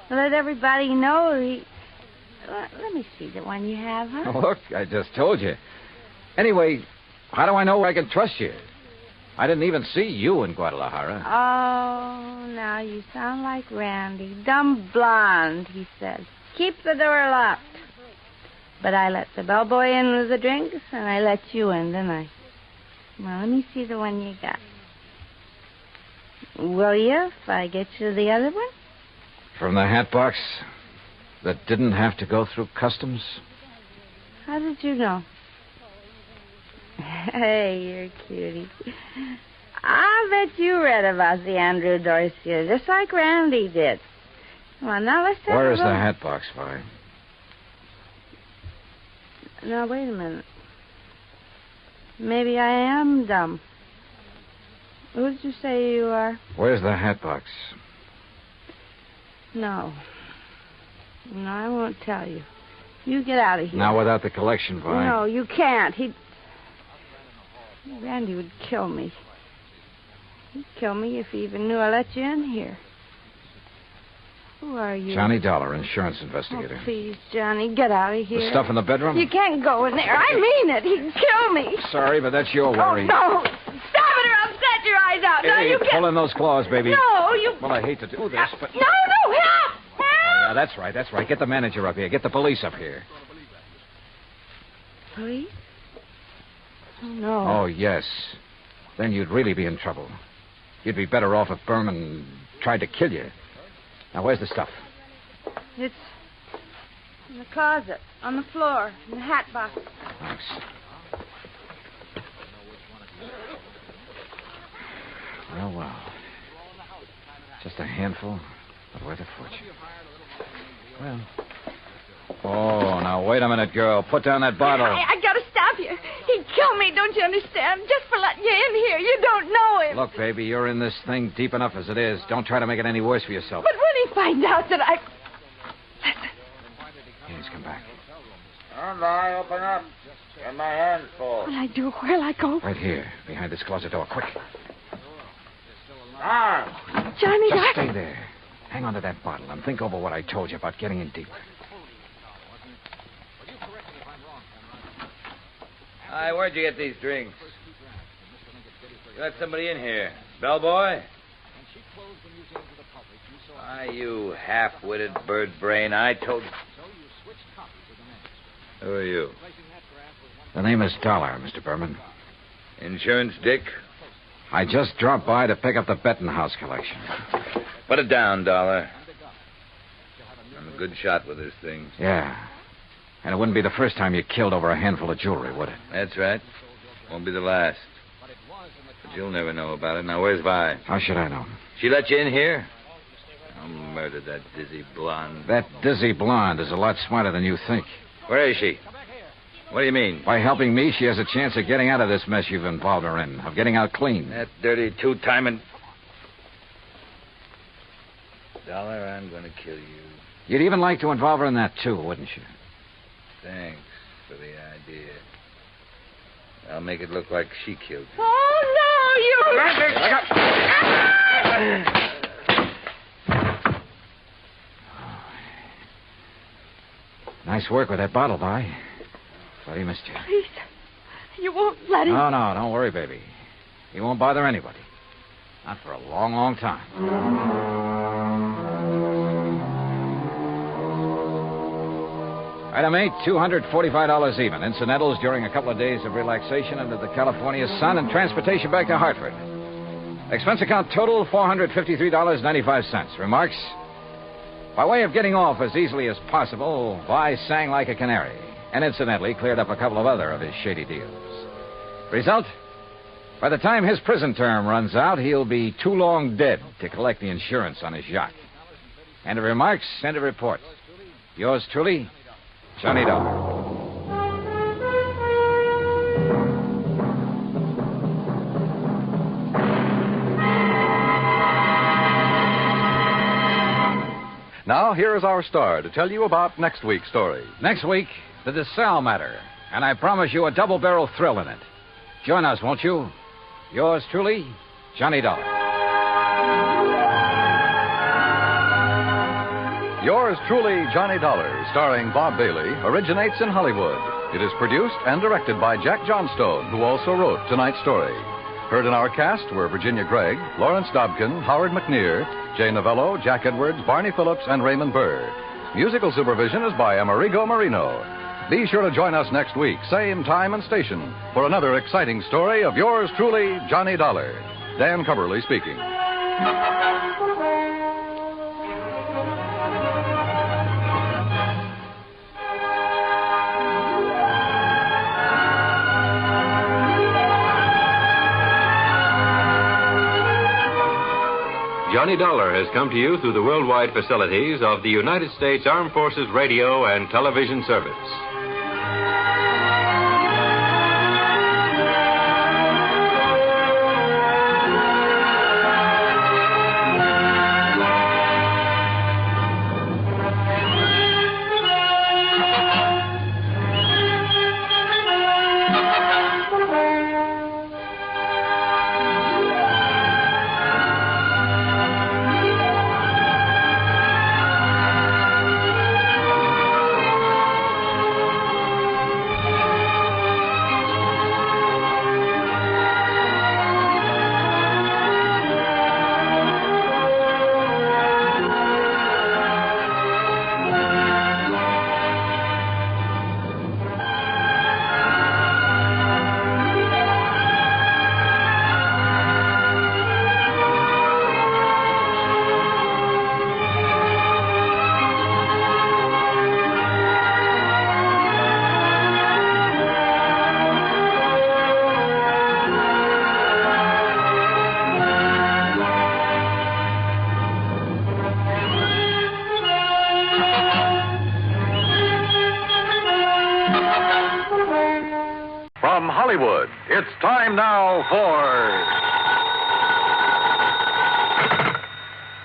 Let everybody know he... Let me see the one you have, huh? Look, I just told you. Anyway, how do I know I can trust you? I didn't even see you in Guadalajara. Oh, now you sound like Randy. Dumb blonde, he said. Keep the door locked. But I let the bellboy in with the drinks, and I let you in, didn't I? Well, let me see the one you got. Will you, if I get you the other one? From the hat box that didn't have to go through customs? How did you know? Hey, you're a cutie. I bet you read about the Andrew Dorsey, just like Randy did. Well, now let's have Where a is look. the hat box, Vi? Now, wait a minute. Maybe I am dumb. Who did you say you are? Where's the hat box? No, I won't tell you. You get out of here. Now, without the collection, Vi. No, you can't. Randy would kill me. He'd kill me if he even knew I let you in here. Who are you? Johnny Dollar, insurance investigator. Oh, please, Johnny, get out of here. The stuff in the bedroom? You can't go in there. I mean it. He'd kill me. Sorry, but that's your worry. Oh, no. Stop it or I'll set your eyes out. Now Hey, you pull in those claws, baby. No, you... Well, I hate to do this, but... No, help! Oh, yeah, that's right. Get the manager up here. Get the police up here. Police? Oh, no. Oh, yes. Then you'd really be in trouble. You'd be better off if Berman tried to kill you. Now, where's the stuff? It's in the closet, on the floor, in the hat box. Thanks. Well. Just a handful, but worth a fortune. Well. Oh, now, wait a minute, girl. Put down that bottle. I gotta stop you. He'd kill me, don't you understand? Just for letting you in here. You don't know him. Look, baby, you're in this thing deep enough as it is. Don't try to make it any worse for yourself. But when he finds out that I... Listen. Yeah, he's come back. And I open up. Get my hands full. What'll I do? Where'll I go? Right here, behind this closet door. Quick. Arm. Johnny, Just stay there. Hang on to that bottle and think over what I told you about getting in deeper. Hi, where'd you get these drinks? You let somebody in here. Bellboy? Why, you half-witted bird brain, I told you. Who are you? The name is Dollar, Mr. Berman. Insurance dick? I just dropped by to pick up the Bettenhouse collection. Put it down, Dollar. I'm a good shot with this thing. Yeah. And it wouldn't be the first time you killed over a handful of jewelry, would it? That's right. Won't be the last. But you'll never know about it. Now, where's Vi? How should I know? She let you in here? I'll murder that dizzy blonde. That dizzy blonde is a lot smarter than you think. Where is she? What do you mean? By helping me, she has a chance of getting out of this mess you've involved her in, of getting out clean. That dirty two-timing... Dollar, I'm going to kill you. You'd even like to involve her in that, too, wouldn't you? Thanks for the idea. I'll make it look like she killed you. Oh, no, you... Nice work with that bottle, Vi. But he missed you. Please, you won't let him... No, don't worry, baby. He won't bother anybody. Not for a long, long time. Item 8, $245 even. Incidentals during a couple of days of relaxation under the California sun and transportation back to Hartford. Expense account total, $453.95. Remarks? By way of getting off as easily as possible, Vi sang like a canary, and incidentally cleared up a couple of other of his shady deals. Result? By the time his prison term runs out, he'll be too long dead to collect the insurance on his yacht. End of remarks, end of report. Yours truly, Johnny Dollar. Now, here is our star to tell you about next week's story. Next week, the DeSalle Matter. And I promise you a double-barrel thrill in it. Join us, won't you? Yours truly, Johnny Dollar. Yours truly, Johnny Dollar, starring Bob Bailey, originates in Hollywood. It is produced and directed by Jack Johnstone, who also wrote tonight's story. Heard in our cast were Virginia Gregg, Lawrence Dobkin, Howard McNear, Jay Novello, Jack Edwards, Barney Phillips, and Raymond Burr. Musical supervision is by Amerigo Marino. Be sure to join us next week, same time and station, for another exciting story of yours truly, Johnny Dollar. Dan Coverly speaking. Johnny Dollar has come to you through the worldwide facilities of the United States Armed Forces Radio and Television Service. From Hollywood, it's time now for...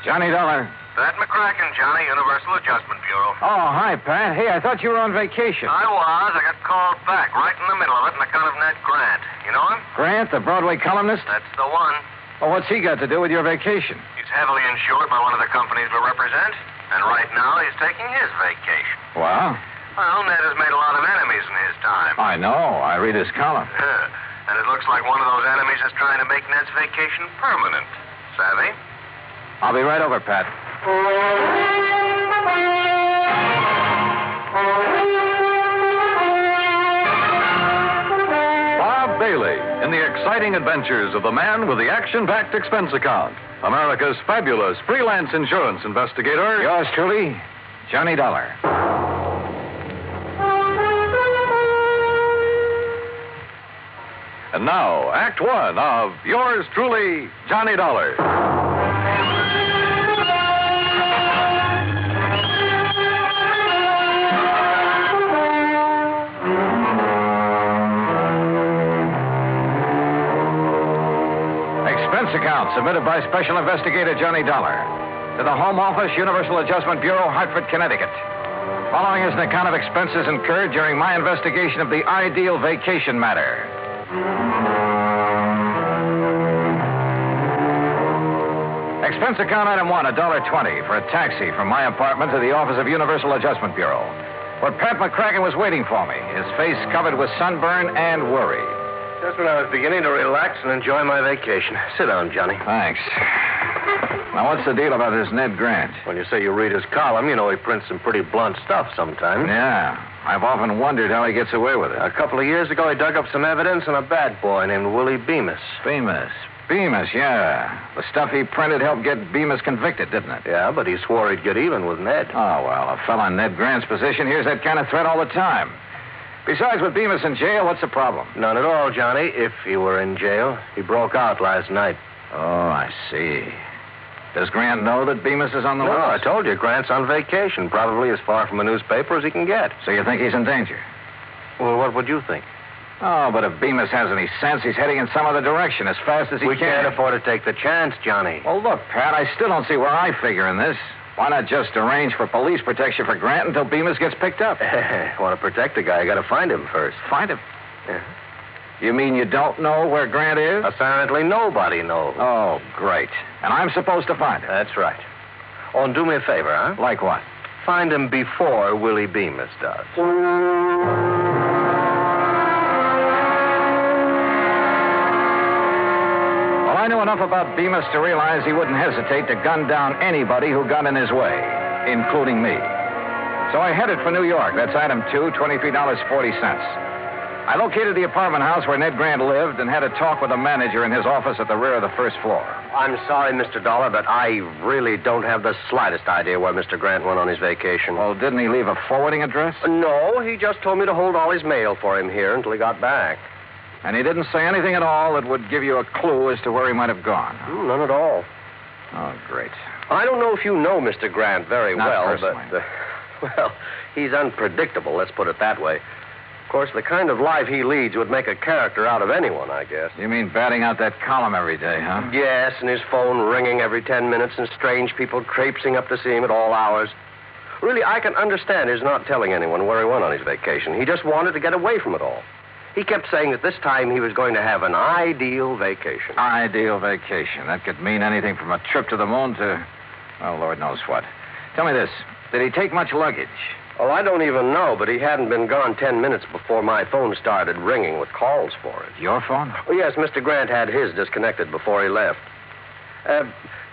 Johnny Dollar. Pat McCracken, Johnny, Universal Adjustment Bureau. Oh, hi, Pat. Hey, I thought you were on vacation. I was. I got called back right in the middle of it on account of Ned Grant. You know him? Grant, the Broadway columnist? That's the one. Well, what's he got to do with your vacation? He's heavily insured by one of the companies we represent, and right now he's taking his vacation. Well? Well, Ned has made a lot of enemies in his time. I know. I read his column. Yeah, and it looks like one of those enemies is trying to make Ned's vacation permanent. Savvy? I'll be right over, Pat. Bob Bailey in the exciting adventures of the man with the action-packed expense account. America's fabulous freelance insurance investigator. Yours truly, Johnny Dollar. And now, Act One of yours truly, Johnny Dollar. Expense account submitted by Special Investigator Johnny Dollar to the Home Office, Universal Adjustment Bureau, Hartford, Connecticut. Following is an account of expenses incurred during my investigation of the ideal vacation matter. Expense account item one, $1.20 for a taxi from my apartment to the office of Universal Adjustment Bureau, where Pat McCracken was waiting for me, his face covered with sunburn and worry. Just when I was beginning to relax and enjoy my vacation. Sit down, Johnny. Thanks. Now, what's the deal about this Ned Grant? When you say you read his column, you know he prints some pretty blunt stuff sometimes. Yeah. I've often wondered how he gets away with it. A couple of years ago, he dug up some evidence on a bad boy named Willie Bemis. Bemis, yeah. The stuff he printed helped get Bemis convicted, didn't it? Yeah, but he swore he'd get even with Ned. Oh, well, a fella in Ned Grant's position hears that kind of threat all the time. Besides, with Bemis in jail, what's the problem? None at all, Johnny. If he were in jail, he broke out last night. Oh, I see. Does Grant know that Bemis is on the list? No, I told you, Grant's on vacation, probably as far from a newspaper as he can get. So you think he's in danger? Well, what would you think? Oh, but if Bemis has any sense, he's heading in some other direction as fast as he can. We can't afford to take the chance, Johnny. Well, look, Pat, I still don't see where I figure in this. Why not just arrange for police protection for Grant until Bemis gets picked up? Want to protect the guy, you got to find him first. Find him? Yeah. You mean you don't know where Grant is? Apparently nobody knows. Oh, great. And I'm supposed to find him? That's right. Oh, and do me a favor, huh? Like what? Find him before Willie Bemis does. I knew enough about Bemis to realize he wouldn't hesitate to gun down anybody who got in his way, including me. So I headed for New York. That's item 2, $23.40. I located the apartment house where Ned Grant lived and had a talk with the manager in his office at the rear of the first floor. I'm sorry, Mr. Dollar, but I really don't have the slightest idea where Mr. Grant went on his vacation. Well, didn't he leave a forwarding address? No, he just told me to hold all his mail for him here until he got back. And he didn't say anything at all that would give you a clue as to where he might have gone? None at all. Oh, great. I don't know if you know Mr. Grant very Not well, personally. but, well, he's unpredictable, let's put it that way. Of course, the kind of life he leads would make a character out of anyone, I guess. You mean batting out that column every day, huh? Yes, and his phone ringing every 10 minutes and strange people traipsing up to see him at all hours. Really, I can understand his not telling anyone where he went on his vacation. He just wanted to get away from it all. He kept saying that this time he was going to have an ideal vacation. Ideal vacation. That could mean anything from a trip to the moon to, well, Lord knows what. Tell me this. Did he take much luggage? Oh, I don't even know, but he hadn't been gone 10 minutes before my phone started ringing with calls for it. Your phone? Oh, yes, Mr. Grant had his disconnected before he left.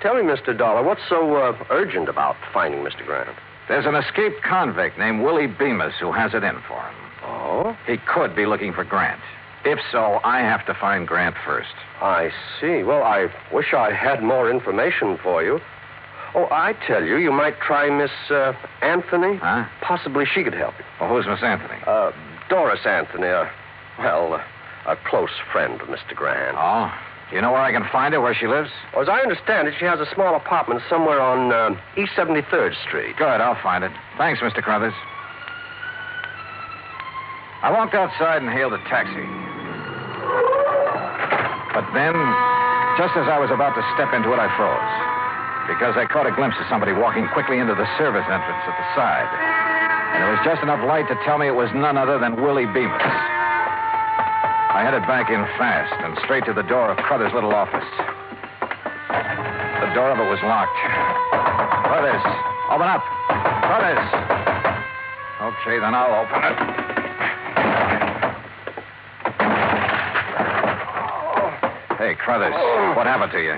Tell me, Mr. Dollar, what's so urgent about finding Mr. Grant? There's an escaped convict named Willie Bemis who has it in for him. Oh? He could be looking for Grant. If so, I have to find Grant first. I see. Well, I wish I had more information for you. Oh, I tell you, you might try Miss Anthony. Huh? Possibly she could help you. Well, who's Miss Anthony? Doris Anthony. A close friend of Mr. Grant. Oh? Do you know where I can find her, where she lives? Well, as I understand it, she has a small apartment somewhere on East 73rd Street. Good, I'll find it. Thanks, Mr. Crothers. I walked outside and hailed a taxi. But then, just as I was about to step into it, I froze. Because I caught a glimpse of somebody walking quickly into the service entrance at the side. And there was just enough light to tell me it was none other than Willie Bemis. I headed back in fast and straight to the door of Crothers' little office. The the door if it was locked. Brothers, open up. Brothers. Okay, then I'll open it. Hey, Crothers, what happened to you?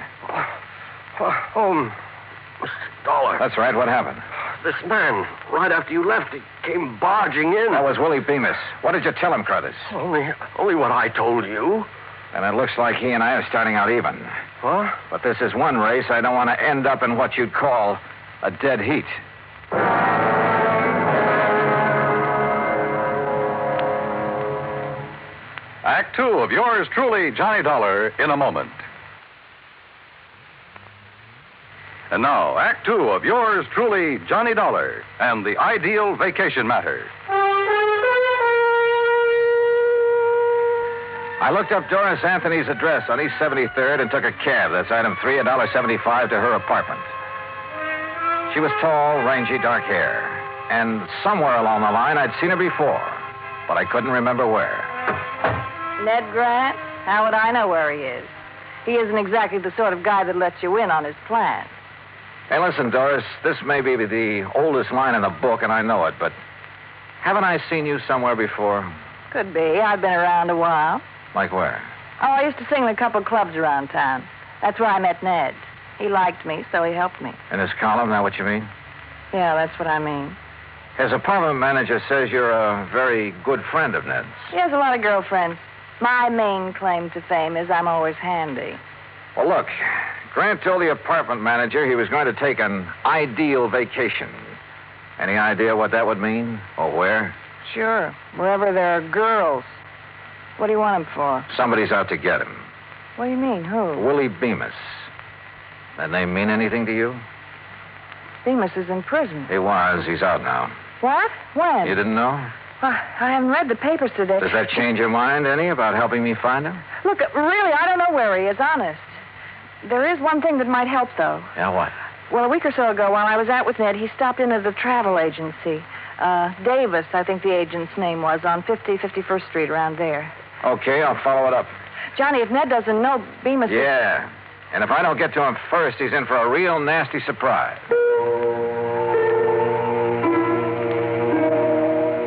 Mr. Dollar. That's right, what happened? This man, right after you left, he came barging in. That was Willie Bemis. What did you tell him, Crothers? Only what I told you. And it looks like he and I are starting out even. Huh? But this is one race I don't want to end up in what you'd call a dead heat. Act two of yours truly, Johnny Dollar, in a moment. And now, Act two of yours truly, Johnny Dollar, and the ideal vacation matter. I looked up Doris Anthony's address on East 73rd and took a cab. That's item 3, $1.75 to her apartment. She was tall, rangy, dark hair. And somewhere along the line, I'd seen her before, but I couldn't remember where. Ned Grant? How would I know where he is? He isn't exactly the sort of guy that lets you in on his plan. Hey, listen, Doris, this may be the oldest line in the book, and I know it, but haven't I seen you somewhere before? Could be. I've been around a while. Like where? Oh, I used to sing in a couple clubs around town. That's where I met Ned. He liked me, so he helped me. In his column, that what you mean? Yeah, that's what I mean. His apartment manager says you're a very good friend of Ned's. He has a lot of girlfriends. My main claim to fame is I'm always handy. Well, look, Grant told the apartment manager he was going to take an ideal vacation. Any idea what that would mean? Or where? Sure. Wherever there are girls. What do you want him for? Somebody's out to get him. What do you mean? Who? Willie Bemis. That name mean anything to you? Bemis is in prison. He was. He's out now. What? When? You didn't know? I haven't read the papers today. Does that change your mind any about helping me find him? Look, really, I don't know where he is, honest. There is one thing that might help, though. Yeah, what? Well, a week or so ago, while I was out with Ned, he stopped in at a travel agency. Davis, I think the agent's name was, on 51st Street, around there. Okay, I'll follow it up. Johnny, if Ned doesn't know, Bemis... Yeah, and if I don't get to him first, he's in for a real nasty surprise.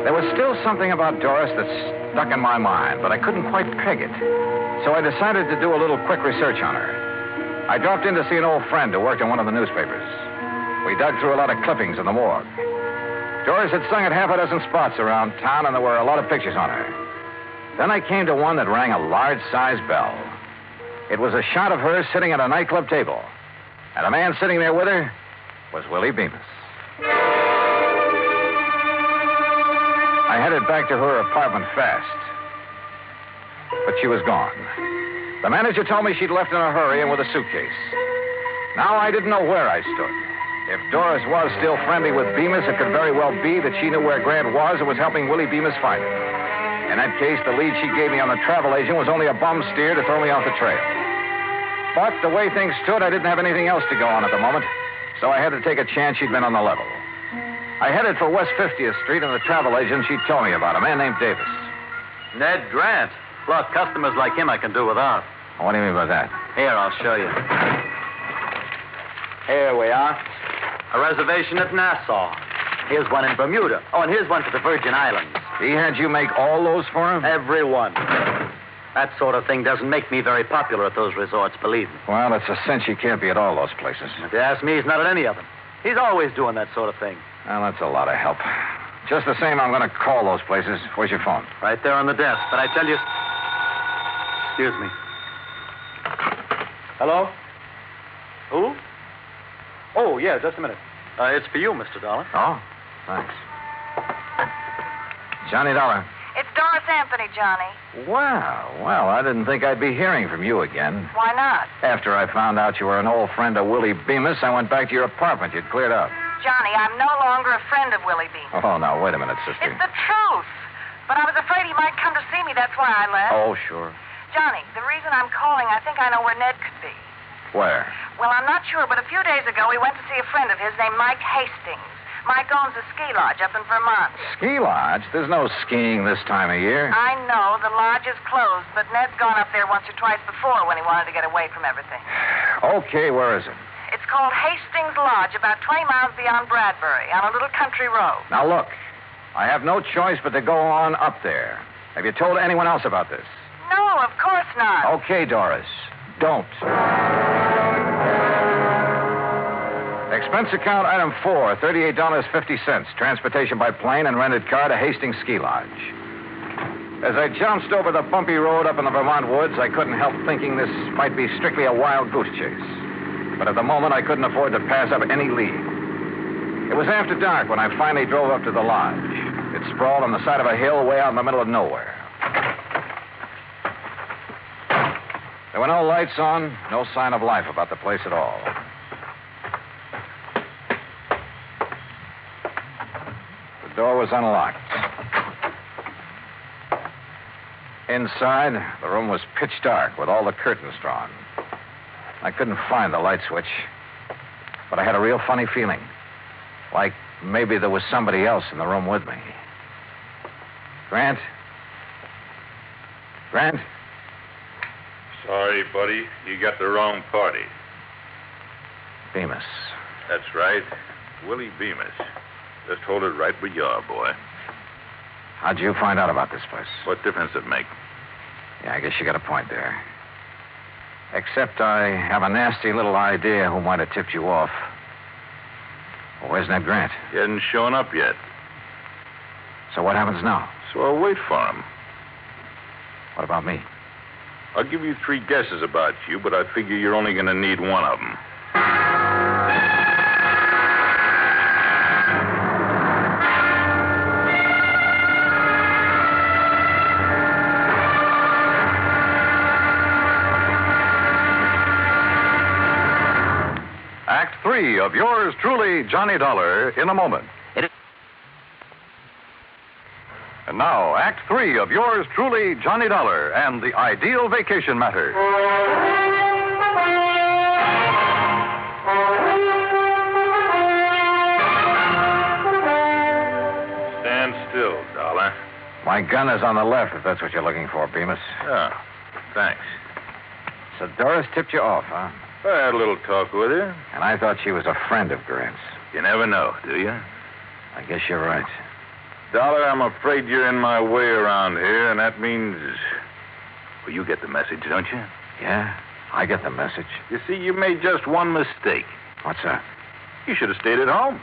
There was still something about Doris that stuck in my mind, but I couldn't quite peg it. So I decided to do a little quick research on her. I dropped in to see an old friend who worked in one of the newspapers. We dug through a lot of clippings in the morgue. Doris had sung at half a dozen spots around town, and there were a lot of pictures on her. Then I came to one that rang a large-sized bell. It was a shot of her sitting at a nightclub table. And the man sitting there with her was Willie Bemis. I headed back to her apartment fast. But she was gone. The manager told me she'd left in a hurry and with a suitcase. Now I didn't know where I stood. If Doris was still friendly with Bemis, it could very well be that she knew where Grant was and was helping Willie Bemis find him. In that case, the lead she gave me on the travel agent was only a bum steer to throw me off the trail. But the way things stood, I didn't have anything else to go on at the moment, so I had to take a chance she'd been on the level. I headed for West 50th Street, and the travel agent she told me about, a man named Davis. Ned Grant. Look, customers like him I can do without. What do you mean by that? Here, I'll show you. Here we are. A reservation at Nassau. Here's one in Bermuda. Oh, and here's one for the Virgin Islands. He had you make all those for him? Every one. That sort of thing doesn't make me very popular at those resorts, believe me. Well, it's a cinch he can't be at all those places. If you ask me, he's not at any of them. He's always doing that sort of thing. Well, that's a lot of help. Just the same, I'm going to call those places. Where's your phone? Right there on the desk. But I tell you... Excuse me. Hello? Who? Oh, yeah, just a minute. It's for you, Mr. Dollar. Oh, thanks. Johnny Dollar. It's Doris Anthony, Johnny. Well, I didn't think I'd be hearing from you again. Why not? After I found out you were an old friend of Willie Bemis, I went back to your apartment. You'd cleared out. Johnny, I'm no longer a friend of Willie Bemis. Oh, now, wait a minute, sister. It's the truth. But I was afraid he might come to see me. That's why I left. Oh, sure. Johnny, the reason I'm calling, I think I know where Ned could be. Where? Well, I'm not sure, but a few days ago we went to see a friend of his named Mike Hastings. Mike owns a ski lodge up in Vermont. Ski lodge? There's no skiing this time of year. I know. The lodge is closed, but Ned's gone up there once or twice before when he wanted to get away from everything. Okay, where is it? It's called Hastings Lodge, about 20 miles beyond Bradbury, on a little country road. Now, look, I have no choice but to go on up there. Have you told anyone else about this? No, of course not. Okay, Doris. Don't. Expense account item 4, $38.50. Transportation by plane and rented car to Hastings Ski Lodge. As I jounced over the bumpy road up in the Vermont woods, I couldn't help thinking this might be strictly a wild goose chase. But at the moment, I couldn't afford to pass up any lead. It was after dark when I finally drove up to the lodge. It sprawled on the side of a hill way out in the middle of nowhere. There were no lights on, no sign of life about the place at all. The door was unlocked. Inside, the room was pitch dark with all the curtains drawn. I couldn't find the light switch, but I had a real funny feeling. Like maybe there was somebody else in the room with me. Grant? Grant? Sorry, buddy. You got the wrong party. Bemis. That's right. Willie Bemis. Just hold it right where you are, boy. How'd you find out about this place? What difference does it make? Yeah, I guess you got a point there. Except I have a nasty little idea who might have tipped you off. Well, where's Ned Grant? He hasn't shown up yet. So what happens now? So I'll wait for him. What about me? I'll give you 3 guesses about you, but I figure you're only going to need one of them. Act 3 of yours truly, Johnny Dollar, in a moment. And now, Act 3 of yours truly, Johnny Dollar, and the Ideal Vacation Matter. Stand still, Dollar. My gun is on the left, if that's what you're looking for, Bemis. Oh, thanks. So Doris tipped you off, huh? I had a little talk with her. And I thought she was a friend of Grant's. You never know, do you? I guess you're right. Dollar, I'm afraid you're in my way around here, and that means... Well, you get the message, don't you? Yeah, I get the message. You see, you made just one mistake. What's that? You should have stayed at home.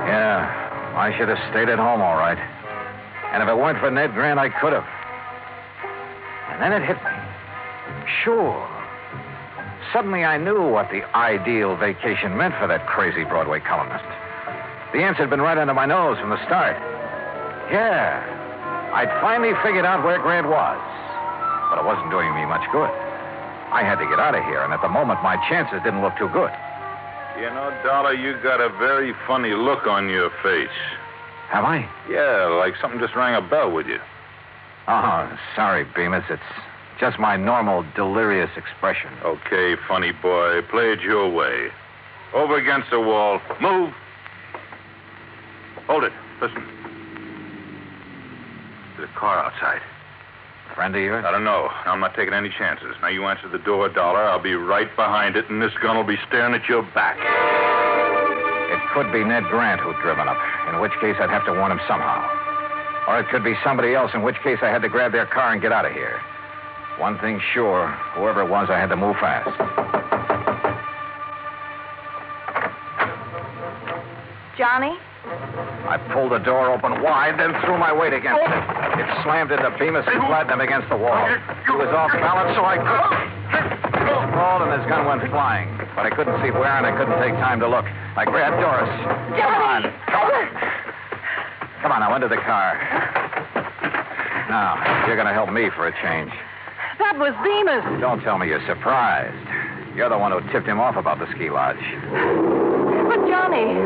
Yeah, I should have stayed at home, all right. And if it weren't for Ned Grant, I could have. And then it hit me. Sure. Suddenly I knew what the ideal vacation meant for that crazy Broadway columnist. The answer had been right under my nose from the start. Yeah, I'd finally figured out where Grant was. But it wasn't doing me much good. I had to get out of here, and at the moment, my chances didn't look too good. You know, Dollar, you got a very funny look on your face. Have I? Yeah, like something just rang a bell with you. Oh, sorry, Bemis. It's just my normal delirious expression. Okay, funny boy. Play it your way. Over against the wall. Move. Hold it. Listen. There's a car outside. Friend of yours? I don't know. I'm not taking any chances. Now, you answer the door, Dollar. I'll be right behind it, and this gun will be staring at your back. It could be Ned Grant who'd driven up, in which case I'd have to warn him somehow. Or it could be somebody else, in which case I had to grab their car and get out of here. One thing sure, whoever it was, I had to move fast. Johnny? I pulled the door open wide, then threw my weight against it. It slammed into Bemis and flattened him against the wall. He was off balance, so I He sprawled and his gun went flying. But I couldn't see where, and I couldn't take time to look. I grabbed Doris. Johnny! Come on, now, into the car. Now, you're going to help me for a change. That was Bemis. Don't tell me you're surprised. You're the one who tipped him off about the ski lodge. But, Johnny,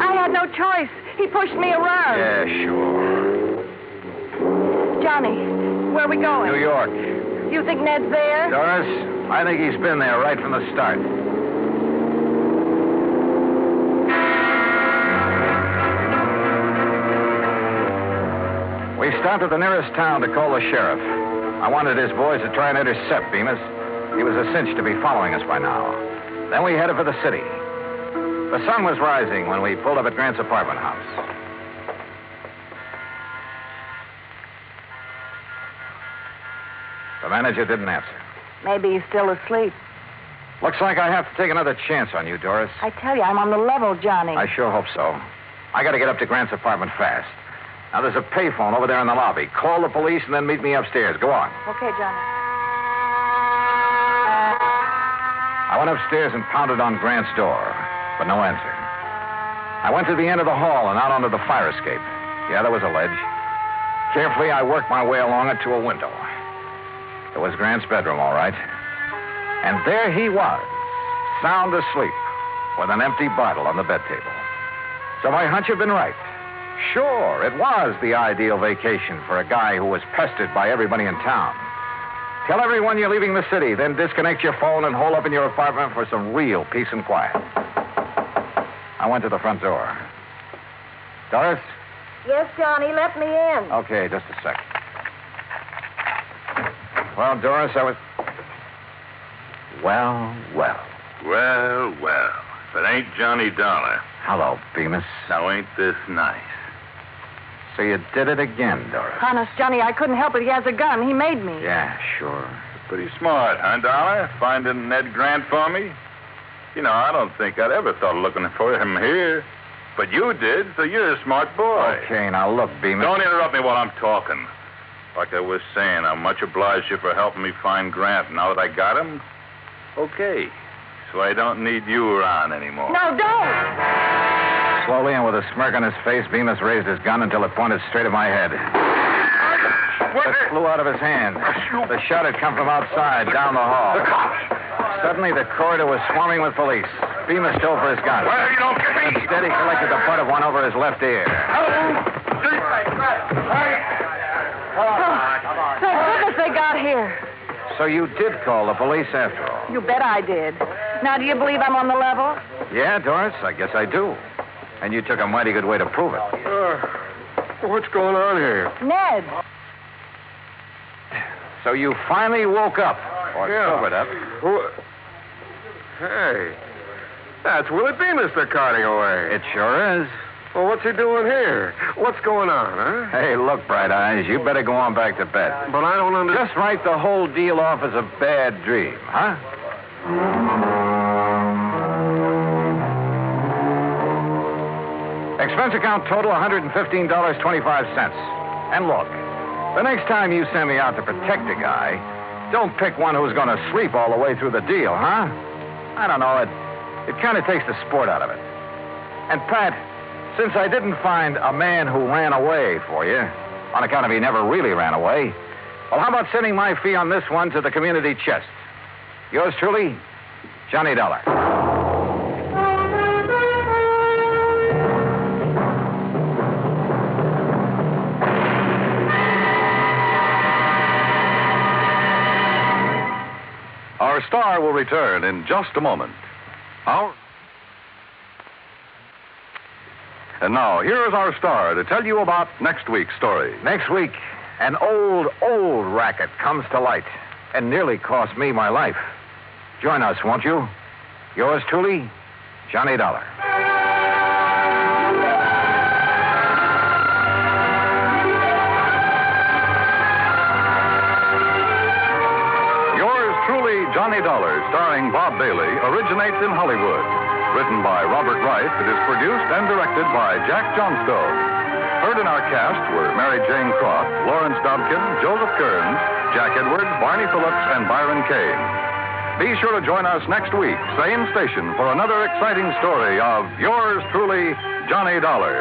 I had no choice. He pushed me around. Yeah, sure. Johnny, where are we going? New York. You think Ned's there? Doris, I think he's been there right from the start. We stopped at the nearest town to call the sheriff. I wanted his boys to try and intercept Bemis. He was a cinch to be following us by now. Then we headed for the city. The sun was rising when we pulled up at Grant's apartment house. The manager didn't answer. Maybe he's still asleep. Looks like I have to take another chance on you, Doris. I tell you, I'm on the level, Johnny. I sure hope so. I got to get up to Grant's apartment fast. Now, there's a payphone over there in the lobby. Call the police and then meet me upstairs. Go on. Okay, Johnny. I went upstairs and pounded on Grant's door, but no answer. I went to the end of the hall and out onto the fire escape. Yeah, there was a ledge. Carefully, I worked my way along it to a window. It was Grant's bedroom, all right. And there he was, sound asleep, with an empty bottle on the bed table. So my hunch had been right. Sure, it was the ideal vacation for a guy who was pestered by everybody in town. Tell everyone you're leaving the city, then disconnect your phone and hole up in your apartment for some real peace and quiet. I went to the front door. Doris? Yes, Johnny, let me in. Okay, just a sec. Well, Doris, I was... Well. Well. If it ain't Johnny Dollar. Hello, Bemis. Now, ain't this nice? So you did it again, Doris. Honest, Johnny, I couldn't help it. He has a gun. He made me. Yeah, sure. Pretty smart, huh, Dollar? Finding Ned Grant for me? You know, I don't think I'd ever thought of looking for him here. But you did, so you're a smart boy. Okay, now look, Bemis. Don't interrupt me while I'm talking. Like I was saying, I'm much obliged to you for helping me find Grant. Now that I got him, okay. So I don't need you around anymore. No, don't! Slowly and with a smirk on his face, Bemis raised his gun until it pointed straight at my head. It flew out of his hand. The shot had come from outside, down the hall. The cops! Suddenly, the corridor was swarming with police. Bemis dove for his gun. Well, you don't get me! Instead, he collected the butt of one over his left ear. Thank goodness they got here. So you did call the police after all? You bet I did. Now, do you believe I'm on the level? Yeah, Doris, I guess I do. And you took a mighty good way to prove it. What's going on here? Ned. So you finally woke up. Or sobered up. Hey, that's Willie Bemis they're carting away. It sure is. Well, what's he doing here? What's going on, huh? Hey, look, Bright Eyes, you better go on back to bed. But I don't understand. Just write the whole deal off as a bad dream, huh? Expense account total $115.25. And look, the next time you send me out to protect a guy, don't pick one who's going to sleep all the way through the deal, huh? I don't know, it kind of takes the sport out of it. And Pat, since I didn't find a man who ran away for you, on account of he never really ran away, well, how about sending my fee on this one to the community chest? Yours truly, Johnny Dollar. Our star will return in just a moment. And now, here is our star to tell you about next week's story. Next week, an old racket comes to light and nearly cost me my life. Join us, won't you? Yours truly, Johnny Dollar. Yours truly, Johnny Dollar, starring Bob Bailey, originates in Hollywood. Written by Robert Wright, it is produced and directed by Jack Johnstone. Heard in our cast were Mary Jane Croft, Lawrence Dobkin, Joseph Kearns, Jack Edwards, Barney Phillips, and Byron Kane. Be sure to join us next week, same station, for another exciting story of yours truly, Johnny Dollar.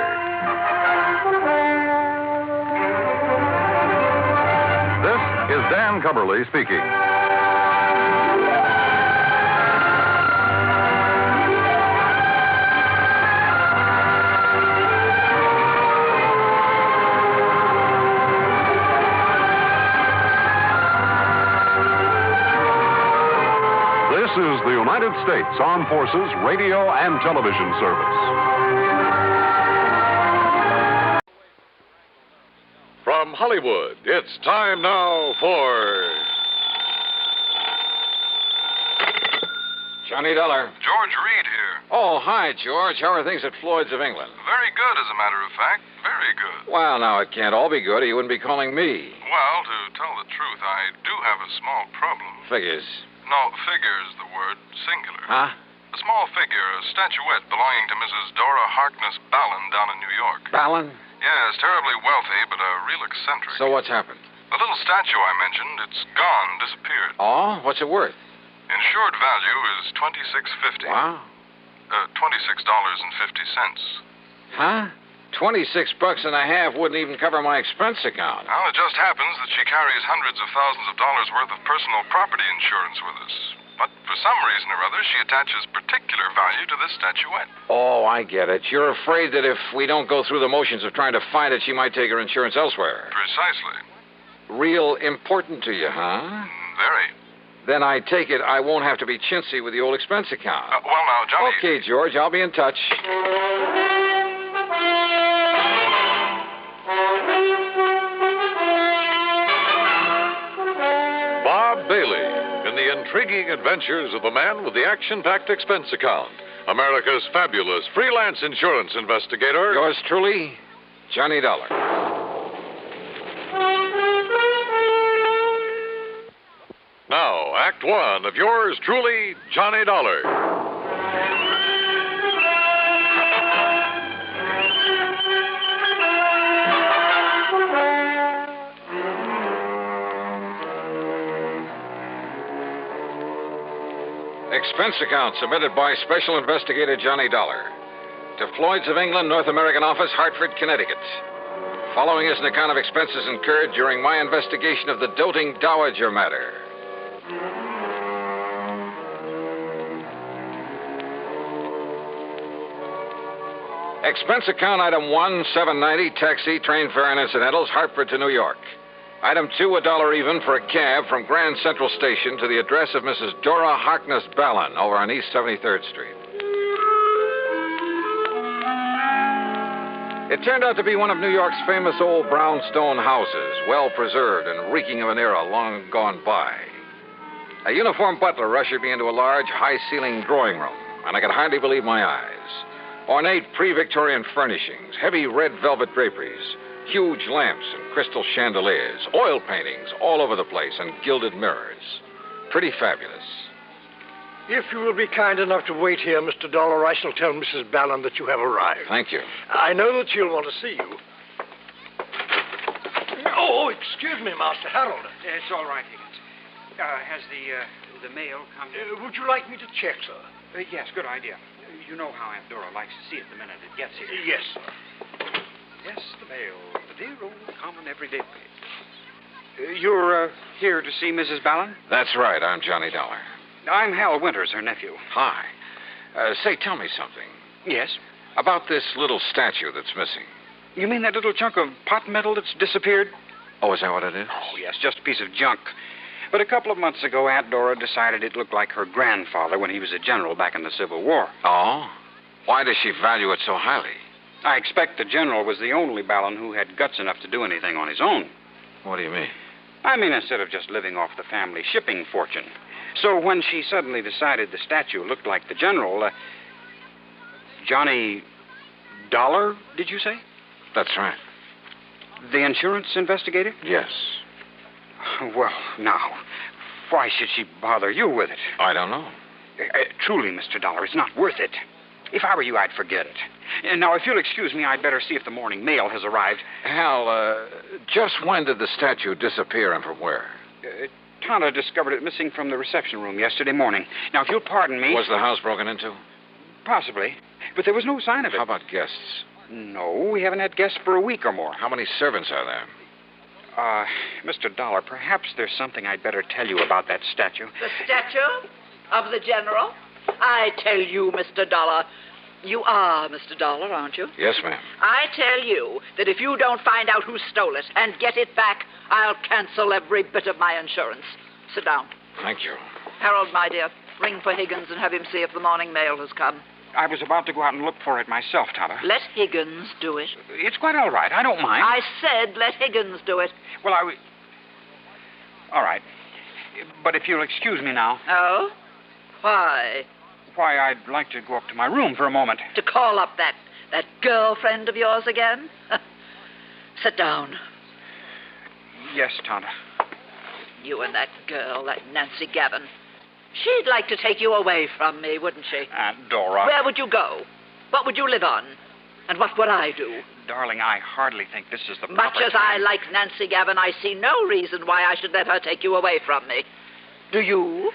This is Dan Cubberly speaking. This is the United States Armed Forces Radio and Television Service. From Hollywood, it's time now for Johnny Dollar. George Reed here. Oh, hi, George. How are things at Floyd's of England? Very good, as a matter of fact. Very good. Well, now, it can't all be good, or you wouldn't be calling me. Well, to tell the truth, I do have a small problem. Figures. No, figure's the word, singular. Huh? A small figure, a statuette belonging to Mrs. Dora Harkness Ballin down in New York. Ballin? Yes, terribly wealthy, but a real eccentric. So what's happened? The little statue I mentioned, it's gone, disappeared. Oh? What's it worth? Insured value is $26.50. Wow. $26.50. Huh? $26.50 wouldn't even cover my expense account. Well, it just happens that she carries hundreds of thousands of dollars worth of personal property insurance with us. But for some reason or other, she attaches particular value to this statuette. Oh, I get it. You're afraid that if we don't go through the motions of trying to find it, she might take her insurance elsewhere. Precisely. Real important to you, huh? Very. Then I take it I won't have to be chintzy with the old expense account. Well, now, Johnny... Okay, George, I'll be in touch. Bob Bailey in the intriguing adventures of the man with the action-packed expense account. America's fabulous freelance insurance investigator. Yours truly, Johnny Dollar. Now, Act One of yours truly, Johnny Dollar. Expense account submitted by Special Investigator Johnny Dollar to Floyd's of England, North American Office, Hartford, Connecticut. Following is an account of expenses incurred during my investigation of the Doting Dowager Matter. Expense account item 1, $7.90, taxi, train fare and incidentals, Hartford to New York. Item 2, $1 even for a cab from Grand Central Station to the address of Mrs. Dora Harkness Ballin over on East 73rd Street. It turned out to be one of New York's famous old brownstone houses, well preserved and reeking of an era long gone by. A uniformed butler ushered me into a large, high-ceilinged drawing room, and I could hardly believe my eyes. Ornate pre-Victorian furnishings, heavy red velvet draperies, huge lamps and crystal chandeliers, oil paintings all over the place, and gilded mirrors. Pretty fabulous. If you will be kind enough to wait here, Mr. Dollar, I shall tell Mrs. Ballin that you have arrived. Thank you. I know that she'll want to see you. Oh, excuse me, Master Harold. It's all right, Higgins. Has the mail come? Would you like me to check, sir? Yes, good idea. You know how Aunt Dora likes to see it the minute it gets here. Yes, sir. Yes, the mail. The dear old common everyday page. You're here to see Mrs. Ballin? That's right. I'm Johnny Dollar. I'm Hal Winters, her nephew. Hi. Say, tell me something. Yes? About this little statue that's missing. You mean that little chunk of pot metal that's disappeared? Oh, is that what it is? Oh, yes, just a piece of junk. But a couple of months ago, Aunt Dora decided it looked like her grandfather when he was a general back in the Civil War. Oh? Why does she value it so highly? I expect the general was the only Ballin who had guts enough to do anything on his own. What do you mean? I mean, instead of just living off the family shipping fortune. So when she suddenly decided the statue looked like the general, Johnny Dollar, did you say? That's right. The insurance investigator? Yes. Well, now, why should she bother you with it? I don't know. Truly, Mr. Dollar, it's not worth it. If I were you, I'd forget it. Now, if you'll excuse me, I'd better see if the morning mail has arrived. Hal, just when did the statue disappear and from where? Tana discovered it missing from the reception room yesterday morning. Now, if you'll pardon me... Was the house broken into? Possibly. But there was no sign of it. How about guests? No, we haven't had guests for a week or more. How many servants are there? Mr. Dollar, perhaps there's something I'd better tell you about that statue. The statue of the general? I tell you, Mr. Dollar, you are Mr. Dollar, aren't you? Yes, ma'am. I tell you that if you don't find out who stole it and get it back, I'll cancel every bit of my insurance. Sit down. Thank you. Harold, my dear, ring for Higgins and have him see if the morning mail has come. I was about to go out and look for it myself, Tana. Let Higgins do it. It's quite all right. I don't mind. I said let Higgins do it. Well, all right. But if you'll excuse me now. Oh? Why? why I'd like to go up to my room for a moment. To call up that girlfriend of yours again? Sit down. Yes, Tonto. You and that girl, that Nancy Gavin. She'd like to take you away from me, wouldn't she? Aunt Dora. Where would you go? What would you live on? And what would I do? Darling, I hardly think this is the Much proper as I time. like Nancy Gavin, I see no reason why I should let her take you away from me. Do you?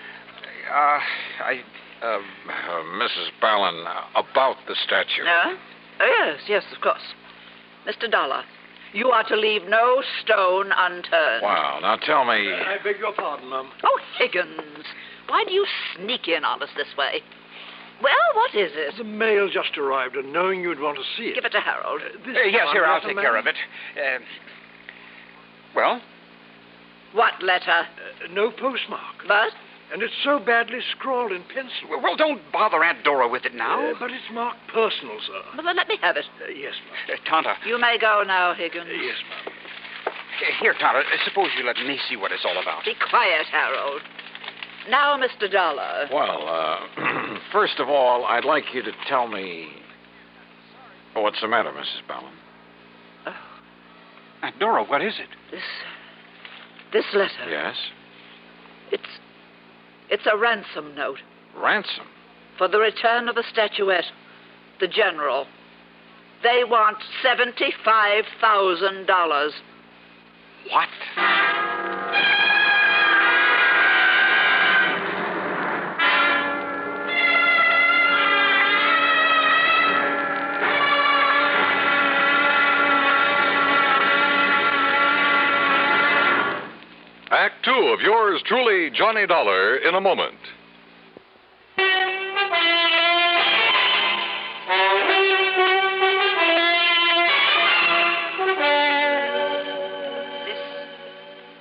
Mrs. Ballin, about the statue. Yes, of course. Mr. Dollar, you are to leave no stone unturned. Wow, now tell me... I beg your pardon, ma'am. Oh, Higgins, why do you sneak in on us this way? Well, what is it? The mail just arrived, and knowing you'd want to see it. Give it to Harold. Yes, here, I'll take care of it. Well? What letter? No postmark. But? And it's so badly scrawled in pencil. Well, don't bother Aunt Dora with it now. But it's marked personal, sir. Well, then let me have it. Yes, ma'am. Tonto. You may go now, Higgins. Yes, ma'am. Here, Tonto, suppose you let me see what it's all about. Be quiet, Harold. Now, Mr. Dollar. Well, first of all, I'd like you to tell me... what's the matter, Mrs. Ballin? Aunt Dora, what is it? This letter. Yes? It's a ransom note. Ransom? For the return of the statuette. The general. They want $75,000. What? Act 2 of yours truly, Johnny Dollar, in a moment.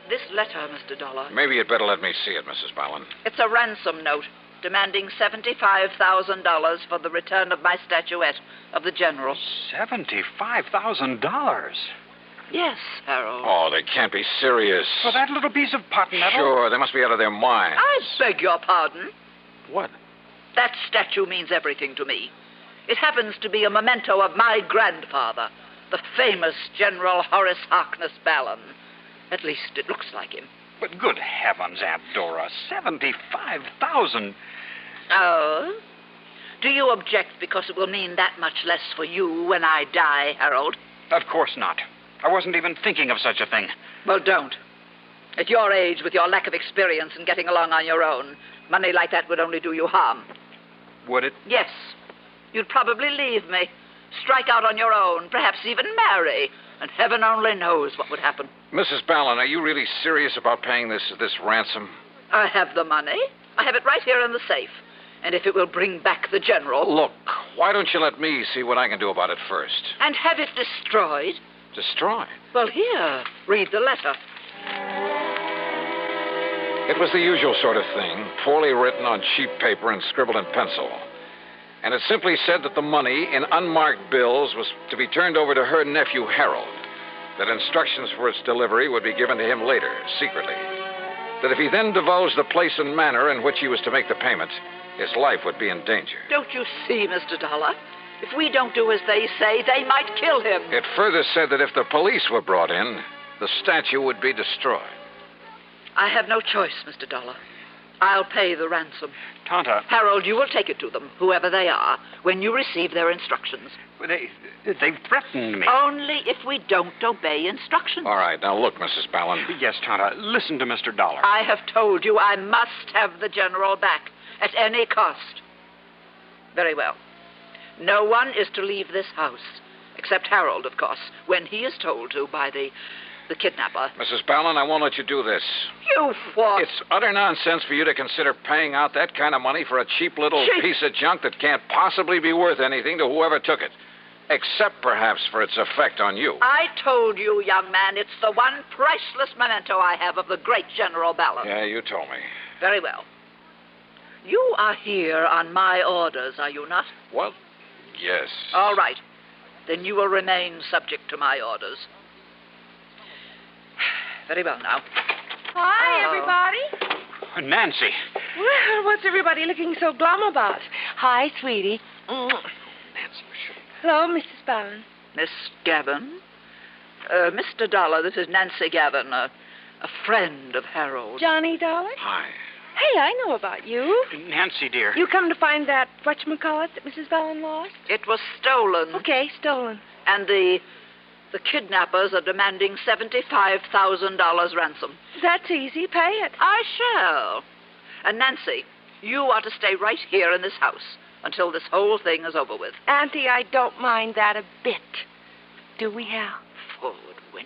This letter, Mr. Dollar. Maybe you'd better let me see it, Mrs. Ballin. It's a ransom note demanding $75,000 for the return of my statuette of the general. $75,000? Yes, Harold. Oh, they can't be serious. For that little piece of pot metal? Sure, they must be out of their minds. I beg your pardon. What? That statue means everything to me. It happens to be a memento of my grandfather, the famous General Horace Harkness Ballin. At least it looks like him. But good heavens, Aunt Dora, $75,000. Oh? Do you object because it will mean that much less for you when I die, Harold? Of course not. I wasn't even thinking of such a thing. Well, don't. At your age, with your lack of experience in getting along on your own, money like that would only do you harm. Would it? Yes. You'd probably leave me, strike out on your own, perhaps even marry, and heaven only knows what would happen. Mrs. Ballin, are you really serious about paying this ransom? I have the money. I have it right here in the safe. And if it will bring back the general... Look, why don't you let me see what I can do about it first? And have it destroyed? Destroyed? Well, here, read the letter. It was the usual sort of thing, poorly written on cheap paper and scribbled in pencil. And it simply said that the money in unmarked bills was to be turned over to her nephew, Harold. That instructions for its delivery would be given to him later, secretly. That if he then divulged the place and manner in which he was to make the payment, his life would be in danger. Don't you see, Mr. Dollar? If we don't do as they say, they might kill him. It further said that if the police were brought in, the statue would be destroyed. I have no choice, Mr. Dollar. I'll pay the ransom. Tonto. Harold, you will take it to them, whoever they are, when you receive their instructions. They've threatened me. Only if we don't obey instructions. All right, now look, Mrs. Ballin. Yes, Tonto, listen to Mr. Dollar. I have told you I must have the general back, at any cost. Very well. No one is to leave this house, except Harold, of course, when he is told to by the kidnapper. Mrs. Ballin, I won't let you do this. You what? It's utter nonsense for you to consider paying out that kind of money for a cheap little piece of junk that can't possibly be worth anything to whoever took it. Except, perhaps, for its effect on you. I told you, young man, it's the one priceless memento I have of the great General Ballin. Yeah, you told me. Very well. You are here on my orders, are you not? Well, yes. All right. Then you will remain subject to my orders. Very well now. Hi, everybody. Nancy. Well, what's everybody looking so glum about? Hi, sweetie. Nancy, Hello, Mrs. Ballin. Miss Gavin? Mr. Dollar, this is Nancy Gavin, a friend of Harold. Johnny Dollar? Hi. Hey, I know about you. Nancy, dear. You come to find that whatchamacallit that Mrs. Ballin lost? It was stolen. Okay, stolen. And the kidnappers are demanding $75,000 ransom. That's easy. Pay it. I shall. And Nancy, you are to stay right here in this house until this whole thing is over with. Auntie, I don't mind that a bit. Do we, Hal? Forward, wench.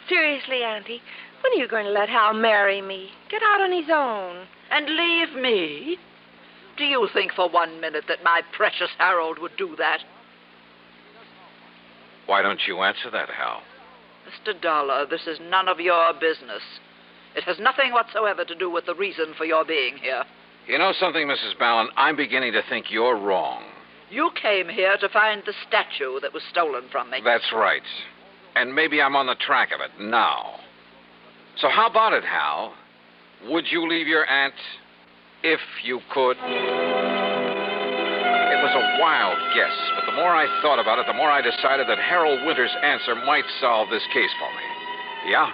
Seriously, Auntie, when are you going to let Hal marry me? Get out on his own. And leave me? Do you think for 1 minute that my precious Harold would do that? Why don't you answer that, Hal? Mr. Dollar, this is none of your business. It has nothing whatsoever to do with the reason for your being here. You know something, Mrs. Ballin? I'm beginning to think you're wrong. You came here to find the statue that was stolen from me. That's right. And maybe I'm on the track of it now. So how about it, Hal? Would you leave your aunt if you could? It was a wild guess, but the more I thought about it, the more I decided that Harold Winter's answer might solve this case for me. Yeah?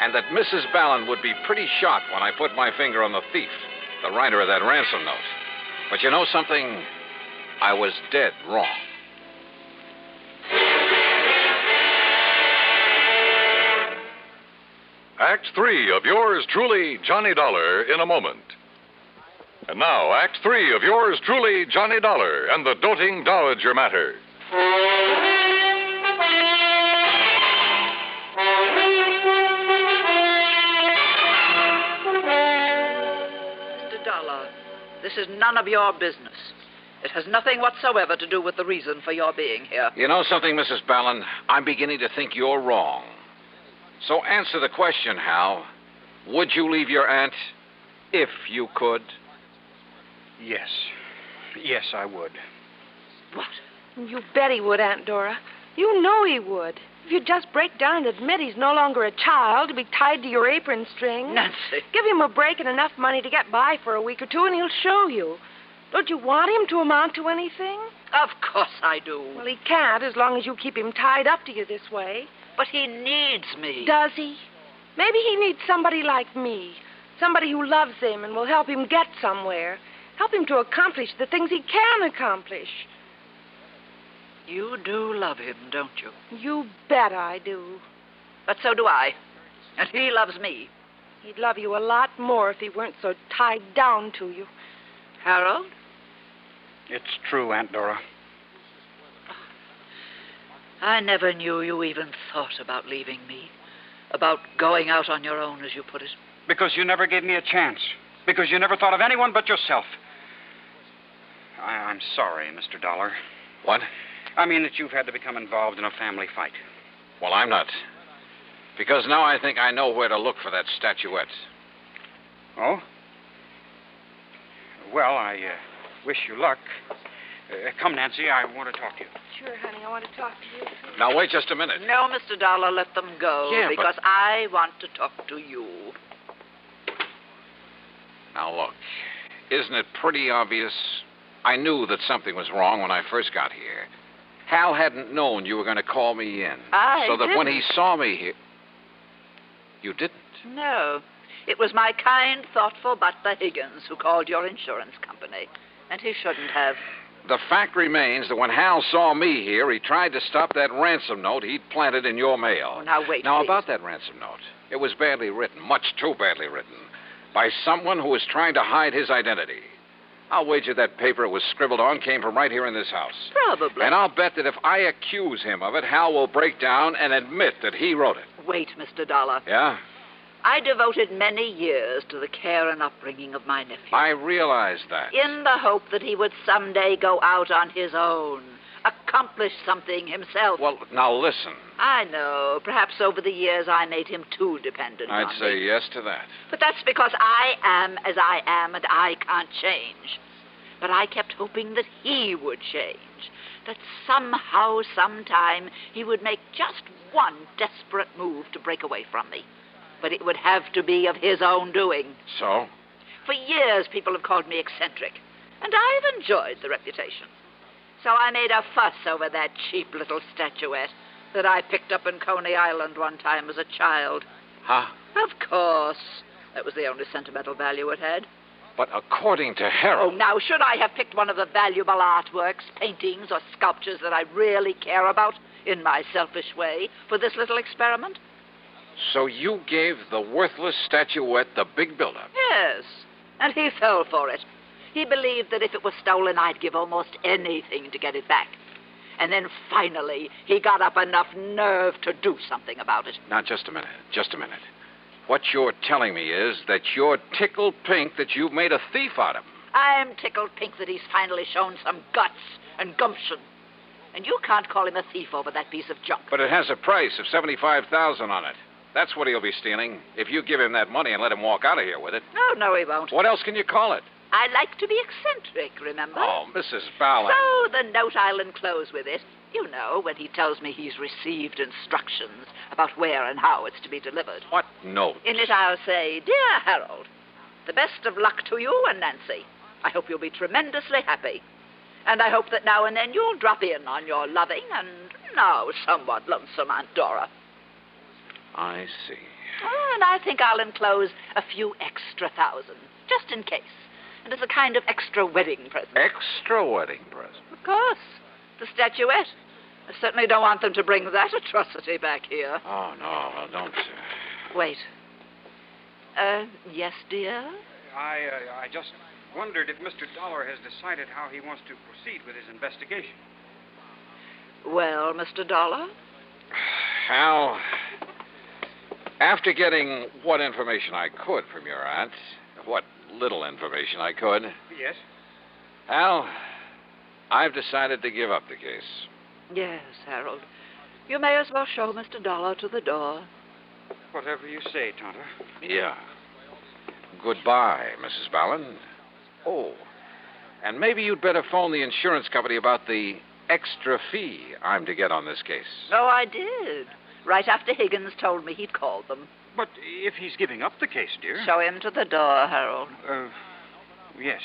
And that Mrs. Ballin would be pretty shocked when I put my finger on the thief, the writer of that ransom note. But you know something? I was dead wrong. Act 3 of yours truly, Johnny Dollar, in a moment. And now, Act 3 of yours truly, Johnny Dollar, and the Doting Dowager Matter. Mr. Dollar, this is none of your business. It has nothing whatsoever to do with the reason for your being here. You know something, Mrs. Ballin? I'm beginning to think you're wrong. So answer the question, Hal. Would you leave your aunt if you could? Yes. Yes, I would. What? You bet he would, Aunt Dora. You know he would. If you'd just break down and admit he's no longer a child to be tied to your apron string. Nancy. Give him a break and enough money to get by for a week or two, and he'll show you. Don't you want him to amount to anything? Of course I do. Well, he can't as long as you keep him tied up to you this way. But he needs me. Does he? Maybe he needs somebody like me. Somebody who loves him and will help him get somewhere. Help him to accomplish the things he can accomplish. You do love him, don't you? You bet I do. But so do I. And he loves me. He'd love you a lot more if he weren't so tied down to you. Harold? It's true, Aunt Dora. I never knew you even thought about leaving me. About going out on your own, as you put it. Because you never gave me a chance. Because you never thought of anyone but yourself. I'm sorry, Mr. Dollar. What? I mean that you've had to become involved in a family fight. Well, I'm not. Because now I think I know where to look for that statuette. Oh? Well, I wish you luck. Come, Nancy, I want to talk to you. Sure, honey, I want to talk to you. Now, wait just a minute. No, Mr. Dollar, let them go. Yeah, because but... I want to talk to you. Now, look, isn't it pretty obvious? I knew that something was wrong when I first got here. Hal hadn't known you were going to call me in. So that when he saw me here... You didn't? No. It was my kind, thoughtful butler Higgins who called your insurance company. And he shouldn't have. The fact remains that when Hal saw me here, he tried to stop that ransom note he'd planted in your mail. Oh, now, wait, Now, please. about that ransom note. It was badly written, much too badly written, by someone who was trying to hide his identity. I'll wager that paper it was scribbled on came from right here in this house. Probably. And I'll bet that if I accuse him of it, Hal will break down and admit that he wrote it. Wait, Mr. Dollar. Yeah? I devoted many years to the care and upbringing of my nephew. I realize that. In the hope that he would someday go out on his own, accomplish something himself. Well, now listen. I know. Perhaps over the years I made him too dependent on me. I'd say yes to that. But that's because I am as I am and I can't change. But I kept hoping that he would change. That somehow, sometime, he would make just one desperate move to break away from me. But it would have to be of his own doing. So? For years, people have called me eccentric. And I've enjoyed the reputation. So I made a fuss over that cheap little statuette that I picked up in Coney Island one time as a child. Huh? Of course. That was the only sentimental value it had. But according to Harold... Oh, now, should I have picked one of the valuable artworks, paintings, or sculptures that I really care about, in my selfish way, for this little experiment? So you gave the worthless statuette the big build-up? Yes, and he fell for it. He believed that if it was stolen, I'd give almost anything to get it back. And then finally, he got up enough nerve to do something about it. Now, just a minute. What you're telling me is that you're tickled pink that you've made a thief out of him. I'm tickled pink that he's finally shown some guts and gumption. And you can't call him a thief over that piece of junk. But it has a price of $75,000 on it. That's what he'll be stealing if you give him that money and let him walk out of here with it. No, he won't. What else can you call it? I like to be eccentric, remember? Oh, Mrs. Ballard. So the note I'll enclose with it, you know, when he tells me he's received instructions about where and how it's to be delivered. What note? In it I'll say, Dear Harold, the best of luck to you and Nancy. I hope you'll be tremendously happy. And I hope that now and then you'll drop in on your loving and now somewhat lonesome Aunt Dora. I see. Oh, and I think I'll enclose a few extra thousand, just in case. And as a kind of extra wedding present. Extra wedding present? Of course. The statuette. I certainly don't want them to bring that atrocity back here. Oh, no, well, don't... Wait. Yes, dear? I just wondered if Mr. Dollar has decided how he wants to proceed with his investigation. Well, Mr. Dollar? Hal, after getting what information I could from your aunt, what little information I could... Yes? Hal, I've decided to give up the case. Yes, Harold. You may as well show Mr. Dollar to the door. Whatever you say, Tonto. Yeah. Goodbye, Mrs. Ballard. Oh, and maybe you'd better phone the insurance company about the extra fee I'm to get on this case. Oh, I did. Right after Higgins told me he'd called them. But if he's giving up the case, dear... Show him to the door, Harold. Yes.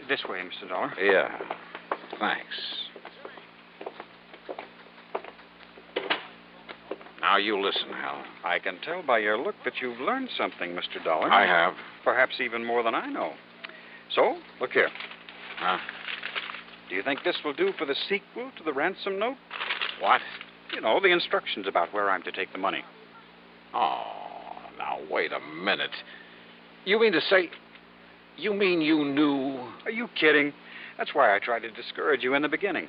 This way, Mr. Dollar. Yeah. Thanks. Now, you listen, Hal. I can tell by your look that you've learned something, Mr. Dollar. I have. Perhaps even more than I know. So, look here. Huh? Do you think this will do for the sequel to the ransom note? What? You know, the instructions about where I'm to take the money. Oh, now, wait a minute. You mean to say... You mean you knew... Are you kidding? That's why I tried to discourage you in the beginning.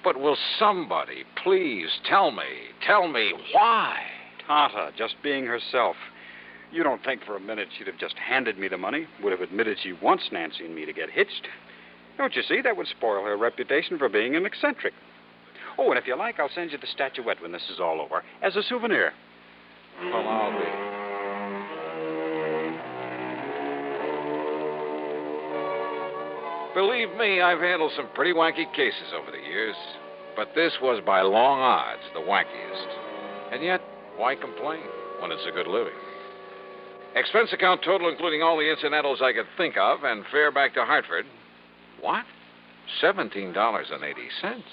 But will somebody please tell me why? Tata, just being herself. You don't think for a minute she'd have just handed me the money, would have admitted she wants Nancy and me to get hitched. Don't you see? That would spoil her reputation for being an eccentric. Oh, and if you like, I'll send you the statuette when this is all over, as a souvenir. Well, I'll be... Believe me, I've handled some pretty wanky cases over the years. But this was by long odds the wankiest. And yet, why complain when it's a good living? Expense account total, including all the incidentals I could think of, and fare back to Hartford. What? $17.80.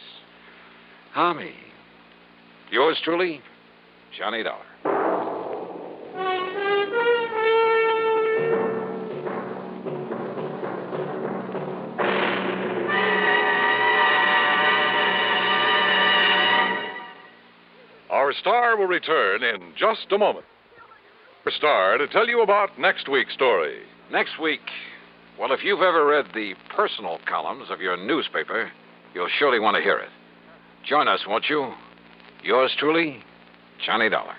Tommy. Yours truly, Johnny Dollar. Our star will return in just a moment. Our star to tell you about next week's story. Next week, well, if you've ever read the personal columns of your newspaper, you'll surely want to hear it. Join us, won't you? Yours truly, Johnny Dollar.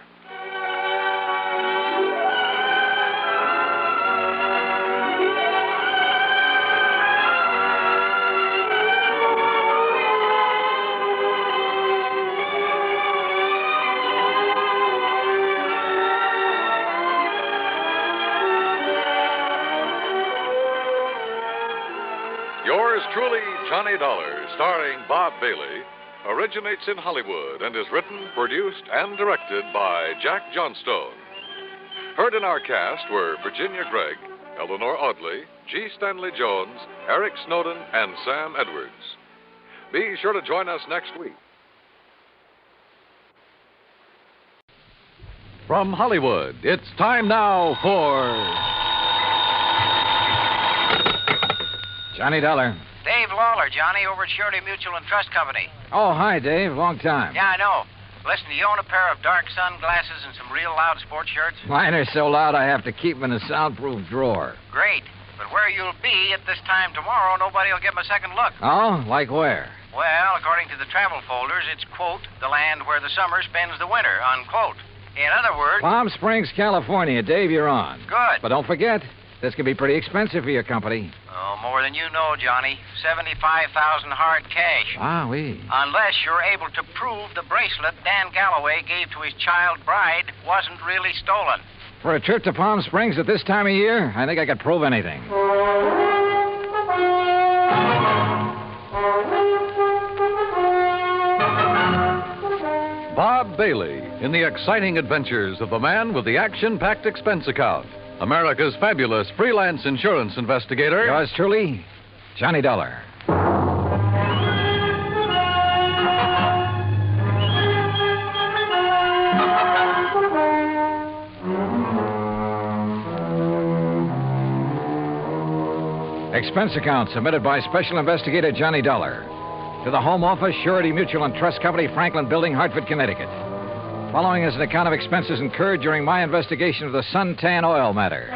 Yours truly, Johnny Dollar, starring Bob Bailey, originates in Hollywood and is written, produced, and directed by Jack Johnstone. Heard in our cast were Virginia Gregg, Eleanor Audley, G. Stanley Jones, Eric Snowden, and Sam Edwards. Be sure to join us next week. From Hollywood, it's time now for Johnny Dollar. Dave Lawler, Johnny, over at Surety Mutual and Trust Company. Oh, hi, Dave. Long time. Yeah, I know. Listen, do you own a pair of dark sunglasses and some real loud sports shirts? Mine are so loud I have to keep them in a soundproof drawer. Great. But where you'll be at this time tomorrow, nobody will give 'em a second look. Oh? Like where? Well, according to the travel folders, it's, quote, the land where the summer spends the winter, unquote. In other words... Palm Springs, California. Dave, you're on. Good. But don't forget, this can be pretty expensive for your company. Oh, more than you know, Johnny. $75,000 hard cash. Ah, oui. Unless you're able to prove the bracelet Dan Galloway gave to his child bride wasn't really stolen. For a trip to Palm Springs at this time of year, I think I could prove anything. Bob Bailey in the exciting adventures of the man with the action-packed expense account. America's fabulous freelance insurance investigator. Yours truly, Johnny Dollar. Expense account submitted by Special Investigator Johnny Dollar to the Home Office, Surety Mutual and Trust Company, Franklin Building, Hartford, Connecticut. Following is an account of expenses incurred during my investigation of the Suntan Oil Matter.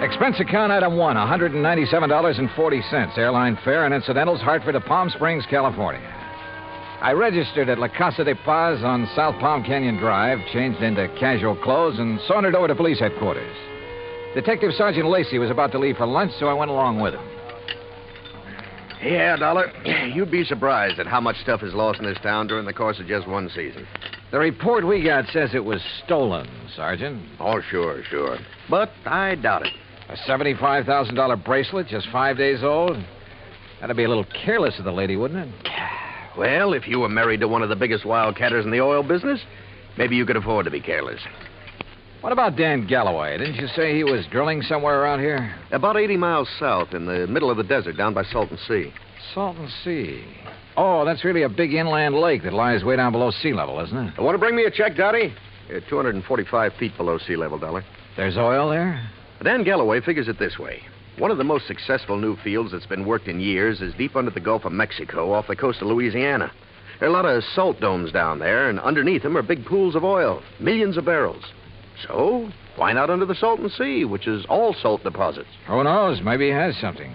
Expense account item 1, $197.40. Airline fare and incidentals, Hartford to Palm Springs, California. I registered at La Casa de Paz on South Palm Canyon Drive, changed into casual clothes, and sauntered over to police headquarters. Detective Sergeant Lacey was about to leave for lunch, so I went along with him. Yeah, Dollar. You'd be surprised at how much stuff is lost in this town during the course of just one season. The report we got says it was stolen, Sergeant. Oh, sure. But I doubt it. A $75,000 bracelet, just 5 days old? That'd be a little careless of the lady, wouldn't it? Well, if you were married to one of the biggest wildcatters in the oil business, maybe you could afford to be careless. What about Dan Galloway? Didn't you say he was drilling somewhere around here? About 80 miles south, in the middle of the desert, down by Salton Sea. Salton Sea. Oh, that's really a big inland lake that lies way down below sea level, isn't it? Want to bring me a check, Dottie? 245 feet below sea level, Dollar. There's oil there? Dan Galloway figures it this way. One of the most successful new fields that's been worked in years is deep under the Gulf of Mexico off the coast of Louisiana. There are a lot of salt domes down there, and underneath them are big pools of oil, millions of barrels. So, why not under the Salton Sea, which is all salt deposits? Who knows? Maybe he has something.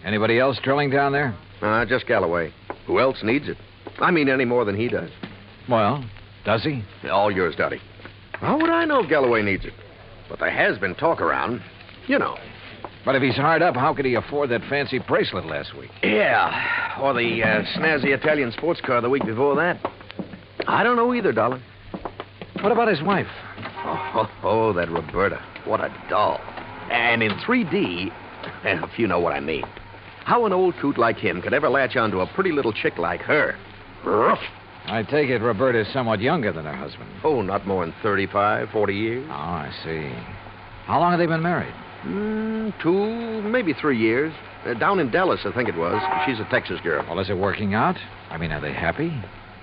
Anybody else drilling down there? Just Galloway. Who else needs it? I mean, any more than he does. Well, does he? All yours, Dottie. How would I know if Galloway needs it? But there has been talk around. You know. But if he's hard up, how could he afford that fancy bracelet last week? Yeah, or the snazzy Italian sports car the week before that. I don't know either, Dollar. What about his wife? Oh, that Roberta. What a doll. And in 3D, if you know what I mean. How an old coot like him could ever latch onto a pretty little chick like her. Ruff. I take it Roberta's somewhat younger than her husband. Oh, not more than 35, 40 years. Oh, I see. How long have they been married? 2, maybe 3 years. Down in Dallas, I think it was. She's a Texas girl. Well, is it working out? I mean, are they happy?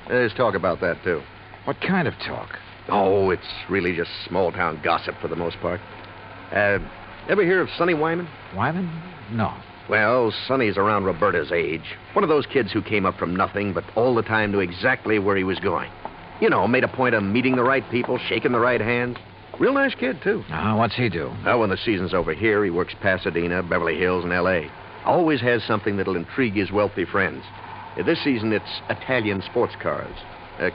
There's talk about that, too. What kind of talk? Oh, it's really just small-town gossip for the most part. Ever hear of Sonny Wyman? Wyman? No. Well, Sonny's around Roberta's age. One of those kids who came up from nothing, but all the time knew exactly where he was going. You know, made a point of meeting the right people, shaking the right hands. Real nice kid, too. What's he do? Well, when the season's over here, he works Pasadena, Beverly Hills, and L.A. Always has something that'll intrigue his wealthy friends. This season, it's Italian sports cars.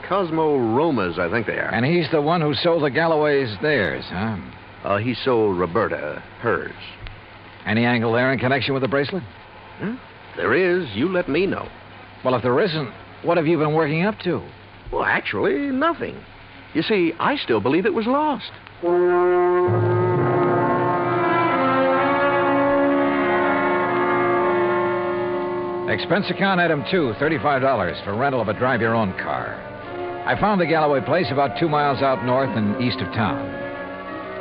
Cosmo Romas, I think they are. And he's the one who sold the Galloways theirs, huh? He sold Roberta hers. Any angle there in connection with the bracelet? There is. You let me know. Well, if there isn't, what have you been working up to? Well, actually, nothing. You see, I still believe it was lost. Expense account item 2, $35 for rental of a drive-your-own car. I found the Galloway place about 2 miles out north and east of town.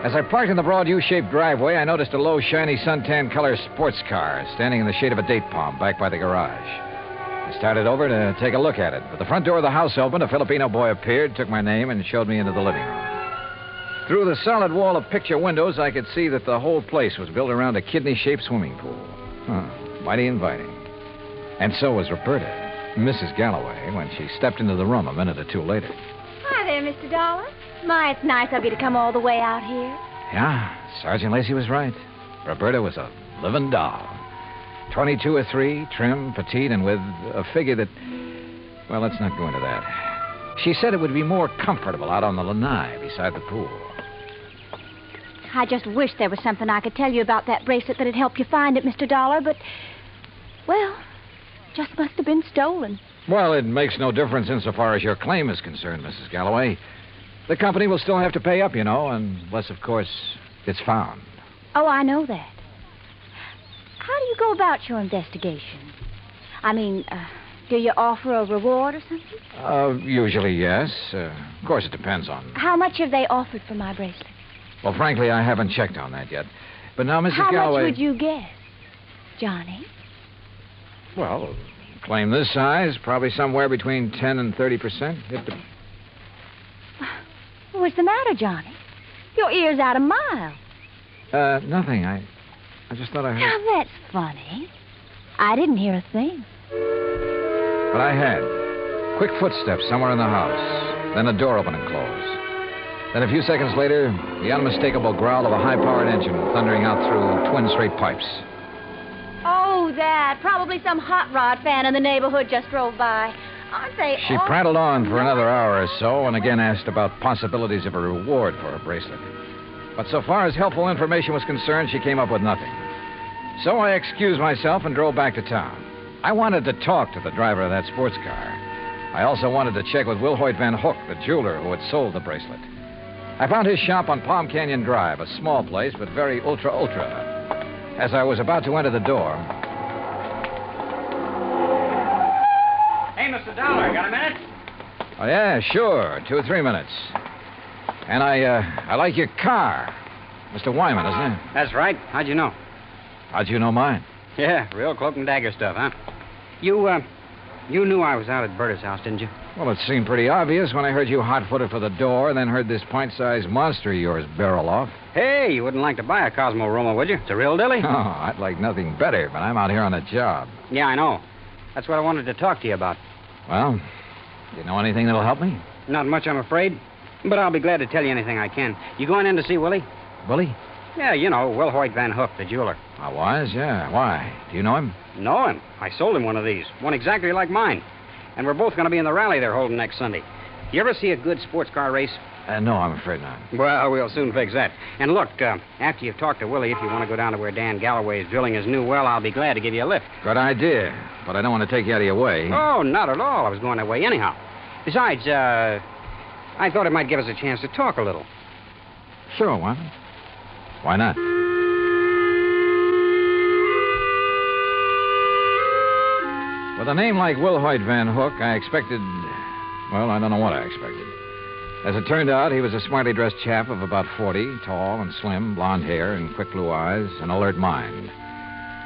As I parked in the broad U-shaped driveway, I noticed a low, shiny suntan color sports car standing in the shade of a date palm back by the garage. I started over to take a look at it, but the front door of the house opened, a Filipino boy appeared, took my name, and showed me into the living room. Through the solid wall of picture windows, I could see that the whole place was built around a kidney-shaped swimming pool. Mighty inviting. And so was Roberta, Mrs. Galloway, when she stepped into the room a minute or two later. Hi there, Mr. Dollar. My, it's nice of you to come all the way out here. Yeah, Sergeant Lacey was right. Roberta was a living doll. 22 or 3, trim, petite, and with a figure that... Well, let's not go into that. She said it would be more comfortable out on the lanai beside the pool. I just wish there was something I could tell you about that bracelet that'd help you find it, Mr. Dollar, but... Well, just must have been stolen. Well, it makes no difference insofar as your claim is concerned, Mrs. Galloway. The company will still have to pay up, you know, unless, of course, it's found. Oh, I know that. How do you go about your investigation? I mean, do you offer a reward or something? Usually, yes. Of course, it depends on... How much have they offered for my bracelet? Well, frankly, I haven't checked on that yet. But now, Mrs. Galloway... How much would you guess, Johnny? Well, claim this size, probably somewhere between 10 and 30%. What's the matter, Johnny? Your ear's out a mile. Nothing. I just thought I heard... Now, that's funny. I didn't hear a thing. But I had. Quick footsteps somewhere in the house. Then a door open and close. Then a few seconds later, the unmistakable growl of a high-powered engine thundering out through twin straight pipes. Oh, that. Probably some hot rod fan in the neighborhood just drove by. Aren't they She prattled on for another hour or so and again asked about possibilities of a reward for her bracelet. But so far as helpful information was concerned, she came up with nothing. So I excused myself and drove back to town. I wanted to talk to the driver of that sports car. I also wanted to check with Wilhoit Van Hook, the jeweler who had sold the bracelet. I found his shop on Palm Canyon Drive, a small place, but very ultra. As I was about to enter the door... Hey, Mr. Dollar, got a minute? Oh, yeah, sure. 2 or 3 minutes. And I like your car. Mr. Wyman, isn't it? That's right. How'd you know? How'd you know mine? Yeah, real cloak and dagger stuff, huh? You knew I was out at Berta's house, didn't you? Well, it seemed pretty obvious when I heard you hot-footed for the door, then heard this pint-sized monster of yours barrel off. Hey, you wouldn't like to buy a Cosmo Roma, would you? It's a real dilly. Oh, I'd like nothing better, but I'm out here on a job. Yeah, I know. That's what I wanted to talk to you about. Well, you know anything that'll help me? Not much, I'm afraid. But I'll be glad to tell you anything I can. You going in to see Willie? Willie? Yeah, you know, Wilhoit Van Hook, the jeweler. I was, yeah. Why? Do you know him? Know him. I sold him one of these. One exactly like mine. And we're both going to be in the rally they're holding next Sunday. You ever see a good sports car race? No, I'm afraid not. Well, we'll soon fix that. And look, after you've talked to Willie, if you want to go down to where Dan Galloway is drilling his new well, I'll be glad to give you a lift. Good idea. But I don't want to take you out of your way. Oh, not at all. I was going that way anyhow. Besides, I thought it might give us a chance to talk a little. Sure, Wyman. Why not? With a name like Wilhoit Van Hook, I expected... Well, I don't know what I expected. As it turned out, he was a smartly dressed chap of about 40, tall and slim, blonde hair and quick blue eyes, an alert mind.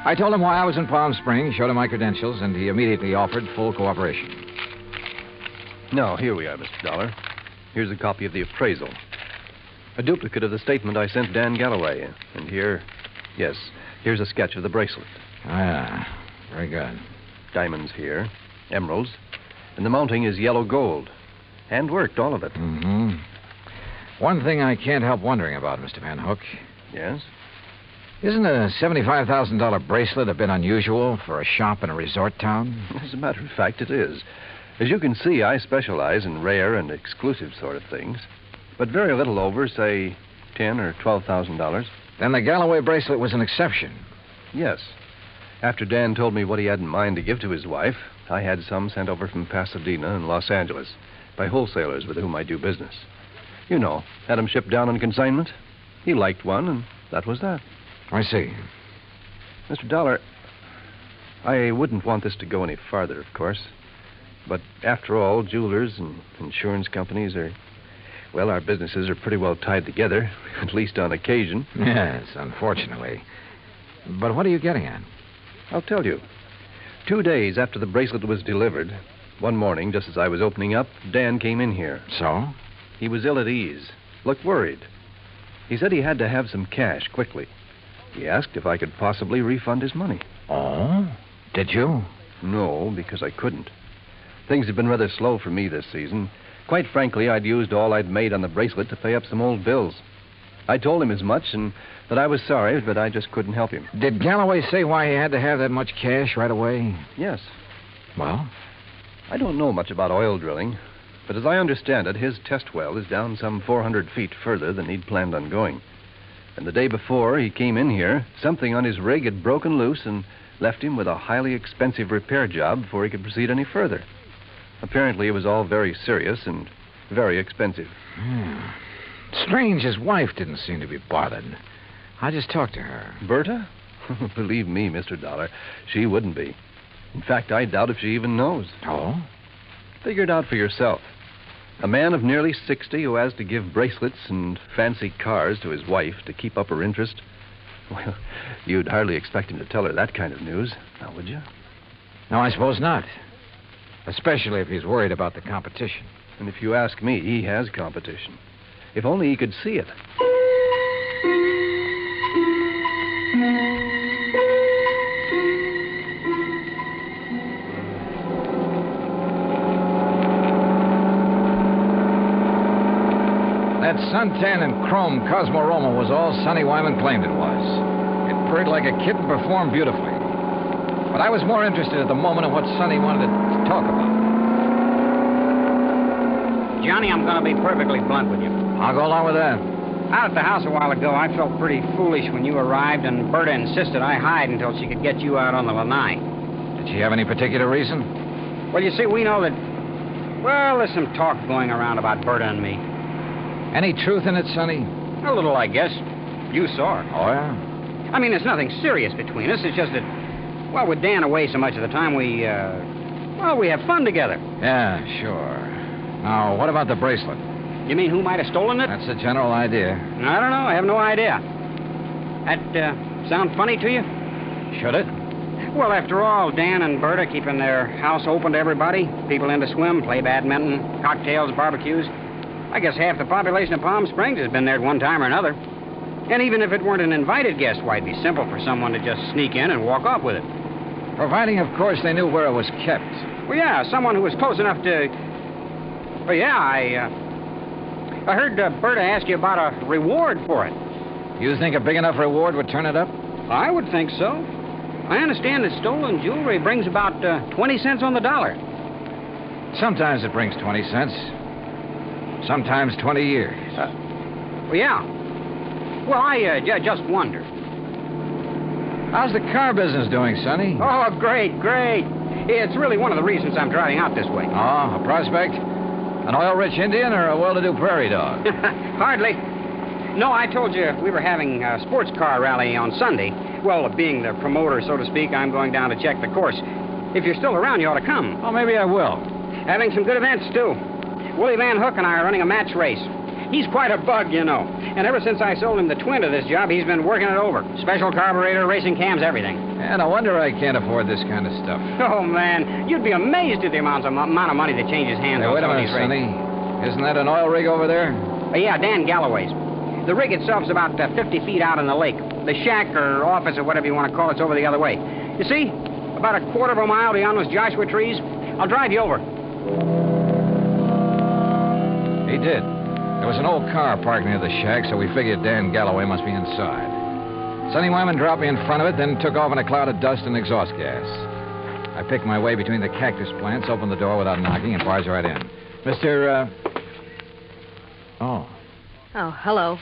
I told him why I was in Palm Springs, showed him my credentials, and he immediately offered full cooperation. Now, here we are, Mr. Dollar. Here's a copy of the appraisal. A duplicate of the statement I sent Dan Galloway. And here, yes, here's a sketch of the bracelet. Ah, very good. Diamonds here, emeralds, and the mounting is yellow gold. Hand-worked, all of it. Mm-hmm. One thing I can't help wondering about, Mr. Van Hook. Yes? Isn't a $75,000 bracelet a bit unusual for a shop in a resort town? As a matter of fact, it is. As you can see, I specialize in rare and exclusive sort of things. But very little over, say, $10,000 or $12,000. Then the Galloway bracelet was an exception. Yes. After Dan told me what he had in mind to give to his wife, I had some sent over from Pasadena and Los Angeles by wholesalers with whom I do business. You know, had them shipped down on consignment. He liked one, and that was that. I see. Mr. Dollar, I wouldn't want this to go any farther, of course. But after all, jewelers and insurance companies are... Well, our businesses are pretty well tied together, at least on occasion. Yes, unfortunately. But what are you getting at? I'll tell you. 2 days after the bracelet was delivered, one morning, just as I was opening up, Dan came in here. So? He was ill at ease, looked worried. He said he had to have some cash quickly. He asked if I could possibly refund his money. Oh? Did you? No, because I couldn't. Things have been rather slow for me this season. Quite frankly, I'd used all I'd made on the bracelet to pay up some old bills. I told him as much and that I was sorry, but I just couldn't help him. Did Galloway say why he had to have that much cash right away? Yes. Well? I don't know much about oil drilling, but as I understand it, his test well is down some 400 feet further than he'd planned on going. And the day before he came in here, something on his rig had broken loose and left him with a highly expensive repair job before he could proceed any further. Apparently, it was all very serious and very expensive. Strange, his wife didn't seem to be bothered. I just talked to her. Berta? Believe me, Mr. Dollar, she wouldn't be. In fact, I doubt if she even knows. Oh? Figure it out for yourself. A man of nearly 60 who has to give bracelets and fancy cars to his wife to keep up her interest. Well, you'd hardly expect him to tell her that kind of news, now would you? No, I suppose not. Especially if he's worried about the competition. And if you ask me, he has competition. If only he could see it. That suntan and chrome Cosmorama was all Sonny Wyman claimed it was. It purred like a kitten, performed beautifully. But I was more interested at the moment in what Sonny wanted to talk about. Johnny, I'm going to be perfectly blunt with you. I'll go along with that. Out at the house a while ago, I felt pretty foolish when you arrived, and Berta insisted I hide until she could get you out on the lanai. Did she have any particular reason? Well, you see, we know that... Well, there's some talk going around about Berta and me. Any truth in it, Sonny? A little, I guess. You saw her. Oh, yeah? I mean, there's nothing serious between us. It's just that, well, with Dan away so much of the time, we have fun together. Yeah, sure. Now, what about the bracelet? You mean who might have stolen it? That's the general idea. I don't know. I have no idea. That sound funny to you? Should it? Well, after all, Dan and Berta keeping their house open to everybody. People in to swim, play badminton, cocktails, barbecues. I guess half the population of Palm Springs has been there at one time or another. And even if it weren't an invited guest, why, it'd be simple for someone to just sneak in and walk off with it. Providing, of course, they knew where it was kept. Well, yeah, someone who was close enough to... Well, yeah, I heard Berta ask you about a reward for it. You think a big enough reward would turn it up? I would think so. I understand that stolen jewelry brings about 20 cents on the dollar. Sometimes it brings 20 cents. Sometimes 20 years. Well, yeah. Well, I just wonder. How's the car business doing, Sonny? Oh, great. It's really one of the reasons I'm driving out this way. Oh, a prospect? An oil-rich Indian or a well-to-do prairie dog? Hardly. No, I told you we were having a sports car rally on Sunday. Well, being the promoter, so to speak, I'm going down to check the course. If you're still around, you ought to come. Oh, maybe I will. Having some good events, too. Willie Van Hook and I are running a match race. He's quite a bug, you know. And ever since I sold him the twin to this job, he's been working it over. Special carburetor, racing cams, everything. And I wonder I can't afford this kind of stuff. Oh, man. You'd be amazed at the amount of money that changes hands on wait a some of minute, these races. Sonny. Isn't that an oil rig over there? Yeah, Dan Galloway's. The rig itself's about 50 feet out in the lake. The shack or office or whatever you want to call it's over the other way. You see? About a quarter of a mile beyond those Joshua trees. I'll drive you over. He did. There was an old car parked near the shack, so we figured Dan Galloway must be inside. Sonny Wyman dropped me in front of it, then took off in a cloud of dust and exhaust gas. I picked my way between the cactus plants, opened the door without knocking, and barged right in. Mr. Oh, hello.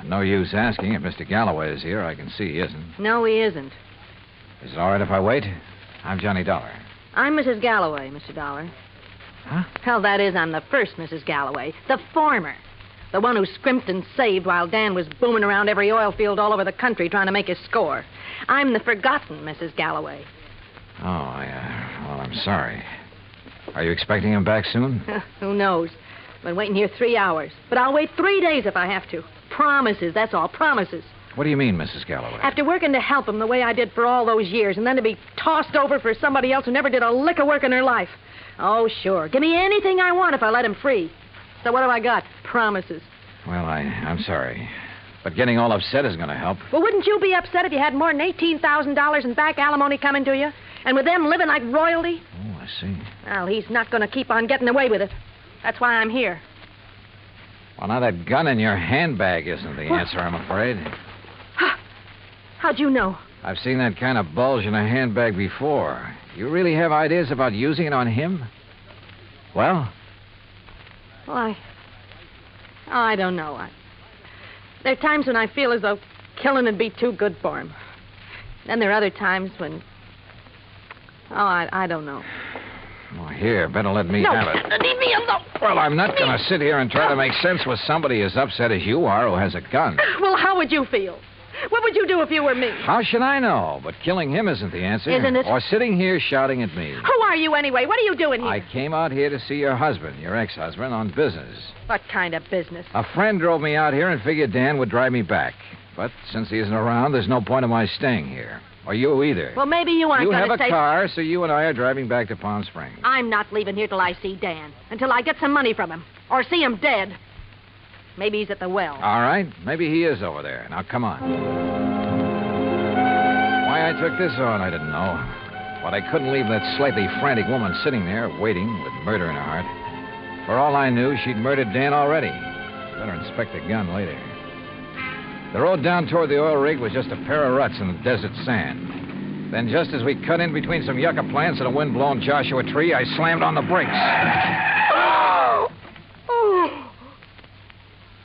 No use asking. If Mr. Galloway is here, I can see he isn't. No, he isn't. Is it all right if I wait? I'm Johnny Dollar. I'm Mrs. Galloway, Mr. Dollar. Huh? Hell, that is, I'm the first Mrs. Galloway. The former. The one who scrimped and saved while Dan was booming around every oil field all over the country trying to make his score. I'm the forgotten Mrs. Galloway. Oh, yeah. Well, I'm sorry. Are you expecting him back soon? Who knows? I've been waiting here 3 hours. But I'll wait 3 days if I have to. Promises, that's all. Promises. What do you mean, Mrs. Galloway? After working to help him the way I did for all those years, and then to be tossed over for somebody else who never did a lick of work in her life. Oh, sure. Give me anything I want if I let him free. So what do I got? Promises. Well, I'm sorry. But getting all upset is going to help. Well, wouldn't you be upset if you had more than $18,000 in back alimony coming to you? And with them living like royalty? Oh, I see. Well, he's not going to keep on getting away with it. That's why I'm here. Well, now that gun in your handbag isn't the answer, I'm afraid. How'd you know? I've seen that kind of bulge in a handbag before. You really have ideas about using it on him? Well? Well, I don't know. There are times when I feel as though killing would be too good for him. Then there are other times when... I don't know. Well, here, better let me have it. Leave me alone. Well, I'm not going to sit here and try to make sense with somebody as upset as you are who has a gun. Well, how would you feel? What would you do if you were me? How should I know? But killing him isn't the answer. Isn't it? Or sitting here shouting at me. Who are you anyway? What are you doing here? I came out here to see your husband, your ex-husband, on business. What kind of business? A friend drove me out here and figured Dan would drive me back. But since he isn't around, there's no point in my staying here. Or you either. Well, maybe you aren't going to You have a car, so you and I are driving back to Palm Springs. I'm not leaving here till I see Dan. Until I get some money from him. Or see him dead. Maybe he's at the well. All right. Maybe he is over there. Now, come on. Why I took this on, I didn't know. But I couldn't leave that slightly frantic woman sitting there, waiting, with murder in her heart. For all I knew, she'd murdered Dan already. Better inspect the gun later. The road down toward the oil rig was just a pair of ruts in the desert sand. Then just as we cut in between some yucca plants and a wind-blown Joshua tree, I slammed on the brakes.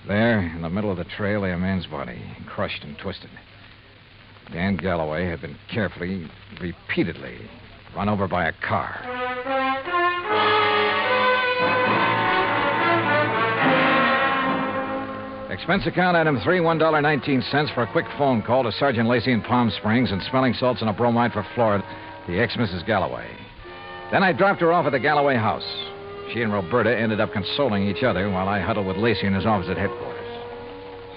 There, in the middle of the trail, lay a man's body, crushed and twisted. Dan Galloway had been carefully, repeatedly, run over by a car. Expense account item 3, $1.19 for a quick phone call to Sergeant Lacey in Palm Springs and smelling salts and a bromide for Florida, the ex-Mrs. Galloway. Then I dropped her off at the Galloway house. She and Roberta ended up consoling each other while I huddled with Lacey in his office at headquarters.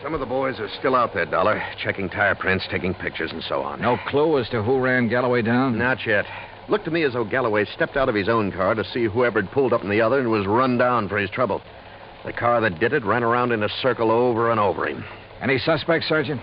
Some of the boys are still out there, Dollar, checking tire prints, taking pictures, and so on. No clue as to who ran Galloway down? Not yet. Looked to me as though Galloway stepped out of his own car to see whoever had pulled up in the other and was run down for his trouble. The car that did it ran around in a circle over and over him. Any suspects, Sergeant?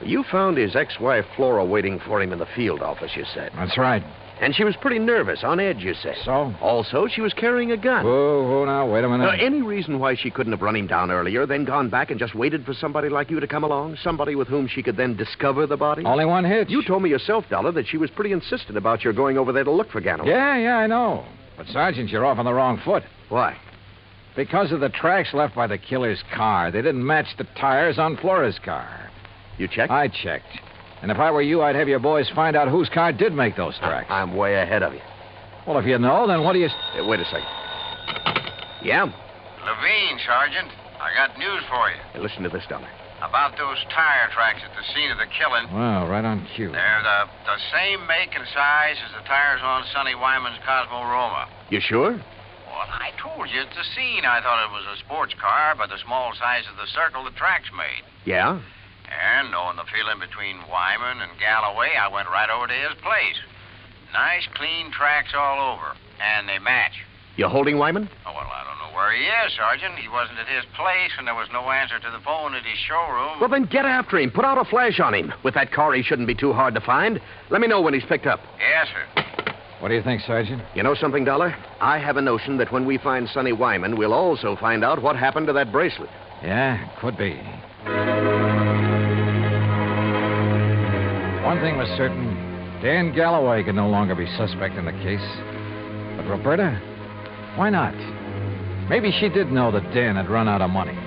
You found his ex-wife, Flora, waiting for him in the field office, you said. That's right. And she was pretty nervous, on edge, you said. So? Also, she was carrying a gun. Whoa, now, wait a minute. Any reason why she couldn't have run him down earlier, then gone back and just waited for somebody like you to come along? Somebody with whom she could then discover the body? Only one hitch. You told me yourself, Dollar, that she was pretty insistent about your going over there to look for Galloway. Yeah, I know. But, Sergeant, you're off on the wrong foot. Why? Because of the tracks left by the killer's car. They didn't match the tires on Flora's car. You checked? I checked. And if I were you, I'd have your boys find out whose car did make those tracks. I'm way ahead of you. Well, if you know, then what do you... Hey, wait a second. Yeah? Levine, Sergeant. I got news for you. Hey, listen to this, Dollar. About those tire tracks at the scene of the killing. Well, right on cue. They're the same make and size as the tires on Sonny Wyman's Cosmo Roma. You sure? Well, I told you at the scene I thought it was a sports car by the small size of the circle the tracks made. Yeah? And knowing the feeling between Wyman and Galloway, I went right over to his place. Nice, clean tracks all over. And they match. You holding Wyman? Oh, well, I don't know where he is, Sergeant. He wasn't at his place, and there was no answer to the phone at his showroom. Well, then get after him. Put out a flash on him. With that car, he shouldn't be too hard to find. Let me know when he's picked up. Yes, sir. What do you think, Sergeant? You know something, Dollar? I have a notion that when we find Sonny Wyman, we'll also find out what happened to that bracelet. Yeah, could be. One thing was certain. Dan Galloway could no longer be suspect in the case. But Roberta? Why not? Maybe she did know that Dan had run out of money.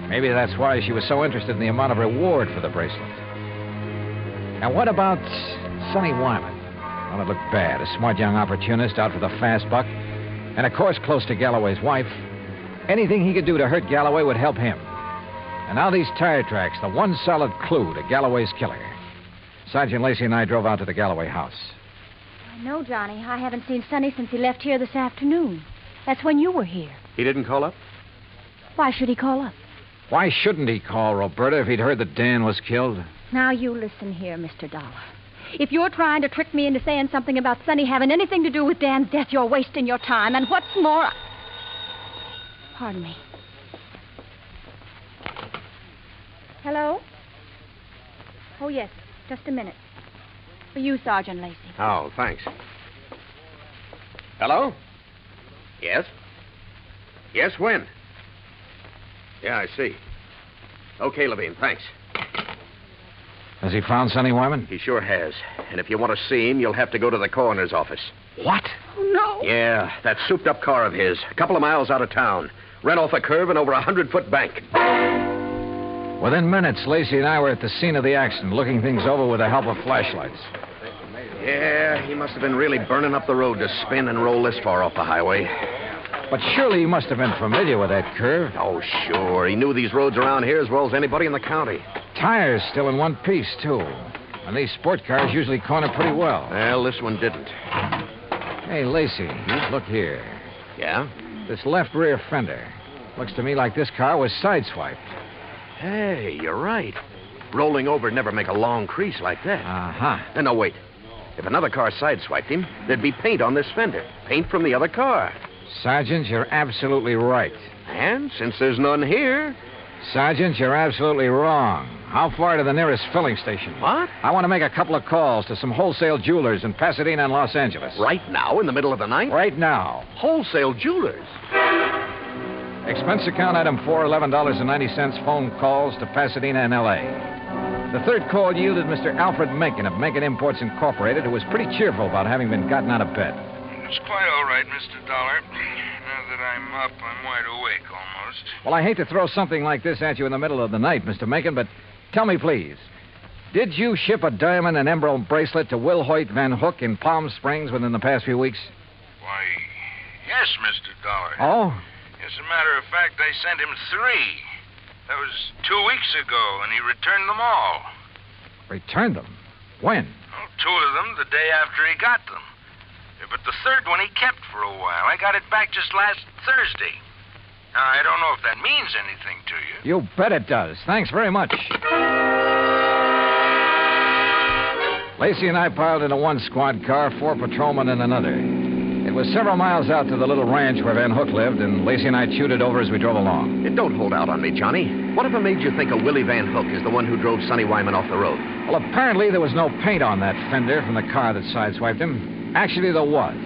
Maybe that's why she was so interested in the amount of reward for the bracelet. Now, what about Sonny Wyman? Well, it looked bad. A smart young opportunist out for the fast buck. And, of course, close to Galloway's wife. Anything he could do to hurt Galloway would help him. And now these tire tracks, the one solid clue to Galloway's killer. Sergeant Lacey and I drove out to the Galloway house. No, Johnny. I haven't seen Sonny since he left here this afternoon. That's when you were here. He didn't call up? Why should he call up? Why shouldn't he call, Roberta, if he'd heard that Dan was killed? Now, you listen here, Mr. Dollar. If you're trying to trick me into saying something about Sonny having anything to do with Dan's death, you're wasting your time. And what's more... Pardon me. Hello? Oh, yes. Just a minute. For you, Sergeant Lacey. Oh, thanks. Hello? Yes? Yes, when? Yeah, I see. Okay, Levine, thanks. Has he found Sonny Wyman? He sure has. And if you want to see him, you'll have to go to the coroner's office. What? Oh, no. Yeah, that souped-up car of his, a couple of miles out of town. Ran off a curve and over a 100-foot bank. Within minutes, Lacey and I were at the scene of the accident, looking things over with the help of flashlights. Yeah, he must have been really burning up the road to spin and roll this far off the highway. But surely he must have been familiar with that curve. Oh, sure. He knew these roads around here as well as anybody in the county. Tires still in one piece, too. And these sport cars usually corner pretty well. Well, this one didn't. Hey, Lacey, look here. Yeah? This left rear fender. Looks to me like this car was sideswiped. Hey, you're right. Rolling over would never make a long crease like that. Uh-huh. No, wait. If another car sideswiped him, there'd be paint on this fender. Paint from the other car. Sergeant, you're absolutely right. And since there's none here... Sergeant, you're absolutely wrong. How far to the nearest filling station? What? I want to make a couple of calls to some wholesale jewelers in Pasadena and Los Angeles. Right now, in the middle of the night? Right now. Wholesale jewelers? Expense account item 4, $11.90, phone calls to Pasadena and L.A. The third call yielded Mr. Alfred Mencken of Mencken Imports Incorporated, who was pretty cheerful about having been gotten out of bed. It's quite all right, Mr. Dollar. Now that I'm up, I'm wide awake almost. Well, I hate to throw something like this at you in the middle of the night, Mr. Mencken, but tell me, please, did you ship a diamond and emerald bracelet to Will Hoyt Van Hook in Palm Springs within the past few weeks? Why, yes, Mr. Dollar. Oh? As a matter of fact, I sent him 3. That was 2 weeks ago, and he returned them all. Returned them? When? Well, 2 of them the day after he got them. But the third one he kept for a while. I got it back just last Thursday. Now, I don't know if that means anything to you. You bet it does. Thanks very much. Lacey and I piled into one squad car, 4 patrolmen in another. It was several miles out to the little ranch where Van Hook lived, and Lacey and I chewed it over as we drove along. Don't hold out on me, Johnny. Whatever made you think a Willie Van Hook is the one who drove Sonny Wyman off the road? Well, apparently there was no paint on that fender from the car that sideswiped him. Actually, there was.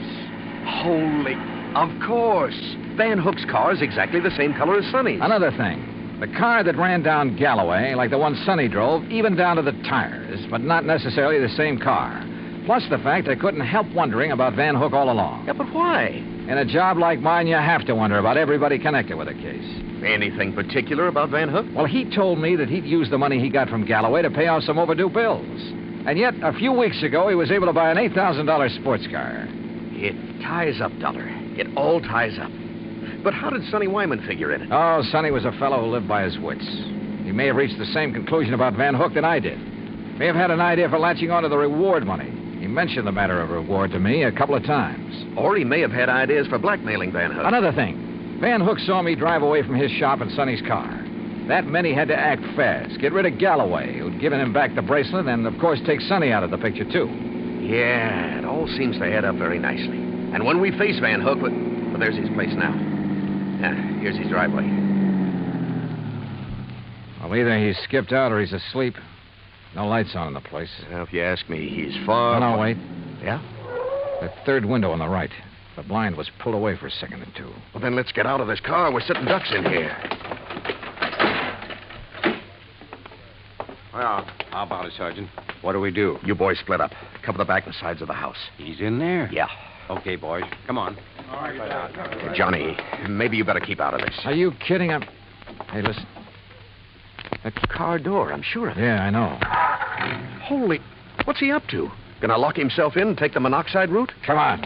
Holy... Of course. Van Hook's car is exactly the same color as Sonny's. Another thing. The car that ran down Galloway, like the one Sonny drove, even down to the tires, but not necessarily the same car. Plus the fact I couldn't help wondering about Van Hook all along. Yeah, but why? In a job like mine, you have to wonder about everybody connected with a case. Anything particular about Van Hook? Well, he told me that he'd used the money he got from Galloway to pay off some overdue bills. And yet, a few weeks ago, he was able to buy an $8,000 sports car. It ties up, Dollar. It all ties up. But how did Sonny Wyman figure in it? Oh, Sonny was a fellow who lived by his wits. He may have reached the same conclusion about Van Hook that I did. May have had an idea for latching onto the reward money. He mentioned the matter of reward to me a couple of times. Or he may have had ideas for blackmailing Van Hook. Another thing. Van Hook saw me drive away from his shop in Sonny's car. That meant he had to act fast, get rid of Galloway, who'd given him back the bracelet, and, of course, take Sonny out of the picture, too. Yeah, it all seems to add up very nicely. And when we face Van Hook, well, there's his place now. Yeah, here's his driveway. Well, either he's skipped out or he's asleep. No lights on in the place. Well, if you ask me, he's far... No, wait. Yeah? That third window on the right. The blind was pulled away for a second or two. Well, then let's get out of this car. We're sitting ducks in here. Well, how about it, Sergeant? What do we do? You boys split up. Cover the back and sides of the house. He's in there? Yeah. Okay, boys. Come on. Johnny, maybe you better keep out of this. Are you kidding? Hey, listen. That car door, I'm sure of it. Yeah, I know. Holy... What's he up to? Gonna lock himself in and take the monoxide route? Come on.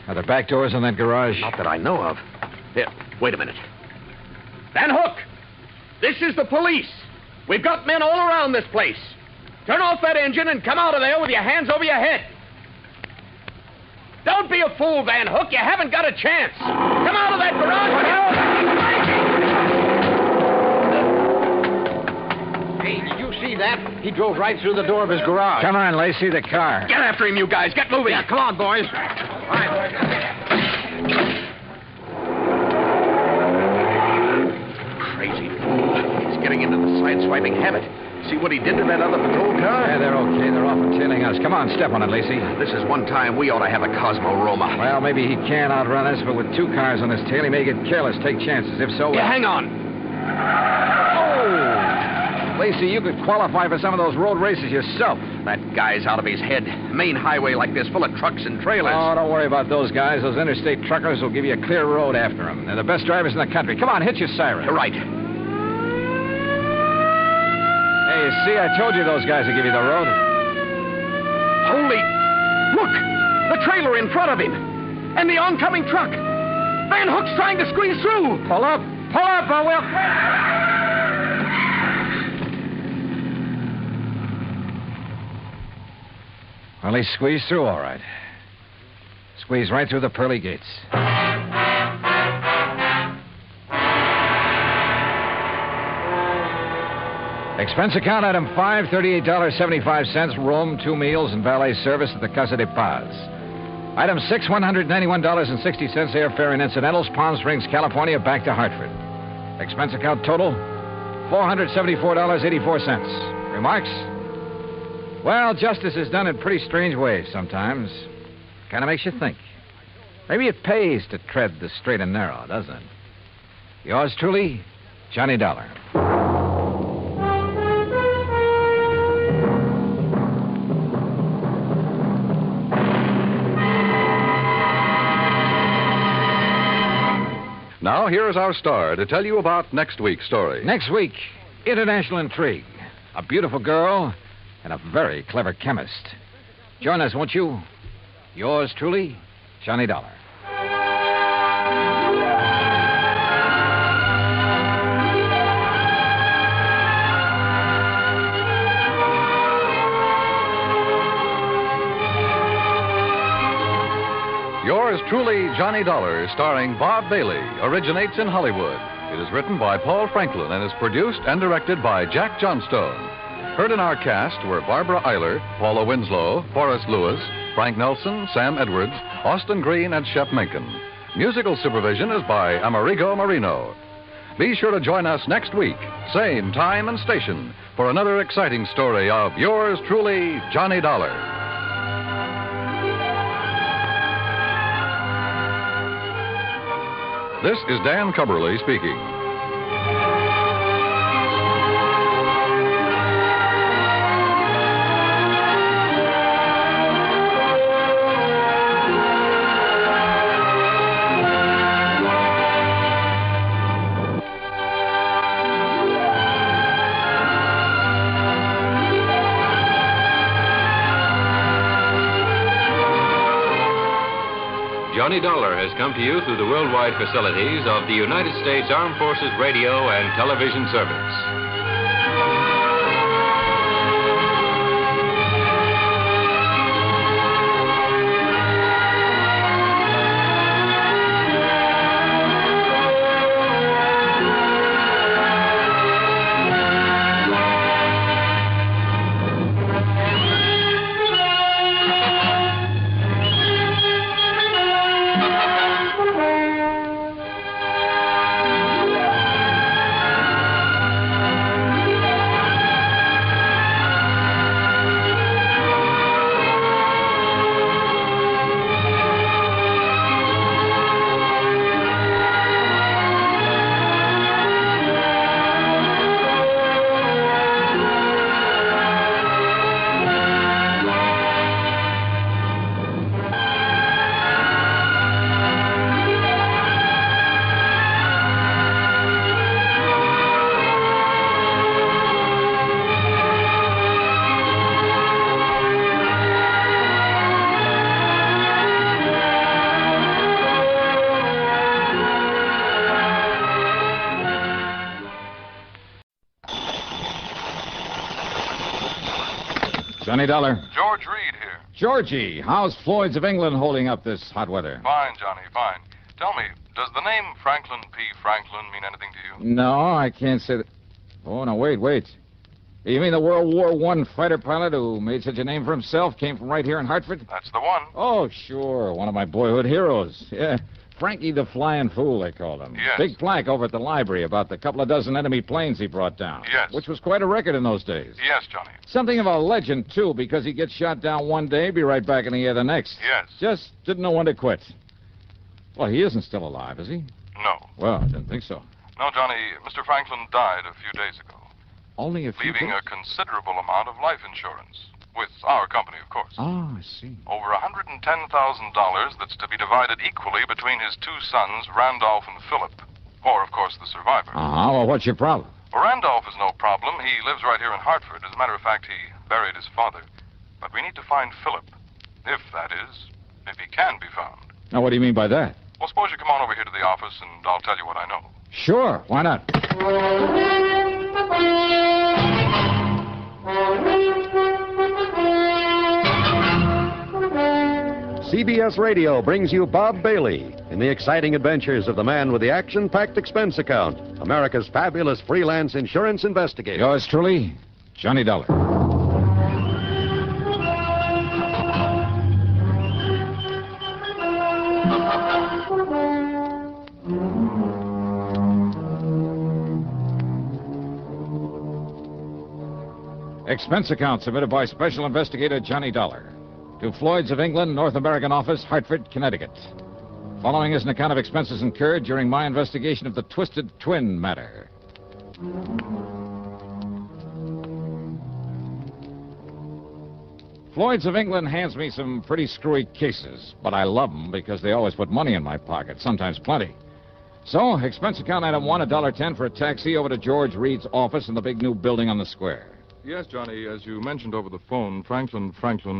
Are there back doors in that garage? Not that I know of. Here, wait a minute. Van Hook! This is the police! We've got men all around this place. Turn off that engine and come out of there with your hands over your head. Don't be a fool, Van Hook. You haven't got a chance. Come out of that garage. Hey, did you see that? He drove right through the door of his garage. Come on, Lacey, the car. Get after him, you guys. Get moving. Yeah, come on, boys. Crazy fool. He's getting into the sideswiping habit. See what he did to that other patrol car? Yeah, they're okay. They're off and tailing us. Come on, step on it, Lacey. This is one time we ought to have a Cosmo-Roma. Well, maybe he can outrun us, but with 2 cars on his tail, he may get careless, take chances. If so... Yeah, hang on. Oh! Lacey, you could qualify for some of those road races yourself. That guy's out of his head. Main highway like this, full of trucks and trailers. Oh, don't worry about those guys. Those interstate truckers will give you a clear road after them. They're the best drivers in the country. Come on, hit your siren. You're right. Hey, see, I told you those guys would give you the road. Holy... Look! The trailer in front of him. And the oncoming truck. Van Hook's trying to squeeze through. Pull up. Pull up, or we'll... Well, he squeezed through all right. Squeezed right through the pearly gates. Expense account item 5, $38.75, room, 2 meals, and valet service at the Casa de Paz. Item 6, $191.60, airfare and incidentals, Palm Springs, California, back to Hartford. Expense account total, $474.84. Remarks? Well, justice is done in pretty strange ways sometimes. Kind of makes you think. Maybe it pays to tread the straight and narrow, doesn't it? Yours truly, Johnny Dollar. Now, here is our star to tell you about next week's story. Next week, international intrigue. A beautiful girl and a very clever chemist. Join us, won't you? Yours truly, Johnny Dollar. Yours truly, Johnny Dollar, starring Bob Bailey, originates in Hollywood. It is written by Paul Franklin and is produced and directed by Jack Johnstone. Heard in our cast were Barbara Eiler, Paula Winslow, Forrest Lewis, Frank Nelson, Sam Edwards, Austin Green, and Shep Menken. Musical supervision is by Amerigo Marino. Be sure to join us next week, same time and station, for another exciting story of yours truly, Johnny Dollar. This is Dan Cubberly speaking. Johnny Dollar has come to you through the worldwide facilities of the United States Armed Forces Radio and Television Service. Johnny Dollar. George Reed here. here. Georgie, how's Floyd's of England holding up this hot weather? Fine, Johnny, fine. Tell me, does the name Franklin P. Franklin mean anything to you? No, I can't say that. Oh, no, wait. You mean the World War I fighter pilot who made such a name for himself came from right here in Hartford? That's the one. Oh, sure. One of my boyhood heroes. Yeah. Frankie the Flying Fool, they called him. Yes. Big plaque over at the library about the couple of dozen enemy planes he brought down. Yes. Which was quite a record in those days. Yes, Johnny. Something of a legend, too, because he'd get shot down one day, be right back in the air the next. Yes. Just didn't know when to quit. Well, he isn't still alive, is he? No. Well, I didn't think so. No, Johnny, Mr. Franklin died a few days ago. Only a few leaving days? a considerable amount of life insurance. With our company, of course. Oh, I see. Over $110,000 that's to be divided equally between his two sons, Randolph and Philip. Or, of course, the survivor. Uh-huh. Well, what's your problem? Well, Randolph is no problem. He lives right here in Hartford. As a matter of fact, he buried his father. But we need to find Philip. If that is, if he can be found. Now, what do you mean by that? Well, suppose you come on over here to the office and I'll tell you what I know. Sure, why not? CBS Radio brings you Bob Bailey in the exciting adventures of the man with the action-packed expense account, America's fabulous freelance insurance investigator. Yours truly, Johnny Dollar. Expense account submitted by Special Investigator Johnny Dollar to Floyd's of England, North American Office, Hartford, Connecticut. Following is an account of expenses incurred during my investigation of the Twisted Twin Matter. Floyd's of England hands me some pretty screwy cases, but I love them because they always put money in my pocket, sometimes plenty. So, expense account item 1, $1.10 for a taxi over to George Reed's office in the big new building on the square. Yes, Johnny, as you mentioned over the phone, Franklin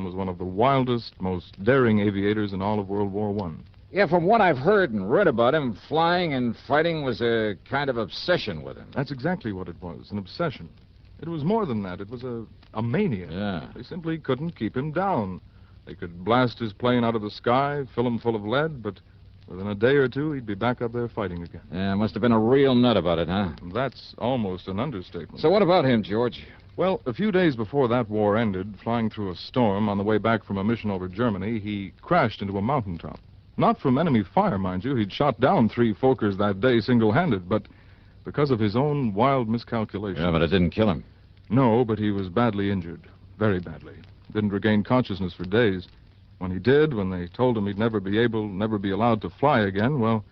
was one of the wildest, most daring aviators in all of World War I. Yeah, from what I've heard and read about him, flying and fighting was a kind of obsession with him. That's exactly what it was, an obsession. It was more than that. It was a mania. Yeah. They simply couldn't keep him down. They could blast his plane out of the sky, fill him full of lead, but within a day or two, he'd be back up there fighting again. Yeah, must have been a real nut about it, huh? That's almost an understatement. So what about him, George? Well, a few days before that war ended, flying through a storm on the way back from a mission over Germany, he crashed into a mountaintop. Not from enemy fire, mind you. He'd shot down 3 Fokkers that day single-handed, but because of his own wild miscalculation. Yeah, but it didn't kill him. No, but he was badly injured. Very badly. Didn't regain consciousness for days. When he did, when they told him he'd never be allowed to fly again, well,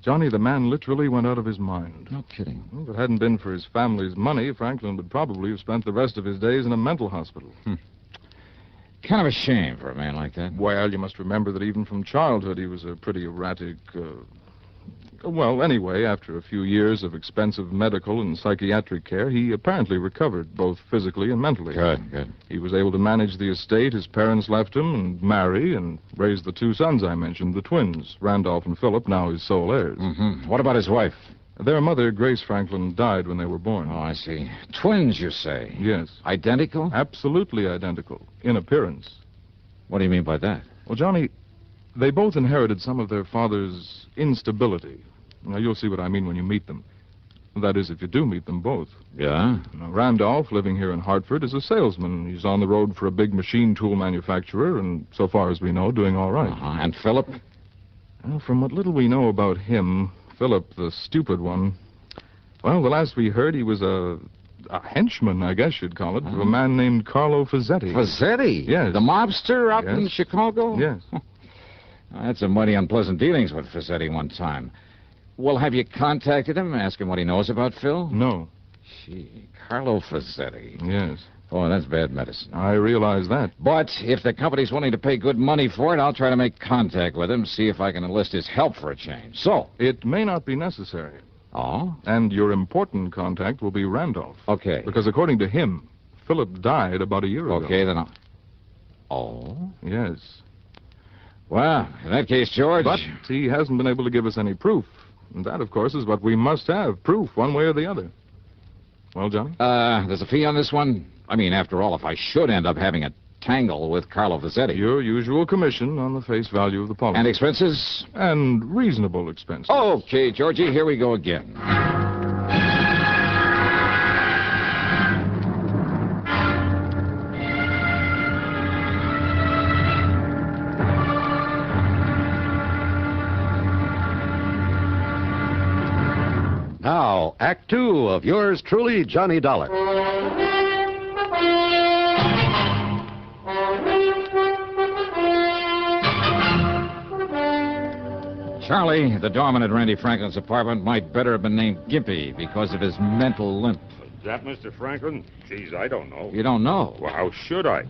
Johnny, the man literally went out of his mind. No kidding. Well, if it hadn't been for his family's money, Franklin would probably have spent the rest of his days in a mental hospital. Kind of a shame for a man like that. Well, you must remember that even from childhood he was a pretty erratic... Well, anyway, after a few years of expensive medical and psychiatric care, he apparently recovered, both physically and mentally. Good. He was able to manage the estate his parents left him and marry and raise the 2 sons I mentioned, the twins, Randolph and Philip, now his sole heirs. Mm-hmm. What about his wife? Their mother, Grace Franklin, died when they were born. Oh, I see. Twins, you say? Yes. Identical? Absolutely identical, in appearance. What do you mean by that? Well, Johnny, they both inherited some of their father's instability. Now, you'll see what I mean when you meet them. That is, if you do meet them both. Yeah? Now, Randolph, living here in Hartford, is a salesman. He's on the road for a big machine tool manufacturer, and so far as we know, doing all right. And Philip? Well, from what little we know about him, Philip, the stupid one, well, the last we heard, he was a henchman, I guess you'd call it, of a man named Carlo Fazzetti. Fazzetti? Yes. The mobster out Yes. in Chicago? Yes. I had some mighty unpleasant dealings with Fazzetti one time. Well, have you contacted him, ask him what he knows about Phil? No. Gee, Carlo Fazzetti. Yes. Oh, that's bad medicine. I realize that. But if the company's willing to pay good money for it, I'll try to make contact with him, see if I can enlist his help for a change. So? It may not be necessary. Oh? And your important contact will be Randolph. Okay. Because according to him, Philip died about a year ago. Okay, then I'll... Oh? Yes. Well, in that case, George... But he hasn't been able to give us any proof. And that, of course, is what we must have, proof, one way or the other. Well, Johnny? There's a fee on this one? I mean, after all, if I should end up having a tangle with Carlo Vazzetti. Your usual commission on the face value of the policy. And expenses? And reasonable expenses. Okay, Georgie, here we go again. Now, Act Two of yours truly, Johnny Dollar. Charlie, the doorman at Randy Franklin's apartment, might better have been named Gimpy because of his mental limp. Is that Mr. Franklin? Geez, I don't know. You don't know? Well, how should I?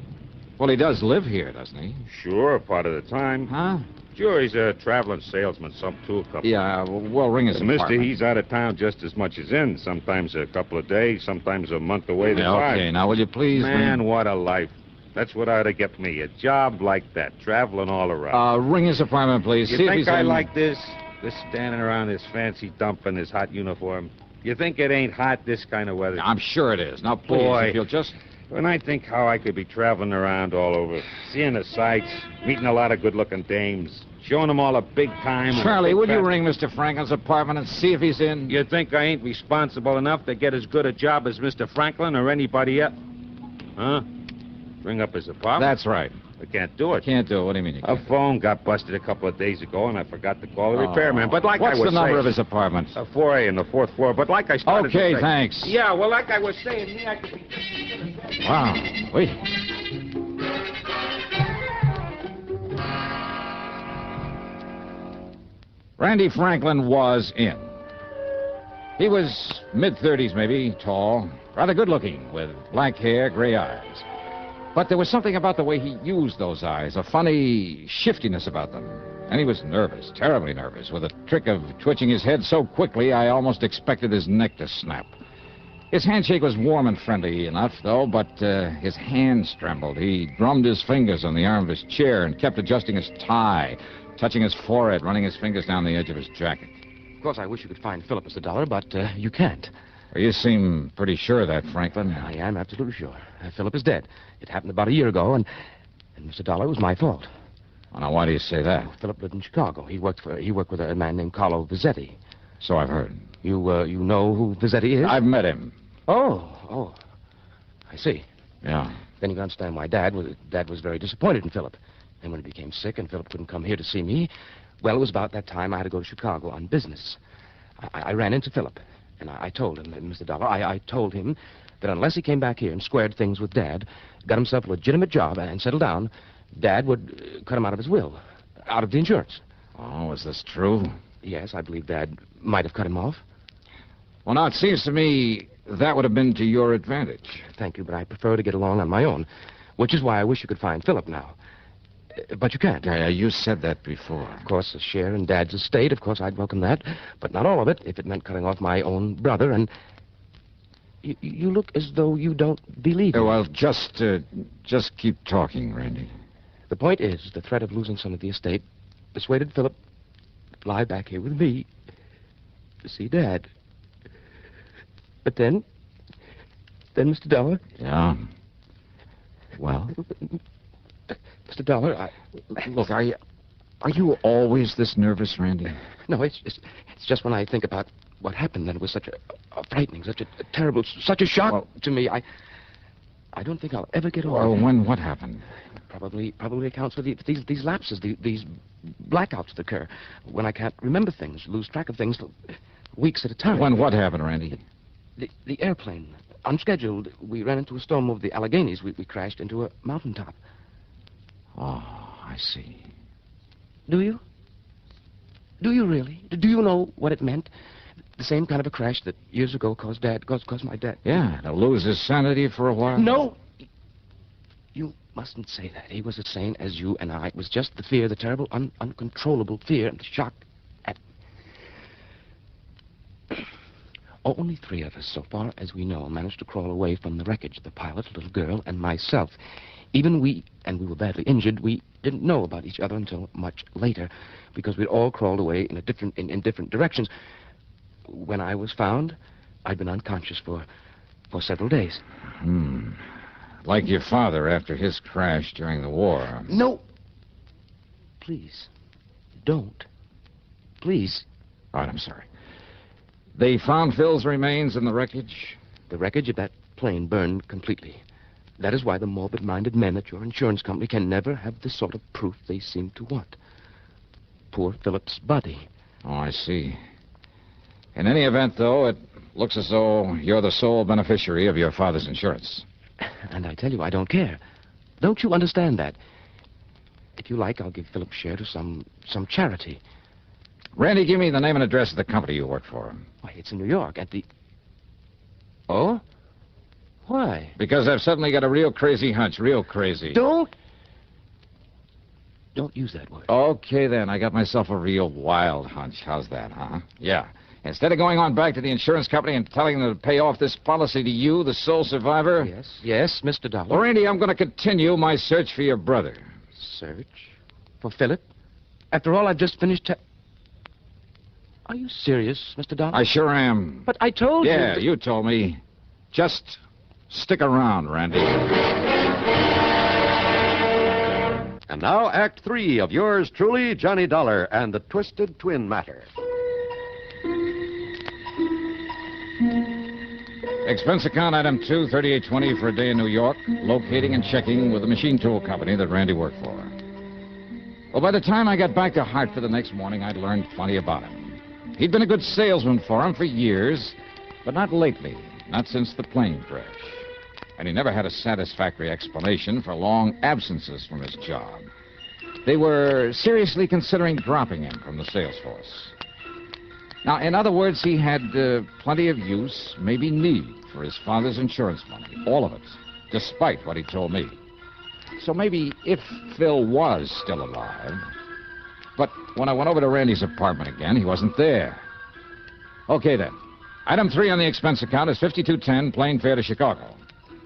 Well, he does live here, doesn't he? Sure, part of the time. Huh? Sure, he's a traveling salesman, some tool company. Yeah, we'll ring his apartment. Mister, he's out of town just as much as in. Sometimes a couple of days, sometimes a month away. Yeah, okay, now will you please... Man, what a life. That's what ought to get me, a job like that, traveling all around. Ring his apartment, please. You See if think he's I in... like this standing around this fancy dump in this hot uniform? You think it ain't hot this kind of weather? I'm sure it is. Now, please, Boy, if you'll just... When I think how I could be traveling around all over, seeing the sights, meeting a lot of good-looking dames, showing them all a big time... Charlie, would you ring Mr. Franklin's apartment and see if he's in? You think I ain't responsible enough to get as good a job as Mr. Franklin or anybody else? Huh? Ring up his apartment? That's right. I can't do it. Can't do it. What do you mean you can't? A phone got busted a couple of days ago, and I forgot to call the repairman. But like What's I was the number saying, of his apartment? 4A on the 4th floor. But like I started to Okay, say... thanks. Yeah, well, like I was saying, me, I could be... Wow. Wait. Randy Franklin was in. He was mid-30s, maybe, tall, rather good-looking, with black hair, gray eyes. But there was something about the way he used those eyes, a funny shiftiness about them. And he was nervous, terribly nervous, with a trick of twitching his head so quickly I almost expected his neck to snap. His handshake was warm and friendly enough, though, but his hands trembled. He drummed his fingers on the arm of his chair and kept adjusting his tie, touching his forehead, running his fingers down the edge of his jacket. Of course, I wish you could find Philip, Mr. Dollar, but you can't. Well, you seem pretty sure of that, Franklin. I am absolutely sure. Philip is dead. It happened about a year ago, and Mr. Dollar, it was my fault. Well, now, why do you say that? Philip lived in Chicago. He worked with a man named Carlo Vazzetti. So I've heard. You know who Vazzetti is? I've met him. Oh. I see. Yeah. Then you can understand why Dad was very disappointed in Philip. And when he became sick and Philip couldn't come here to see me, well, it was about that time I had to go to Chicago on business. I ran into Philip, and I told him, Mr. Dollar, I told him that unless he came back here and squared things with Dad, got himself a legitimate job and settled down, Dad would cut him out of his will, out of the insurance. Oh, is this true? Yes, I believe Dad might have cut him off. Well, now, it seems to me that would have been to your advantage. Thank you, but I prefer to get along on my own, which is why I wish you could find Philip now. But you can't. Yeah, you said that before. Of course, a share in Dad's estate, of course, I'd welcome that. But not all of it, if it meant cutting off my own brother, and... You look as though you don't believe me. Well, just keep talking, Randy. The point is, the threat of losing some of the estate persuaded Philip to fly back here with me to see Dad. But then, Mr. Dollar... Yeah? Well? Mr. Dollar, Look, are you always this nervous, Randy? No, it's just when I think about what happened, that it was such a frightening, such a terrible, such a shock to me. I don't think I'll ever get over it. Well, what happened? Probably accounts for these lapses, these blackouts that occur when I can't remember things, lose track of things weeks at a time. When what happened, Randy? The airplane, unscheduled. We ran into a storm over the Alleghenies. We crashed into a mountaintop. Oh, I see. Do you? Do you really? Do you know what it meant? The same kind of a crash that years ago caused my dad. Yeah, to lose his sanity for a while? No! You mustn't say that. He was as sane as you and I. It was just the fear, the terrible, uncontrollable fear and the shock at... Only 3 of us, so far as we know, managed to crawl away from the wreckage. The pilot, a little girl, and myself. Even we were badly injured, we didn't know about each other until much later, because we'd all crawled away in different directions. When I was found, I'd been unconscious for several days. Like your father after his crash during the war. No. Please, don't. Please. All right, I'm sorry. They found Phil's remains in the wreckage? The wreckage of that plane burned completely. That is why the morbid-minded men at your insurance company can never have the sort of proof they seem to want. Poor Philip's body. Oh, I see. In any event, though, it looks as though you're the sole beneficiary of your father's insurance. And I tell you, I don't care. Don't you understand that? If you like, I'll give Philip's share to some charity. Randy, give me the name and address of the company you work for. Why, it's in New York, at the... Oh? Why? Because I've suddenly got a real crazy hunch, real crazy. Don't use that word. Okay, then. I got myself a real wild hunch. How's that, huh? Yeah. Instead of going on back to the insurance company and telling them to pay off this policy to you, the sole survivor... Yes, Mr. Dollar. Well, Randy, I'm going to continue my search for your brother. Search? For Philip? After all, I've just finished... Are you serious, Mr. Dollar? I sure am. But I told you... Yeah, you told me. Just stick around, Randy. And now, Act 3 of yours truly, Johnny Dollar and the Twisted Twin Matter. Expense account item 2, 3820 for a day in New York, locating and checking with the machine tool company that Randy worked for. Well, by the time I got back to Hartford the next morning, I'd learned plenty about him. He'd been a good salesman for him for years, but not lately, not since the plane crash. And he never had a satisfactory explanation for long absences from his job. They were seriously considering dropping him from the sales force. Now, in other words, he had plenty of use, maybe need, for his father's insurance money. All of it, despite what he told me. So maybe if Phil was still alive... But when I went over to Randy's apartment again, he wasn't there. Okay, then. Item 3 on the expense account is $52.10, plane fare to Chicago.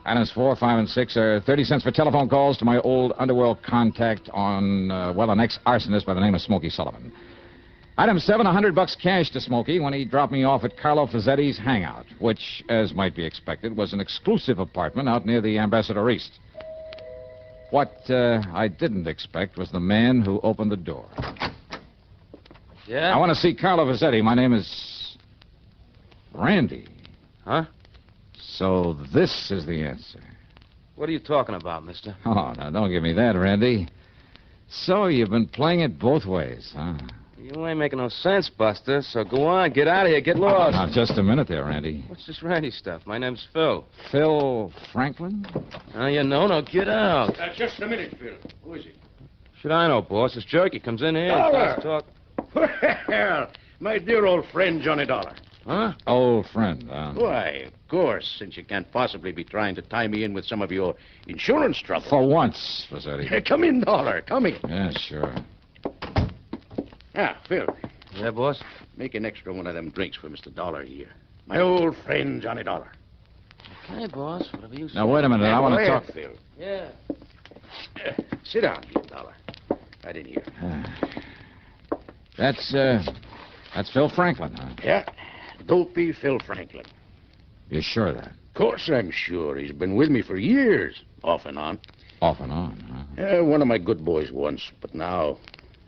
Items 4, 5, and 6 are 30 cents for telephone calls to my old underworld contact on, an ex-arsonist by the name of Smokey Sullivan. Item 7, $100 cash to Smokey when he dropped me off at Carlo Fazzetti's hangout, which, as might be expected, was an exclusive apartment out near the Ambassador East. What I didn't expect was the man who opened the door. Yeah? I want to see Carlo Fazzetti. My name is... Randy. Huh? So this is the answer. What are you talking about, mister? Oh, now, don't give me that, Randy. So you've been playing it both ways, huh? You ain't making no sense, Buster, so go on, get out of here, get lost. Now, just a minute there, Randy. What's this Randy stuff? My name's Phil. Phil Franklin? No, get out. Just a minute, Phil. Who is he? Should I know, boss? This jerky comes in here Dollar. and starts talk. Well, my dear old friend, Johnny Dollar. Huh? Old friend, huh? Why, of course, since you can't possibly be trying to tie me in with some of your insurance trouble. For once, Fazzetti. Come in, Dollar. Come in. Yeah, sure. Ah, Phil. Yeah, boss? Make an extra one of them drinks for Mr. Dollar here. My old friend, Johnny Dollar. Okay, boss. Whatever you say. Now, wait a minute. I want to talk... Phil. Yeah. Sit down here, Dollar. Right in here. That's Phil Franklin, huh? Yeah. Dopey Phil Franklin. You're sure of that? Of course I'm sure. He's been with me for years, off and on. Off and on, huh? One of my good boys once, but now,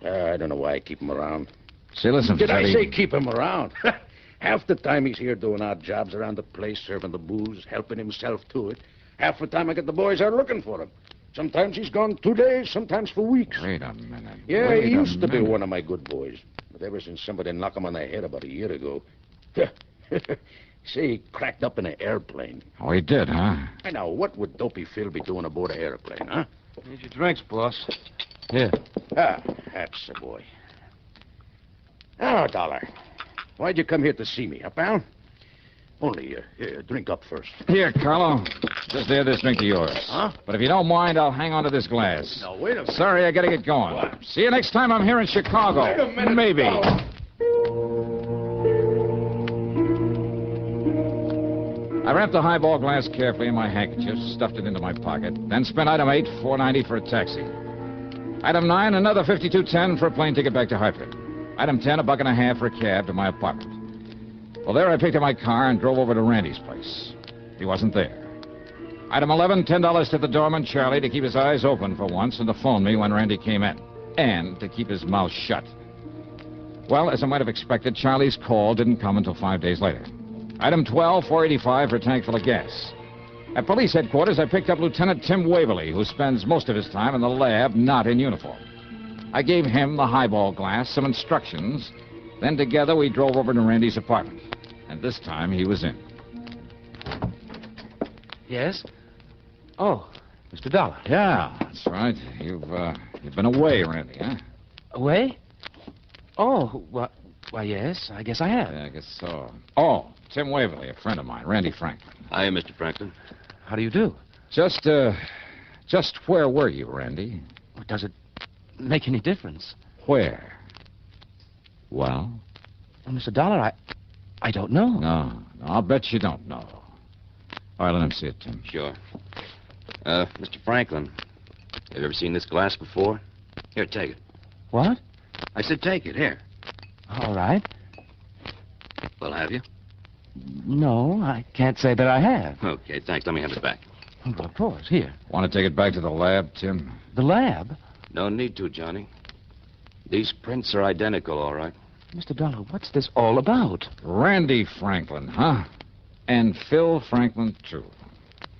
I don't know why I keep him around. See, listen, Did I Fazzetti... say keep him around? Half the time he's here doing odd jobs around the place, serving the booze, helping himself to it. Half the time I get the boys out looking for him. Sometimes he's gone 2 days, sometimes for weeks. Wait a minute. Yeah, Wait he used to be minute. one of my good boys. But ever since somebody knocked him on the head about a year ago... Say, he cracked up in an airplane. Oh, he did, huh? I know. What would Dopey Phil be doing aboard an airplane, huh? Here's your drinks, boss. Here. Ah, that's the boy. Now, Dollar, why'd you come here to see me, huh, pal? Only, drink up first. Here, Carlo. Just add this drink to yours. Huh? But if you don't mind, I'll hang on to this glass. Now, wait a minute. Sorry, I gotta get going. What? See you next time I'm here in Chicago. Wait a minute. Maybe. Dollar. I wrapped the highball glass carefully in my handkerchief, stuffed it into my pocket, then spent item 8, $4.90 for a taxi. Item 9, another $52.10 for a plane ticket back to Hartford. Item 10, $1.50 for a cab to my apartment. Well, there I picked up my car and drove over to Randy's place. He wasn't there. Item 11, $10 to the doorman, Charlie, to keep his eyes open for once and to phone me when Randy came in. And to keep his mouth shut. Well, as I might have expected, Charlie's call didn't come until 5 days later. Item 12, $4.85 for a tank full of gas. At police headquarters, I picked up Lieutenant Tim Waverly, who spends most of his time in the lab, not in uniform. I gave him the highball glass, some instructions. Then together we drove over to Randy's apartment. And this time he was in. Yes? Oh, Mr. Dollar. Yeah, that's right. You've been away, Randy, huh? Away? Oh, why, yes, I guess I have. Yeah, I guess so. Oh, Tim Waverly, a friend of mine, Randy Franklin. Hi, Mr. Franklin. How do you do? Just where were you, Randy? Well, does it make any difference? Where? Well, Mr. Dollar, I don't know. No, I'll bet you don't know. All right, let him see it, Tim. Sure. Mr. Franklin, have you ever seen this glass before? Here, take it. What? I said take it, here. All right. Well, have you? No, I can't say that I have. Okay, thanks. Let me have it back. Well, of course, here. Want to take it back to the lab, Tim? The lab? No need to, Johnny. These prints are identical, all right. Mr. Dollar, what's this all about? Randy Franklin, huh? And Phil Franklin, too.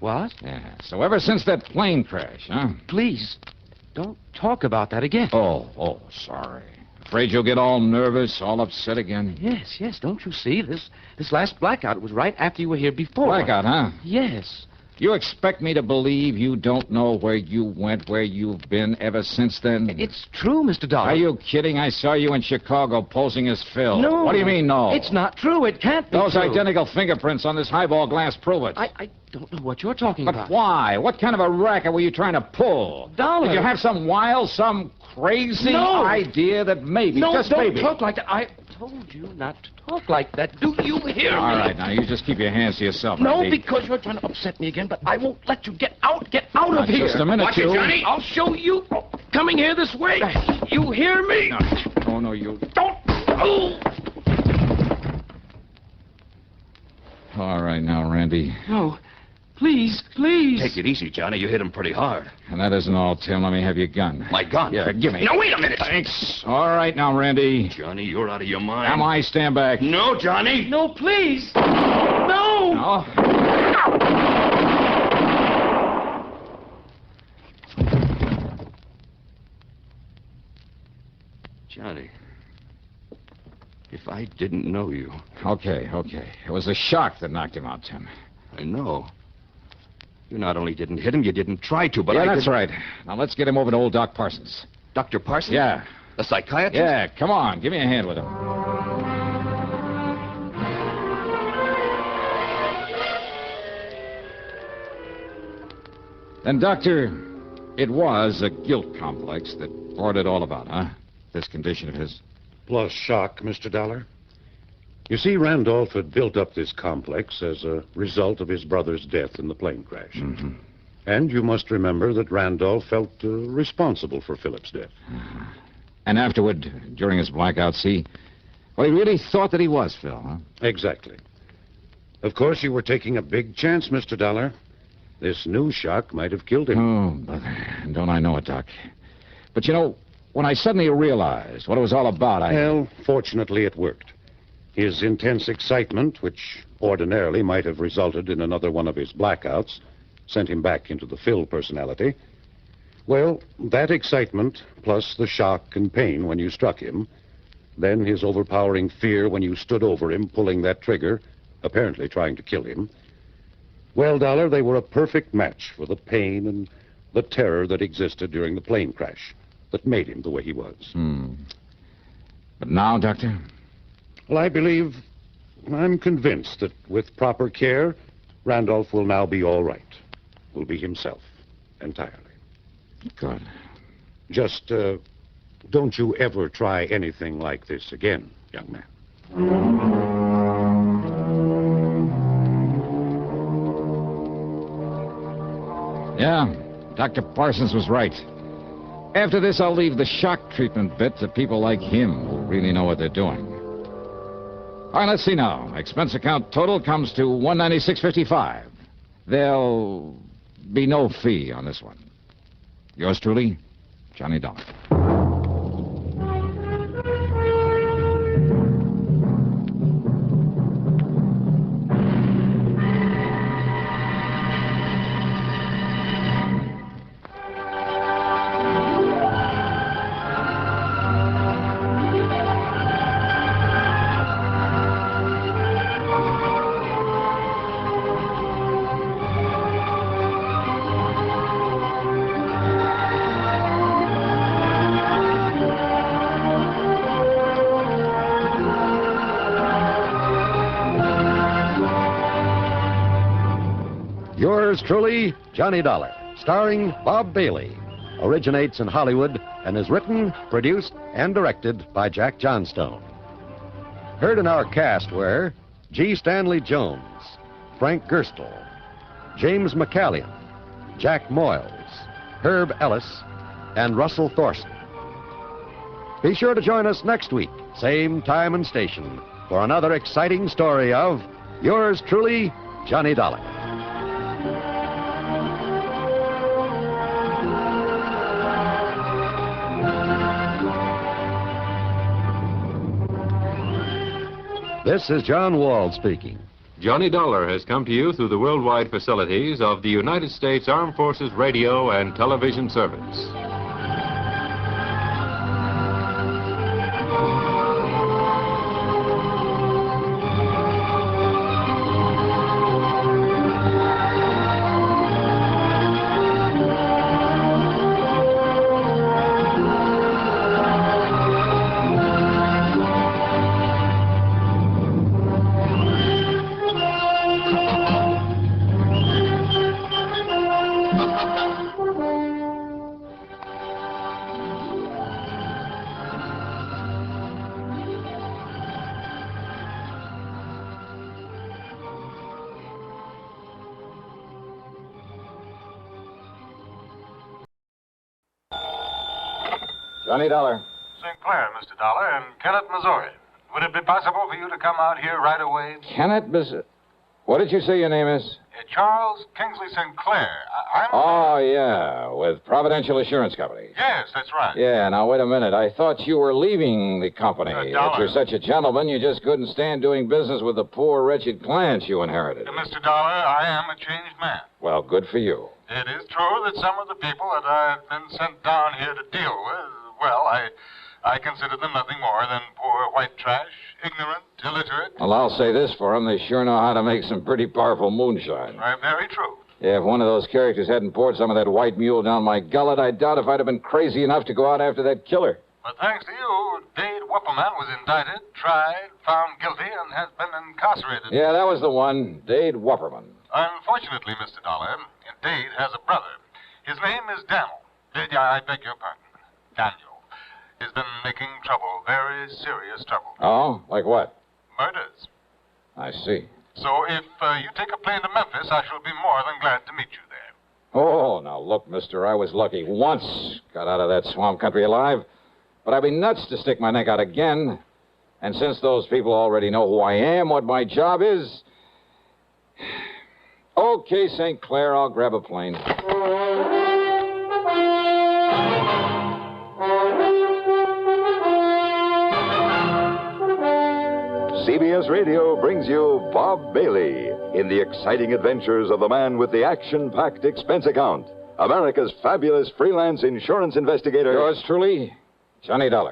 What? Yeah, so ever since that plane crash, huh? Please, don't talk about that again. Oh, sorry. Afraid you'll get all nervous, all upset again? Yes, don't you see? This last blackout was right after you were here before. Blackout, huh? Yes. You expect me to believe you don't know where you went, where you've been ever since then? It's true, Mr. Dollar. Are you kidding? I saw you in Chicago posing as Phil. No. What do you mean, no? It's not true. It can't be Those true. identical fingerprints on this highball glass prove it. I don't know what you're talking about. But why? What kind of a racket were you trying to pull? Dollar. Did you have some crazy idea that maybe, just don't maybe... talk like that. I told you not to talk like that. Do you hear me? All right, now, you just keep your hands to yourself, No, Randy. because you're trying to upset me again, but I won't let you get out. Get out Now, of here. just a minute, Watch you. it, Johnny. I'll show you. Coming here this way. You hear me? No, you... Don't. Oh. All right, now, Randy. No. Please. Take it easy, Johnny. You hit him pretty hard. And that isn't all, Tim. Let me have your gun. My gun? Yeah, give me. No, wait a minute. Thanks. All right, now, Randy. Johnny, you're out of your mind. Am I? Stand back. No, Johnny. No, please. No. No. Johnny, if I didn't know you... Okay. It was the shock that knocked him out, Tim. I know. You not only didn't hit him, you didn't try to, but yeah, I that's did... right. Now, let's get him over to old Doc Parsons. Dr. Parsons? Yeah. The psychiatrist? Yeah, come on. Give me a hand with him. Then, Doctor, it was a guilt complex that brought it all about, huh? This condition of his. Plus shock, Mr. Dollar. You see, Randolph had built up this complex as a result of his brother's death in the plane crash. Mm-hmm. And you must remember that Randolph felt responsible for Philip's death. And afterward, during his blackouts, he really thought that he was Phil, huh? Exactly. Of course, you were taking a big chance, Mr. Dollar. This new shock might have killed him. Oh, brother, don't I know it, Doc. But, when I suddenly realized what it was all about, Well, fortunately, it worked. His intense excitement, which ordinarily might have resulted in another one of his blackouts, sent him back into the Phil personality. Well, that excitement, plus the shock and pain when you struck him, then his overpowering fear when you stood over him, pulling that trigger, apparently trying to kill him. Well, Dollar, they were a perfect match for the pain and the terror that existed during the plane crash that made him the way he was. But now, Doctor? Well, I'm convinced that with proper care, Randolph will now be all right. Will be himself, entirely. Good. Just, don't you ever try anything like this again, young man. Yeah, Dr. Parsons was right. After this, I'll leave the shock treatment bit to people like him who really know what they're doing. All right, let's see now. Expense account total comes to $196.55. They'll be no fee on this one. Yours truly, Johnny Dollar. Yours truly, Johnny Dollar, starring Bob Bailey. Originates in Hollywood and is written, produced, and directed by Jack Johnstone. Heard in our cast were G. Stanley Jones, Frank Gerstle, James McCallion, Jack Moyles, Herb Ellis, and Russell Thorson. Be sure to join us next week, same time and station, for another exciting story of yours truly, Johnny Dollar. This is John Wald speaking. Johnny Dollar has come to you through the worldwide facilities of the United States Armed Forces Radio and Television Service. Johnny Dollar. St. Clair, Mr. Dollar, and Kennett, Missouri. Would it be possible for you to come out here right away? Kennett, what did you say your name is? Charles Kingsley St. Clair. I'm... Oh, yeah, with Providential Assurance Company. Yes, that's right. Yeah, now, wait a minute. I thought you were leaving the company. If you're such a gentleman, you just couldn't stand doing business with the poor, wretched clients you inherited. Mr. Dollar, I am a changed man. Well, good for you. It is true that some of the people that I've been sent down here to deal with, well, I consider them nothing more than poor white trash, ignorant, illiterate. Well, I'll say this for them. They sure know how to make some pretty powerful moonshine. Very true. Yeah, if one of those characters hadn't poured some of that white mule down my gullet, I doubt if I'd have been crazy enough to go out after that killer. But thanks to you, Dade Wupperman was indicted, tried, found guilty, and has been incarcerated. Yeah, that was the one, Dade Wupperman. Unfortunately, Mr. Dollar, Dade has a brother. His name is Daniel. I beg your pardon. Daniel. He's been making trouble, very serious trouble. Oh? Like what? Murders. I see. So if you take a plane to Memphis, I shall be more than glad to meet you there. Oh, now look, mister, I was lucky once. Got out of that swamp country alive. But I'd be nuts to stick my neck out again. And since those people already know who I am, what my job is... Okay, St. Clair, I'll grab a plane. CBS Radio brings you Bob Bailey in the exciting adventures of the man with the action-packed expense account, America's fabulous freelance insurance investigator. Yours truly, Johnny Dollar.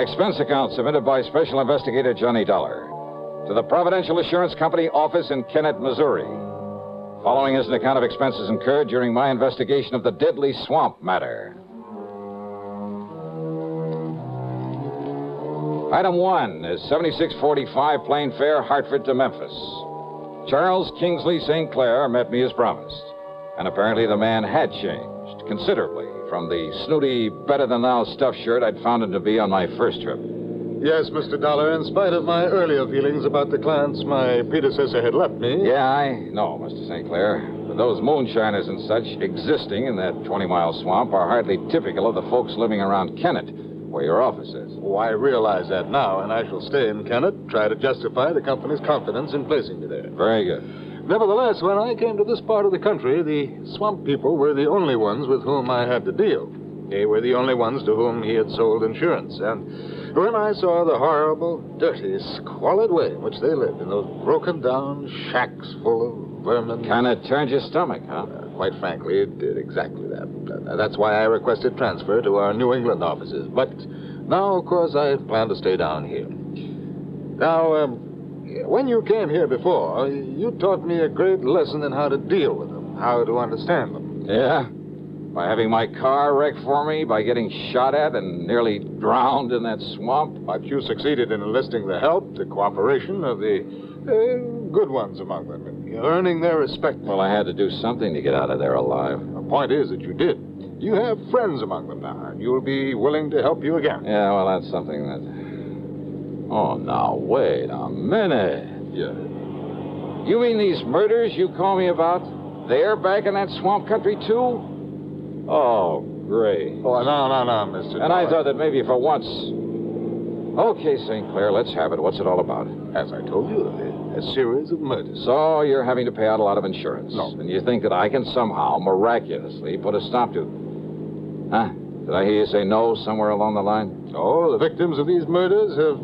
Expense account submitted by Special Investigator Johnny Dollar to the Providential Assurance Company office in Kennett, Missouri. Following is an account of expenses incurred during my investigation of the deadly swamp matter. Item 1 is 7645 plane fare Hartford to Memphis. Charles Kingsley St. Clair met me as promised. And apparently the man had changed considerably from the snooty, better-than-thou stuffed shirt I'd found him to be on my first trip. Yes, Mr. Dollar, in spite of my earlier feelings about the clients my predecessor had left me. Yeah, I know, Mr. St. Clair. But those moonshiners and such existing in that 20-mile swamp are hardly typical of the folks living around Kennett, where your office is. Oh, I realize that now, and I shall stay in Kennett, try to justify the company's confidence in placing me there. Very good. Nevertheless, when I came to this part of the country, the swamp people were the only ones with whom I had to deal. They were the only ones to whom he had sold insurance, and when I saw the horrible, dirty, squalid way in which they lived in those broken-down shacks full of vermin... Kind of turned your stomach, huh? Quite frankly, it did exactly that. That's why I requested transfer to our New England offices. But now, of course, I plan to stay down here. Now, when you came here before, you taught me a great lesson in how to deal with them, how to understand them. Yeah? By having my car wrecked for me, by getting shot at and nearly drowned in that swamp. But you succeeded in enlisting the help, the cooperation of the good ones among them, and earning their respect. Well, I had to do something to get out of there alive. The point is that you did. You have friends among them now, and you'll be willing to help you again. Yeah, well, that's something that... Oh, now, wait a minute. Yeah. You mean these murders you call me about, they're back in that swamp country, too? Oh, great. Oh, no, Mr. And I thought that maybe for once... Okay, St. Clair, let's have it. What's it all about? As I told you, a series of murders. So you're having to pay out a lot of insurance. No. And you think that I can somehow, miraculously, put a stop to... Huh? Did I hear you say no somewhere along the line? Oh, the victims of these murders have,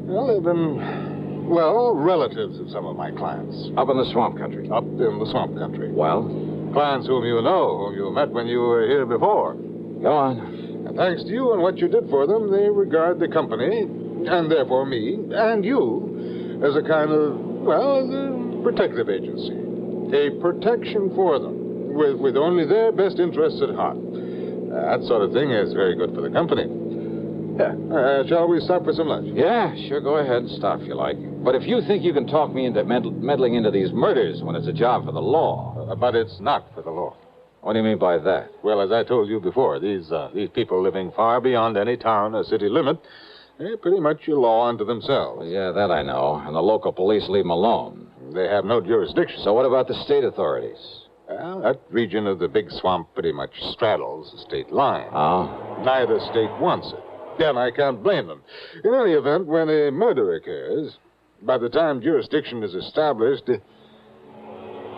they've been, relatives of some of my clients. Up in the swamp country? Up in the swamp country. Well? Clients whom you know, whom you met when you were here before. Go on. And thanks to you and what you did for them, they regard the company, and therefore me, and you, as a kind of, as a protective agency. A protection for them, with only their best interests at heart. That sort of thing is very good for the company. Yeah. Shall we stop for some lunch? Yeah, sure, go ahead. Stop if you like. But if you think you can talk me into meddling into these murders when it's a job for the law... but it's not for the law. What do you mean by that? Well, as I told you before, these people living far beyond any town or city limit, they're pretty much a law unto themselves. Well, yeah, that I know. And the local police leave them alone. They have no jurisdiction. So what about the state authorities? Well, that region of the big swamp pretty much straddles the state line. Oh? Neither state wants it. And I can't blame them. In any event, when a murder occurs, by the time jurisdiction is established...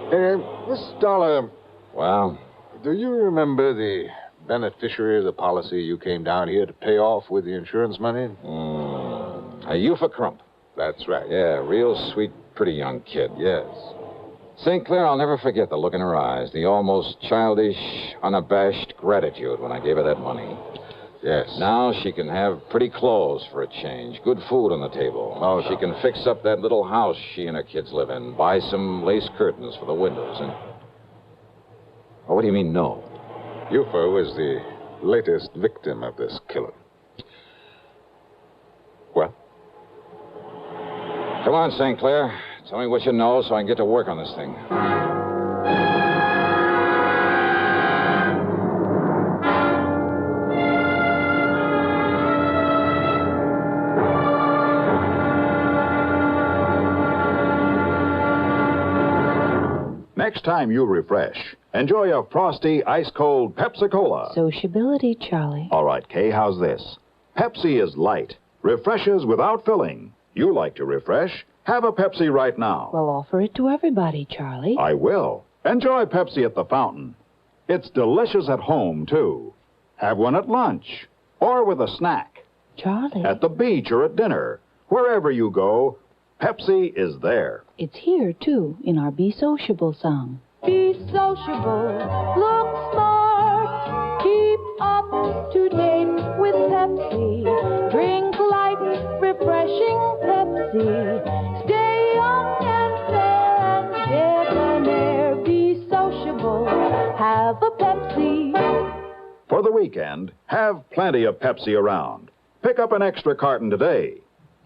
Miss Dollar... Well? Do you remember the beneficiary of the policy you came down here to pay off with the insurance money? A Eupha Crump. That's right. Yeah, real sweet, pretty young kid. Yes. St. Clair, I'll never forget the look in her eyes, the almost childish, unabashed gratitude when I gave her that money. Yes. Now she can have pretty clothes for a change, good food on the table. Oh, she can fix up that little house she and her kids live in, buy some lace curtains for the windows, and... Oh, what do you mean, no? Eupha was the latest victim of this killing. Well? Come on, St. Clair. Tell me what you know so I can get to work on this thing. Next time you refresh, enjoy a frosty, ice-cold Pepsi-Cola. Sociability, Charlie. All right, Kay, how's this? Pepsi is light, refreshes without filling. You like to refresh? Have a Pepsi right now. Well, offer it to everybody, Charlie. I will. Enjoy Pepsi at the fountain. It's delicious at home, too. Have one at lunch or with a snack. Charlie. At the beach or at dinner. Wherever you go, Pepsi is there. It's here, too, in our Be Sociable song. Be sociable, look smart, keep up to date with Pepsi. Drink light, refreshing Pepsi. Stay young and fair and debonair. Be sociable, have a Pepsi. For the weekend, have plenty of Pepsi around. Pick up an extra carton today.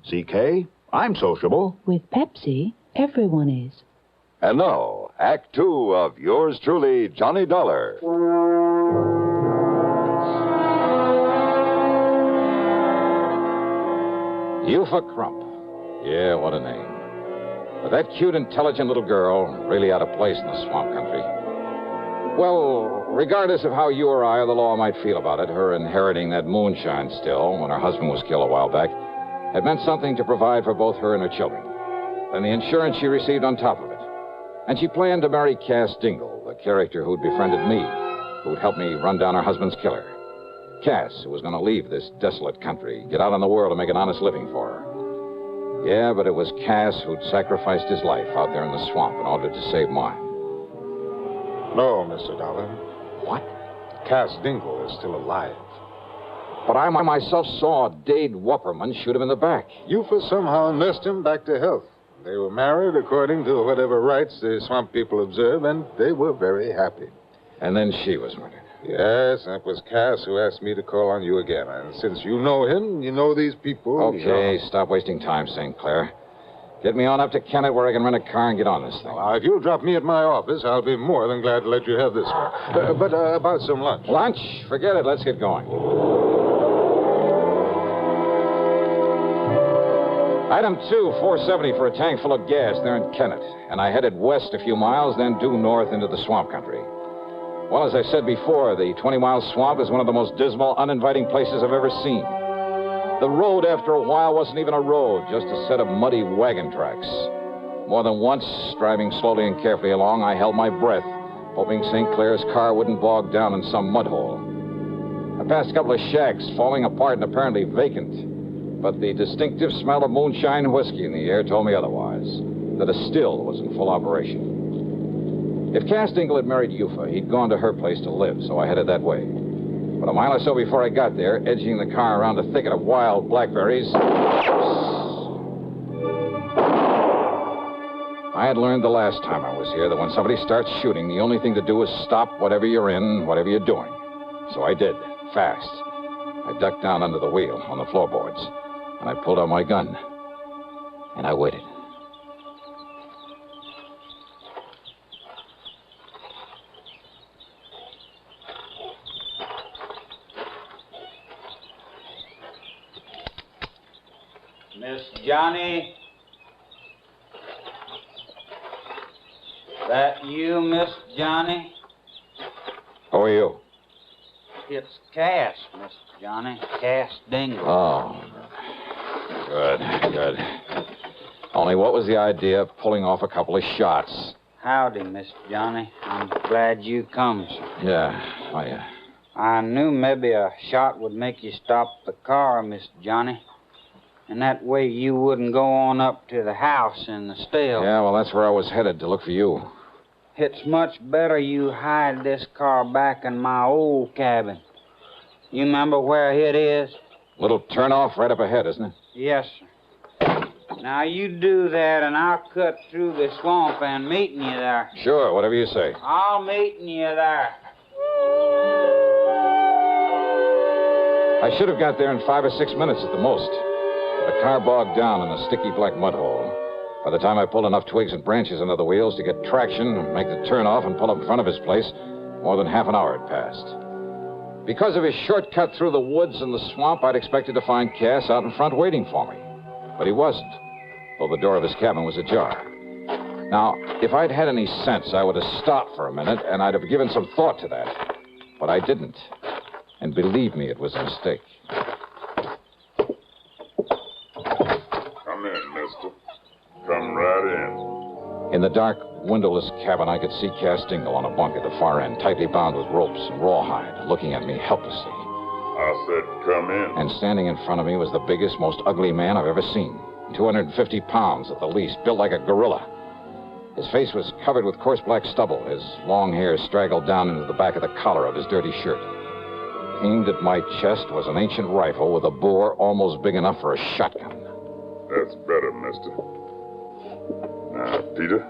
CK, I'm sociable. With Pepsi, everyone is. And now, Act Two of yours truly, Johnny Dollar. Eufa Crump. Yeah, what a name. But that cute, intelligent little girl, really out of place in the swamp country. Well, regardless of how you or I or the law might feel about it, her inheriting that moonshine still, when her husband was killed a while back, had meant something to provide for both her and her children. And the insurance she received on top of it. And she planned to marry Cass Dingle, the character who'd befriended me, who'd helped me run down her husband's killer. Cass, who was going to leave this desolate country, get out in the world and make an honest living for her. Yeah, but it was Cass who'd sacrificed his life out there in the swamp in order to save mine. No, Mr. Dollar. What? Cass Dingle is still alive. But I myself saw Dade Wupperman shoot him in the back. Eufa somehow nursed him back to health. They were married according to whatever rites the swamp people observe, and they were very happy. And then she was murdered. Yes, that was Cass who asked me to call on you again. And since you know him, you know these people. Okay, stop wasting time, St. Clair. Get me on up to Kennett where I can rent a car and get on this thing. Now, if you'll drop me at my office, I'll be more than glad to let you have this one. But about some lunch. Lunch? Forget it. Let's get going. Item 2, 470 for a tank full of gas there in Kennett. And I headed west a few miles, then due north into the swamp country. Well, as I said before, the 20-mile swamp is one of the most dismal, uninviting places I've ever seen. The road, after a while, wasn't even a road, just a set of muddy wagon tracks. More than once, driving slowly and carefully along, I held my breath, hoping St. Clair's car wouldn't bog down in some mud hole. I passed a couple of shacks, falling apart and apparently vacant. But the distinctive smell of moonshine whiskey in the air told me otherwise, that a still was in full operation. If Cass Dingle had married Eufa, he'd gone to her place to live, so I headed that way. But a mile or so before I got there, edging the car around a thicket of wild blackberries, I had learned the last time I was here that when somebody starts shooting, the only thing to do is stop whatever you're in, whatever you're doing. So I did, fast. I ducked down under the wheel on the floorboards, and I pulled out my gun, and I waited. Miss Johnny? That you, Miss Johnny? Who are you? It's Cass, Miss Johnny. Cass Dingle. Oh, good. Only what was the idea of pulling off a couple of shots? Howdy, Miss Johnny. I'm glad you come, sir. Yeah, I knew maybe a shot would make you stop the car, Miss Johnny. And that way you wouldn't go on up to the house in the still. Yeah, well, that's where I was headed to look for you. It's much better you hide this car back in my old cabin. You remember where it is? Little turnoff right up ahead, isn't it? Yes, sir. Now you do that and I'll cut through the swamp and meet you there. Sure, whatever you say. I'll meet you there. I should have got there in 5 or 6 minutes at the most. The car bogged down in a sticky black mud hole. By the time I pulled enough twigs and branches under the wheels to get traction, make the turnoff, and pull up in front of his place, more than half an hour had passed. Because of his shortcut through the woods and the swamp, I'd expected to find Cass out in front waiting for me. But he wasn't, though the door of his cabin was ajar. Now, if I'd had any sense, I would have stopped for a minute, and I'd have given some thought to that. But I didn't. And believe me, it was a mistake. Come in, mister. Come right In the dark, windowless cabin, I could see Cass Dingle on a bunk at the far end, tightly bound with ropes and rawhide, looking at me helplessly. I said come in. And standing in front of me was the biggest, most ugly man I've ever seen. 250 pounds at the least, built like a gorilla. His face was covered with coarse black stubble. His long hair straggled down into the back of the collar of his dirty shirt. Aimed at my chest was an ancient rifle with a bore almost big enough for a shotgun. That's better, mister. Now, Peter,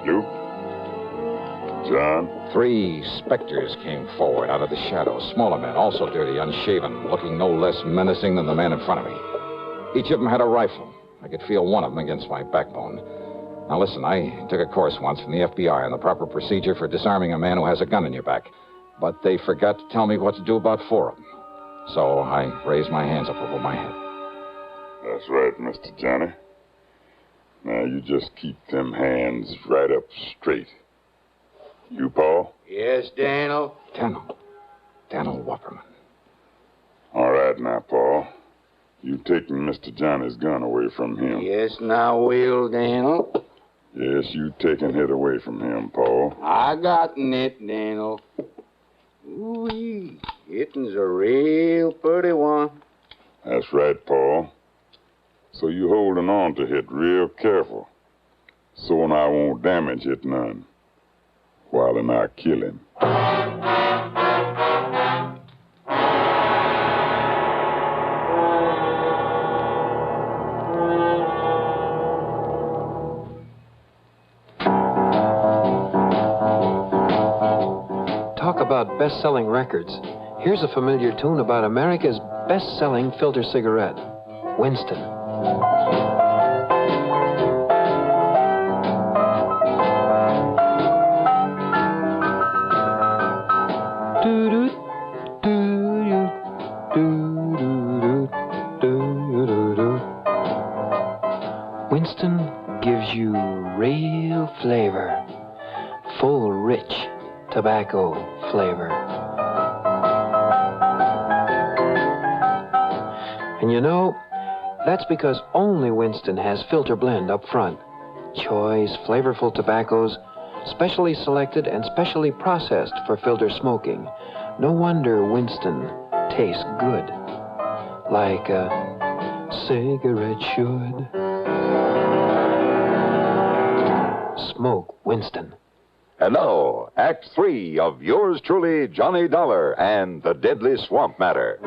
Luke, John. 3 specters came forward out of the shadows. Smaller men, also dirty, unshaven, looking no less menacing than the man in front of me. Each of them had a rifle. I could feel one of them against my backbone. Now, listen, I took a course once from the FBI on the proper procedure for disarming a man who has a gun in your back. But they forgot to tell me what to do about 4 of them. So I raised my hands up over my head. That's right, Mr. Johnny. Now, you just keep them hands right up straight. You, Paul? Yes, Daniel? Daniel Wupperman. All right now, Paul. You taking Mr. Johnny's gun away from him. Yes, now will, Daniel. Yes, you taking it away from him, Paul. I got it, Daniel. Ooh-wee. It'n's a real pretty one. That's right, Paul. So you holding on to it real careful. So I won't damage it none. While I kill him. Talk about best-selling records. Here's a familiar tune about America's best-selling filter cigarette, Winston. Winston gives you real flavor, full, rich tobacco flavor. And you know, that's because only Winston has filter blend up front. Choice, flavorful tobaccos, specially selected and specially processed for filter smoking. No wonder Winston tastes good, like a cigarette should. Smoke Winston. And now, Act 3 of yours truly, Johnny Dollar and the Deadly Swamp Matter.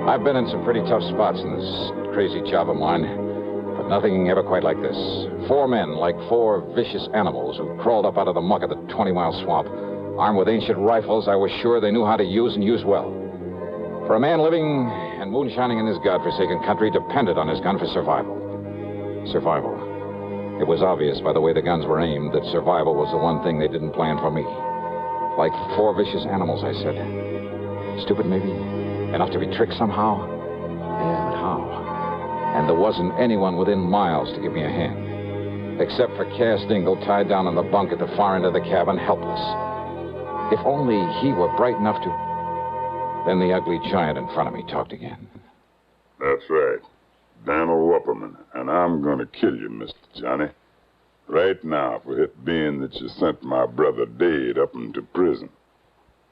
I've been in some pretty tough spots in this crazy job of mine, but nothing ever quite like this. 4 men, like 4 vicious animals who crawled up out of the muck of the 20-mile swamp. Armed with ancient rifles I was sure they knew how to use and use well. For a man living and moonshining in this godforsaken country depended on his gun for survival. Survival. It was obvious by the way the guns were aimed that survival was the one thing they didn't plan for me. Like 4 vicious animals, I said. Stupid, maybe? Enough to be tricked somehow? Yeah, but how? And there wasn't anyone within miles to give me a hand. Except for Cass Dingle, tied down on the bunk at the far end of the cabin, helpless. If only he were bright enough to... Then the ugly giant in front of me talked again. That's right. Daniel Wupperman, and I'm gonna kill you, Mr. Johnny. Right now, for it being that you sent my brother Dade up into prison.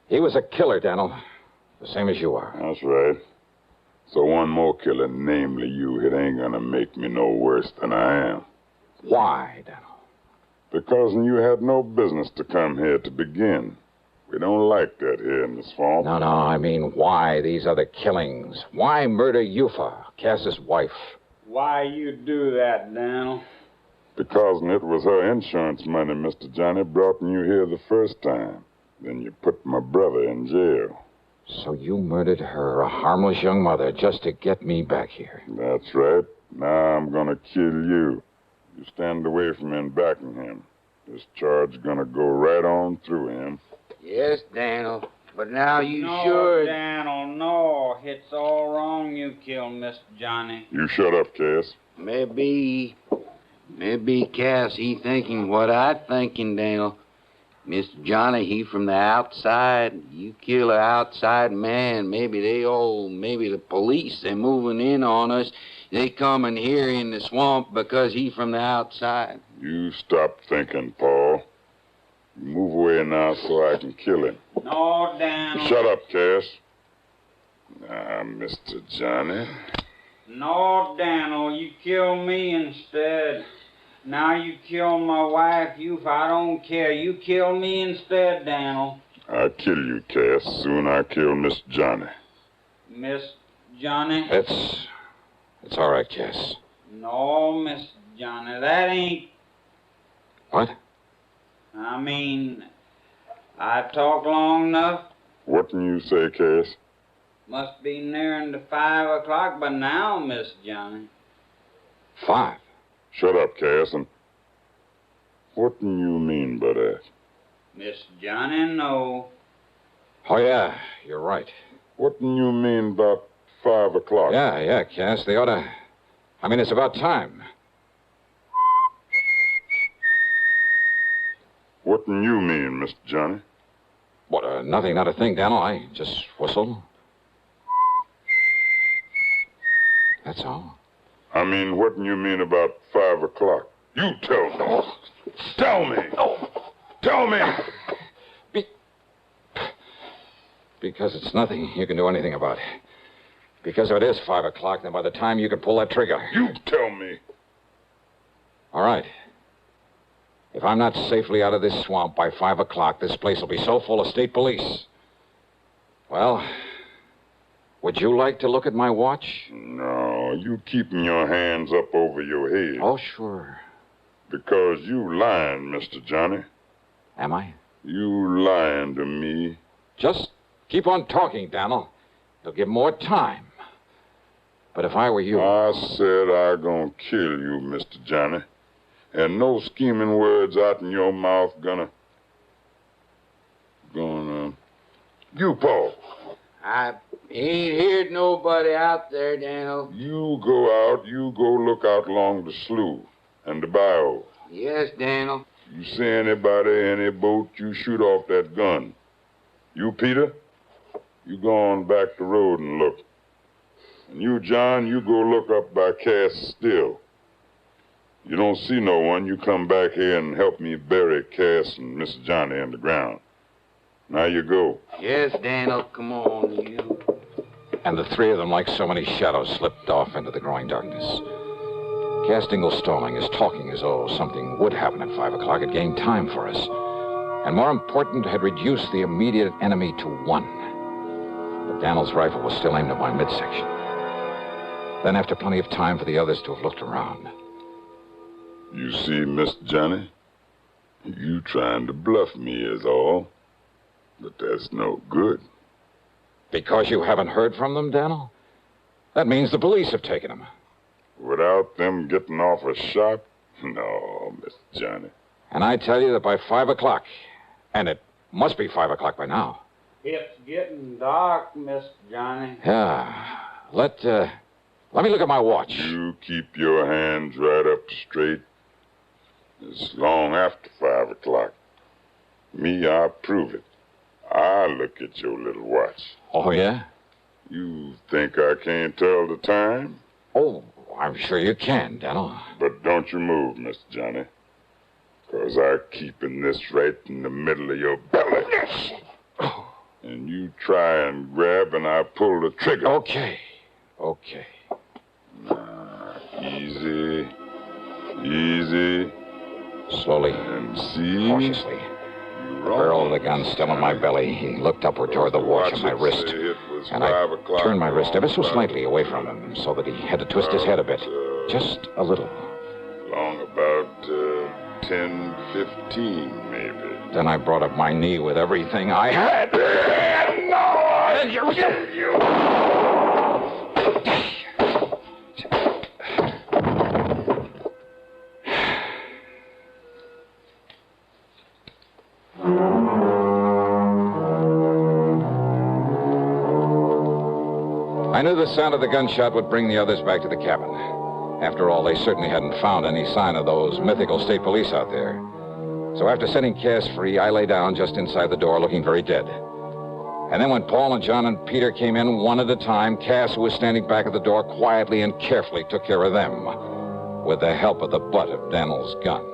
He was a killer, Daniel. The same as you are. That's right. So one more killer, namely you, it ain't gonna make me no worse than I am. Why, Daniel? Because you had no business to come here to begin. We don't like that here in the swamp. No, I mean, why these other killings? Why murder Yufa, Cass's wife? Why you do that, Daniel? Because it was her insurance money, Mr. Johnny, brought you here the first time. Then you put my brother in jail. So you murdered her, a harmless young mother, just to get me back here. That's right. Now I'm gonna kill you. You stand away from him backing him. This charge gonna go right on through him. Yes, Daniel. But now you no, should. Daniel, no. It's all wrong you killed Miss Johnny. You shut up, Cass. Maybe Cass, he thinking what I thinking, Daniel. Mr. Johnny, he from the outside. You kill an outside man. Maybe the police, they moving in on us. They coming here in the swamp because he from the outside. You stop thinking, Paul. Move away now so I can kill him. No, Daniel. Shut up, Cass. Now, Mr. Johnny. No, Daniel, you kill me instead. Now you kill my wife, I don't care. You kill me instead, Daniel. I'll kill you, Cass. Soon I kill Miss Johnny. Miss Johnny? It's all right, Cass. No, Miss Johnny, that ain't... What? I mean, I talked long enough. What can you say, Cass? Must be nearing to 5 o'clock by now, Miss Johnny. 5? Shut up, Cass, and what do you mean by that? Miss Johnny, no. Oh, yeah, you're right. What do you mean about 5 o'clock? Yeah, Cass, they ought to... I mean, it's about time. What do you mean, Mr. Johnny? What, nothing, not a thing, Daniel. I just whistled. That's all. I mean, what do you mean about 5 o'clock? You tell me. Tell me. Tell me. Because it's nothing you can do anything about. Because if it is 5 o'clock, then by the time you can pull that trigger... You tell me. All right. If I'm not safely out of this swamp by 5 o'clock, this place will be so full of state police. Well, would you like to look at my watch? No, you keeping your hands up over your head. Oh, sure. Because you lying, Mr. Johnny. Am I? You lying to me. Just keep on talking, Daniel. It'll give more time. But if I were you... I said I gonna kill you, Mr. Johnny. And no scheming words out in your mouth gonna... You, Paul. I ain't heard nobody out there, Daniel. You go look out along the slough and the bayou. Yes, Daniel. You see anybody, any boat, you shoot off that gun. You, Peter, you go on back the road and look. And you, John, you go look up by Cass Still. You don't see no one, you come back here and help me bury Cass and Miss Johnny in the ground. Now you go. Yes, Daniel, come on, you. And the three of them, like so many shadows, slipped off into the growing darkness. Cass Dingle's stalling, his talking as though something would happen at 5 o'clock, had gained time for us. And more important, had reduced the immediate enemy to 1. But Daniel's rifle was still aimed at my midsection. Then, after plenty of time for the others to have looked around. You see, Miss Johnny, you trying to bluff me is all. But that's no good. Because you haven't heard from them, Daniel? That means the police have taken them. Without them getting off a shot? No, Miss Johnny. And I tell you that by 5 o'clock, and it must be 5 o'clock by now. It's getting dark, Miss Johnny. Yeah. Let me look at my watch. You keep your hands right up straight. It's long after 5 o'clock. Me, I prove it. I look at your little watch. Oh, yeah? You think I can't tell the time? Oh, I'm sure you can, Daniel. But don't you move, Mr. Johnny. Because I'm keeping this right in the middle of your belly. And you try and grab and I pull the trigger. Okay. Easy. Easy. Slowly. And see. Cautiously. The barrel of the gun still in my belly. He looked upward toward the watch on my wrist. And I turned my wrist ever so slightly away from him so that he had to twist his head a bit. Just a little. Long about 10:15, maybe. Then I brought up my knee with everything I had. No! You! I knew the sound of the gunshot would bring the others back to the cabin. After all, they certainly hadn't found any sign of those mythical state police out there. So after setting Cass free, I lay down just inside the door looking very dead. And then when Paul and John and Peter came in one at a time, Cass, who was standing back at the door, quietly and carefully took care of them with the help of the butt of Daniel's gun.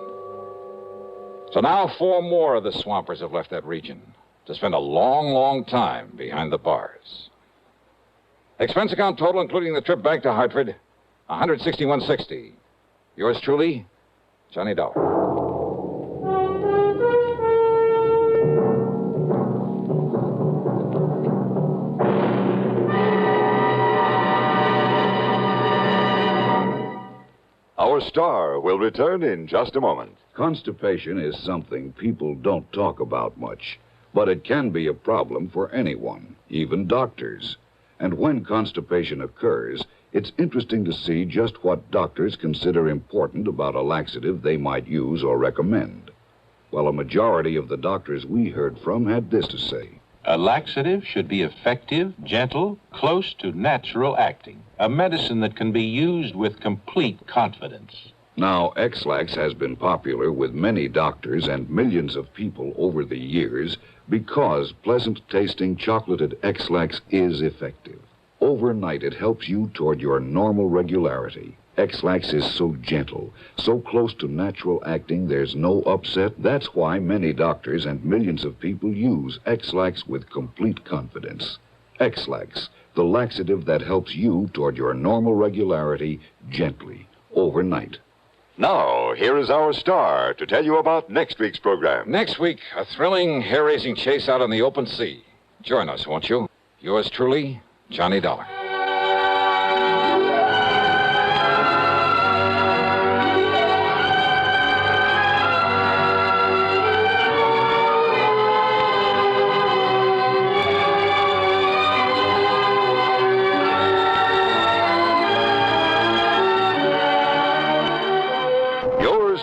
So now 4 more of the swampers have left that region to spend a long, long time behind the bars. Expense account total, including the trip back to Hartford, $161.60. Yours truly, Johnny Dollar. Our star will return in just a moment. Constipation is something people don't talk about much, but it can be a problem for anyone, even doctors. And when constipation occurs, it's interesting to see just what doctors consider important about a laxative they might use or recommend. Well, a majority of the doctors we heard from had this to say. A laxative should be effective, gentle, close to natural acting. A medicine that can be used with complete confidence. Now, X-Lax has been popular with many doctors and millions of people over the years because pleasant-tasting chocolated X-Lax is effective. Overnight, it helps you toward your normal regularity. X-Lax is so gentle, so close to natural acting, there's no upset. That's why many doctors and millions of people use X-Lax with complete confidence. X-Lax, the laxative that helps you toward your normal regularity gently, overnight. Now, here is our star to tell you about next week's program. Next week, a thrilling, hair-raising chase out on the open sea. Join us, won't you? Yours truly, Johnny Dollar.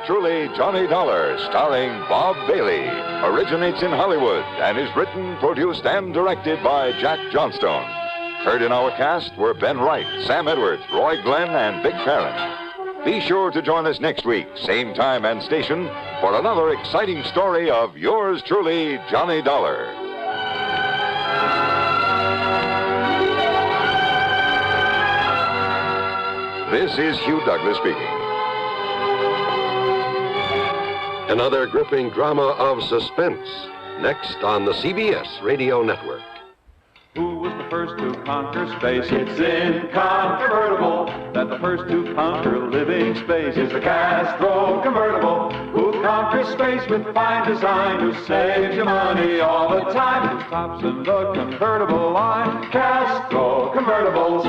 Truly, Johnny Dollar, starring Bob Bailey, originates in Hollywood and is written, produced, and directed by Jack Johnstone. Heard in our cast were Ben Wright, Sam Edwards, Roy Glenn, and Vic Perrin. Be sure to join us next week, same time and station, for another exciting story of yours truly, Johnny Dollar. This is Hugh Douglas speaking. Another gripping drama of suspense, next on the CBS Radio Network. Who was the first to conquer space? It's incontrovertible that the first to conquer living space is the Castro convertible, who conquers space with fine design, who saves you money all the time, who tops in the convertible line. Castro convertibles.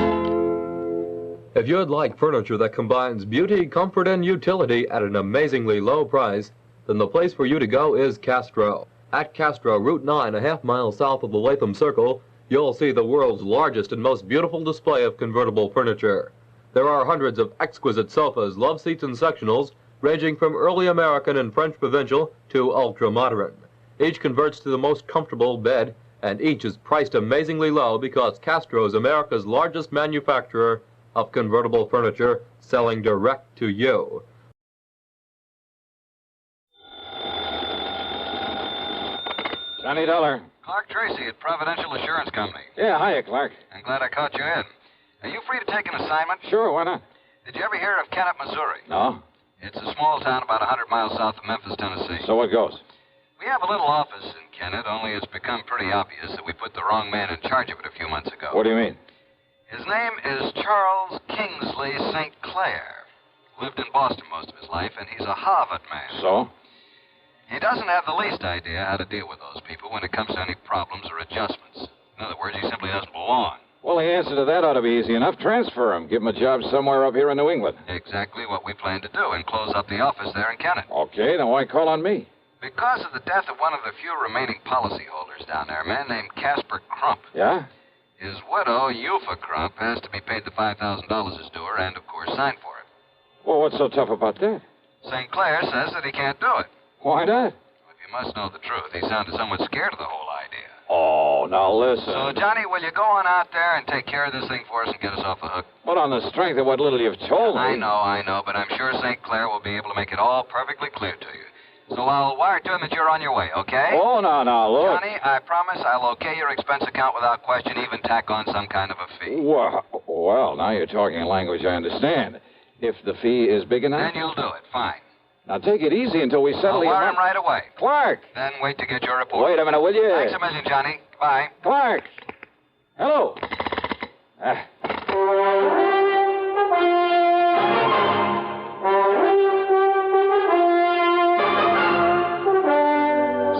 If you'd like furniture that combines beauty, comfort, and utility at an amazingly low price, then the place for you to go is Castro. At Castro, Route 9, a half mile south of the Latham Circle, you'll see the world's largest and most beautiful display of convertible furniture. There are hundreds of exquisite sofas, love seats, and sectionals, ranging from early American and French provincial to ultra-modern. Each converts to the most comfortable bed, and each is priced amazingly low because Castro is America's largest manufacturer of convertible furniture, selling direct to you. Johnny Dollar. Clark Tracy at Providential Assurance Company. Yeah, hiya, Clark. I'm glad I caught you in. Are you free to take an assignment? Sure, why not? Did you ever hear of Kennett, Missouri? No. It's a small town about 100 miles south of Memphis, Tennessee. So what goes? We have a little office in Kennett, only it's become pretty obvious that we put the wrong man in charge of it a few months ago. What do you mean? His name is Charles Kingsley St. Clair. Lived in Boston most of his life, and he's a Harvard man. So? He doesn't have the least idea how to deal with those people when it comes to any problems or adjustments. In other words, he simply doesn't belong. Well, the answer to that ought to be easy enough. Transfer him. Give him a job somewhere up here in New England. Exactly what we plan to do, and close up the office there in Kennett. Okay, then why call on me? Because of the death of one of the few remaining policyholders down there, a man named Casper Crump. Yeah? His widow, Eupha Crump, has to be paid the $5,000 is due her and, of course, signed for it. Well, what's so tough about that? St. Clair says that he can't do it. Why not? If you must know the truth, he sounded somewhat scared of the whole idea. Oh, now listen. So, Johnny, will you go on out there and take care of this thing for us and get us off the hook? But on the strength of what little you've told me. I know, but I'm sure St. Clair will be able to make it all perfectly clear to you. So I'll wire to him that you're on your way, okay? Oh, now, look. Johnny, I promise I'll okay your expense account without question, even tack on some kind of a fee. Well, now you're talking a language I understand. If the fee is big enough? Then you'll do it, fine. Now take it easy until we settle I'll wire him right away. Clark! Then wait to get your report. Wait a minute, will you? Thanks a million, Johnny. Bye. Clark! Hello!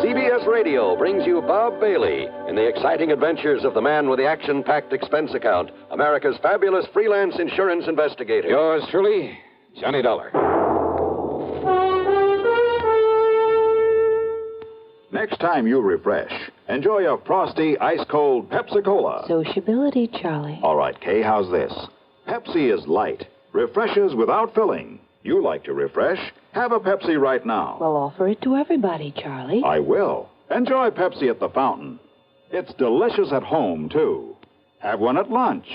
CBS Radio brings you Bob Bailey in the exciting adventures of the man with the action-packed expense account, America's fabulous freelance insurance investigator. Yours truly, Johnny Dollar. Next time you refresh, enjoy a frosty, ice-cold Pepsi-Cola. Sociability, Charlie. All right, Kay, how's this? Pepsi is light, refreshes without filling. You like to refresh? Have a Pepsi right now. Well, offer it to everybody, Charlie. I will. Enjoy Pepsi at the fountain. It's delicious at home, too. Have one at lunch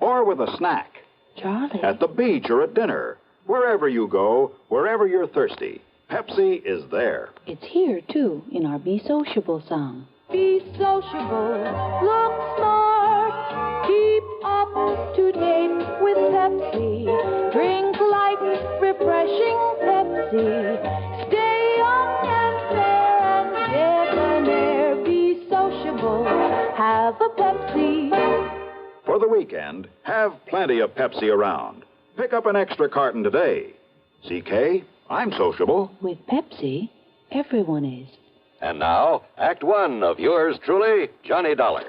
or with a snack. Charlie. At the beach or at dinner. Wherever you go, wherever you're thirsty, Pepsi is there. It's here, too, in our Be Sociable song. Be sociable, look smart, keep up to date with Pepsi. Drink light, refreshing Pepsi. Stay young and fair and debonair. Be sociable, have a Pepsi. For the weekend, have plenty of Pepsi around. Pick up an extra carton today. CK, I'm sociable. With Pepsi, everyone is. And now, Act One of yours truly, Johnny Dollar.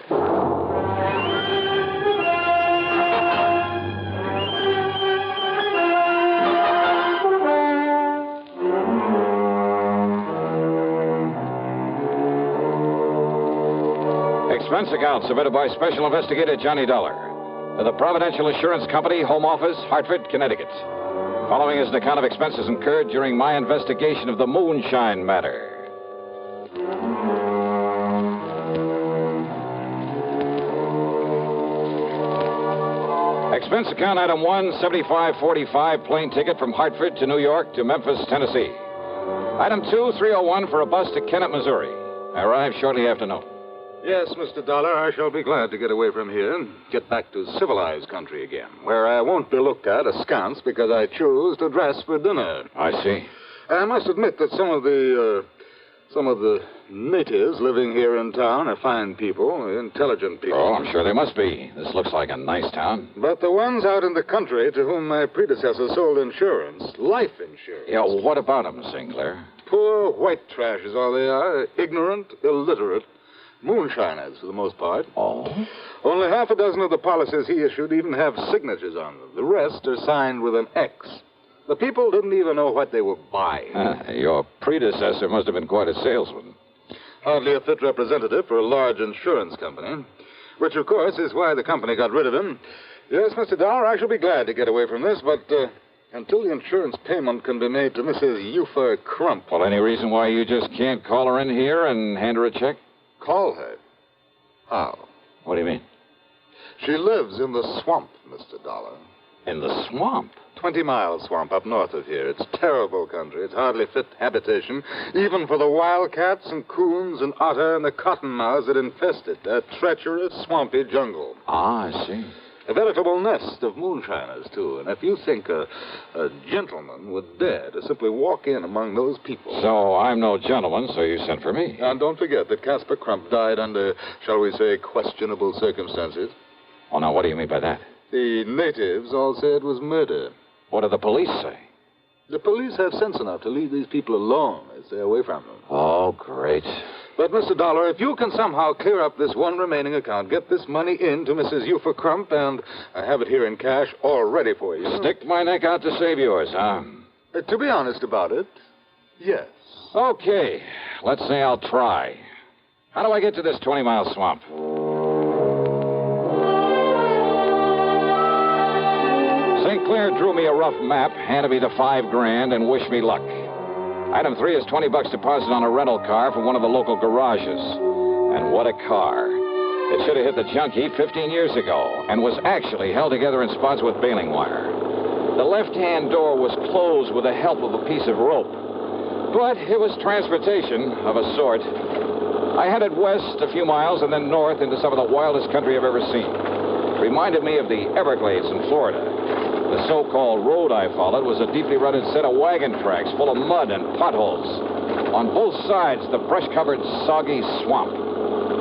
Expense account submitted by Special Investigator Johnny Dollar to the Providential Insurance Company, Home Office, Hartford, Connecticut. Following is an account of expenses incurred during my investigation of the Moonshine Matter. Expense account item 1, $75.45 plane ticket from Hartford to New York to Memphis, Tennessee. Item 2, $301 for a bus to Kennett, Missouri. I arrived shortly after noon. Yes, Mr. Dollar, I shall be glad to get away from here and get back to civilized country again, where I won't be looked at askance because I choose to dress for dinner. I see. I must admit that some of the natives living here in town are fine people, intelligent people. Oh, I'm sure they must be. This looks like a nice town. But the ones out in the country to whom my predecessor sold insurance, life insurance. Yeah, what about them, Sinclair? Poor white trash is all they are, ignorant, illiterate. Moonshiners, for the most part. Oh? Only half a dozen of the policies he issued even have signatures on them. The rest are signed with an X. The people didn't even know what they were buying. Your predecessor must have been quite a salesman. Hardly a fit representative for a large insurance company, which, of course, is why the company got rid of him. Yes, Mr. Dollar, I shall be glad to get away from this, but until the insurance payment can be made to Mrs. Euphor Crump. Well, any reason why you just can't call her in here and hand her a check? Call her? How? What do you mean? She lives in the swamp, Mr. Dollar. In the swamp? 20-mile swamp up north of here. It's terrible country. It's hardly fit habitation, even for the wildcats and coons and otter and the cottonmouths that infest it. A treacherous, swampy jungle. Ah, I see. A veritable nest of moonshiners, too. And if you think a gentleman would dare to simply walk in among those people... So I'm no gentleman, so you sent for me. And don't forget that Caspar Crump died under, shall we say, questionable circumstances. Oh, now, what do you mean by that? The natives all said it was murder. What do the police say? The police have sense enough to leave these people alone. They stay away from them. Oh, great. But, Mr. Dollar, if you can somehow clear up this one remaining account, get this money in to Mrs. Euphor Crump, and I have it here in cash all ready for you. Stick my neck out to save yours, huh? To be honest about it, yes. Okay. Let's say I'll try. How do I get to this 20-mile swamp? St. Clair drew me a rough map, handed me the $5,000, and wished me luck. Item 3 is $20 deposit on a rental car from one of the local garages. And what a car. It should have hit the junk heap 15 years ago and was actually held together in spots with baling wire. The left-hand door was closed with the help of a piece of rope. But it was transportation of a sort. I headed west a few miles and then north into some of the wildest country I've ever seen. It reminded me of the Everglades in Florida. The so-called road I followed was a deeply rutted set of wagon tracks full of mud and potholes. On both sides, the brush-covered, soggy swamp.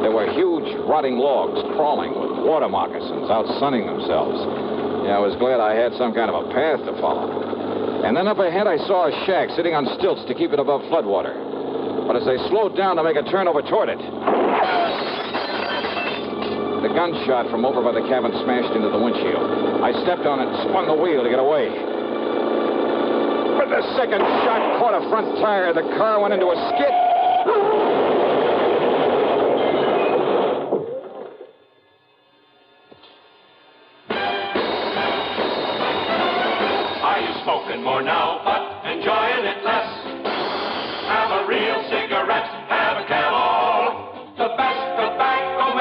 There were huge, rotting logs crawling with water moccasins out sunning themselves. Yeah, I was glad I had some kind of a path to follow. And then up ahead, I saw a shack sitting on stilts to keep it above floodwater. But as I slowed down to make a turn over toward it, the gunshot from over by the cabin smashed into the windshield. I stepped on it and spun the wheel to get away. But the second shot caught a front tire. The car went into a skid. Are you smoking more now, but enjoying it less? Have a real cigarette, have a Camel. The best tobacco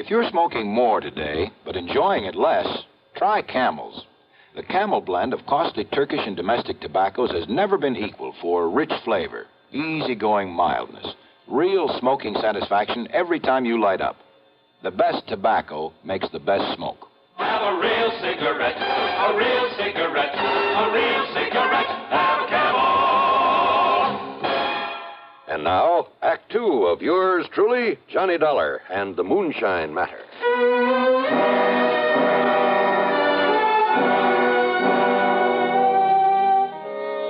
If you're smoking more today, but enjoying it less, try Camels. The Camel blend of costly Turkish and domestic tobaccos has never been equal for rich flavor, easygoing mildness, real smoking satisfaction every time you light up. The best tobacco makes the best smoke. Have a real cigarette, a real cigarette, a real cigarette. Have a Camel. And now, Act Two of yours truly, Johnny Dollar and the Moonshine Matter.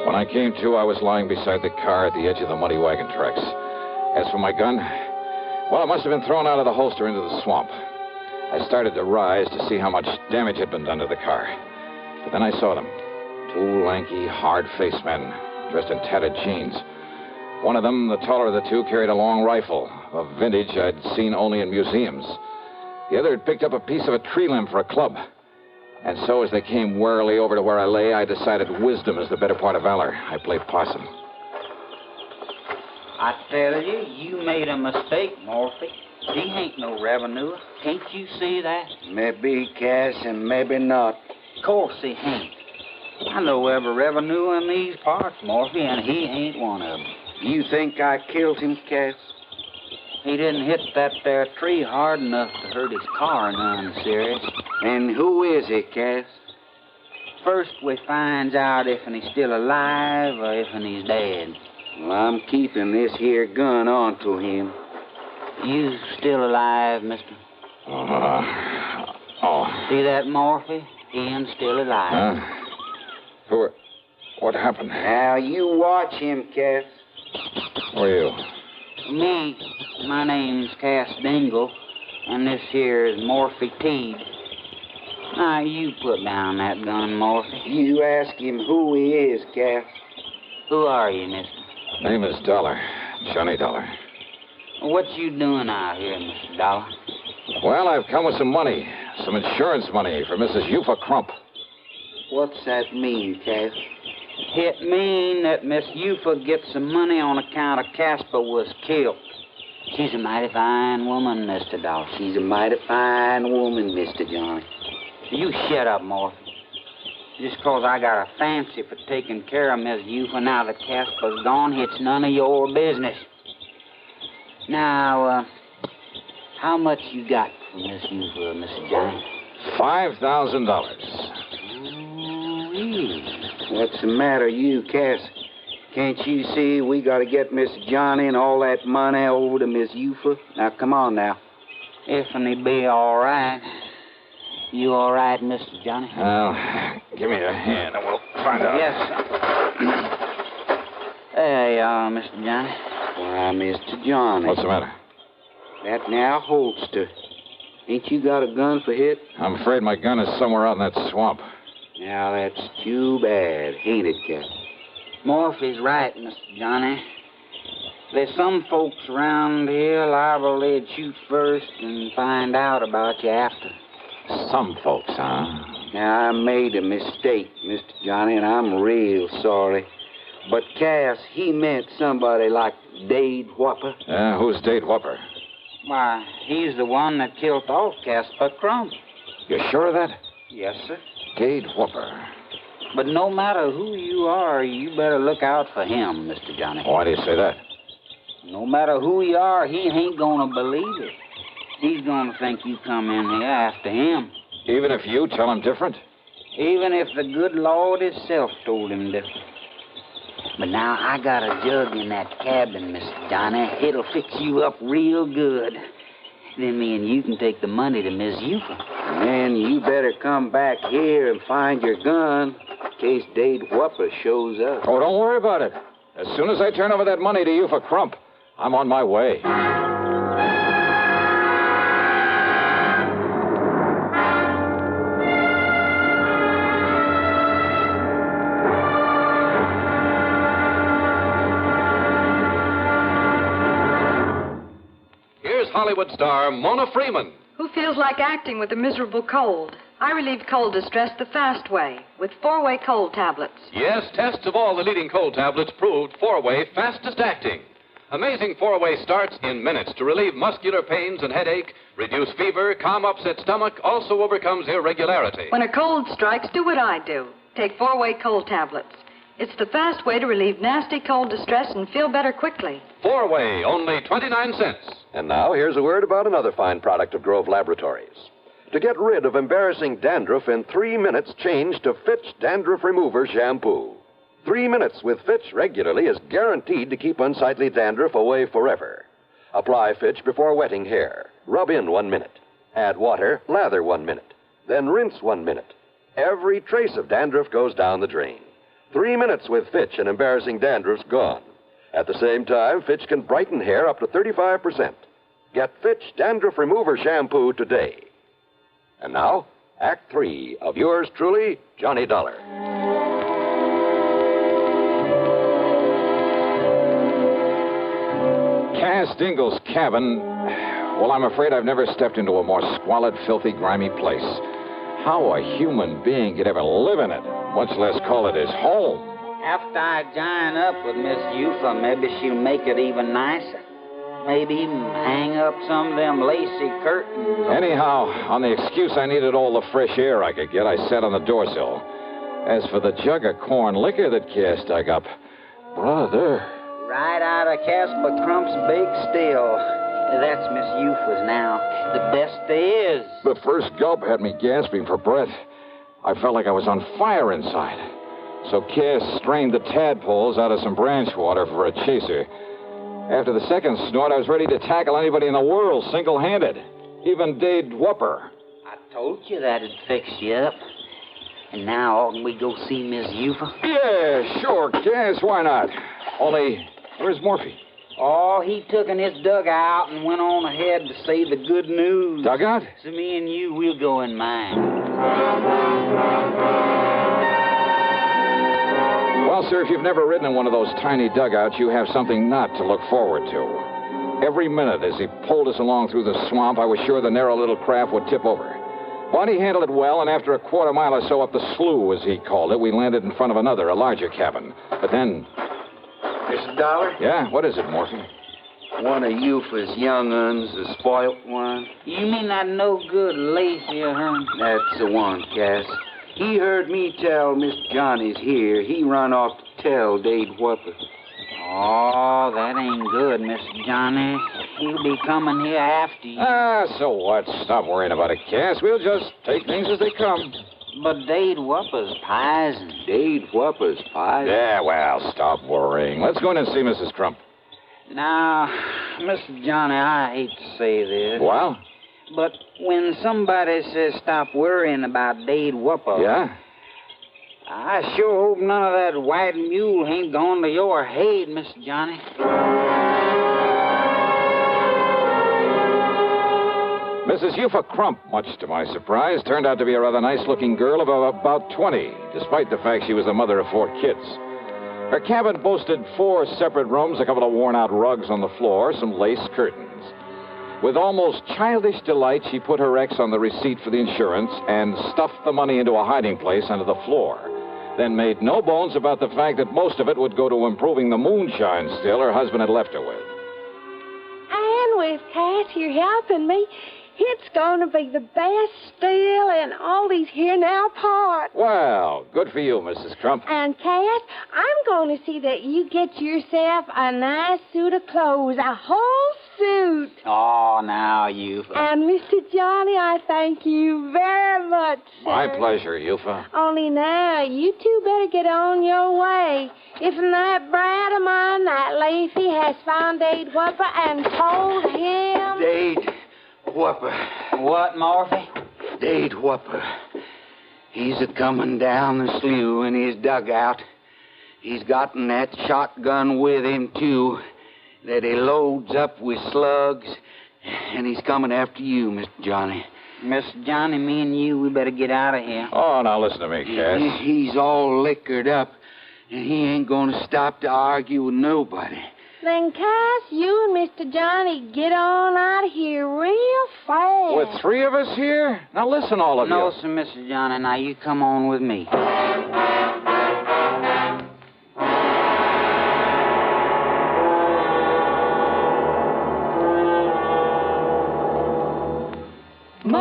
When I came to, I was lying beside the car at the edge of the muddy wagon tracks. As for my gun, well, it must have been thrown out of the holster into the swamp. I started to rise to see how much damage had been done to the car. But then I saw them. Two lanky, hard-faced men, dressed in tattered jeans. One of them, the taller of the two, carried a long rifle, a vintage I'd seen only in museums. The other had picked up a piece of a tree limb for a club. And so as they came warily over to where I lay, I decided wisdom is the better part of valor. I played possum. I tell you, you made a mistake, Morphy. He ain't no revenue. Can't you see that? Maybe cash and maybe not. Of course he ain't. I know every revenue in these parts, Morphy, and he ain't one of them. You think I killed him, Cass? He didn't hit that there tree hard enough to hurt his car none serious. And who is he, Cass? First we finds out if he's still alive or if he's dead. Well, I'm keeping this here gun onto him. You still alive, mister? See that, Morphy? Ian's still alive. What happened? Now, you watch him, Cass. Who are you? Me. My name's Cass Dingle, and this here is Morphy Teed. Now, you put down that gun, Morphy. You ask him who he is, Cass. Who are you, mister? Name is Dollar. Johnny Dollar. What you doing out here, Mr. Dollar? Well, I've come with some money. Some insurance money for Mrs. Eufa Crump. What's that mean, Cass? It mean that Miss Eufa gets some money on account of Casper was killed. She's a mighty fine woman, Mr. Dollar. She's a mighty fine woman, Mr. Johnny. You shut up, Morphy. Just 'cause I got a fancy for taking care of Miss Eufa now that Casper's gone, it's none of your business. Now, how much you got for Miss Eufa, Mr. Johnny? $5,000. What's the matter, you, Cass? Can't you see we got to get Miss Johnny and all that money over to Miss Eufa? Now, come on now. If he be all right. You all right, Mr. Johnny? Well, give me a hand and we'll find out. Yes, sir. There you are, Mr. Johnny. Why, Mr. Johnny. What's the matter? That now holster. Ain't you got a gun for hit? I'm afraid my gun is somewhere out in that swamp. Now, that's too bad, ain't it, Cap? Morphy's right, Mr. Johnny. There's some folks around here liable they'd shoot first and find out about you after. Some folks, huh? Now, I made a mistake, Mr. Johnny, and I'm real sorry. But Cass, he meant somebody like Dade Whopper. Who's Dade Whopper? Why, he's the one that killed off Casper Crump. You sure of that? Yes, sir. Dade Whopper. But no matter who you are, you better look out for him, Mr. Johnny. Why do you say that? No matter who you are, he ain't gonna believe it. He's gonna think you come in here after him. Even if you tell him different? Even if the good Lord himself told him different. But now I got a jug in that cabin, Mr. Johnny. It'll fix you up real good. Then me and you can take the money to Miss Eufa. And then you better come back here and find your gun in case Dade Whopper shows up. Oh, don't worry about it. As soon as I turn over that money to Eufa Crump, I'm on my way. Hollywood star Mona Freeman. Who feels like acting with a miserable cold? I relieve cold distress the fast way with 4-way cold tablets. Yes, tests of all the leading cold tablets proved 4-way fastest acting. Amazing 4-Way starts in minutes to relieve muscular pains and headache, reduce fever, calm upset stomach, also overcomes irregularity. When a cold strikes, do what I do. Take 4-Way cold tablets. It's the fast way to relieve nasty cold distress and feel better quickly. 4-Way, only 29 cents. And now here's a word about another fine product of Grove Laboratories. To get rid of embarrassing dandruff in 3 minutes, change to Fitch Dandruff Remover Shampoo. 3 minutes with Fitch regularly is guaranteed to keep unsightly dandruff away forever. Apply Fitch before wetting hair. Rub in 1 minute. Add water, lather 1 minute. Then rinse 1 minute. Every trace of dandruff goes down the drain. 3 minutes with Fitch and embarrassing dandruff's gone. At the same time, Fitch can brighten hair up to 35%. Get Fitch Dandruff Remover Shampoo today. And now, Act 3 of yours truly, Johnny Dollar. Cass Dingle's cabin. Well, I'm afraid I've never stepped into a more squalid, filthy, grimy place. How a human being could ever live in it, much less call it his home. After I join up with Miss Eufa, maybe she'll make it even nicer. Maybe even hang up some of them lacy curtains. Anyhow, on the excuse I needed all the fresh air I could get, I sat on the doorsill. As for the jug of corn liquor that Cass dug up, brother... Right out of Casper Crump's big still. That's Miss Eufa's now. The best there is. The first gulp had me gasping for breath. I felt like I was on fire inside. So Cass strained the tadpoles out of some branch water for a chaser. After the second snort, I was ready to tackle anybody in the world single-handed. Even Dade Whopper. I told you that'd fix you up. And now, oughtn't we go see Miss Eufa? Yeah, sure, Cass. Why not? Only... where's Morphy? Oh, he took in his dugout and went on ahead to say the good news. Dugout? So me and you, we'll go in mine. Well, sir, if you've never ridden in one of those tiny dugouts, you have something not to look forward to. Every minute as he pulled us along through the swamp, I was sure the narrow little craft would tip over. But he handled it well, and after a quarter mile or so up the slough, as he called it, we landed in front of another, a larger cabin. But then... Mr. Dollar? Yeah, what is it, Morphy? One of Eufa's young uns, the spoilt one. You mean that no-good lazy, huh? That's the one, Cass. He heard me tell Miss Johnny's here. He run off to tell Dade Whopper. Oh, that ain't good, Miss Johnny. He'll be coming here after you. So what? Stop worrying about it, Cass. We'll just take things as they come. But Dade Whopper's poison. Dade Whopper's poison? Yeah, well, stop worrying. Let's go in and see Mrs. Crump. Now, Mr. Johnny, I hate to say this. Well? But when somebody says stop worrying about Dade Whopper... Yeah? I sure hope none of that white mule ain't gone to your head, Mr. Johnny. Mrs. Eufa Crump, much to my surprise, turned out to be a rather nice-looking girl of about 20, despite the fact she was the mother of 4 kids. Her cabin boasted 4 separate rooms, a couple of worn-out rugs on the floor, some lace curtains. With almost childish delight, she put her ex on the receipt for the insurance and stuffed the money into a hiding place under the floor, then made no bones about the fact that most of it would go to improving the moonshine still her husband had left her with. And with Cass, you're helping me. It's going to be the best still in all these here now parts. Well, good for you, Mrs. Crump. And, Cass, I'm going to see that you get yourself a nice suit of clothes, a whole suit. Oh, now, Eufa. And, Mr. Johnny, I thank you very much, sir. My pleasure, Eufa. Only now, you two better get on your way. If that brat of mine, that Lacey, has found Dade Whopper and told him... Dade Whopper. What, Morphy? Dade Whopper. He's a-coming down the slough in his dugout. He's gotten that shotgun with him, too, that he loads up with slugs, and he's coming after you, Mr. Johnny. Mr. Johnny, me and you, we better get out of here. Oh, now listen to me, Cass. He's all liquored up, and he ain't going to stop to argue with nobody. Then, Cass, you and Mr. Johnny get on out of here real fast. With 3 of us here? Now listen, all of you. No, sir, Mr. Johnny. Now you come on with me.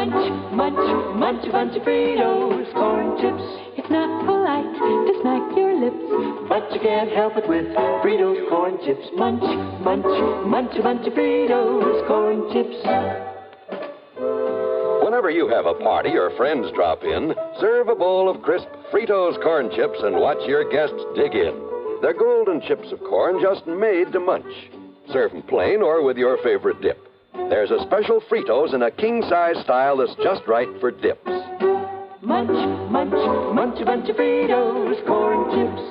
Munch, munch, munch a bunch of Fritos, corn chips. It's not polite to smack your lips, but you can't help it with Fritos corn chips. Munch, munch, munch a bunch of Fritos, corn chips. Whenever you have a party or friends drop in, serve a bowl of crisp Fritos corn chips and watch your guests dig in. They're golden chips of corn just made to munch. Serve them plain or with your favorite dip. There's a special Fritos in a king-size style that's just right for dips. Munch, munch, munch a bunch of Fritos corn chips.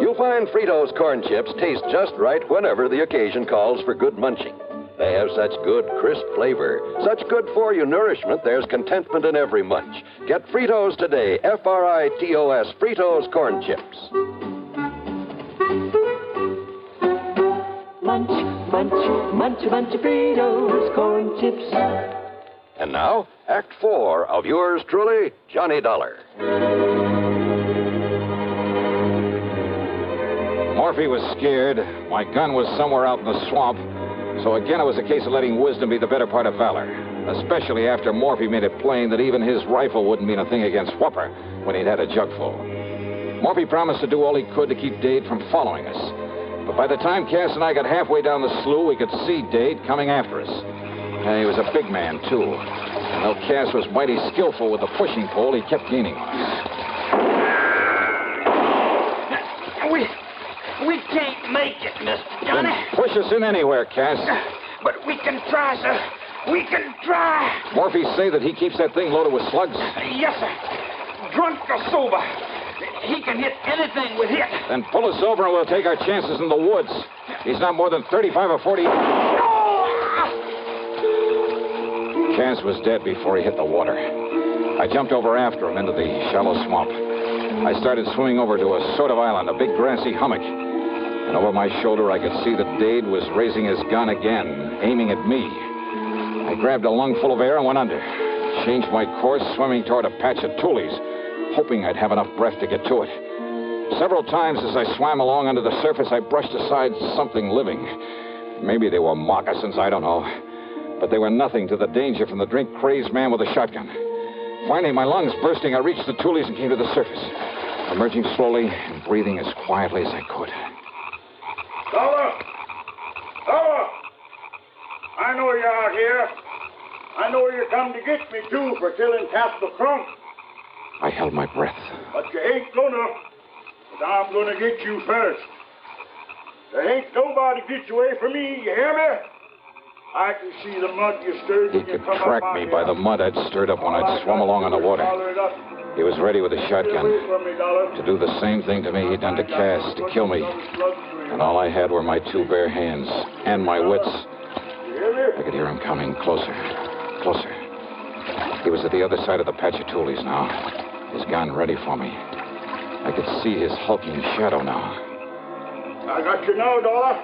You'll find Fritos corn chips taste just right whenever the occasion calls for good munching. They have such good, crisp flavor, such good-for-you nourishment, there's contentment in every munch. Get Fritos today, Fritos, Fritos corn chips. Munch, munch, munch a bunch of Fritos corn chips. And now, Act 4 of yours truly, Johnny Dollar. Morphy was scared. My gun was somewhere out in the swamp. So again, it was a case of letting wisdom be the better part of valor, especially after Morphy made it plain that even his rifle wouldn't mean a thing against Whopper when he'd had a jugful. Morphy promised to do all he could to keep Dade from following us. But by the time Cass and I got halfway down the slough, we could see Dade coming after us. And he was a big man, too. And though Cass was mighty skillful with the pushing pole, he kept gaining on us. We can't make it, Mr. Johnny. Then push us in anywhere, Cass. But we can try, sir. We can try. Morphy say that he keeps that thing loaded with slugs? Yes, sir. Drunk or sober. He can hit anything with hit. Then pull us over and we'll take our chances in the woods. He's not more than 35 or 40. Cass was dead before he hit the water. I jumped over after him into the shallow swamp. I started swimming over to a sort of island, a big grassy hummock. And over my shoulder, I could see that Dade was raising his gun again, aiming at me. I grabbed a lungful of air and went under. Changed my course, swimming toward a patch of tules, hoping I'd have enough breath to get to it. Several times as I swam along under the surface, I brushed aside something living. Maybe they were moccasins, I don't know. But they were nothing to the danger from the drink-crazed man with a shotgun. Finally, my lungs bursting, I reached the tules and came to the surface, emerging slowly and breathing as quietly as I could. Dollar! Dollar! I know you're out here. I know you come to get me, too, for killing Castle Crump. I held my breath. But you ain't gonna. But I'm gonna get you first. There ain't nobody get you away from me, you hear me? I can see the mud you stirred. He could track me by the mud I'd stirred up when I'd swum along on the water. He was ready with a shotgun to do the same thing to me he'd done to Cass, to kill me. And all I had were my two bare hands and my wits. I could hear him coming closer, closer. He was at the other side of the patch of tules now, his gun ready for me. I could see his hulking shadow now. I got you now, Dollar.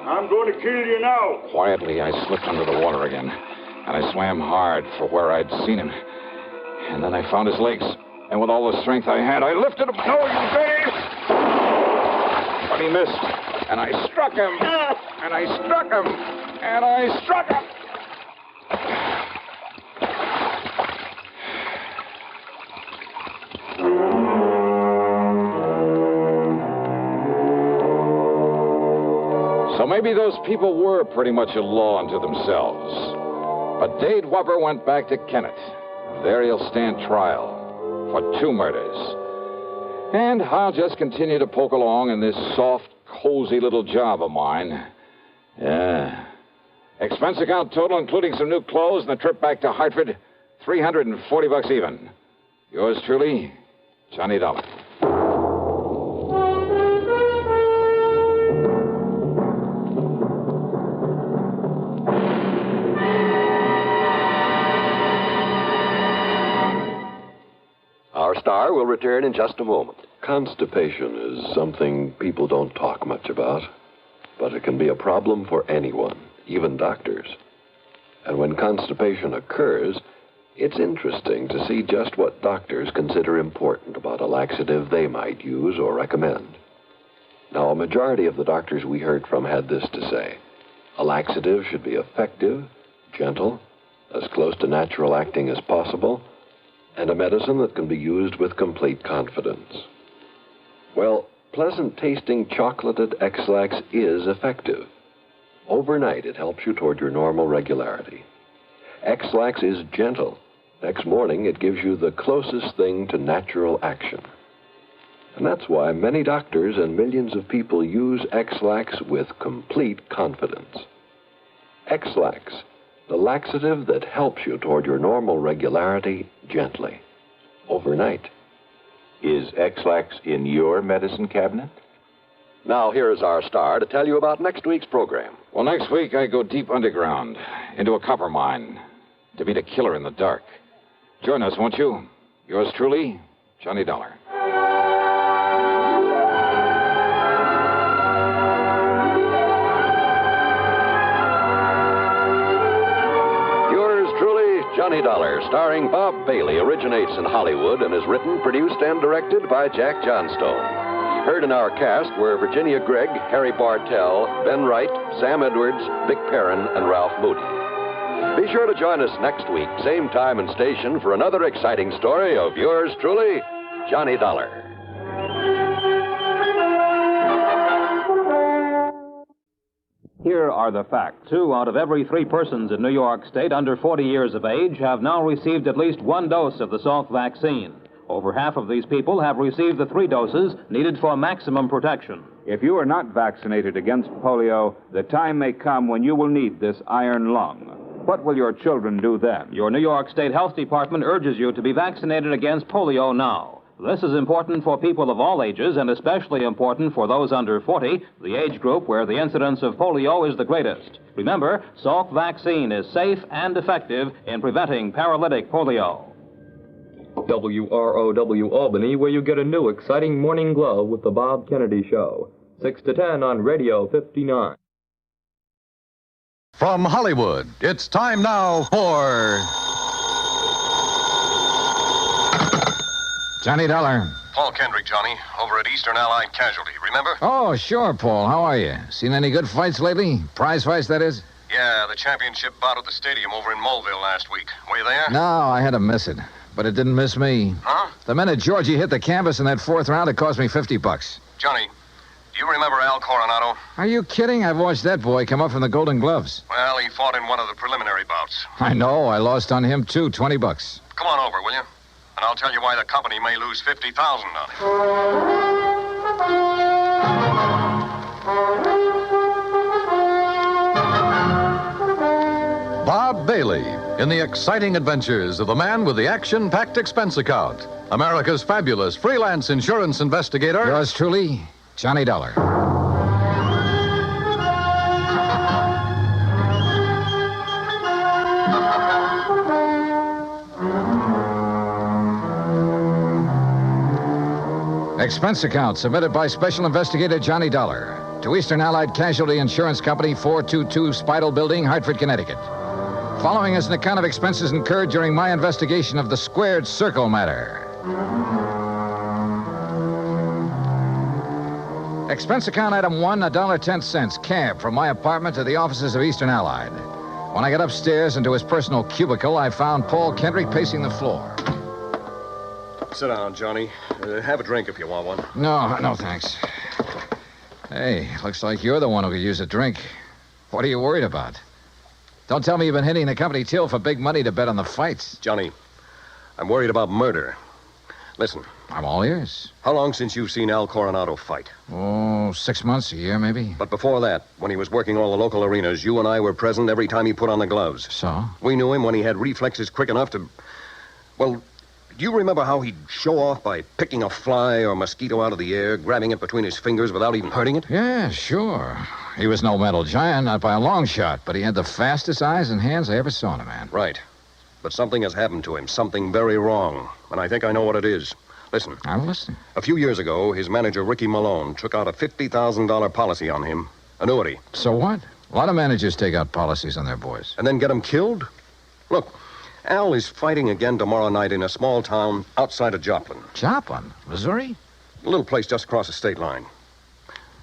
I'm going to kill you now. Quietly, I slipped under the water again, and I swam hard for where I'd seen him. And then I found his legs, and with all the strength I had, I lifted him. No, you dirty! But he missed, and I struck him, and I struck him, and I struck him. So maybe those people were pretty much a law unto themselves. But Dade Whopper went back to Kennett. There he'll stand trial for 2 murders. And I'll just continue to poke along in this soft, cozy little job of mine. Yeah. Expense account total, including some new clothes and a trip back to Hartford, $340 even. Yours truly, Johnny Dollar. Our star will return in just a moment. Constipation is something people don't talk much about, but it can be a problem for anyone, even doctors. And when constipation occurs, it's interesting to see just what doctors consider important about a laxative they might use or recommend. Now, a majority of the doctors we heard from had this to say: a laxative should be effective, gentle, as close to natural acting as possible, and a medicine that can be used with complete confidence. Well, pleasant-tasting chocolated X-Lax is effective. Overnight, it helps you toward your normal regularity. X-Lax is gentle. Next morning, it gives you the closest thing to natural action. And that's why many doctors and millions of people use X-Lax with complete confidence. X-Lax, the laxative that helps you toward your normal regularity gently, overnight. Is X-Lax in your medicine cabinet? Now, here is our star to tell you about next week's program. Well, next week I go deep underground, into a copper mine, to meet a killer in the dark. Join us, won't you? Yours truly, Johnny Dollar. Yours truly, Johnny Dollar, starring Bob Bailey, originates in Hollywood and is written, produced, and directed by Jack Johnstone. Heard in our cast were Virginia Gregg, Harry Bartell, Ben Wright, Sam Edwards, Vic Perrin, and Ralph Moody. Be sure to join us next week, same time and station, for another exciting story of yours truly, Johnny Dollar. Here are the facts. 2 out of every 3 persons in New York State under 40 years of age have now received at least 1 dose of the Salk vaccine. Over half of these people have received the 3 doses needed for maximum protection. If you are not vaccinated against polio, the time may come when you will need this iron lung. What will your children do then? Your New York State Health Department urges you to be vaccinated against polio now. This is important for people of all ages and especially important for those under 40, the age group where the incidence of polio is the greatest. Remember, Salk vaccine is safe and effective in preventing paralytic polio. WROW Albany, where you get a new exciting morning glow with the Bob Kennedy Show. 6 to 10 on Radio 59. From Hollywood, it's time now for... Johnny Dollar. Paul Kendrick, Johnny, over at Eastern Allied Casualty, remember? Oh, sure, Paul. How are you? Seen any good fights lately? Prize fights, that is? Yeah, the championship bout at the stadium over in Mulville last week. Were you there? No, I had to miss it. But it didn't miss me. Huh? The minute Georgie hit the canvas in that 4th round, it cost me $50. Johnny, do you remember Al Coronado? Are you kidding? I've watched that boy come up from the Golden Gloves. Well, he fought in one of the preliminary bouts. I know. I lost on him, too. $20. Come on over, will you? And I'll tell you why the company may lose $50,000 on it. Bob Bailey in the exciting adventures of the man with the action-packed expense account. America's fabulous freelance insurance investigator. Yours truly, Johnny Dollar. Expense account submitted by Special Investigator Johnny Dollar to Eastern Allied Casualty Insurance Company, 422 Spidal Building, Hartford, Connecticut. Following is an account of expenses incurred during my investigation of the Squared Circle Matter. Expense account item 1, $1.10, cab from my apartment to the offices of Eastern Allied. When I got upstairs into his personal cubicle, I found Paul Kendrick pacing the floor. Sit down, Johnny. Have a drink if you want one. No, thanks. Hey, looks like you're the one who could use a drink. What are you worried about? Don't tell me you've been hitting the company till for big money to bet on the fights. Johnny, I'm worried about murder. Listen. I'm all ears. How long since you've seen Al Coronado fight? Oh, 6 months, a year, maybe. But before that, when he was working all the local arenas, you and I were present every time he put on the gloves. So? We knew him when he had reflexes quick enough to... Well, do you remember how he'd show off by picking a fly or mosquito out of the air, grabbing it between his fingers without even hurting it? Yeah, sure. He was no metal giant, not by a long shot, but he had the fastest eyes and hands I ever saw in a man. Right. But something has happened to him, something very wrong. And I think I know what it is. Listen. I'm listening. A few years ago, his manager, Ricky Malone, took out a $50,000 policy on him. Annuity. So what? A lot of managers take out policies on their boys. And then get them killed? Look, Al is fighting again tomorrow night in a small town outside of Joplin. Joplin? Missouri? A little place just across the state line.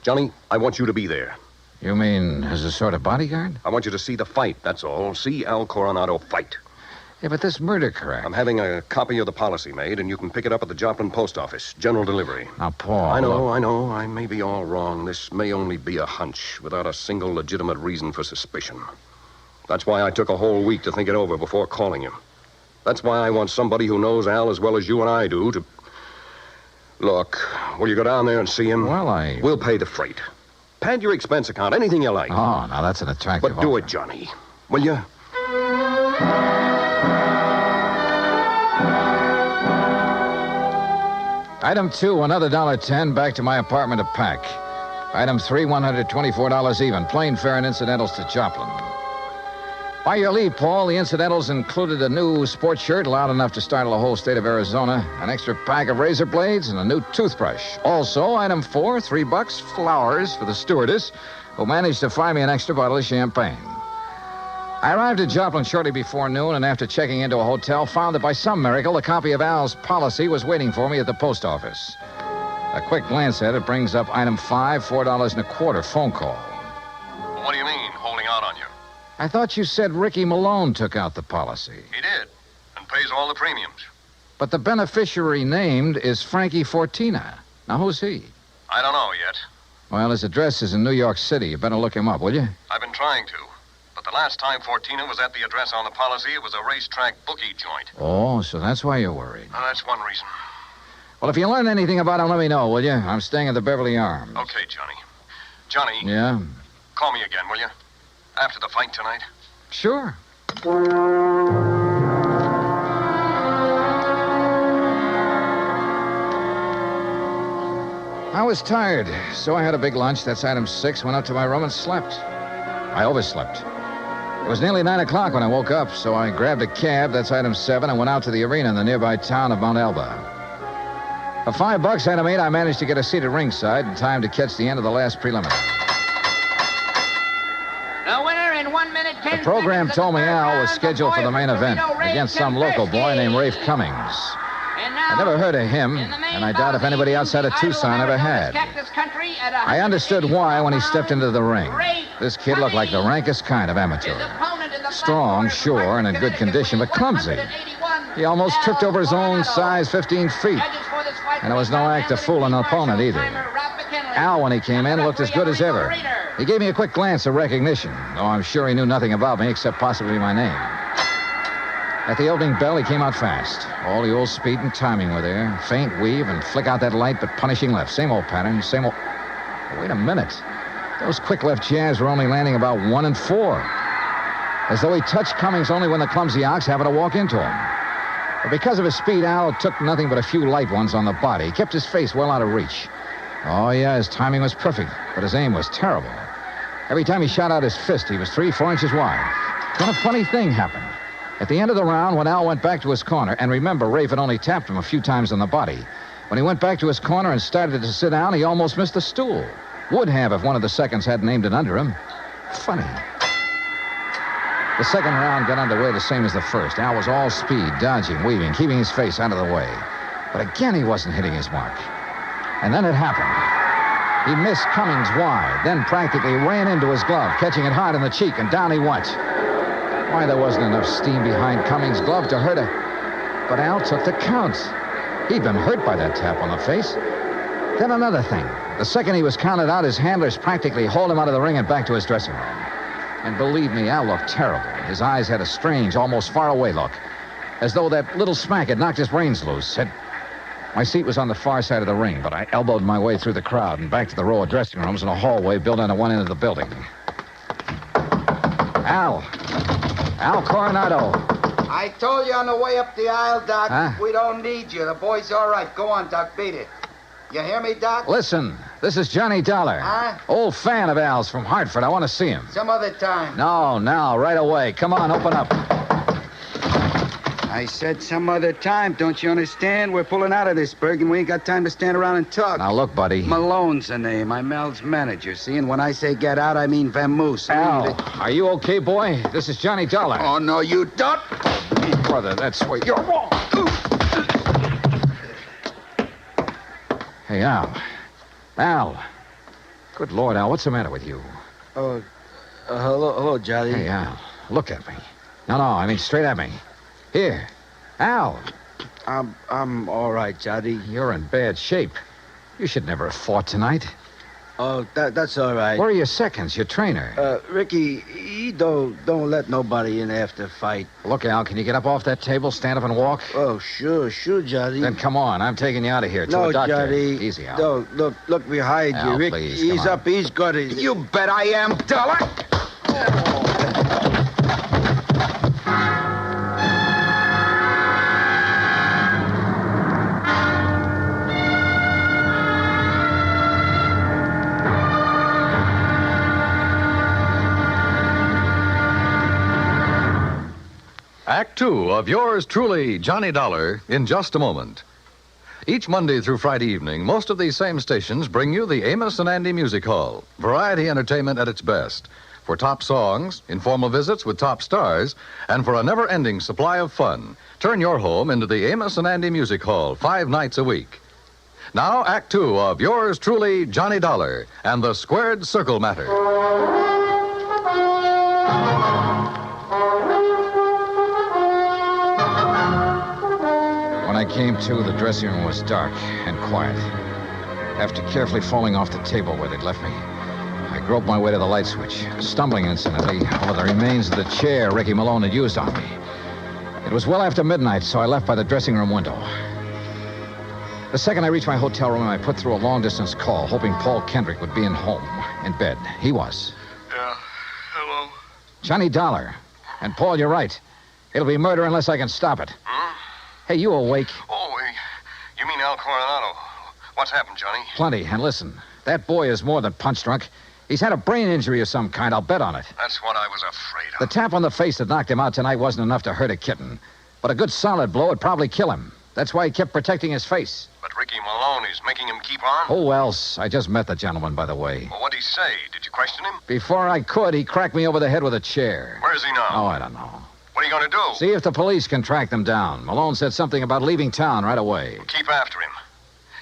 Johnny, I want you to be there. You mean as a sort of bodyguard? I want you to see the fight, that's all. See Al Coronado fight. Yeah, but this murder correct. I'm having a copy of the policy made, and you can pick it up at the Joplin post office. General delivery. Now, Paul... I know. I may be all wrong. This may only be a hunch, without a single legitimate reason for suspicion. That's why I took a whole week to think it over before calling you. That's why I want somebody who knows Al as well as you and I do to... Look, will you go down there and see him? Well, We'll pay the freight. Pad your expense account, anything you like. Oh, now that's an attractive But do offer. it, Johnny. Will you? Item 2, another $1.10 back to my apartment to pack. Item 3, $124 even. Plane fare and incidentals to Joplin. By your leave, Paul, the incidentals included a new sports shirt loud enough to startle the whole state of Arizona, an extra pack of razor blades, and a new toothbrush. Also, item 4, $3, flowers for the stewardess, who managed to find me an extra bottle of champagne. I arrived at Joplin shortly before noon, and after checking into a hotel, found that by some miracle, a copy of Al's policy was waiting for me at the post office. A quick glance at it brings up item 5, $4.25 phone call. What do you mean, holding out on you? I thought you said Ricky Malone took out the policy. He did, and pays all the premiums. But the beneficiary named is Frankie Fortina. Now, who's he? I don't know yet. Well, his address is in New York City. You better look him up, will you? I've been trying to. But the last time Fortina was at the address on the policy, it was a racetrack bookie joint. Oh, so that's why you're worried. That's one reason. Well, if you learn anything about him, let me know, will you? I'm staying at the Beverly Arms. Okay, Johnny. Johnny. Yeah? Call me again, will you? After the fight tonight. Sure. I was tired, so I had a big lunch. That's item 6. Went up to my room and slept. I overslept. It was nearly 9 o'clock when I woke up, so I grabbed a cab. That's item 7, and went out to the arena in the nearby town of Mount Elba. For $5, item 8, I managed to get a seat at ringside in time to catch the end of the last preliminary. The winner in 1 minute, 10 The program seconds told me of the Al third was round, scheduled for the main event against some local boy named Rafe Cummings. I never heard of him, and I doubt if anybody outside of Tucson ever had. I understood why when he stepped into the ring. This kid looked like the rankest kind of amateur. Strong, sure, and in good condition, but clumsy. He almost tripped over his own size 15 feet. And it was no act of fooling an opponent either. Al, when he came in, looked as good as ever. He gave me a quick glance of recognition, though I'm sure he knew nothing about me except possibly my name. At the opening bell, he came out fast. All the old speed and timing were there. Faint weave and flick out that light, but punishing left. Same old pattern, same old... Wait a minute. Those quick left jabs were only landing about 1 and 4. As though he touched Cummings only when the clumsy ox happened to walk into him. But because of his speed, Al took nothing but a few light ones on the body. He kept his face well out of reach. Oh, yeah, his timing was perfect, but his aim was terrible. Every time he shot out his fist, he was 3-4 inches wide. Then a funny thing happened. At the end of the round, when Al went back to his corner, and remember, Rafe had only tapped him a few times on the body. When he went back to his corner and started to sit down, he almost missed the stool. Would have if one of the seconds hadn't aimed it under him. Funny. The second round got underway the same as the first. Al was all speed, dodging, weaving, keeping his face out of the way. But again, he wasn't hitting his mark. And then it happened. He missed Cummings wide, then practically ran into his glove, catching it hard in the cheek, and down he went. Why, there wasn't enough steam behind Cummings' glove to hurt her. But Al took the count. He'd been hurt by that tap on the face. Then another thing. The second he was counted out, his handlers practically hauled him out of the ring and back to his dressing room. And believe me, Al looked terrible. His eyes had a strange, almost faraway look. As though that little smack had knocked his brains loose. My seat was on the far side of the ring, but I elbowed my way through the crowd and back to the row of dressing rooms in a hallway built onto one end of the building. Al Coronado. I told you on the way up the aisle, Doc. Huh? We don't need you. The boy's all right. Go on, Doc. Beat it. You hear me, Doc? Listen, this is Johnny Dollar. Huh? Old fan of Al's from Hartford. I want to see him. Some other time. No, now, right away. Come on, open up. I said some other time. Don't you understand? We're pulling out of this, Berg, and we ain't got time to stand around and talk. Now, look, buddy. Malone's the name. I'm Al's manager, see? And when I say get out, I mean vamoose. Al, are you okay, boy? This is Johnny Dollar. Oh, no, you don't. Brother, that's where you're wrong. Hey, Al. Al. Good Lord, Al, what's the matter with you? Hello, Johnny. Hey, Al, look at me. No, I mean straight at me. Here, Al. I'm all right, Johnny. You're in bad shape. You should never have fought tonight. Oh, that's all right. Where are your seconds, your trainer? Ricky, he don't let nobody in after a fight. Look, Al, can you get up off that table, stand up and walk? Oh, sure, Johnny. Then come on, I'm taking you out of here to a doctor. Johnny. Easy, Al. No, look behind Al, you, Rick. please, He's come on. up, he's got it. You bet I am, Dollar. Act Two of yours truly, Johnny Dollar, in just a moment. Each Monday through Friday evening, most of these same stations bring you the Amos and Andy Music Hall. Variety entertainment at its best. For top songs, informal visits with top stars, and for a never-ending supply of fun. Turn your home into the Amos and Andy Music Hall 5 nights a week. Now, Act Two of yours truly, Johnny Dollar, and the Squared Circle Matter. When I came to, the dressing room was dark and quiet. After carefully falling off the table where they'd left me, I groped my way to the light switch, stumbling incidentally over the remains of the chair Ricky Malone had used on me. It was well after midnight, so I left by the dressing room window. The second I reached my hotel room, I put through a long-distance call, hoping Paul Kendrick would be in bed. He was. Yeah, hello? Johnny Dollar. And, Paul, you're right. It'll be murder unless I can stop it. Hey, you awake? Oh, you mean Al Coronado? What's happened, Johnny? Plenty. And listen, that boy is more than punch-drunk. He's had a brain injury of some kind. I'll bet on it. That's what I was afraid of. The tap on the face that knocked him out tonight wasn't enough to hurt a kitten. But a good solid blow would probably kill him. That's why he kept protecting his face. But Ricky Malone is making him keep on? Who else? I just met the gentleman, by the way. Well, what'd he say? Did you question him? Before I could, he cracked me over the head with a chair. Where is he now? Oh, I don't know. What are you going to do? See if the police can track them down. Malone said something about leaving town right away. Keep after him.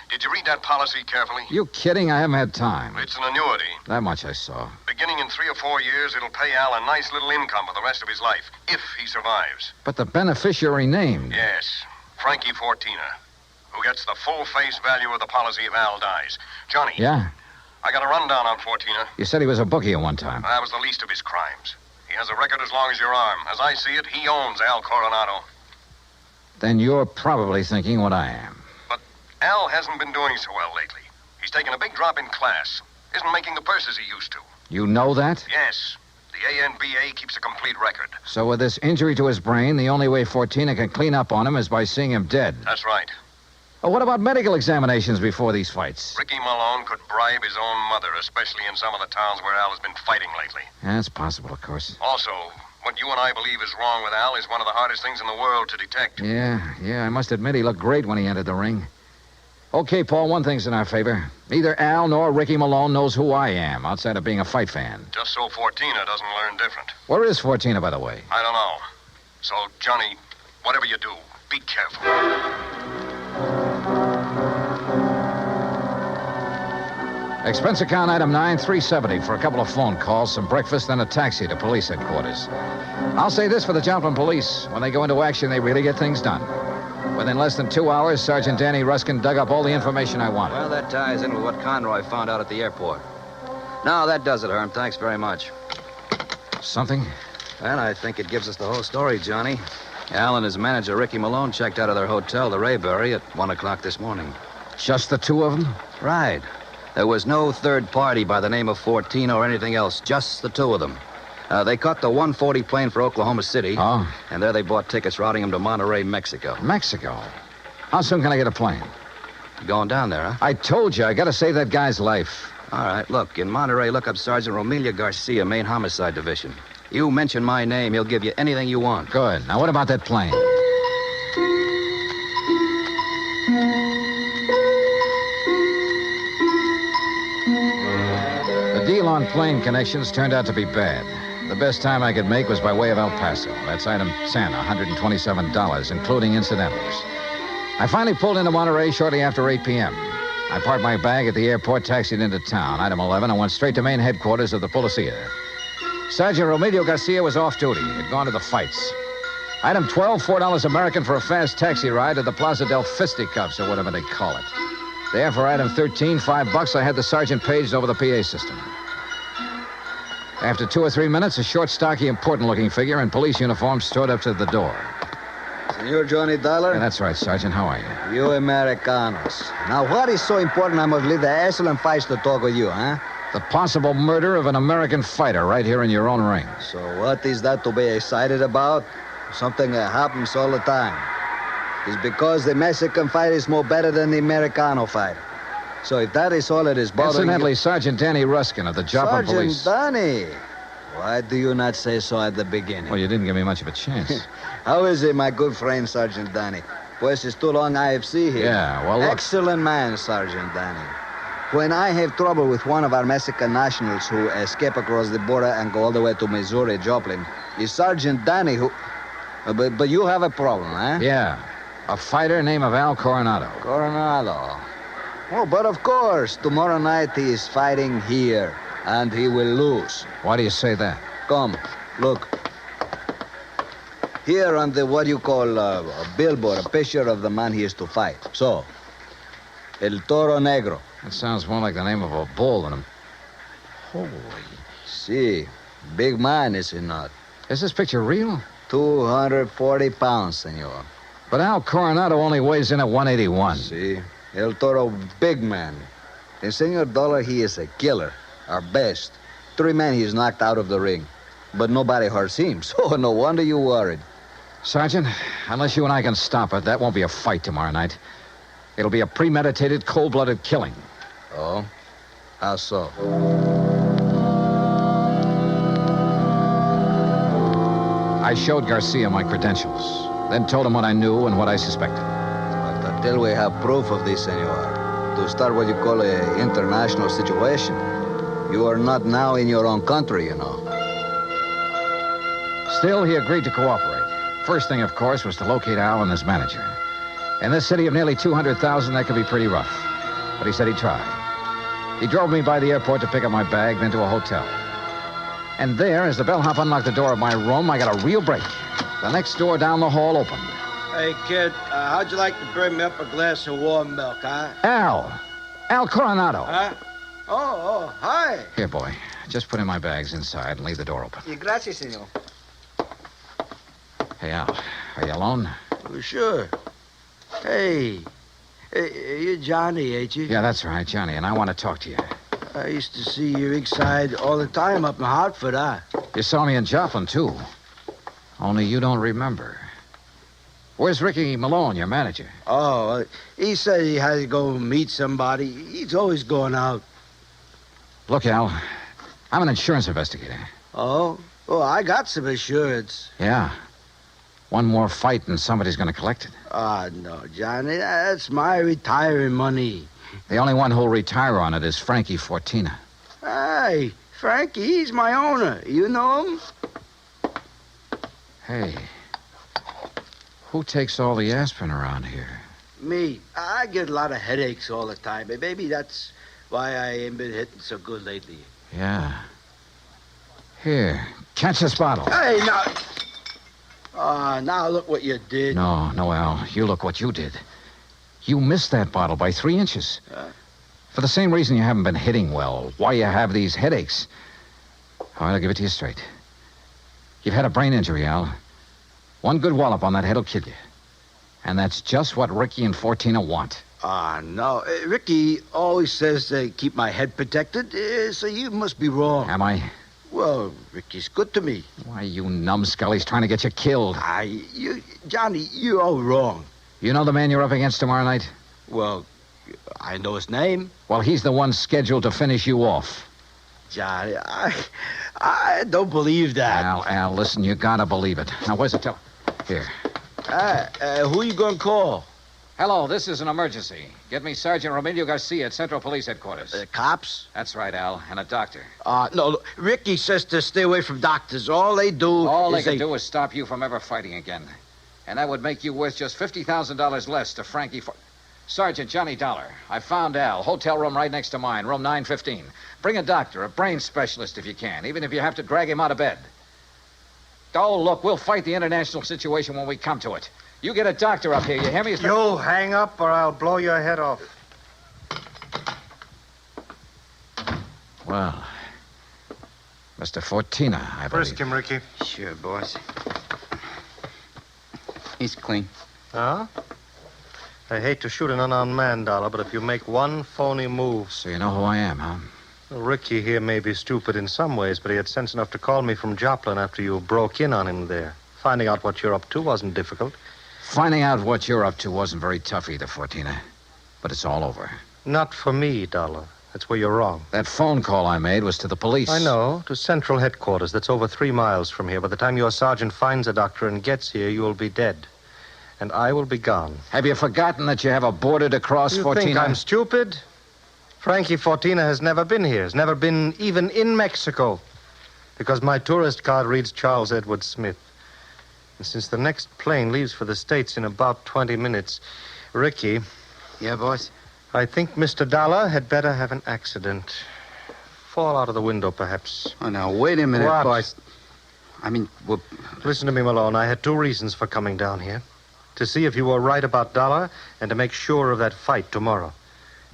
Did you read that policy carefully? You kidding? I haven't had time. It's an annuity. That much I saw. Beginning in 3 or 4 years, it'll pay Al a nice little income for the rest of his life, if he survives. But the beneficiary named. Yes, Frankie Fortina, who gets the full face value of the policy if Al dies. Johnny. Yeah? I got a rundown on Fortina. You said he was a bookie at one time. That was the least of his crimes. He has a record as long as your arm. As I see it, he owns Al Coronado. Then you're probably thinking what I am. But Al hasn't been doing so well lately. He's taken a big drop in class. Isn't making the purses he used to. You know that? Yes. The ANBA keeps a complete record. So with this injury to his brain, the only way Fortina can clean up on him is by seeing him dead. That's right. Oh, what about medical examinations before these fights? Ricky Malone could bribe his own mother, especially in some of the towns where Al has been fighting lately. That's possible, of course. Also, what you and I believe is wrong with Al is one of the hardest things in the world to detect. Yeah, I must admit he looked great when he entered the ring. Okay, Paul, one thing's in our favor. Neither Al nor Ricky Malone knows who I am, outside of being a fight fan. Just so Fortina doesn't learn different. Where is Fortina, by the way? I don't know. So, Johnny, whatever you do, be careful. Expense account item 9370 for a couple of phone calls, some breakfast, and a taxi to police headquarters. I'll say this for the Templeton police. When they go into action, they really get things done. Within less than 2 hours, Sergeant Danny Ruskin dug up all the information I wanted. Well, that ties in with what Conroy found out at the airport. No, that does it, Herm. Thanks very much. Something? And I think it gives us the whole story, Johnny. Al and his manager, Ricky Malone, checked out of their hotel, the Rayberry, at 1 o'clock this morning. Just the two of them? Right. There was no third party by the name of Fortina or anything else, just the two of them. They caught the 140 plane for Oklahoma City. Oh? And there they bought tickets routing them to Monterey, Mexico. Mexico? How soon can I get a plane? You going down there, huh? I told you, I gotta save that guy's life. All right, look, in Monterey, look up Sergeant Romelia Garcia, Main Homicide Division. You mention my name, he'll give you anything you want. Good. Now, what about that plane? The deal on plane connections turned out to be bad. The best time I could make was by way of El Paso. That's item 10, $127, including incidentals. I finally pulled into Monterey shortly after 8 p.m. I parked my bag at the airport, taxied into town. Item 11, and went straight to main headquarters of the Policia. Sergeant Romeo Garcia was off duty. He'd gone to the fights. Item 12, $4 American for a fast taxi ride to the Plaza del Fisticuffs, or whatever they call it. There, for item 13, $5, I had the sergeant paged over the PA system. After 2 or 3 minutes, a short, stocky, important-looking figure in police uniform strode up to the door. Senor Johnny Dollar? Yeah, that's right, Sergeant. How are you? You Americanos. Now, what is so important I must leave the excellent fights to talk with you, huh? The possible murder of an American fighter right here in your own ring. So what is that to be excited about? Something that happens all the time. It's because the Mexican fight is more better than the Americano fight. So if that is all that is bothering Incidentally, you... Sergeant Danny Ruskin of the Joplin Police. Sergeant Danny? Why do you not say so at the beginning? Well, you didn't give me much of a chance. How is it, my good friend, Sergeant Danny? Pues it's too long IFC here. Yeah, well, look... Excellent man, Sergeant Danny. When I have trouble with one of our Mexican nationals who escape across the border and go all the way to Missouri, Joplin, it's Sergeant Danny who... But you have a problem, huh? Yeah. A fighter named Al Coronado. Coronado. Oh, but of course, tomorrow night he is fighting here, and he will lose. Why do you say that? Come, look. Here on the, what you call, a billboard, a picture of the man he is to fight. So, El Toro Negro. That sounds more like the name of a bull than a... Holy... See, big man, is he not? Is this picture real? 240 pounds, senor. But Al Coronado only weighs in at 181. See? El Toro, big man. And Senor Dollar, he is a killer. Our best. 3 men he's knocked out of the ring. But nobody hurts him, so no wonder you worried. Sergeant, unless you and I can stop it, that won't be a fight tomorrow night. It'll be a premeditated, cold-blooded killing. Oh? How so? I showed Garcia my credentials, then told him what I knew and what I suspected. But until we have proof of this, senor, to start what you call an international situation, you are not now in your own country, you know. Still, he agreed to cooperate. First thing, of course, was to locate Al and his manager. In this city of nearly 200,000, that could be pretty rough. But he said he'd try. He drove me by the airport to pick up my bag, then to a hotel. And there, as the bellhop unlocked the door of my room, I got a real break. The next door down the hall opened. Hey, kid, how'd you like to bring me up a glass of warm milk, huh? Al Coronado. Huh? Oh, hi. Here, boy. Just put in my bags inside and leave the door open. Gracias, senor. Hey, Al, are you alone? Oh, sure. Hey, you're Johnny, ain't you? Yeah, that's right, Johnny, and I want to talk to you. I used to see your rig side all the time up in Hartford, huh? You saw me in Joplin, too. Only you don't remember. Where's Ricky Malone, your manager? Oh, he said he had to go meet somebody. He's always going out. Look, Al, I'm an insurance investigator. Oh? Oh, I got some insurance. Yeah. One more fight and somebody's going to collect it. Ah, no, Johnny, that's my retiring money. The only one who'll retire on it is Frankie Fortina. Hey, Frankie, he's my owner. You know him? Hey, who takes all the aspirin around here? Me. I get a lot of headaches all the time. And maybe that's why I ain't been hitting so good lately. Yeah. Here, catch this bottle. Hey, now... now look what you did. No, Al, you look what you did. You missed that bottle by 3 inches. For the same reason you haven't been hitting well, why you have these headaches. All right, I'll give it to you straight. You've had a brain injury, Al. One good wallop on that head will kill you. And that's just what Ricky and Fortina want. No. Ricky always says to keep my head protected, so you must be wrong. Am I? Well, Ricky's good to me. Why, you numbskull, he's trying to get you killed. Johnny, you're all wrong. You know the man you're up against tomorrow night? Well, I know his name. Well, he's the one scheduled to finish you off. Johnny, I don't believe that. Al, listen, you gotta believe it. Now, where's the telephone? Here. Who you gonna call? Hello, this is an emergency. Get me Sergeant Romeo Garcia at Central Police Headquarters. Cops? That's right, Al, and a doctor. No, look, Ricky says to stay away from doctors. All they do do is stop you from ever fighting again. And that would make you worth just $50,000 less to Frankie for... Sergeant Johnny Dollar. I found Al. Hotel room right next to mine, room 915. Bring a doctor, a brain specialist if you can, even if you have to drag him out of bed. Oh, look, we'll fight the international situation when we come to it. You get a doctor up here, you hear me? You hang up or I'll blow your head off. Well, Mr. Fortina, I believe. Frisk him, Ricky. Sure, boss. He's clean. Huh? I hate to shoot an unarmed man, Dollar, but if you make one phony move... So you know who I am, huh? Well, Ricky here may be stupid in some ways, but he had sense enough to call me from Joplin after you broke in on him there. Finding out what you're up to wasn't difficult. Finding out what you're up to wasn't very tough either, Fortina. But it's all over. Not for me, Dollar. That's where you're wrong. That phone call I made was to the police. I know, to Central Headquarters. That's over 3 miles from here. By the time your sergeant finds a doctor and gets here, you'll be dead. And I will be gone. Have you forgotten that you have a border to cross, Fortina? You think I'm stupid? Frankie Fortina has never been here. Has never been even in Mexico. Because my tourist card reads Charles Edward Smith. And since the next plane leaves for the States in about 20 minutes, Ricky... Yeah, boss? I think Mr. Dollar had better have an accident. Fall out of the window, perhaps. Oh, now, wait a minute, What? boss. I mean, well... Listen to me, Malone. I had 2 reasons for coming down here. To see if you were right about Dollar and to make sure of that fight tomorrow.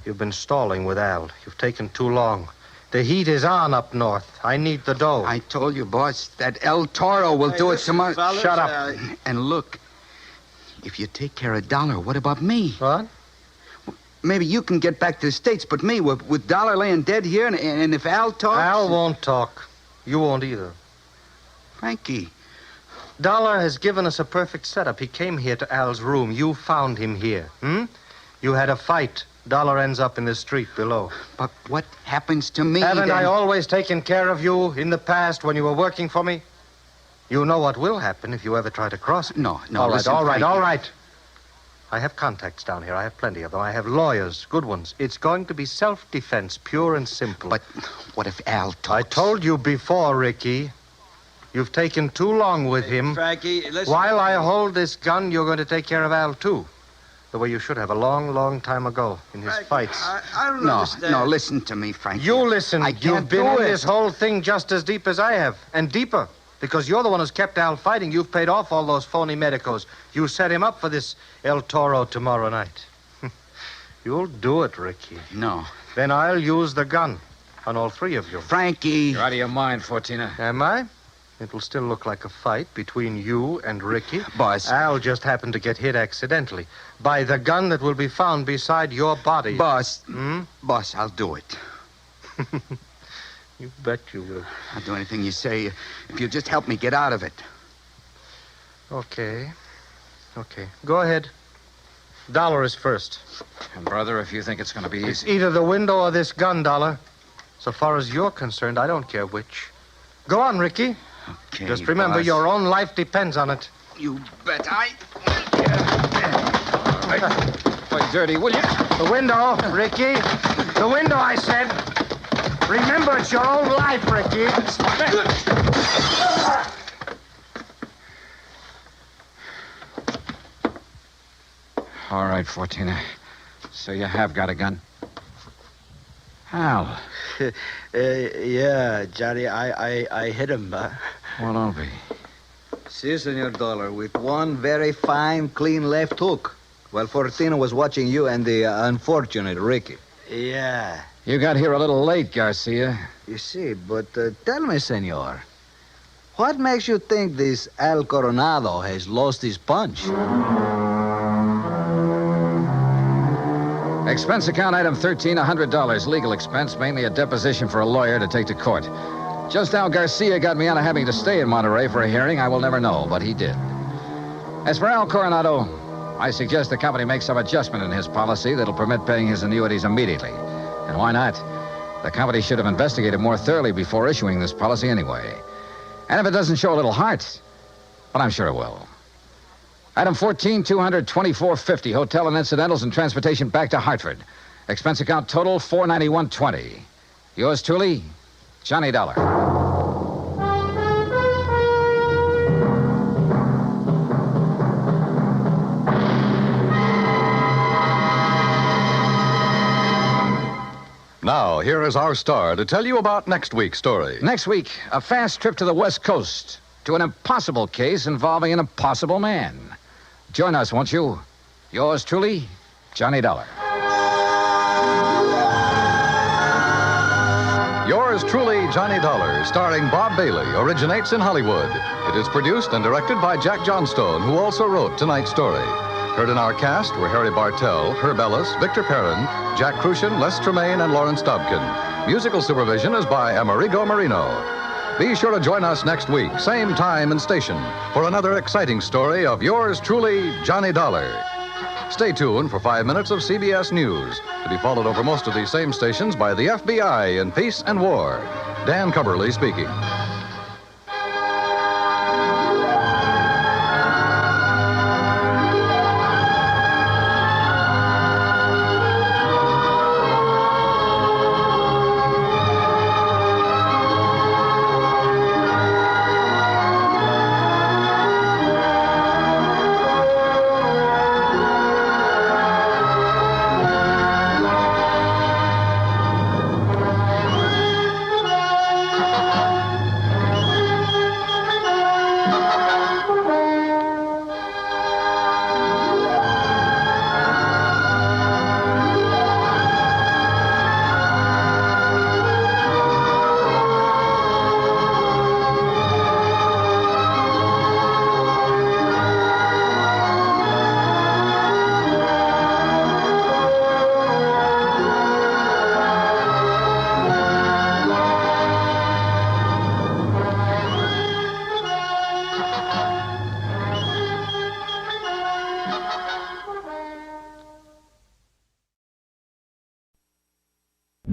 You've been stalling with Al. You've taken too long. The heat is on up north. I need the dough. I told you, boss, that El Toro will do it tomorrow. Fellas, shut up. And look, if you take care of Dollar, what about me? What? Maybe you can get back to the States, but me, with Dollar laying dead here, and if Al talks... Al won't talk. You won't either. Frankie. Dollar has given us a perfect setup. He came here to Al's room. You found him here. You had a fight. Dollar ends up in the street below. But what happens to me? Haven't then? I always taken care of you in the past when you were working for me? You know what will happen if you ever try to cross me. No, All right, listen, all right, Frankie. all right. I have contacts down here. I have plenty of them. I have lawyers, good ones. It's going to be self-defense, pure and simple. But what if Al talks? I told you before, Ricky. You've taken too long with him. Frankie, listen... While I hold this gun, you're going to take care of Al, too. The way you should have a long, long time ago in his fights. I don't understand. No, listen to me, Frankie. You listen. I can't You've been do in it. this whole thing just as deep as I have, and deeper. Because you're the one who's kept Al fighting. You've paid off all those phony medicos. You set him up for this El Toro tomorrow night. You'll do it, Ricky. No. Then I'll use the gun on all 3 of you. Frankie. You're out of your mind, Fortina. Am I? It'll still look like a fight between you and Ricky. Boss. Al just happened to get hit accidentally by the gun that will be found beside your body. Boss. Boss, I'll do it. You bet you will. I'll do anything you say if you'll just help me get out of it. Okay. Go ahead. Dollar is first. And, brother, if you think it's going to be It's easy... either the window or this gun, Dollar. So far as you're concerned, I don't care which. Go on, Ricky. Okay, Just remember, boss. your own life depends on it. You bet I... Play dirty, will you? The window, Ricky. The window, I said. Remember, it's your own life, Ricky. All right, Fortina. So you have got a gun? Al. Yeah, Johnny, I hit him. Well, don't be. Si, Senor Dollar, with one very fine, clean left hook. While Fortina was watching you and the unfortunate Ricky. Yeah. You got here a little late, Garcia. You see, but tell me, senor, what makes you think this Al Coronado has lost his punch? Expense account item 13, $100. Legal expense, mainly a deposition for a lawyer to take to court. Just how Garcia got me out of having to stay in Monterey for a hearing, I will never know, but he did. As for Al Coronado, I suggest the company make some adjustment in his policy that'll permit paying his annuities immediately. And why not? The company should have investigated more thoroughly before issuing this policy anyway. And if it doesn't show a little heart, well, I'm sure it will. Item 14, $224.50, hotel and incidentals and transportation back to Hartford. Expense account total, $491.20. Yours truly, Johnny Dollar. Now, here is our star to tell you about next week's story. Next week, a fast trip to the West Coast to an impossible case involving an impossible man. Join us, won't you? Yours truly, Johnny Dollar. Yours truly, Johnny Dollar, starring Bob Bailey, originates in Hollywood. It is produced and directed by Jack Johnstone, who also wrote tonight's story. Heard in our cast were Harry Bartell, Herb Ellis, Victor Perrin, Jack Crucian, Les Tremaine, and Lawrence Dobkin. Musical supervision is by Amerigo Marino. Be sure to join us next week, same time and station, for another exciting story of yours truly, Johnny Dollar. Stay tuned for 5 minutes of CBS News, to be followed over most of these same stations by the FBI in Peace and War. Dan Cubberly speaking.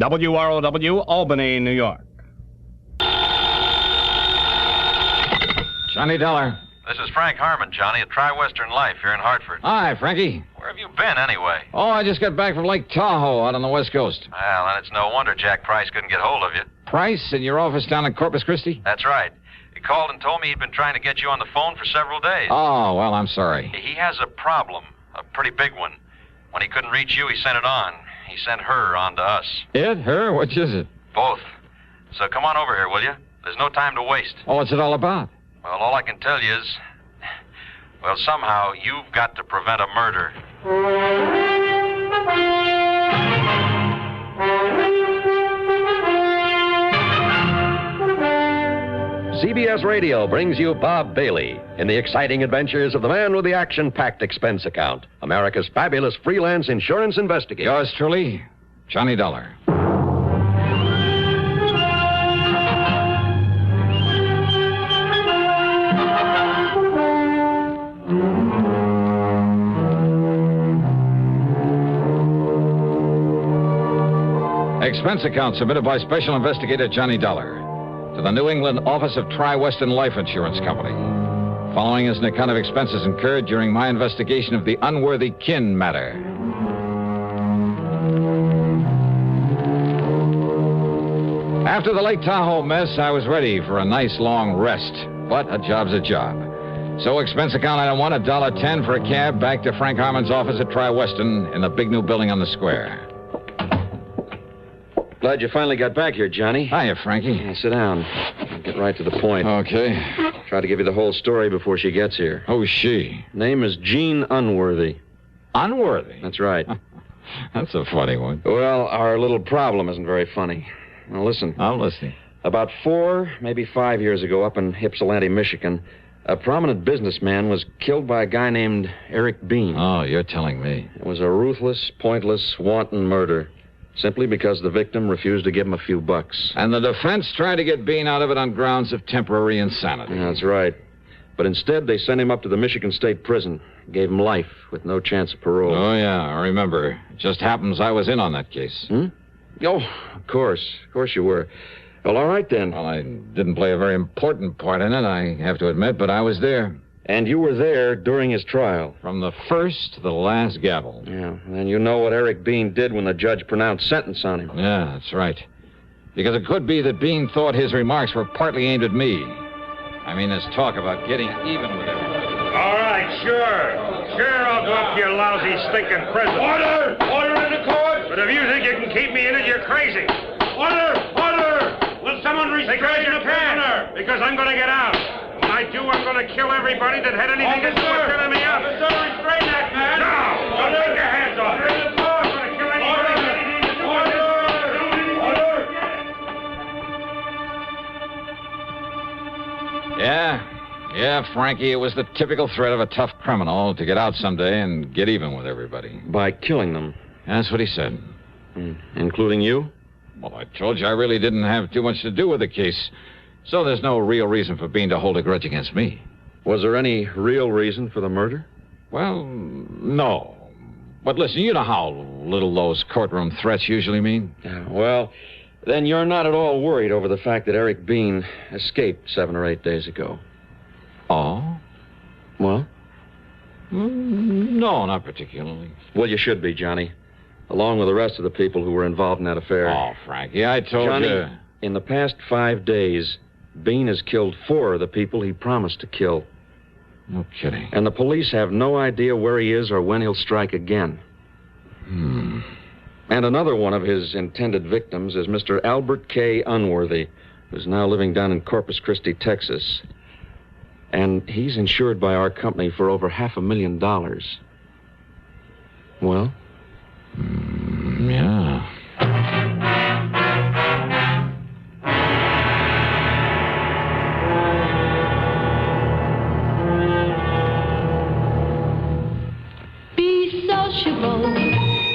WROW, Albany, New York. Johnny Dollar. This is Frank Harmon, Johnny, at Tri-Western Life here in Hartford. Hi, Frankie. Where have you been, anyway? Oh, I just got back from Lake Tahoe out on the West Coast. Well, then it's no wonder Jack Price couldn't get hold of you. Price, in your office down in Corpus Christi? That's right. He called and told me he'd been trying to get you on the phone for several days. Oh, well, I'm sorry. He has a problem, a pretty big one. When he couldn't reach you, he sent it on. He sent her on to us. It? Her? Which is it? Both. So come on over here, will you? There's no time to waste. Oh, what's it all about? Well, all I can tell you is, well, somehow you've got to prevent a murder. CBS Radio brings you Bob Bailey in the exciting adventures of the man with the action-packed expense account, America's fabulous freelance insurance investigator. Yours truly, Johnny Dollar. Expense account submitted by Special Investigator Johnny Dollar to the New England Office of Tri-Western Life Insurance Company. Following is an account of expenses incurred during my investigation of the Unworthy Kin Matter. After the Lake Tahoe mess, I was ready for a nice long rest, but a job's a job. So expense account item 1, $1.10 for a cab back to Frank Harmon's office at Tri-Western in the big new building on the square. Glad you finally got back here, Johnny. Hiya, Frankie. Yeah, sit down. I'll get right to the point. Okay. Try to give you the whole story before she gets here. Who's she? Name is Jean Unworthy. Unworthy? That's right. That's a funny one. Well, our little problem isn't very funny. Now, listen. I'm listening. About 4, maybe 5 years ago, up in Ypsilanti, Michigan, a prominent businessman was killed by a guy named Eric Bean. Oh, you're telling me. It was a ruthless, pointless, wanton murder. Simply because the victim refused to give him a few bucks. And the defense tried to get Bean out of it on grounds of temporary insanity. Yeah, that's right. But instead, they sent him up to the Michigan State Prison. Gave him life with no chance of parole. Oh, yeah, I remember. It just happens I was in on that case. Oh, of course. Of course you were. Well, all right, then. Well, I didn't play a very important part in it, I have to admit, but I was there. And you were there during his trial. From the first to the last gavel. Yeah, and you know what Eric Bean did when the judge pronounced sentence on him. Yeah, that's right. Because it could be that Bean thought his remarks were partly aimed at me. I mean, this talk about getting even with everybody. All right, sure. Sure, I'll go up to your lousy, stinking prison. Order! Order in the court! But if you think you can keep me in it, you're crazy. Order! Order! Will someone restrain the prisoner? Because I'm going to get out. When I do, I'm going to kill everybody that had anything to do with filling me up. Officer, restrain that man. No! Don't take your hands off him. I'm going to kill anybody that had anything to do with this. Yeah, Frankie, it was the typical threat of a tough criminal to get out someday and get even with everybody. By killing them? That's what he said. Including you? Well, I told you I really didn't have too much to do with the case, so there's no real reason for Bean to hold a grudge against me. Was there any real reason for the murder? Well, no. But listen, you know how little those courtroom threats usually mean. Yeah, well, then you're not at all worried over the fact that Eric Bean escaped 7 or 8 days ago. Oh? Well? No, not particularly. Well, you should be, Johnny. Along with the rest of the people who were involved in that affair. Oh, Frankie, I told Johnny, you. In the past 5 days, Bean has killed 4 of the people he promised to kill. No kidding. And the police have no idea where he is or when he'll strike again. Hmm. And another one of his intended victims is Mr. Albert K. Unworthy, who's now living down in Corpus Christi, Texas. And he's insured by our company for over $500,000. Well? Yeah. Be sociable.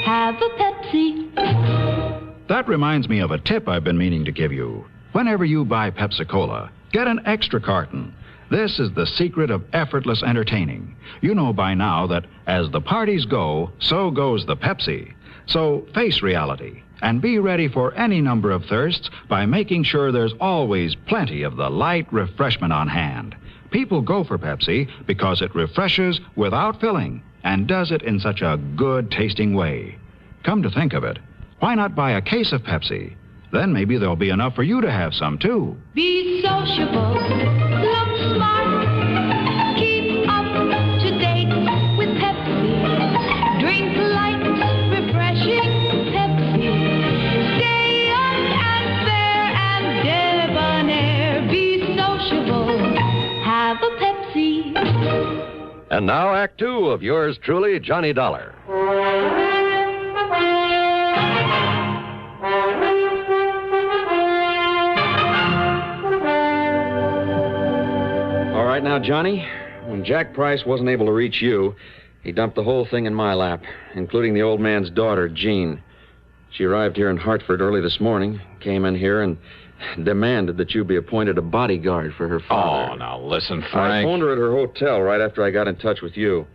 Have a Pepsi. That reminds me of a tip I've been meaning to give you. Whenever you buy Pepsi-Cola, get an extra carton. This is the secret of effortless entertaining. You know by now that as the parties go, so goes the Pepsi. So face reality and be ready for any number of thirsts by making sure there's always plenty of the light refreshment on hand. People go for Pepsi because it refreshes without filling and does it in such a good-tasting way. Come to think of it, why not buy a case of Pepsi? Then maybe there'll be enough for you to have some, too. Be sociable. Look smart. Keep up to date with Pepsi. Drink light, refreshing Pepsi. Stay young and fair and debonair. Be sociable. Have a Pepsi. And now, Act 2 of yours truly, Johnny Dollar. All right now, Johnny, when Jack Price wasn't able to reach you, he dumped the whole thing in my lap, including the old man's daughter, Jean. She arrived here in Hartford early this morning, came in here and demanded that you be appointed a bodyguard for her father. Oh, now listen, Frank. I phoned her at her hotel right after I got in touch with you.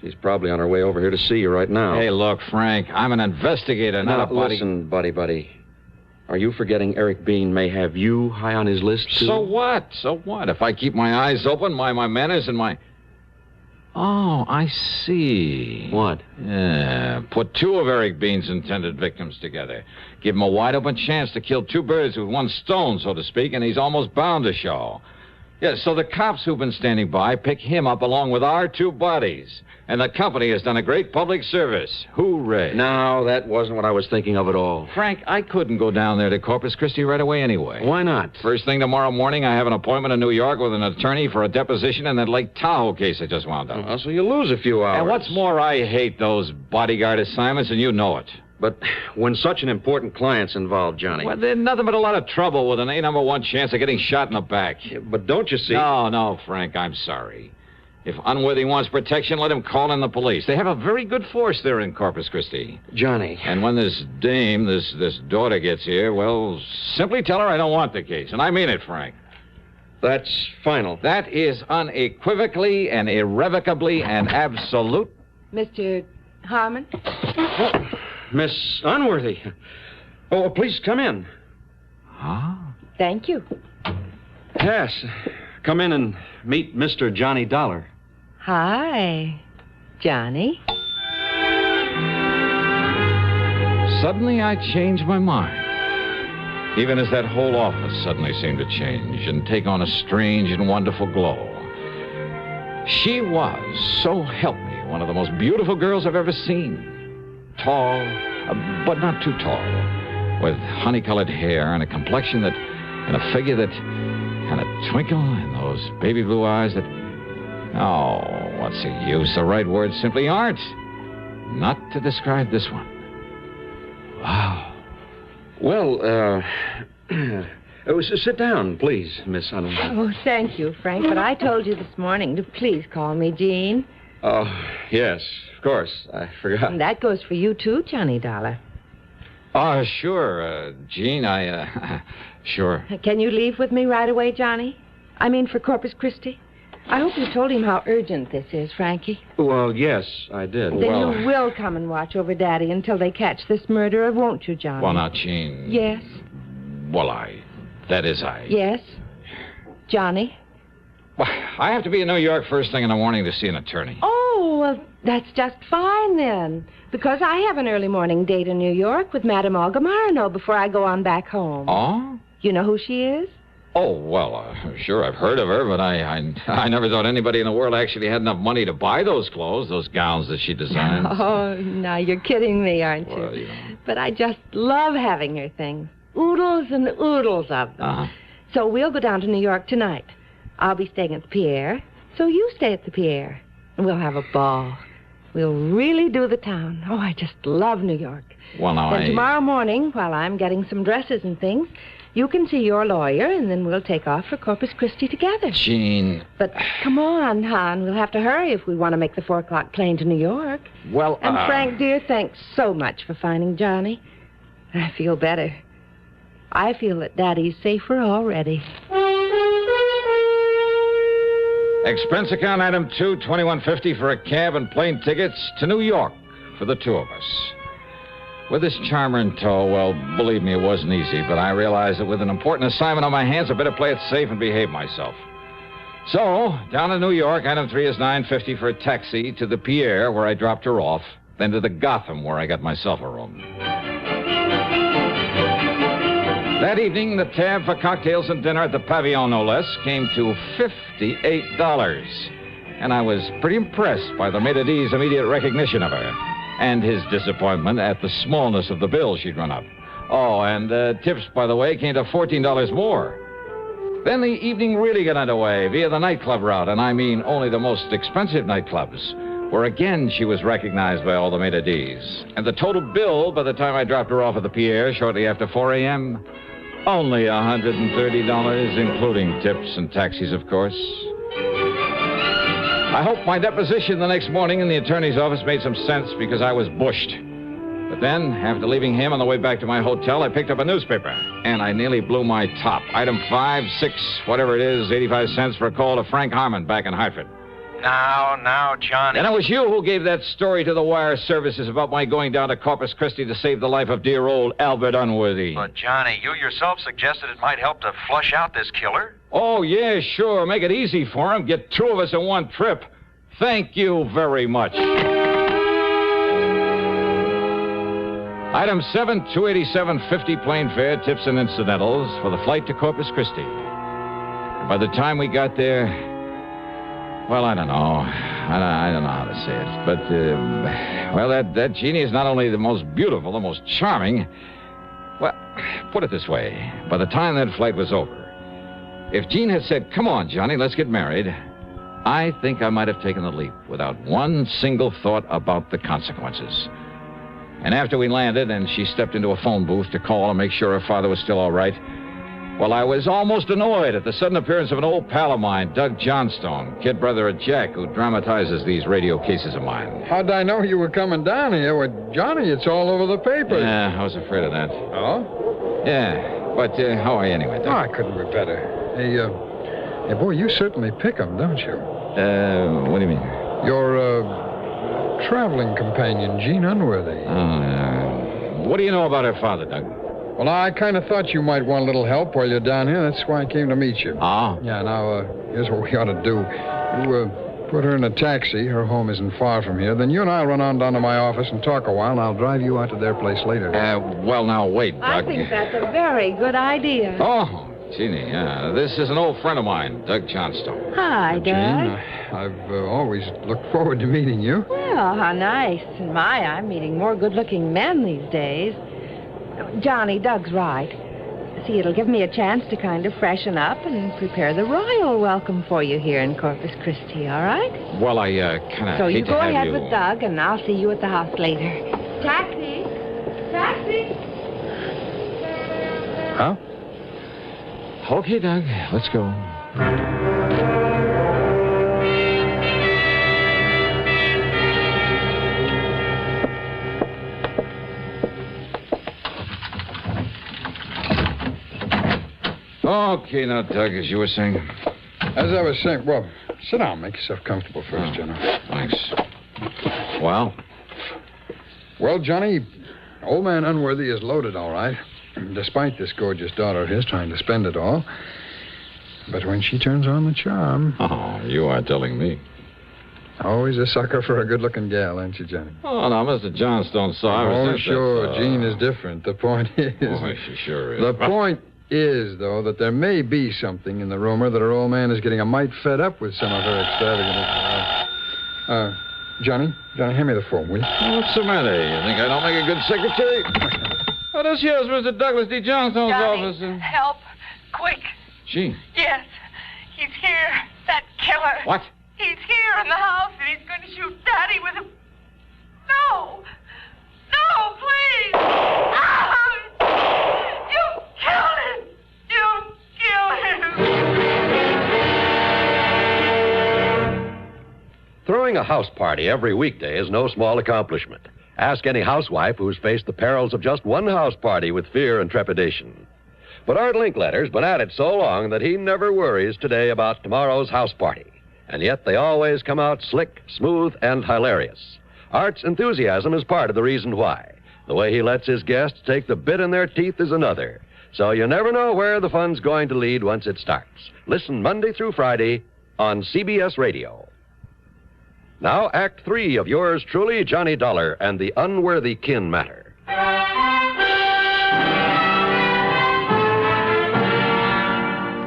She's probably on her way over here to see you right now. Hey, look, Frank, I'm an investigator, not a body... Listen, buddy. Are you forgetting Eric Bean may have you high on his list, too? So what? So what? If I keep my eyes open, my manners and my... Oh, I see. What? Yeah, put 2 of Eric Bean's intended victims together. Give him a wide-open chance to kill 2 birds with 1 stone, so to speak, and he's almost bound to show. Yeah, so the cops who've been standing by pick him up along with our 2 bodies. And the company has done a great public service. Hooray. No, that wasn't what I was thinking of at all. Frank, I couldn't go down there to Corpus Christi right away anyway. Why not? First thing tomorrow morning, I have an appointment in New York with an attorney for a deposition in that Lake Tahoe case I just wound up. So you lose a few hours. And what's more, I hate those bodyguard assignments, and you know it. But when such an important client's involved, Johnny... Well, there's nothing but a lot of trouble with an A-1 chance of getting shot in the back. Yeah, but don't you see... No, Frank, I'm sorry. If Unworthy wants protection, let him call in the police. They have a very good force there in Corpus Christi. Johnny. And when this dame, this daughter gets here, well, simply tell her I don't want the case. And I mean it, Frank. That's final. That is unequivocally and irrevocably and absolute. Mr. Harmon? Oh, Miss Unworthy. Oh, please come in. Huh? Thank you. Yes. Come in and meet Mr. Johnny Dollar. Hi, Johnny. Suddenly, I changed my mind. Even as that whole office suddenly seemed to change and take on a strange and wonderful glow. She was, so help me, one of the most beautiful girls I've ever seen. Tall, but not too tall, with honey-colored hair and a complexion that, and a figure that, and a twinkle in those baby blue eyes that, oh, what's the use? The right words simply aren't. Not to describe this one. Wow. Well, sit down, please, Miss Hunter. Oh, thank you, Frank, but I told you this morning to please call me Jean. Oh, yes, of course. I forgot. And that goes for you, too, Johnny Dollar. Oh, sure, Jean, sure. Can you leave with me right away, Johnny? I mean, for Corpus Christi? I hope you told him how urgent this is, Frankie. Well, yes, I did. Then you will come and watch over Daddy until they catch this murderer, won't you, Johnny? Well, now, Jean. Yes? Well, that is. Yes? Johnny? Well, I have to be in New York first thing in the morning to see an attorney. Oh, well, that's just fine then. Because I have an early morning date in New York with Madame Olga Marino before I go on back home. Oh? You know who she is? Oh, well, sure, I've heard of her, but I never thought anybody in the world actually had enough money to buy those clothes, those gowns that she designed. Oh, now you're kidding me, aren't you? Well, you know. But I just love having her things. Oodles and oodles of them. Uh-huh. So we'll go down to New York tonight. I'll be staying at the Pierre, so you stay at the Pierre. And we'll have a ball. We'll really do the town. Oh, I just love New York. Well, now, Then tomorrow morning, while I'm getting some dresses and things, you can see your lawyer, and then we'll take off for Corpus Christi together. Jean. But come on, hon. We'll have to hurry if we want to make the 4 o'clock plane to New York. Well, And Frank, dear, thanks so much for finding Johnny. I feel better. I feel that Daddy's safer already. Expense account item 2, $21.50 for a cab and plane tickets to New York for the two of us. With this charmer in tow, well, believe me, it wasn't easy, but I realized that with an important assignment on my hands, I better play it safe and behave myself. So, down in New York, item 3 is $9.50 for a taxi to the Pierre, where I dropped her off, then to the Gotham, where I got myself a room. That evening, the tab for cocktails and dinner at the Pavillon, no less, came to $58. And I was pretty impressed by the maitre d's immediate recognition of her, and his disappointment at the smallness of the bill she'd run up. Oh, and tips, by the way, came to $14 more. Then the evening really got underway via the nightclub route, and I mean only the most expensive nightclubs, where again she was recognized by all the maitre d's. And the total bill, by the time I dropped her off at the Pierre shortly after 4 a.m., only $130, including tips and taxis, of course. I hope my deposition the next morning in the attorney's office made some sense because I was bushed. But then, after leaving him on the way back to my hotel, I picked up a newspaper, and I nearly blew my top. Item 5, 6, whatever it is, 85 cents for a call to Frank Harmon back in Hartford. Now, Johnny. And it was you who gave that story to the wire services about my going down to Corpus Christi to save the life of dear old Albert Unworthy. But, Johnny, you yourself suggested it might help to flush out this killer. Oh, yeah, sure. Make it easy for him. Get 2 of us in one trip. Thank you very much. Item 7, $287.50 plane fare, tips and incidentals for the flight to Corpus Christi. And by the time we got there, well, I don't know. I don't know how to say it. But, well, that genie is not only the most beautiful, the most charming. Well, put it this way. By the time that flight was over, if Jean had said, "Come on, Johnny, let's get married," I think I might have taken the leap without one single thought about the consequences. And after we landed and she stepped into a phone booth to call and make sure her father was still all right, well, I was almost annoyed at the sudden appearance of an old pal of mine, Doug Johnstone, kid brother of Jack, who dramatizes these radio cases of mine. How'd I know you were coming down here? Well, Johnny, it's all over the papers. Yeah, I was afraid of that. Oh? Yeah, but how are you anyway, Doug? Oh, I couldn't be better. Hey, boy, you certainly pick 'em, don't you? What do you mean? Your, traveling companion, Jean Unworthy. What do you know about her father, Doug? Well, I kind of thought you might want a little help while you're down here. That's why I came to meet you. Oh? Yeah, now, here's what we ought to do. You, put her in a taxi. Her home isn't far from here. Then you and I run on down to my office and talk a while, and I'll drive you out to their place later. Well, now, wait, Doug. I think that's a very good idea. Oh, Jeannie, this is an old friend of mine, Doug Johnstone. Hi, Doug. Jane, I've always looked forward to meeting you. Well, how nice. In my eye, I'm meeting more good-looking men these days. Johnny, Doug's right. See, it'll give me a chance to kind of freshen up and prepare the royal welcome for you here in Corpus Christi, all right? Well, I kind of So hate you to go have ahead you... with Doug, and I'll see you at the house later. Taxi! Taxi! Huh? Okay, Doug, let's go. Okay, now, Doug, as you were saying. As I was saying, well, sit down. Make yourself comfortable first, General. Thanks. Well? Well, Johnny, old man Unworthy is loaded, all right. Despite this gorgeous daughter of his trying to spend it all. But when she turns on the charm... Oh, you are telling me. Always a sucker for a good-looking gal, ain't you, Johnny? Oh, now, Mr. Johnstone saw her. Oh, sure. Jean is different. The point is... Oh, she sure is. The point is, though, that there may be something in the rumor that her old man is getting a mite fed up with some of her extravagant... Johnny, hand me the phone, will you? What's the matter? You think I don't make a good secretary? Oh, this here's Mr. Douglas D. Johnstone's office. Help. Quick. Gee. Yes. He's here. That killer. What? He's here in the house, and he's going to shoot Daddy with a... No. No, please. Ah! You killed him. You killed him. Throwing a house party every weekday is no small accomplishment. Ask any housewife who's faced the perils of just one house party with fear and trepidation. But Art Linkletter's been at it so long that he never worries today about tomorrow's house party. And yet they always come out slick, smooth, and hilarious. Art's enthusiasm is part of the reason why. The way he lets his guests take the bit in their teeth is another. So you never know where the fun's going to lead once it starts. Listen Monday through Friday on CBS Radio. Now, Act 3 of yours truly, Johnny Dollar and the Unworthy Kin Matter.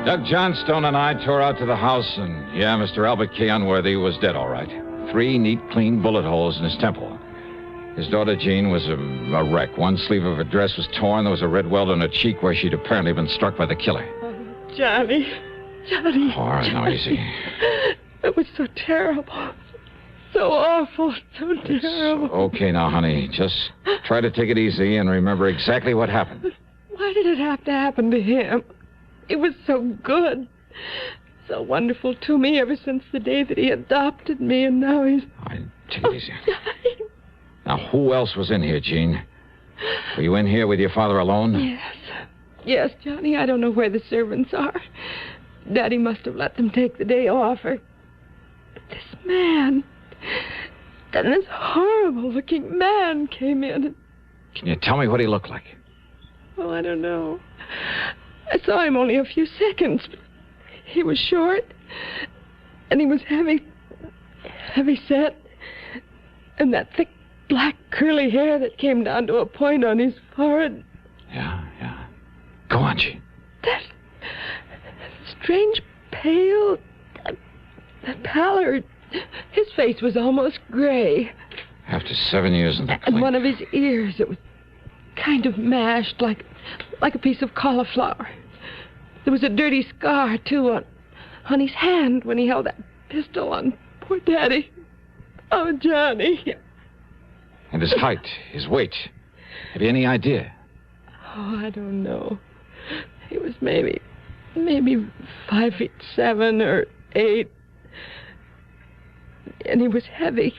Doug Johnstone and I tore out to the house, and, Mr. Albert K. Unworthy was dead, all right. 3 neat, clean bullet holes in his temple. His daughter, Jean, was a wreck. One sleeve of her dress was torn. There was a red welt on her cheek where she'd apparently been struck by the killer. Oh, Johnny. All right, now, easy. It was so terrible. So awful. So terrible. Okay, now, honey. Just try to take it easy and remember exactly what happened. Why did it have to happen to him? He was so good. So wonderful to me ever since the day that he adopted me, and now he's... Take it easy. Now, who else was in here, Jean? Were you in here with your father alone? Yes. Yes, Johnny, I don't know where the servants are. Daddy must have let them take the day off. But this man... Then this horrible-looking man came in. Can you tell me what he looked like? Oh, I don't know. I saw him only a few seconds. He was short, and he was heavy set, and that thick black curly hair that came down to a point on his forehead. Yeah. Go on, Jean. That strange pale, that pallor. His face was almost gray. After 7 years in the And one of his ears, it was kind of mashed, like a piece of cauliflower. There was a dirty scar, too, on his hand when he held that pistol on poor Daddy. Oh, Johnny. And his height, his weight. Have you any idea? Oh, I don't know. He was maybe 5'7" or 8. And he was heavy.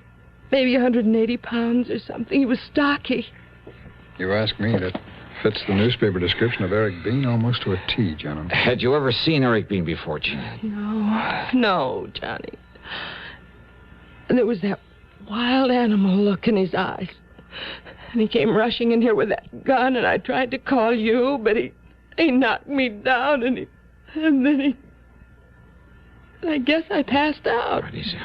Maybe 180 pounds or something. He was stocky. You ask me, that fits the newspaper description of Eric Bean almost to a T, John. Had you ever seen Eric Bean before, Jean? No, Johnny. And there was that wild animal look in his eyes. And he came rushing in here with that gun, and I tried to call you, but he knocked me down, and then he... I guess I passed out. Right, easy.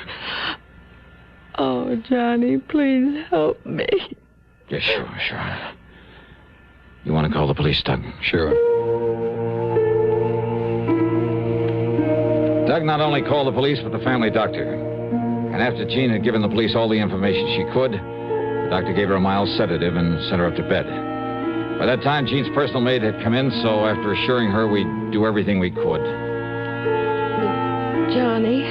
Oh, Johnny, please help me. Yeah, sure. You want to call the police, Doug? Sure. Doug not only called the police, but the family doctor. And after Jean had given the police all the information she could, the doctor gave her a mild sedative and sent her up to bed. By that time, Jean's personal maid had come in, so after assuring her we'd do everything we could. Johnny,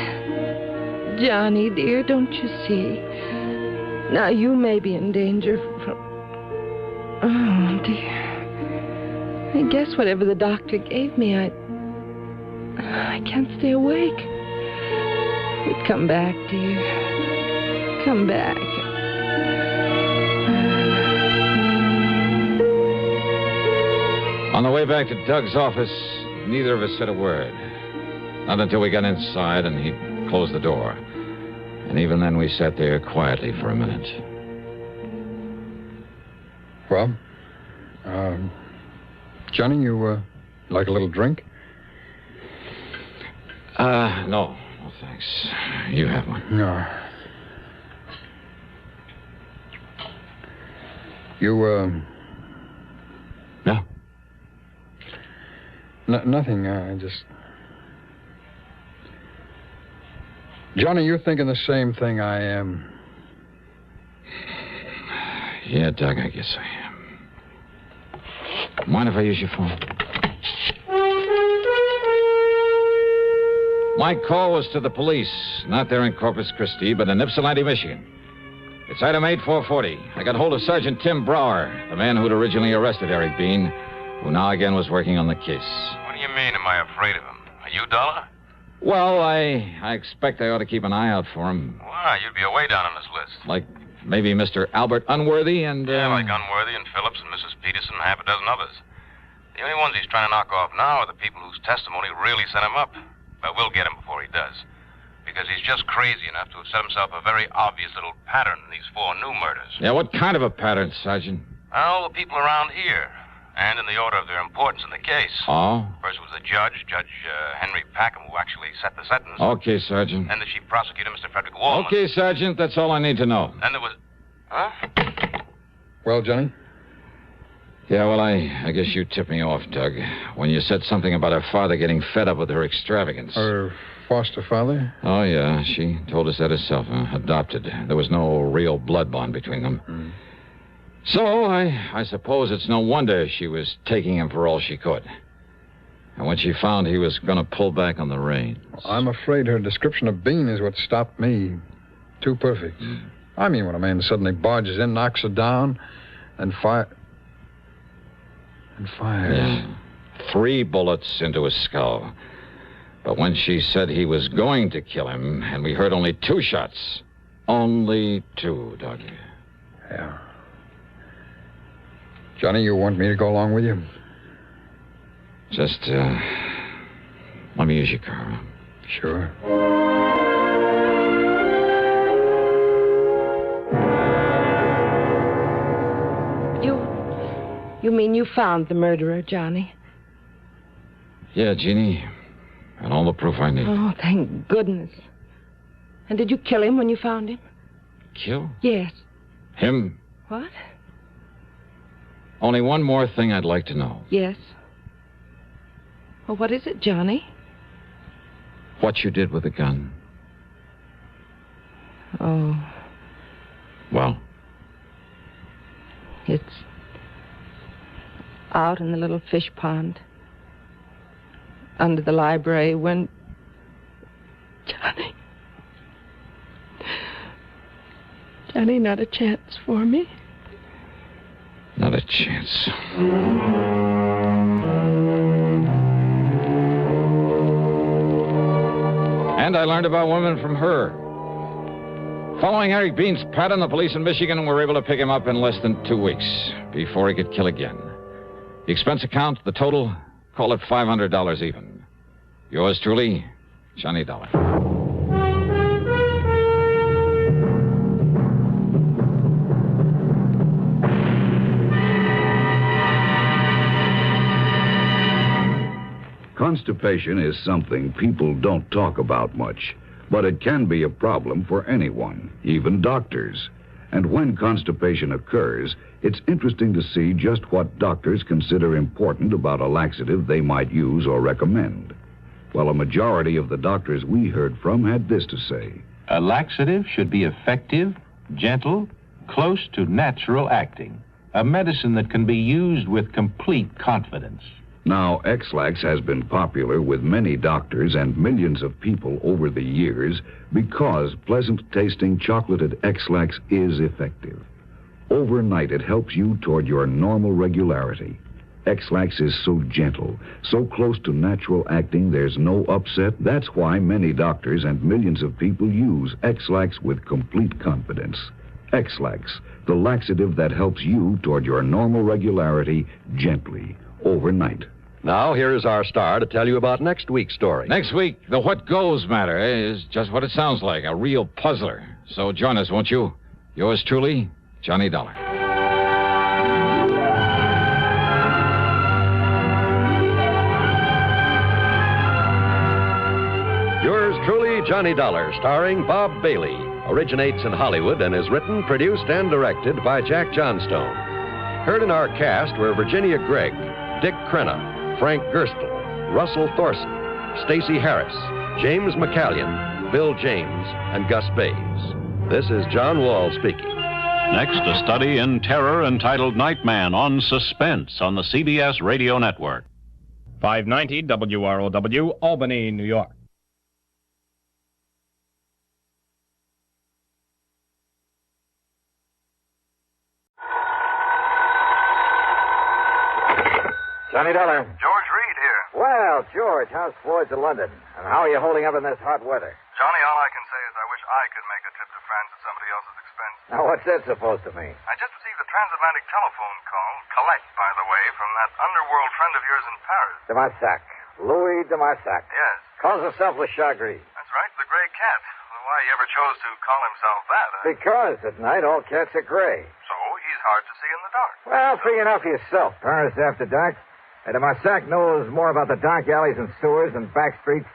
dear, don't you see? Now you may be in danger from... Oh, dear. I guess whatever the doctor gave me, I can't stay awake. But come back, dear. Come back. On the way back to Doug's office, neither of us said a word. Not until we got inside and he closed the door. And even then we sat there quietly for a minute. Well, Johnny, you like a little drink? No. No, thanks. You have one. No. You, No. Nothing. I just... Johnny, you're thinking the same thing I am. Yeah, Doug, I guess I am. Mind if I use your phone? My call was to the police, not there in Corpus Christi, but in Ypsilanti, Michigan. It's item 8440. I got hold of Sergeant Tim Brower, the man who'd originally arrested Eric Bean, who now again was working on the case. What do you mean, am I afraid of him? Are you, Dollar? Well, I expect I ought to keep an eye out for him. Why, you'd be away down on this list. Like maybe Mr. Albert Unworthy and... Yeah, like Unworthy and Phillips and Mrs. Peterson and half a dozen others. The only ones he's trying to knock off now are the people whose testimony really set him up. But we'll get him before he does. Because he's just crazy enough to have set himself a very obvious little pattern in these 4 new murders. Yeah, what kind of a pattern, Sergeant? All the people around here. And in the order of their importance in the case. Oh? First was the judge, Judge Henry Packham, who actually set the sentence. Okay, Sergeant. Then the chief prosecutor, Mr. Frederick Wallman. Okay, Sergeant, that's all I need to know. Then there was... Huh? Well, Johnny? Yeah, well, I guess you tipped me off, Doug, when you said something about her father getting fed up with her extravagance. Her foster father? Oh, yeah, she told us that herself, adopted. There was no real blood bond between them. Mm. So, I suppose it's no wonder she was taking him for all she could. And when she found he was going to pull back on the reins... I'm afraid her description of Bean is what stopped me. Too perfect. I mean, when a man suddenly barges in, knocks her down, and fires... Yeah. 3 bullets into his skull. But when she said he was going to kill him, and we heard only 2 shots... Only 2, Doug. Yeah. Johnny, you want me to go along with you? Just, let me use your car. Sure. You mean you found the murderer, Johnny? Yeah, Jeannie. And all the proof I need. Oh, thank goodness. And did you kill him when you found him? Kill? Yes. Him? What? Only one more thing I'd like to know. Yes. Well, what is it, Johnny? What you did with the gun. Oh. Well? It's out in the little fish pond. Under the library when... Johnny, not a chance for me? Not a chance. And I learned about women from her. Following Eric Bean's pattern, the police in Michigan were able to pick him up in less than 2 weeks before he could kill again. The expense account, the total, call it $500 even. Yours truly, Johnny Dollar. Constipation is something people don't talk about much, but it can be a problem for anyone, even doctors. And when constipation occurs, it's interesting to see just what doctors consider important about a laxative they might use or recommend. while a majority of the doctors we heard from had this to say. A laxative should be effective, gentle, close to natural acting. A medicine that can be used with complete confidence. Now, X-Lax has been popular with many doctors and millions of people over the years because pleasant-tasting chocolated X-Lax is effective. Overnight, it helps you toward your normal regularity. X-Lax is so gentle, so close to natural acting, there's no upset. That's why many doctors and millions of people use X-Lax with complete confidence. X-Lax, the laxative that helps you toward your normal regularity gently, overnight. Now, here is our star to tell you about next week's story. Next week, the What Goes Matter is just what it sounds like, a real puzzler. So join us, won't you? Yours truly, Johnny Dollar. Yours truly, Johnny Dollar, starring Bob Bailey, originates in Hollywood and is written, produced, and directed by Jack Johnstone. Heard in our cast were Virginia Gregg, Dick Crenna, Frank Gerstle, Russell Thorson, Stacey Harris, James McCallion, Bill James, and Gus Bays. This is John Wall speaking. Next, a study in terror entitled Nightman on Suspense on the CBS Radio Network. 590 WROW, Albany, New York. Johnny Dollar. George Reed here. Well, George, how's Floyd's in London? And how are you holding up in this hot weather? Johnny, all I can say is I wish I could make a trip to France at somebody else's expense. Now, what's that supposed to mean? I just received a transatlantic telephone call, collect, by the way, from that underworld friend of yours in Paris. De Marsac. Louis de Marsac. Yes. Calls himself Le Chagris. That's right, the gray cat. Why he ever chose to call himself that, Because at night all cats are gray. So he's hard to see in the dark. Well, free enough for yourself. Paris after dark. De Marsac knows more about the dark alleys and sewers and back streets.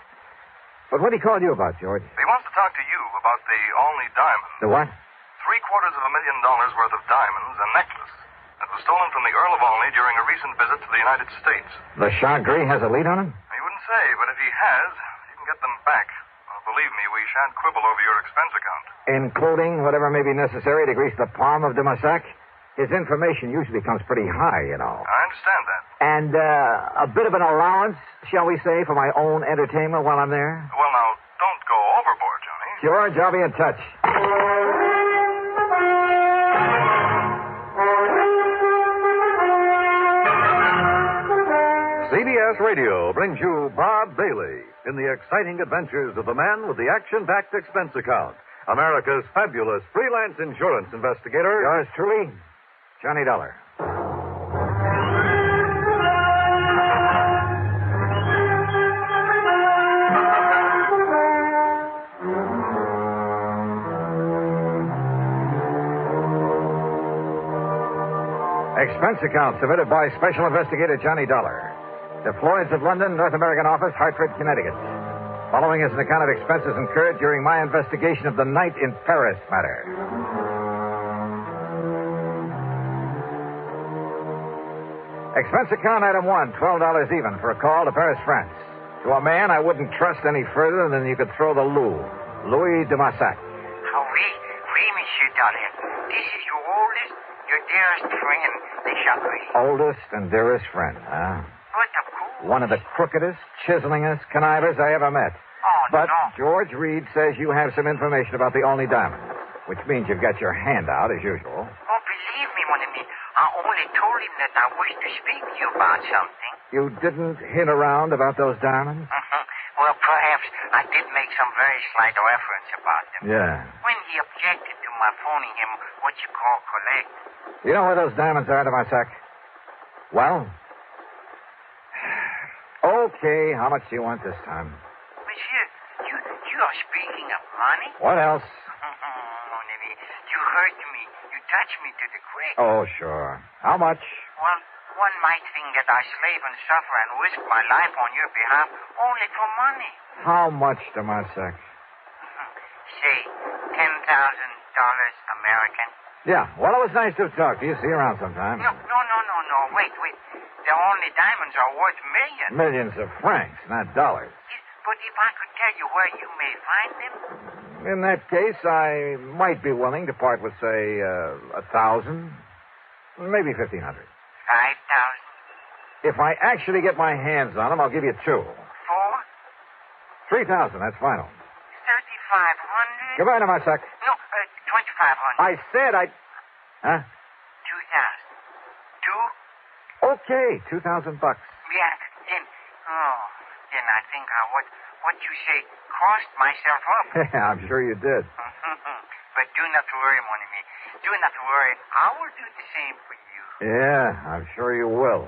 But what did he call you about, George? He wants to talk to you about the Olney diamond. The what? $750,000 worth of diamonds, a necklace that was stolen from the Earl of Olney during a recent visit to the United States. Le Chagris has a lead on him? He wouldn't say, but if he has, he can get them back. Well, believe me, we shan't quibble over your expense account. Including whatever may be necessary to grease the palm of de Marsac? His information usually comes pretty high, you know. I understand that. And a bit of an allowance, shall we say, for my own entertainment while I'm there? Well, now, don't go overboard, Johnny. George, I'll be in touch. CBS Radio brings you Bob Bailey in the exciting adventures of the man with the action-packed expense account, America's fabulous freelance insurance investigator. Yours truly, Johnny Dollar. Expense account submitted by Special Investigator Johnny Dollar. The Floyds of London, North American office, Hartford, Connecticut. Following is an account of expenses incurred during my investigation of the night in Paris matter. Expense account item 1, $12 even for a call to Paris, France. To a man I wouldn't trust any further than you could throw the Louis de Marsac. Oui, Monsieur Dollar. This is your oldest, your dearest friend, the Chagris. Oldest and dearest friend, huh? What, of course. One of the crookedest, chiselingest connivers I ever met. Oh, but no. George Reed says you have some information about the Olney diamond, which means you've got your hand out, as usual. Oh, believe me, mon ami. I only told him that I wished to speak to you about something. You didn't hint around about those diamonds? Well, perhaps I did make some very slight reference about them. Yeah. When he objected to my phoning him what you call collect. You know where those diamonds are, de Marsac? Well? Okay, how much do you want this time? Monsieur, you are speaking of money? What else? Mon ami, you hurt me. You touched me to the quick. Oh, sure. How much? Well, one might think that I slave and suffer and risk my life on your behalf only for money. How much, de Marsac? Say, $10,000 American. Yeah, well, it was nice to talk to you. See you around sometime. No. Wait. The only diamonds are worth millions. Millions of francs, not dollars. But if I could tell you where you may find them, In that case, I might be willing to part with, say, 1,000, maybe 1,500. 5,000, If I actually get my hands on them, I'll give you 2. 4, 3,000, that's final. 3,500. Goodbye, Namasak. No, 2,500. I said I... Huh? 2,000. 2? Okay, $2,000. Yeah, then I think what you say crossed myself up. Yeah, I'm sure you did. But do not worry, mon ami. Do not worry. I will do the same for you. Yeah, I'm sure you will.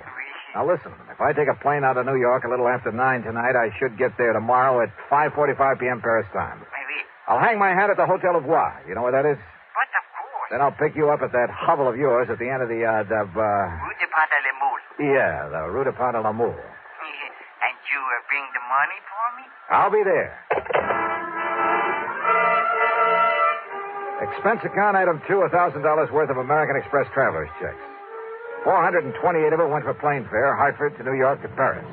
Now, listen, if I take a plane out of New York a little after 9 tonight, I should get there tomorrow at 5:45 p.m. Paris time. Maybe. I'll hang my hat at the Hotel of Bois. You know where that is? But of course. Then I'll pick you up at that hovel of yours at the end of the, Rue de Pas de la Moule. Yeah, the Rue de Pas de l'Amour. And you bring the money for me? I'll be there. Expense account item 2, $1,000 worth of American Express traveler's checks. 428 of it went for plane fare, Hartford to New York to Paris.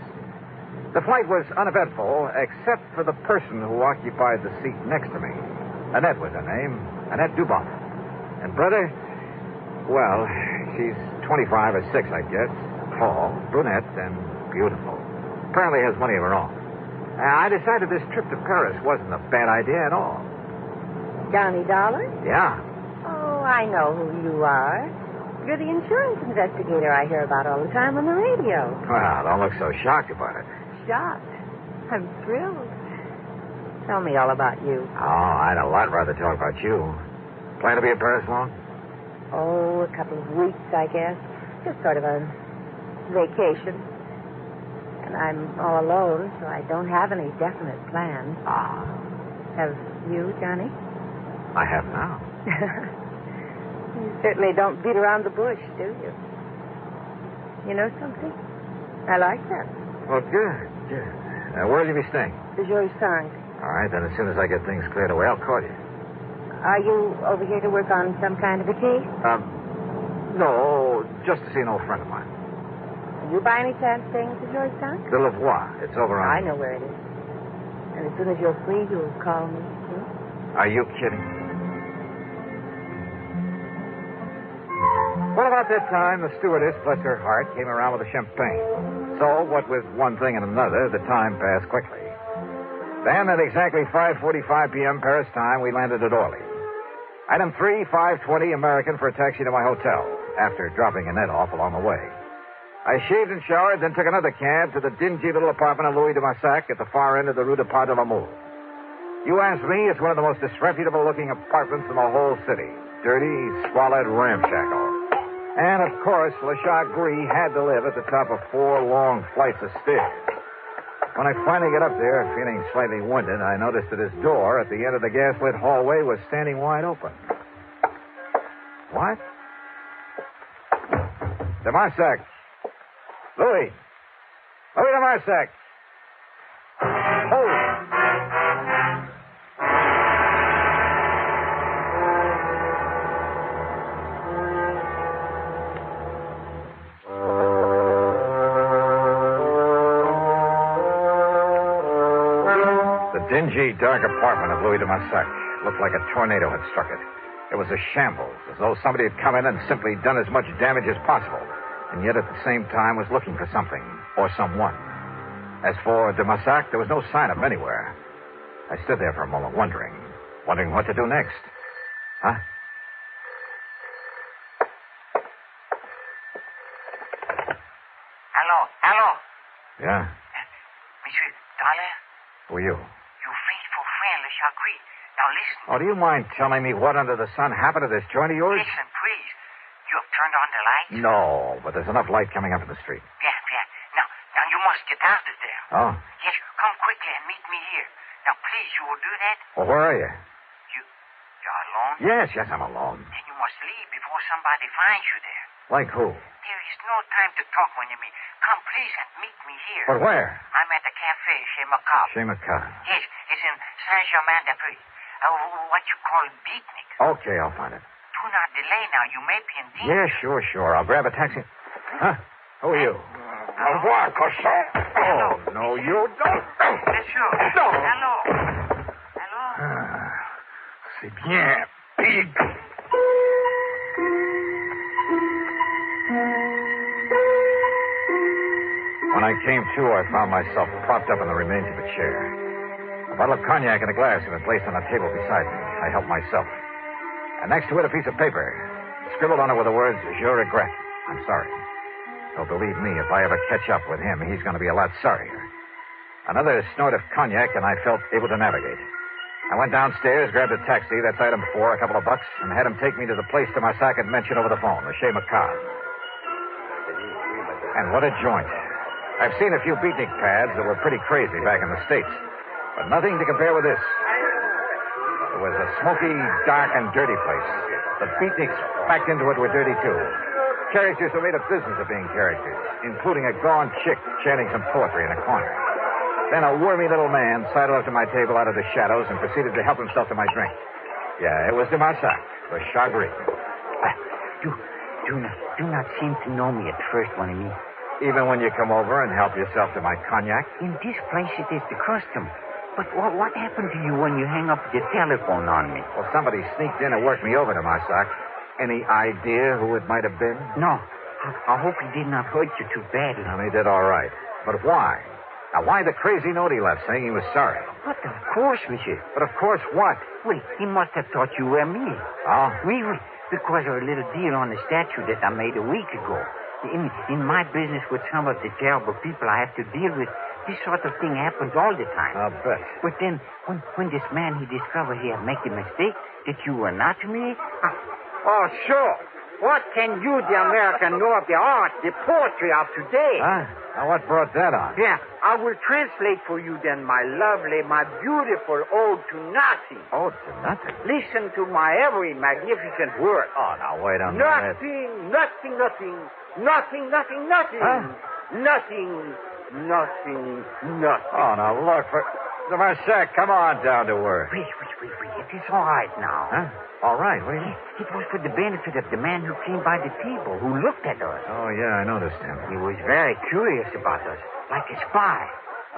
The flight was uneventful, except for the person who occupied the seat next to me. Annette was her name, Annette Dubon. And brother, well, she's 25 or 6, I guess. Tall, brunette, and beautiful. Apparently has money of her own. I decided this trip to Paris wasn't a bad idea at all. Johnny Dollar? Yeah. Oh, I know who you are. You're the insurance investigator I hear about all the time on the radio. Well, don't look so shocked about it. Shocked. I'm thrilled. Tell me all about you. Oh, I'd a lot rather talk about you. Plan to be in Paris long? Oh, a couple of weeks, I guess. Just sort of a vacation. And I'm all alone, so I don't have any definite plans. Ah. Have you, Johnny? I have now. You certainly don't beat around the bush, do you? You know something? I like that. Well, good. Where'll you be staying? The Joy Sang. All right, then as soon as I get things cleared away, I'll call you. Are you over here to work on some kind of a case? No, just to see an old friend of mine. Are you by any chance staying at the Joy Sang? The Lavoie. It's over on... I know where it is. And as soon as you're free, you'll call me. Are you kidding? Well, about that time, the stewardess, bless her heart, came around with a champagne. So, what with one thing and another, the time passed quickly. Then, at exactly 5:45 p.m. Paris time, we landed at Orly. Item 3, 5:20 American for a taxi to my hotel, after dropping Annette off along the way. I shaved and showered, then took another cab to the dingy little apartment of Louis de Massac at the far end of the Rue de Pas de l'Amour. You ask me, it's one of the most disreputable-looking apartments in the whole city. Dirty, squalid, ramshackle. And, of course, LeCharge Gris had to live at the top of 4 long flights of stairs. When I finally got up there, feeling slightly winded, I noticed that his door at the end of the gas-lit hallway was standing wide open. What? De Marsac. Louis. Louis de Marsac. Oh. Dingy, dark apartment of Louis de Massac looked like a tornado had struck it. It was a shambles, as though somebody had come in and simply done as much damage as possible, and yet at the same time was looking for something or someone. As for de Massac, there was no sign of him anywhere. I stood there for a moment, wondering what to do next. Huh? Hello? Yeah? Monsieur Dollar? Who are you? Now listen. Oh, do you mind telling me what under the sun happened to this joint of yours? Listen, please. You have turned on the lights? No, but there's enough light coming up in the street. Yeah. Now you must get out of there. Oh? Yes, come quickly and meet me here. Now, please, you will do that? Well, where are you? You're alone? Yes, I'm alone. Then you must leave before somebody finds you there. Like who? There is no time to talk, mon ami. Come, please, and meet me here. But where? I'm at the cafe chez Macabre. Chez Macabre. Yes, it's in Saint-Germain-des-Prés. What you call beatnik. Okay, I'll find it. Do not delay now. You may be in danger. Yeah, sure. I'll grab a taxi. Huh? Who are you? Au revoir, cochon. Oh, no, you don't. Monsieur. No. Hello. C'est bien, pig. When I came to, I found myself propped up in the remains of a chair. A bottle of cognac and a glass had been placed on a table beside me. I helped myself. And next to it, a piece of paper. Scribbled on it were the words, Je regrette. I'm sorry. Though believe me, if I ever catch up with him, he's going to be a lot sorrier. Another snort of cognac, and I felt able to navigate. I went downstairs, grabbed a taxi, that's item 4, a couple of bucks, and had him take me to the place to my sack had mentioned over the phone, the Chez Macabre. And what a joint. I've seen a few beatnik pads that were pretty crazy back in the States, but nothing to compare with this. It was a smoky, dark, and dirty place. The beatniks packed into it were dirty, too. Characters who made a business of being characters, including a gaunt chick chanting some poetry in a corner. Then a wormy little man sidled up to my table out of the shadows and proceeded to help himself to my drink. Yeah, it was de Marsac, the Chagrin. Do not seem to know me at first, mon ami. Even when you come over and help yourself to my cognac? In this place, it is the custom. But what happened to you when you hang up the telephone on me? Well, somebody sneaked in and worked me over to Marsac. Any idea who it might have been? No. I hope he did not hurt you too badly. Well, he did all right. But why? Now, why the crazy note he left saying he was sorry? But of course, monsieur. But of course what? Well, he must have thought you were me. Oh? Oui. Because of a little deal on the statue that I made a week ago. In my business with some of the terrible people I have to deal with, this sort of thing happens all the time. I'll bet. But then, when this man he discovered he had made a mistake, that you were not me... Oh, sure. What can you, the American, know of the art, the poetry of today? Huh? Now, what brought that on? Yeah, I will translate for you then my lovely, my beautiful ode to nothing. Ode to nothing? Listen to my every magnificent word. Oh, now, wait a minute. Nothing. Huh? Nothing. Oh, now, look, the Marsac, come on down to earth. Wait. It is all right now. Huh? All right, what do you mean? It was for the benefit of the man who came by the table, who looked at us. Oh, yeah, I noticed him. He was very curious about us, like a spy.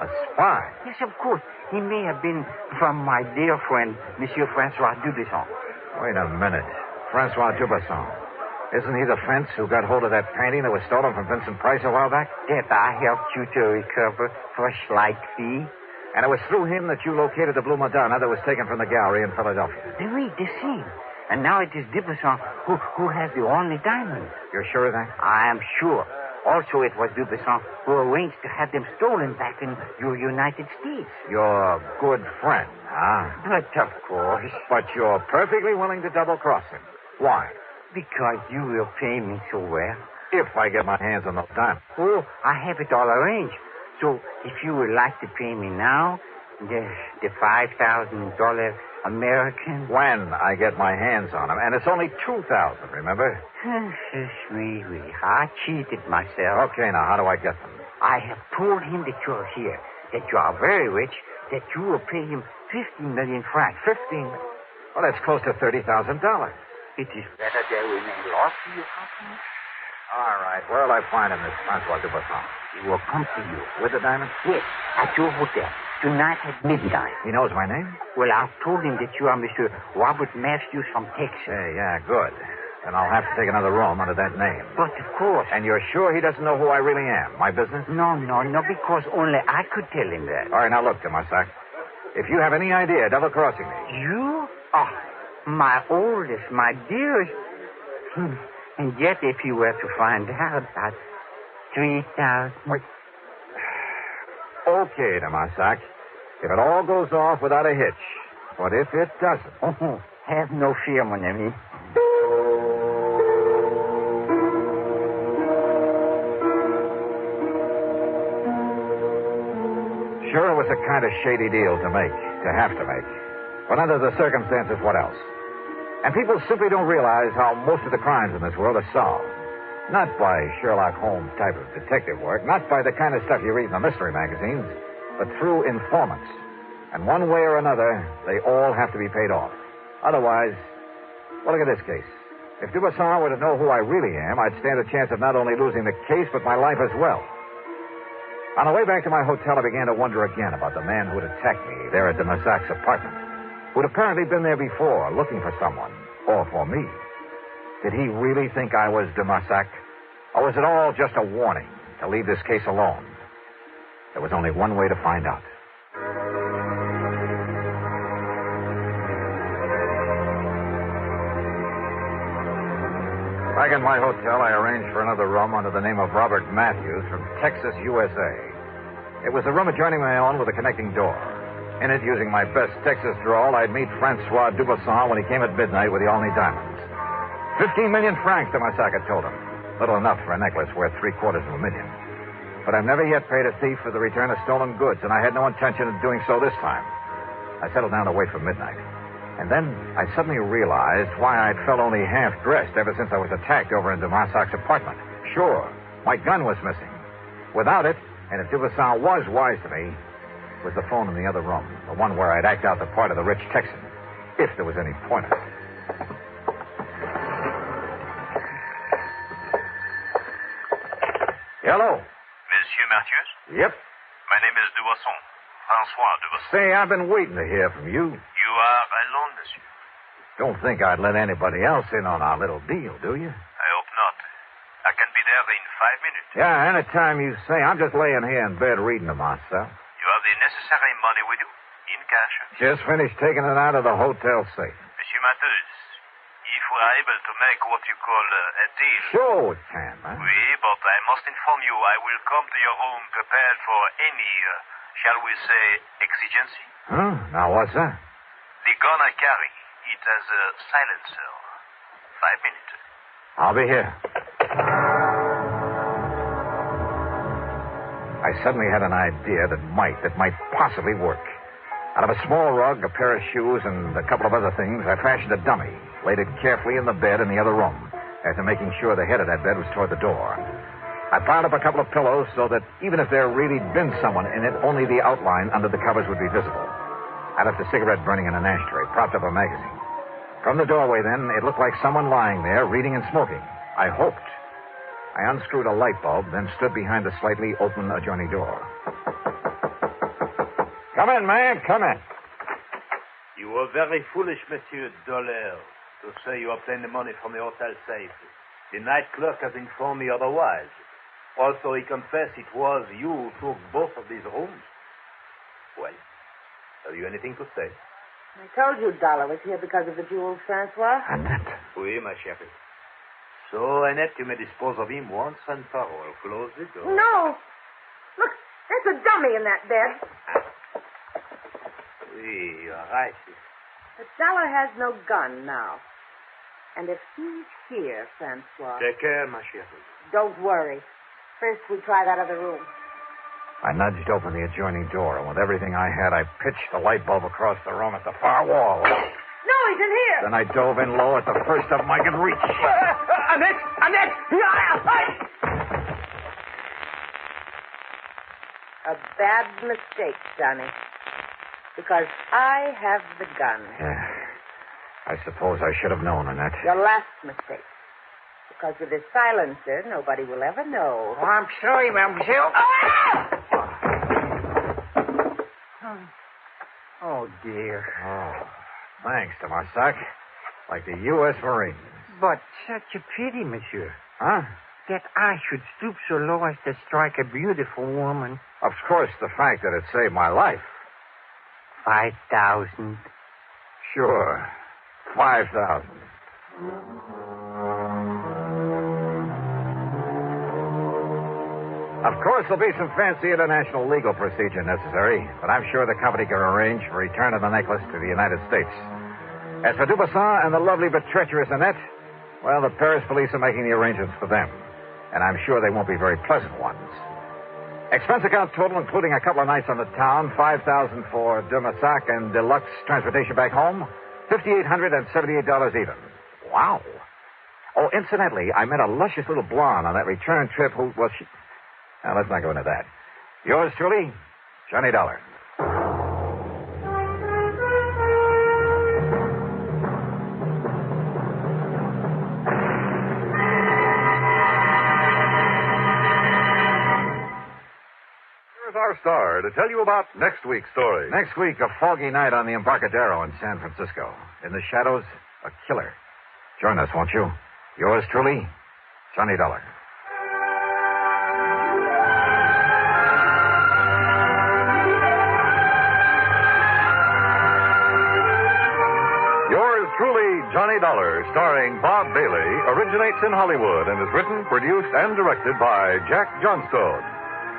A spy? Yes, of course. He may have been from my dear friend, Monsieur Francois Dubesson. Wait a minute. Francois Dubesson. Isn't he the fence who got hold of that painting that was stolen from Vincent Price a while back? That I helped you to recover for a slight fee. And it was through him that you located the Blue Madonna that was taken from the gallery in Philadelphia. Oui, the same. And now it is Dubesson who has the only diamond. You're sure of that? I am sure. Also, it was Dubesson who arranged to have them stolen back in your United States. Your good friend, huh? But of course. But you're perfectly willing to double-cross him. Why? Because you will pay me so well. If I get my hands on those diamonds. Oh, I have it all arranged. So, if you would like to pay me now, the $5,000 American... When I get my hands on them. And it's only $2,000, remember? Oui. I cheated myself. Okay, now, how do I get them? I have told him that you're here, that you are very rich, that you will pay him 15 million francs. 15? Well, that's close to $30,000. It is better there remain lost to your company. All right. Where'll I find him, this Francois Dubesson? He will come to you. With the diamond? Yes, at your hotel. Tonight at midnight. He knows my name? Well, I've told him that you are Mr. Robert Matthews from Texas. Hey, yeah, good. Then I'll have to take another room under that name. But of course. And you're sure he doesn't know who I really am? My business? No, because only I could tell him that. All right, now look, Marsac. If you have any idea of double-crossing me... You? Oh, my oldest, my dearest... And yet, if you were to find out about 3,000... Wait. Okay, Marsac. If it all goes off without a hitch. But if it doesn't... Oh, have no fear, mon ami. Sure, it was a kind of shady deal to make, to have to make. But under the circumstances, what else? And people simply don't realize how most of the crimes in this world are solved. Not by Sherlock Holmes type of detective work, not by the kind of stuff you read in the mystery magazines, but through informants. And one way or another, they all have to be paid off. Otherwise, well, look at this case. If Dubesson were to know who I really am, I'd stand a chance of not only losing the case, but my life as well. On the way back to my hotel, I began to wonder again about the man who'd attacked me there at de Massac's apartment, who'd apparently been there before, looking for someone, or for me. Did he really think I was de Massac? Or was it all just a warning to leave this case alone? There was only one way to find out. Back in my hotel, I arranged for another room under the name of Robert Matthews from Texas, USA. It was the room adjoining my own with a connecting door. In it, using my best Texas drawl, I'd meet Francois Dubuisson when he came at midnight with the Olney diamonds. 15 million francs, de Massac had told him. Little enough for a necklace worth $750,000. But I've never yet paid a thief for the return of stolen goods, and I had no intention of doing so this time. I settled down to wait for midnight. And then I suddenly realized why I'd felt only half-dressed ever since I was attacked over in de Massac's apartment. Sure, my gun was missing. Without it, and if Dubuisson was wise to me, it was the phone in the other room, the one where I'd act out the part of the rich Texan, if there was any point in it. Hello. Monsieur Matthews? Yep. My name is Dubuisson. Francois Dubuisson. Say, I've been waiting to hear from you. You are alone, monsieur. Don't think I'd let anybody else in on our little deal, do you? I hope not. I can be there in 5 minutes. Yeah, anytime you say. I'm just laying here in bed reading to myself. You have the necessary money with you? In cash? Just finished taking it out of the hotel safe. Monsieur Matthews, if we are able to make what you call a deal... Sure we can, man. Oui, but I must inform you I will come to your room prepared for any... shall we say, exigency? Huh? Now, what's that? The gun I carry, it has a silencer. 5 minutes. I'll be here. I suddenly had an idea that might possibly work. Out of a small rug, a pair of shoes, and a couple of other things, I fashioned a dummy, laid it carefully in the bed in the other room, after making sure the head of that bed was toward the door. I piled up a couple of pillows so that even if there really been someone in it, only the outline under the covers would be visible. I left a cigarette burning in an ashtray, propped up a magazine. From the doorway, then, it looked like someone lying there, reading and smoking. I hoped. I unscrewed a light bulb, then stood behind the slightly open adjoining door. Come in, man, come in. You were very foolish, Monsieur Dollar, to say you obtained the money from the hotel safe. The night clerk has informed me otherwise. Also, he confessed it was you who took both of these rooms. Well, have you anything to say? I told you Dollar was here because of the jewels, Francois. Annette. Oui, ma chérie. So, Annette, you may dispose of him once and for all. Close the door. No. Look, there's a dummy in that bed. Oui, you're right. But Dollar has no gun now. And if he's here, Francois... Take care, ma chérie. Don't worry. First, we try that other room. I nudged open the adjoining door, and with everything I had, I pitched the light bulb across the room at the far wall. No, he's in here. Then I dove in low at the first of them I could reach. Annette! Annette! A bad mistake, Johnny. Because I have the gun. Yeah. I suppose I should have known, Annette. Your last mistake. Because with this silencer, nobody will ever know. Oh, I'm sorry, mademoiselle. Oh, dear. Oh, thanks, de Marsac. Like the U.S. Marines. But such a pity, monsieur. Huh? That I should stoop so low as to strike a beautiful woman. Of course, the fact that it saved my life. 5,000. Sure. 5,000. Of course, there'll be some fancy international legal procedure necessary, but I'm sure the company can arrange for return of the necklace to the United States. As for Dubuisson and the lovely but treacherous Annette, well, the Paris police are making the arrangements for them, and I'm sure they won't be very pleasant ones. Expense account total, including a couple of nights on the town, $5,000 for de Massac and deluxe transportation back home, $5,878 even. Wow. Oh, incidentally, I met a luscious little blonde on that return trip who, well, she... Now, let's not go into that. Yours truly, Johnny Dollar. our star to tell you about next week's story. Next week, a foggy night on the Embarcadero in San Francisco. In the shadows, a killer. Join us, won't you? Yours truly, Johnny Dollar. Yours truly, Johnny Dollar, starring Bob Bailey, originates in Hollywood and is written, produced, and directed by Jack Johnstone.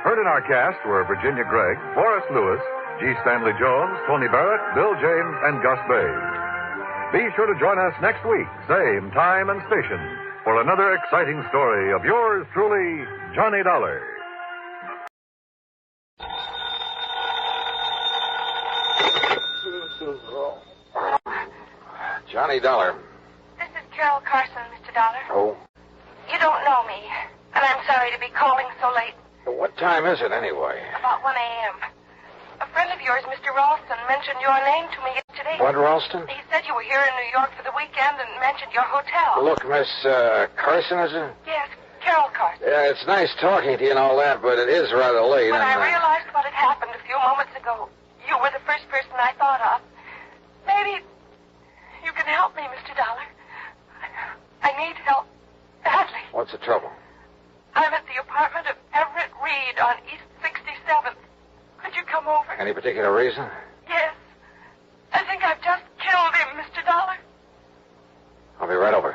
Heard in our cast were Virginia Gregg, Boris Lewis, G. Stanley Jones, Tony Barrett, Bill James, and Gus Bays. Be sure to join us next week, same time and station, for another exciting story of yours truly, Johnny Dollar. Johnny Dollar. This is Carol Carson, Mr. Dollar. Oh. You don't know me, and I'm sorry to be calling so late. What time is it anyway? About 1 a.m. A friend of yours, Mr. Ralston, mentioned your name to me yesterday. Bud Ralston? He said you were here in New York for the weekend and mentioned your hotel. Look, Miss Carson, is it? Yes, Carol Carson. Yeah, it's nice talking to you and all that, but it is rather late. When I realized what had happened a few moments ago, you were the first person I thought of. Maybe you can help me, Mr. Dollar. I need help badly. What's the trouble? I'm at the apartment of Everett Reed on East 67th. Could you come over? Any particular reason? Yes. I think I've just killed him, Mr. Dollar. I'll be right over.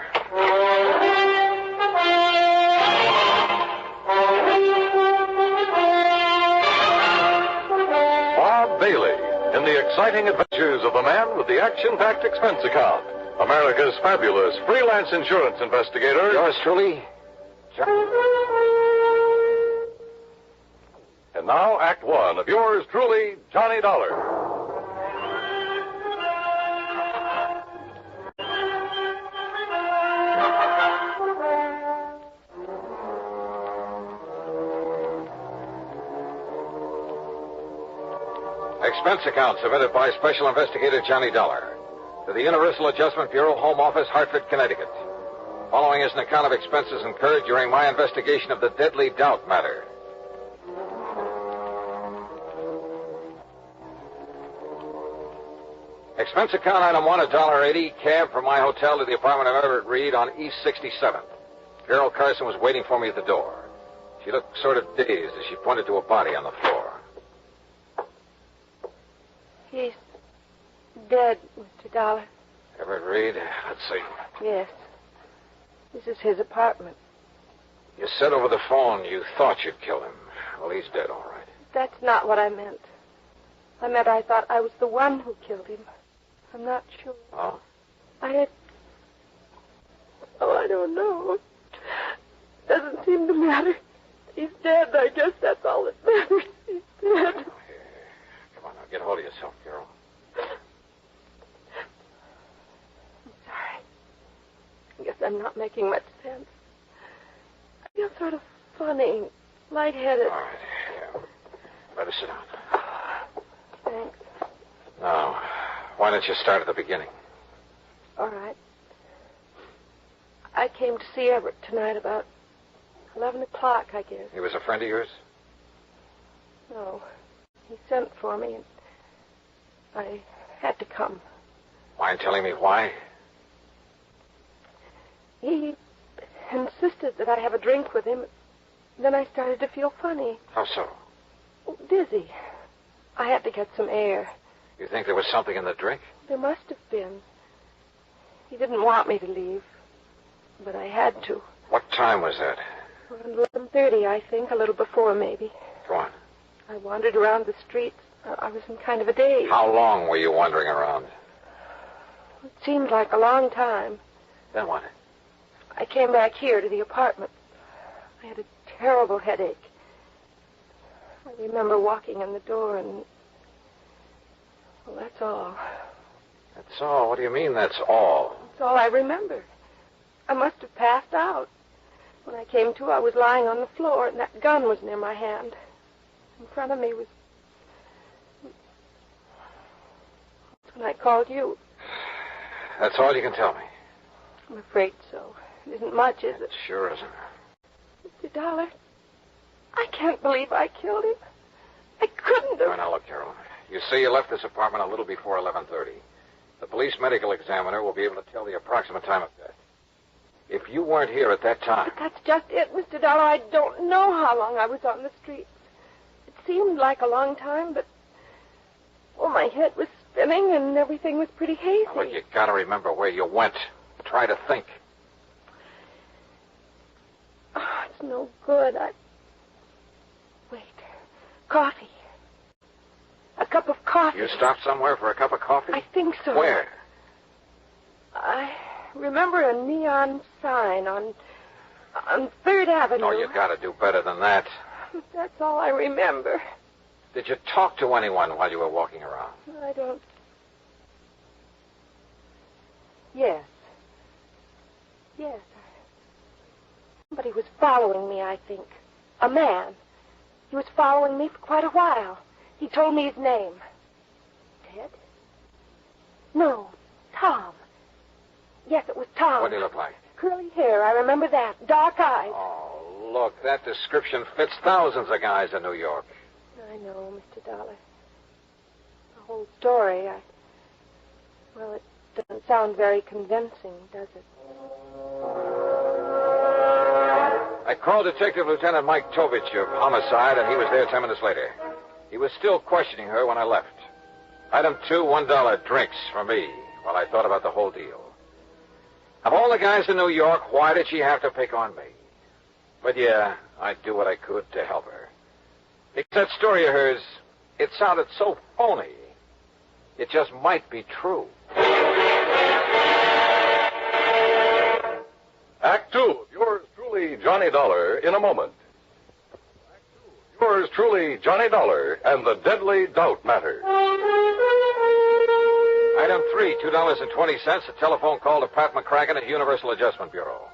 Bob Bailey in the exciting adventures of the man with the action-packed expense account. America's fabulous freelance insurance investigator. Yours truly, And now, Act One of yours truly, Johnny Dollar. Expense account submitted by Special Investigator Johnny Dollar to the Universal Adjustment Bureau, Home Office, Hartford, Connecticut. Following is an account of expenses incurred during my investigation of the deadly Doubt matter. Expense account item 1, $1.80, cab from my hotel to the apartment of Everett Reed on East 67th. Carol Carson was waiting for me at the door. She looked sort of dazed as she pointed to a body on the floor. He's dead, Mr. Dollar. Everett Reed? Let's see. Yes. This is his apartment. You said over the phone you thought you'd killed him. Well, he's dead, all right. That's not what I meant. I meant I thought I was the one who killed him. I'm not sure. Oh? I don't know. Doesn't seem to matter. He's dead. I guess that's all that matters. He's dead. Come on, now, get hold of yourself, Carol. I'm sorry. I guess I'm not making much sense. I feel sort of funny, lightheaded. All right, yeah. Better sit down. Thanks. Now, why don't you start at the beginning? All right. I came to see Everett tonight about 11 o'clock, I guess. He was a friend of yours? No. He sent for me, and I had to come. Mind telling me why? He insisted that I have a drink with him. Then I started to feel funny. How so? Dizzy. I had to get some air. You think there was something in the drink? There must have been. He didn't want me to leave, but I had to. What time was that? Around 11:30, I think, a little before, maybe. Go on. I wandered around the streets. I was in kind of a daze. How long were you wandering around? It seemed like a long time. Then what? I came back here to the apartment. I had a terrible headache. I remember walking in the door and... Well, that's all. That's all? What do you mean, that's all? That's all I remember. I must have passed out. When I came to, I was lying on the floor, and that gun was near my hand. In front of me was... That's when I called you. That's all you can tell me? I'm afraid so. It isn't much, is it? Sure isn't. Mr. Dollar, I can't believe I killed him. I couldn't have. Now, look, Carol. You say you left this apartment a little before 11:30. The police medical examiner will be able to tell the approximate time of death. If you weren't here at that time... But that's just it, Mr. Dollar. I don't know how long I was on the streets. It seemed like a long time, but... Oh, my head was spinning and everything was pretty hazy. Well, you gotta remember where you went. Try to think. Oh, it's no good. Wait. Coffee. A cup of coffee. You stopped somewhere for a cup of coffee? I think so. Where? I remember a neon sign on 3rd Avenue. Oh, you gotta do better than that. That's all I remember. Did you talk to anyone while you were walking around? I don't... Yes. Yes. Somebody was following me, I think. A man. He was following me for quite a while. He told me his name. Ted? No, Tom. Yes, it was Tom. What did he look like? Curly hair, I remember that. Dark eyes. Oh, look, that description fits thousands of guys in New York. I know, Mr. Dollar. The whole story, well, it doesn't sound very convincing, does it? I called Detective Lieutenant Mike Tovich of Homicide, and he was there 10 minutes later. He was still questioning her when I left. Item 2, $1 drinks for me while I thought about the whole deal. Of all the guys in New York, why did she have to pick on me? But yeah, I'd do what I could to help her. Because that story of hers, it sounded so phony. It just might be true. Act 2 of yours truly, Johnny Dollar, in a moment. Act 2 of yours truly, Johnny Dollar, and the Deadly Doubt Matter. Item 3, $2.20, a telephone call to Pat McCracken at Universal Adjustment Bureau.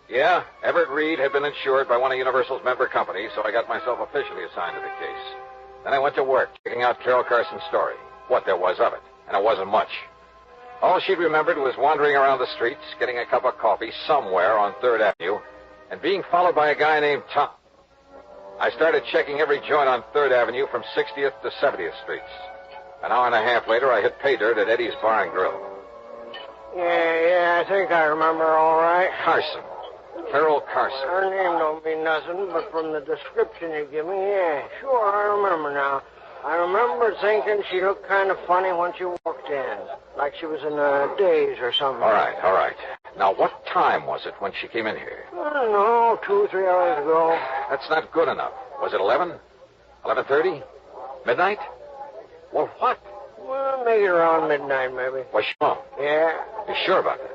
Yeah, Everett Reed had been insured by one of Universal's member companies, so I got myself officially assigned to the case. Then I went to work, checking out Carol Carson's story, what there was of it, and it wasn't much. All she'd remembered was wandering around the streets, getting a cup of coffee somewhere on 3rd Avenue, and being followed by a guy named Tom. I started checking every joint on 3rd Avenue from 60th to 70th Streets. An hour and a half later, I hit pay dirt at Eddie's Bar and Grill. Yeah, I think I remember all right. Carson. Carol Carson. Her name don't mean nothing, but from the description you give me, yeah, sure, I remember now. I remember thinking she looked kind of funny when she walked in, like she was in a daze or something. All right. Now, what time was it when she came in here? I don't know, 2 or 3 hours ago. That's not good enough. Was it 11? 11:30? Midnight? Well, what? Well, maybe around midnight, maybe. Well, sure. Yeah. You sure about that?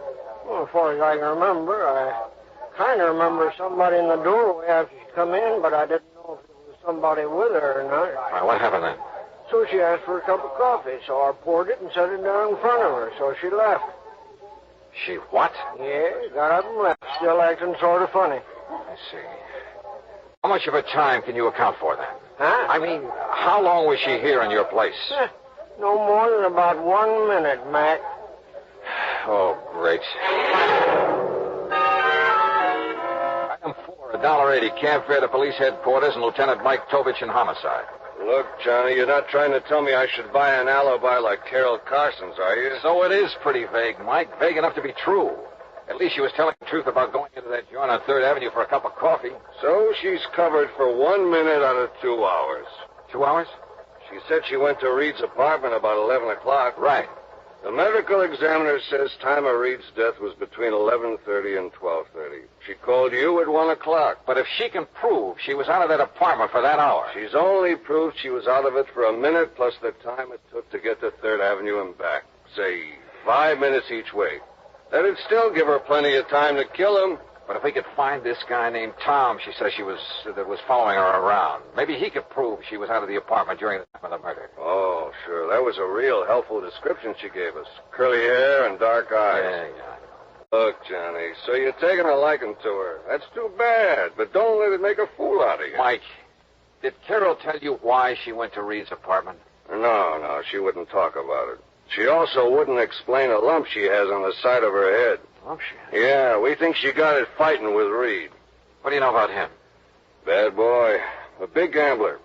Well, as far as I can remember, I kind of remember somebody in the doorway after she come in, but I didn't know if it was somebody with her or not. All right, what happened then? So she asked for a cup of coffee, so I poured it and set it down in front of her, so she left. She what? Yeah, got up and left, still acting sort of funny. I see. How much of her time can you account for then? Huh? I mean, how long was she here in your place? No more than about 1 minute, Mac. Oh, great. Item 4, $1.80, cab fare to police headquarters and Lieutenant Mike Tovich in Homicide. Look, Johnny, you're not trying to tell me I should buy an alibi like Carol Carson's, are you? So it is pretty vague, Mike. Vague enough to be true. At least she was telling the truth about going into that joint on 3rd Avenue for a cup of coffee. So she's covered for 1 minute out of 2 hours. 2 hours? She said she went to Reed's apartment about 11 o'clock. Right. The medical examiner says time of Reed's death was between 11:30 and 12:30. She called you at 1 o'clock. But if she can prove she was out of that apartment for that hour... She's only proved she was out of it for a minute plus the time it took to get to 3rd Avenue and back. Say, 5 minutes each way. That'd still give her plenty of time to kill him. But if we could find this guy named Tom, she says that was following her around, maybe he could prove she was out of the apartment during the time of the murder. Oh, sure. That was a real helpful description she gave us. Curly hair and dark eyes. Yeah. Look, Johnny, so you're taking a liking to her. That's too bad, but don't let it make a fool out of you. Mike, did Carol tell you why she went to Reed's apartment? No, she wouldn't talk about it. She also wouldn't explain a lump she has on the side of her head. Lump she has? Yeah, we think she got it fighting with Reed. What do you know about him? Bad boy. A big gambler.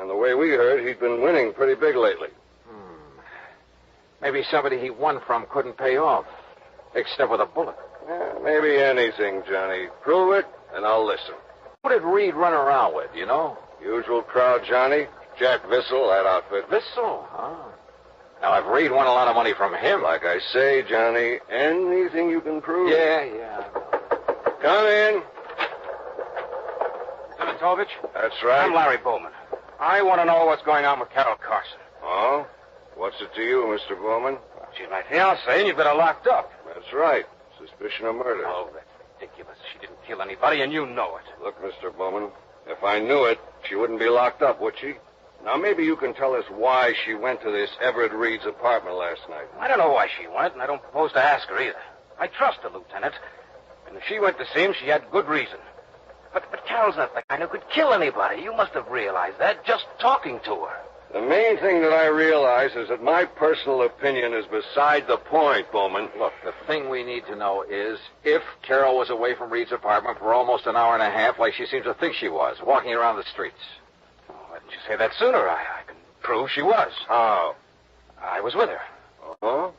And the way we heard, he'd been winning pretty big lately. Maybe somebody he won from couldn't pay off, except with a bullet. Yeah, maybe anything, Johnny. Prove it, and I'll listen. What did Reed run around with, you know? Usual crowd, Johnny. Jack Vissel, that outfit. Vissel? Huh? Now, if Reed won a lot of money from him... Like I say, Johnny, anything you can prove. Yeah. Come in. Dementovich? That's right. I'm Larry Bowman. I want to know what's going on with Carol Carson. Oh? What's it to you, Mr. Bowman? She's my fiancée, and you've got her locked up. That's right. Suspicion of murder. Oh, that's ridiculous. She didn't kill anybody, and you know it. Look, Mr. Bowman, if I knew it, she wouldn't be locked up, would she? Now, maybe you can tell us why she went to this Everett Reed's apartment last night. I don't know why she went, and I don't propose to ask her either. I trust the lieutenant, and if she went to see him, she had good reason. But Carol's not the kind who could kill anybody. You must have realized that just talking to her. The main thing that I realize is that my personal opinion is beside the point, Bowman. Look, the thing we need to know is if Carol was away from Reed's apartment for almost an hour and a half, like she seems to think she was, walking around the streets. Oh, why didn't you say that sooner? I can prove she was. How? I was with her. Oh?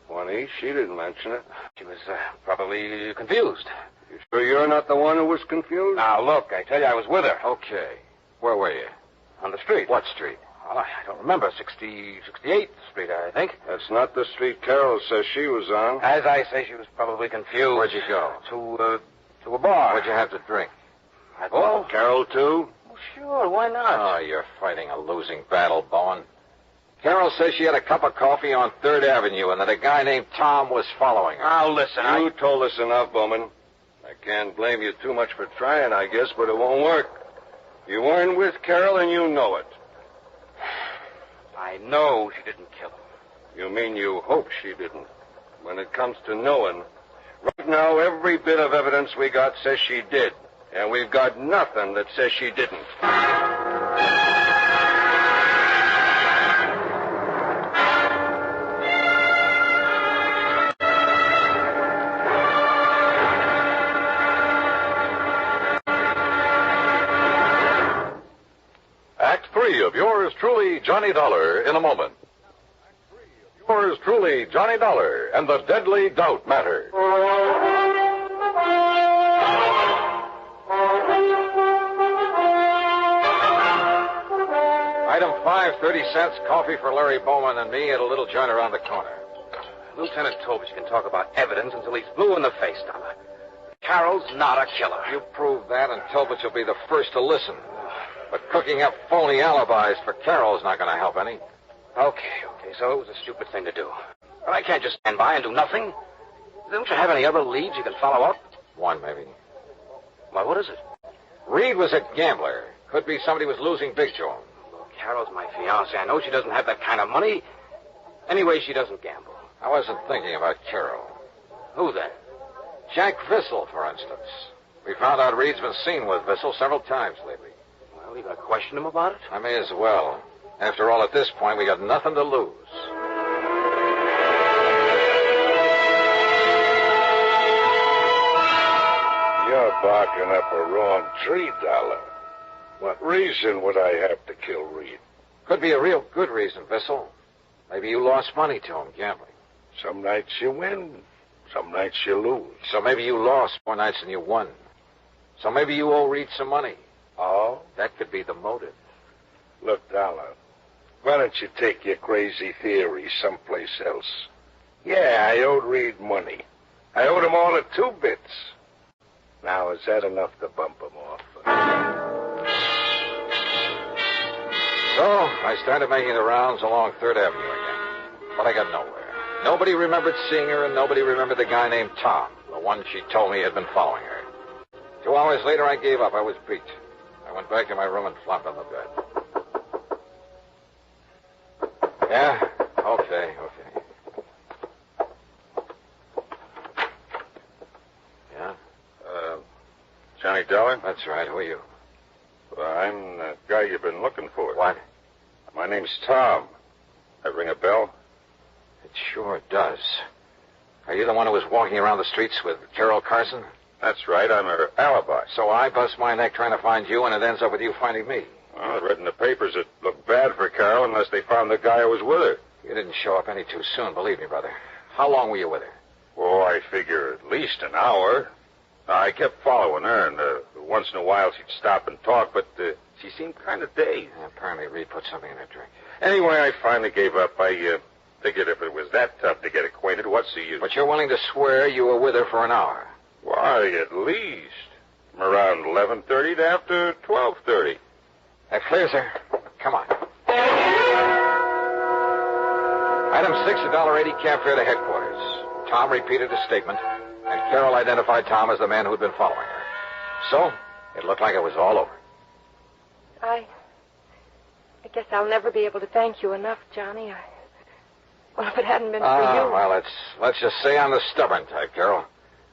Funny, she didn't mention it. She was probably confused. You sure you're not the one who was confused? Now, look, I tell you, I was with her. Okay. Where were you? On the street. What street? Well, I don't remember. 68th Street, I think. That's not the street Carol says she was on. As I say, she was probably confused. Where'd you go? To a bar. What'd you have to drink? Oh, Carol, too? Well, sure, why not? Oh, you're fighting a losing battle, Bowen. Carol says she had a cup of coffee on 3rd Avenue and that a guy named Tom was following her. Now, listen, You told us enough, Bowman. I can't blame you too much for trying, I guess, but it won't work. You weren't with Carol, and you know it. I know she didn't kill him. You mean you hope she didn't? When it comes to knowing, right now, every bit of evidence we got says she did. And we've got nothing that says she didn't. Act 3 of yours truly, Johnny Dollar, in a moment. Yours truly, Johnny Dollar, and the Deadly Doubt Matter. Item 5, 30 cents, coffee for Larry Bowman and me at a little joint around the corner. Lieutenant Tovich can talk about evidence until he's blue in the face, Dollar. Carol's not a killer. You prove that, and Tovich will be the first to listen. But cooking up phony alibis for Carol's not going to help any. Okay, so it was a stupid thing to do. But I can't just stand by and do nothing. Don't you have any other leads you can follow up? One, maybe. Well, what is it? Reed was a gambler. Could be somebody was losing big to him. Carol's my fiancée. I know she doesn't have that kind of money. Anyway, she doesn't gamble. I wasn't thinking about Carol. Who then? Jack Vissel, for instance. We found out Reed's been seen with Vissel several times lately. Well, you gonna question him about it? I may as well. After all, at this point, we got nothing to lose. You're barking up a wrong tree, Dollar. What reason would I have to kill Reed? Could be a real good reason, Vissel. Maybe you lost money to him gambling. Some nights you win, some nights you lose. So maybe you lost more nights than you won. So maybe you owe Reed some money. Oh? That could be the motive. Look, Dollar, why don't you take your crazy theory someplace else? Yeah, I owed Reed money. I owed him all of 2 bits. Now, is that enough to bump him off? So, I started making the rounds along 3rd Avenue again. But I got nowhere. Nobody remembered seeing her, and nobody remembered the guy named Tom, the one she told me had been following her. 2 hours later, I gave up. I was beat. I went back to my room and flopped on the bed. Yeah? Okay. Yeah? Johnny Dollar? That's right. Who are you? Well, I'm the guy you've been looking for. What? My name's Tom. That ring a bell? It sure does. Are you the one who was walking around the streets with Carol Carson? That's right. I'm her alibi. So I bust my neck trying to find you, and it ends up with you finding me. Well, I read in the papers it looked bad for Carol unless they found the guy who was with her. You didn't show up any too soon, believe me, brother. How long were you with her? Oh, I figure at least an hour. I kept following her, and once in a while she'd stop and talk, but she seemed kind of dazed. Yeah, apparently Reed put something in her drink. Anyway, I finally gave up. I figured if it was that tough to get acquainted, what's the use? But you're willing to swear you were with her for an hour? Why, at least. From around 11:30 to after 12:30. That clears her. Come on. Item 6, $1.80 cab fare to headquarters. Tom repeated his statement, and Carol identified Tom as the man who'd been following her. So, it looked like it was all over. I guess I'll never be able to thank you enough, Johnny. Well, if it hadn't been for you... Well, let's just say I'm the stubborn type, Carol.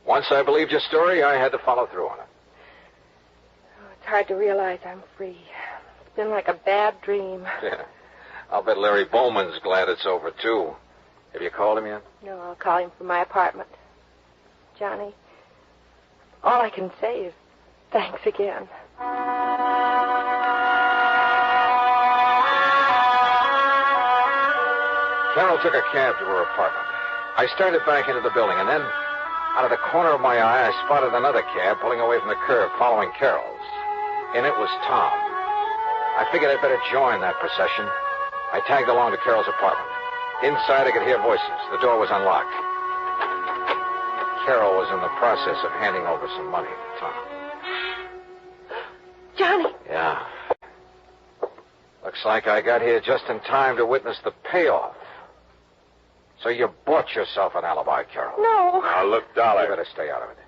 Once I believed your story, I had to follow through on it. Oh, it's hard to realize I'm free. It's been like a bad dream. Yeah. I'll bet Larry Bowman's glad it's over, too. Have you called him yet? No, I'll call him from my apartment. Johnny, all I can say is thanks again. Carol took a cab to her apartment. I started back into the building, and then, out of the corner of my eye, I spotted another cab pulling away from the curb, following Carol's. And it was Tom. I figured I'd better join that procession. I tagged along to Carol's apartment. Inside, I could hear voices. The door was unlocked. Carol was in the process of handing over some money to Tom. Johnny! Yeah. Looks like I got here just in time to witness the payoff. So you bought yourself an alibi, Carol. No. Now, look, Dollar. You better stay out of it.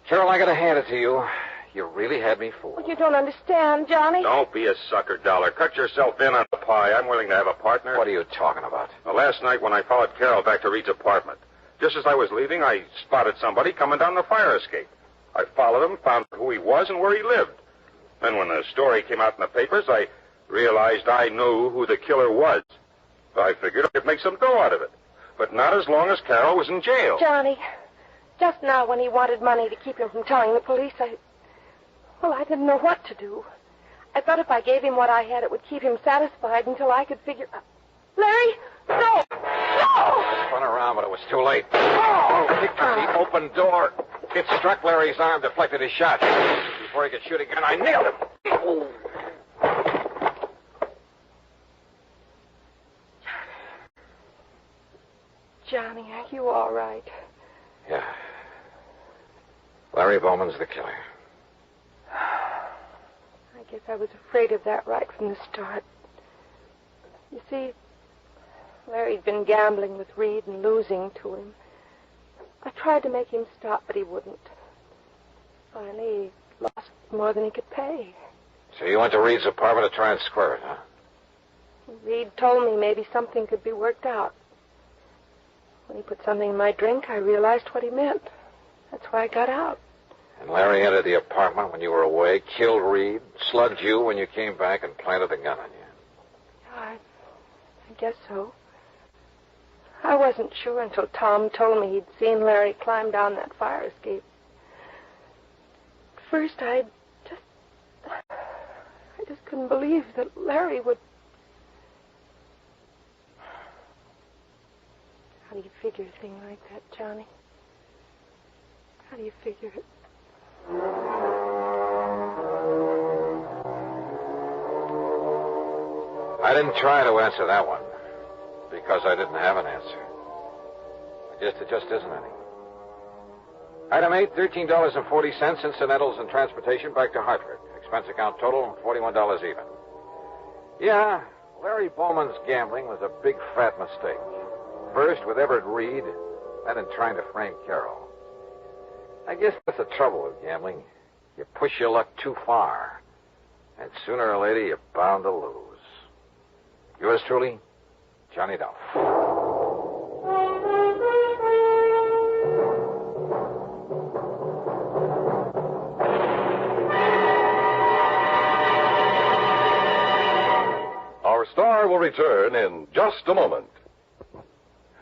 Carol, I gotta hand it to you. You really had me fooled. Well, you don't understand, Johnny. Don't be a sucker, Dollar. Cut yourself in on the pie. I'm willing to have a partner. What are you talking about? Well, last night when I followed Carol back to Reed's apartment, just as I was leaving, I spotted somebody coming down the fire escape. I followed him, found who he was and where he lived. Then when the story came out in the papers, I realized I knew who the killer was. So I figured I could make some dough out of it. But not as long as Carol was in jail. Johnny, just now when he wanted money to keep him from telling the police, I didn't know what to do. I thought if I gave him what I had, it would keep him satisfied until I could figure... Larry, no! No! I spun around, but it was too late. Oh! Kicked the open door. It struck Larry's arm, deflected his shot. Before he could shoot again, I nailed him. Oh. Johnny, are you all right? Yeah. Larry Bowman's the killer. I guess I was afraid of that right from the start. You see, Larry'd been gambling with Reed and losing to him. I tried to make him stop, but he wouldn't. Finally, he lost more than he could pay. So you went to Reed's apartment to try and square it, huh? Reed told me maybe something could be worked out. When he put something in my drink, I realized what he meant. That's why I got out. And Larry entered the apartment when you were away, killed Reed, slugged you when you came back, and planted the gun on you. I guess so. I wasn't sure until Tom told me he'd seen Larry climb down that fire escape. At first, I just couldn't believe that Larry would... How do you figure a thing like that, Johnny? How do you figure it? I didn't try to answer that one because I didn't have an answer. I guess there just isn't any. Item 8, $13.40, incidentals and transportation back to Hartford. Expense account total, $41 even. Yeah, Larry Bowman's gambling was a big fat mistake. First with Everett Reed, then in trying to frame Carol. I guess that's the trouble with gambling. You push your luck too far, and sooner or later you're bound to lose. Yours truly, Johnny Duff. Our star will return in just a moment.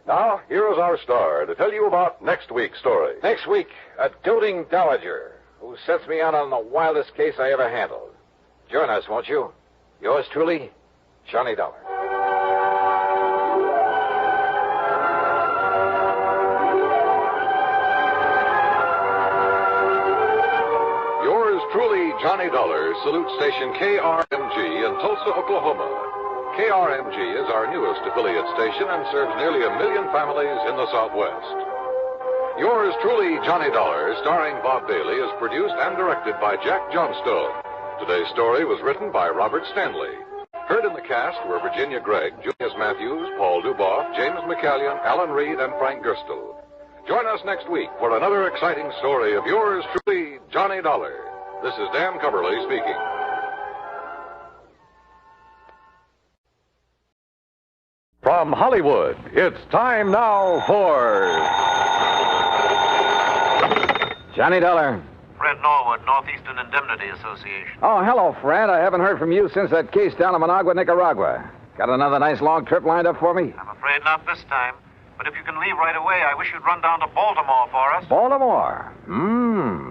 Now, here is our star to tell you about next week's story. Next week, a doting dowager who sets me out on the wildest case I ever handled. Join us, won't you? Yours truly, Johnny Dollar. Yours truly, Johnny Dollar, salutes station KRMG in Tulsa, Oklahoma. KRMG is our newest affiliate station and serves nearly 1 million families in the Southwest. Yours truly, Johnny Dollar, starring Bob Bailey, is produced and directed by Jack Johnstone. Today's story was written by Robert Stanley. Heard in the cast were Virginia Gregg, Junius Matthews, Paul Duboff, James McCallion, Alan Reed, and Frank Gerstle. Join us next week for another exciting story of yours truly, Johnny Dollar. This is Dan Coverly speaking. From Hollywood, it's time now for Johnny Dollar. Fred Norwood, Northeastern Indemnity Association. Oh, hello, Fred. I haven't heard from you since that case down in Managua, Nicaragua. Got another nice long trip lined up for me? I'm afraid not this time. But if you can leave right away, I wish you'd run down to Baltimore for us. Baltimore?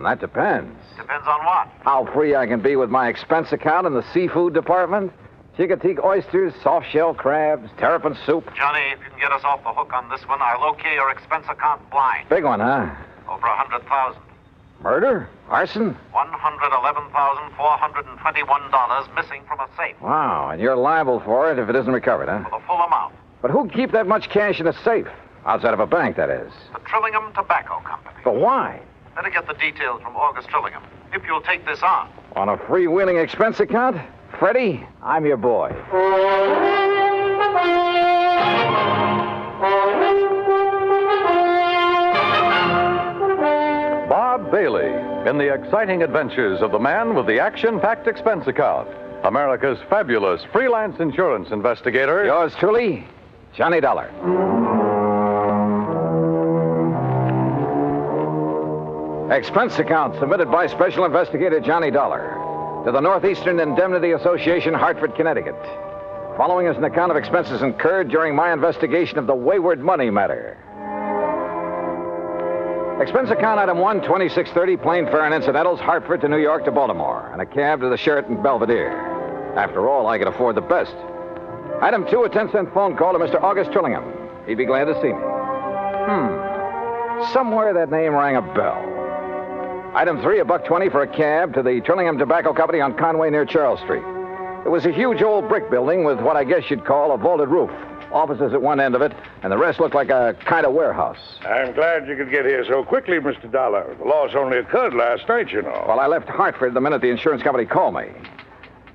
That depends. Depends on what? How free I can be with my expense account in the seafood department. Chicoteague oysters, soft-shell crabs, terrapin soup. Johnny, if you can get us off the hook on this one, I'll okay your expense account blind. Big one, huh? Over 100,000. Murder? Arson? $111,421 missing from a safe. Wow, and you're liable for it if it isn't recovered, huh? For the full amount. But who'd keep that much cash in a safe? Outside of a bank, that is. The Trillingham Tobacco Company. But why? Better get the details from August Trillingham, if you'll take this on. On a freewheeling expense account? Freddie, I'm your boy. Bob Bailey in the exciting adventures of the man with the action-packed expense account. America's fabulous freelance insurance investigator. Yours truly, Johnny Dollar. Expense account submitted by Special Investigator Johnny Dollar to the Northeastern Indemnity Association, Hartford, Connecticut. Following is an account of expenses incurred during my investigation of the Wayward Money Matter. Expense account item 1, 2630, plane fare and incidentals, Hartford to New York to Baltimore, and a cab to the Sheraton Belvedere. After all, I can afford the best. Item 2, a 10-cent phone call to Mr. August Trillingham. He'd be glad to see me. Somewhere that name rang a bell. Item 3, $1.20 for a cab to the Trillingham Tobacco Company on Conway near Charles Street. It was a huge old brick building with what I guess you'd call a vaulted roof. Offices at one end of it, and the rest looked like a kind of warehouse. I'm glad you could get here so quickly, Mr. Dollar. The loss only occurred last night, you know. Well, I left Hartford the minute the insurance company called me.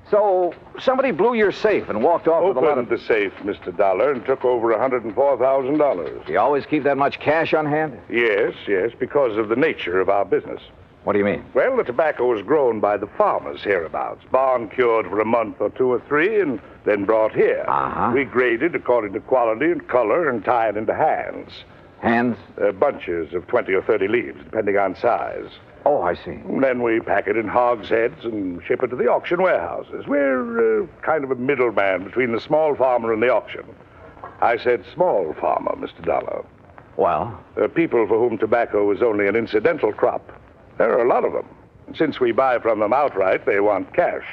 So, somebody blew your safe and walked off with a lot of... Opened the safe, Mr. Dollar, and took over $104,000. Do you always keep that much cash on hand? Yes, because of the nature of our business. What do you mean? Well, the tobacco was grown by the farmers hereabouts, barn cured for a month or 2 or 3, and then brought here. We graded according to quality and color and tied into hands. Hands? Bunches of 20 or 30 leaves, depending on size. Oh, I see. And then we pack it in hogsheads and ship it to the auction warehouses. We're kind of a middleman between the small farmer and the auction. I said small farmer, Mr. Dollar. Well? People for whom tobacco is only an incidental crop. There are a lot of them. And since we buy from them outright, they want cash.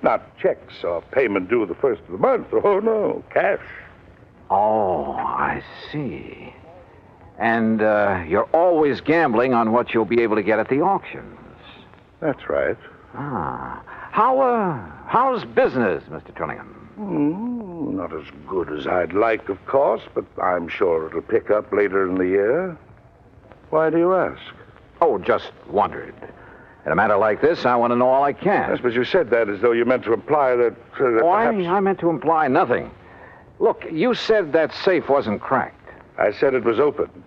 Not checks or payment due the first of the month. Oh, no, cash. Oh, I see. And you're always gambling on what you'll be able to get at the auctions. That's right. How's business, Mr. Trillingham? Not as good as I'd like, of course, but I'm sure it'll pick up later in the year. Why do you ask? Oh, just wondered. In a matter like this, I want to know all I can. Yes, but you said that as though you meant to imply that... perhaps... I meant to imply nothing. Look, you said that safe wasn't cracked. I said it was opened.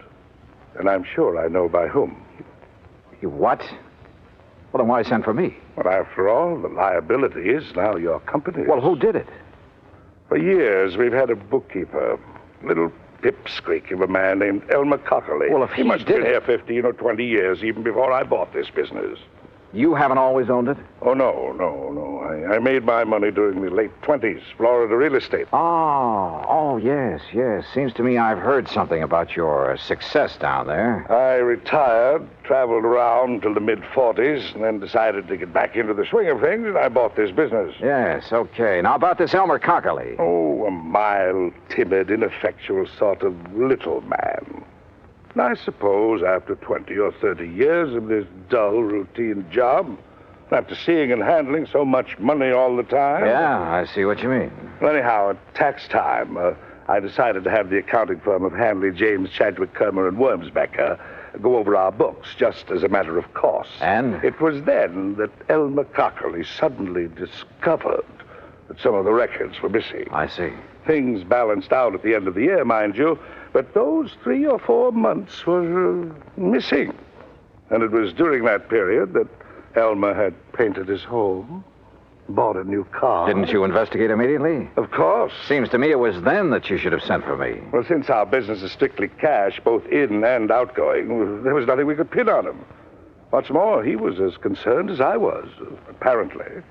And I'm sure I know by whom. You what? Well, then why send for me? Well, after all, the liability is now your company's. Well, who did it? For years, we've had a bookkeeper. Little pipsqueak of a man named Elmer Cockerly. Well, if he must have did been here 15 or 20 years, even before I bought this business. You haven't always owned it? Oh, no. I made my money during the late 20s, Florida real estate. Oh, yes. Seems to me I've heard something about your success down there. I retired, traveled around till the mid-40s, and then decided to get back into the swing of things, and I bought this business. Yes, okay. Now, about this Elmer Cockerly. Oh, a mild, timid, ineffectual sort of little man. And I suppose after 20 or 30 years of this dull, routine job, after seeing and handling so much money all the time... Yeah, I see what you mean. Well, anyhow, at tax time, I decided to have the accounting firm of Hanley, James, Chadwick, Kermer, and Wormsbecker go over our books, just as a matter of course. And? It was then that Elmer Cockerly suddenly discovered that some of the records were missing. I see. Things balanced out at the end of the year, mind you, but those 3 or 4 months were missing. And it was during that period that Elmer had painted his home, bought a new car. Didn't you investigate immediately? Of course. Seems to me it was then that you should have sent for me. Well, since our business is strictly cash, both in and outgoing, there was nothing we could pin on him. What's more, he was as concerned as I was, apparently.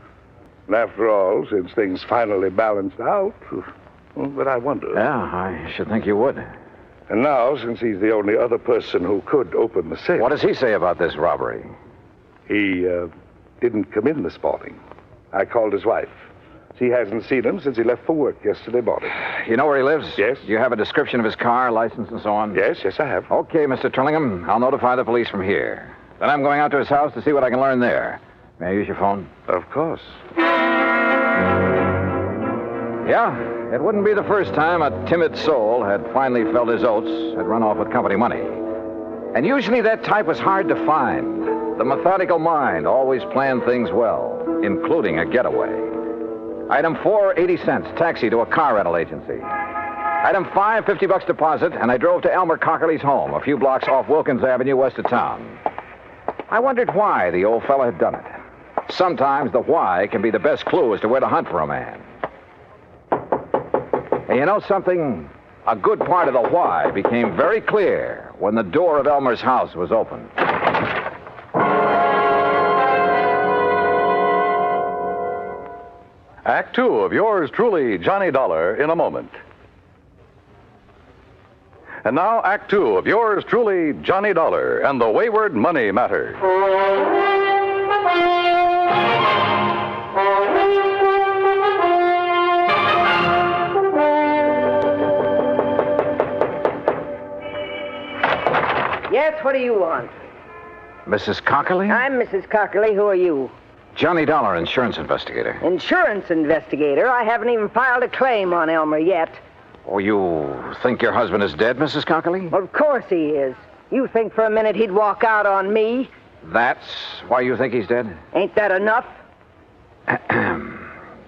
And after all, since things finally balanced out, but I wonder. Yeah, I should think you would. And now, since he's the only other person who could open the safe... What does he say about this robbery? He didn't come in this morning. I called his wife. She hasn't seen him since he left for work yesterday morning. You know where he lives? Yes. Do you have a description of his car, license, and so on? Yes, I have. Okay, Mr. Trillingham. I'll notify the police from here. Then I'm going out to his house to see what I can learn there. May I use your phone? Of course. Yeah, it wouldn't be the first time a timid soul had finally felt his oats, had run off with company money. And usually that type was hard to find. The methodical mind always planned things well, including a getaway. Item 4, 80 cents, taxi to a car rental agency. Item 5, $50 deposit, and I drove to Elmer Cockerly's home, a few blocks off Wilkins Avenue, west of town. I wondered why the old fella had done it. Sometimes the why can be the best clue as to where to hunt for a man. And you know something? A good part of the why became very clear when the door of Elmer's house was opened. Act 2 of yours truly, Johnny Dollar, in a moment. And now, Act 2 of yours truly, Johnny Dollar, and the Wayward Money Matter. Yes, what do you want? Mrs. Cockerly? I'm Mrs. Cockerly. Who are you? Johnny Dollar, insurance investigator. Insurance investigator? I haven't even filed a claim on Elmer yet. Oh, you think your husband is dead, Mrs. Cockerly? Of course he is. You think for a minute he'd walk out on me? That's why you think he's dead? Ain't that enough?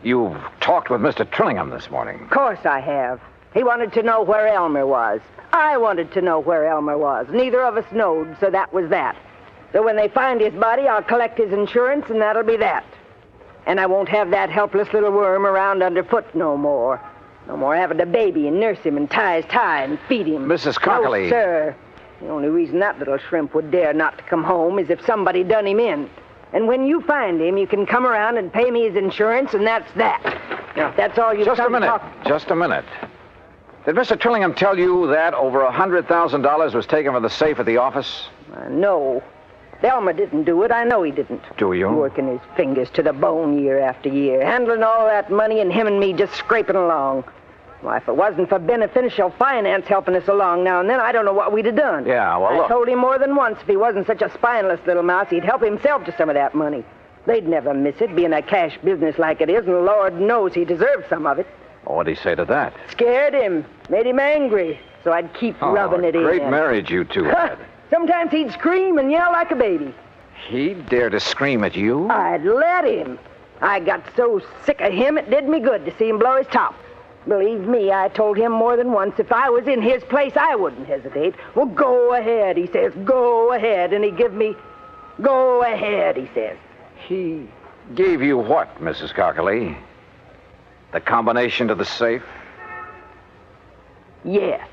You've talked with Mr. Trillingham this morning. Of course I have. He wanted to know where Elmer was. I wanted to know where Elmer was. Neither of us knowed, so that was that. So when they find his body, I'll collect his insurance, and that'll be that. And I won't have that helpless little worm around underfoot no more. No more having to baby and nurse him and tie his tie and feed him. Mrs. Cockerly. No, sir. The only reason that little shrimp would dare not to come home is if somebody done him in. And when you find him, you can come around and pay me his insurance, and that's that. Now, if that's all you Just a minute. Just a minute. Did Mr. Trillingham tell you that over $100,000 was taken from the safe at the office? No. Elmer didn't do it. I know he didn't. Do you? Working his fingers to the bone year after year, handling all that money, and him and me just scraping along. Why, if it wasn't for beneficial finance helping us along now and then, I don't know what we'd have done. Yeah, well, look. I told him more than once if he wasn't such a spineless little mouse, he'd help himself to some of that money. They'd never miss it, being a cash business like it is, and Lord knows he deserves some of it. Well, what'd he say to that? Scared him. Made him angry. So I'd keep rubbing it in. Great marriage you two had. Sometimes he'd scream and yell like a baby. He'd dare to scream at you? I'd let him. I got so sick of him, it did me good to see him blow his top. Believe me, I told him more than once, if I was in his place, I wouldn't hesitate. Well, go ahead, he says. Go ahead. And he give me, go ahead, he says. He gave you what, Mrs. Cockerly? The combination to the safe? Yes.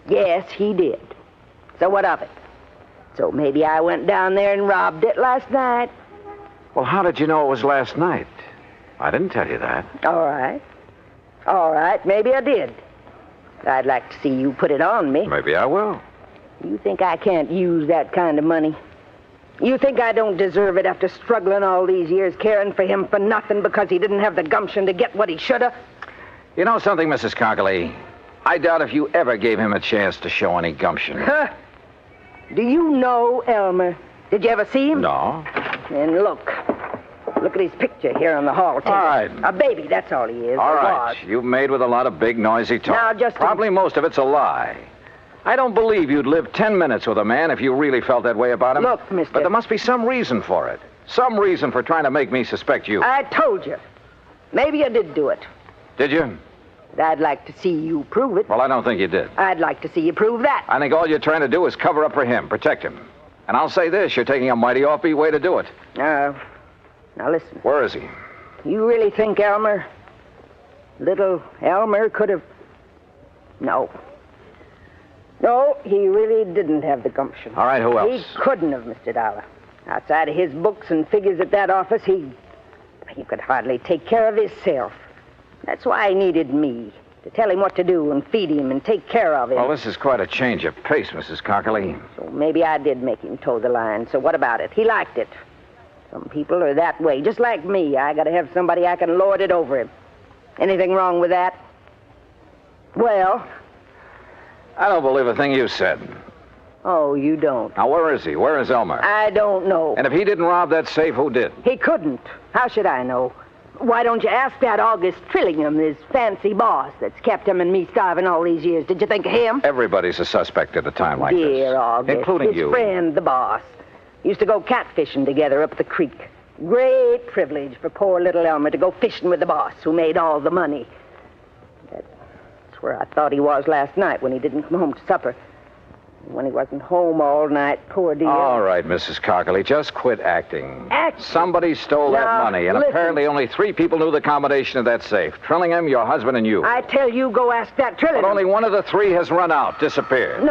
Yes, he did. So what of it? So maybe I went down there and robbed it last night. Well, how did you know it was last night? I didn't tell you that. All right. All right, maybe I did. I'd like to see you put it on me. Maybe I will. You think I can't use that kind of money? You think I don't deserve it after struggling all these years, caring for him for nothing because he didn't have the gumption to get what he should have? You know something, Mrs. Cockley? I doubt if you ever gave him a chance to show any gumption. Huh? Do you know Elmer? Did you ever see him? No. And look. Look at his picture here on the hall table. All right. A baby, that's all he is. All or right. was. You've made with a lot of big, noisy talk. Now, just Probably most of it's a lie. I don't believe you'd live 10 minutes with a man if you really felt that way about him. Look, mister. But there must be some reason for it. Some reason for trying to make me suspect you. I told you. Maybe I did do it. Did you? But I'd like to see you prove it. Well, I don't think you did. I'd like to see you prove that. I think all you're trying to do is cover up for him, protect him. And I'll say this, you're taking a mighty offbeat way to do it. Now listen. Where is he? You really think Elmer, little Elmer, could have... No, he really didn't have the gumption. All right, who else? He couldn't have, Mr. Dollar. Outside of his books and figures at that office, he could hardly take care of himself. That's why he needed me, to tell him what to do and feed him and take care of him. Well, this is quite a change of pace, Mrs. Cockley. So maybe I did make him toe the line. So what about it? He liked it. Some people are that way, just like me. I gotta have somebody I can lord it over him. Anything wrong with that? Well... I don't believe a thing you said. Oh, you don't? Now, where is he? Where is Elmer? I don't know. And if he didn't rob that safe, who did? He couldn't. How should I know? Why don't you ask that August Trillingham, his fancy boss that's kept him and me starving all these years? Did you think of him? Everybody's a suspect at a time like this. Dear August. Including his you. His friend, the boss. Used to go catfishing together up the creek. Great privilege for poor little Elmer to go fishing with the boss who made all the money. That's where I thought he was last night when he didn't come home to supper. When he wasn't home all night, poor dear. All right, Mrs. Cockley, just quit acting. Acting? Somebody stole that money, and listen. apparently only 3 people knew the combination of that safe. Trillingham, your husband, and you. I tell you, go ask that Trillingham. But only one of the 3 has run out, disappeared.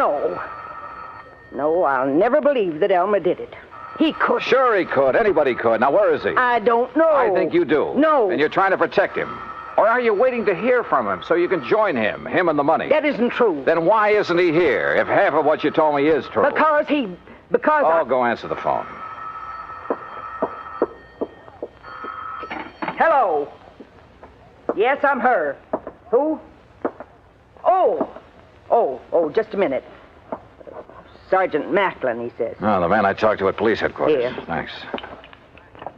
No, I'll never believe that Elmer did it. He could. Sure he could. Anybody could. Now, where is he? I don't know. I think you do. No. And you're trying to protect him. Or are you waiting to hear from him so you can join him and the money? That isn't true. Then why isn't he here if half of what you told me is true? Because go answer the phone. Hello. Yes, I'm her. Who? Oh, just a minute. Sergeant Macklin, he says. Oh, the man I talked to at police headquarters. Here. Thanks.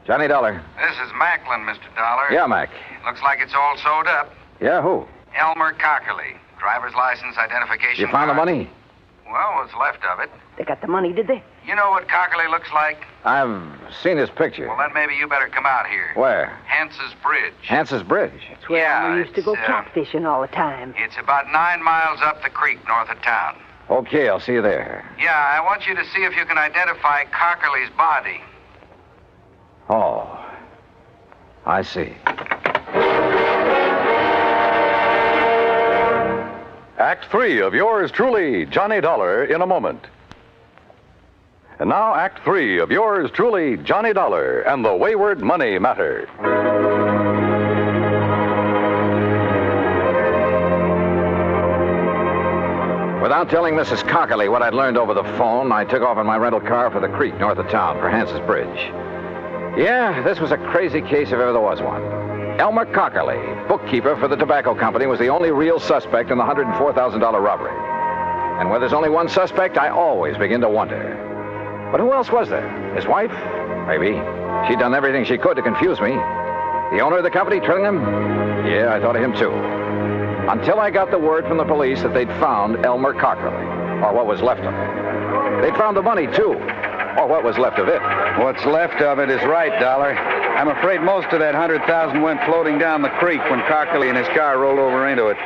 Johnny Dollar. This is Macklin, Mr. Dollar. Yeah, Mac. Looks like it's all sewed up. Yeah, who? Elmer Cockley. Driver's license, identification You found the card. money? Well, what's left of it. They got the money, did they? You know what Cockley looks like? I've seen his picture. Well, then maybe you better come out here. Where? Hance's Bridge. Hance's Bridge? That's where Yeah, we used to go catfishing all the time. It's about 9 miles up the creek north of town. Okay, I'll see you there. Yeah, I want you to see if you can identify Cockley's body. Oh, I see. Act 3 of yours truly, Johnny Dollar, in a moment. And now Act 3 of yours truly, Johnny Dollar and the Wayward Money Matter. Without telling Mrs. Cockley what I'd learned over the phone, I took off in my rental car for the creek north of town for Hance's Bridge. Yeah, this was a crazy case if ever there was one. Elmer Cockley, bookkeeper for the tobacco company, was the only real suspect in the $104,000 robbery. And where there's only one suspect, I always begin to wonder. But who else was there? His wife? Maybe. She'd done everything she could to confuse me. The owner of the company, Trillingham? Yeah, I thought of him too. Until I got the word from the police that they'd found Elmer Cockley, or what was left of him. They'd found the money, too, or what was left of it. What's left of it is right, Dollar. I'm afraid most of that $100,000 went floating down the creek when Cockley and his car rolled over into it.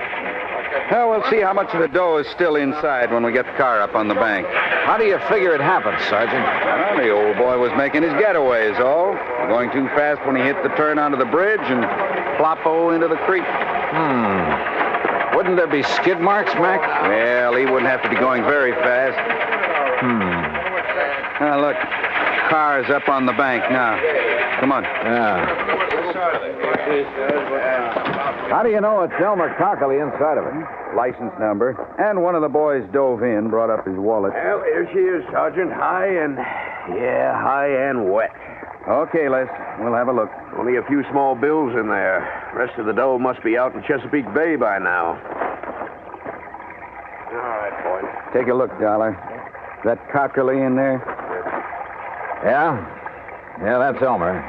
Well, we'll see how much of the dough is still inside when we get the car up on the bank. How do you figure it happened, Sergeant? Well, the old boy was making his getaway is all. Going too fast when he hit the turn onto the bridge and plop-o into the creek. Wouldn't there be skid marks, Mac? Well, he wouldn't have to be going very fast. Look. Car's up on the bank now. Come on. Yeah. How do you know it's Elmer Cockley inside of it? License number. And one of the boys dove in, brought up his wallet. Well, here she is, Sergeant. High and wet. Okay, Les. We'll have a look. Only a few small bills in there. Rest of the dough must be out in Chesapeake Bay by now. All right, boys. Take a look, Dollar. Is that Cockley in there? Yeah? Yeah, that's Elmer.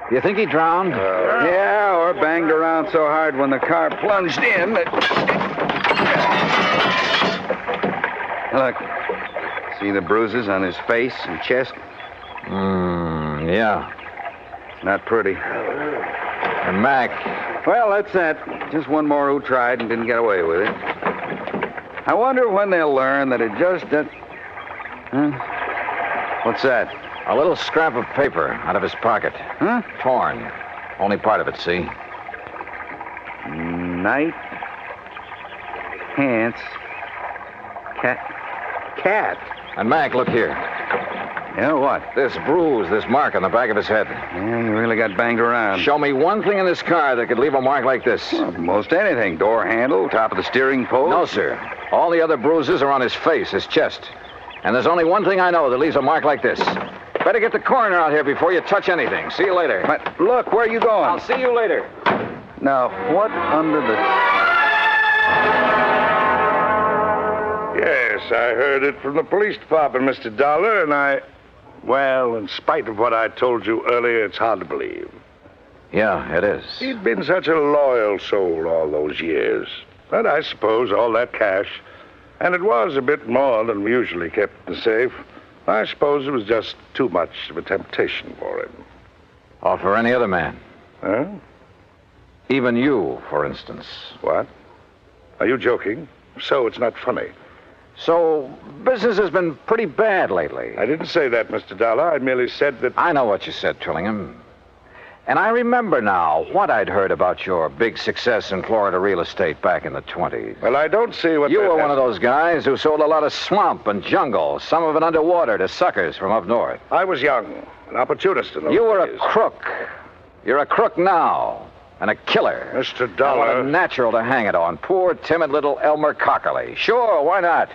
Do you think he drowned? Yeah, or banged around so hard when the car plunged in that... Look. See the bruises on his face and chest? Yeah. Not pretty. And Mac. Well, that's that. Just one more who tried and didn't get away with it. I wonder when they'll learn that it just doesn't... Huh? What's that? A little scrap of paper out of his pocket. Huh? Torn. Only part of it, see? Night. Pants. Cat. And Mac, look here. Yeah, what? This bruise, this mark on the back of his head. Yeah, he really got banged around. Show me one thing in this car that could leave a mark like this. Well, most anything. Door handle, top of the steering post. No, sir. All the other bruises are on his face, his chest. And there's only one thing I know that leaves a mark like this. Better get the coroner out here before you touch anything. See you later. But look, where are you going? I'll see you later. Now, what under the... Yes, I heard it from the police department, Mr. Dollar, and well, in spite of what I told you earlier, it's hard to believe. Yeah, it is. He'd been such a loyal soul all those years. But I suppose all that cash, and it was a bit more than we usually kept in the safe, I suppose it was just too much of a temptation for him. Or for any other man. Huh? Even you, for instance. What? Are you joking? So it's not funny. So, business has been pretty bad lately. I didn't say that, Mr. Dollar. I merely said that... I know what you said, Trillingham. And I remember now what I'd heard about your big success in Florida real estate back in the 20s. Well, I don't see what... You were one of those guys who sold a lot of swamp and jungle, some of it underwater, to suckers from up north. I was young, an opportunist in those You were days. a crook. You're a crook now. And a killer. Mr. Dollar... What a natural to hang it on. Poor, timid little Elmer Cockley. Sure, why not?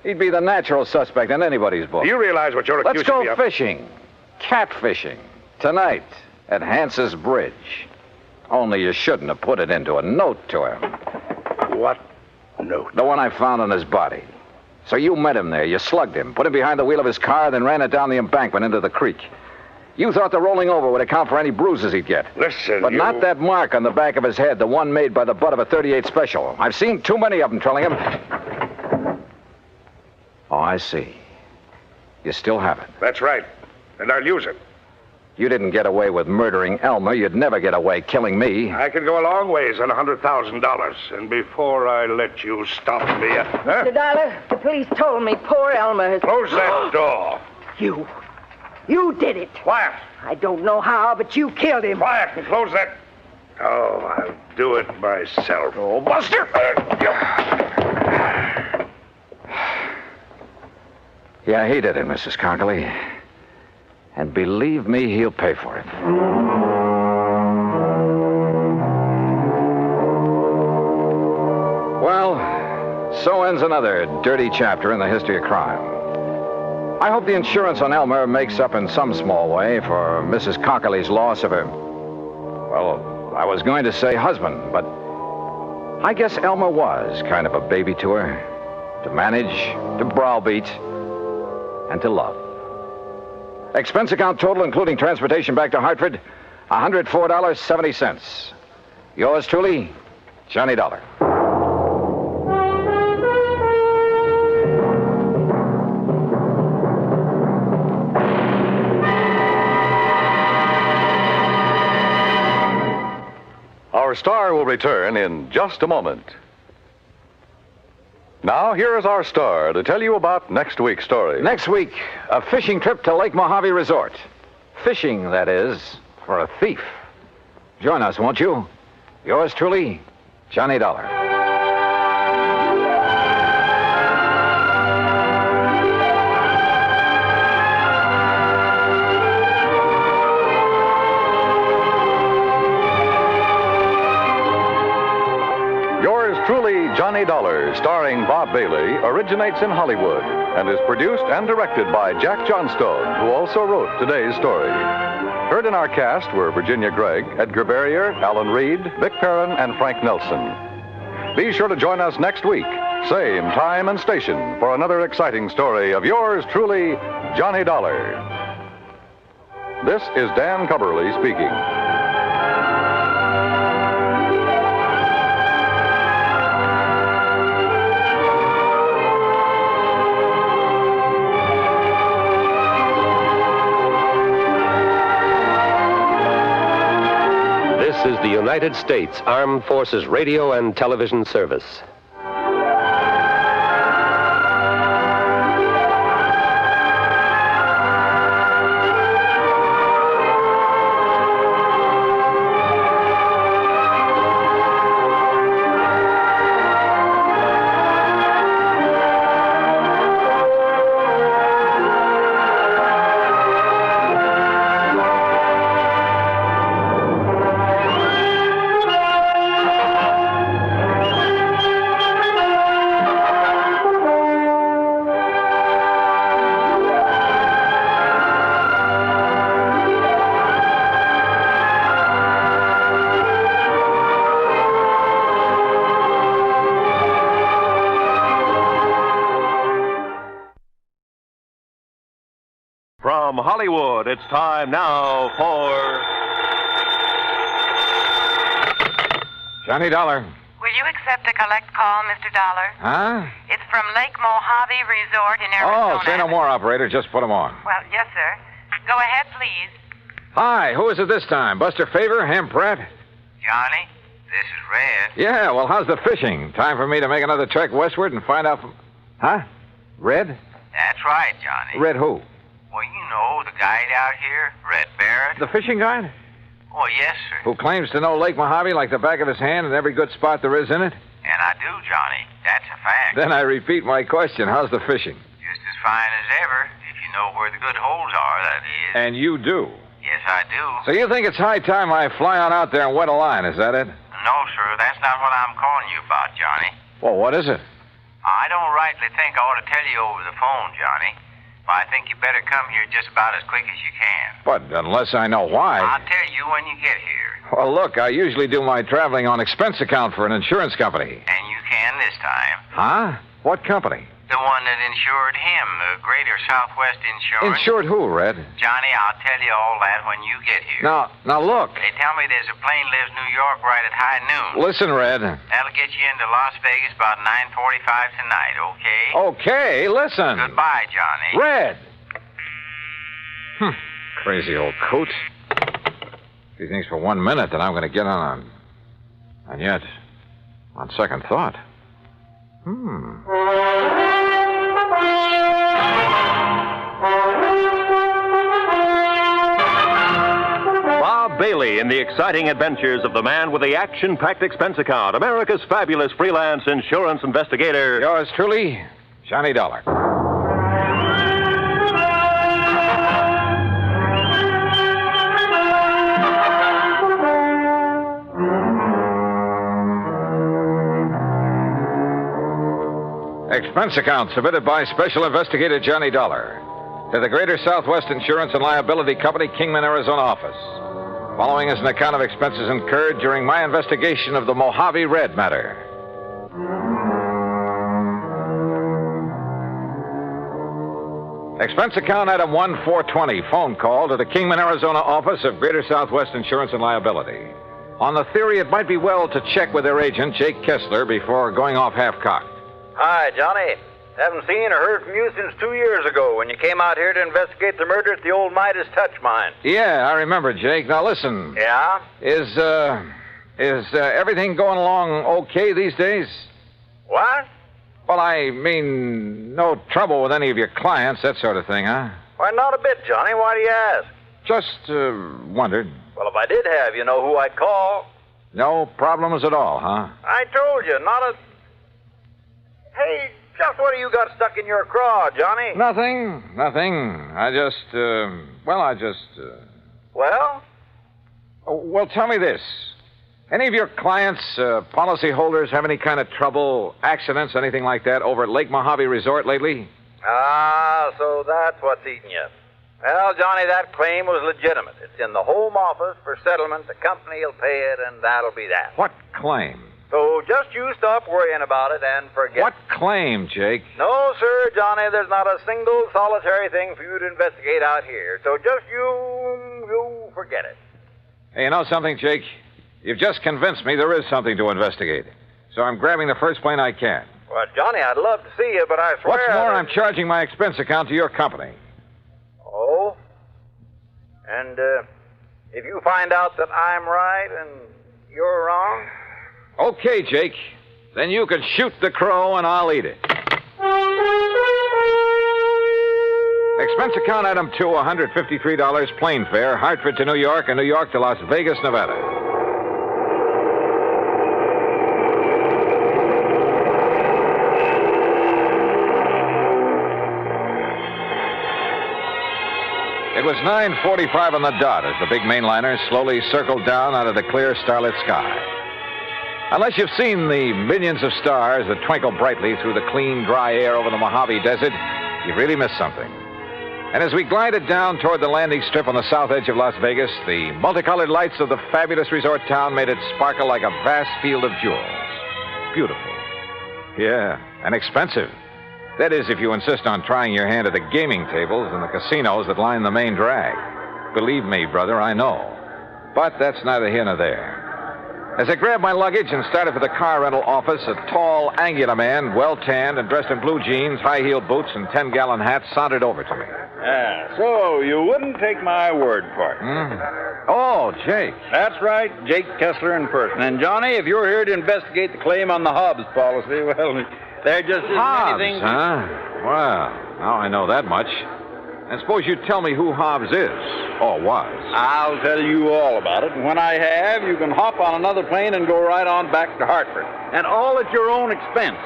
He'd be the natural suspect in anybody's book. Do you realize what you're accusing me of? Let's go fishing. Catfishing. Tonight at Hance's Bridge. Only you shouldn't have put it into a note to him. What note? The one I found on his body. So you met him there. You slugged him, put him behind the wheel of his car, then ran it down the embankment into the creek. You thought the rolling over would account for any bruises he'd get. Listen, But not that mark on the back of his head, the one made by the butt of a .38 special. I've seen too many of them, Trillingham. Oh, I see. You still have it. That's right. And I'll use it. You didn't get away with murdering Elmer. You'd never get away killing me. I can go a long ways on $100,000. And before I let you stop me... Mr. Dollar, the police told me poor Elmer has... Close that door. You did it. Quiet. I don't know how, but you killed him. Quiet and close that... Oh, I'll do it myself. Oh, Buster! Yeah, he did it, Mrs. Cockley. And believe me, he'll pay for it. Well, so ends another dirty chapter in the history of crime. I hope the insurance on Elmer makes up in some small way for Mrs. Cockley's loss of her... Well, I was going to say husband, but I guess Elmer was kind of a baby to her. To manage, to browbeat, and to love. Expense account total, including transportation back to Hartford, $104.70. Yours truly, Johnny Dollar. Our star will return in just a moment. Now, here is our star to tell you about next week's story. Next week, a fishing trip to Lake Mojave Resort. Fishing, that is, for a thief. Join us, won't you? Yours truly, Johnny Dollar. Johnny Dollar, starring Bob Bailey, originates in Hollywood and is produced and directed by Jack Johnstone, who also wrote today's story. Heard in our cast were Virginia Gregg, Edgar Barrier, Alan Reed, Vic Perrin, and Frank Nelson. Be sure to join us next week, same time and station, for another exciting story of yours truly, Johnny Dollar. This is Dan Cubberly speaking. This is the United States Armed Forces Radio and Television Service. From Hollywood, it's time now for... Johnny Dollar. Will you accept a collect call, Mr. Dollar? Huh? It's from Lake Mojave Resort in Arizona. Oh, say no more, operator. Just put him on. Well, yes, sir. Go ahead, please. Hi, who is it this time? Buster Favor, Ham Pratt? Johnny, this is Red. Yeah, well, how's the fishing? Time for me to make another trek westward and find out from... Huh? Red? That's right, Johnny. Red who? Well, you know the guide out here, Red Barrett. The fishing guide? Oh, yes, sir. Who claims to know Lake Mojave like the back of his hand and every good spot there is in it? And I do, Johnny. That's a fact. Then I repeat my question. How's the fishing? Just as fine as ever, if you know where the good holes are, that is. And you do? Yes, I do. So you think it's high time I fly on out there and wet a line, is that it? No, sir, that's not what I'm calling you about, Johnny. Well, what is it? I don't rightly think I ought to tell you over the phone, Johnny. But I think you better come here just about as quick as you can. But unless I know why... I'll tell you when you get here. Well, look, I usually do my traveling on expense account for an insurance company. And you can this time. Huh? What company? The one that insured him, the Greater Southwest Insurance. Insured who, Red? Johnny, I'll tell you all that when you get here. Now look. They tell me there's a plane leaves New York right at high noon. Listen, Red. That'll get you into Las Vegas about 9:45 tonight, okay? Okay, listen. Goodbye, Johnny. Red! Crazy old coot. He thinks for 1 minute that I'm going to get on a... And yet, on second thought... Bob Bailey in the exciting adventures of the man with the action-packed expense account, America's fabulous freelance insurance investigator. Yours truly, Johnny Dollar. Expense account submitted by Special Investigator Johnny Dollar to the Greater Southwest Insurance and Liability Company, Kingman, Arizona office. Following is an account of expenses incurred during my investigation of the Mojave Red Matter. Expense account item 1420, phone call to the Kingman, Arizona office of Greater Southwest Insurance and Liability. On the theory it might be well to check with their agent, Jake Kessler, before going off half-cocked. Hi, Johnny. Haven't seen or heard from you since 2 years ago when you came out here to investigate the murder at the old Midas Touch mine. Yeah, I remember, Jake. Now, listen. Yeah? Is everything going along okay these days? What? Well, I mean, no trouble with any of your clients, that sort of thing, huh? Why, not a bit, Johnny. Why do you ask? Just, wondered. Well, if I did have, you know who I'd call. No problems at all, huh? I told you, not a... Hey, just what do you got stuck in your craw, Johnny? Nothing. I just... Well? Well, tell me this. Any of your clients, policyholders, have any kind of trouble, accidents, anything like that over at Lake Mojave Resort lately? Ah, so that's what's eating you. Well, Johnny, that claim was legitimate. It's in the Home Office for settlement. The company will pay it, and that'll be that. What claim? So just you stop worrying about it and forget. What claim, Jake? No, sir, Johnny, there's not a single solitary thing for you to investigate out here. So just you forget it. Hey, you know something, Jake? You've just convinced me there is something to investigate. So I'm grabbing the first plane I can. Well, Johnny, I'd love to see you, but I swear... What's more, I'm charging my expense account to your company. Oh? And, if you find out that I'm right and you're wrong... Okay, Jake. Then you can shoot the crow and I'll eat it. Expense account item 2, $153, plane fare, Hartford to New York and New York to Las Vegas, Nevada. It was 9:45 on the dot as the big mainliner slowly circled down out of the clear starlit sky. Unless you've seen the millions of stars that twinkle brightly through the clean, dry air over the Mojave Desert, you've really missed something. And as we glided down toward the landing strip on the south edge of Las Vegas, the multicolored lights of the fabulous resort town made it sparkle like a vast field of jewels. Beautiful. Yeah, and expensive. That is, if you insist on trying your hand at the gaming tables and the casinos that line the main drag. Believe me, brother, I know. But that's neither here nor there. As I grabbed my luggage and started for the car rental office, a tall, angular man, well-tanned and dressed in blue jeans, high-heeled boots, and 10-gallon hat sauntered over to me. So you wouldn't take my word for it. Oh, Jake. That's right, Jake Kessler in person. And, Johnny, if you're here to investigate the claim on the Hobbs policy, well, there just isn't Hobbs, anything... huh? Well, now I know that much. And suppose you tell me who Hobbs is, or was. I'll tell you all about it, and when I have, you can hop on another plane and go right on back to Hartford. And all at your own expense.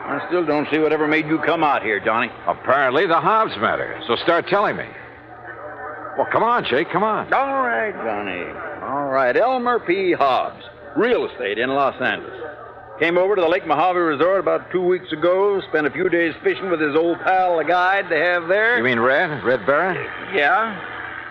I still don't see whatever made you come out here, Johnny. Apparently the Hobbs matter, so start telling me. Well, come on, Jake, come on. All right, Johnny. All right, Elmer P. Hobbs, real estate in Los Angeles. Came over to the Lake Mojave Resort about 2 weeks ago, spent a few days fishing with his old pal, the guide they have there. You mean Red Barra? Yeah.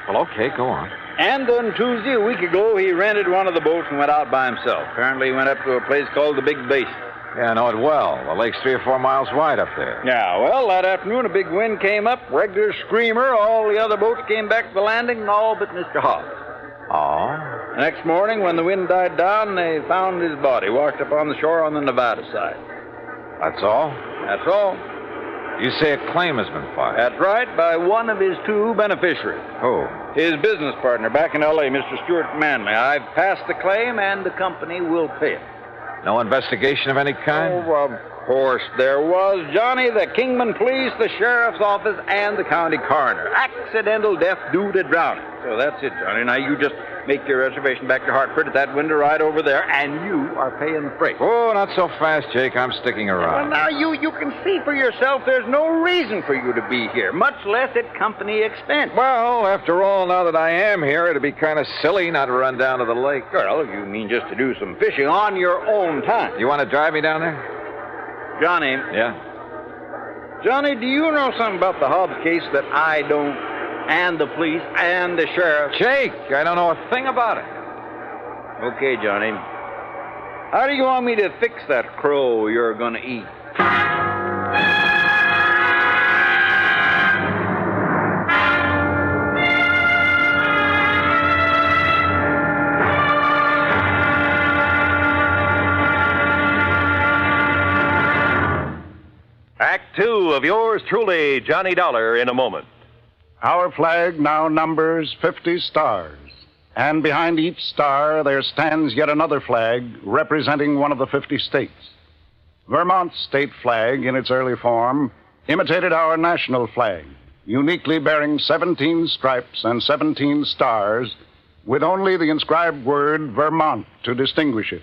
Well, okay, go on. And on Tuesday, a week ago, he rented one of the boats and went out by himself. Apparently he went up to a place called the Big Basin. Yeah, I know it well. The lake's 3 or 4 miles wide up there. Yeah, well, that afternoon, a big wind came up, regular screamer. All the other boats came back to the landing, and all but Mr. Hobbs. Oh? The next morning, when the wind died down, they found his body washed up on the shore on the Nevada side. That's all? That's all. You say a claim has been filed? That's right, by one of his 2 beneficiaries. Who? His business partner back in L.A., Mr. Stuart Manley. I've passed the claim, and the company will pay it. No investigation of any kind? Oh, of course there was, Johnny. The Kingman Police, the Sheriff's Office, and the County Coroner. Accidental death due to drowning. So that's it, Johnny. Now you just make your reservation back to Hartford at that window right over there, and you are paying the freight. Oh, not so fast, Jake. I'm sticking around. Well, now you can see for yourself there's no reason for you to be here, much less at company expense. Well, after all, now that I am here, it'd be kind of silly not to run down to the lake. Well, if you mean just to do some fishing on your own time. You want to drive me down there? Johnny. Yeah? Johnny, do you know something about the Hobbs case that I don't, and the police, and the sheriff? Jake, I don't know a thing about it. Okay, Johnny. How do you want me to fix that crow you're going to eat? Act 2 of yours truly, Johnny Dollar, in a moment. Our flag now numbers 50 stars, and behind each star there stands yet another flag representing one of the 50 states. Vermont's state flag, in its early form, imitated our national flag, uniquely bearing 17 stripes and 17 stars, with only the inscribed word Vermont to distinguish it.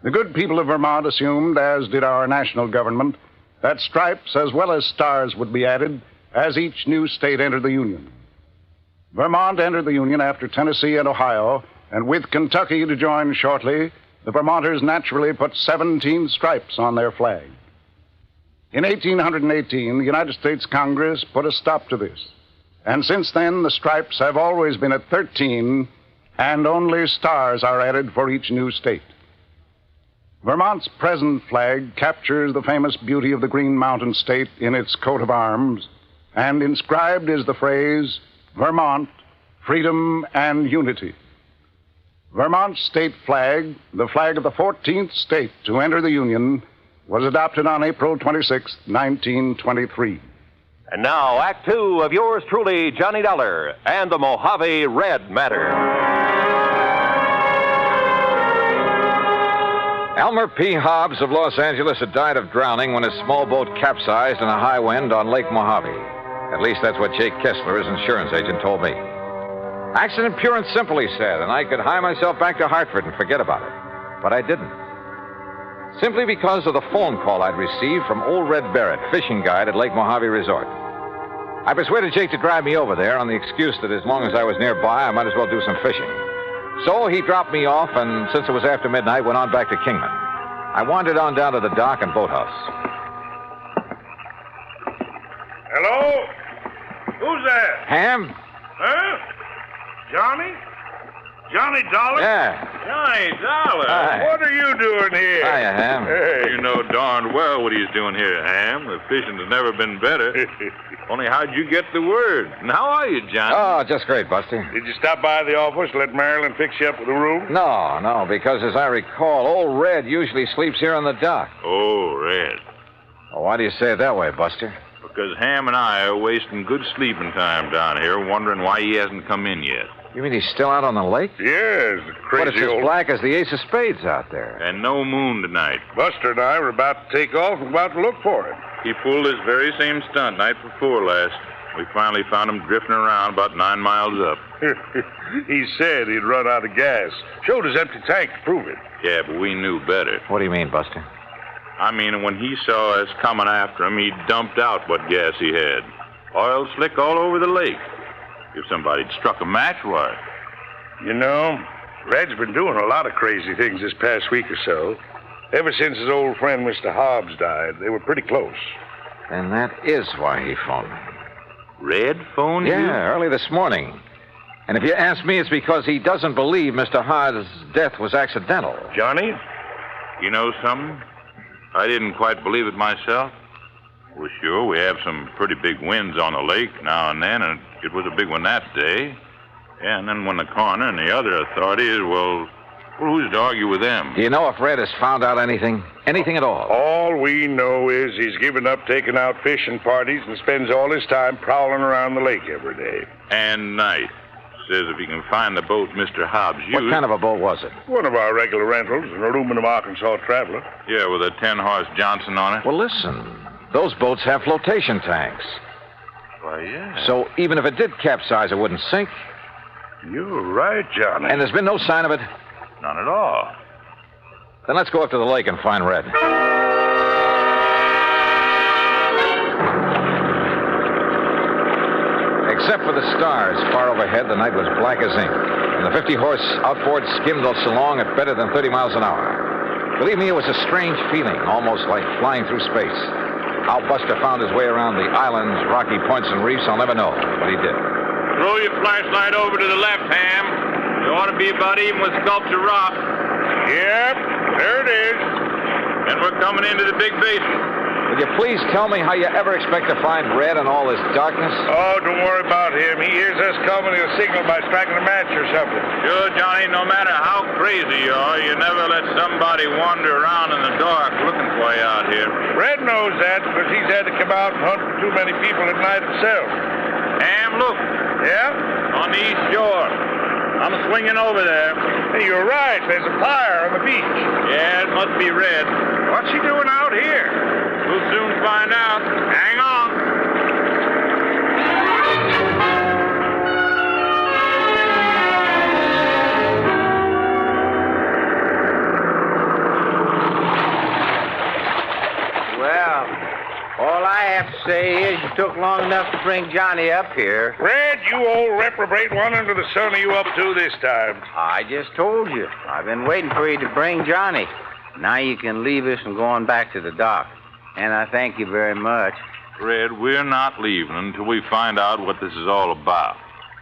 The good people of Vermont assumed, as did our national government, that stripes as well as stars would be added as each new state entered the Union. Vermont entered the Union after Tennessee and Ohio And with Kentucky to join shortly, the Vermonters naturally put 17 stripes on their flag. In 1818, the United States Congress put a stop to this. And since then, the stripes have always been at 13, and only stars are added for each new state. Vermont's present flag captures the famous beauty of the Green Mountain State in its coat of arms, and inscribed is the phrase, Vermont, freedom and unity. Vermont's state flag, the flag of the 14th state to enter the Union, was adopted on April 26, 1923. And now, Act Two of yours truly, Johnny Dollar, and the Mojave Red Matter. Elmer P. Hobbs of Los Angeles had died of drowning when his small boat capsized in a high wind on Lake Mojave. At least that's what Jake Kessler, his insurance agent, told me. Accident pure and simple, he said, and I could hie myself back to Hartford and forget about it. But I didn't. Simply because of the phone call I'd received from old Red Barrett, fishing guide at Lake Mojave Resort. I persuaded Jake to drive me over there on the excuse that as long as I was nearby, I might as well do some fishing. So he dropped me off, and since it was after midnight, went on back to Kingman. I wandered on down to the dock and boathouse. Hello? Who's that? Ham? Huh? Johnny? Johnny Dollar? Yeah. Johnny Dollar? Hi. What are you doing here? Hiya, Ham. Hey. You know darn well what he's doing here, Ham. The fishing has never been better. Only how'd you get the word? And how are you, Johnny? Oh, just great, Buster. Did you stop by the office, let Marilyn fix you up with a room? No, because as I recall, old Red usually sleeps here on the dock. Oh, Red. Oh, why do you say it that way, Buster? Because Ham and I are wasting good sleeping time down here, wondering why he hasn't come in yet. You mean he's still out on the lake? Yes, crazy But it's as black as the ace of spades out there. And no moon tonight. Buster and I were about to take off and about to look for him. He pulled this very same stunt night before last. We finally found him drifting around about 9 miles up. He said he'd run out of gas. Showed his empty tank to prove it. Yeah, but we knew better. What do you mean, Buster? I mean, when he saw us coming after him, he dumped out what gas he had. Oil slick all over the lake. If somebody'd struck a match, why? You know, Red's been doing a lot of crazy things this past week or so. Ever since his old friend Mr. Hobbs died, they were pretty close. And that is why he phoned me. Red phoned you? Yeah, early this morning. And if you ask me, it's because he doesn't believe Mr. Hobbs' death was accidental. Johnny, you know something? I didn't quite believe it myself. Well, sure, we have some pretty big winds on the lake now and then, and it was a big one that day. Yeah, and then when the coroner and the other authorities, well, who's to argue with them? Do you know if Red has found out anything? Anything at all? All we know is he's given up taking out fishing parties and spends all his time prowling around the lake every day. And night. Says if he can find the boat Mr. Hobbs used... What kind of a boat was it? One of our regular rentals, an aluminum Arkansas Traveler. Yeah, with a 10-horse Johnson on it. Well, listen. Those boats have flotation tanks. Why, yeah. So even if it did capsize, it wouldn't sink. You're right, Johnny. And there's been no sign of it? None at all. Then let's go up to the lake and find Red. Except for the stars far overhead, the night was black as ink. And the 50-horse outboard skimmed us along at better than 30 miles an hour. Believe me, it was a strange feeling, almost like flying through space. How Buster found his way around the islands, rocky points, and reefs, I'll never know, but he did. Throw your flashlight over to the left, Ham. You ought to be about even with Sculpture Rock. Yep, there it is. And we're coming into the big basin. Will you please tell me how you ever expect to find Red in all this darkness? Oh, don't worry about him. He hears us coming. He'll signal by striking a match or something. Sure, Johnny, no matter how crazy you are, you never let somebody wander around in the dark looking for you out here. Red knows that because he's had to come out and hunt for too many people at night himself. Ham, look. Yeah? On the east shore. I'm swinging over there. Hey, you're right. There's a fire on the beach. Yeah, it must be Red. What's he doing out here? We'll soon find out. Hang on. Well, all I have to say is you took long enough to bring Johnny up here. Red, you old reprobate, what under the sun are you up to this time? I just told you. I've been waiting for you to bring Johnny. Now you can leave us and go on back to the dock. And I thank you very much. Red, we're not leaving until we find out what this is all about.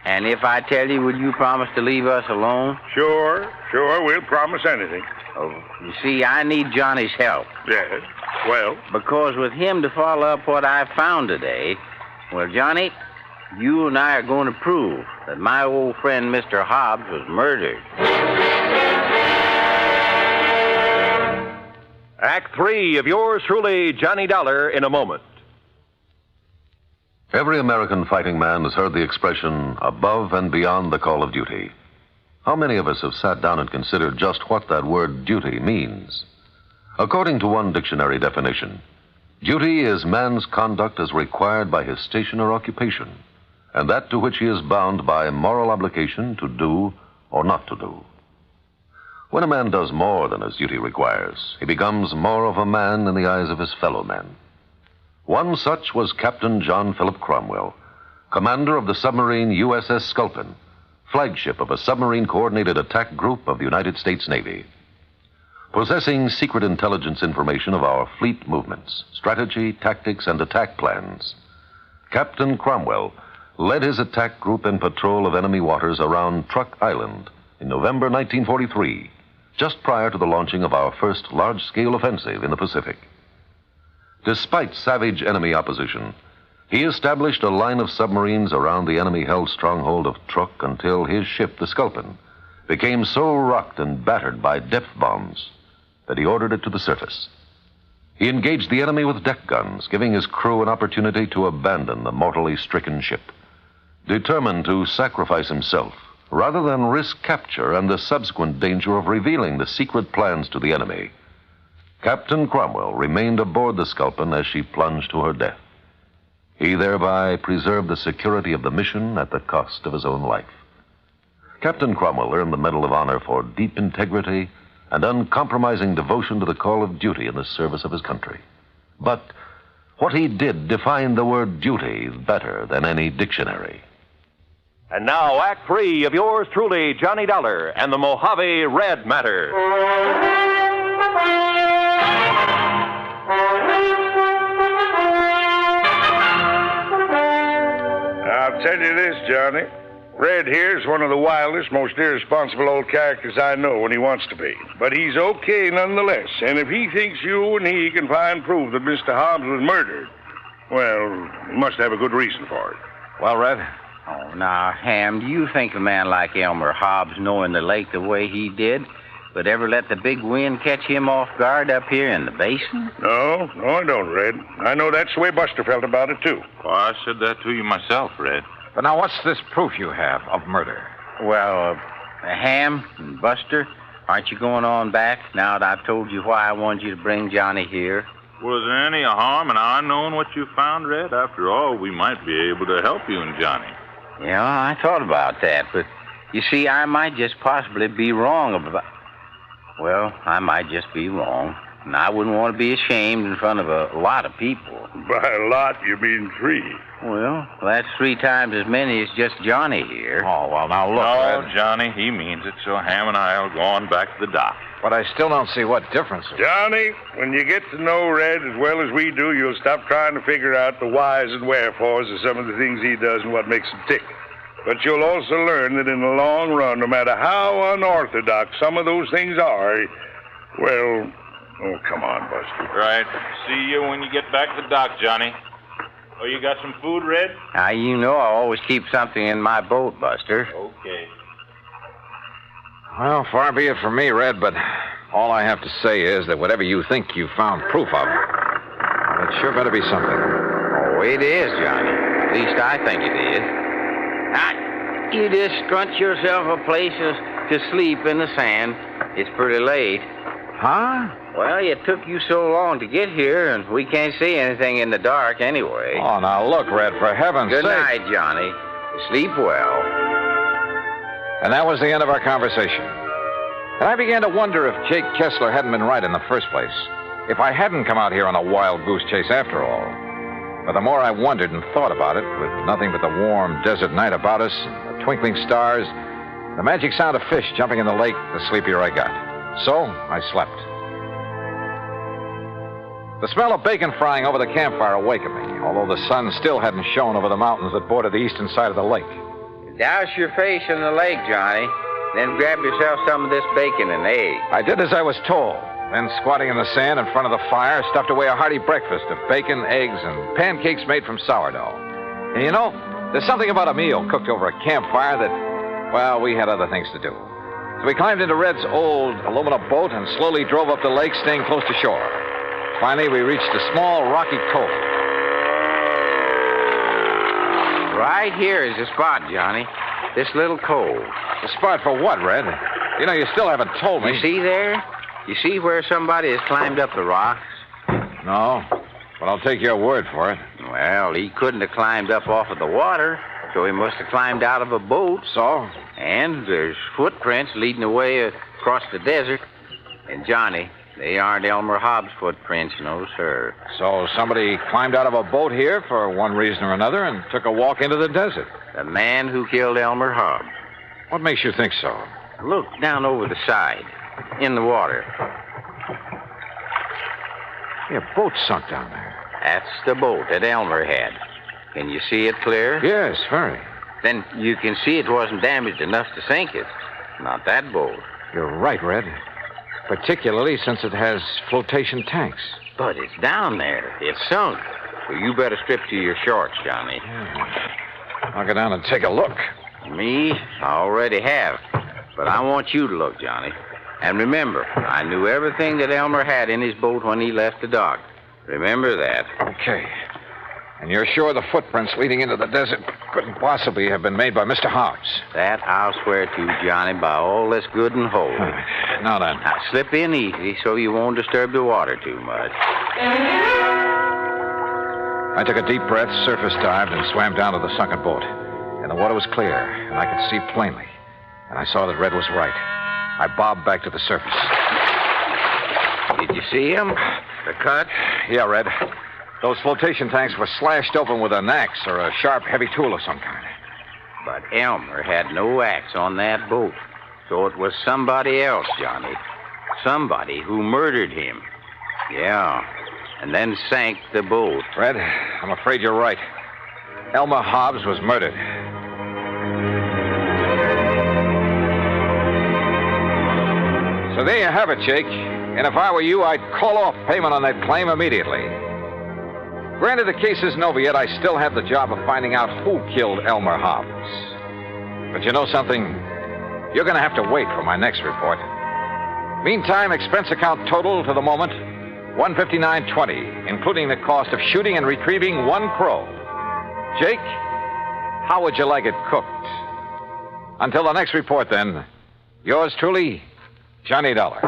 And if I tell you, will you promise to leave us alone? Sure, we'll promise anything. Oh, you see, I need Johnny's help. Yes, well? Because with him to follow up what I found today, well, Johnny, you and I are going to prove that my old friend Mr. Hobbs was murdered. Act 3 of yours truly, Johnny Dollar, in a moment. Every American fighting man has heard the expression, above and beyond the call of duty. How many of us have sat down and considered just what that word duty means? According to one dictionary definition, duty is man's conduct as required by his station or occupation, and that to which he is bound by moral obligation to do or not to do. When a man does more than his duty requires, he becomes more of a man in the eyes of his fellow men. One such was Captain John Philip Cromwell, commander of the submarine USS Sculpin, flagship of a submarine-coordinated attack group of the United States Navy. Possessing secret intelligence information of our fleet movements, strategy, tactics, and attack plans, Captain Cromwell led his attack group in patrol of enemy waters around Truck Island in November 1943, just prior to the launching of our first large-scale offensive in the Pacific. Despite savage enemy opposition, he established a line of submarines around the enemy-held stronghold of Truk until his ship, the Sculpin, became so rocked and battered by depth bombs that he ordered it to the surface. He engaged the enemy with deck guns, giving his crew an opportunity to abandon the mortally stricken ship. Determined to sacrifice himself, rather than risk capture and the subsequent danger of revealing the secret plans to the enemy, Captain Cromwell remained aboard the Sculpin as she plunged to her death. He thereby preserved the security of the mission at the cost of his own life. Captain Cromwell earned the Medal of Honor for deep integrity and uncompromising devotion to the call of duty in the service of his country. But what he did defined the word duty better than any dictionary. And now, Act 3 of yours truly, Johnny Dollar and the Mojave Red Matter. I'll tell you this, Johnny. Red here's one of the wildest, most irresponsible old characters I know when he wants to be. But he's okay nonetheless. And if he thinks you and he can find proof that Mr. Hobbs was murdered, well, he must have a good reason for it. Well, Red? Oh, now, Ham, do you think a man like Elmer Hobbs, knowing the lake the way he did, would ever let the big wind catch him off guard up here in the basin? No, I don't, Red. I know that's the way Buster felt about it, too. Well, I said that to you myself, Red. But now, what's this proof you have of murder? Well, Ham and Buster, aren't you going on back now that I've told you why I wanted you to bring Johnny here? Was there any harm in our knowing what you found, Red? After all, we might be able to help you and Johnny. Yeah, I thought about that, but you see, I might just possibly be wrong about... Well, I might just be wrong. And I wouldn't want to be ashamed in front of a lot of people. By a lot, you mean 3. Well, that's 3 times as many as just Johnny here. Oh, well, now look, No, Johnny, he means it, so Ham and I'll go on back to the dock. But I still don't see what difference... Johnny, when you get to know Red as well as we do, you'll stop trying to figure out the whys and wherefores of some of the things he does and what makes him tick. But you'll also learn that in the long run, no matter how unorthodox some of those things are, well... Oh, come on, Buster. Right. See you when you get back to the dock, Johnny. Oh, you got some food, Red? You know I always keep something in my boat, Buster. Okay. Well, far be it from me, Red, but all I have to say is that whatever you think you found proof of, well, it sure better be something. Oh, it is, Johnny. At least I think it is. Now, you just scrunch yourself a place to sleep in the sand. It's pretty late. Huh? Well, it took you so long to get here, and we can't see anything in the dark anyway. Oh, now look, Red, for heaven's sake. Good night, Johnny. Sleep well. And that was the end of our conversation. And I began to wonder if Jake Kessler hadn't been right in the first place. If I hadn't come out here on a wild goose chase after all. But the more I wondered and thought about it, with nothing but the warm desert night about us, and the twinkling stars, the magic sound of fish jumping in the lake, the sleepier I got. So I slept. The smell of bacon frying over the campfire awakened me, although the sun still hadn't shone over the mountains that border the eastern side of the lake. Douse your face in the lake, Johnny. Then grab yourself some of this bacon and eggs. I did as I was told. Then, squatting in the sand in front of the fire, stuffed away a hearty breakfast of bacon, eggs, and pancakes made from sourdough. And you know, there's something about a meal cooked over a campfire that, well, we had other things to do. So we climbed into Red's old aluminum boat and slowly drove up the lake, staying close to shore. Finally, we reached a small, rocky cove. Right here is the spot, Johnny. This little cove. The spot for what, Red? You know, you still haven't told me. You see there? You see where somebody has climbed up the rocks? No, but I'll take your word for it. Well, he couldn't have climbed up off of the water, so he must have climbed out of a boat. So? And there's footprints leading away across the desert. And, Johnny, they aren't Elmer Hobbs' footprints, no, sir. So somebody climbed out of a boat here for one reason or another and took a walk into the desert. The man who killed Elmer Hobbs. What makes you think so? Look down over the side, in the water. Yeah, a boat sunk down there. That's the boat that Elmer had. Can you see it clear? Yes, very. Then you can see it wasn't damaged enough to sink it. Not that boat. You're right, Red. Particularly since it has flotation tanks. But it's down there. It's sunk. So you better strip to your shorts, Johnny. Yeah. I'll go down and take a look. Me? I already have. But I want you to look, Johnny. And remember, I knew everything that Elmer had in his boat when he left the dock. Remember that. Okay. And you're sure the footprints leading into the desert couldn't possibly have been made by Mr. Hobbs? That I'll swear to, Johnny, by all that's good and holy. Now then. Now, slip in easy so you won't disturb the water too much. I took a deep breath, surface dived, and swam down to the sunken boat. And the water was clear, and I could see plainly. And I saw that Red was right. I bobbed back to the surface. Did you see him? The cut? Yeah, Red. Those flotation tanks were slashed open with an axe or a sharp, heavy tool of some kind. But Elmer had no axe on that boat. So it was somebody else, Johnny. Somebody who murdered him. Yeah. And then sank the boat. Red, I'm afraid you're right. Elmer Hobbs was murdered. So there you have it, Jake. And if I were you, I'd call off payment on that claim immediately. Granted, the case isn't over yet. I still have the job of finding out who killed Elmer Hobbs. But you know something? You're going to have to wait for my next report. Meantime, expense account total to the moment, $159.20, including the cost of shooting and retrieving one crow. Jake, how would you like it cooked? Until the next report, then, yours truly, Johnny Dollar.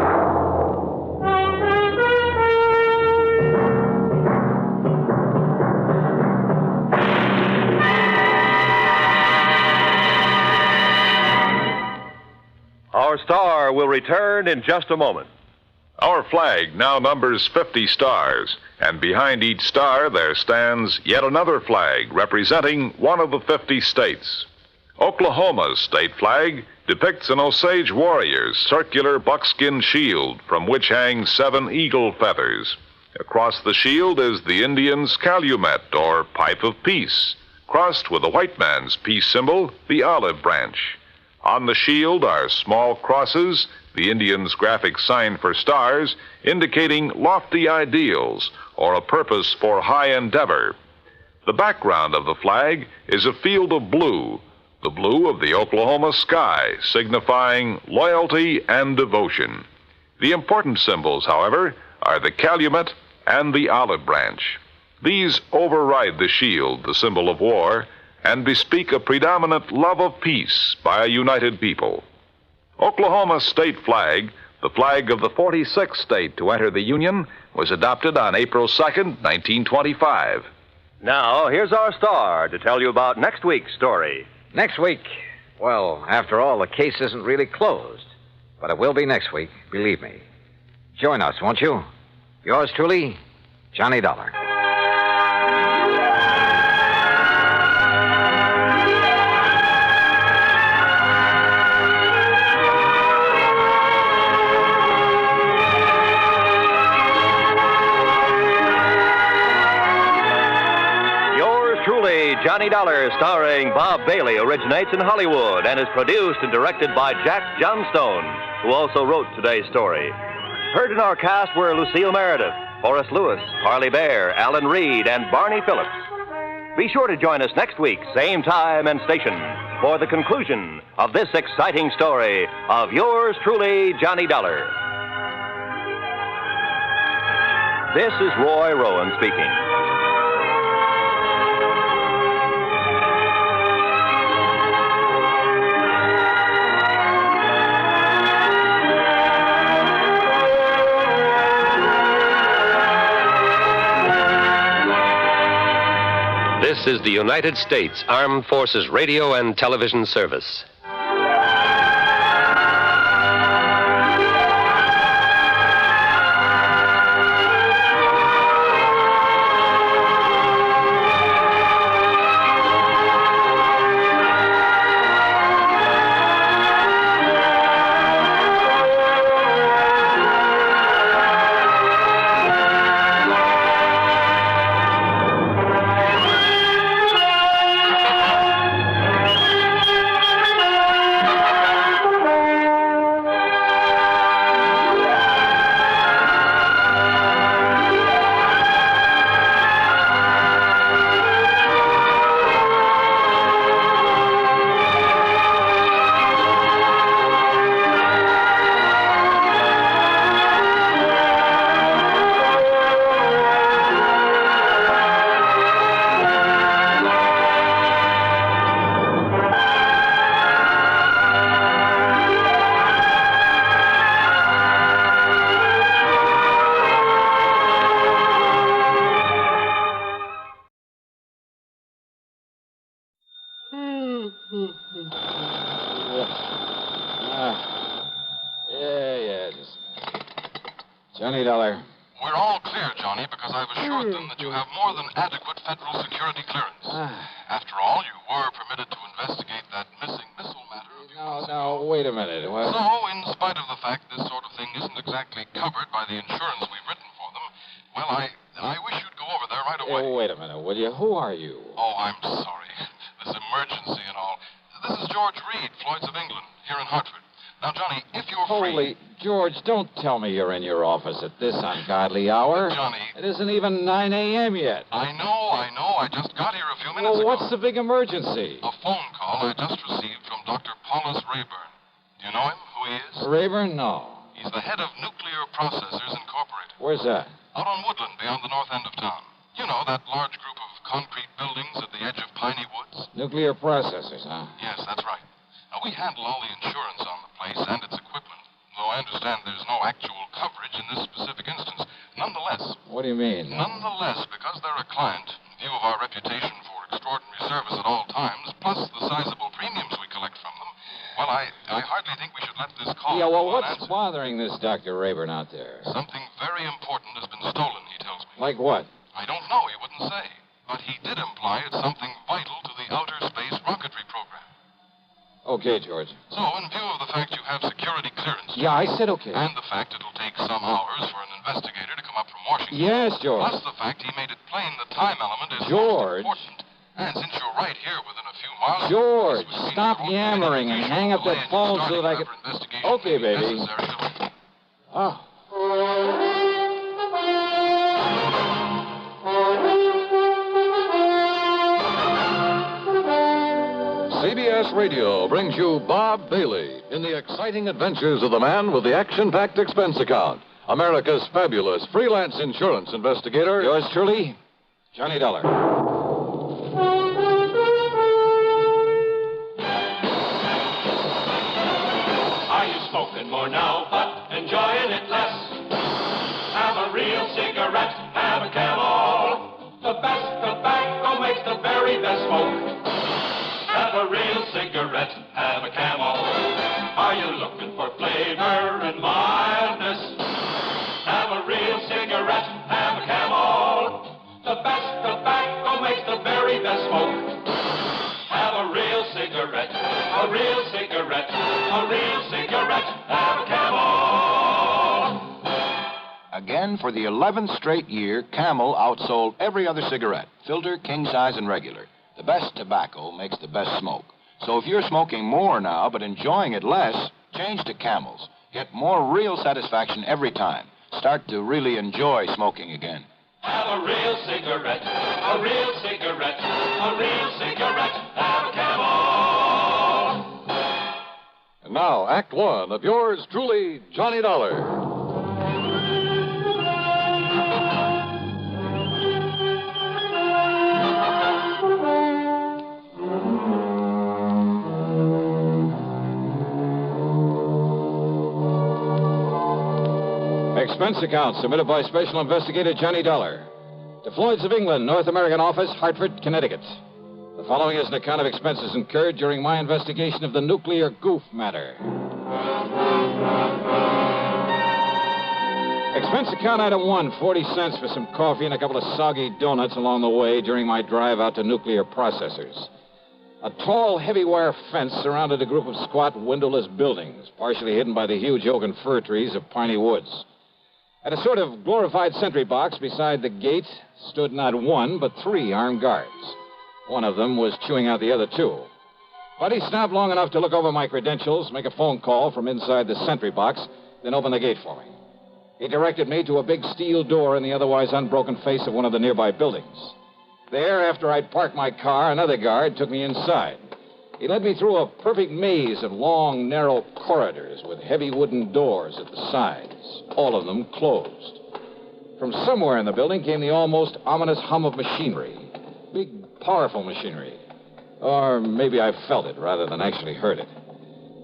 Our star will return in just a moment. Our flag now numbers 50 stars, and behind each star there stands yet another flag representing one of the 50 states. Oklahoma's state flag depicts an Osage warrior's circular buckskin shield from which hang 7 eagle feathers. Across the shield is the Indian's calumet, or pipe of peace, crossed with the white man's peace symbol, the olive branch. On the shield are small crosses, the Indian's graphic sign for stars, indicating lofty ideals or a purpose for high endeavor. The background of the flag is a field of blue, the blue of the Oklahoma sky, signifying loyalty and devotion. The important symbols, however, are the calumet and the olive branch. These override the shield, the symbol of war, and bespeak a predominant love of peace by a united people. Oklahoma's state flag, the flag of the 46th state to enter the Union, was adopted on April 2nd, 1925. Now, here's our star to tell you about next week's story. Next week? Well, after all, the case isn't really closed. But it will be next week, believe me. Join us, won't you? Yours truly, Johnny Dollar. Johnny Dollar, starring Bob Bailey, originates in Hollywood and is produced and directed by Jack Johnstone, who also wrote today's story. Heard in our cast were Lucille Meredith, Forrest Lewis, Harley Bear, Alan Reed, and Barney Phillips. Be sure to join us next week, same time and station, for the conclusion of this exciting story of yours truly, Johnny Dollar. This is Roy Rowan speaking. This is the United States Armed Forces Radio and Television Service. Johnny Dollar. We're all clear, Johnny, because I've assured them that you have more than adequate federal security clearance. After all, you were permitted to investigate that missing missile matter. No, wait a minute. What? So, in spite of the fact this sort of thing isn't exactly covered by the insurance we've written for them, well, I wish you'd go over there right away. Wait a minute, will you? Who are you? Oh, I'm sorry. This emergency and all. This is George Reed, Floyd's of England, here in Hartford. Now, Johnny, if you're free... George, don't tell me you're in your office at this ungodly hour. Johnny... It isn't even 9 a.m. yet. I know. I just got here a few minutes ago. What's the big emergency? A phone call I just received from Dr. Paulus Rayburn. Do you know him, who he is? Rayburn? No. He's the head of Nuclear Processors Incorporated. Where's that? Out on Woodland, beyond the north end of town. You know, that large group of concrete buildings at the edge of Piney Woods? Nuclear Processors, huh? Yes, that's right. Now, we handle all the insurance on the place and its equipment, though I understand there's no actual coverage in this specific instance. Nonetheless... What do you mean? Nonetheless, because they're a client, in view of our reputation for extraordinary service at all times, plus the sizable premiums we collect from them, well, I hardly think we should let this call... Yeah, well, what's bothering this Dr. Rayburn out there? Something very important has been stolen, he tells me. Like what? I don't know, he wouldn't say. But he did imply it's something vital to the outer space rocketry program. Okay, George. So, in view of the fact you have security clearance... Yeah, I said okay. And the fact it'll take some hours for an investigator to come up from Washington... Yes, George. Plus the fact he made it plain the time element is George. most important. And since you're right here within a few miles... George, stop yammering and hang up that phone so that I can... Okay, baby. Oh. CBS Radio brings you Bob Bailey in the exciting adventures of the man with the action-packed expense account, America's fabulous freelance insurance investigator. Yours truly, Johnny Dollar. Are you smoking more now, but enjoying it less? Have a real cigarette, have a Camel. The best tobacco makes the very best smoke. Have a real cigarette, have a Camel. Are you looking for flavor and mildness? Have a real cigarette, have a Camel. The best tobacco makes the very best smoke. Have a real cigarette, a real cigarette, a real cigarette, have a Camel. Again, for the 11th straight year, Camel outsold every other cigarette, filter, king size, and regular. The best tobacco makes the best smoke. So if you're smoking more now but enjoying it less, change to Camels. Get more real satisfaction every time. Start to really enjoy smoking again. Have a real cigarette, a real cigarette, a real cigarette. Have a Camel. And now, Act One of yours truly, Johnny Dollar. Expense account submitted by Special Investigator Johnny Dollar to Floyd's of England, North American Office, Hartford, Connecticut. The following is an account of expenses incurred during my investigation of the Nuclear Goof Matter. Expense account item 1, 40 cents for some coffee and a couple of soggy donuts along the way during my drive out to nuclear processors. A tall, heavy wire fence surrounded a group of squat, windowless buildings, partially hidden by the huge oak and fir trees of piney woods. At a sort of glorified sentry box beside the gate stood not one, but 3 armed guards. One of them was chewing out the other 2. But he stopped long enough to look over my credentials, make a phone call from inside the sentry box, then open the gate for me. He directed me to a big steel door in the otherwise unbroken face of one of the nearby buildings. There, after I'd parked my car, another guard took me inside. He led me through a perfect maze of long, narrow corridors with heavy wooden doors at the sides, all of them closed. From somewhere in the building came the almost ominous hum of machinery. Big, powerful machinery. Or maybe I felt it rather than actually heard it.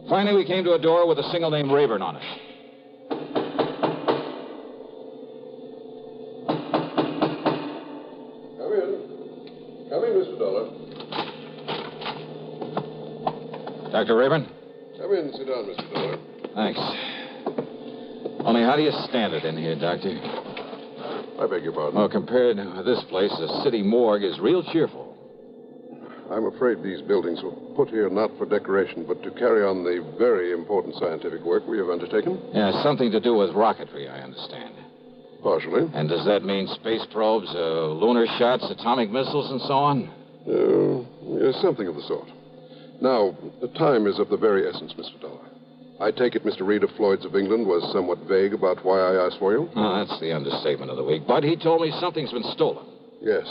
Finally, we came to a door with a single name Rayburn on it. Come in, Mr. Dollar. Dr. Rayburn? Come in and sit down, Mr. Dollar. Thanks. Only how do you stand it in here, Doctor? I beg your pardon? Well, compared to this place, the city morgue is real cheerful. I'm afraid these buildings were put here not for decoration, but to carry on the very important scientific work we have undertaken. Yeah, something to do with rocketry, I understand. Partially. And does that mean space probes, lunar shots, atomic missiles, and so on? Yes, something of the sort. Now, the time is of the very essence, Mr. Dollar. I take it Mr. Reed of Floyd's of England was somewhat vague about why I asked for you? Oh, that's the understatement of the week. But he told me something's been stolen. Yes.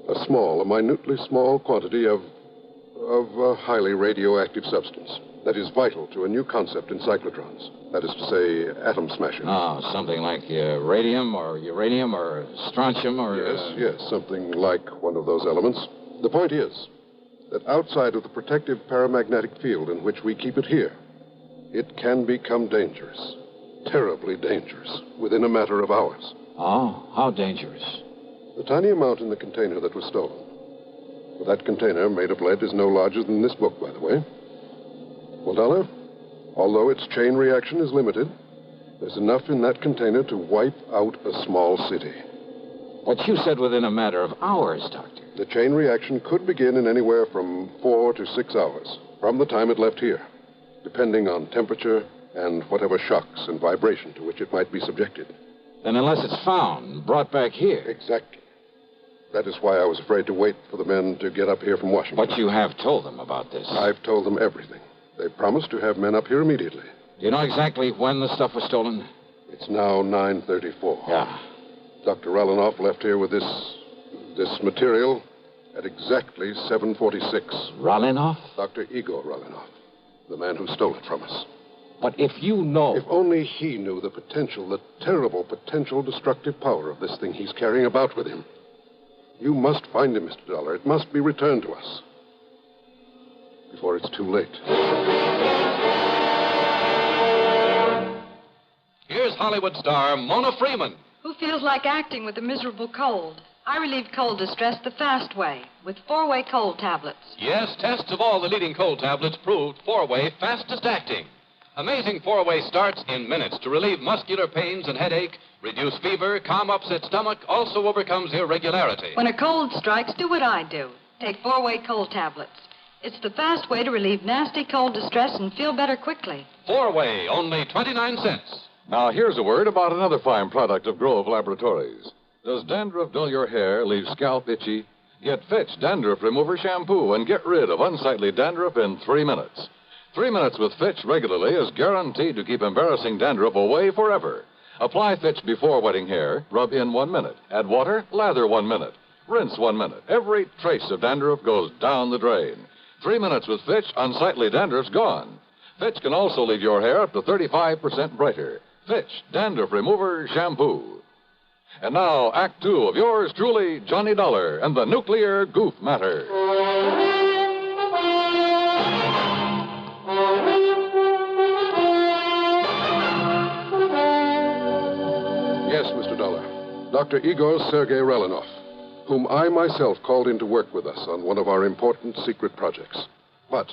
A minutely small quantity of a highly radioactive substance that is vital to a new concept in cyclotrons. That is to say, atom smashing. Oh, something like radium or uranium or strontium or... Yes, something like one of those elements. The point is that outside of the protective paramagnetic field in which we keep it here, it can become dangerous. Terribly dangerous, within a matter of hours. Oh, how dangerous? The tiny amount in the container that was stolen. Well, that container, made of lead, is no larger than this book, by the way. Well, Dollar, although its chain reaction is limited, there's enough in that container to wipe out a small city. But you said within a matter of hours, Doctor. The chain reaction could begin in anywhere from 4 to 6 hours from the time it left here, depending on temperature and whatever shocks and vibration to which it might be subjected. Then unless it's found and brought back here. Exactly. That is why I was afraid to wait for the men to get up here from Washington. But you have told them about this. I've told them everything. They promised to have men up here immediately. Do you know exactly when the stuff was stolen? It's now 9:34. Yeah. Dr. Rallinoff left here with this material at exactly 7:46. Rallinoff? Dr. Igor Rallinoff, the man who stole it from us. But if you know... If only he knew the potential, the terrible potential destructive power of this thing he's carrying about with him. You must find him, Mr. Dollar. It must be returned to us before it's too late. Here's Hollywood star Mona Freeman. Who feels like acting with a miserable cold? I relieve cold distress the fast way with 4-way cold tablets. Yes, tests of all the leading cold tablets proved 4-way fastest acting. Amazing 4-way starts in minutes to relieve muscular pains and headache, reduce fever, calm upset stomach, also overcomes irregularity. When a cold strikes, do what I do. Take 4-way cold tablets. It's the fast way to relieve nasty cold distress and feel better quickly. 4-way, only 29 cents. Now, here's a word about another fine product of Grove Laboratories. Does dandruff dull your hair, leave scalp itchy? Get Fitch Dandruff Remover Shampoo and get rid of unsightly dandruff in 3 minutes. 3 minutes with Fitch regularly is guaranteed to keep embarrassing dandruff away forever. Apply Fitch before wetting hair, rub in 1 minute. Add water, lather 1 minute. Rinse 1 minute. Every trace of dandruff goes down the drain. 3 minutes with Fitch, unsightly dandruff's gone. Fitch can also leave your hair up to 35% brighter. Fitch Dandruff Remover Shampoo. And now, Act Two of yours truly, Johnny Dollar and the Nuclear Goof Matter. Yes, Mr. Dollar. Dr. Igor Sergei Relinov, whom I myself called in to work with us on one of our important secret projects. But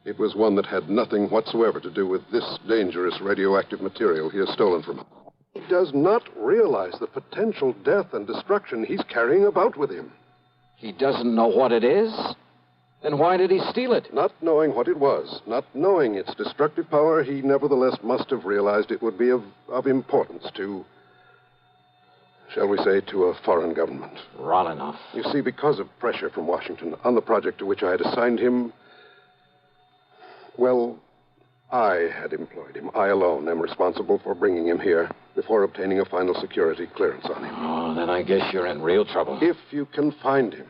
it was one that had nothing whatsoever to do with this dangerous radioactive material he has stolen from us. He does not realize the potential death and destruction he's carrying about with him. He doesn't know what it is? Then why did he steal it? Not knowing what it was, not knowing its destructive power, he nevertheless must have realized it would be of importance to, shall we say, to a foreign government. Relinov. You see, because of pressure from Washington on the project to which I had assigned him, well, I had employed him. I alone am responsible for bringing him here before obtaining a final security clearance on him. Oh, then I guess you're in real trouble. If you can find him,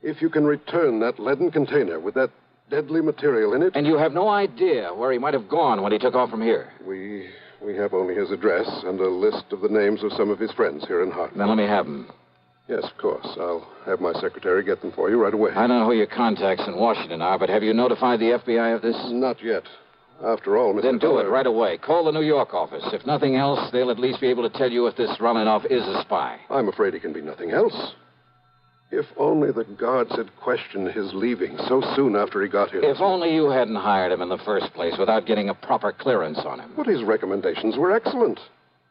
if you can return that leaden container with that deadly material in it... And you have no idea where he might have gone when he took off from here? We have only his address and a list of the names of some of his friends here in Hartford. Then let me have them. Yes, of course. I'll have my secretary get them for you right away. I don't know who your contacts in Washington are, but have you notified the FBI of this? Not yet. After all, Mr. Then do Dollar... it right away. Call the New York office. If nothing else, they'll at least be able to tell you if this Relinov is a spy. I'm afraid he can be nothing else. If only the guards had questioned his leaving so soon after he got here. If only you hadn't hired him in the first place without getting a proper clearance on him. But his recommendations were excellent.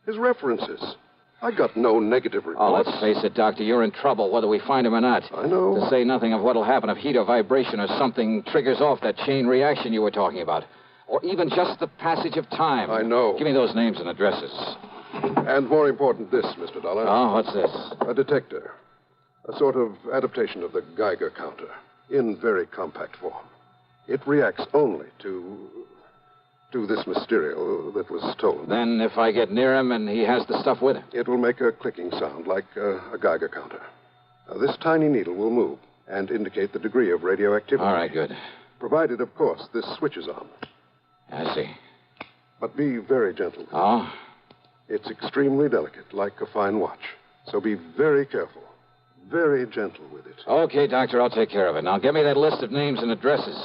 His references. I got no negative reports. Oh, let's face it, Doctor. You're in trouble, whether we find him or not. I know. To say nothing of what'll happen if heat or vibration or something triggers off that chain reaction you were talking about. Or even just the passage of time. I know. Give me those names and addresses. And more important, this, Mr. Dollar. Oh, what's this? A detector. A sort of adaptation of the Geiger counter, in very compact form. It reacts only to this material that was stolen. Then if I get near him and he has the stuff with him? It will make a clicking sound like a Geiger counter. Now, this tiny needle will move and indicate the degree of radioactivity. All right, good. Provided, of course, this switch is on. I see. But be very gentle with it. Oh? It's extremely delicate, like a fine watch. So be very careful. Very gentle with it. Okay, Doctor, I'll take care of it. Now, give me that list of names and addresses.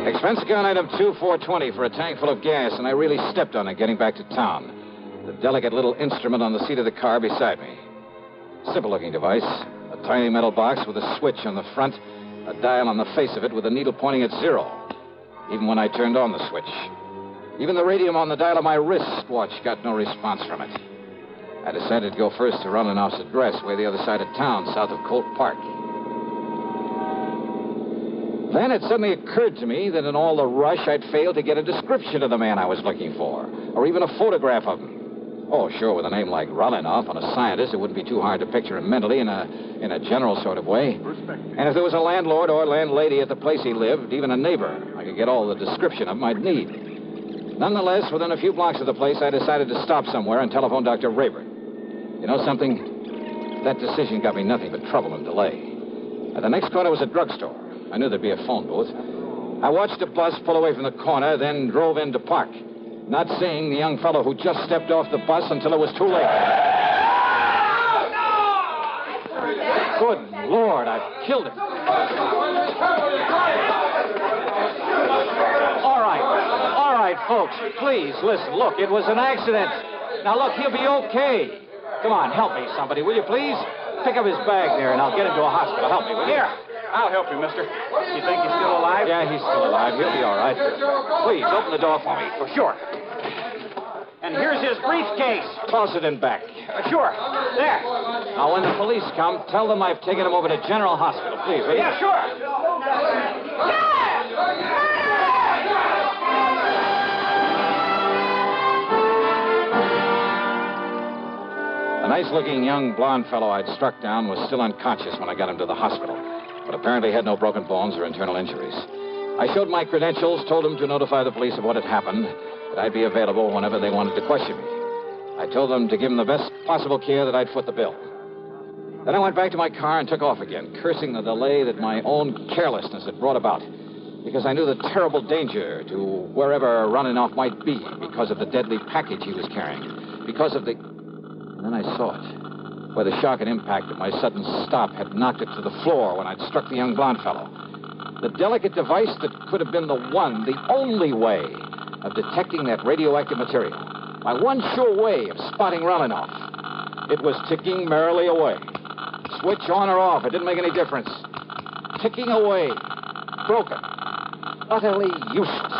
Expense account item 2420 for a tank full of gas, and I really stepped on it getting back to town. The delicate little instrument on the seat of the car beside me. Simple-looking device. A tiny metal box with a switch on the front, a dial on the face of it with a needle pointing at 0, even when I turned on the switch. Even the radium on the dial of my wristwatch got no response from it. I decided to go first to Relinov's address, way the other side of town, south of Colt Park. Then it suddenly occurred to me that in all the rush, I'd failed to get a description of the man I was looking for, or even a photograph of him. Oh, sure, with a name like Relinov and a scientist, it wouldn't be too hard to picture him mentally in a general sort of way. And if there was a landlord or landlady at the place he lived, even a neighbor, I could get all the description of him I'd need. Nonetheless, within a few blocks of the place, I decided to stop somewhere and telephone Dr. Rayburn. You know something? That decision got me nothing but trouble and delay. At the next corner was a drugstore. I knew there'd be a phone booth. I watched a bus pull away from the corner, then drove in to park, not seeing the young fellow who just stepped off the bus until it was too late. Good Lord, I've killed him. All right, folks, please, listen. Look, it was an accident. Now, look, he'll be okay. Come on, help me, somebody, will you, please? Pick up his bag there, and I'll get him to a hospital. Help me, will you? Here, I'll help you, mister. You think he's still alive? Yeah, he's still alive. He'll be all right. Please, open the door for me. For sure. And here's his briefcase. Toss it in back. Sure. There. Now, when the police come, tell them I've taken him over to General Hospital, please, will you? Yeah, sure. nice-looking young blonde fellow I'd struck down was still unconscious when I got him to the hospital, but apparently had no broken bones or internal injuries. I showed my credentials, told them to notify the police of what had happened, that I'd be available whenever they wanted to question me. I told them to give him the best possible care, that I'd foot the bill. Then I went back to my car and took off again, cursing the delay that my own carelessness had brought about, because I knew the terrible danger to wherever running off might be because of the deadly package he was carrying, because of the... And then I saw it, where the shock and impact of my sudden stop had knocked it to the floor when I'd struck the young blonde fellow. The delicate device that could have been the one, the only way of detecting that radioactive material. My one sure way of spotting Relinoff. It was ticking merrily away. Switch on or off, it didn't make any difference. Ticking away. Broken. Utterly useless.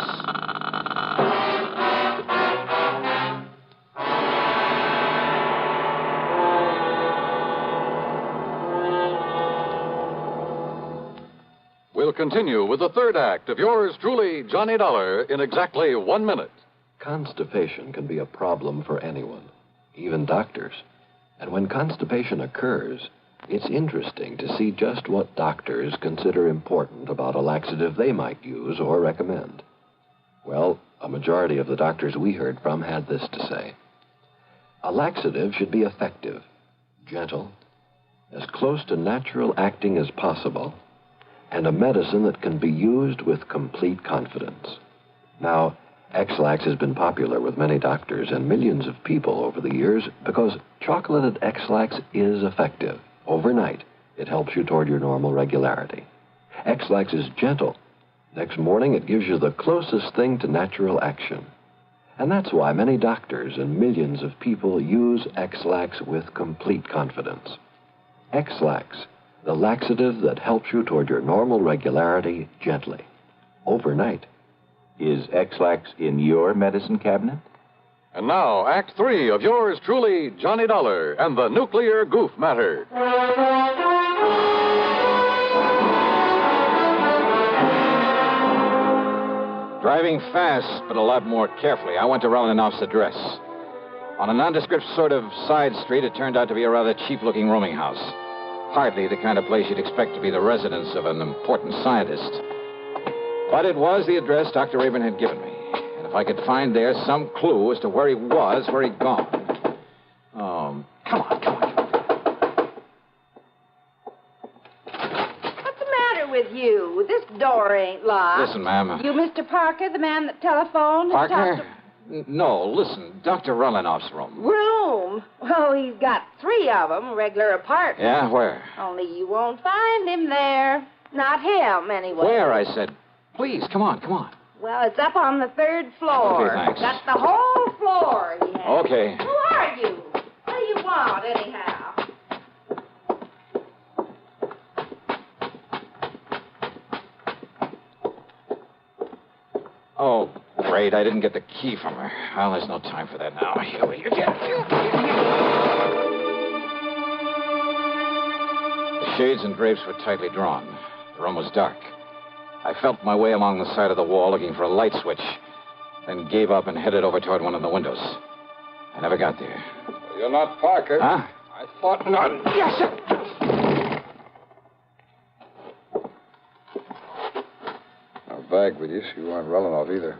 We'll continue with the third act of yours truly, Johnny Dollar, in exactly 1 minute. Constipation can be a problem for anyone, even doctors. And when constipation occurs, it's interesting to see just what doctors consider important about a laxative they might use or recommend. Well, a majority of the doctors we heard from had this to say. A laxative should be effective, gentle, as close to natural acting as possible, and a medicine that can be used with complete confidence. Now, X-Lax has been popular with many doctors and millions of people over the years because chocolated X-Lax is effective. Overnight, it helps you toward your normal regularity. X-Lax is gentle. Next morning, it gives you the closest thing to natural action. And that's why many doctors and millions of people use X-Lax with complete confidence. X-Lax, the laxative that helps you toward your normal regularity gently. Overnight. Is X-Lax in your medicine cabinet? And now, Act 3 of yours truly, Johnny Dollar and the Nuclear Goof Matter. Driving fast, but a lot more carefully, I went to Relinoff's address. On a nondescript sort of side street, it turned out to be a rather cheap-looking rooming house. Hardly the kind of place you'd expect to be the residence of an important scientist. But it was the address Dr. Rabin had given me. And if I could find there some clue as to where he was, where he'd gone. Come on. What's the matter with you? This door ain't locked. Listen, ma'am. You Mr. Parker, the man that telephoned? Parker? No, listen. Dr. Relinoff's room. Room? Well, he's got 3 of them, regular apartments. Yeah, where? Only you won't find him there. Not him, anyway. Where, I said. Please, come on. Well, it's up on the 3rd floor. Okay, thanks. Got the whole floor he has. Okay. Who are you? What do you want, anyhow? Oh, great. I didn't get the key from her. Well, there's no time for that now. Here we go. The shades and drapes were tightly drawn. The room was dark. I felt my way along the side of the wall looking for a light switch, then gave up and headed over toward one of the windows. I never got there. Well, you're not Parker. Huh? I thought not. Yes, sir. No bag with you, so you weren't Relinoff either.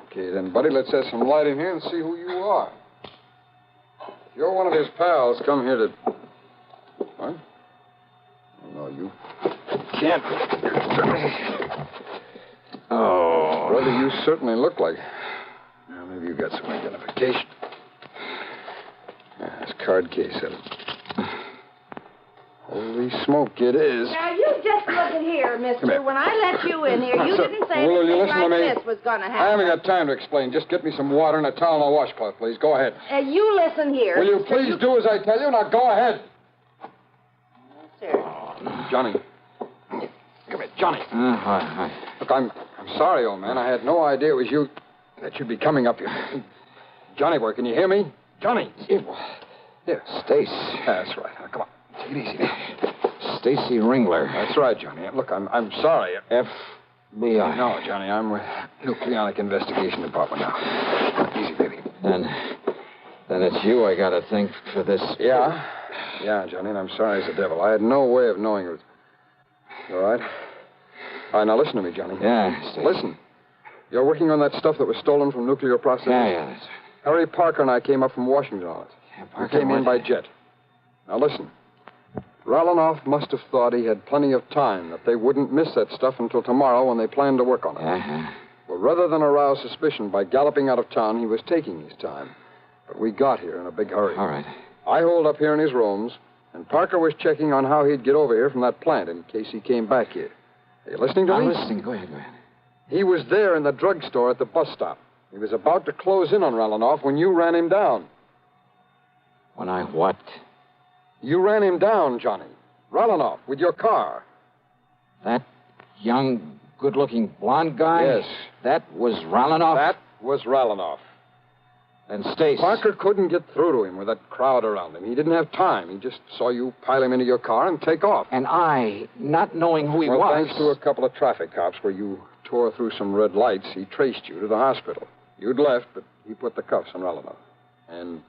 Okay, then, buddy, let's have some light in here and see who you are. If you're one of his pals, come here to... What? No, you can't. Oh. Brother, you certainly look like... Well, maybe you got some identification. This card case of it. Holy smoke, it is. Now, you just look at here, mister. Come here. When I let you in here, you Sir, didn't say will you anything listen to like me? this was going to happen. I haven't got time to explain. Just get me some water and a towel and a washcloth, please. Go ahead. You listen here. Will you mister. please do as I tell you? Now, go ahead. Sir. Johnny. Come here, Johnny. Hi. Look, I'm sorry, old man. I had no idea it was you that you'd be coming up here. Johnny boy, can you hear me? Johnny. Here, Stace. That's right. Now, come on. Take it easy there. Stacy Ringler. That's right, Johnny. Look, I'm sorry. FBI. No, Johnny, I'm with Nucleonic Investigation Department now. Easy, baby. And Then it's you I gotta thank for this. Yeah. Yeah, Johnny, and I'm sorry as the devil. I had no way of knowing it was... You all right? All right, now listen to me, Johnny. Yeah, Steve. Listen. You're working on that stuff that was stolen from nuclear processing? Yeah, that's... Harry Parker and I came up from Washington on it. Yeah, We came in by jet. Now listen. Ralanoff must have thought he had plenty of time, that they wouldn't miss that stuff until tomorrow when they planned to work on it. Uh-huh. Well, rather than arouse suspicion by galloping out of town, he was taking his time. But we got here in a big hurry. All right. I holed up here in his rooms, and Parker was checking on how he'd get over here from that plant in case he came back here. Are you listening to me? I'm listening. Go ahead. He was there in the drugstore at the bus stop. He was about to close in on Ralanoff when you ran him down. When I what? You ran him down, Johnny. Ralanoff, with your car. That young, good-looking blonde guy? Yes. That was Ralanoff? That was Ralanoff. And Stace. Parker couldn't get through to him with that crowd around him. He didn't have time. He just saw you pile him into your car and take off. And I, not knowing who he was... Thanks to a couple of traffic cops where you tore through some red lights, he traced you to the hospital. You'd left, but he put the cuffs on Ralanoff. And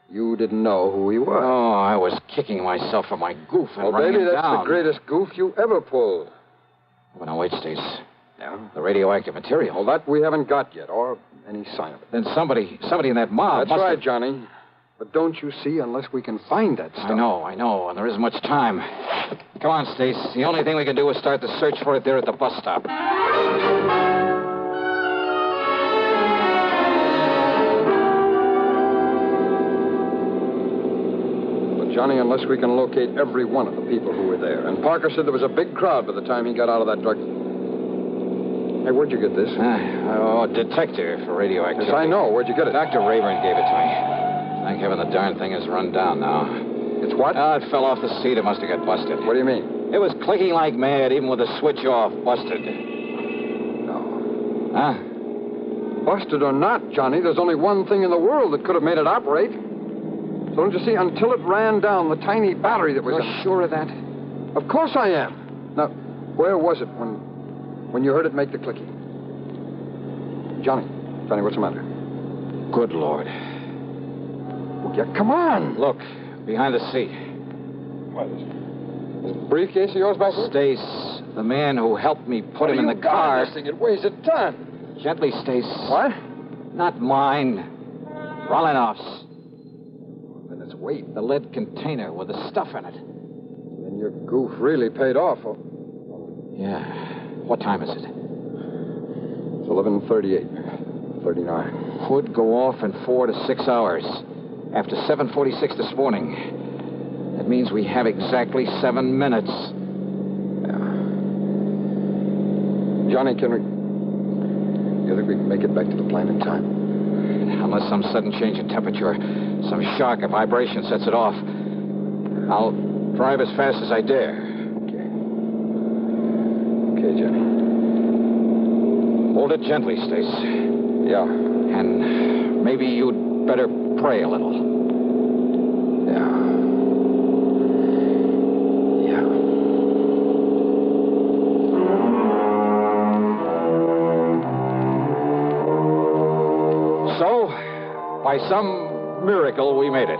you didn't know who he was. Oh, I was kicking myself for my goof and running baby, him that's down. the greatest goof you ever pulled. Well, now, wait, Stace. Yeah? The radioactive material. Well, that we haven't got yet, or any sign of it. Then somebody in that mob That's right, Johnny. But don't you see, unless we can find that stuff. I know, and there isn't much time. Come on, Stace. The only thing we can do is start the search for it there at the bus stop. Johnny, unless we can locate every one of the people who were there. And Parker said there was a big crowd by the time he got out of that drug... Hey, where'd you get this? Detector for radioactivity. Yes, I know. Where'd you get it? Dr. Rayburn gave it to me. Thank heaven the darn thing is run down now. It's what? It fell off the seat. It must have got busted. What do you mean? It was clicking like mad, even with the switch off. Busted. No. Huh? Busted or not, Johnny, there's only one thing in the world that could have made it operate. So don't you see, until it ran down the tiny battery that was... You're sure of that? Of course I am. Now, where was it when you heard it make the clicking? Johnny, what's the matter? Good Lord. Well, yeah, come on. Look, behind the seat. What is it? This briefcase of yours back there? Stace, the man who helped me put him in the car. This thing, it weighs a ton. Gently, Stace. What? Not mine. Ralanoff's. Then it's weight. The lead container with the stuff in it. Then your goof really paid off. Yeah. What time is it? It's 11:38. 39. Would go off in 4 to 6 hours. After 7:46 this morning. That means we have exactly 7 minutes. Yeah. Johnny, you think we can make it back to the plant in time? Unless some sudden change in temperature, some shock or vibration sets it off. I'll drive as fast as I dare. Okay, Johnny. Hold it gently, Stace. Yeah. And maybe you'd better pray a little. Yeah. So, by some miracle, we made it.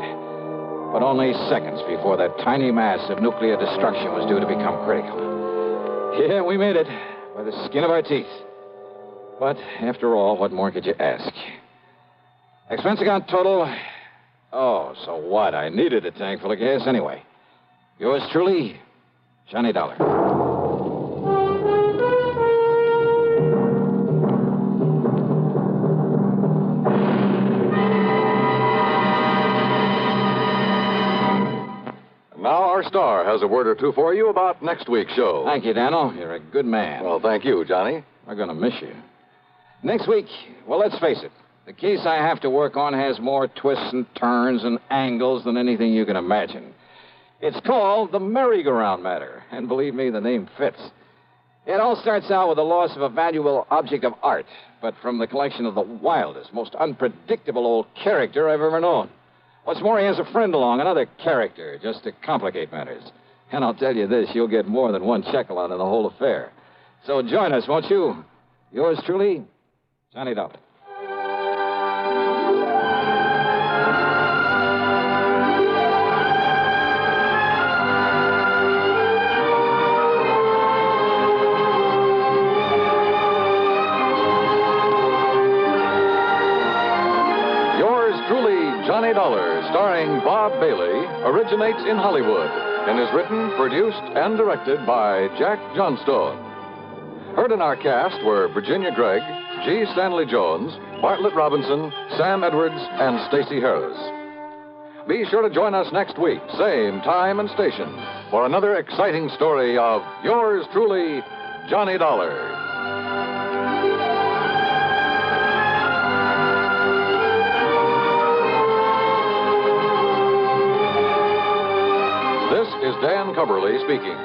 But only seconds before that tiny mass of nuclear destruction was due to become critical. Yeah, we made it by the skin of our teeth. But after all, what more could you ask? Expense account total... Oh, so what? I needed a tank full of gas anyway. Yours truly, Johnny Dollar. Now our star has a word or two for you about next week's show. Thank you, Daniel. You're a good man. Well, thank you, Johnny. We're going to miss you. Next week, well, let's face it. The case I have to work on has more twists and turns and angles than anything you can imagine. It's called the Merry-Go-Round Matter, and believe me, the name fits. It all starts out with the loss of a valuable object of art, but from the collection of the wildest, most unpredictable old character I've ever known. What's more, he has a friend along, another character, just to complicate matters. And I'll tell you this, you'll get more than one chuckle out of the whole affair. So join us, won't you? Yours truly, Johnny Dollar. Bob Bailey originates in Hollywood and is written, produced, and directed by Jack Johnstone. Heard in our cast were Virginia Gregg, G. Stanley Jones, Bartlett Robinson, Sam Edwards, and Stacey Harris. Be sure to join us next week, same time and station, for another exciting story of yours truly, Johnny Dollar. This is Dan Cubberly speaking.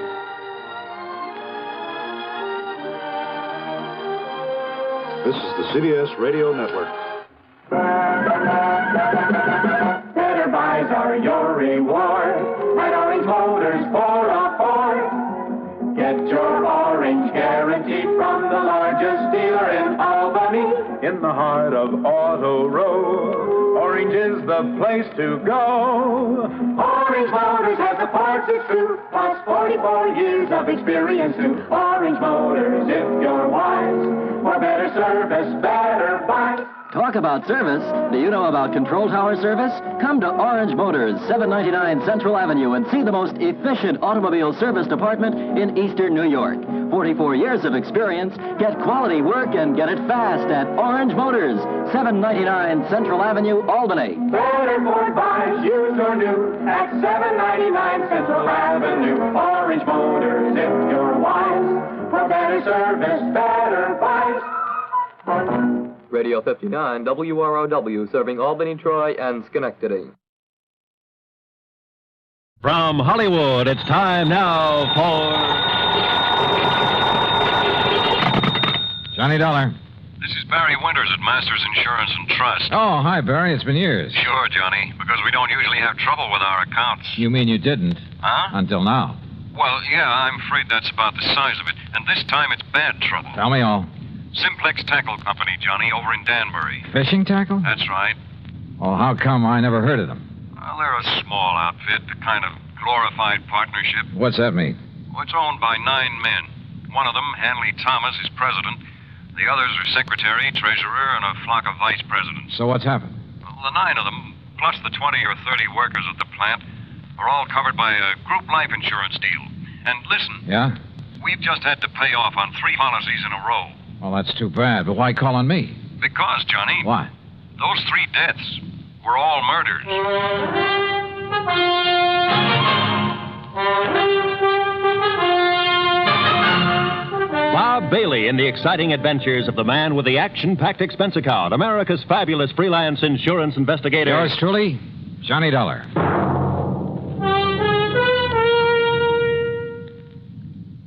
This is the CBS Radio Network. Better buys are your reward. At Orange Motors for a Ford. Get your orange guarantee from the largest dealer in Albany. In the heart of Auto Row, Orange is the place to go. Orange Motors has the parts it's true, plus 44 years of experience too. Orange Motors, if you're wise, for better service, better buy. Talk about service. Do you know about Control Tower service? Come to Orange Motors, 799 Central Avenue, and see the most efficient automobile service department in eastern New York. 44 years of experience. Get quality work and get it fast at Orange Motors, 799 Central Avenue, Albany. Better Ford buys, used or new, at 799 Central Avenue. Orange Motors, if you're wise, for better service, better buys. Radio 59, WROW, serving Albany, Troy, and Schenectady. From Hollywood, it's time now for Johnny Dollar. This is Barry Winters at Masters Insurance and Trust. Oh, hi, Barry. It's been years. Sure, Johnny, because we don't usually have trouble with our accounts. You mean you didn't? Huh? Until now. Well, yeah, I'm afraid that's about the size of it. And this time it's bad trouble. Tell me all. Simplex Tackle Company, Johnny, over in Danbury. Fishing tackle? That's right. Oh, how come I never heard of them? Well, they're a small outfit, a kind of glorified partnership. What's that mean? Well, it's owned by 9 men. One of them, Hanley Thomas, is president. The others are secretary, treasurer, and a flock of vice presidents. So what's happened? Well, the 9 of them, plus the 20 or 30 workers at the plant, are all covered by a group life insurance deal. And listen. Yeah? We've just had to pay off on 3 policies in a row. Well, that's too bad, but why call on me? Because, Johnny. What? Those 3 deaths were all murders. Bob Bailey in the exciting adventures of the man with the action-packed expense account, America's fabulous freelance insurance investigator. Yours truly, Johnny Dollar.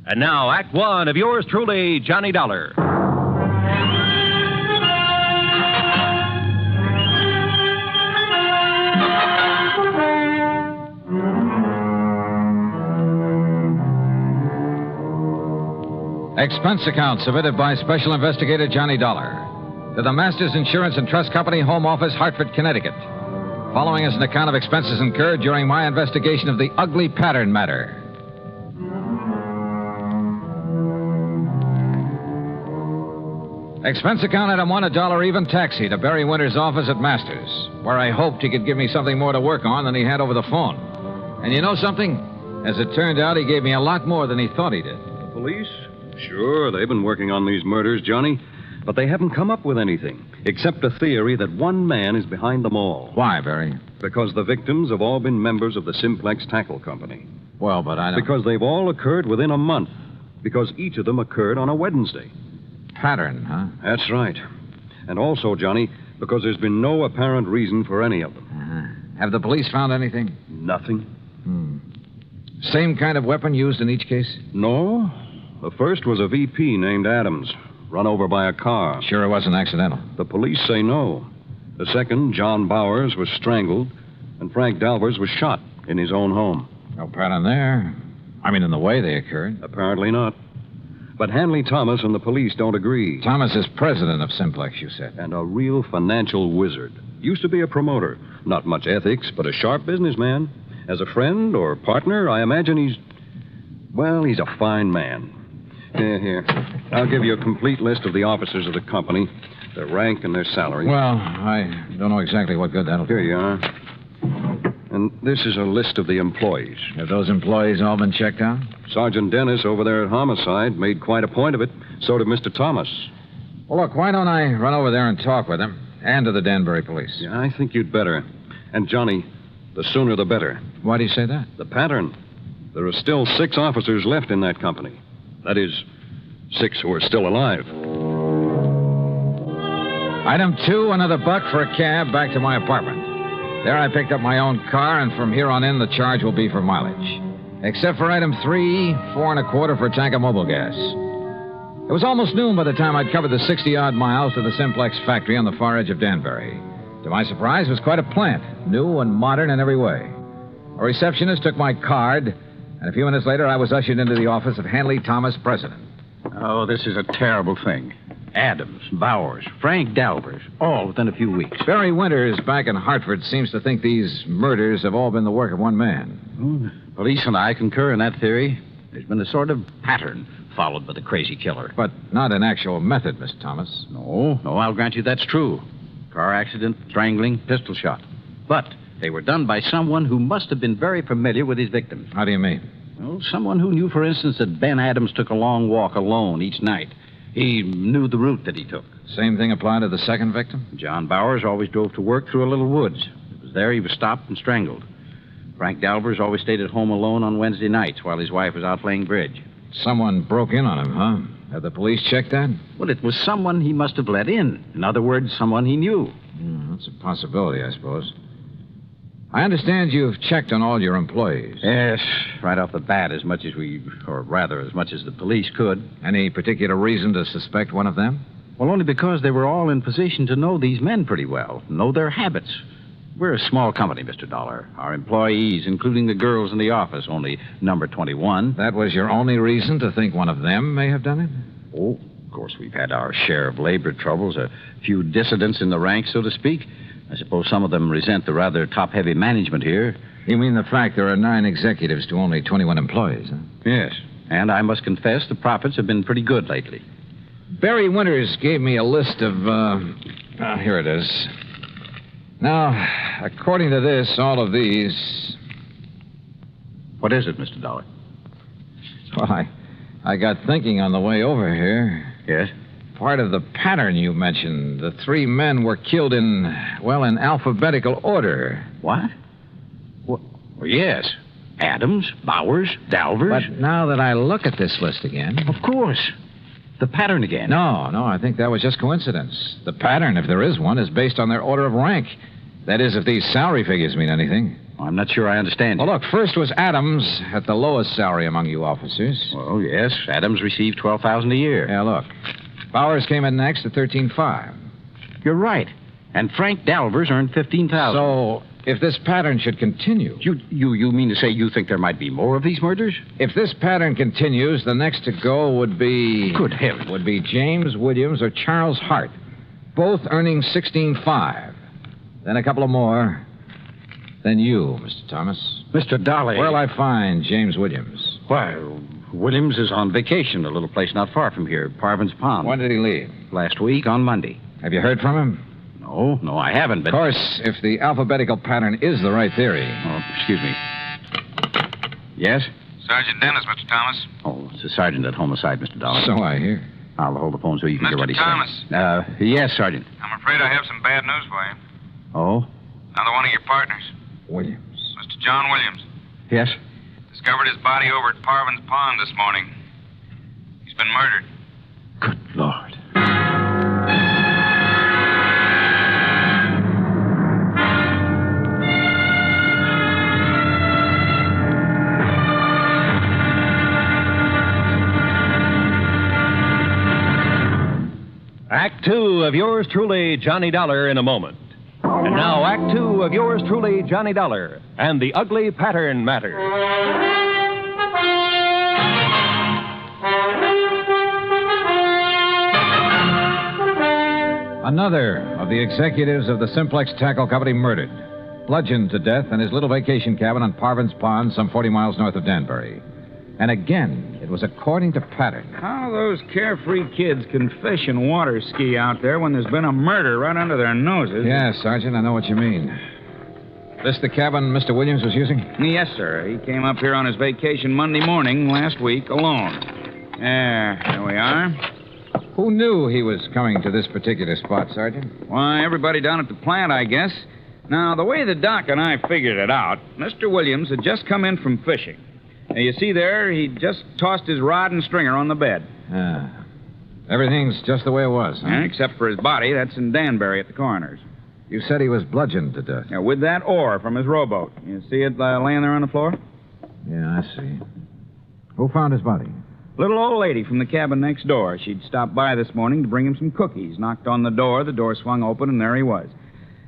And now, Act One of yours truly, Johnny Dollar. Expense account submitted by Special Investigator Johnny Dollar to the Masters Insurance and Trust Company, Home Office, Hartford, Connecticut. Following is an account of expenses incurred during my investigation of the ugly pattern matter. Expense account item 1, $1 even taxi to Barry Winter's office at Masters, where I hoped he could give me something more to work on than he had over the phone. And you know something? As it turned out, he gave me a lot more than he thought he did. The police? Sure, they've been working on these murders, Johnny, but they haven't come up with anything, except a theory that one man is behind them all. Why, Barry? Because the victims have all been members of the Simplex Tackle Company. Well, but I don't... Because they've all occurred within a month. Because each of them occurred on a Wednesday. Pattern, huh? That's right. And also, Johnny, because there's been no apparent reason for any of them. Uh-huh. Have the police found anything? Nothing. Same kind of weapon used in each case? No. The first was a VP named Adams, run over by a car. Sure it wasn't accidental? The police say no. The second, John Bowers, was strangled, and Frank Dalvers was shot in his own home. No pattern there. I mean, in the way they occurred. Apparently not. But Hanley Thomas and the police don't agree. Thomas is president of Simplex, you said. And a real financial wizard. Used to be a promoter. Not much ethics, but a sharp businessman. As a friend or partner, I imagine he's a fine man. Here. I'll give you a complete list of the officers of the company, their rank and their salary. Well, I don't know exactly what good that'll do. Here you are. And this is a list of the employees. Have those employees all been checked out? Sergeant Dennis over there at Homicide made quite a point of it. So did Mr. Thomas. Well, look, why don't I run over there and talk with him? And to the Danbury police. Yeah, I think you'd better. And, Johnny, the sooner the better. Why do you say that? The pattern. There are still 6 officers left in that company. That is, 6 who are still alive. Item 2, another $1 for a cab back to my apartment. There I picked up my own car, and from here on in, the charge will be for mileage. Except for item 3, 4 1/4 for a tank of mobile gas. It was almost noon by the time I'd covered the 60-odd miles to the Simplex factory on the far edge of Danbury. To my surprise, it was quite a plant, new and modern in every way. A receptionist took my card, and a few minutes later, I was ushered into the office of Hanley Thomas, president. Oh, this is a terrible thing. Adams, Bowers, Frank Dalvers, all within a few weeks. Barry Winters, back in Hartford, seems to think these murders have all been the work of one man. Police and I concur in that theory. There's been a sort of pattern followed by the crazy killer. But not an actual method, Mr. Thomas. No, I'll grant you that's true. Car accident, strangling, pistol shot. But they were done by someone who must have been very familiar with his victims. How do you mean? Well, someone who knew, for instance, that Ben Adams took a long walk alone each night. He knew the route that he took. Same thing applied to the second victim? John Bowers always drove to work through a little woods. It was there he was stopped and strangled. Frank Dalvers always stayed at home alone on Wednesday nights while his wife was out playing bridge. Someone broke in on him, huh? Have the police checked that? Well, it was someone he must have let in. In other words, someone he knew. That's a possibility, I suppose. I understand you've checked on all your employees. Yes, right off the bat, as much as the police could. Any particular reason to suspect one of them? Well, only because they were all in position to know these men pretty well, know their habits. We're a small company, Mr. Dollar. Our employees, including the girls in the office, only number 21. That was your only reason to think one of them may have done it? Oh, of course, we've had our share of labor troubles, a few dissidents in the ranks, so to speak. I suppose some of them resent the rather top-heavy management here. You mean the fact there are 9 executives to only 21 employees, huh? Yes, and I must confess the profits have been pretty good lately. Barry Winters gave me a list of, here it is. Now, according to this, all of these... What is it, Mr. Dollar? Well, I got thinking on the way over here. Yes? Part of the pattern you mentioned. The 3 men were killed in alphabetical order. What? Well, yes. Adams, Bowers, Dalvers. But now that I look at this list again... Of course. The pattern again. No, I think that was just coincidence. The pattern, if there is one, is based on their order of rank. That is, if these salary figures mean anything. I'm not sure I understand you. Well, look, first was Adams at the lowest salary among you officers. Well, yes. Adams received $12,000 a year. Yeah, look. Bowers came in next at $13,500. You're right. And Frank Dalvers earned $15,000. So, if this pattern should continue... You mean to say you think there might be more of these murders? If this pattern continues, the next to go would be... Good heavens. Would be James Williams or Charles Hart, both earning $16,500. Then a couple of more. Then you, Mr. Thomas. Mr. Dolly. Where'll I find James Williams? Why, Williams is on vacation, a little place not far from here, Parvin's Pond. When did he leave? Last week, on Monday. Have you heard from him? No, I haven't, but... Of course, if the alphabetical pattern is the right theory... Oh, excuse me. Yes? Sergeant Dennis, Mr. Thomas. Oh, it's the sergeant at Homicide, Mr. Dollar. So I hear. I'll hold the phone so you can Mr. hear what he's Thomas. saying. Yes, Sergeant. I'm afraid I have some bad news for you. Oh? Another one of your partners. Williams. Mr. John Williams. Yes? Discovered his body over at Parvin's Pond this morning. He's been murdered. Good Lord. Act 2 of yours truly, Johnny Dollar, in a moment. And now, Act 2 of yours truly, Johnny Dollar, and the Ugly Pattern Matter. Another of the executives of the Simplex Tackle Company murdered, bludgeoned to death in his little vacation cabin on Parvin's Pond, some 40 miles north of Danbury. And again, it was according to pattern. How those carefree kids can fish and water ski out there when there's been a murder right under their noses. Yeah, Sergeant, I know what you mean. This the cabin Mr. Williams was using? Yes, sir. He came up here on his vacation Monday morning last week alone. There we are. Who knew he was coming to this particular spot, Sergeant? Why, everybody down at the plant, I guess. Now, the way the doc and I figured it out, Mr. Williams had just come in from fishing. Now, you see there, he just tossed his rod and stringer on the bed. Everything's just the way it was, huh? Yeah, except for his body. That's in Danbury at the coroner's. You said he was bludgeoned to death. Yeah, with that oar from his rowboat. You see it laying there on the floor? Yeah, I see. Who found his body? Little old lady from the cabin next door. She'd stopped by this morning to bring him some cookies. Knocked on the door swung open, and there he was.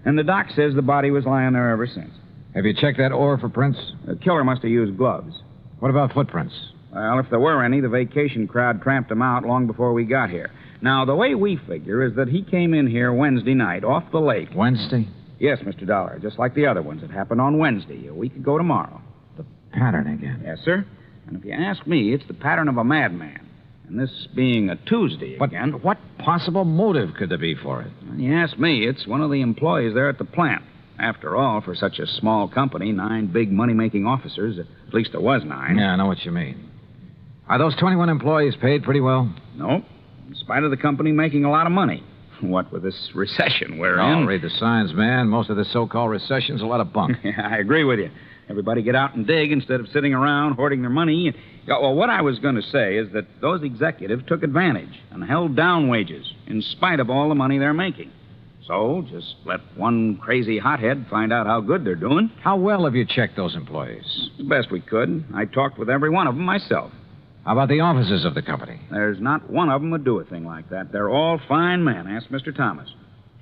And the doc says the body was lying there ever since. Have you checked that oar for prints? The killer must have used gloves. What about footprints? Well, if there were any, the vacation crowd tramped them out long before we got here. Now, the way we figure is that he came in here Wednesday night off the lake. Wednesday? Yes, Mr. Dollar, just like the other ones. It happened on Wednesday, a week ago tomorrow. The pattern again. Yes, sir. And if you ask me, it's the pattern of a madman. And this being a Tuesday again... But what possible motive could there be for it? When you ask me, it's one of the employees there at the plant. After all, for such a small company, 9 big money-making officers, at least there was 9. Yeah, I know what you mean. Are those 21 employees paid pretty well? No, in spite of the company making a lot of money. What with this recession we're in... Oh, read the signs, man. Most of this so-called recession's a lot of bunk. Yeah, I agree with you. Everybody get out and dig instead of sitting around hoarding their money. Well, what I was going to say is that those executives took advantage and held down wages in spite of all the money they're making. So just let one crazy hothead find out how good they're doing. How well have you checked those employees? The best we could. I talked with every one of them myself. How about the officers of the company? There's not one of them would do a thing like that. They're all fine men. Ask Mr. Thomas.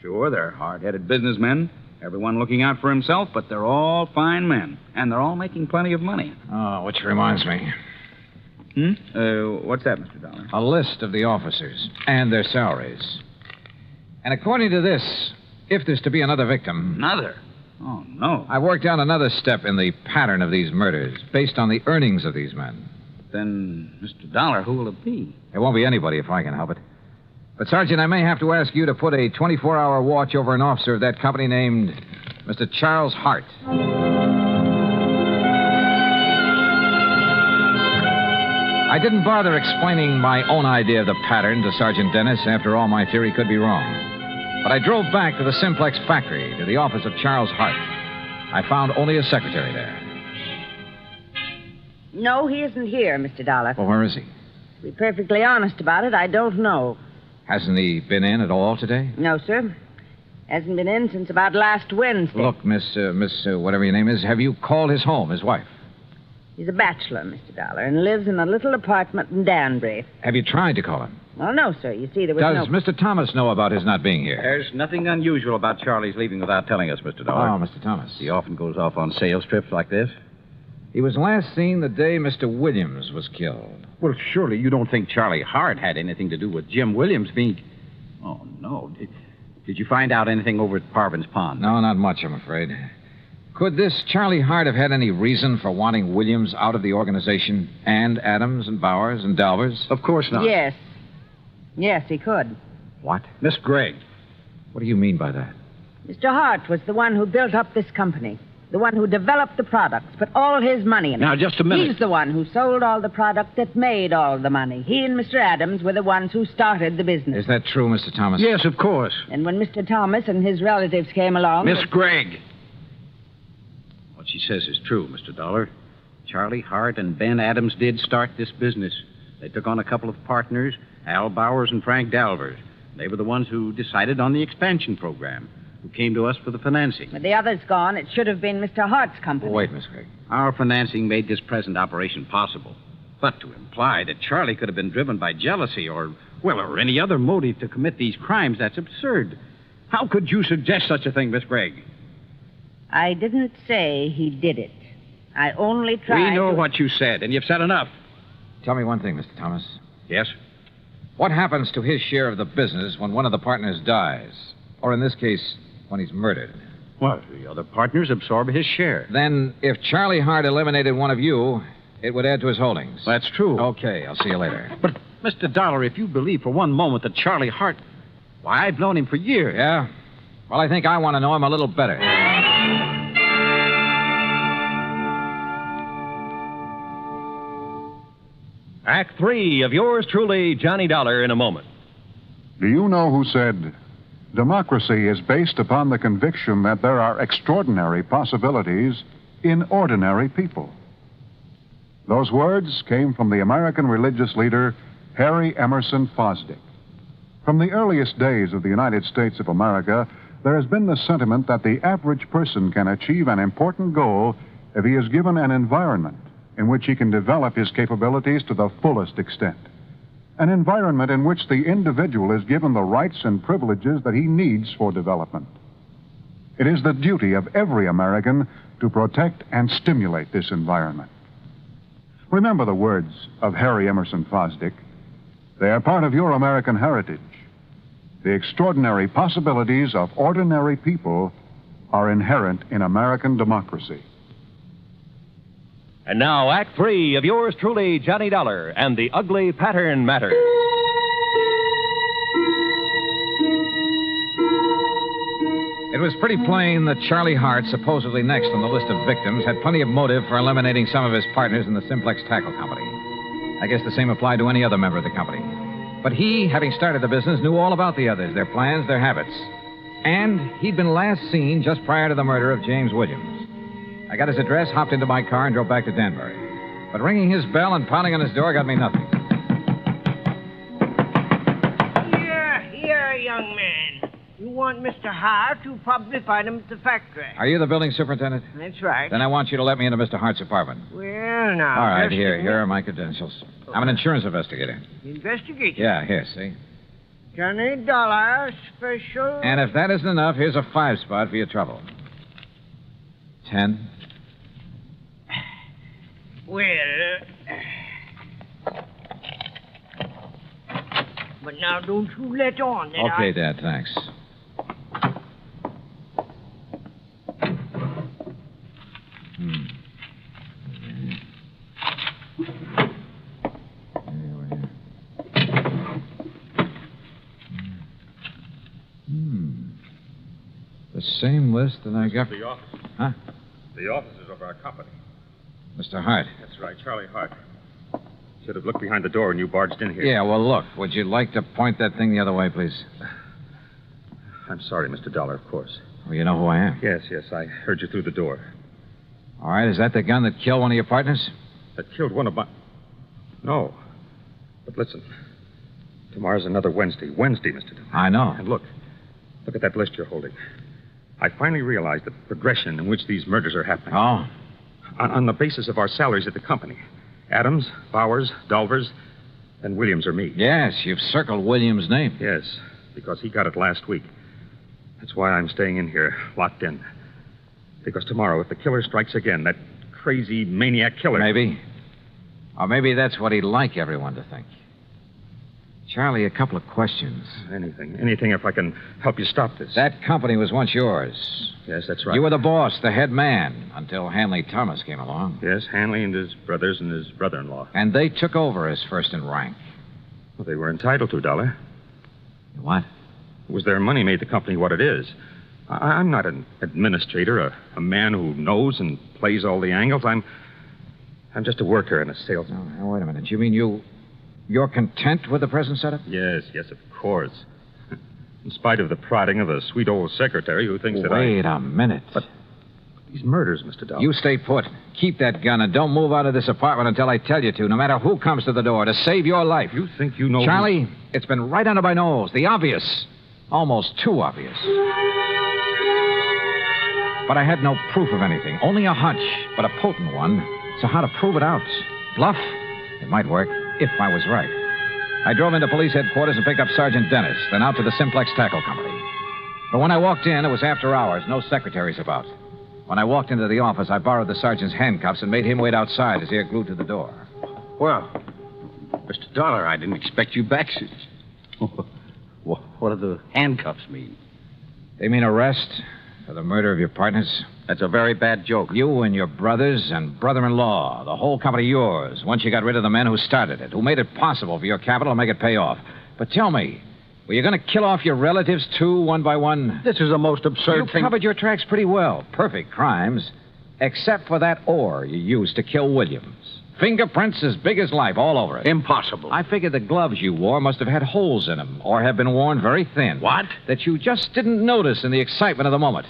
Sure, they're hard-headed businessmen, everyone looking out for himself, but they're all fine men, and they're all making plenty of money. Oh, which reminds me. What's that, Mr. Dollar? A list of the officers and their salaries. And according to this, if there's to be another victim... Another? Oh, no. I worked out another step in the pattern of these murders, based on the earnings of these men. Then, Mr. Dollar, who will it be? It won't be anybody if I can help it. But, Sergeant, I may have to ask you to put a 24-hour watch over an officer of that company named Mr. Charles Hart. I didn't bother explaining my own idea of the pattern to Sergeant Dennis. After all, my theory could be wrong. But I drove back to the Simplex factory, to the office of Charles Hart. I found only a secretary there. No, he isn't here, Mr. Dollar. Well, where is he? To be perfectly honest about it, I don't know. Hasn't he been in at all today? No, sir. Hasn't been in since about last Wednesday. Look, Miss whatever your name is, have you called his home, his wife? He's a bachelor, Mr. Dollar, and lives in a little apartment in Danbury. Have you tried to call him? Well, no, sir. You see, there was Does Mr. Thomas know about his not being here? There's nothing unusual about Charlie's leaving without telling us, Mr. Dollar. Oh, Mr. Thomas. He often goes off on sales trips like this. He was last seen the day Mr. Williams was killed. Well, surely you don't think Charlie Hart had anything to do with Jim Williams being... Oh, no. Did you find out anything over at Parvin's Pond? No, not much, I'm afraid. Could this Charlie Hart have had any reason for wanting Williams out of the organization, and Adams and Bowers and Dalvers? Of course not. Yes. Yes, he could. What? Miss Gregg. What do you mean by that? Mr. Hart was the one who built up this company. The one who developed the products, put all his money in it. Now, just a minute. He's the one who sold all the product that made all the money. He and Mr. Adams were the ones who started the business. Is that true, Mr. Thomas? Yes, of course. And when Mr. Thomas and his relatives came along... Miss Gregg. What she says is true, Mr. Dollar. Charlie Hart and Ben Adams did start this business. They took on a couple of partners, Al Bowers and Frank Dalvers. They were the ones who decided on the expansion program, who came to us for the financing. With the others gone, it should have been Mr. Hart's company. Oh, wait, Miss Gregg. Our financing made this present operation possible. But to imply that Charlie could have been driven by jealousy or any other motive to commit these crimes, that's absurd. How could you suggest such a thing, Miss Gregg? I didn't say he did it. I only tried We know what you said, and you've said enough. Tell me one thing, Mr. Thomas. Yes? What happens to his share of the business when one of the partners dies? Or in this case, when he's murdered? Well, the other partners absorb his share. Then, if Charlie Hart eliminated one of you, it would add to his holdings. That's true. Okay, I'll see you later. But, Mr. Dollar, if you believe for one moment that Charlie Hart... Why, I've known him for years. Yeah? Well, I think I want to know him a little better. Act 3 of yours truly, Johnny Dollar, in a moment. Do you know who said, democracy is based upon the conviction that there are extraordinary possibilities in ordinary people? Those words came from the American religious leader, Harry Emerson Fosdick. From the earliest days of the United States of America, there has been the sentiment that the average person can achieve an important goal if he is given an environment in which he can develop his capabilities to the fullest extent. An environment in which the individual is given the rights and privileges that he needs for development. It is the duty of every American to protect and stimulate this environment. Remember the words of Harry Emerson Fosdick. They are part of your American heritage. The extraordinary possibilities of ordinary people are inherent in American democracy. And now, Act 3 of yours truly, Johnny Dollar, and the Ugly Pattern Matter. It was pretty plain that Charlie Hart, supposedly next on the list of victims, had plenty of motive for eliminating some of his partners in the Simplex Tackle Company. I guess the same applied to any other member of the company. But he, having started the business, knew all about the others, their plans, their habits. And he'd been last seen just prior to the murder of James Williams. I got his address, hopped into my car, and drove back to Danbury. But ringing his bell and pounding on his door got me nothing. Here, young man. You want Mr. Hart? You'll probably find him at the factory. Are you the building superintendent? That's right. Then I want you to let me into Mr. Hart's apartment. Well, now... All right, here are my credentials. I'm an insurance investigator. Investigator? Yeah, here, see? Johnny Dollar, special... And if that isn't enough, here's a 5-spot for your trouble. 10. Well... But now don't you let on that Okay, Dad, thanks. The same list that I got... The office. Huh? The offices of our company. Mr. Hart. That's right, Charlie Hart. Should have looked behind the door when you barged in here. Yeah, well, look, would you like to point that thing the other way, please? I'm sorry, Mr. Dollar, of course. Well, you know who I am. Yes, I heard you through the door. All right, is that the gun that killed one of your partners? That killed one of my... No. But listen. Tomorrow's another Wednesday. Wednesday, Mr. Dollar. I know. And look at that list you're holding. I finally realized the progression in which these murders are happening. Oh? On the basis of our salaries at the company. Adams, Bowers, Dolvers, and Williams or me. Yes, you've circled Williams' name. Yes, because he got it last week. That's why I'm staying in here, locked in. Because tomorrow, if the killer strikes again, that crazy maniac killer... Maybe. Or maybe that's what he'd like everyone to think. Charlie, a couple of questions. Anything if I can help you stop this. That company was once yours. Yes, that's right. You were the boss, the head man, until Hanley Thomas came along. Yes, Hanley and his brothers and his brother-in-law. And they took over as first in rank. Well, they were entitled to, Dollar. What? It was their money made the company what it is. I'm not an administrator, a man who knows and plays all the angles. I'm just a worker and a salesman. Now, wait a minute. You mean you're content with the present setup? Yes, of course. In spite of the prodding of a sweet old secretary who thinks that Wait a minute. But these murders, Mr. Dollar. You stay put. Keep that gun and don't move out of this apartment until I tell you to, no matter who comes to the door, to save your life. You think you know... Charlie, it's been right under my nose. The obvious. Almost too obvious. But I had no proof of anything. Only a hunch, but a potent one. So how to prove it out? Bluff? It might work. If I was right. I drove into police headquarters and picked up Sergeant Dennis, then out to the Simplex Tackle Company. But when I walked in, it was after hours, no secretaries about. When I walked into the office, I borrowed the sergeant's handcuffs and made him wait outside, his ear glued to the door. Well, Mr. Dollar, I didn't expect you back. What do the handcuffs mean? They mean arrest for the murder of your partners. That's a very bad joke. You and your brothers and brother-in-law, the whole company yours, once you got rid of the men who started it, who made it possible for your capital to make it pay off. But tell me, were you going to kill off your relatives, too, one by one? This is the most absurd thing... You covered your tracks pretty well. Perfect crimes. Except for that ore you used to kill Williams. Fingerprints as big as life all over it. Impossible. I figured the gloves you wore must have had holes in them or have been worn very thin. What? That you just didn't notice in the excitement of the moment.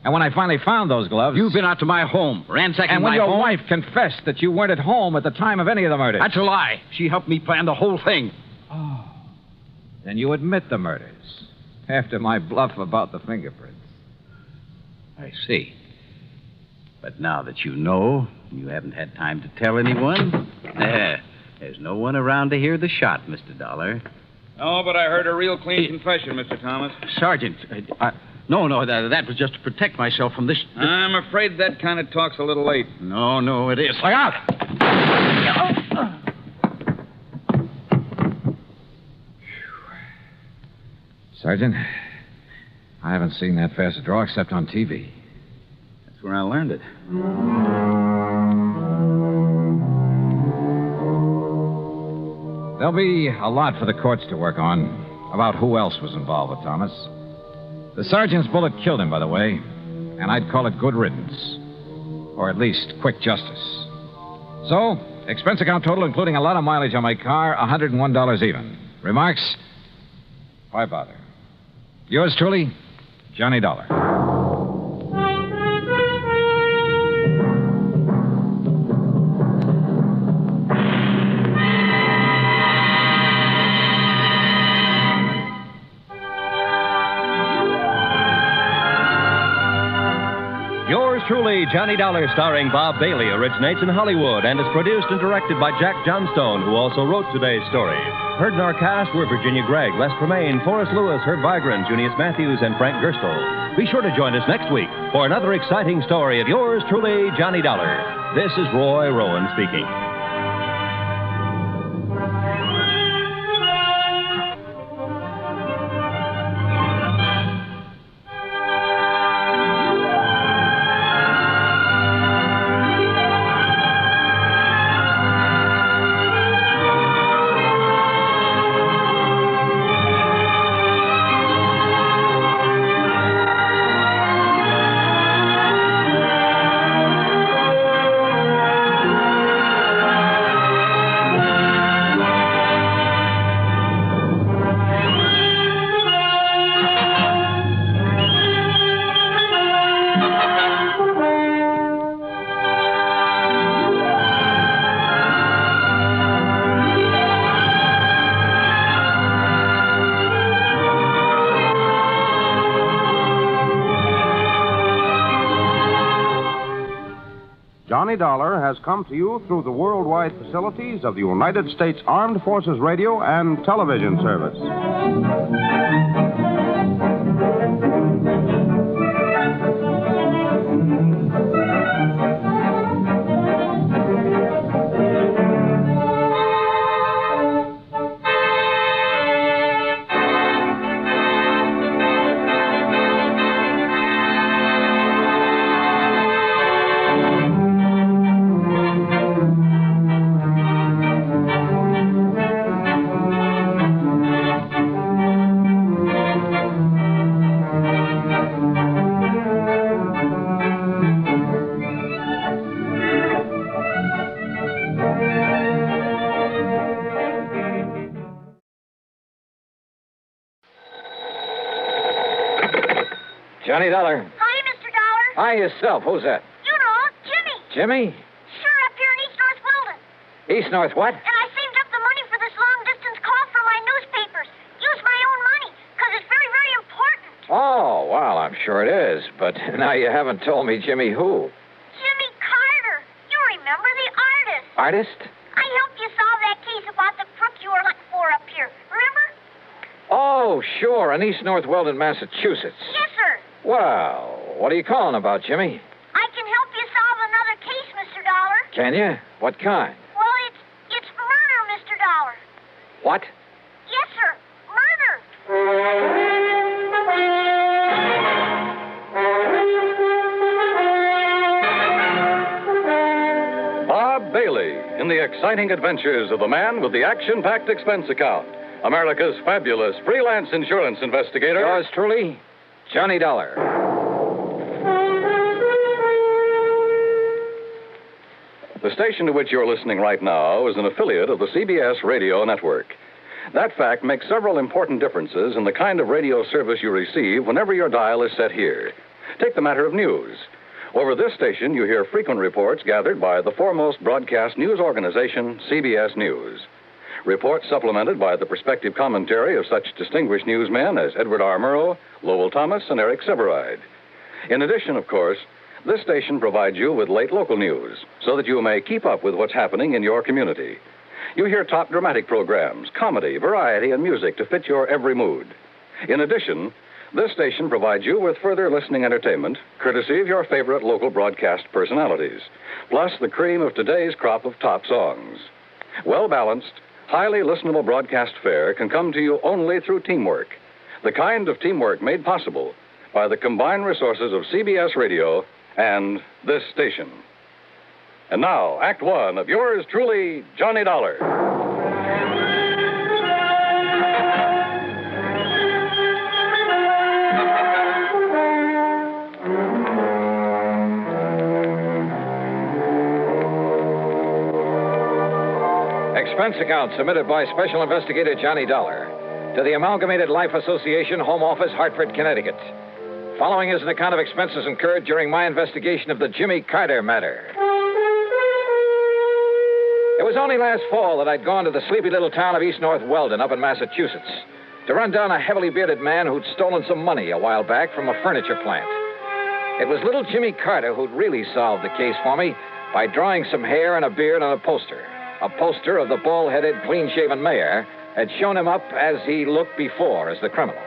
And when I finally found those gloves... You've been out to my home, ransacking my home. And when your wife confessed that you weren't at home at the time of any of the murders. That's a lie. She helped me plan the whole thing. Oh. Then you admit the murders. After my bluff about the fingerprints. I see. But now that you know, you haven't had time to tell anyone, there's no one around to hear the shot, Mr. Dollar. Oh, but I heard a real clean confession, Mr. Thomas. Sergeant, no, that was just to protect myself from this... I'm afraid that kind of talk's a little late. No, it is. Look out! Sergeant, I haven't seen that fast a draw except on TV. That's where I learned it. There'll be a lot for the courts to work on about who else was involved with Thomas. The sergeant's bullet killed him, by the way, and I'd call it good riddance. Or at least quick justice. So, expense account total, including a lot of mileage on my car, $101 even. Remarks? Why bother? Yours truly, Johnny Dollar. Yours truly, Johnny Dollar, starring Bob Bailey, originates in Hollywood and is produced and directed by Jack Johnstone, who also wrote today's story. Heard in our cast were Virginia Gregg, Les Tremaine, Forrest Lewis, Herb Vigran, Junius Matthews, and Frank Gerstle. Be sure to join us next week for another exciting story of yours truly, Johnny Dollar. This is Roy Rowan speaking. Johnny Dollar has come to you through the worldwide facilities of the United States Armed Forces Radio and Television Service. Johnny Dollar. Hi, Mr. Dollar. Hi, yourself. Who's that? You know, Jimmy. Jimmy? Sure, up here in East North Weldon. East North what? And I saved up the money for this long-distance call for my newspapers. Use my own money, because it's very, very important. Oh, well, I'm sure it is. But now you haven't told me Jimmy who. Jimmy Carter. You remember the artist. Artist? I helped you solve that case about the crook you were looking for up here. Remember? Oh, sure, in East North Weldon, Massachusetts. Yes, sir. Well, what are you calling about, Jimmy? I can help you solve another case, Mr. Dollar. Can you? What kind? Well, it's murder, Mr. Dollar. What? Yes, sir. Murder. Bob Bailey in the exciting adventures of the man with the action-packed expense account. America's fabulous freelance insurance investigator. Yours truly, Johnny Dollar. The station to which you're listening right now is an affiliate of the CBS radio network. That fact makes several important differences in the kind of radio service you receive whenever your dial is set here. Take the matter of news. Over this station, you hear frequent reports gathered by the foremost broadcast news organization, CBS News. Reports supplemented by the perspective commentary of such distinguished newsmen as Edward R. Murrow, Lowell Thomas, and Eric Severide. In addition, of course, this station provides you with late local news so that you may keep up with what's happening in your community. You hear top dramatic programs, comedy, variety, and music to fit your every mood. In addition, this station provides you with further listening entertainment, courtesy of your favorite local broadcast personalities, plus the cream of today's crop of top songs. Well-balanced, highly listenable broadcast fare can come to you only through teamwork, the kind of teamwork made possible by the combined resources of CBS Radio and this station. And now, Act One of yours truly, Johnny Dollar. Expense account submitted by Special Investigator Johnny Dollar to the Amalgamated Life Association, Home Office, Hartford, Connecticut. Following is an account of expenses incurred during my investigation of the Jimmy Carter matter. It was only last fall that I'd gone to the sleepy little town of East North Weldon up in Massachusetts to run down a heavily bearded man who'd stolen some money a while back from a furniture plant. It was little Jimmy Carter who'd really solved the case for me by drawing some hair and a beard on a poster. A poster of the bald-headed, clean-shaven mayor had shown him up as he looked before as the criminal.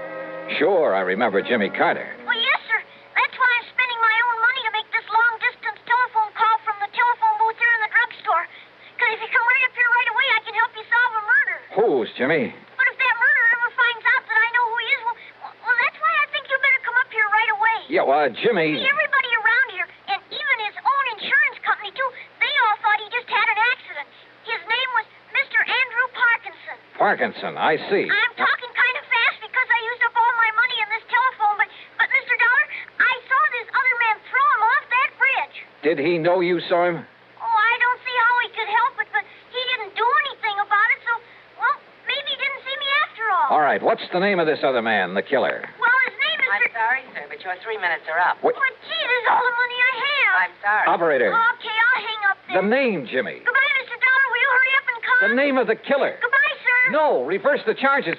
Sure, I remember Jimmy Carter. Well, yes, sir. That's why I'm spending my own money to make this long-distance telephone call from the telephone booth here in the drugstore. Because if you come right up here right away, I can help you solve a murder. Who's, Jimmy? But if that murderer ever finds out that I know who he is, well, that's why I think you better come up here right away. Yeah, well, Jimmy... See, everybody around here, and even his own insurance company, too, they all thought he just had an accident. His name was Mr. Andrew Parkinson. Parkinson, I see. I'm talking kind of fast because I used up all my money in this telephone, but Mr. Dollar, I saw this other man throw him off that bridge. Did he know you saw him? Oh, I don't see how he could help it, but he didn't do anything about it, so, well, maybe he didn't see me after all. All right, what's the name of this other man, the killer? Well, his name is... I'm sorry, sir, but your 3 minutes are up. What? But, gee, this is all the money I have. I'm sorry. Operator. Okay, I'll hang up then. The name, Jimmy. Goodbye, Mr. Dollar. Will you hurry up and come? The name of the killer. Goodbye, sir. No, reverse the charges.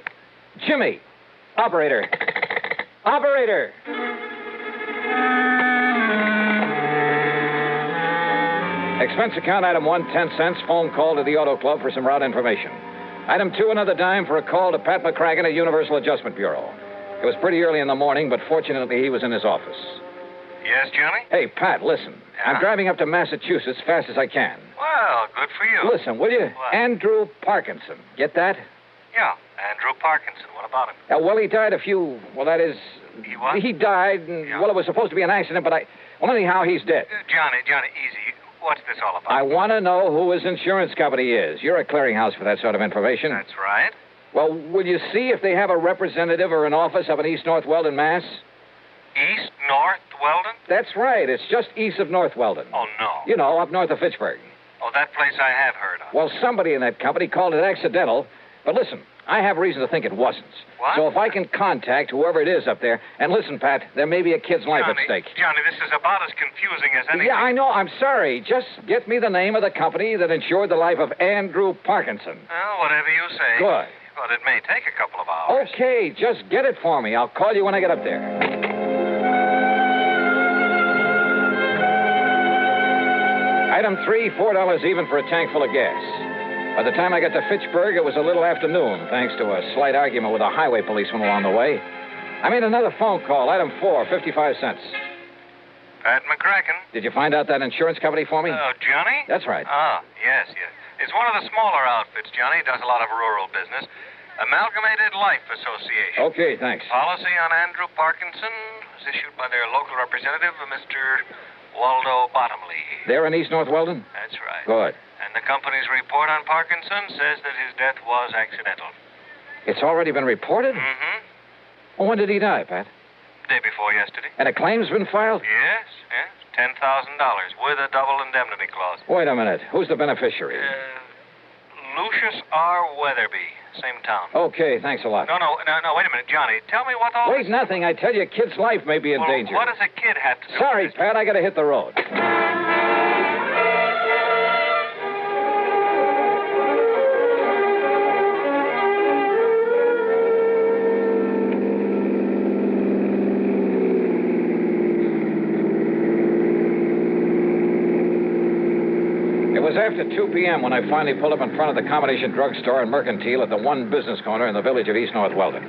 Jimmy. Operator. Operator. Expense account item 1, 10 cents. Phone call to the Auto Club for some route information. Item 2, another dime for a call to Pat McCracken at Universal Adjustment Bureau. It was pretty early in the morning, but fortunately he was in his office. Yes, Johnny? Hey, Pat, listen. Yeah? I'm driving up to Massachusetts fast as I can. Well, good for you. Listen, will you? What? Andrew Parkinson. Get that? Yeah, Andrew Parkinson. What about him? Well, he died He what? He died, and, well, it was supposed to be an accident, but well, anyhow, he's dead. Johnny, easy. What's this all about? I want to know who his insurance company is. You're a clearinghouse for that sort of information. That's right. Well, will you see if they have a representative or an office up in East North Weldon, Mass? East North Weldon? That's right. It's just east of North Weldon. Oh, no. You know, up north of Fitchburg. Oh, that place I have heard of. Well, somebody in that company called it accidental. But listen, I have reason to think it wasn't. What? So if I can contact whoever it is up there, and listen, Pat, there may be a kid's life at stake. Johnny, this is about as confusing as anything. Yeah, I know. I'm sorry. Just get me the name of the company that insured the life of Andrew Parkinson. Well, whatever you say. Good. But it may take a couple of hours. Okay, just get it for me. I'll call you when I get up there. Item 3, $4 even for a tank full of gas. By the time I got to Fitchburg, it was a little afternoon, thanks to a slight argument with a highway policeman along the way. I made another phone call. Item 4, 55 cents. Pat McCracken. Did you find out that insurance company for me? Oh, Johnny? That's right. Ah, yes. It's one of the smaller outfits, Johnny. Does a lot of rural business. Amalgamated Life Association. Okay, thanks. Policy on Andrew Parkinson was issued by their local representative, Mr. Waldo Bottomley. They're in East North Weldon? That's right. Good. And the company's report on Parkinson says that his death was accidental. It's already been reported? Mm-hmm. Well, when did he die, Pat? Day before yesterday. And a claim's been filed? Yes. $10,000 with a double indemnity clause. Wait a minute. Who's the beneficiary? Lucius R. Weatherby, same town. Okay, thanks a lot. No, wait a minute, Johnny. Tell me what all Wait, this... nothing. I tell you, a kid's life may be in Well, danger. what does a kid have to do Sorry, with this? Pat, I gotta hit the road. It was after 2 p.m. when I finally pulled up in front of the combination drugstore and mercantile at the one business corner in the village of East North Weldon.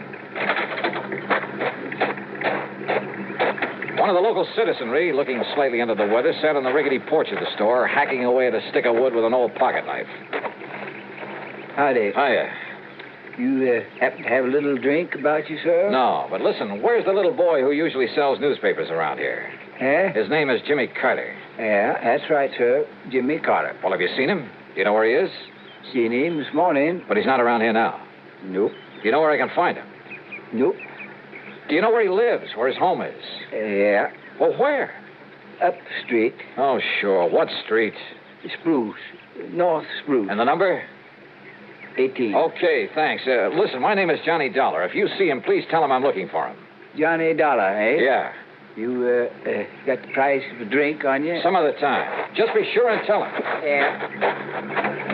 One of the local citizenry, looking slightly under the weather, sat on the rickety porch of the store, hacking away at a stick of wood with an old pocket knife. Howdy. Hiya. You happen to have a little drink about you, sir? No, but listen, where's the little boy who usually sells newspapers around here? Eh? His name is Jimmy Carter. Yeah, that's right, sir. Jimmy Carter. Well, have you seen him? Do you know where he is? Seen him this morning. But he's not around here now. Nope. Do you know where I can find him? Nope. Do you know where he lives, where his home is? Yeah. Well, where? Up the street. Oh, sure. What street? Spruce. North Spruce. And the number? 18. Okay, thanks. Listen, my name is Johnny Dollar. If you see him, please tell him I'm looking for him. Johnny Dollar, eh? Yeah. You got the price of a drink on you? Some other time. Just be sure and tell him. Yeah.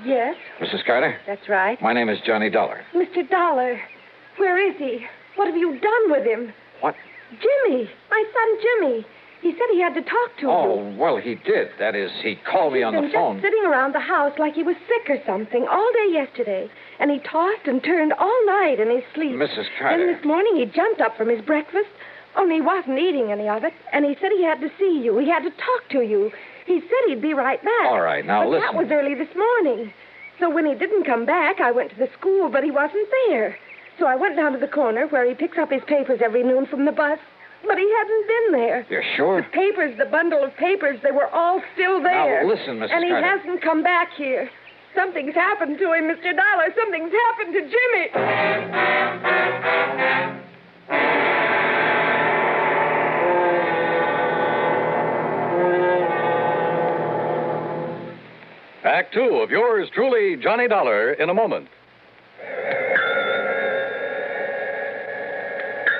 Yes, Mrs. Carter? that's right. My name is Johnny Dollar. Mr. Dollar, where is he? What have you done with him? What? Jimmy, my son Jimmy. He said he had to talk to you. Oh, well, he did. That is, he called me on the He's been phone. just sitting around the house like he was sick or something all day yesterday. And he tossed and turned all night in his sleep. Mrs. Carter. Then this morning he jumped up from his breakfast, only he wasn't eating any of it. And he said he had to see you. He had to talk to you. He said he'd be right back. All right, now but listen. that was early this morning. So when he didn't come back, I went to the school, but he wasn't there. So I went down to the corner where he picks up his papers every noon from the bus. But he hadn't been there. You're sure? The papers, the bundle of papers, they were all still there. Now, listen, Mrs. And he Carter. hasn't come back here. Something's happened to him, Mr. Dollar. Something's happened to Jimmy. Act two of yours truly, Johnny Dollar, in a moment.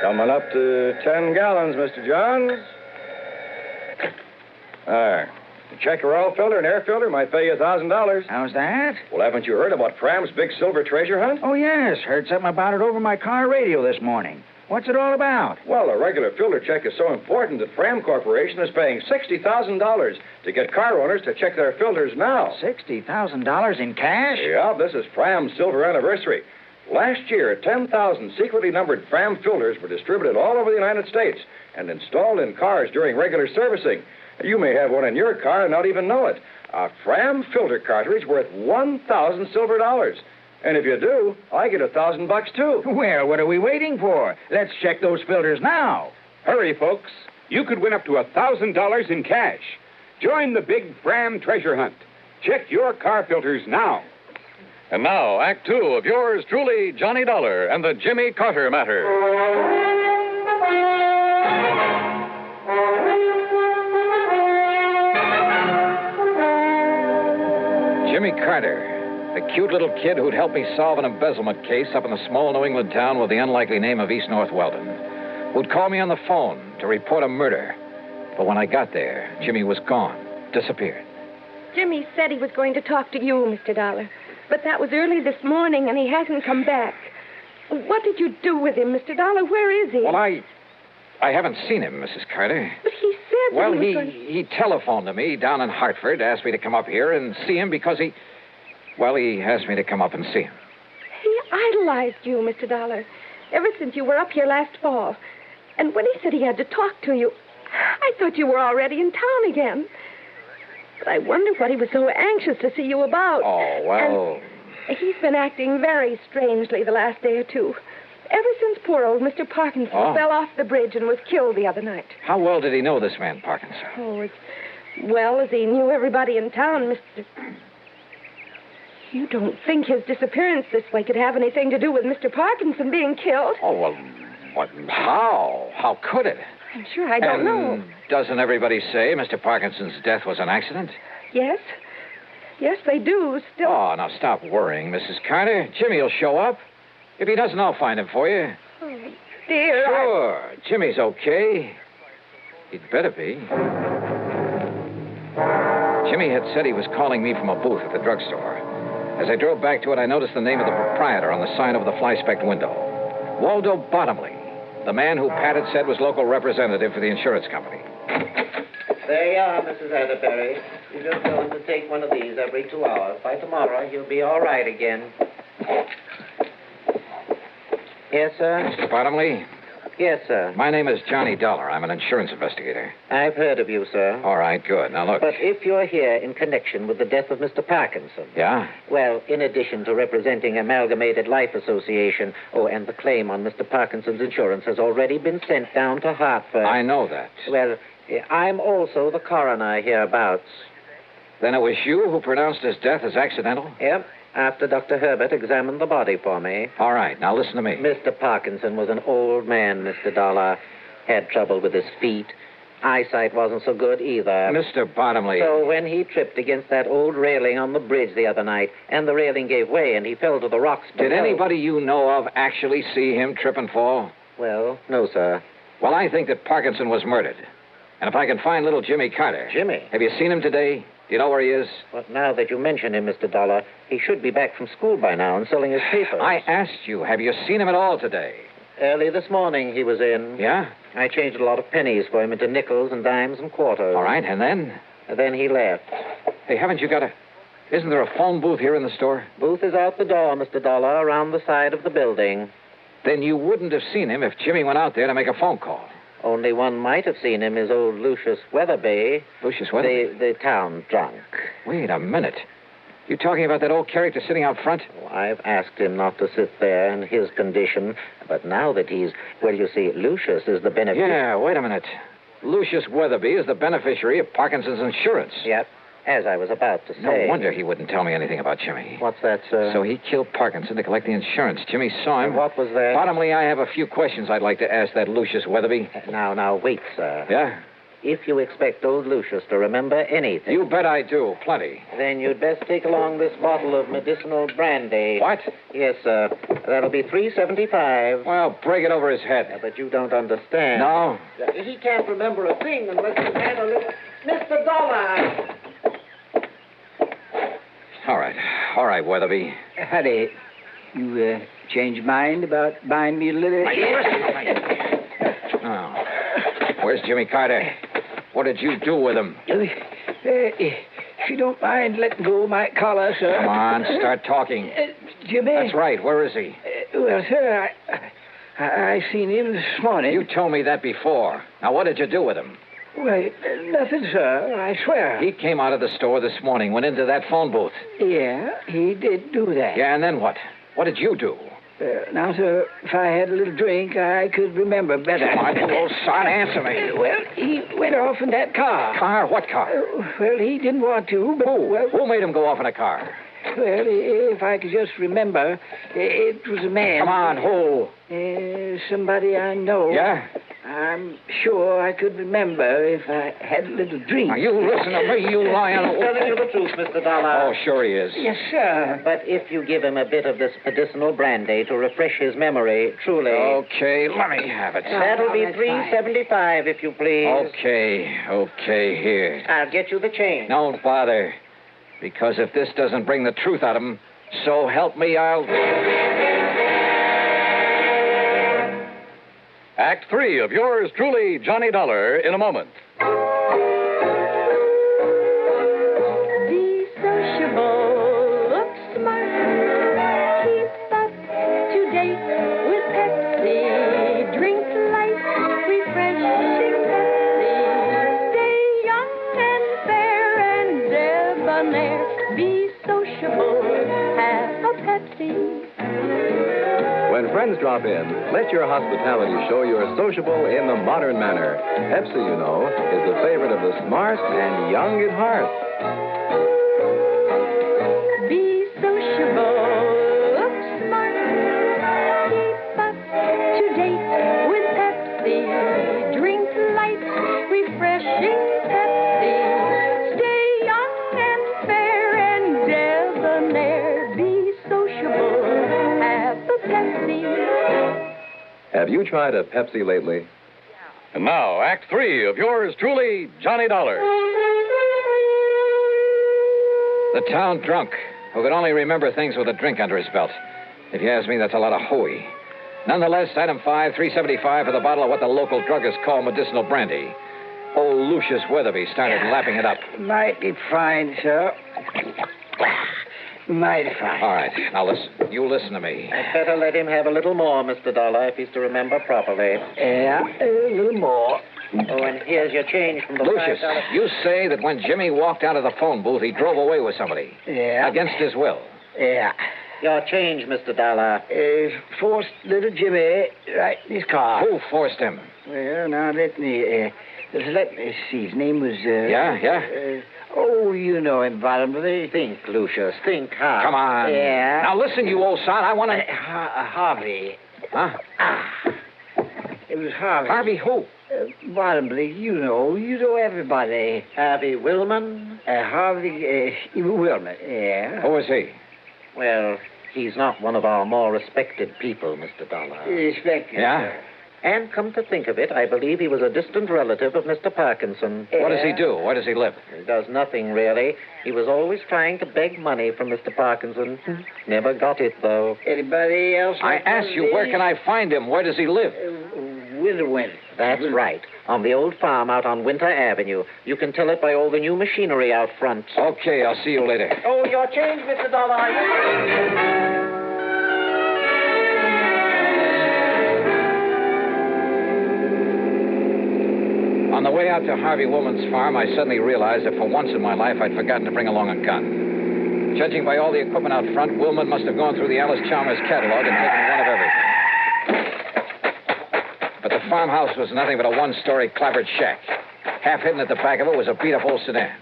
Coming up to 10 gallons, Mr. Johns. There. To check your oil filter and air filter might pay you $1,000. How's that? Well, haven't you heard about Fram's big silver treasure hunt? Oh, yes. Heard something about it over my car radio this morning. What's it all about? Well, a regular filter check is so important that Fram Corporation is paying $60,000 to get car owners to check their filters now. $60,000 in cash? Yeah, this is Fram's silver anniversary. Last year, 10,000 secretly numbered Fram filters were distributed all over the United States and installed in cars during regular servicing. You may have one in your car and not even know it. A Fram filter cartridge worth 1,000 silver dollars. And if you do, I get $1,000 too. Well, what are we waiting for? Let's check those filters now. Hurry, folks. You could win up to $1,000 in cash. Join the big Fram treasure hunt. Check your car filters now. And now, Act two of yours truly, Johnny Dollar and the Jimmy Carter Matter. Jimmy Carter, the cute little kid who'd helped me solve an embezzlement case up in the small New England town with the unlikely name of East North Weldon, who'd call me on the phone to report a murder. But when I got there, Jimmy was gone, disappeared. Jimmy said he was going to talk to you, Mr. Dollar. But that was early this morning, and he hasn't come back. What did you do with him, Mr. Dollar? Where is he? Well, I haven't seen him, Mrs. Carter. But he said Well, that he was he telephoned to me down in Hartford, asked me to come up here and see him because he asked me to come up and see him. He idolized you, Mr. Dollar, ever since you were up here last fall. And when he said he had to talk to you, I thought you were already in town again. But I wonder what he was so anxious to see you about. Oh, well... And he's been acting very strangely the last day or two. ever since poor old Mr. Parkinson fell off the bridge and was killed the other night. How well did he know this man, Parkinson? Oh, as well as he knew everybody in town, Mr. You don't think his disappearance this way could have anything to do with Mr. Parkinson being killed? Oh, well, how? How could it? I'm sure I don't know. Doesn't everybody say Mr. Parkinson's death was an accident? Yes. Yes, they do. Still. Oh, now stop worrying, Mrs. Carter. Jimmy will show up. If he doesn't, I'll find him for you. Oh, dear. Sure. Jimmy's okay. He'd better be. Jimmy had said he was calling me from a booth at the drugstore. As I drove back to it, I noticed the name of the proprietor on the sign over the fly-specked window. Waldo Bottomley, the man who Pat had said was local representative for the insurance company. There you are, Mrs. Atterbury. You just tell him to take one of these every 2 hours. By tomorrow, he'll be all right again. Yes, sir? Mr. Bottomley? Yes, sir. My name is Johnny Dollar. I'm an insurance investigator. I've heard of you, sir. All right, good. Now, look. But if you're here in connection with the death of Mr. Parkinson... Yeah? Well, in addition to representing Amalgamated Life Association, and the claim on Mr. Parkinson's insurance has already been sent down to Hartford... I know that. Well, I'm also the coroner hereabouts. Then it was you who pronounced his death as accidental? Yep. After Dr. Herbert examined the body for me. All right, now listen to me. Mr. Parkinson was an old man, Mr. Dollar. Had trouble with his feet. Eyesight wasn't so good either. Mr. Bottomley. So when he tripped against that old railing on the bridge the other night, and the railing gave way and he fell to the rocks below... Did anybody you know of actually see him trip and fall? Well, no, sir. Well, I think that Parkinson was murdered. And if I can find little Jimmy Carter... Jimmy? Have you seen him today? Do you know where he is? Well, now that you mention him, Mr. Dollar, he should be back from school by now and selling his papers. I asked you, have you seen him at all today? Early this morning he was in. Yeah? I changed a lot of pennies for him into nickels and dimes and quarters. All right, and then? And then he left. Hey, haven't you got a... Isn't there a phone booth here in the store? Booth is out the door, Mr. Dollar, around the side of the building. Then you wouldn't have seen him if Jimmy went out there to make a phone call. Only one might have seen him is old Lucius Weatherby. Lucius Weatherby? The town drunk. Wait a minute. You talking about that old character sitting out front? Oh, I've asked him not to sit there in his condition, but now that he's... Well, you see, Lucius is the beneficiary. Yeah, wait a minute. Lucius Weatherby is the beneficiary of Parkinson's insurance. Yep, as I was about to say. No wonder he wouldn't tell me anything about Jimmy. What's that, sir? So he killed Parkinson to collect the insurance. Jimmy saw him. And what was that? Bottomley, I have a few questions I'd like to ask that Lucius Weatherby. Now, wait, sir. Yeah? If you expect old Lucius to remember anything... You bet I do. Plenty. Then you'd best take along this bottle of medicinal brandy. What? Yes, sir. That'll be $3.75. Well, break it over his head. But you don't understand. No? He can't remember a thing unless he's had a little... Mr. Dollar! All right, Weatherby. Howdy. You changed your mind about buying me a little... Oh. Where's Jimmy Carter? What did you do with him? If you don't mind letting go of my collar, sir. Come on, start talking. Jimmy? That's right. Where is he? Well, sir, I seen him this morning. You told me that before. Now, what did you do with him? Well, nothing, sir. I swear. He came out of the store this morning, went into that phone booth. Yeah, he did do that. Yeah, and then what? What did you do? Now, sir, if I had a little drink, I could remember better. Come on, you old son, answer me. Well, he went off in that car. Car? What car? Well, he didn't want to, but... Who? Well, who made him go off in a car? Well, if I could just remember, it was a man. Come on, who? Somebody I know. Yeah? I'm sure I could remember if I had a little drink. Now, you listen to me, you lying... He's telling you the truth, Mr. Dollar. Oh, sure he is. Yes, sir. But if you give him a bit of this medicinal brandy to refresh his memory, truly... Okay, let me have it. That'll be $3.75, if you please. Okay, here. I'll get you the change. Don't bother. Because if this doesn't bring the truth out of him, so help me, I'll... Act 3 of yours truly, Johnny Dollar, in a moment. Be sociable, look smart, keep up to date with Pepsi. Drink light, refreshing Pepsi. Stay young and fair and debonair. Be sociable, have a Pepsi. When friends drop in, let your hospitality show you're sociable in the modern manner. Pepsi, you know, is the favorite of the smart and young at heart. Be sociable, look smart, keep up to date with Pepsi. Drink light, refreshing Pepsi. Stay young and fair and debonair. Be sociable, have a Pepsi. Have you tried a Pepsi lately? And now, Act 3 of yours truly, Johnny Dollar. The town drunk, who could only remember things with a drink under his belt. If you ask me, that's a lot of hooey. Nonetheless, item 5, $3.75 for the bottle of what the local druggists call medicinal brandy. Old Lucius Weatherby started lapping it up. Mighty fine, sir. Mighty fine. All right, now listen. You listen to me. I'd better let him have a little more, Mr. Dollar, if he's to remember properly. Yeah, a little more. Oh, and here's your change from the Lucius, $5. you say that when Jimmy walked out of the phone booth, he drove away with somebody. Yeah. Against his will. Yeah. Your change, Mr. Dollar. Forced little Jimmy right in his car. Who forced him? Well, now let me see. His name was, Yeah? oh, you know him, bottomly. Think, Lucius. Think hard. Come on. Yeah. Now listen, you old sod. I want to... Harvey. Huh? It was Harvey. Harvey who? Bottomly, you know everybody. Harvey Willman? Harvey Willman, yeah. Who is he? Well, he's not one of our more respected people, Mr. Dollar. Respected. Yeah? And come to think of it, I believe he was a distant relative of Mr. Parkinson. What does he do? Where does he live? He does nothing, really. He was always trying to beg money from Mr. Parkinson. Never got it, though. Anybody else? I ask you, where can I find him? Where does he live? Winterwind. That's right. On the old farm out on Winter Avenue. You can tell it by all the new machinery out front. Okay, I'll see you later. Oh, your change, Mr. Dollar. On the way out to Harvey Woolman's farm, I suddenly realized that for once in my life, I'd forgotten to bring along a gun. Judging by all the equipment out front, Woolman must have gone through the Alice Chalmers catalog and taken one of everything. But the farmhouse was nothing but a one-story clapboard shack. Half hidden at the back of it was a beat-up old sedan.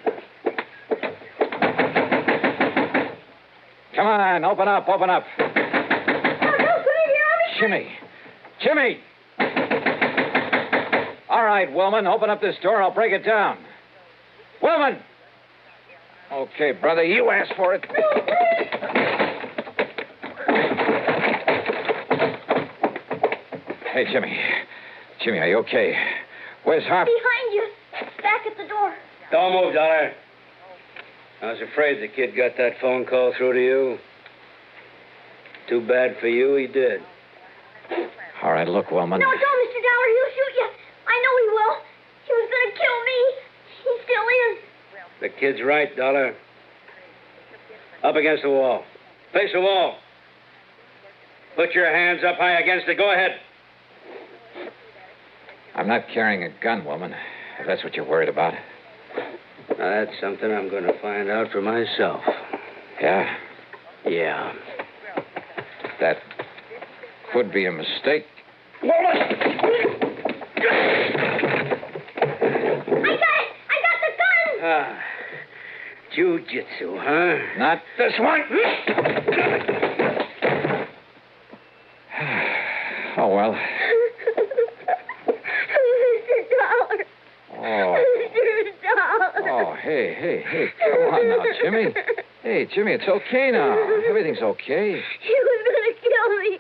Come on, open up, open up. Jimmy! All right, Willman, open up this door. I'll break it down. Willman! Okay, brother, you asked for it. Hey, Jimmy. Jimmy, are you okay? Where's Harp? Behind you. Back at the door. Don't move, Dollar. I was afraid the kid got that phone call through to you. Too bad for you, he did. All right, look, Willman. No, don't, Mr. Dollar. He'll shoot you. I know he will. He was going to kill me. He still is. The kid's right, Dollar. Up against the wall. Face the wall. Put your hands up high against it. Go ahead. I'm not carrying a gun, woman, if that's what you're worried about. Now, that's something I'm going to find out for myself. Yeah? Yeah. That could be a mistake. I got the gun! Ah. Jiu-jitsu, huh? Not this one. Oh, well. Mr. Dollar. Oh. Mr. Dollar. Oh, hey. Come on now, Jimmy. Hey, Jimmy, it's okay now. Everything's okay. He was going to kill me.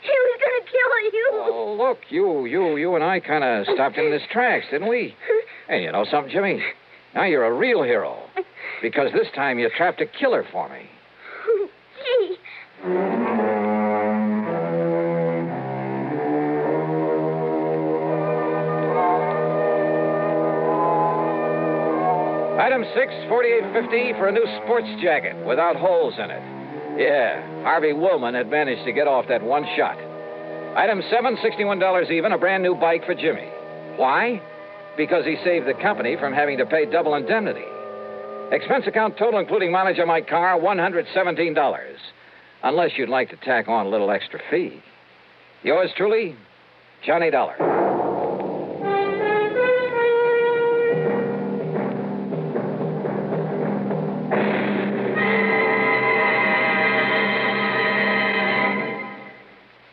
He was going to kill you. Oh, look, you and I kind of stopped him in his tracks, didn't we? Hey, you know something, Jimmy? Now you're a real hero. Because this time you trapped a killer for me. Gee. Item 6, $48.50 for a new sports jacket without holes in it. Yeah, Harvey Woolman had managed to get off that one shot. Item 7, $61 even, a brand new bike for Jimmy. Why? Because he saved the company from having to pay double indemnity. Expense account total, including mileage on my car, $117. Unless you'd like to tack on a little extra fee. Yours truly, Johnny Dollar.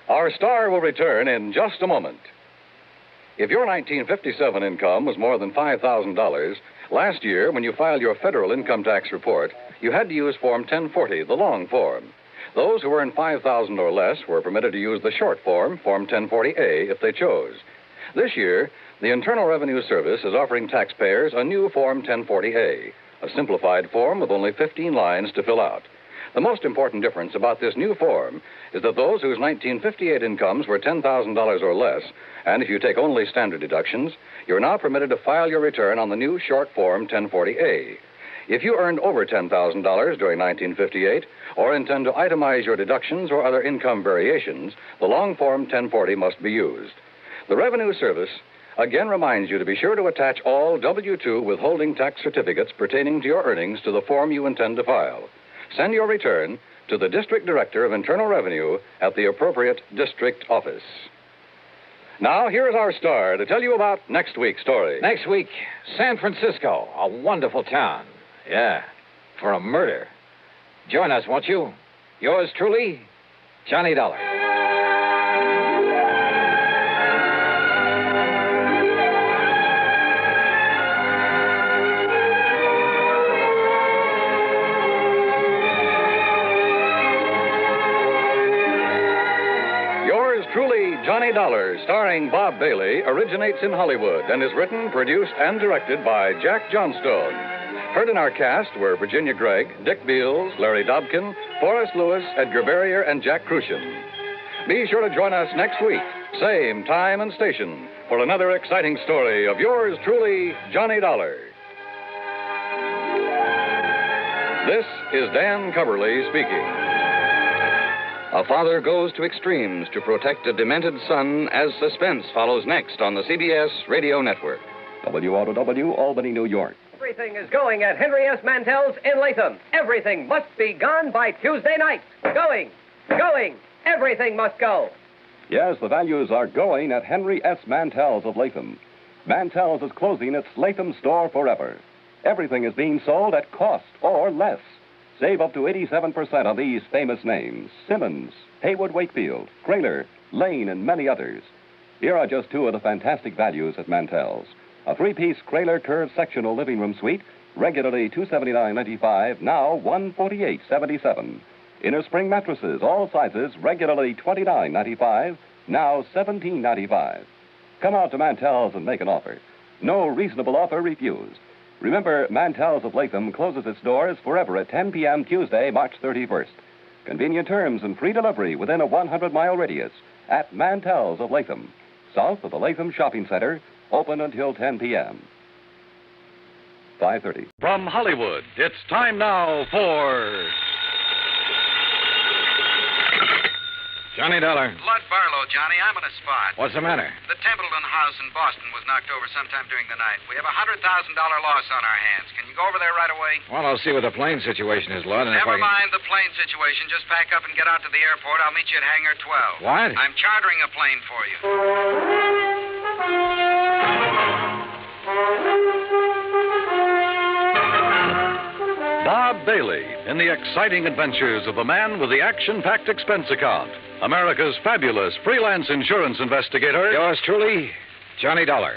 Our star will return in just a moment. If your 1957 income was more than $5,000, last year, when you filed your federal income tax report, you had to use Form 1040, the long form. Those who earned $5,000 or less were permitted to use the short form, Form 1040A, if they chose. This year, the Internal Revenue Service is offering taxpayers a new Form 1040A, a simplified form with only 15 lines to fill out. The most important difference about this new form is that those whose 1958 incomes were $10,000 or less, and if you take only standard deductions, you're now permitted to file your return on the new short form 1040A. If you earned over $10,000 during 1958 or intend to itemize your deductions or other income variations, the long form 1040 must be used. The Revenue Service again reminds you to be sure to attach all W-2 withholding tax certificates pertaining to your earnings to the form you intend to file. Send your return to the District Director of Internal Revenue at the appropriate district office. Now, here's our star to tell you about next week's story. Next week, San Francisco, a wonderful town. Yeah, for a murder. Join us, won't you? Yours truly, Johnny Dollar. Truly, Johnny Dollar, starring Bob Bailey, originates in Hollywood and is written, produced, and directed by Jack Johnstone. Heard in our cast were Virginia Gregg, Dick Beals, Larry Dobkin, Forrest Lewis, Edgar Barrier, and Jack Crucian. Be sure to join us next week, same time and station, for another exciting story of yours truly, Johnny Dollar. This is Dan Coverly speaking. A father goes to extremes to protect a demented son as suspense follows next on the CBS Radio Network. WROW, Albany, New York. Everything is going at Henry S. Mantel's in Latham. Everything must be gone by Tuesday night. Going. Everything must go. Yes, the values are going at Henry S. Mantel's of Latham. Mantel's is closing its Latham store forever. Everything is being sold at cost or less. Save up to 87% on these famous names: Simmons, Haywood Wakefield, Kraler, Lane, and many others. Here are just two of the fantastic values at Mantel's. A three-piece Kraler curved sectional living room suite, regularly $279.95, now $148.77. Inner spring mattresses, all sizes, regularly $29.95, now $17.95. Come out to Mantel's and make an offer. No reasonable offer refused. Remember, Mantel's of Latham closes its doors forever at 10 p.m. Tuesday, March 31st. Convenient terms and free delivery within a 100-mile radius at Mantel's of Latham, south of the Latham Shopping Center, open until 10 p.m. 5:30. From Hollywood, it's time now for... Johnny Dollar. Lud Barlow, Johnny. I'm on a spot. What's the matter? The Templeton house in Boston was knocked over sometime during the night. We have a $100,000 loss on our hands. Can you go over there right away? Well, I'll see what the plane situation is, Lud. And Never mind the plane situation. Just pack up and get out to the airport. I'll meet you at Hangar 12. What? I'm chartering a plane for you. Bob Bailey in the exciting adventures of the man with the action-packed expense account, America's fabulous freelance insurance investigator. Yours truly, Johnny Dollar.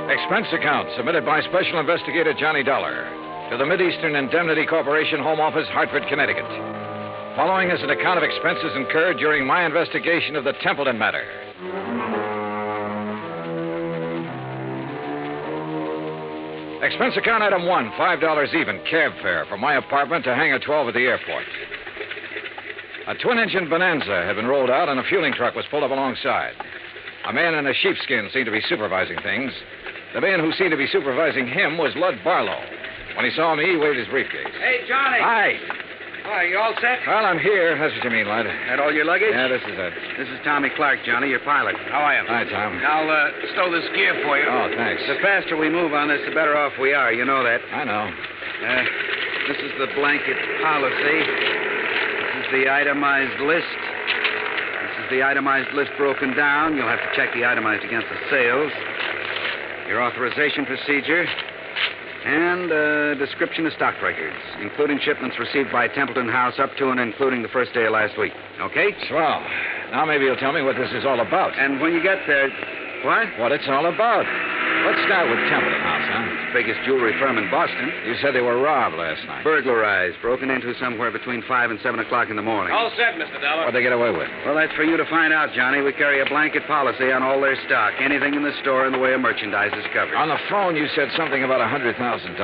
Expense account submitted by Special Investigator Johnny Dollar to the Mideastern Indemnity Corporation, Home Office, Hartford, Connecticut. Following is an account of expenses incurred during my investigation of the Templeton Matter. Expense account item 1, $5 even, cab fare from my apartment to Hangar 12 at the airport. A twin-engine Bonanza had been rolled out and a fueling truck was pulled up alongside. A man in a sheepskin seemed to be supervising things. The man who seemed to be supervising him was Lud Barlow. When he saw me, he waved his briefcase. Hey, Johnny. Hi. Why, you all set? Well, I'm here. That's what you mean, lad. That all your luggage? Yeah, this is it. This is Tommy Clark, Johnny, your pilot. How are you? Hi, Tom. I'll stow this gear for you. Oh, thanks. The faster we move on this, the better off we are. You know that. I know. This is the blanket policy. This is the itemized list. This is the itemized list broken down. You'll have to check the itemized against the sales. Your authorization procedure. And a description of stock records, including shipments received by Templeton House up to and including the first day of last week. Okay? Swell. Now maybe you'll tell me what this is all about. And when you get there... What? What it's all about. Let's start with Templeton House, huh? It's the biggest jewelry firm in Boston. You said they were robbed last night. Burglarized, broken into somewhere between 5 and 7 o'clock in the morning. All set, Mr. Dollar. What'd they get away with? Well, that's for you to find out, Johnny. We carry a blanket policy on all their stock. Anything in the store in the way of merchandise is covered. On the phone, you said something about $100,000.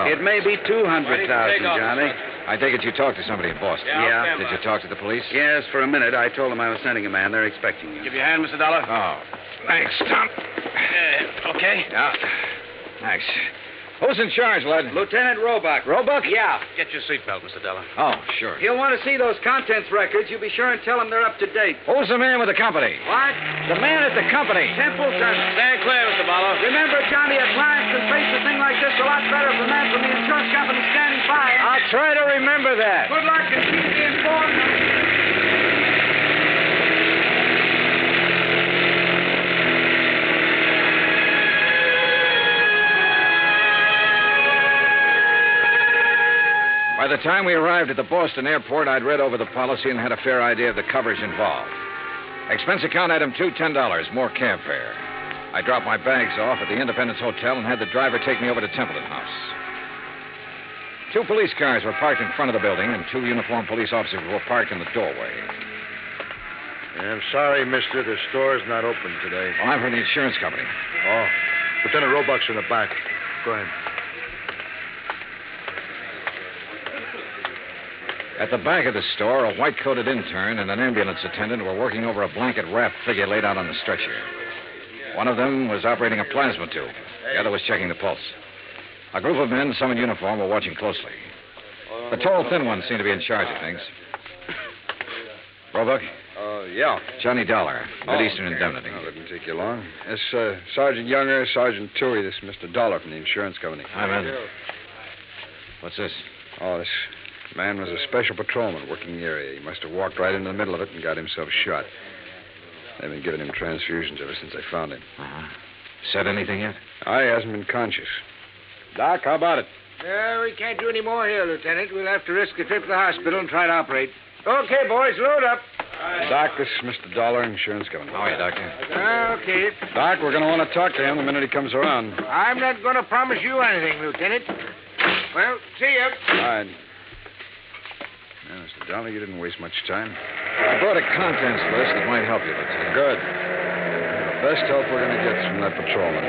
It may be $200,000, Johnny. I take it you talked to somebody in Boston. Yeah. Did you talk to the police? Yes, for a minute. I told them I was sending a man. They're expecting you. Give you a hand, Mr. Dollar. Oh, thanks, Tom. Okay? Yeah. Thanks. Who's in charge, lad? Lieutenant Roebuck. Roebuck? Yeah. Get your seatbelt, Mr. Dollar. Oh, sure. He'll want to see those contents records. You be sure and tell him they're up to date. Who's the man with the company? What? The man at the company. Templeton. Stand clear, Mr. Barlow. Remember, Johnny, a client can face a thing like this a lot better if the man from the insurance company standing by. I'll try to remember that. Good luck and keep me informed. By the time we arrived at the Boston airport, I'd read over the policy and had a fair idea of the coverage involved. Expense account item 2, $10, more cab fare. I dropped my bags off at the Independence Hotel and had the driver take me over to Templeton House. 2 police cars were parked in front of the building, and 2 uniformed police officers were parked in the doorway. I'm sorry, mister. The store's not open today. Well, I'm from the insurance company. Oh. Lieutenant Roebuck's in the back. Go ahead. At the back of the store, a white-coated intern and an ambulance attendant were working over a blanket-wrapped figure laid out on the stretcher. One of them was operating a plasma tube. The other was checking the pulse. A group of men, some in uniform, were watching closely. The tall, thin one seemed to be in charge of things. Roebuck? Yeah. Johnny Dollar, Mid-Eastern Indemnity. Oh, that didn't take you long. This, Sergeant Younger, Sergeant Toohey. This is Mr. Dollar from the insurance company. Hi, man. What's this? Oh, this man was a special patrolman working the area. He must have walked right into the middle of it and got himself shot. They've been giving him transfusions ever since they found him. Uh-huh. Said anything yet? He hasn't been conscious. Doc, how about it? We can't do any more here, Lieutenant. We'll have to risk a trip to the hospital and try to operate. Okay, boys, load up. Doc, this is Mr. Dollar, insurance company. How are you, Doctor? Okay. Doc, we're going to want to talk to him the minute he comes around. I'm not going to promise you anything, Lieutenant. Well, see you. All right. Now, Mr. Dollar, you didn't waste much time. I brought a contents list that might help you, Lieutenant. Good. The best help we're going to get is from that patrolman.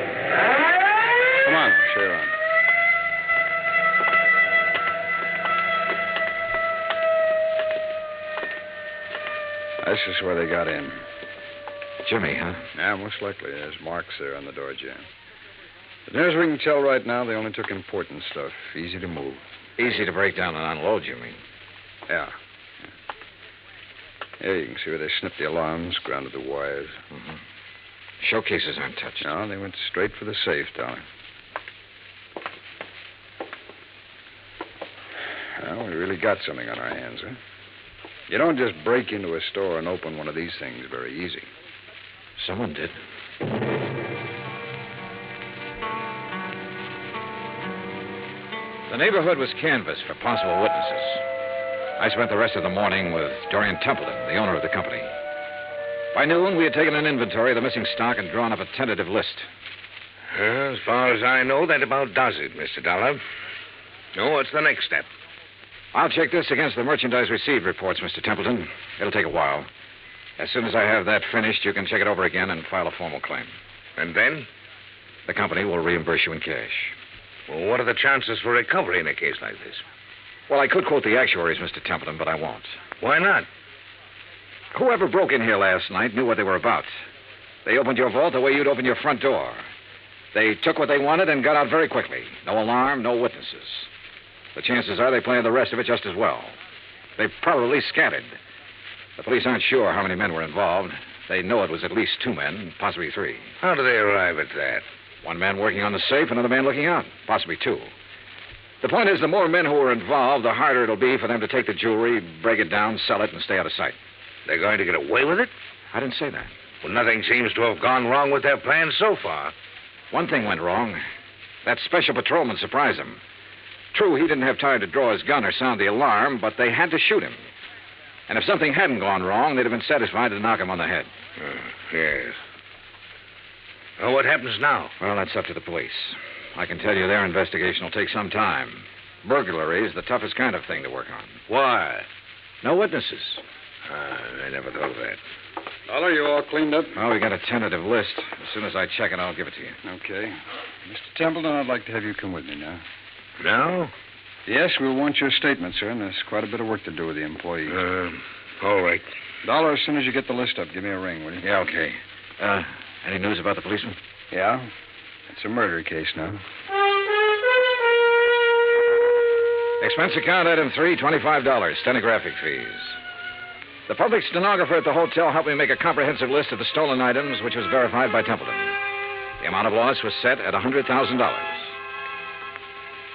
Come on, I'll show you around. This is where they got in. Jimmy, huh? Yeah, most likely. There's marks there on the door jamb. As near as we can tell right now, they only took important stuff. Easy to move. Easy to break down and unload, you mean? Yeah. Here you can see where they snipped the alarms, grounded the wires. Mm-hmm. Showcases aren't touched. No, they went straight for the safe, Dollar. Well, we really got something on our hands, huh? You don't just break into a store and open one of these things very easy. Someone did. The neighborhood was canvassed for possible witnesses. I spent the rest of the morning with Dorian Templeton, the owner of the company. By noon, we had taken an inventory of the missing stock and drawn up a tentative list. As far as I know, that about does it, Mr. Dollar. Now, what's the next step? I'll check this against the merchandise received reports, Mr. Templeton. It'll take a while. As soon as I have that finished, you can check it over again and file a formal claim. And then? The company will reimburse you in cash. Well, what are the chances for recovery in a case like this? Well, I could quote the actuaries, Mr. Templeton, but I won't. Why not? Whoever broke in here last night knew what they were about. They opened your vault the way you'd open your front door. They took what they wanted and got out very quickly. No alarm, no witnesses. The chances are they planned the rest of it just as well. They probably scattered. The police aren't sure how many men were involved. They know it was at least 2 men, possibly 3. How do they arrive at that? 1 man working on the safe, another man looking out, possibly 2. The point is, the more men who are involved, the harder it'll be for them to take the jewelry, break it down, sell it, and stay out of sight. They're going to get away with it? I didn't say that. Well, nothing seems to have gone wrong with their plan so far. One thing went wrong. That special patrolman surprised them. True, he didn't have time to draw his gun or sound the alarm, but they had to shoot him. And if something hadn't gone wrong, they'd have been satisfied to knock him on the head. Yes. Well, what happens now? Well, that's up to the police. I can tell you their investigation will take some time. Burglary is the toughest kind of thing to work on. Why? No witnesses. I never thought of that. Dollar, you all cleaned up? Oh, we got a tentative list. As soon as I check it, I'll give it to you. Okay. Mr. Templeton, I'd like to have you come with me now. Now? Yes, we'll want your statement, sir, and there's quite a bit of work to do with the employees. All right. Dollar, as soon as you get the list up, give me a ring, will you? Yeah, okay. Any news about the policeman? Yeah. It's a murder case now. Expense account item 3, $25, stenographic fees. The public stenographer at the hotel helped me make a comprehensive list of the stolen items, which was verified by Templeton. The amount of loss was set at $100,000.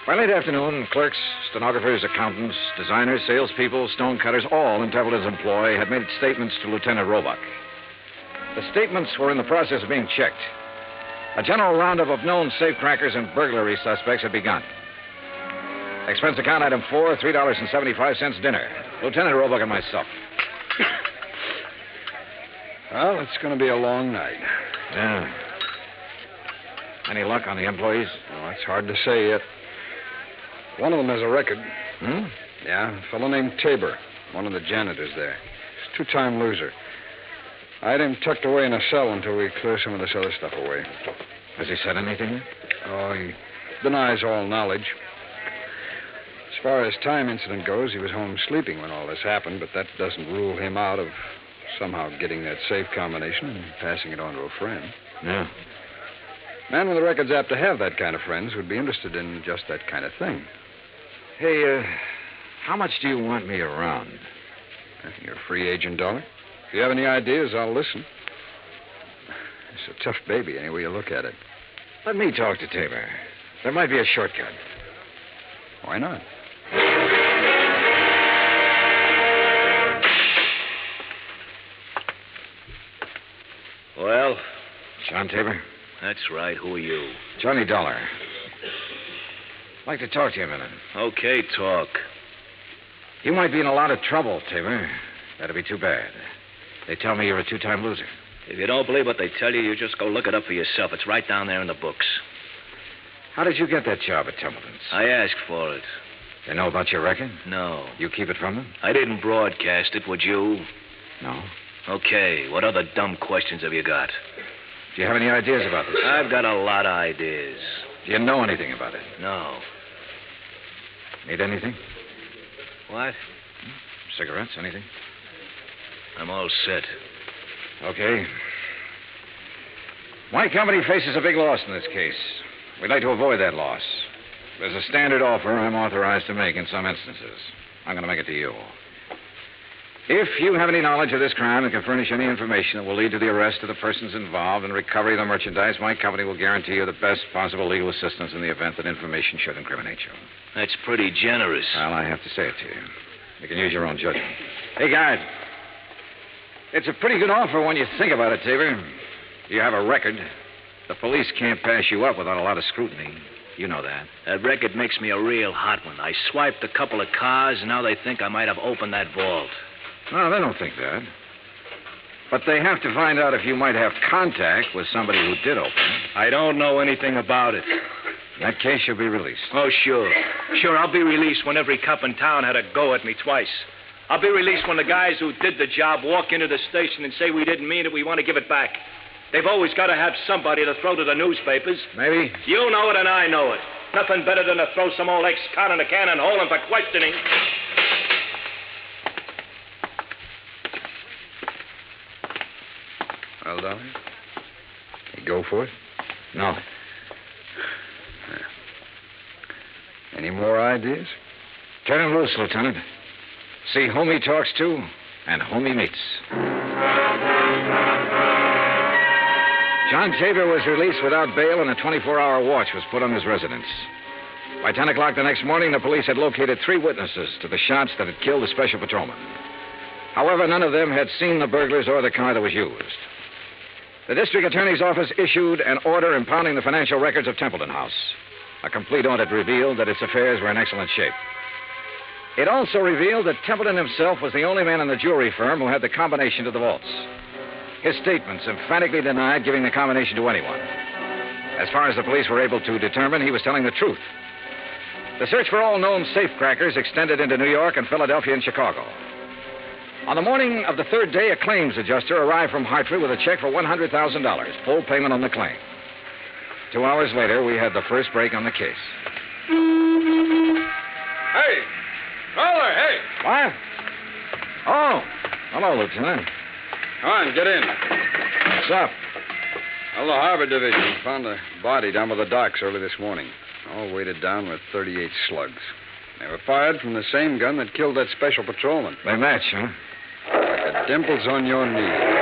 By late afternoon, clerks, stenographers, accountants, designers, salespeople, stonecutters, all in Templeton's employ had made statements to Lieutenant Roebuck. The statements were in the process of being checked. A general roundup of known safecrackers and burglary suspects had begun. Expense account item 4, $3.75 dinner. Lieutenant Roebuck and myself. Well, it's going to be a long night. Yeah. Any luck on the employees? Oh, it's hard to say yet. One of them has a record. Hmm? Yeah, a fellow named Tabor, one of the janitors there. He's a 2-time loser. I had him tucked away in a cell until we clear some of this other stuff away. Has he said anything? Oh, he denies all knowledge. As far as time incident goes, he was home sleeping when all this happened, but that doesn't rule him out of somehow getting that safe combination and passing it on to a friend. Yeah. Man with a record's apt to have that kind of friends who'd be interested in just that kind of thing. Hey, how much do you want me around? You're a free agent, Dollar. If you have any ideas, I'll listen. It's a tough baby, any way you look at it. Let me talk to Tabor. There might be a shortcut. Why not? Well? John Tabor? That's right. Who are you? Johnny Dollar. I'd like to talk to you a minute. Okay, talk. You might be in a lot of trouble, Tabor. That'd be too bad. They tell me you're a 2-time loser. If you don't believe what they tell you, you just go look it up for yourself. It's right down there in the books. How did you get that job at Templeton's? I asked for it. They know about your record? No. You keep it from them? I didn't broadcast it, would you? No. Okay, what other dumb questions have you got? Do you have any ideas about this? I've got a lot of ideas. Do you know anything about it? No. Need anything? What? Cigarettes, anything? I'm all set. Okay. My company faces a big loss in this case. We'd like to avoid that loss. There's a standard offer I'm authorized to make in some instances. I'm going to make it to you. If you have any knowledge of this crime and can furnish any information that will lead to the arrest of the persons involved and recovery of the merchandise, my company will guarantee you the best possible legal assistance in the event that information should incriminate you. That's pretty generous. Well, I have to say it to you. You can use your own judgment. Hey, guard. It's a pretty good offer when you think about it, Tabor. You have a record. The police can't pass you up without a lot of scrutiny. You know that. That record makes me a real hot one. I swiped a couple of cars, and now they think I might have opened that vault. No, they don't think that. But they have to find out if you might have contact with somebody who did open it. I don't know anything about it. In that case, you'll be released. Oh, sure. Sure, I'll be released when every cop in town had a go at me twice. I'll be released when the guys who did the job walk into the station and say we didn't mean it, we want to give it back. They've always got to have somebody to throw to the newspapers. Maybe. You know it and I know it. Nothing better than to throw some old ex-con in a can and hold him for questioning. Well, Dolly? You go for it? No. Any more ideas? Turn him loose, Lieutenant. See whom he talks to and whom he meets. John Tabor was released without bail, and a 24-hour watch was put on his residence. By 10 o'clock the next morning, the police had located 3 witnesses to the shots that had killed the special patrolman. However, none of them had seen the burglars or the car that was used. The district attorney's office issued an order impounding the financial records of Templeton House. A complete audit revealed that its affairs were in excellent shape. It also revealed that Templeton himself was the only man in the jewelry firm who had the combination to the vaults. His statements emphatically denied giving the combination to anyone. As far as the police were able to determine, he was telling the truth. The search for all known safecrackers extended into New York and Philadelphia and Chicago. On the morning of the 3rd day, a claims adjuster arrived from Hartford with a check for $100,000, full payment on the claim. 2 hours later, we had the first break on the case. Hey! Caller, hey! What? Oh, hello, Lieutenant. Come on, get in. What's up? Well, the Harbor Division found a body down by the docks early this morning, all weighted down with 38 slugs. They were fired from the same gun that killed that special patrolman. They match, huh? Like the dimples on your knee.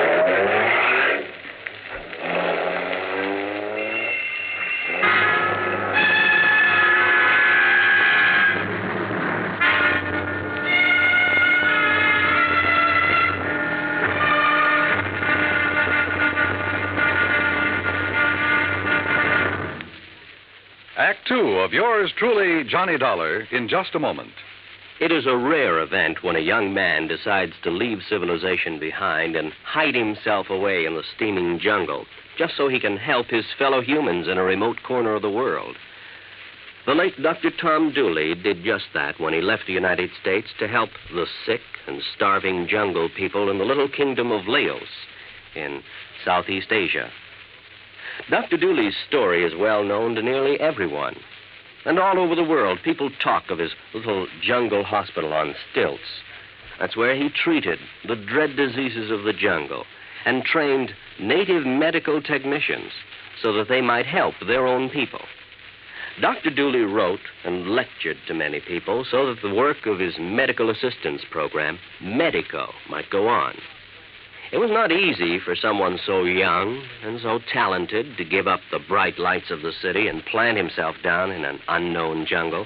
Act 2 of yours truly, Johnny Dollar, in just a moment. It is a rare event when a young man decides to leave civilization behind and hide himself away in the steaming jungle, just so he can help his fellow humans in a remote corner of the world. The late Dr. Tom Dooley did just that when he left the United States to help the sick and starving jungle people in the little kingdom of Laos in Southeast Asia. Dr. Dooley's story is well known to nearly everyone. And all over the world, people talk of his little jungle hospital on stilts. That's where he treated the dread diseases of the jungle and trained native medical technicians so that they might help their own people. Dr. Dooley wrote and lectured to many people so that the work of his medical assistance program, Medico, might go on. It was not easy for someone so young and so talented to give up the bright lights of the city and plant himself down in an unknown jungle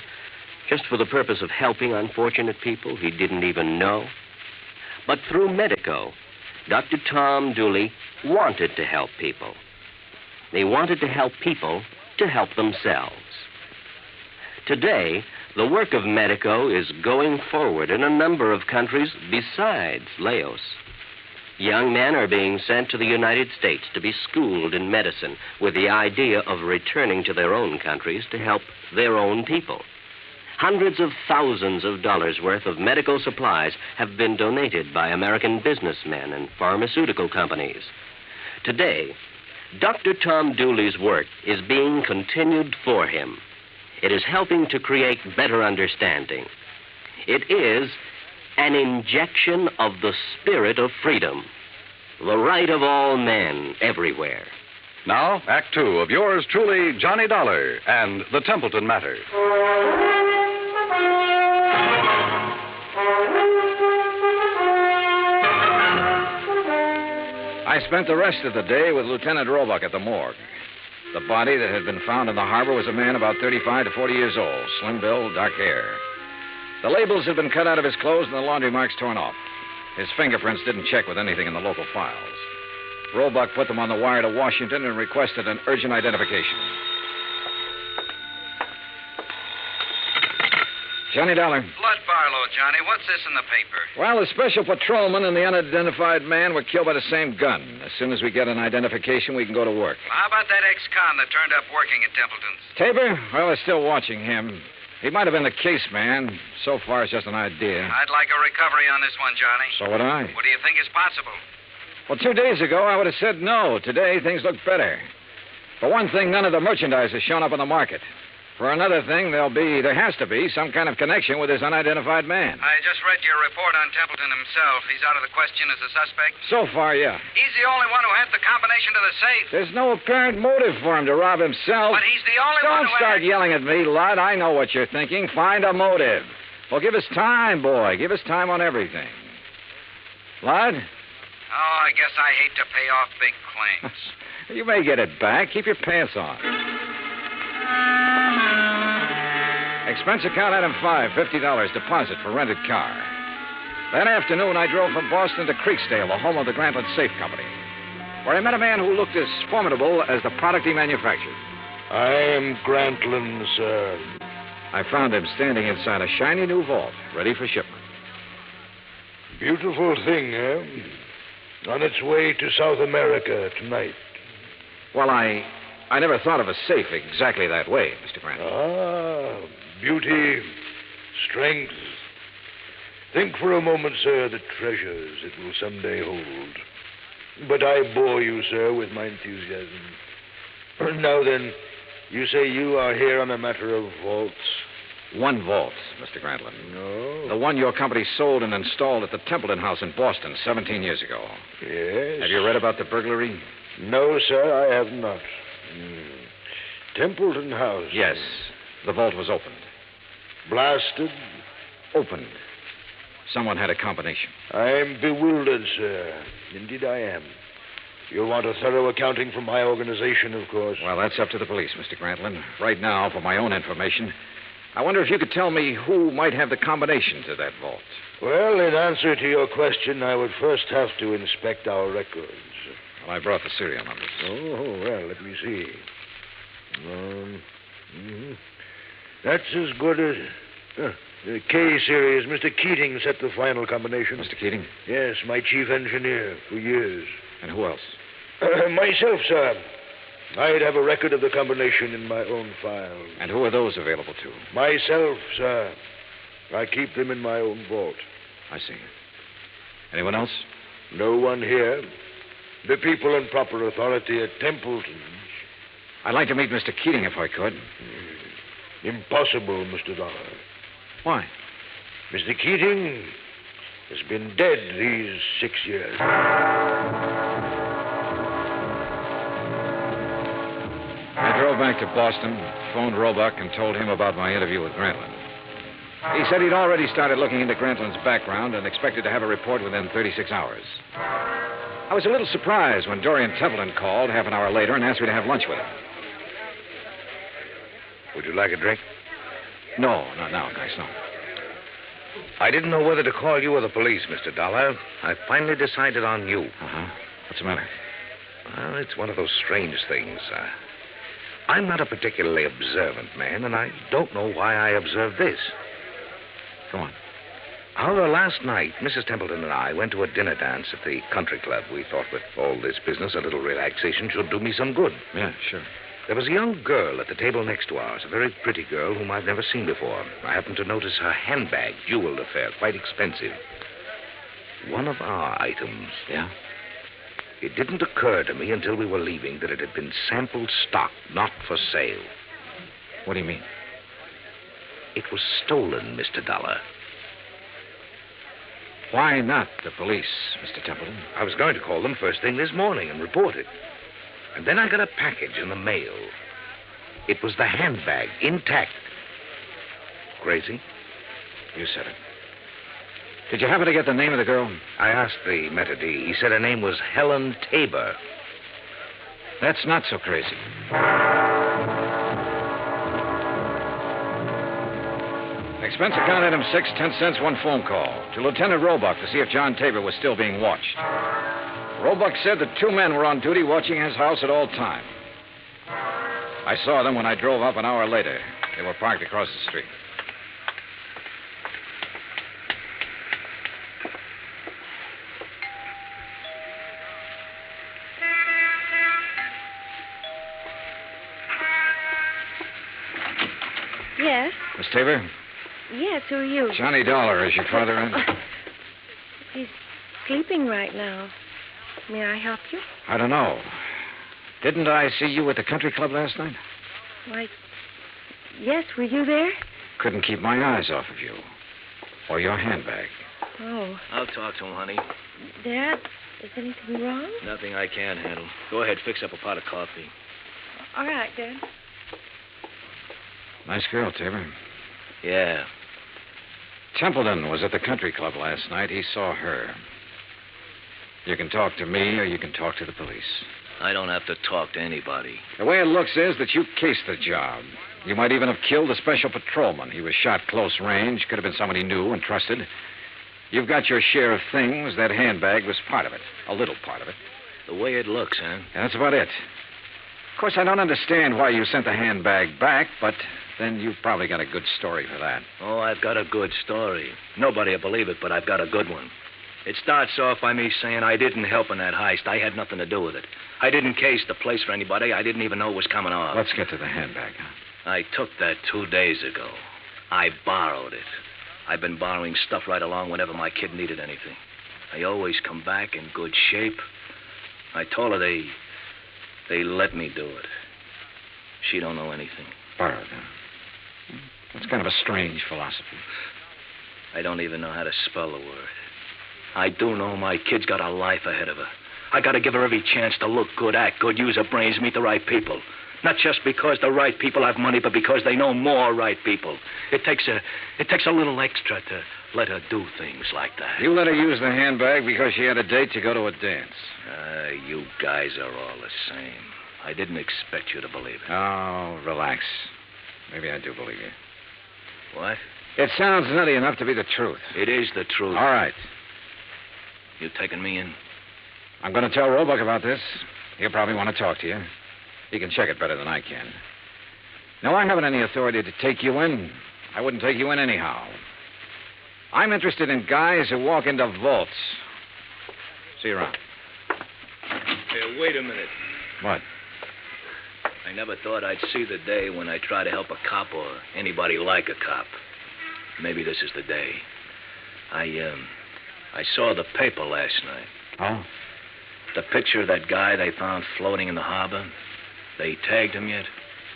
just for the purpose of helping unfortunate people he didn't even know. But through Medico, Dr. Tom Dooley wanted to help people. He wanted to help people to help themselves. Today, the work of Medico is going forward in a number of countries besides Laos. Young men are being sent to the United States to be schooled in medicine with the idea of returning to their own countries to help their own people. Hundreds of thousands of dollars worth of medical supplies have been donated by American businessmen and pharmaceutical companies. Today, Dr. Tom Dooley's work is being continued for him. It is helping to create better understanding. It is an injection of the spirit of freedom, the right of all men everywhere. Now, Act 2 of yours truly, Johnny Dollar and the Templeton Matter. I spent the rest of the day with Lieutenant Roebuck at the morgue. The body that had been found in the harbor was a man about 35 to 40 years old, slim build, dark hair. The labels had been cut out of his clothes and the laundry marks torn off. His fingerprints didn't check with anything in the local files. Roebuck put them on the wire to Washington and requested an urgent identification. Johnny Dollar. Blood Barlow, Johnny. What's this in the paper? Well, the special patrolman and the unidentified man were killed by the same gun. As soon as we get an identification, we can go to work. Well, how about that ex-con that turned up working at Templeton's? Tabor? Well, they're still watching him. He might have been the case man. So far, it's just an idea. I'd like a recovery on this one, Johnny. So would I. What do you think is possible? Well, 2 days ago, I would have said no. Today, things look better. For one thing, none of the merchandise has shown up on the market. For another thing, there has to be some kind of connection with this unidentified man. I just read your report on Templeton himself. He's out of the question as a suspect? So far, yeah. He's the only one who had the combination to the safe. There's no apparent motive for him to rob himself. But he's the only one who Don't start yelling at me, lad. I know what you're thinking. Find a motive. Well, give us time, boy. Give us time on everything. Lud? Oh, I guess I hate to pay off big claims. You may get it back. Keep your pants on. Expense account item 5, $50 deposit for rented car. That afternoon, I drove from Boston to Creeksdale, the home of the Grantland Safe Company, where I met a man who looked as formidable as the product he manufactured. I am Grantland, sir. I found him standing inside a shiny new vault, ready for shipment. Beautiful thing, eh? On its way to South America tonight. Well, I never thought of a safe exactly that way, Mr. Grant. Ah, beauty, strength. Think for a moment, sir, the treasures it will someday hold. But I bore you, sir, with my enthusiasm. Now then, you say you are here on a matter of vaults? One vault, Mr. Grantland. No. The one your company sold and installed at the Templeton House in Boston 17 years ago. Yes. Have you read about the burglary? No, sir, I have not. Templeton House? Yes. The vault was opened. Blasted? Opened. Someone had a combination. I'm bewildered, sir. Indeed I am. You'll want a thorough accounting from my organization, of course. Well, that's up to the police, Mr. Grantland. Right now, for my own information, I wonder if you could tell me who might have the combination to that vault. Well, in answer to your question, I would first have to inspect our records. Well, I brought the serial numbers. Oh, well, let me see. That's as good as... the K series. Mr. Keating set the final combination. Mr. Keating? Yes, my chief engineer for years. And who else? Myself, sir. I'd have a record of the combination in my own file. And who are those available to? Myself, sir. I keep them in my own vault. I see. Anyone else? No one here. The people in proper authority at Templeton's. I'd like to meet Mr. Keating if I could. Impossible, Mr. Dollar. Why? Mr. Keating has been dead these 6 years. I drove back to Boston, phoned Roebuck, and told him about my interview with Grantland. He said he'd already started looking into Grantland's background and expected to have a report within 36 hours. I was a little surprised when Dorian Templeton called half an hour later and asked me to have lunch with him. Would you like a drink? No, not now, guys, no. I didn't know whether to call you or the police, Mr. Dollar. I finally decided on you. Uh-huh. What's the matter? Well, it's one of those strange things. I'm not a particularly observant man, and I don't know why I observed this. Go on. However, last night, Mrs. Templeton and I went to a dinner dance at the country club. We thought with all this business, a little relaxation should do me some good. Yeah, sure. There was a young girl at the table next to ours, a very pretty girl whom I've never seen before. I happened to notice her handbag, jeweled affair, quite expensive. One of our items. Yeah? It didn't occur to me until we were leaving that it had been sample stock, not for sale. What do you mean? It was stolen, Mr. Dollar. Why not the police, Mr. Templeton? I was going to call them first thing this morning and report it. And then I got a package in the mail. It was the handbag, intact. Crazy? You said it. Did you happen to get the name of the girl? I asked the maitre d'. He said her name was Helen Tabor. That's not so crazy. Expense account item 6, 10 cents, one phone call to Lieutenant Roebuck to see if John Tabor was still being watched. Roebuck said that 2 men were on duty watching his house at all time. I saw them when I drove up an hour later. They were parked across the street. Yes? Miss Tabor? Yes, who are you? Johnny Dollar. Is your father in? He's sleeping right now. May I help you? I don't know. Didn't I see you at the country club last night? Why, yes, were you there? Couldn't keep my eyes off of you. Or your handbag. Oh. I'll talk to him, honey. Dad, is anything wrong? Nothing I can't handle. Go ahead, fix up a pot of coffee. All right, Dad. Nice girl, Tabor. Yeah. Templeton was at the country club last night. He saw her. You can talk to me or you can talk to the police. I don't have to talk to anybody. The way it looks is that you cased the job. You might even have killed a special patrolman. He was shot close range. Could have been someone he knew and trusted. You've got your share of things. That handbag was part of it. A little part of it. The way it looks, huh? Yeah, that's about it. Of course, I don't understand why you sent the handbag back, but then you've probably got a good story for that. Oh, I've got a good story. Nobody will believe it, but I've got a good one. It starts off by me saying I didn't help in that heist. I had nothing to do with it. I didn't case the place for anybody. I didn't even know it was coming off. Let's get to the handbag, huh? I took that 2 days ago. I borrowed it. I've been borrowing stuff right along whenever my kid needed anything. I always come back in good shape. I told her they let me do it. She don't know anything. Borrowed, huh? That's kind of a strange philosophy. I don't even know how to spell the word. I do know my kid's got a life ahead of her. I got to give her every chance to look good, act good, use her brains, meet the right people. Not just because the right people have money, but because they know more right people. It takes a little extra to let her do things like that. You let her use the handbag because she had a date to go to a dance. You guys are all the same. I didn't expect you to believe it. Oh, relax. Maybe I do believe you. What? It sounds nutty enough to be the truth. It is the truth. All right. You taking me in? I'm going to tell Roebuck about this. He'll probably want to talk to you. He can check it better than I can. No, I haven't any authority to take you in. I wouldn't take you in anyhow. I'm interested in guys who walk into vaults. See you around. Hey, wait a minute. What? I never thought I'd see the day when I try to help a cop or anybody like a cop. Maybe this is the day. I saw the paper last night. Oh? The picture of that guy they found floating in the harbor. They tagged him yet?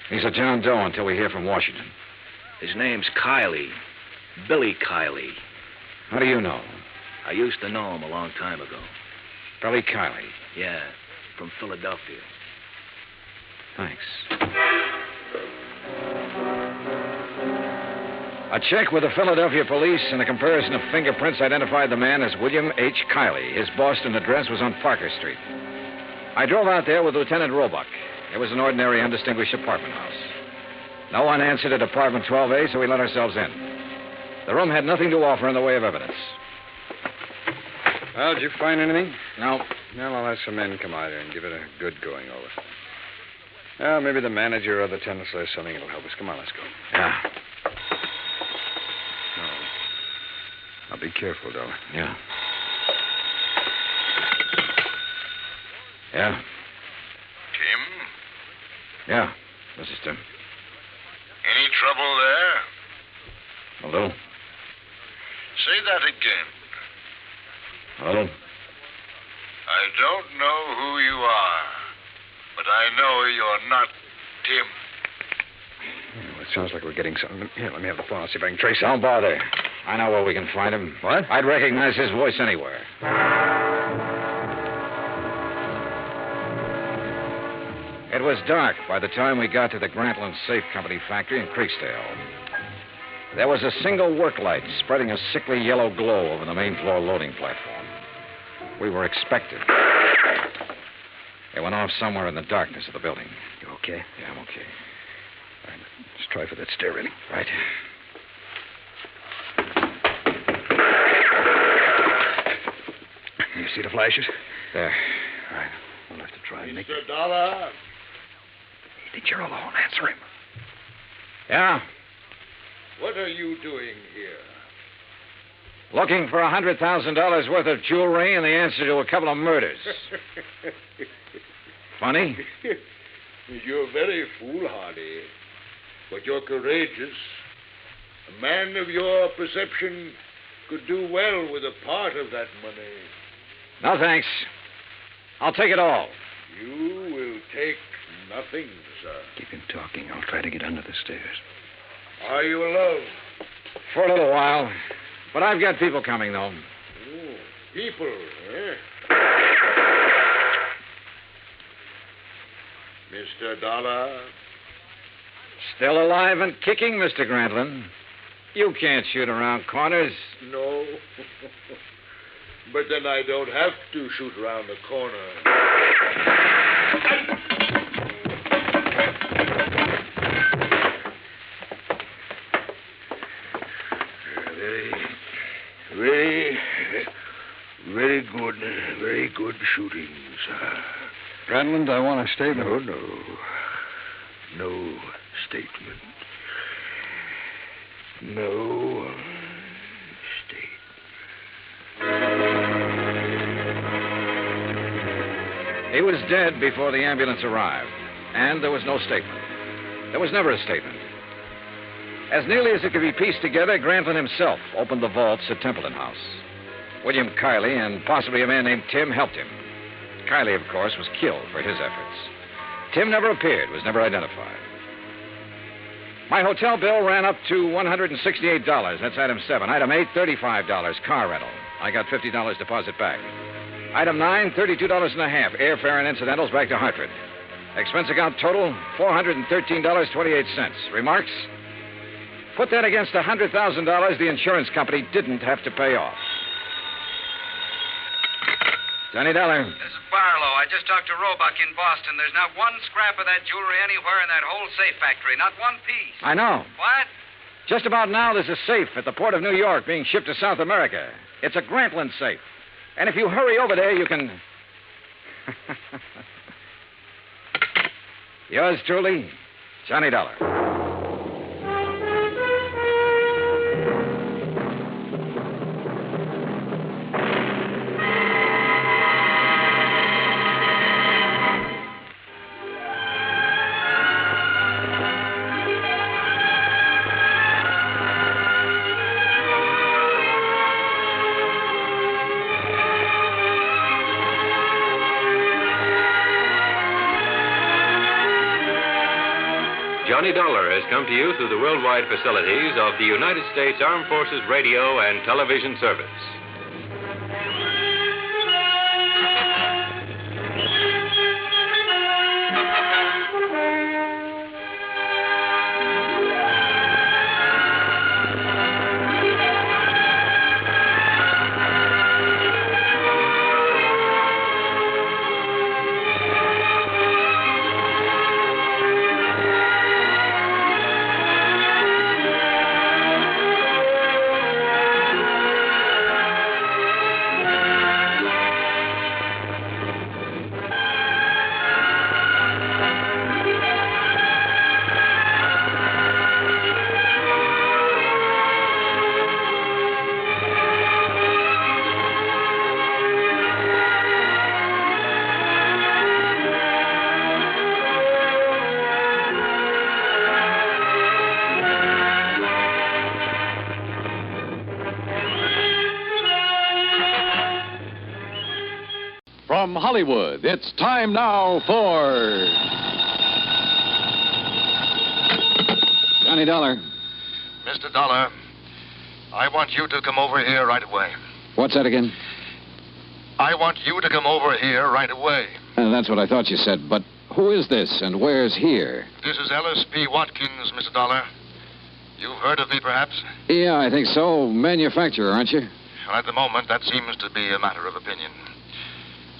He's a John Doe until we hear from Washington. His name's Kiley. Billy Kiley. How do you know? I used to know him a long time ago. Billy Kiley? Yeah, from Philadelphia. Thanks. A check with the Philadelphia police and a comparison of fingerprints identified the man as William H. Kiley. His Boston address was on Parker Street. I drove out there with Lieutenant Roebuck. It was an ordinary, undistinguished apartment house. No one answered at apartment 12A, so we let ourselves in. The room had nothing to offer in the way of evidence. Well, did you find anything? No. Well, I'll have some men come out here and give it a good going over. Well, maybe the manager or the tenants will have something that'll help us. Come on, let's go. Yeah. Now, be careful, Dollar. Yeah. Yeah? Tim? Yeah, this is Tim. Any trouble there? A little. Say that again. A little. I don't know who you are, but I know you're not Tim. Well, it sounds like we're getting something. Here, let me have the phone. I'll see if I can trace him. Don't bother. I know where we can find him. What? I'd recognize his voice anywhere. It was dark by the time we got to the Grantland Safe Company factory in Creeksdale. There was a single work light spreading a sickly yellow glow over the main floor loading platform. We were expected. It went off somewhere in the darkness of the building. You okay? Yeah, I'm okay. All right, let's try for that stair railing. Right. You see the flashes? There. All right. We'll have to try and make Mr. Dollar? He thinks you're alone. Answer him. Yeah? What are you doing here? Looking for $100,000 worth of jewelry and the answer to a couple of murders. Funny? You're very foolhardy, but you're courageous. A man of your perception could do well with a part of that money. No, thanks. I'll take it all. You will take nothing, sir. Keep him talking. I'll try to get under the stairs. Are you alone? For a little while. But I've got people coming, though. Oh, people, eh? Mr. Dollar? Still alive and kicking, Mr. Grantland. You can't shoot around corners. No. But then I don't have to shoot around the corner. Very good shooting, sir. Granland, I want a statement. No statement. No He was dead before the ambulance arrived, and there was no statement. There was never a statement. As nearly as it could be pieced together, Grantland himself opened the vaults at Templeton House. William Kiley and possibly a man named Tim helped him. Kiley, of course, was killed for his efforts. Tim never appeared, was never identified. My hotel bill ran up to $168. That's item 7. Item 8, $35, car rental. I got $50 deposit back. Item 9, $32.50, airfare and incidentals back to Hartford. Expense account total, $413.28. Remarks? Put that against $100,000 the insurance company didn't have to pay off. Johnny Dollar. This is Barlow. I just talked to Roebuck in Boston. There's not one scrap of that jewelry anywhere in that whole safe factory. Not one piece. I know. What? Just about now, there's a safe at the port of New York being shipped to South America. It's a Grantland safe. And if you hurry over there, you can... Yours truly, Johnny Dollar. Johnny Dollar has come to you through the worldwide facilities of the United States Armed Forces Radio and Television Service. From Hollywood, it's time now for... Johnny Dollar. Mr. Dollar, I want you to come over here right away. What's that again? I want you to come over here right away. That's what I thought you said, but who is this and where's here? This is Ellis P. Watkins, Mr. Dollar. You've heard of me, perhaps? Yeah, I think so. Manufacturer, aren't you? Well, at the moment, that seems to be a matter of opinion.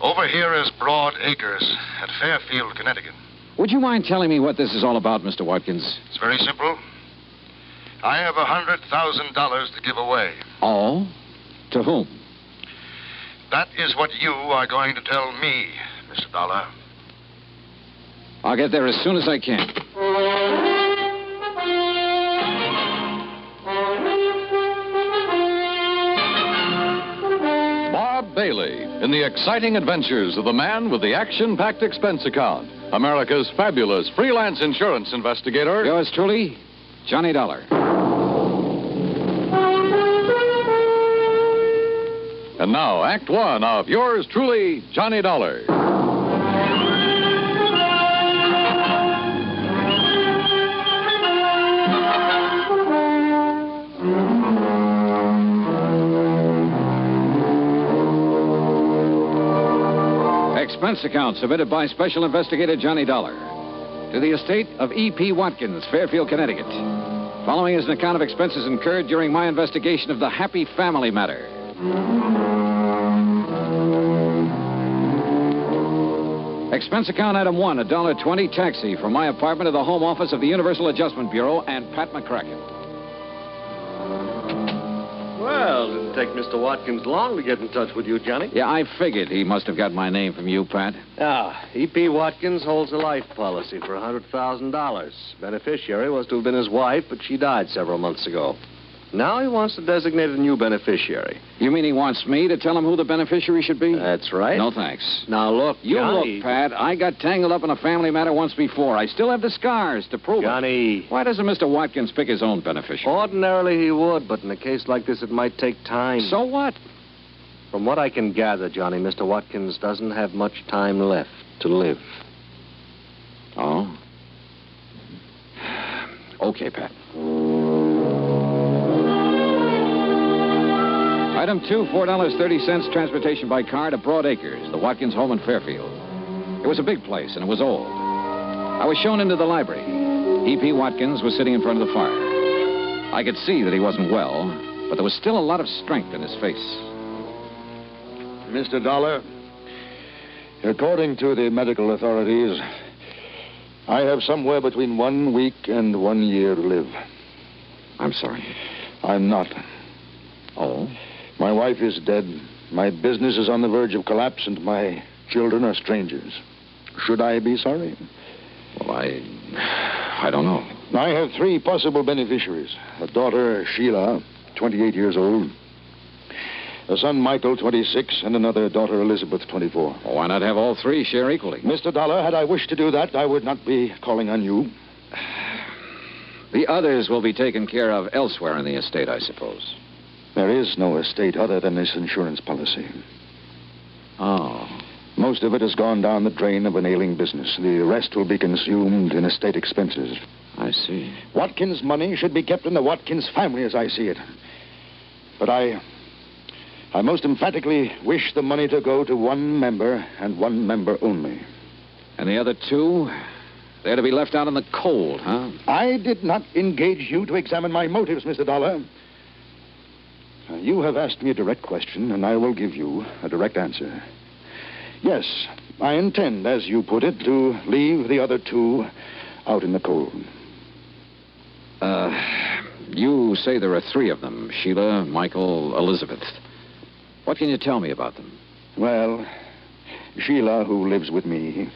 Over here is Broad Acres at Fairfield, Connecticut. Would you mind telling me what this is all about, Mr. Watkins? It's very simple. I have $100,000 to give away. All? To whom? That is what you are going to tell me, Mr. Dollar. I'll get there as soon as I can. Bob Bailey in the exciting adventures of the man with the action-packed expense account, America's fabulous freelance insurance investigator. Yours truly, Johnny Dollar. And now, Act One of yours truly, Johnny Dollar. Expense account submitted by Special Investigator Johnny Dollar to the estate of E.P. Watkins, Fairfield, Connecticut. Following is an account of expenses incurred during my investigation of the Happy Family Matter. Expense account item 1, $1.20 taxi from my apartment to the home office of the Universal Adjustment Bureau and Pat McCracken. Well, didn't take Mr. Watkins long to get in touch with you, Johnny. Yeah, I figured he must have got my name from you, Pat. E.P. Watkins holds a life policy for $100,000. Beneficiary was to have been his wife, but she died several months ago. Now he wants to designate a new beneficiary. You mean he wants me to tell him who the beneficiary should be? That's right. No, thanks. Now, look, You Johnny... look, Pat. I got tangled up in a family matter once before. I still have the scars to prove Johnny... it. Why doesn't Mr. Watkins pick his own beneficiary? Ordinarily he would, but in a case like this, it might take time. So what? From what I can gather, Johnny, Mr. Watkins doesn't have much time left to live. Oh? Okay, Pat. Item 2, $4.30 transportation by car to Broad Acres, the Watkins home in Fairfield. It was a big place, and it was old. I was shown into the library. E.P. Watkins was sitting in front of the fire. I could see that he wasn't well, but there was still a lot of strength in his face. Mr. Dollar, according to the medical authorities, I have somewhere between 1 week and 1 year to live. I'm sorry. I'm not. Oh? My wife is dead. My business is on the verge of collapse, and my children are strangers. Should I be sorry? Well, I don't know. I have 3 possible beneficiaries. A daughter, Sheila, 28 years old. A son, Michael, 26, and another daughter, Elizabeth, 24. Well, why not have all 3 share equally? Mr. Dollar, had I wished to do that, I would not be calling on you. The others will be taken care of elsewhere in the estate, I suppose. There is no estate other than this insurance policy. Oh. Most of it has gone down the drain of an ailing business. The rest will be consumed in estate expenses. I see. Watkins' money should be kept in the Watkins family, as I see it. But I most emphatically wish the money to go to one member and one member only. And the other 2? They're to be left out in the cold, huh? I did not engage you to examine my motives, Mr. Dollar. You have asked me a direct question, and I will give you a direct answer. Yes, I intend, as you put it, to leave the other 2 out in the cold. You say there are 3 of them, Sheila, Michael, Elizabeth. What can you tell me about them? Well, Sheila, who lives with me,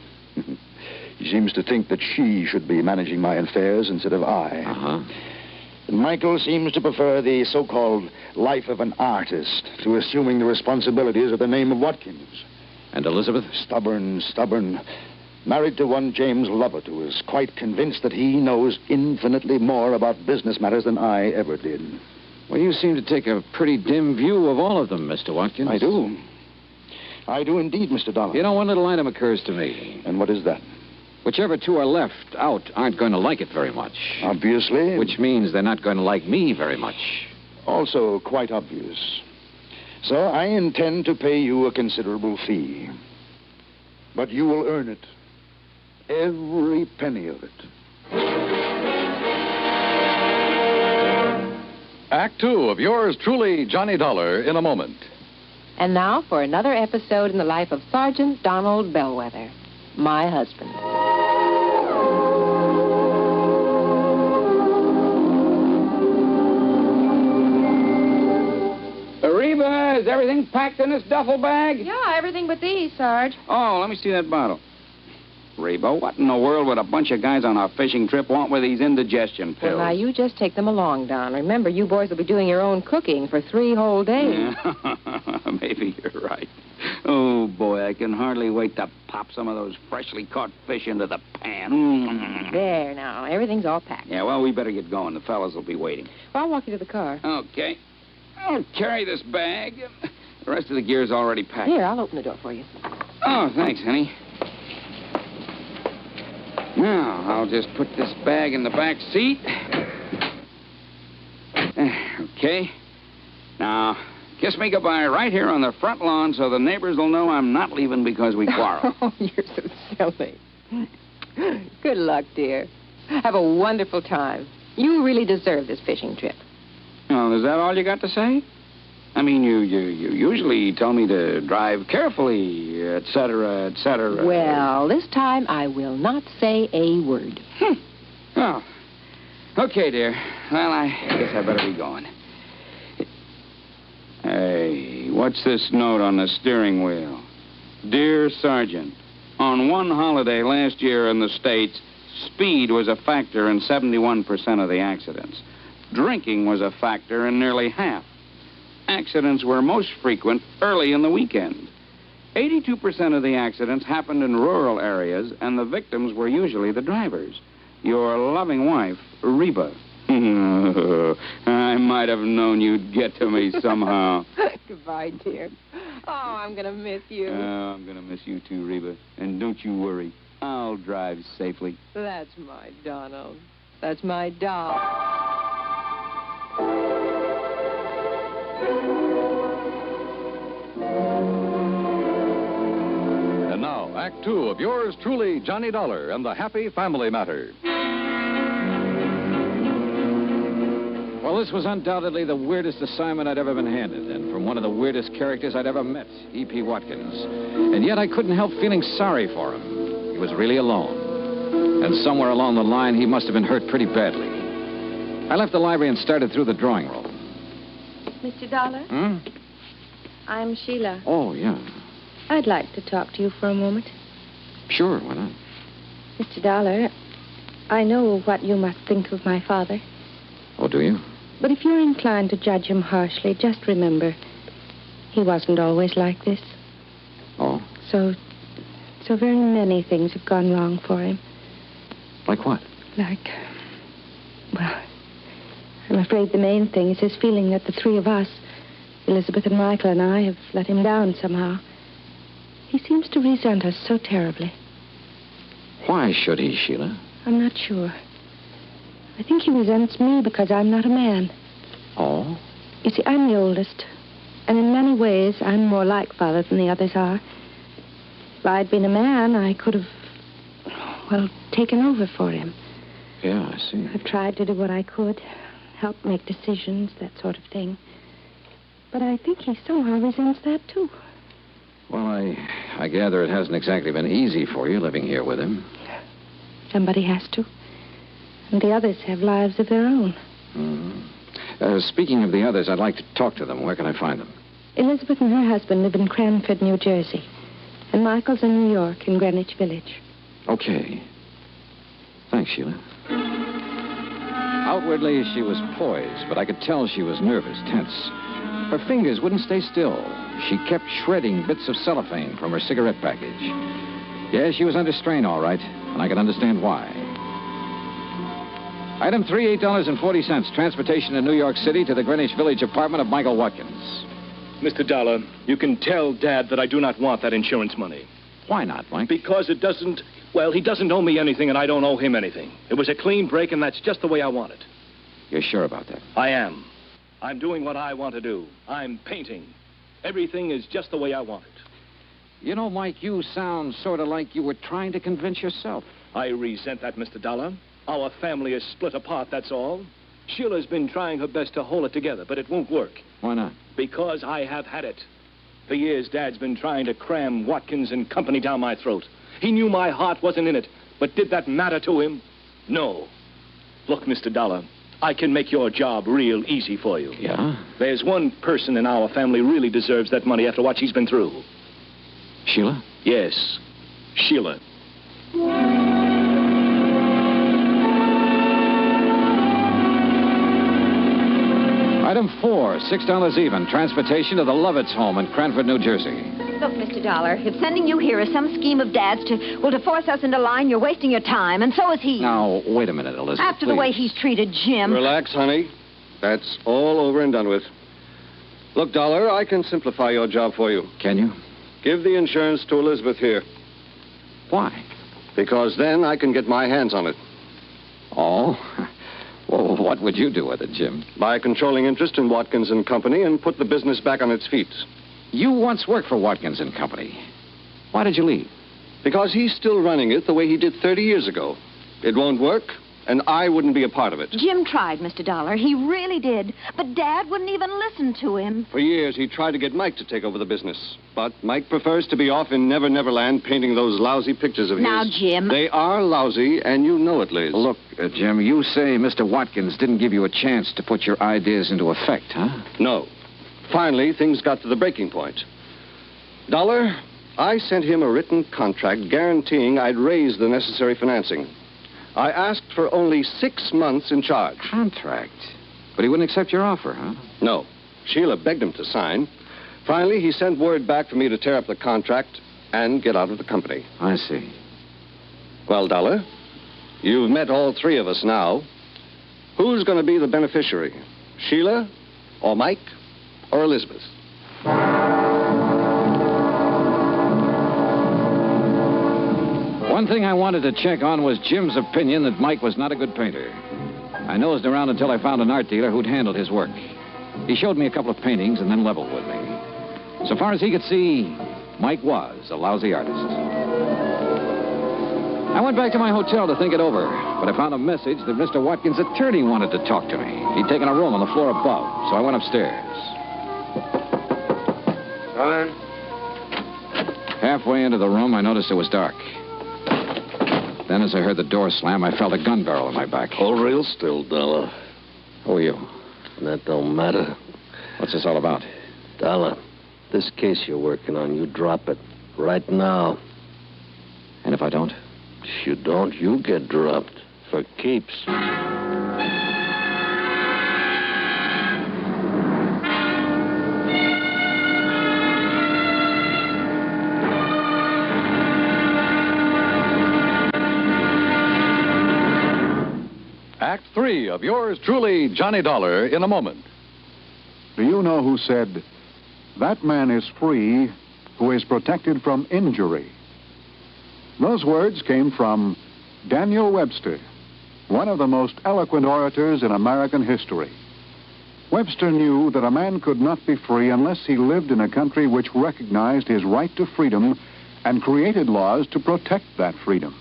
seems to think that she should be managing my affairs instead of I. Uh-huh. Michael seems to prefer the so-called life of an artist to assuming the responsibilities of the name of Watkins. And Elizabeth? Stubborn. Married to one James Lovett, who is quite convinced that he knows infinitely more about business matters than I ever did. Well, you seem to take a pretty dim view of all of them, Mr. Watkins. I do. I do indeed, Mr. Dollar. You know, one little item occurs to me. And what is that? Whichever 2 are left out aren't going to like it very much. Obviously. Which means they're not going to like me very much. Also quite obvious. So I intend to pay you a considerable fee. But you will earn it. Every penny of it. Act 2 of yours truly, Johnny Dollar, in a moment. And now for another episode in the life of Sergeant Donald Bellwether, my husband. Reba, is everything packed in this duffel bag? Yeah, everything but these, Sarge. Oh, let me see that bottle. Reba, what in the world would a bunch of guys on a fishing trip want with these indigestion pills? Well, now, you just take them along, Don. Remember, you boys will be doing your own cooking for 3 whole days. Yeah. Maybe you're right. Oh, boy, I can hardly wait to pop some of those freshly caught fish into the pan. There, now. Everything's all packed. Yeah, well, we better get going. The fellas will be waiting. Well, I'll walk you to the car. Okay. I'll carry this bag. The rest of the gear's already packed. Here, I'll open the door for you. Oh, thanks, honey. Now, I'll just put this bag in the back seat. Okay. Now, kiss me goodbye right here on the front lawn so the neighbors will know I'm not leaving because we quarreled. Oh, you're so silly. Good luck, dear. Have a wonderful time. You really deserve this fishing trip. Oh, is that all you got to say? I mean, you usually tell me to drive carefully, et cetera, et cetera. Well, this time I will not say a word. Oh. Okay, dear. Well, I guess I better be going. Hey, what's this note on the steering wheel? Dear Sergeant, on one holiday last year in the States, speed was a factor in 71% of the accidents. Drinking was a factor in nearly half. Accidents were most frequent early in the weekend. 82% of the accidents happened in rural areas, and the victims were usually the drivers. Your loving wife, Reba. I might have known you'd get to me somehow. Goodbye, dear. Oh, I'm going to miss you. I'm going to miss you too, Reba. And don't you worry. I'll drive safely. That's my Donald. That's my doll. And now, Act Two of yours truly, Johnny Dollar and the Happy Family Matter. Well, this was undoubtedly the weirdest assignment I'd ever been handed, and from one of the weirdest characters I'd ever met, E.P. Watkins. And yet I couldn't help feeling sorry for him. He was really alone. And somewhere along the line, he must have been hurt pretty badly. I left the library and started through the drawing room. Mr. Dollar? I'm Sheila. Oh, yeah. I'd like to talk to you for a moment. Sure, why not? Mr. Dollar, I know what you must think of my father. Oh, do you? But if you're inclined to judge him harshly, just remember, he wasn't always like this. Oh? So very many things have gone wrong for him. Like what? Well, I'm afraid the main thing is his feeling that the three of us, Elizabeth and Michael and I, have let him down somehow. He seems to resent us so terribly. Why should he, Sheila? I'm not sure. I think he resents me because I'm not a man. Oh? You see, I'm the oldest. And in many ways, I'm more like Father than the others are. If I'd been a man, I could have, taken over for him. Yeah, I see. I've tried to do what I could. Help make decisions, that sort of thing. But I think he somehow resents that, too. Well, I gather it hasn't exactly been easy for you living here with him. Somebody has to. And the others have lives of their own. Speaking of the others, I'd like to talk to them. Where can I find them? Elizabeth and her husband live in Cranford, New Jersey. And Michael's in New York, in Greenwich Village. Okay. Thanks, Sheila. Outwardly, she was poised, but I could tell she was nervous, tense. Her fingers wouldn't stay still. She kept shredding bits of cellophane from her cigarette package. Yeah, she was under strain, all right, and I could understand why. Item 3, $8.40. Transportation to New York City to the Greenwich Village apartment of Michael Watkins. Mr. Dollar, you can tell Dad that I do not want that insurance money. Why not, Mike? Because it doesn't... Well, he doesn't owe me anything, and I don't owe him anything. It was a clean break, and that's just the way I want it. You're sure about that? I am. I'm doing what I want to do. I'm painting. Everything is just the way I want it. You know, Mike, you sound sort of like you were trying to convince yourself. I resent that, Mr. Dollar. Our family is split apart, that's all. Sheila's been trying her best to hold it together, but it won't work. Why not? Because I have had it. For years, Dad's been trying to cram Watkins and company down my throat. He knew my heart wasn't in it, but did that matter to him? No. Look, Mr. Dollar, I can make your job real easy for you. Yeah? There's one person in our family really deserves that money after what she's been through. Sheila? Yes, Sheila. Item 4, $6 even. Transportation to the Lovitz home in Cranford, New Jersey. Look, Mr. Dollar, if sending you here is some scheme of Dad's to force us into line, you're wasting your time, and so is he. Now, wait a minute, Elizabeth, After the way he's treated Jim. Relax, honey. That's all over and done with. Look, Dollar, I can simplify your job for you. Can you? Give the insurance to Elizabeth here. Why? Because then I can get my hands on it. Oh? Well, what would you do with it, Jim? Buy a controlling interest in Watkins and Company and put the business back on its feet. You once worked for Watkins and Company. Why did you leave? Because he's still running it the way he did 30 years ago. It won't work, and I wouldn't be a part of it. Jim tried, Mr. Dollar. He really did. But Dad wouldn't even listen to him. For years, he tried to get Mike to take over the business. But Mike prefers to be off in Never Never Land painting those lousy pictures of his. Now, Jim. They are lousy, and you know it, Liz. Look, Jim, you say Mr. Watkins didn't give you a chance to put your ideas into effect, huh? No. Finally, things got to the breaking point. Dollar, I sent him a written contract guaranteeing I'd raise the necessary financing. I asked for only 6 months in charge. Contract? But he wouldn't accept your offer, huh? No. Sheila begged him to sign. Finally, he sent word back for me to tear up the contract and get out of the company. I see. Well, Dollar, you've met all three of us now. Who's going to be the beneficiary? Sheila, or Mike, or Elizabeth? One thing I wanted to check on was Jim's opinion that Mike was not a good painter. I nosed around until I found an art dealer who'd handled his work. He showed me a couple of paintings and then leveled with me. So far as he could see, Mike was a lousy artist. I went back to my hotel to think it over, but I found a message that Mr. Watkins' attorney wanted to talk to me. He'd taken a room on the floor above, so I went upstairs. Come in. Halfway into the room, I noticed it was dark. Then, as I heard the door slam, I felt a gun barrel in my back. Hold real still, Dollar. Who are you? That don't matter. What's this all about? Dollar, this case you're working on, you drop it right now. And if I don't? If you don't, you get dropped for keeps. Act 3 of yours truly, Johnny Dollar, in a moment. Do you know who said, "That man is free who is protected from injury"? Those words came from Daniel Webster, one of the most eloquent orators in American history. Webster knew that a man could not be free unless he lived in a country which recognized his right to freedom and created laws to protect that freedom.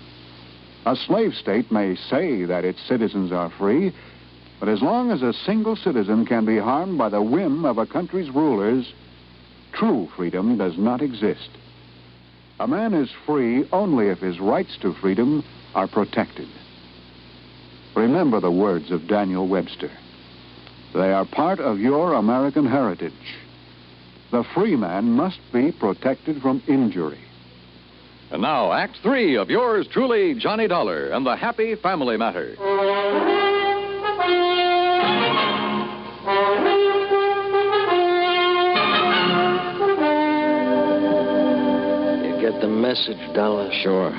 A slave state may say that its citizens are free, but as long as a single citizen can be harmed by the whim of a country's rulers, true freedom does not exist. A man is free only if his rights to freedom are protected. Remember the words of Daniel Webster. They are part of your American heritage. The free man must be protected from injury. And now, Act 3 of yours truly, Johnny Dollar, and the Happy Family Matter. You get the message, Dollar? Sure.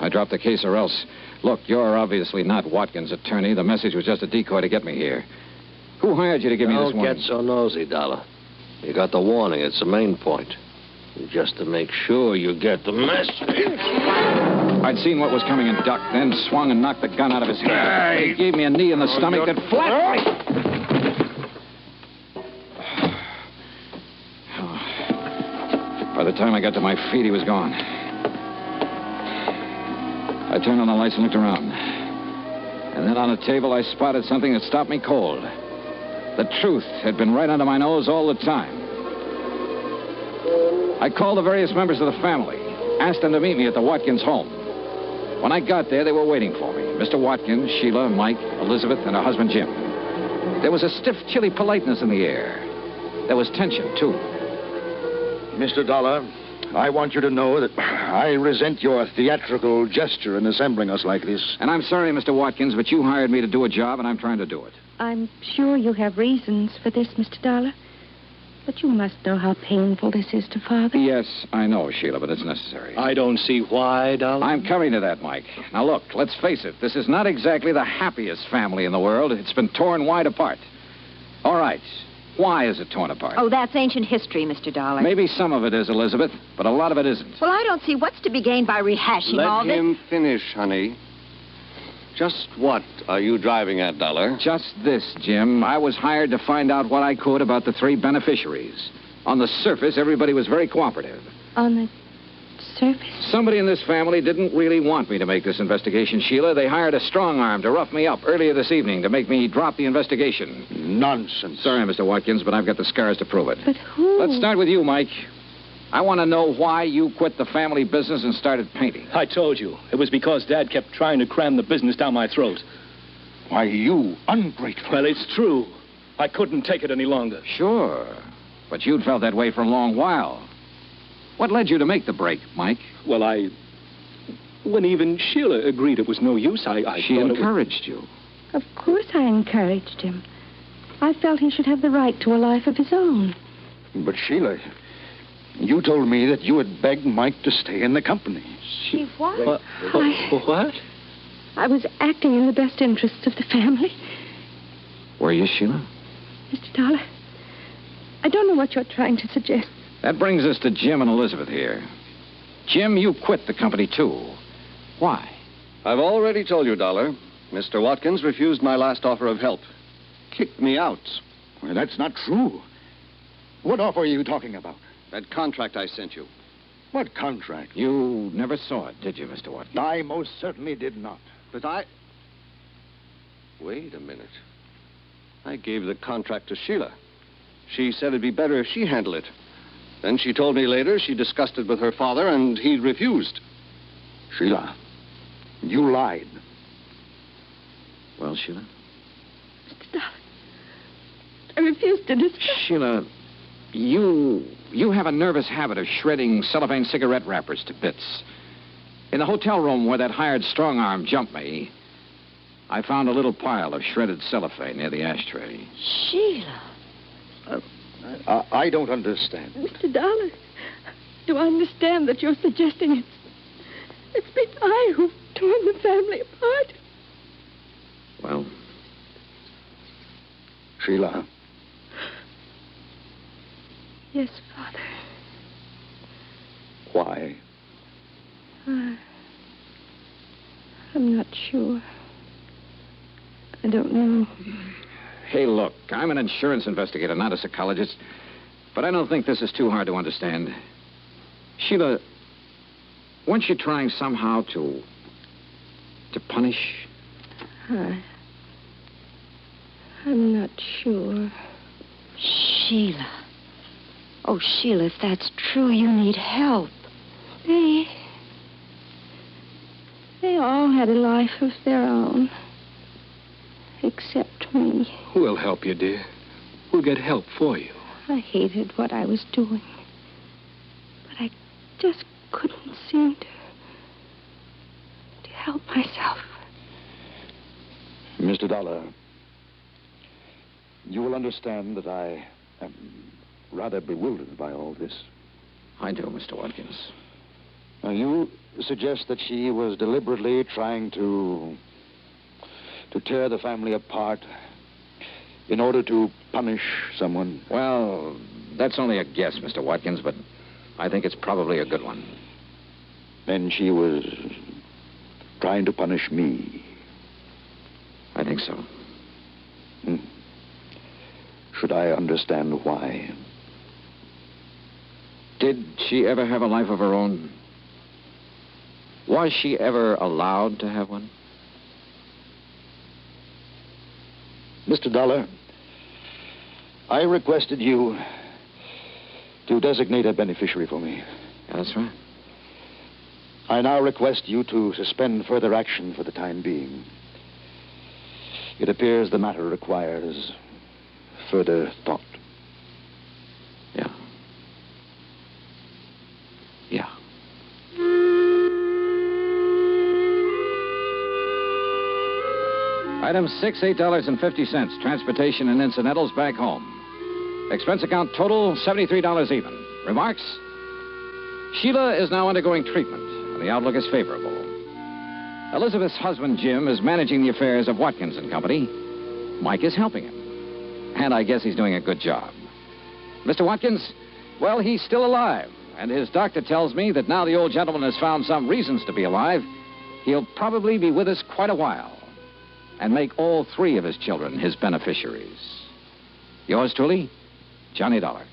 I dropped the case or else. Look, you're obviously not Watkins' attorney. The message was just a decoy to get me here. Who hired you to give me this warning? Don't get so nosy, Dollar. You got the warning. It's the main point. Just to make sure you get the message. I'd seen what was coming and ducked, then swung and knocked the gun out of his hand. He gave me a knee in the stomach that flattened me. By the time I got to my feet, he was gone. I turned on the lights and looked around. And then on a table, I spotted something that stopped me cold. The truth had been right under my nose all the time. I called the various members of the family, asked them to meet me at the Watkins home. When I got there, they were waiting for me. Mr. Watkins, Sheila, Mike, Elizabeth, and her husband, Jim. There was a stiff, chilly politeness in the air. There was tension, too. Mr. Dollar, I want you to know that I resent your theatrical gesture in assembling us like this. And I'm sorry, Mr. Watkins, but you hired me to do a job, and I'm trying to do it. I'm sure you have reasons for this, Mr. Dollar. But you must know how painful this is to Father. Yes, I know, Sheila, but it's necessary. I don't see why, Dollar. I'm coming to that, Mike. Now, look, let's face it. This is not exactly the happiest family in the world. It's been torn wide apart. All right. Why is it torn apart? Oh, that's ancient history, Mr. Dollar. Maybe some of it is, Elizabeth, but a lot of it isn't. Well, I don't see what's to be gained by rehashing all this. Let him finish, honey. Just what are you driving at, Dollar? Just this, Jim. I was hired to find out what I could about the three beneficiaries. On the surface, everybody was very cooperative. On the surface? Somebody in this family didn't really want me to make this investigation, Sheila. They hired a strong arm to rough me up earlier this evening to make me drop the investigation. Nonsense. Sorry, Mr. Watkins, but I've got the scars to prove it. But who? Let's start with you, Mike. I want to know why you quit the family business and started painting. I told you. It was because Dad kept trying to cram the business down my throat. Why, you ungrateful. Well, it's true. I couldn't take it any longer. Sure. But you'd felt that way for a long while. What led you to make the break, Mike? Well, when even Sheila agreed it was no use, She encouraged you. Of course I encouraged him. I felt he should have the right to a life of his own. But, Sheila, you told me that you had begged Mike to stay in the company. She what? What? I was acting in the best interests of the family. Were you, Sheila? Mr. Dollar, I don't know what you're trying to suggest. That brings us to Jim and Elizabeth here. Jim, you quit the company, too. Why? I've already told you, Dollar. Mr. Watkins refused my last offer of help. Kicked me out. Well, that's not true. What offer are you talking about? That contract I sent you. What contract? You never saw it, did you, Mr. Watkins? I most certainly did not. But Wait a minute. I gave the contract to Sheila. She said it'd be better if she handled it. Then she told me later she discussed it with her father and he refused. Sheila, you lied. Well, Sheila? Mr. Dollar, I refuse to discuss. Sheila, you have a nervous habit of shredding cellophane cigarette wrappers to bits. In the hotel room where that hired strong arm jumped me, I found a little pile of shredded cellophane near the ashtray. Sheila. I don't understand. Mr. Dollar, do I understand that you're suggesting it's been I who've torn the family apart? Well, Sheila. Yes, Father. Why? I'm not sure. I don't know. Hey, look, I'm an insurance investigator, not a psychologist. But I don't think this is too hard to understand. Sheila, weren't you trying somehow to punish? I'm not sure. Sheila. Oh, Sheila, if that's true, you need help. They all had a life of their own. Except me. We'll help you, dear. We'll get help for you. I hated what I was doing. But I just couldn't seem to help myself. Mr. Dollar, you will understand that I am rather bewildered by all this. I do, Mr. Watkins. Now, you suggest that she was deliberately trying to tear the family apart in order to punish someone? Well, that's only a guess, Mr. Watkins, but I think it's probably a good one. Then she was trying to punish me. I think so. Should I understand why? Did she ever have a life of her own? Was she ever allowed to have one? Mr. Dollar, I requested you to designate a beneficiary for me. Yeah, that's right. I now request you to suspend further action for the time being. It appears the matter requires further thought. Yeah. Yeah. Item 6, $8.50. Transportation and incidentals back home. Expense account total, $73 even. Remarks? Sheila is now undergoing treatment, and the outlook is favorable. Elizabeth's husband, Jim, is managing the affairs of Watkins and Company. Mike is helping him. And I guess he's doing a good job. Mr. Watkins, well, he's still alive. And his doctor tells me that now the old gentleman has found some reasons to be alive, he'll probably be with us quite a while. And make all 3 of his children his beneficiaries. Yours truly, Johnny Dollar.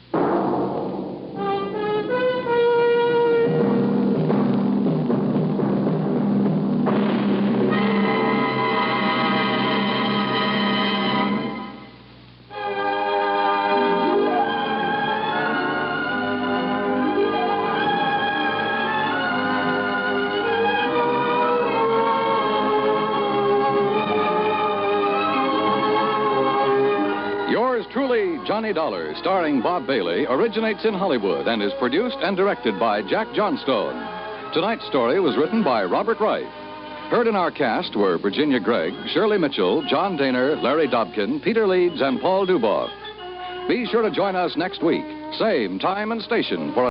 Johnny Dollar, starring Bob Bailey, originates in Hollywood and is produced and directed by Jack Johnstone. Tonight's story was written by Robert Wright. Heard in our cast were Virginia Gregg, Shirley Mitchell, John Daner, Larry Dobkin, Peter Leeds, and Paul Duboff. Be sure to join us next week, same time and station, for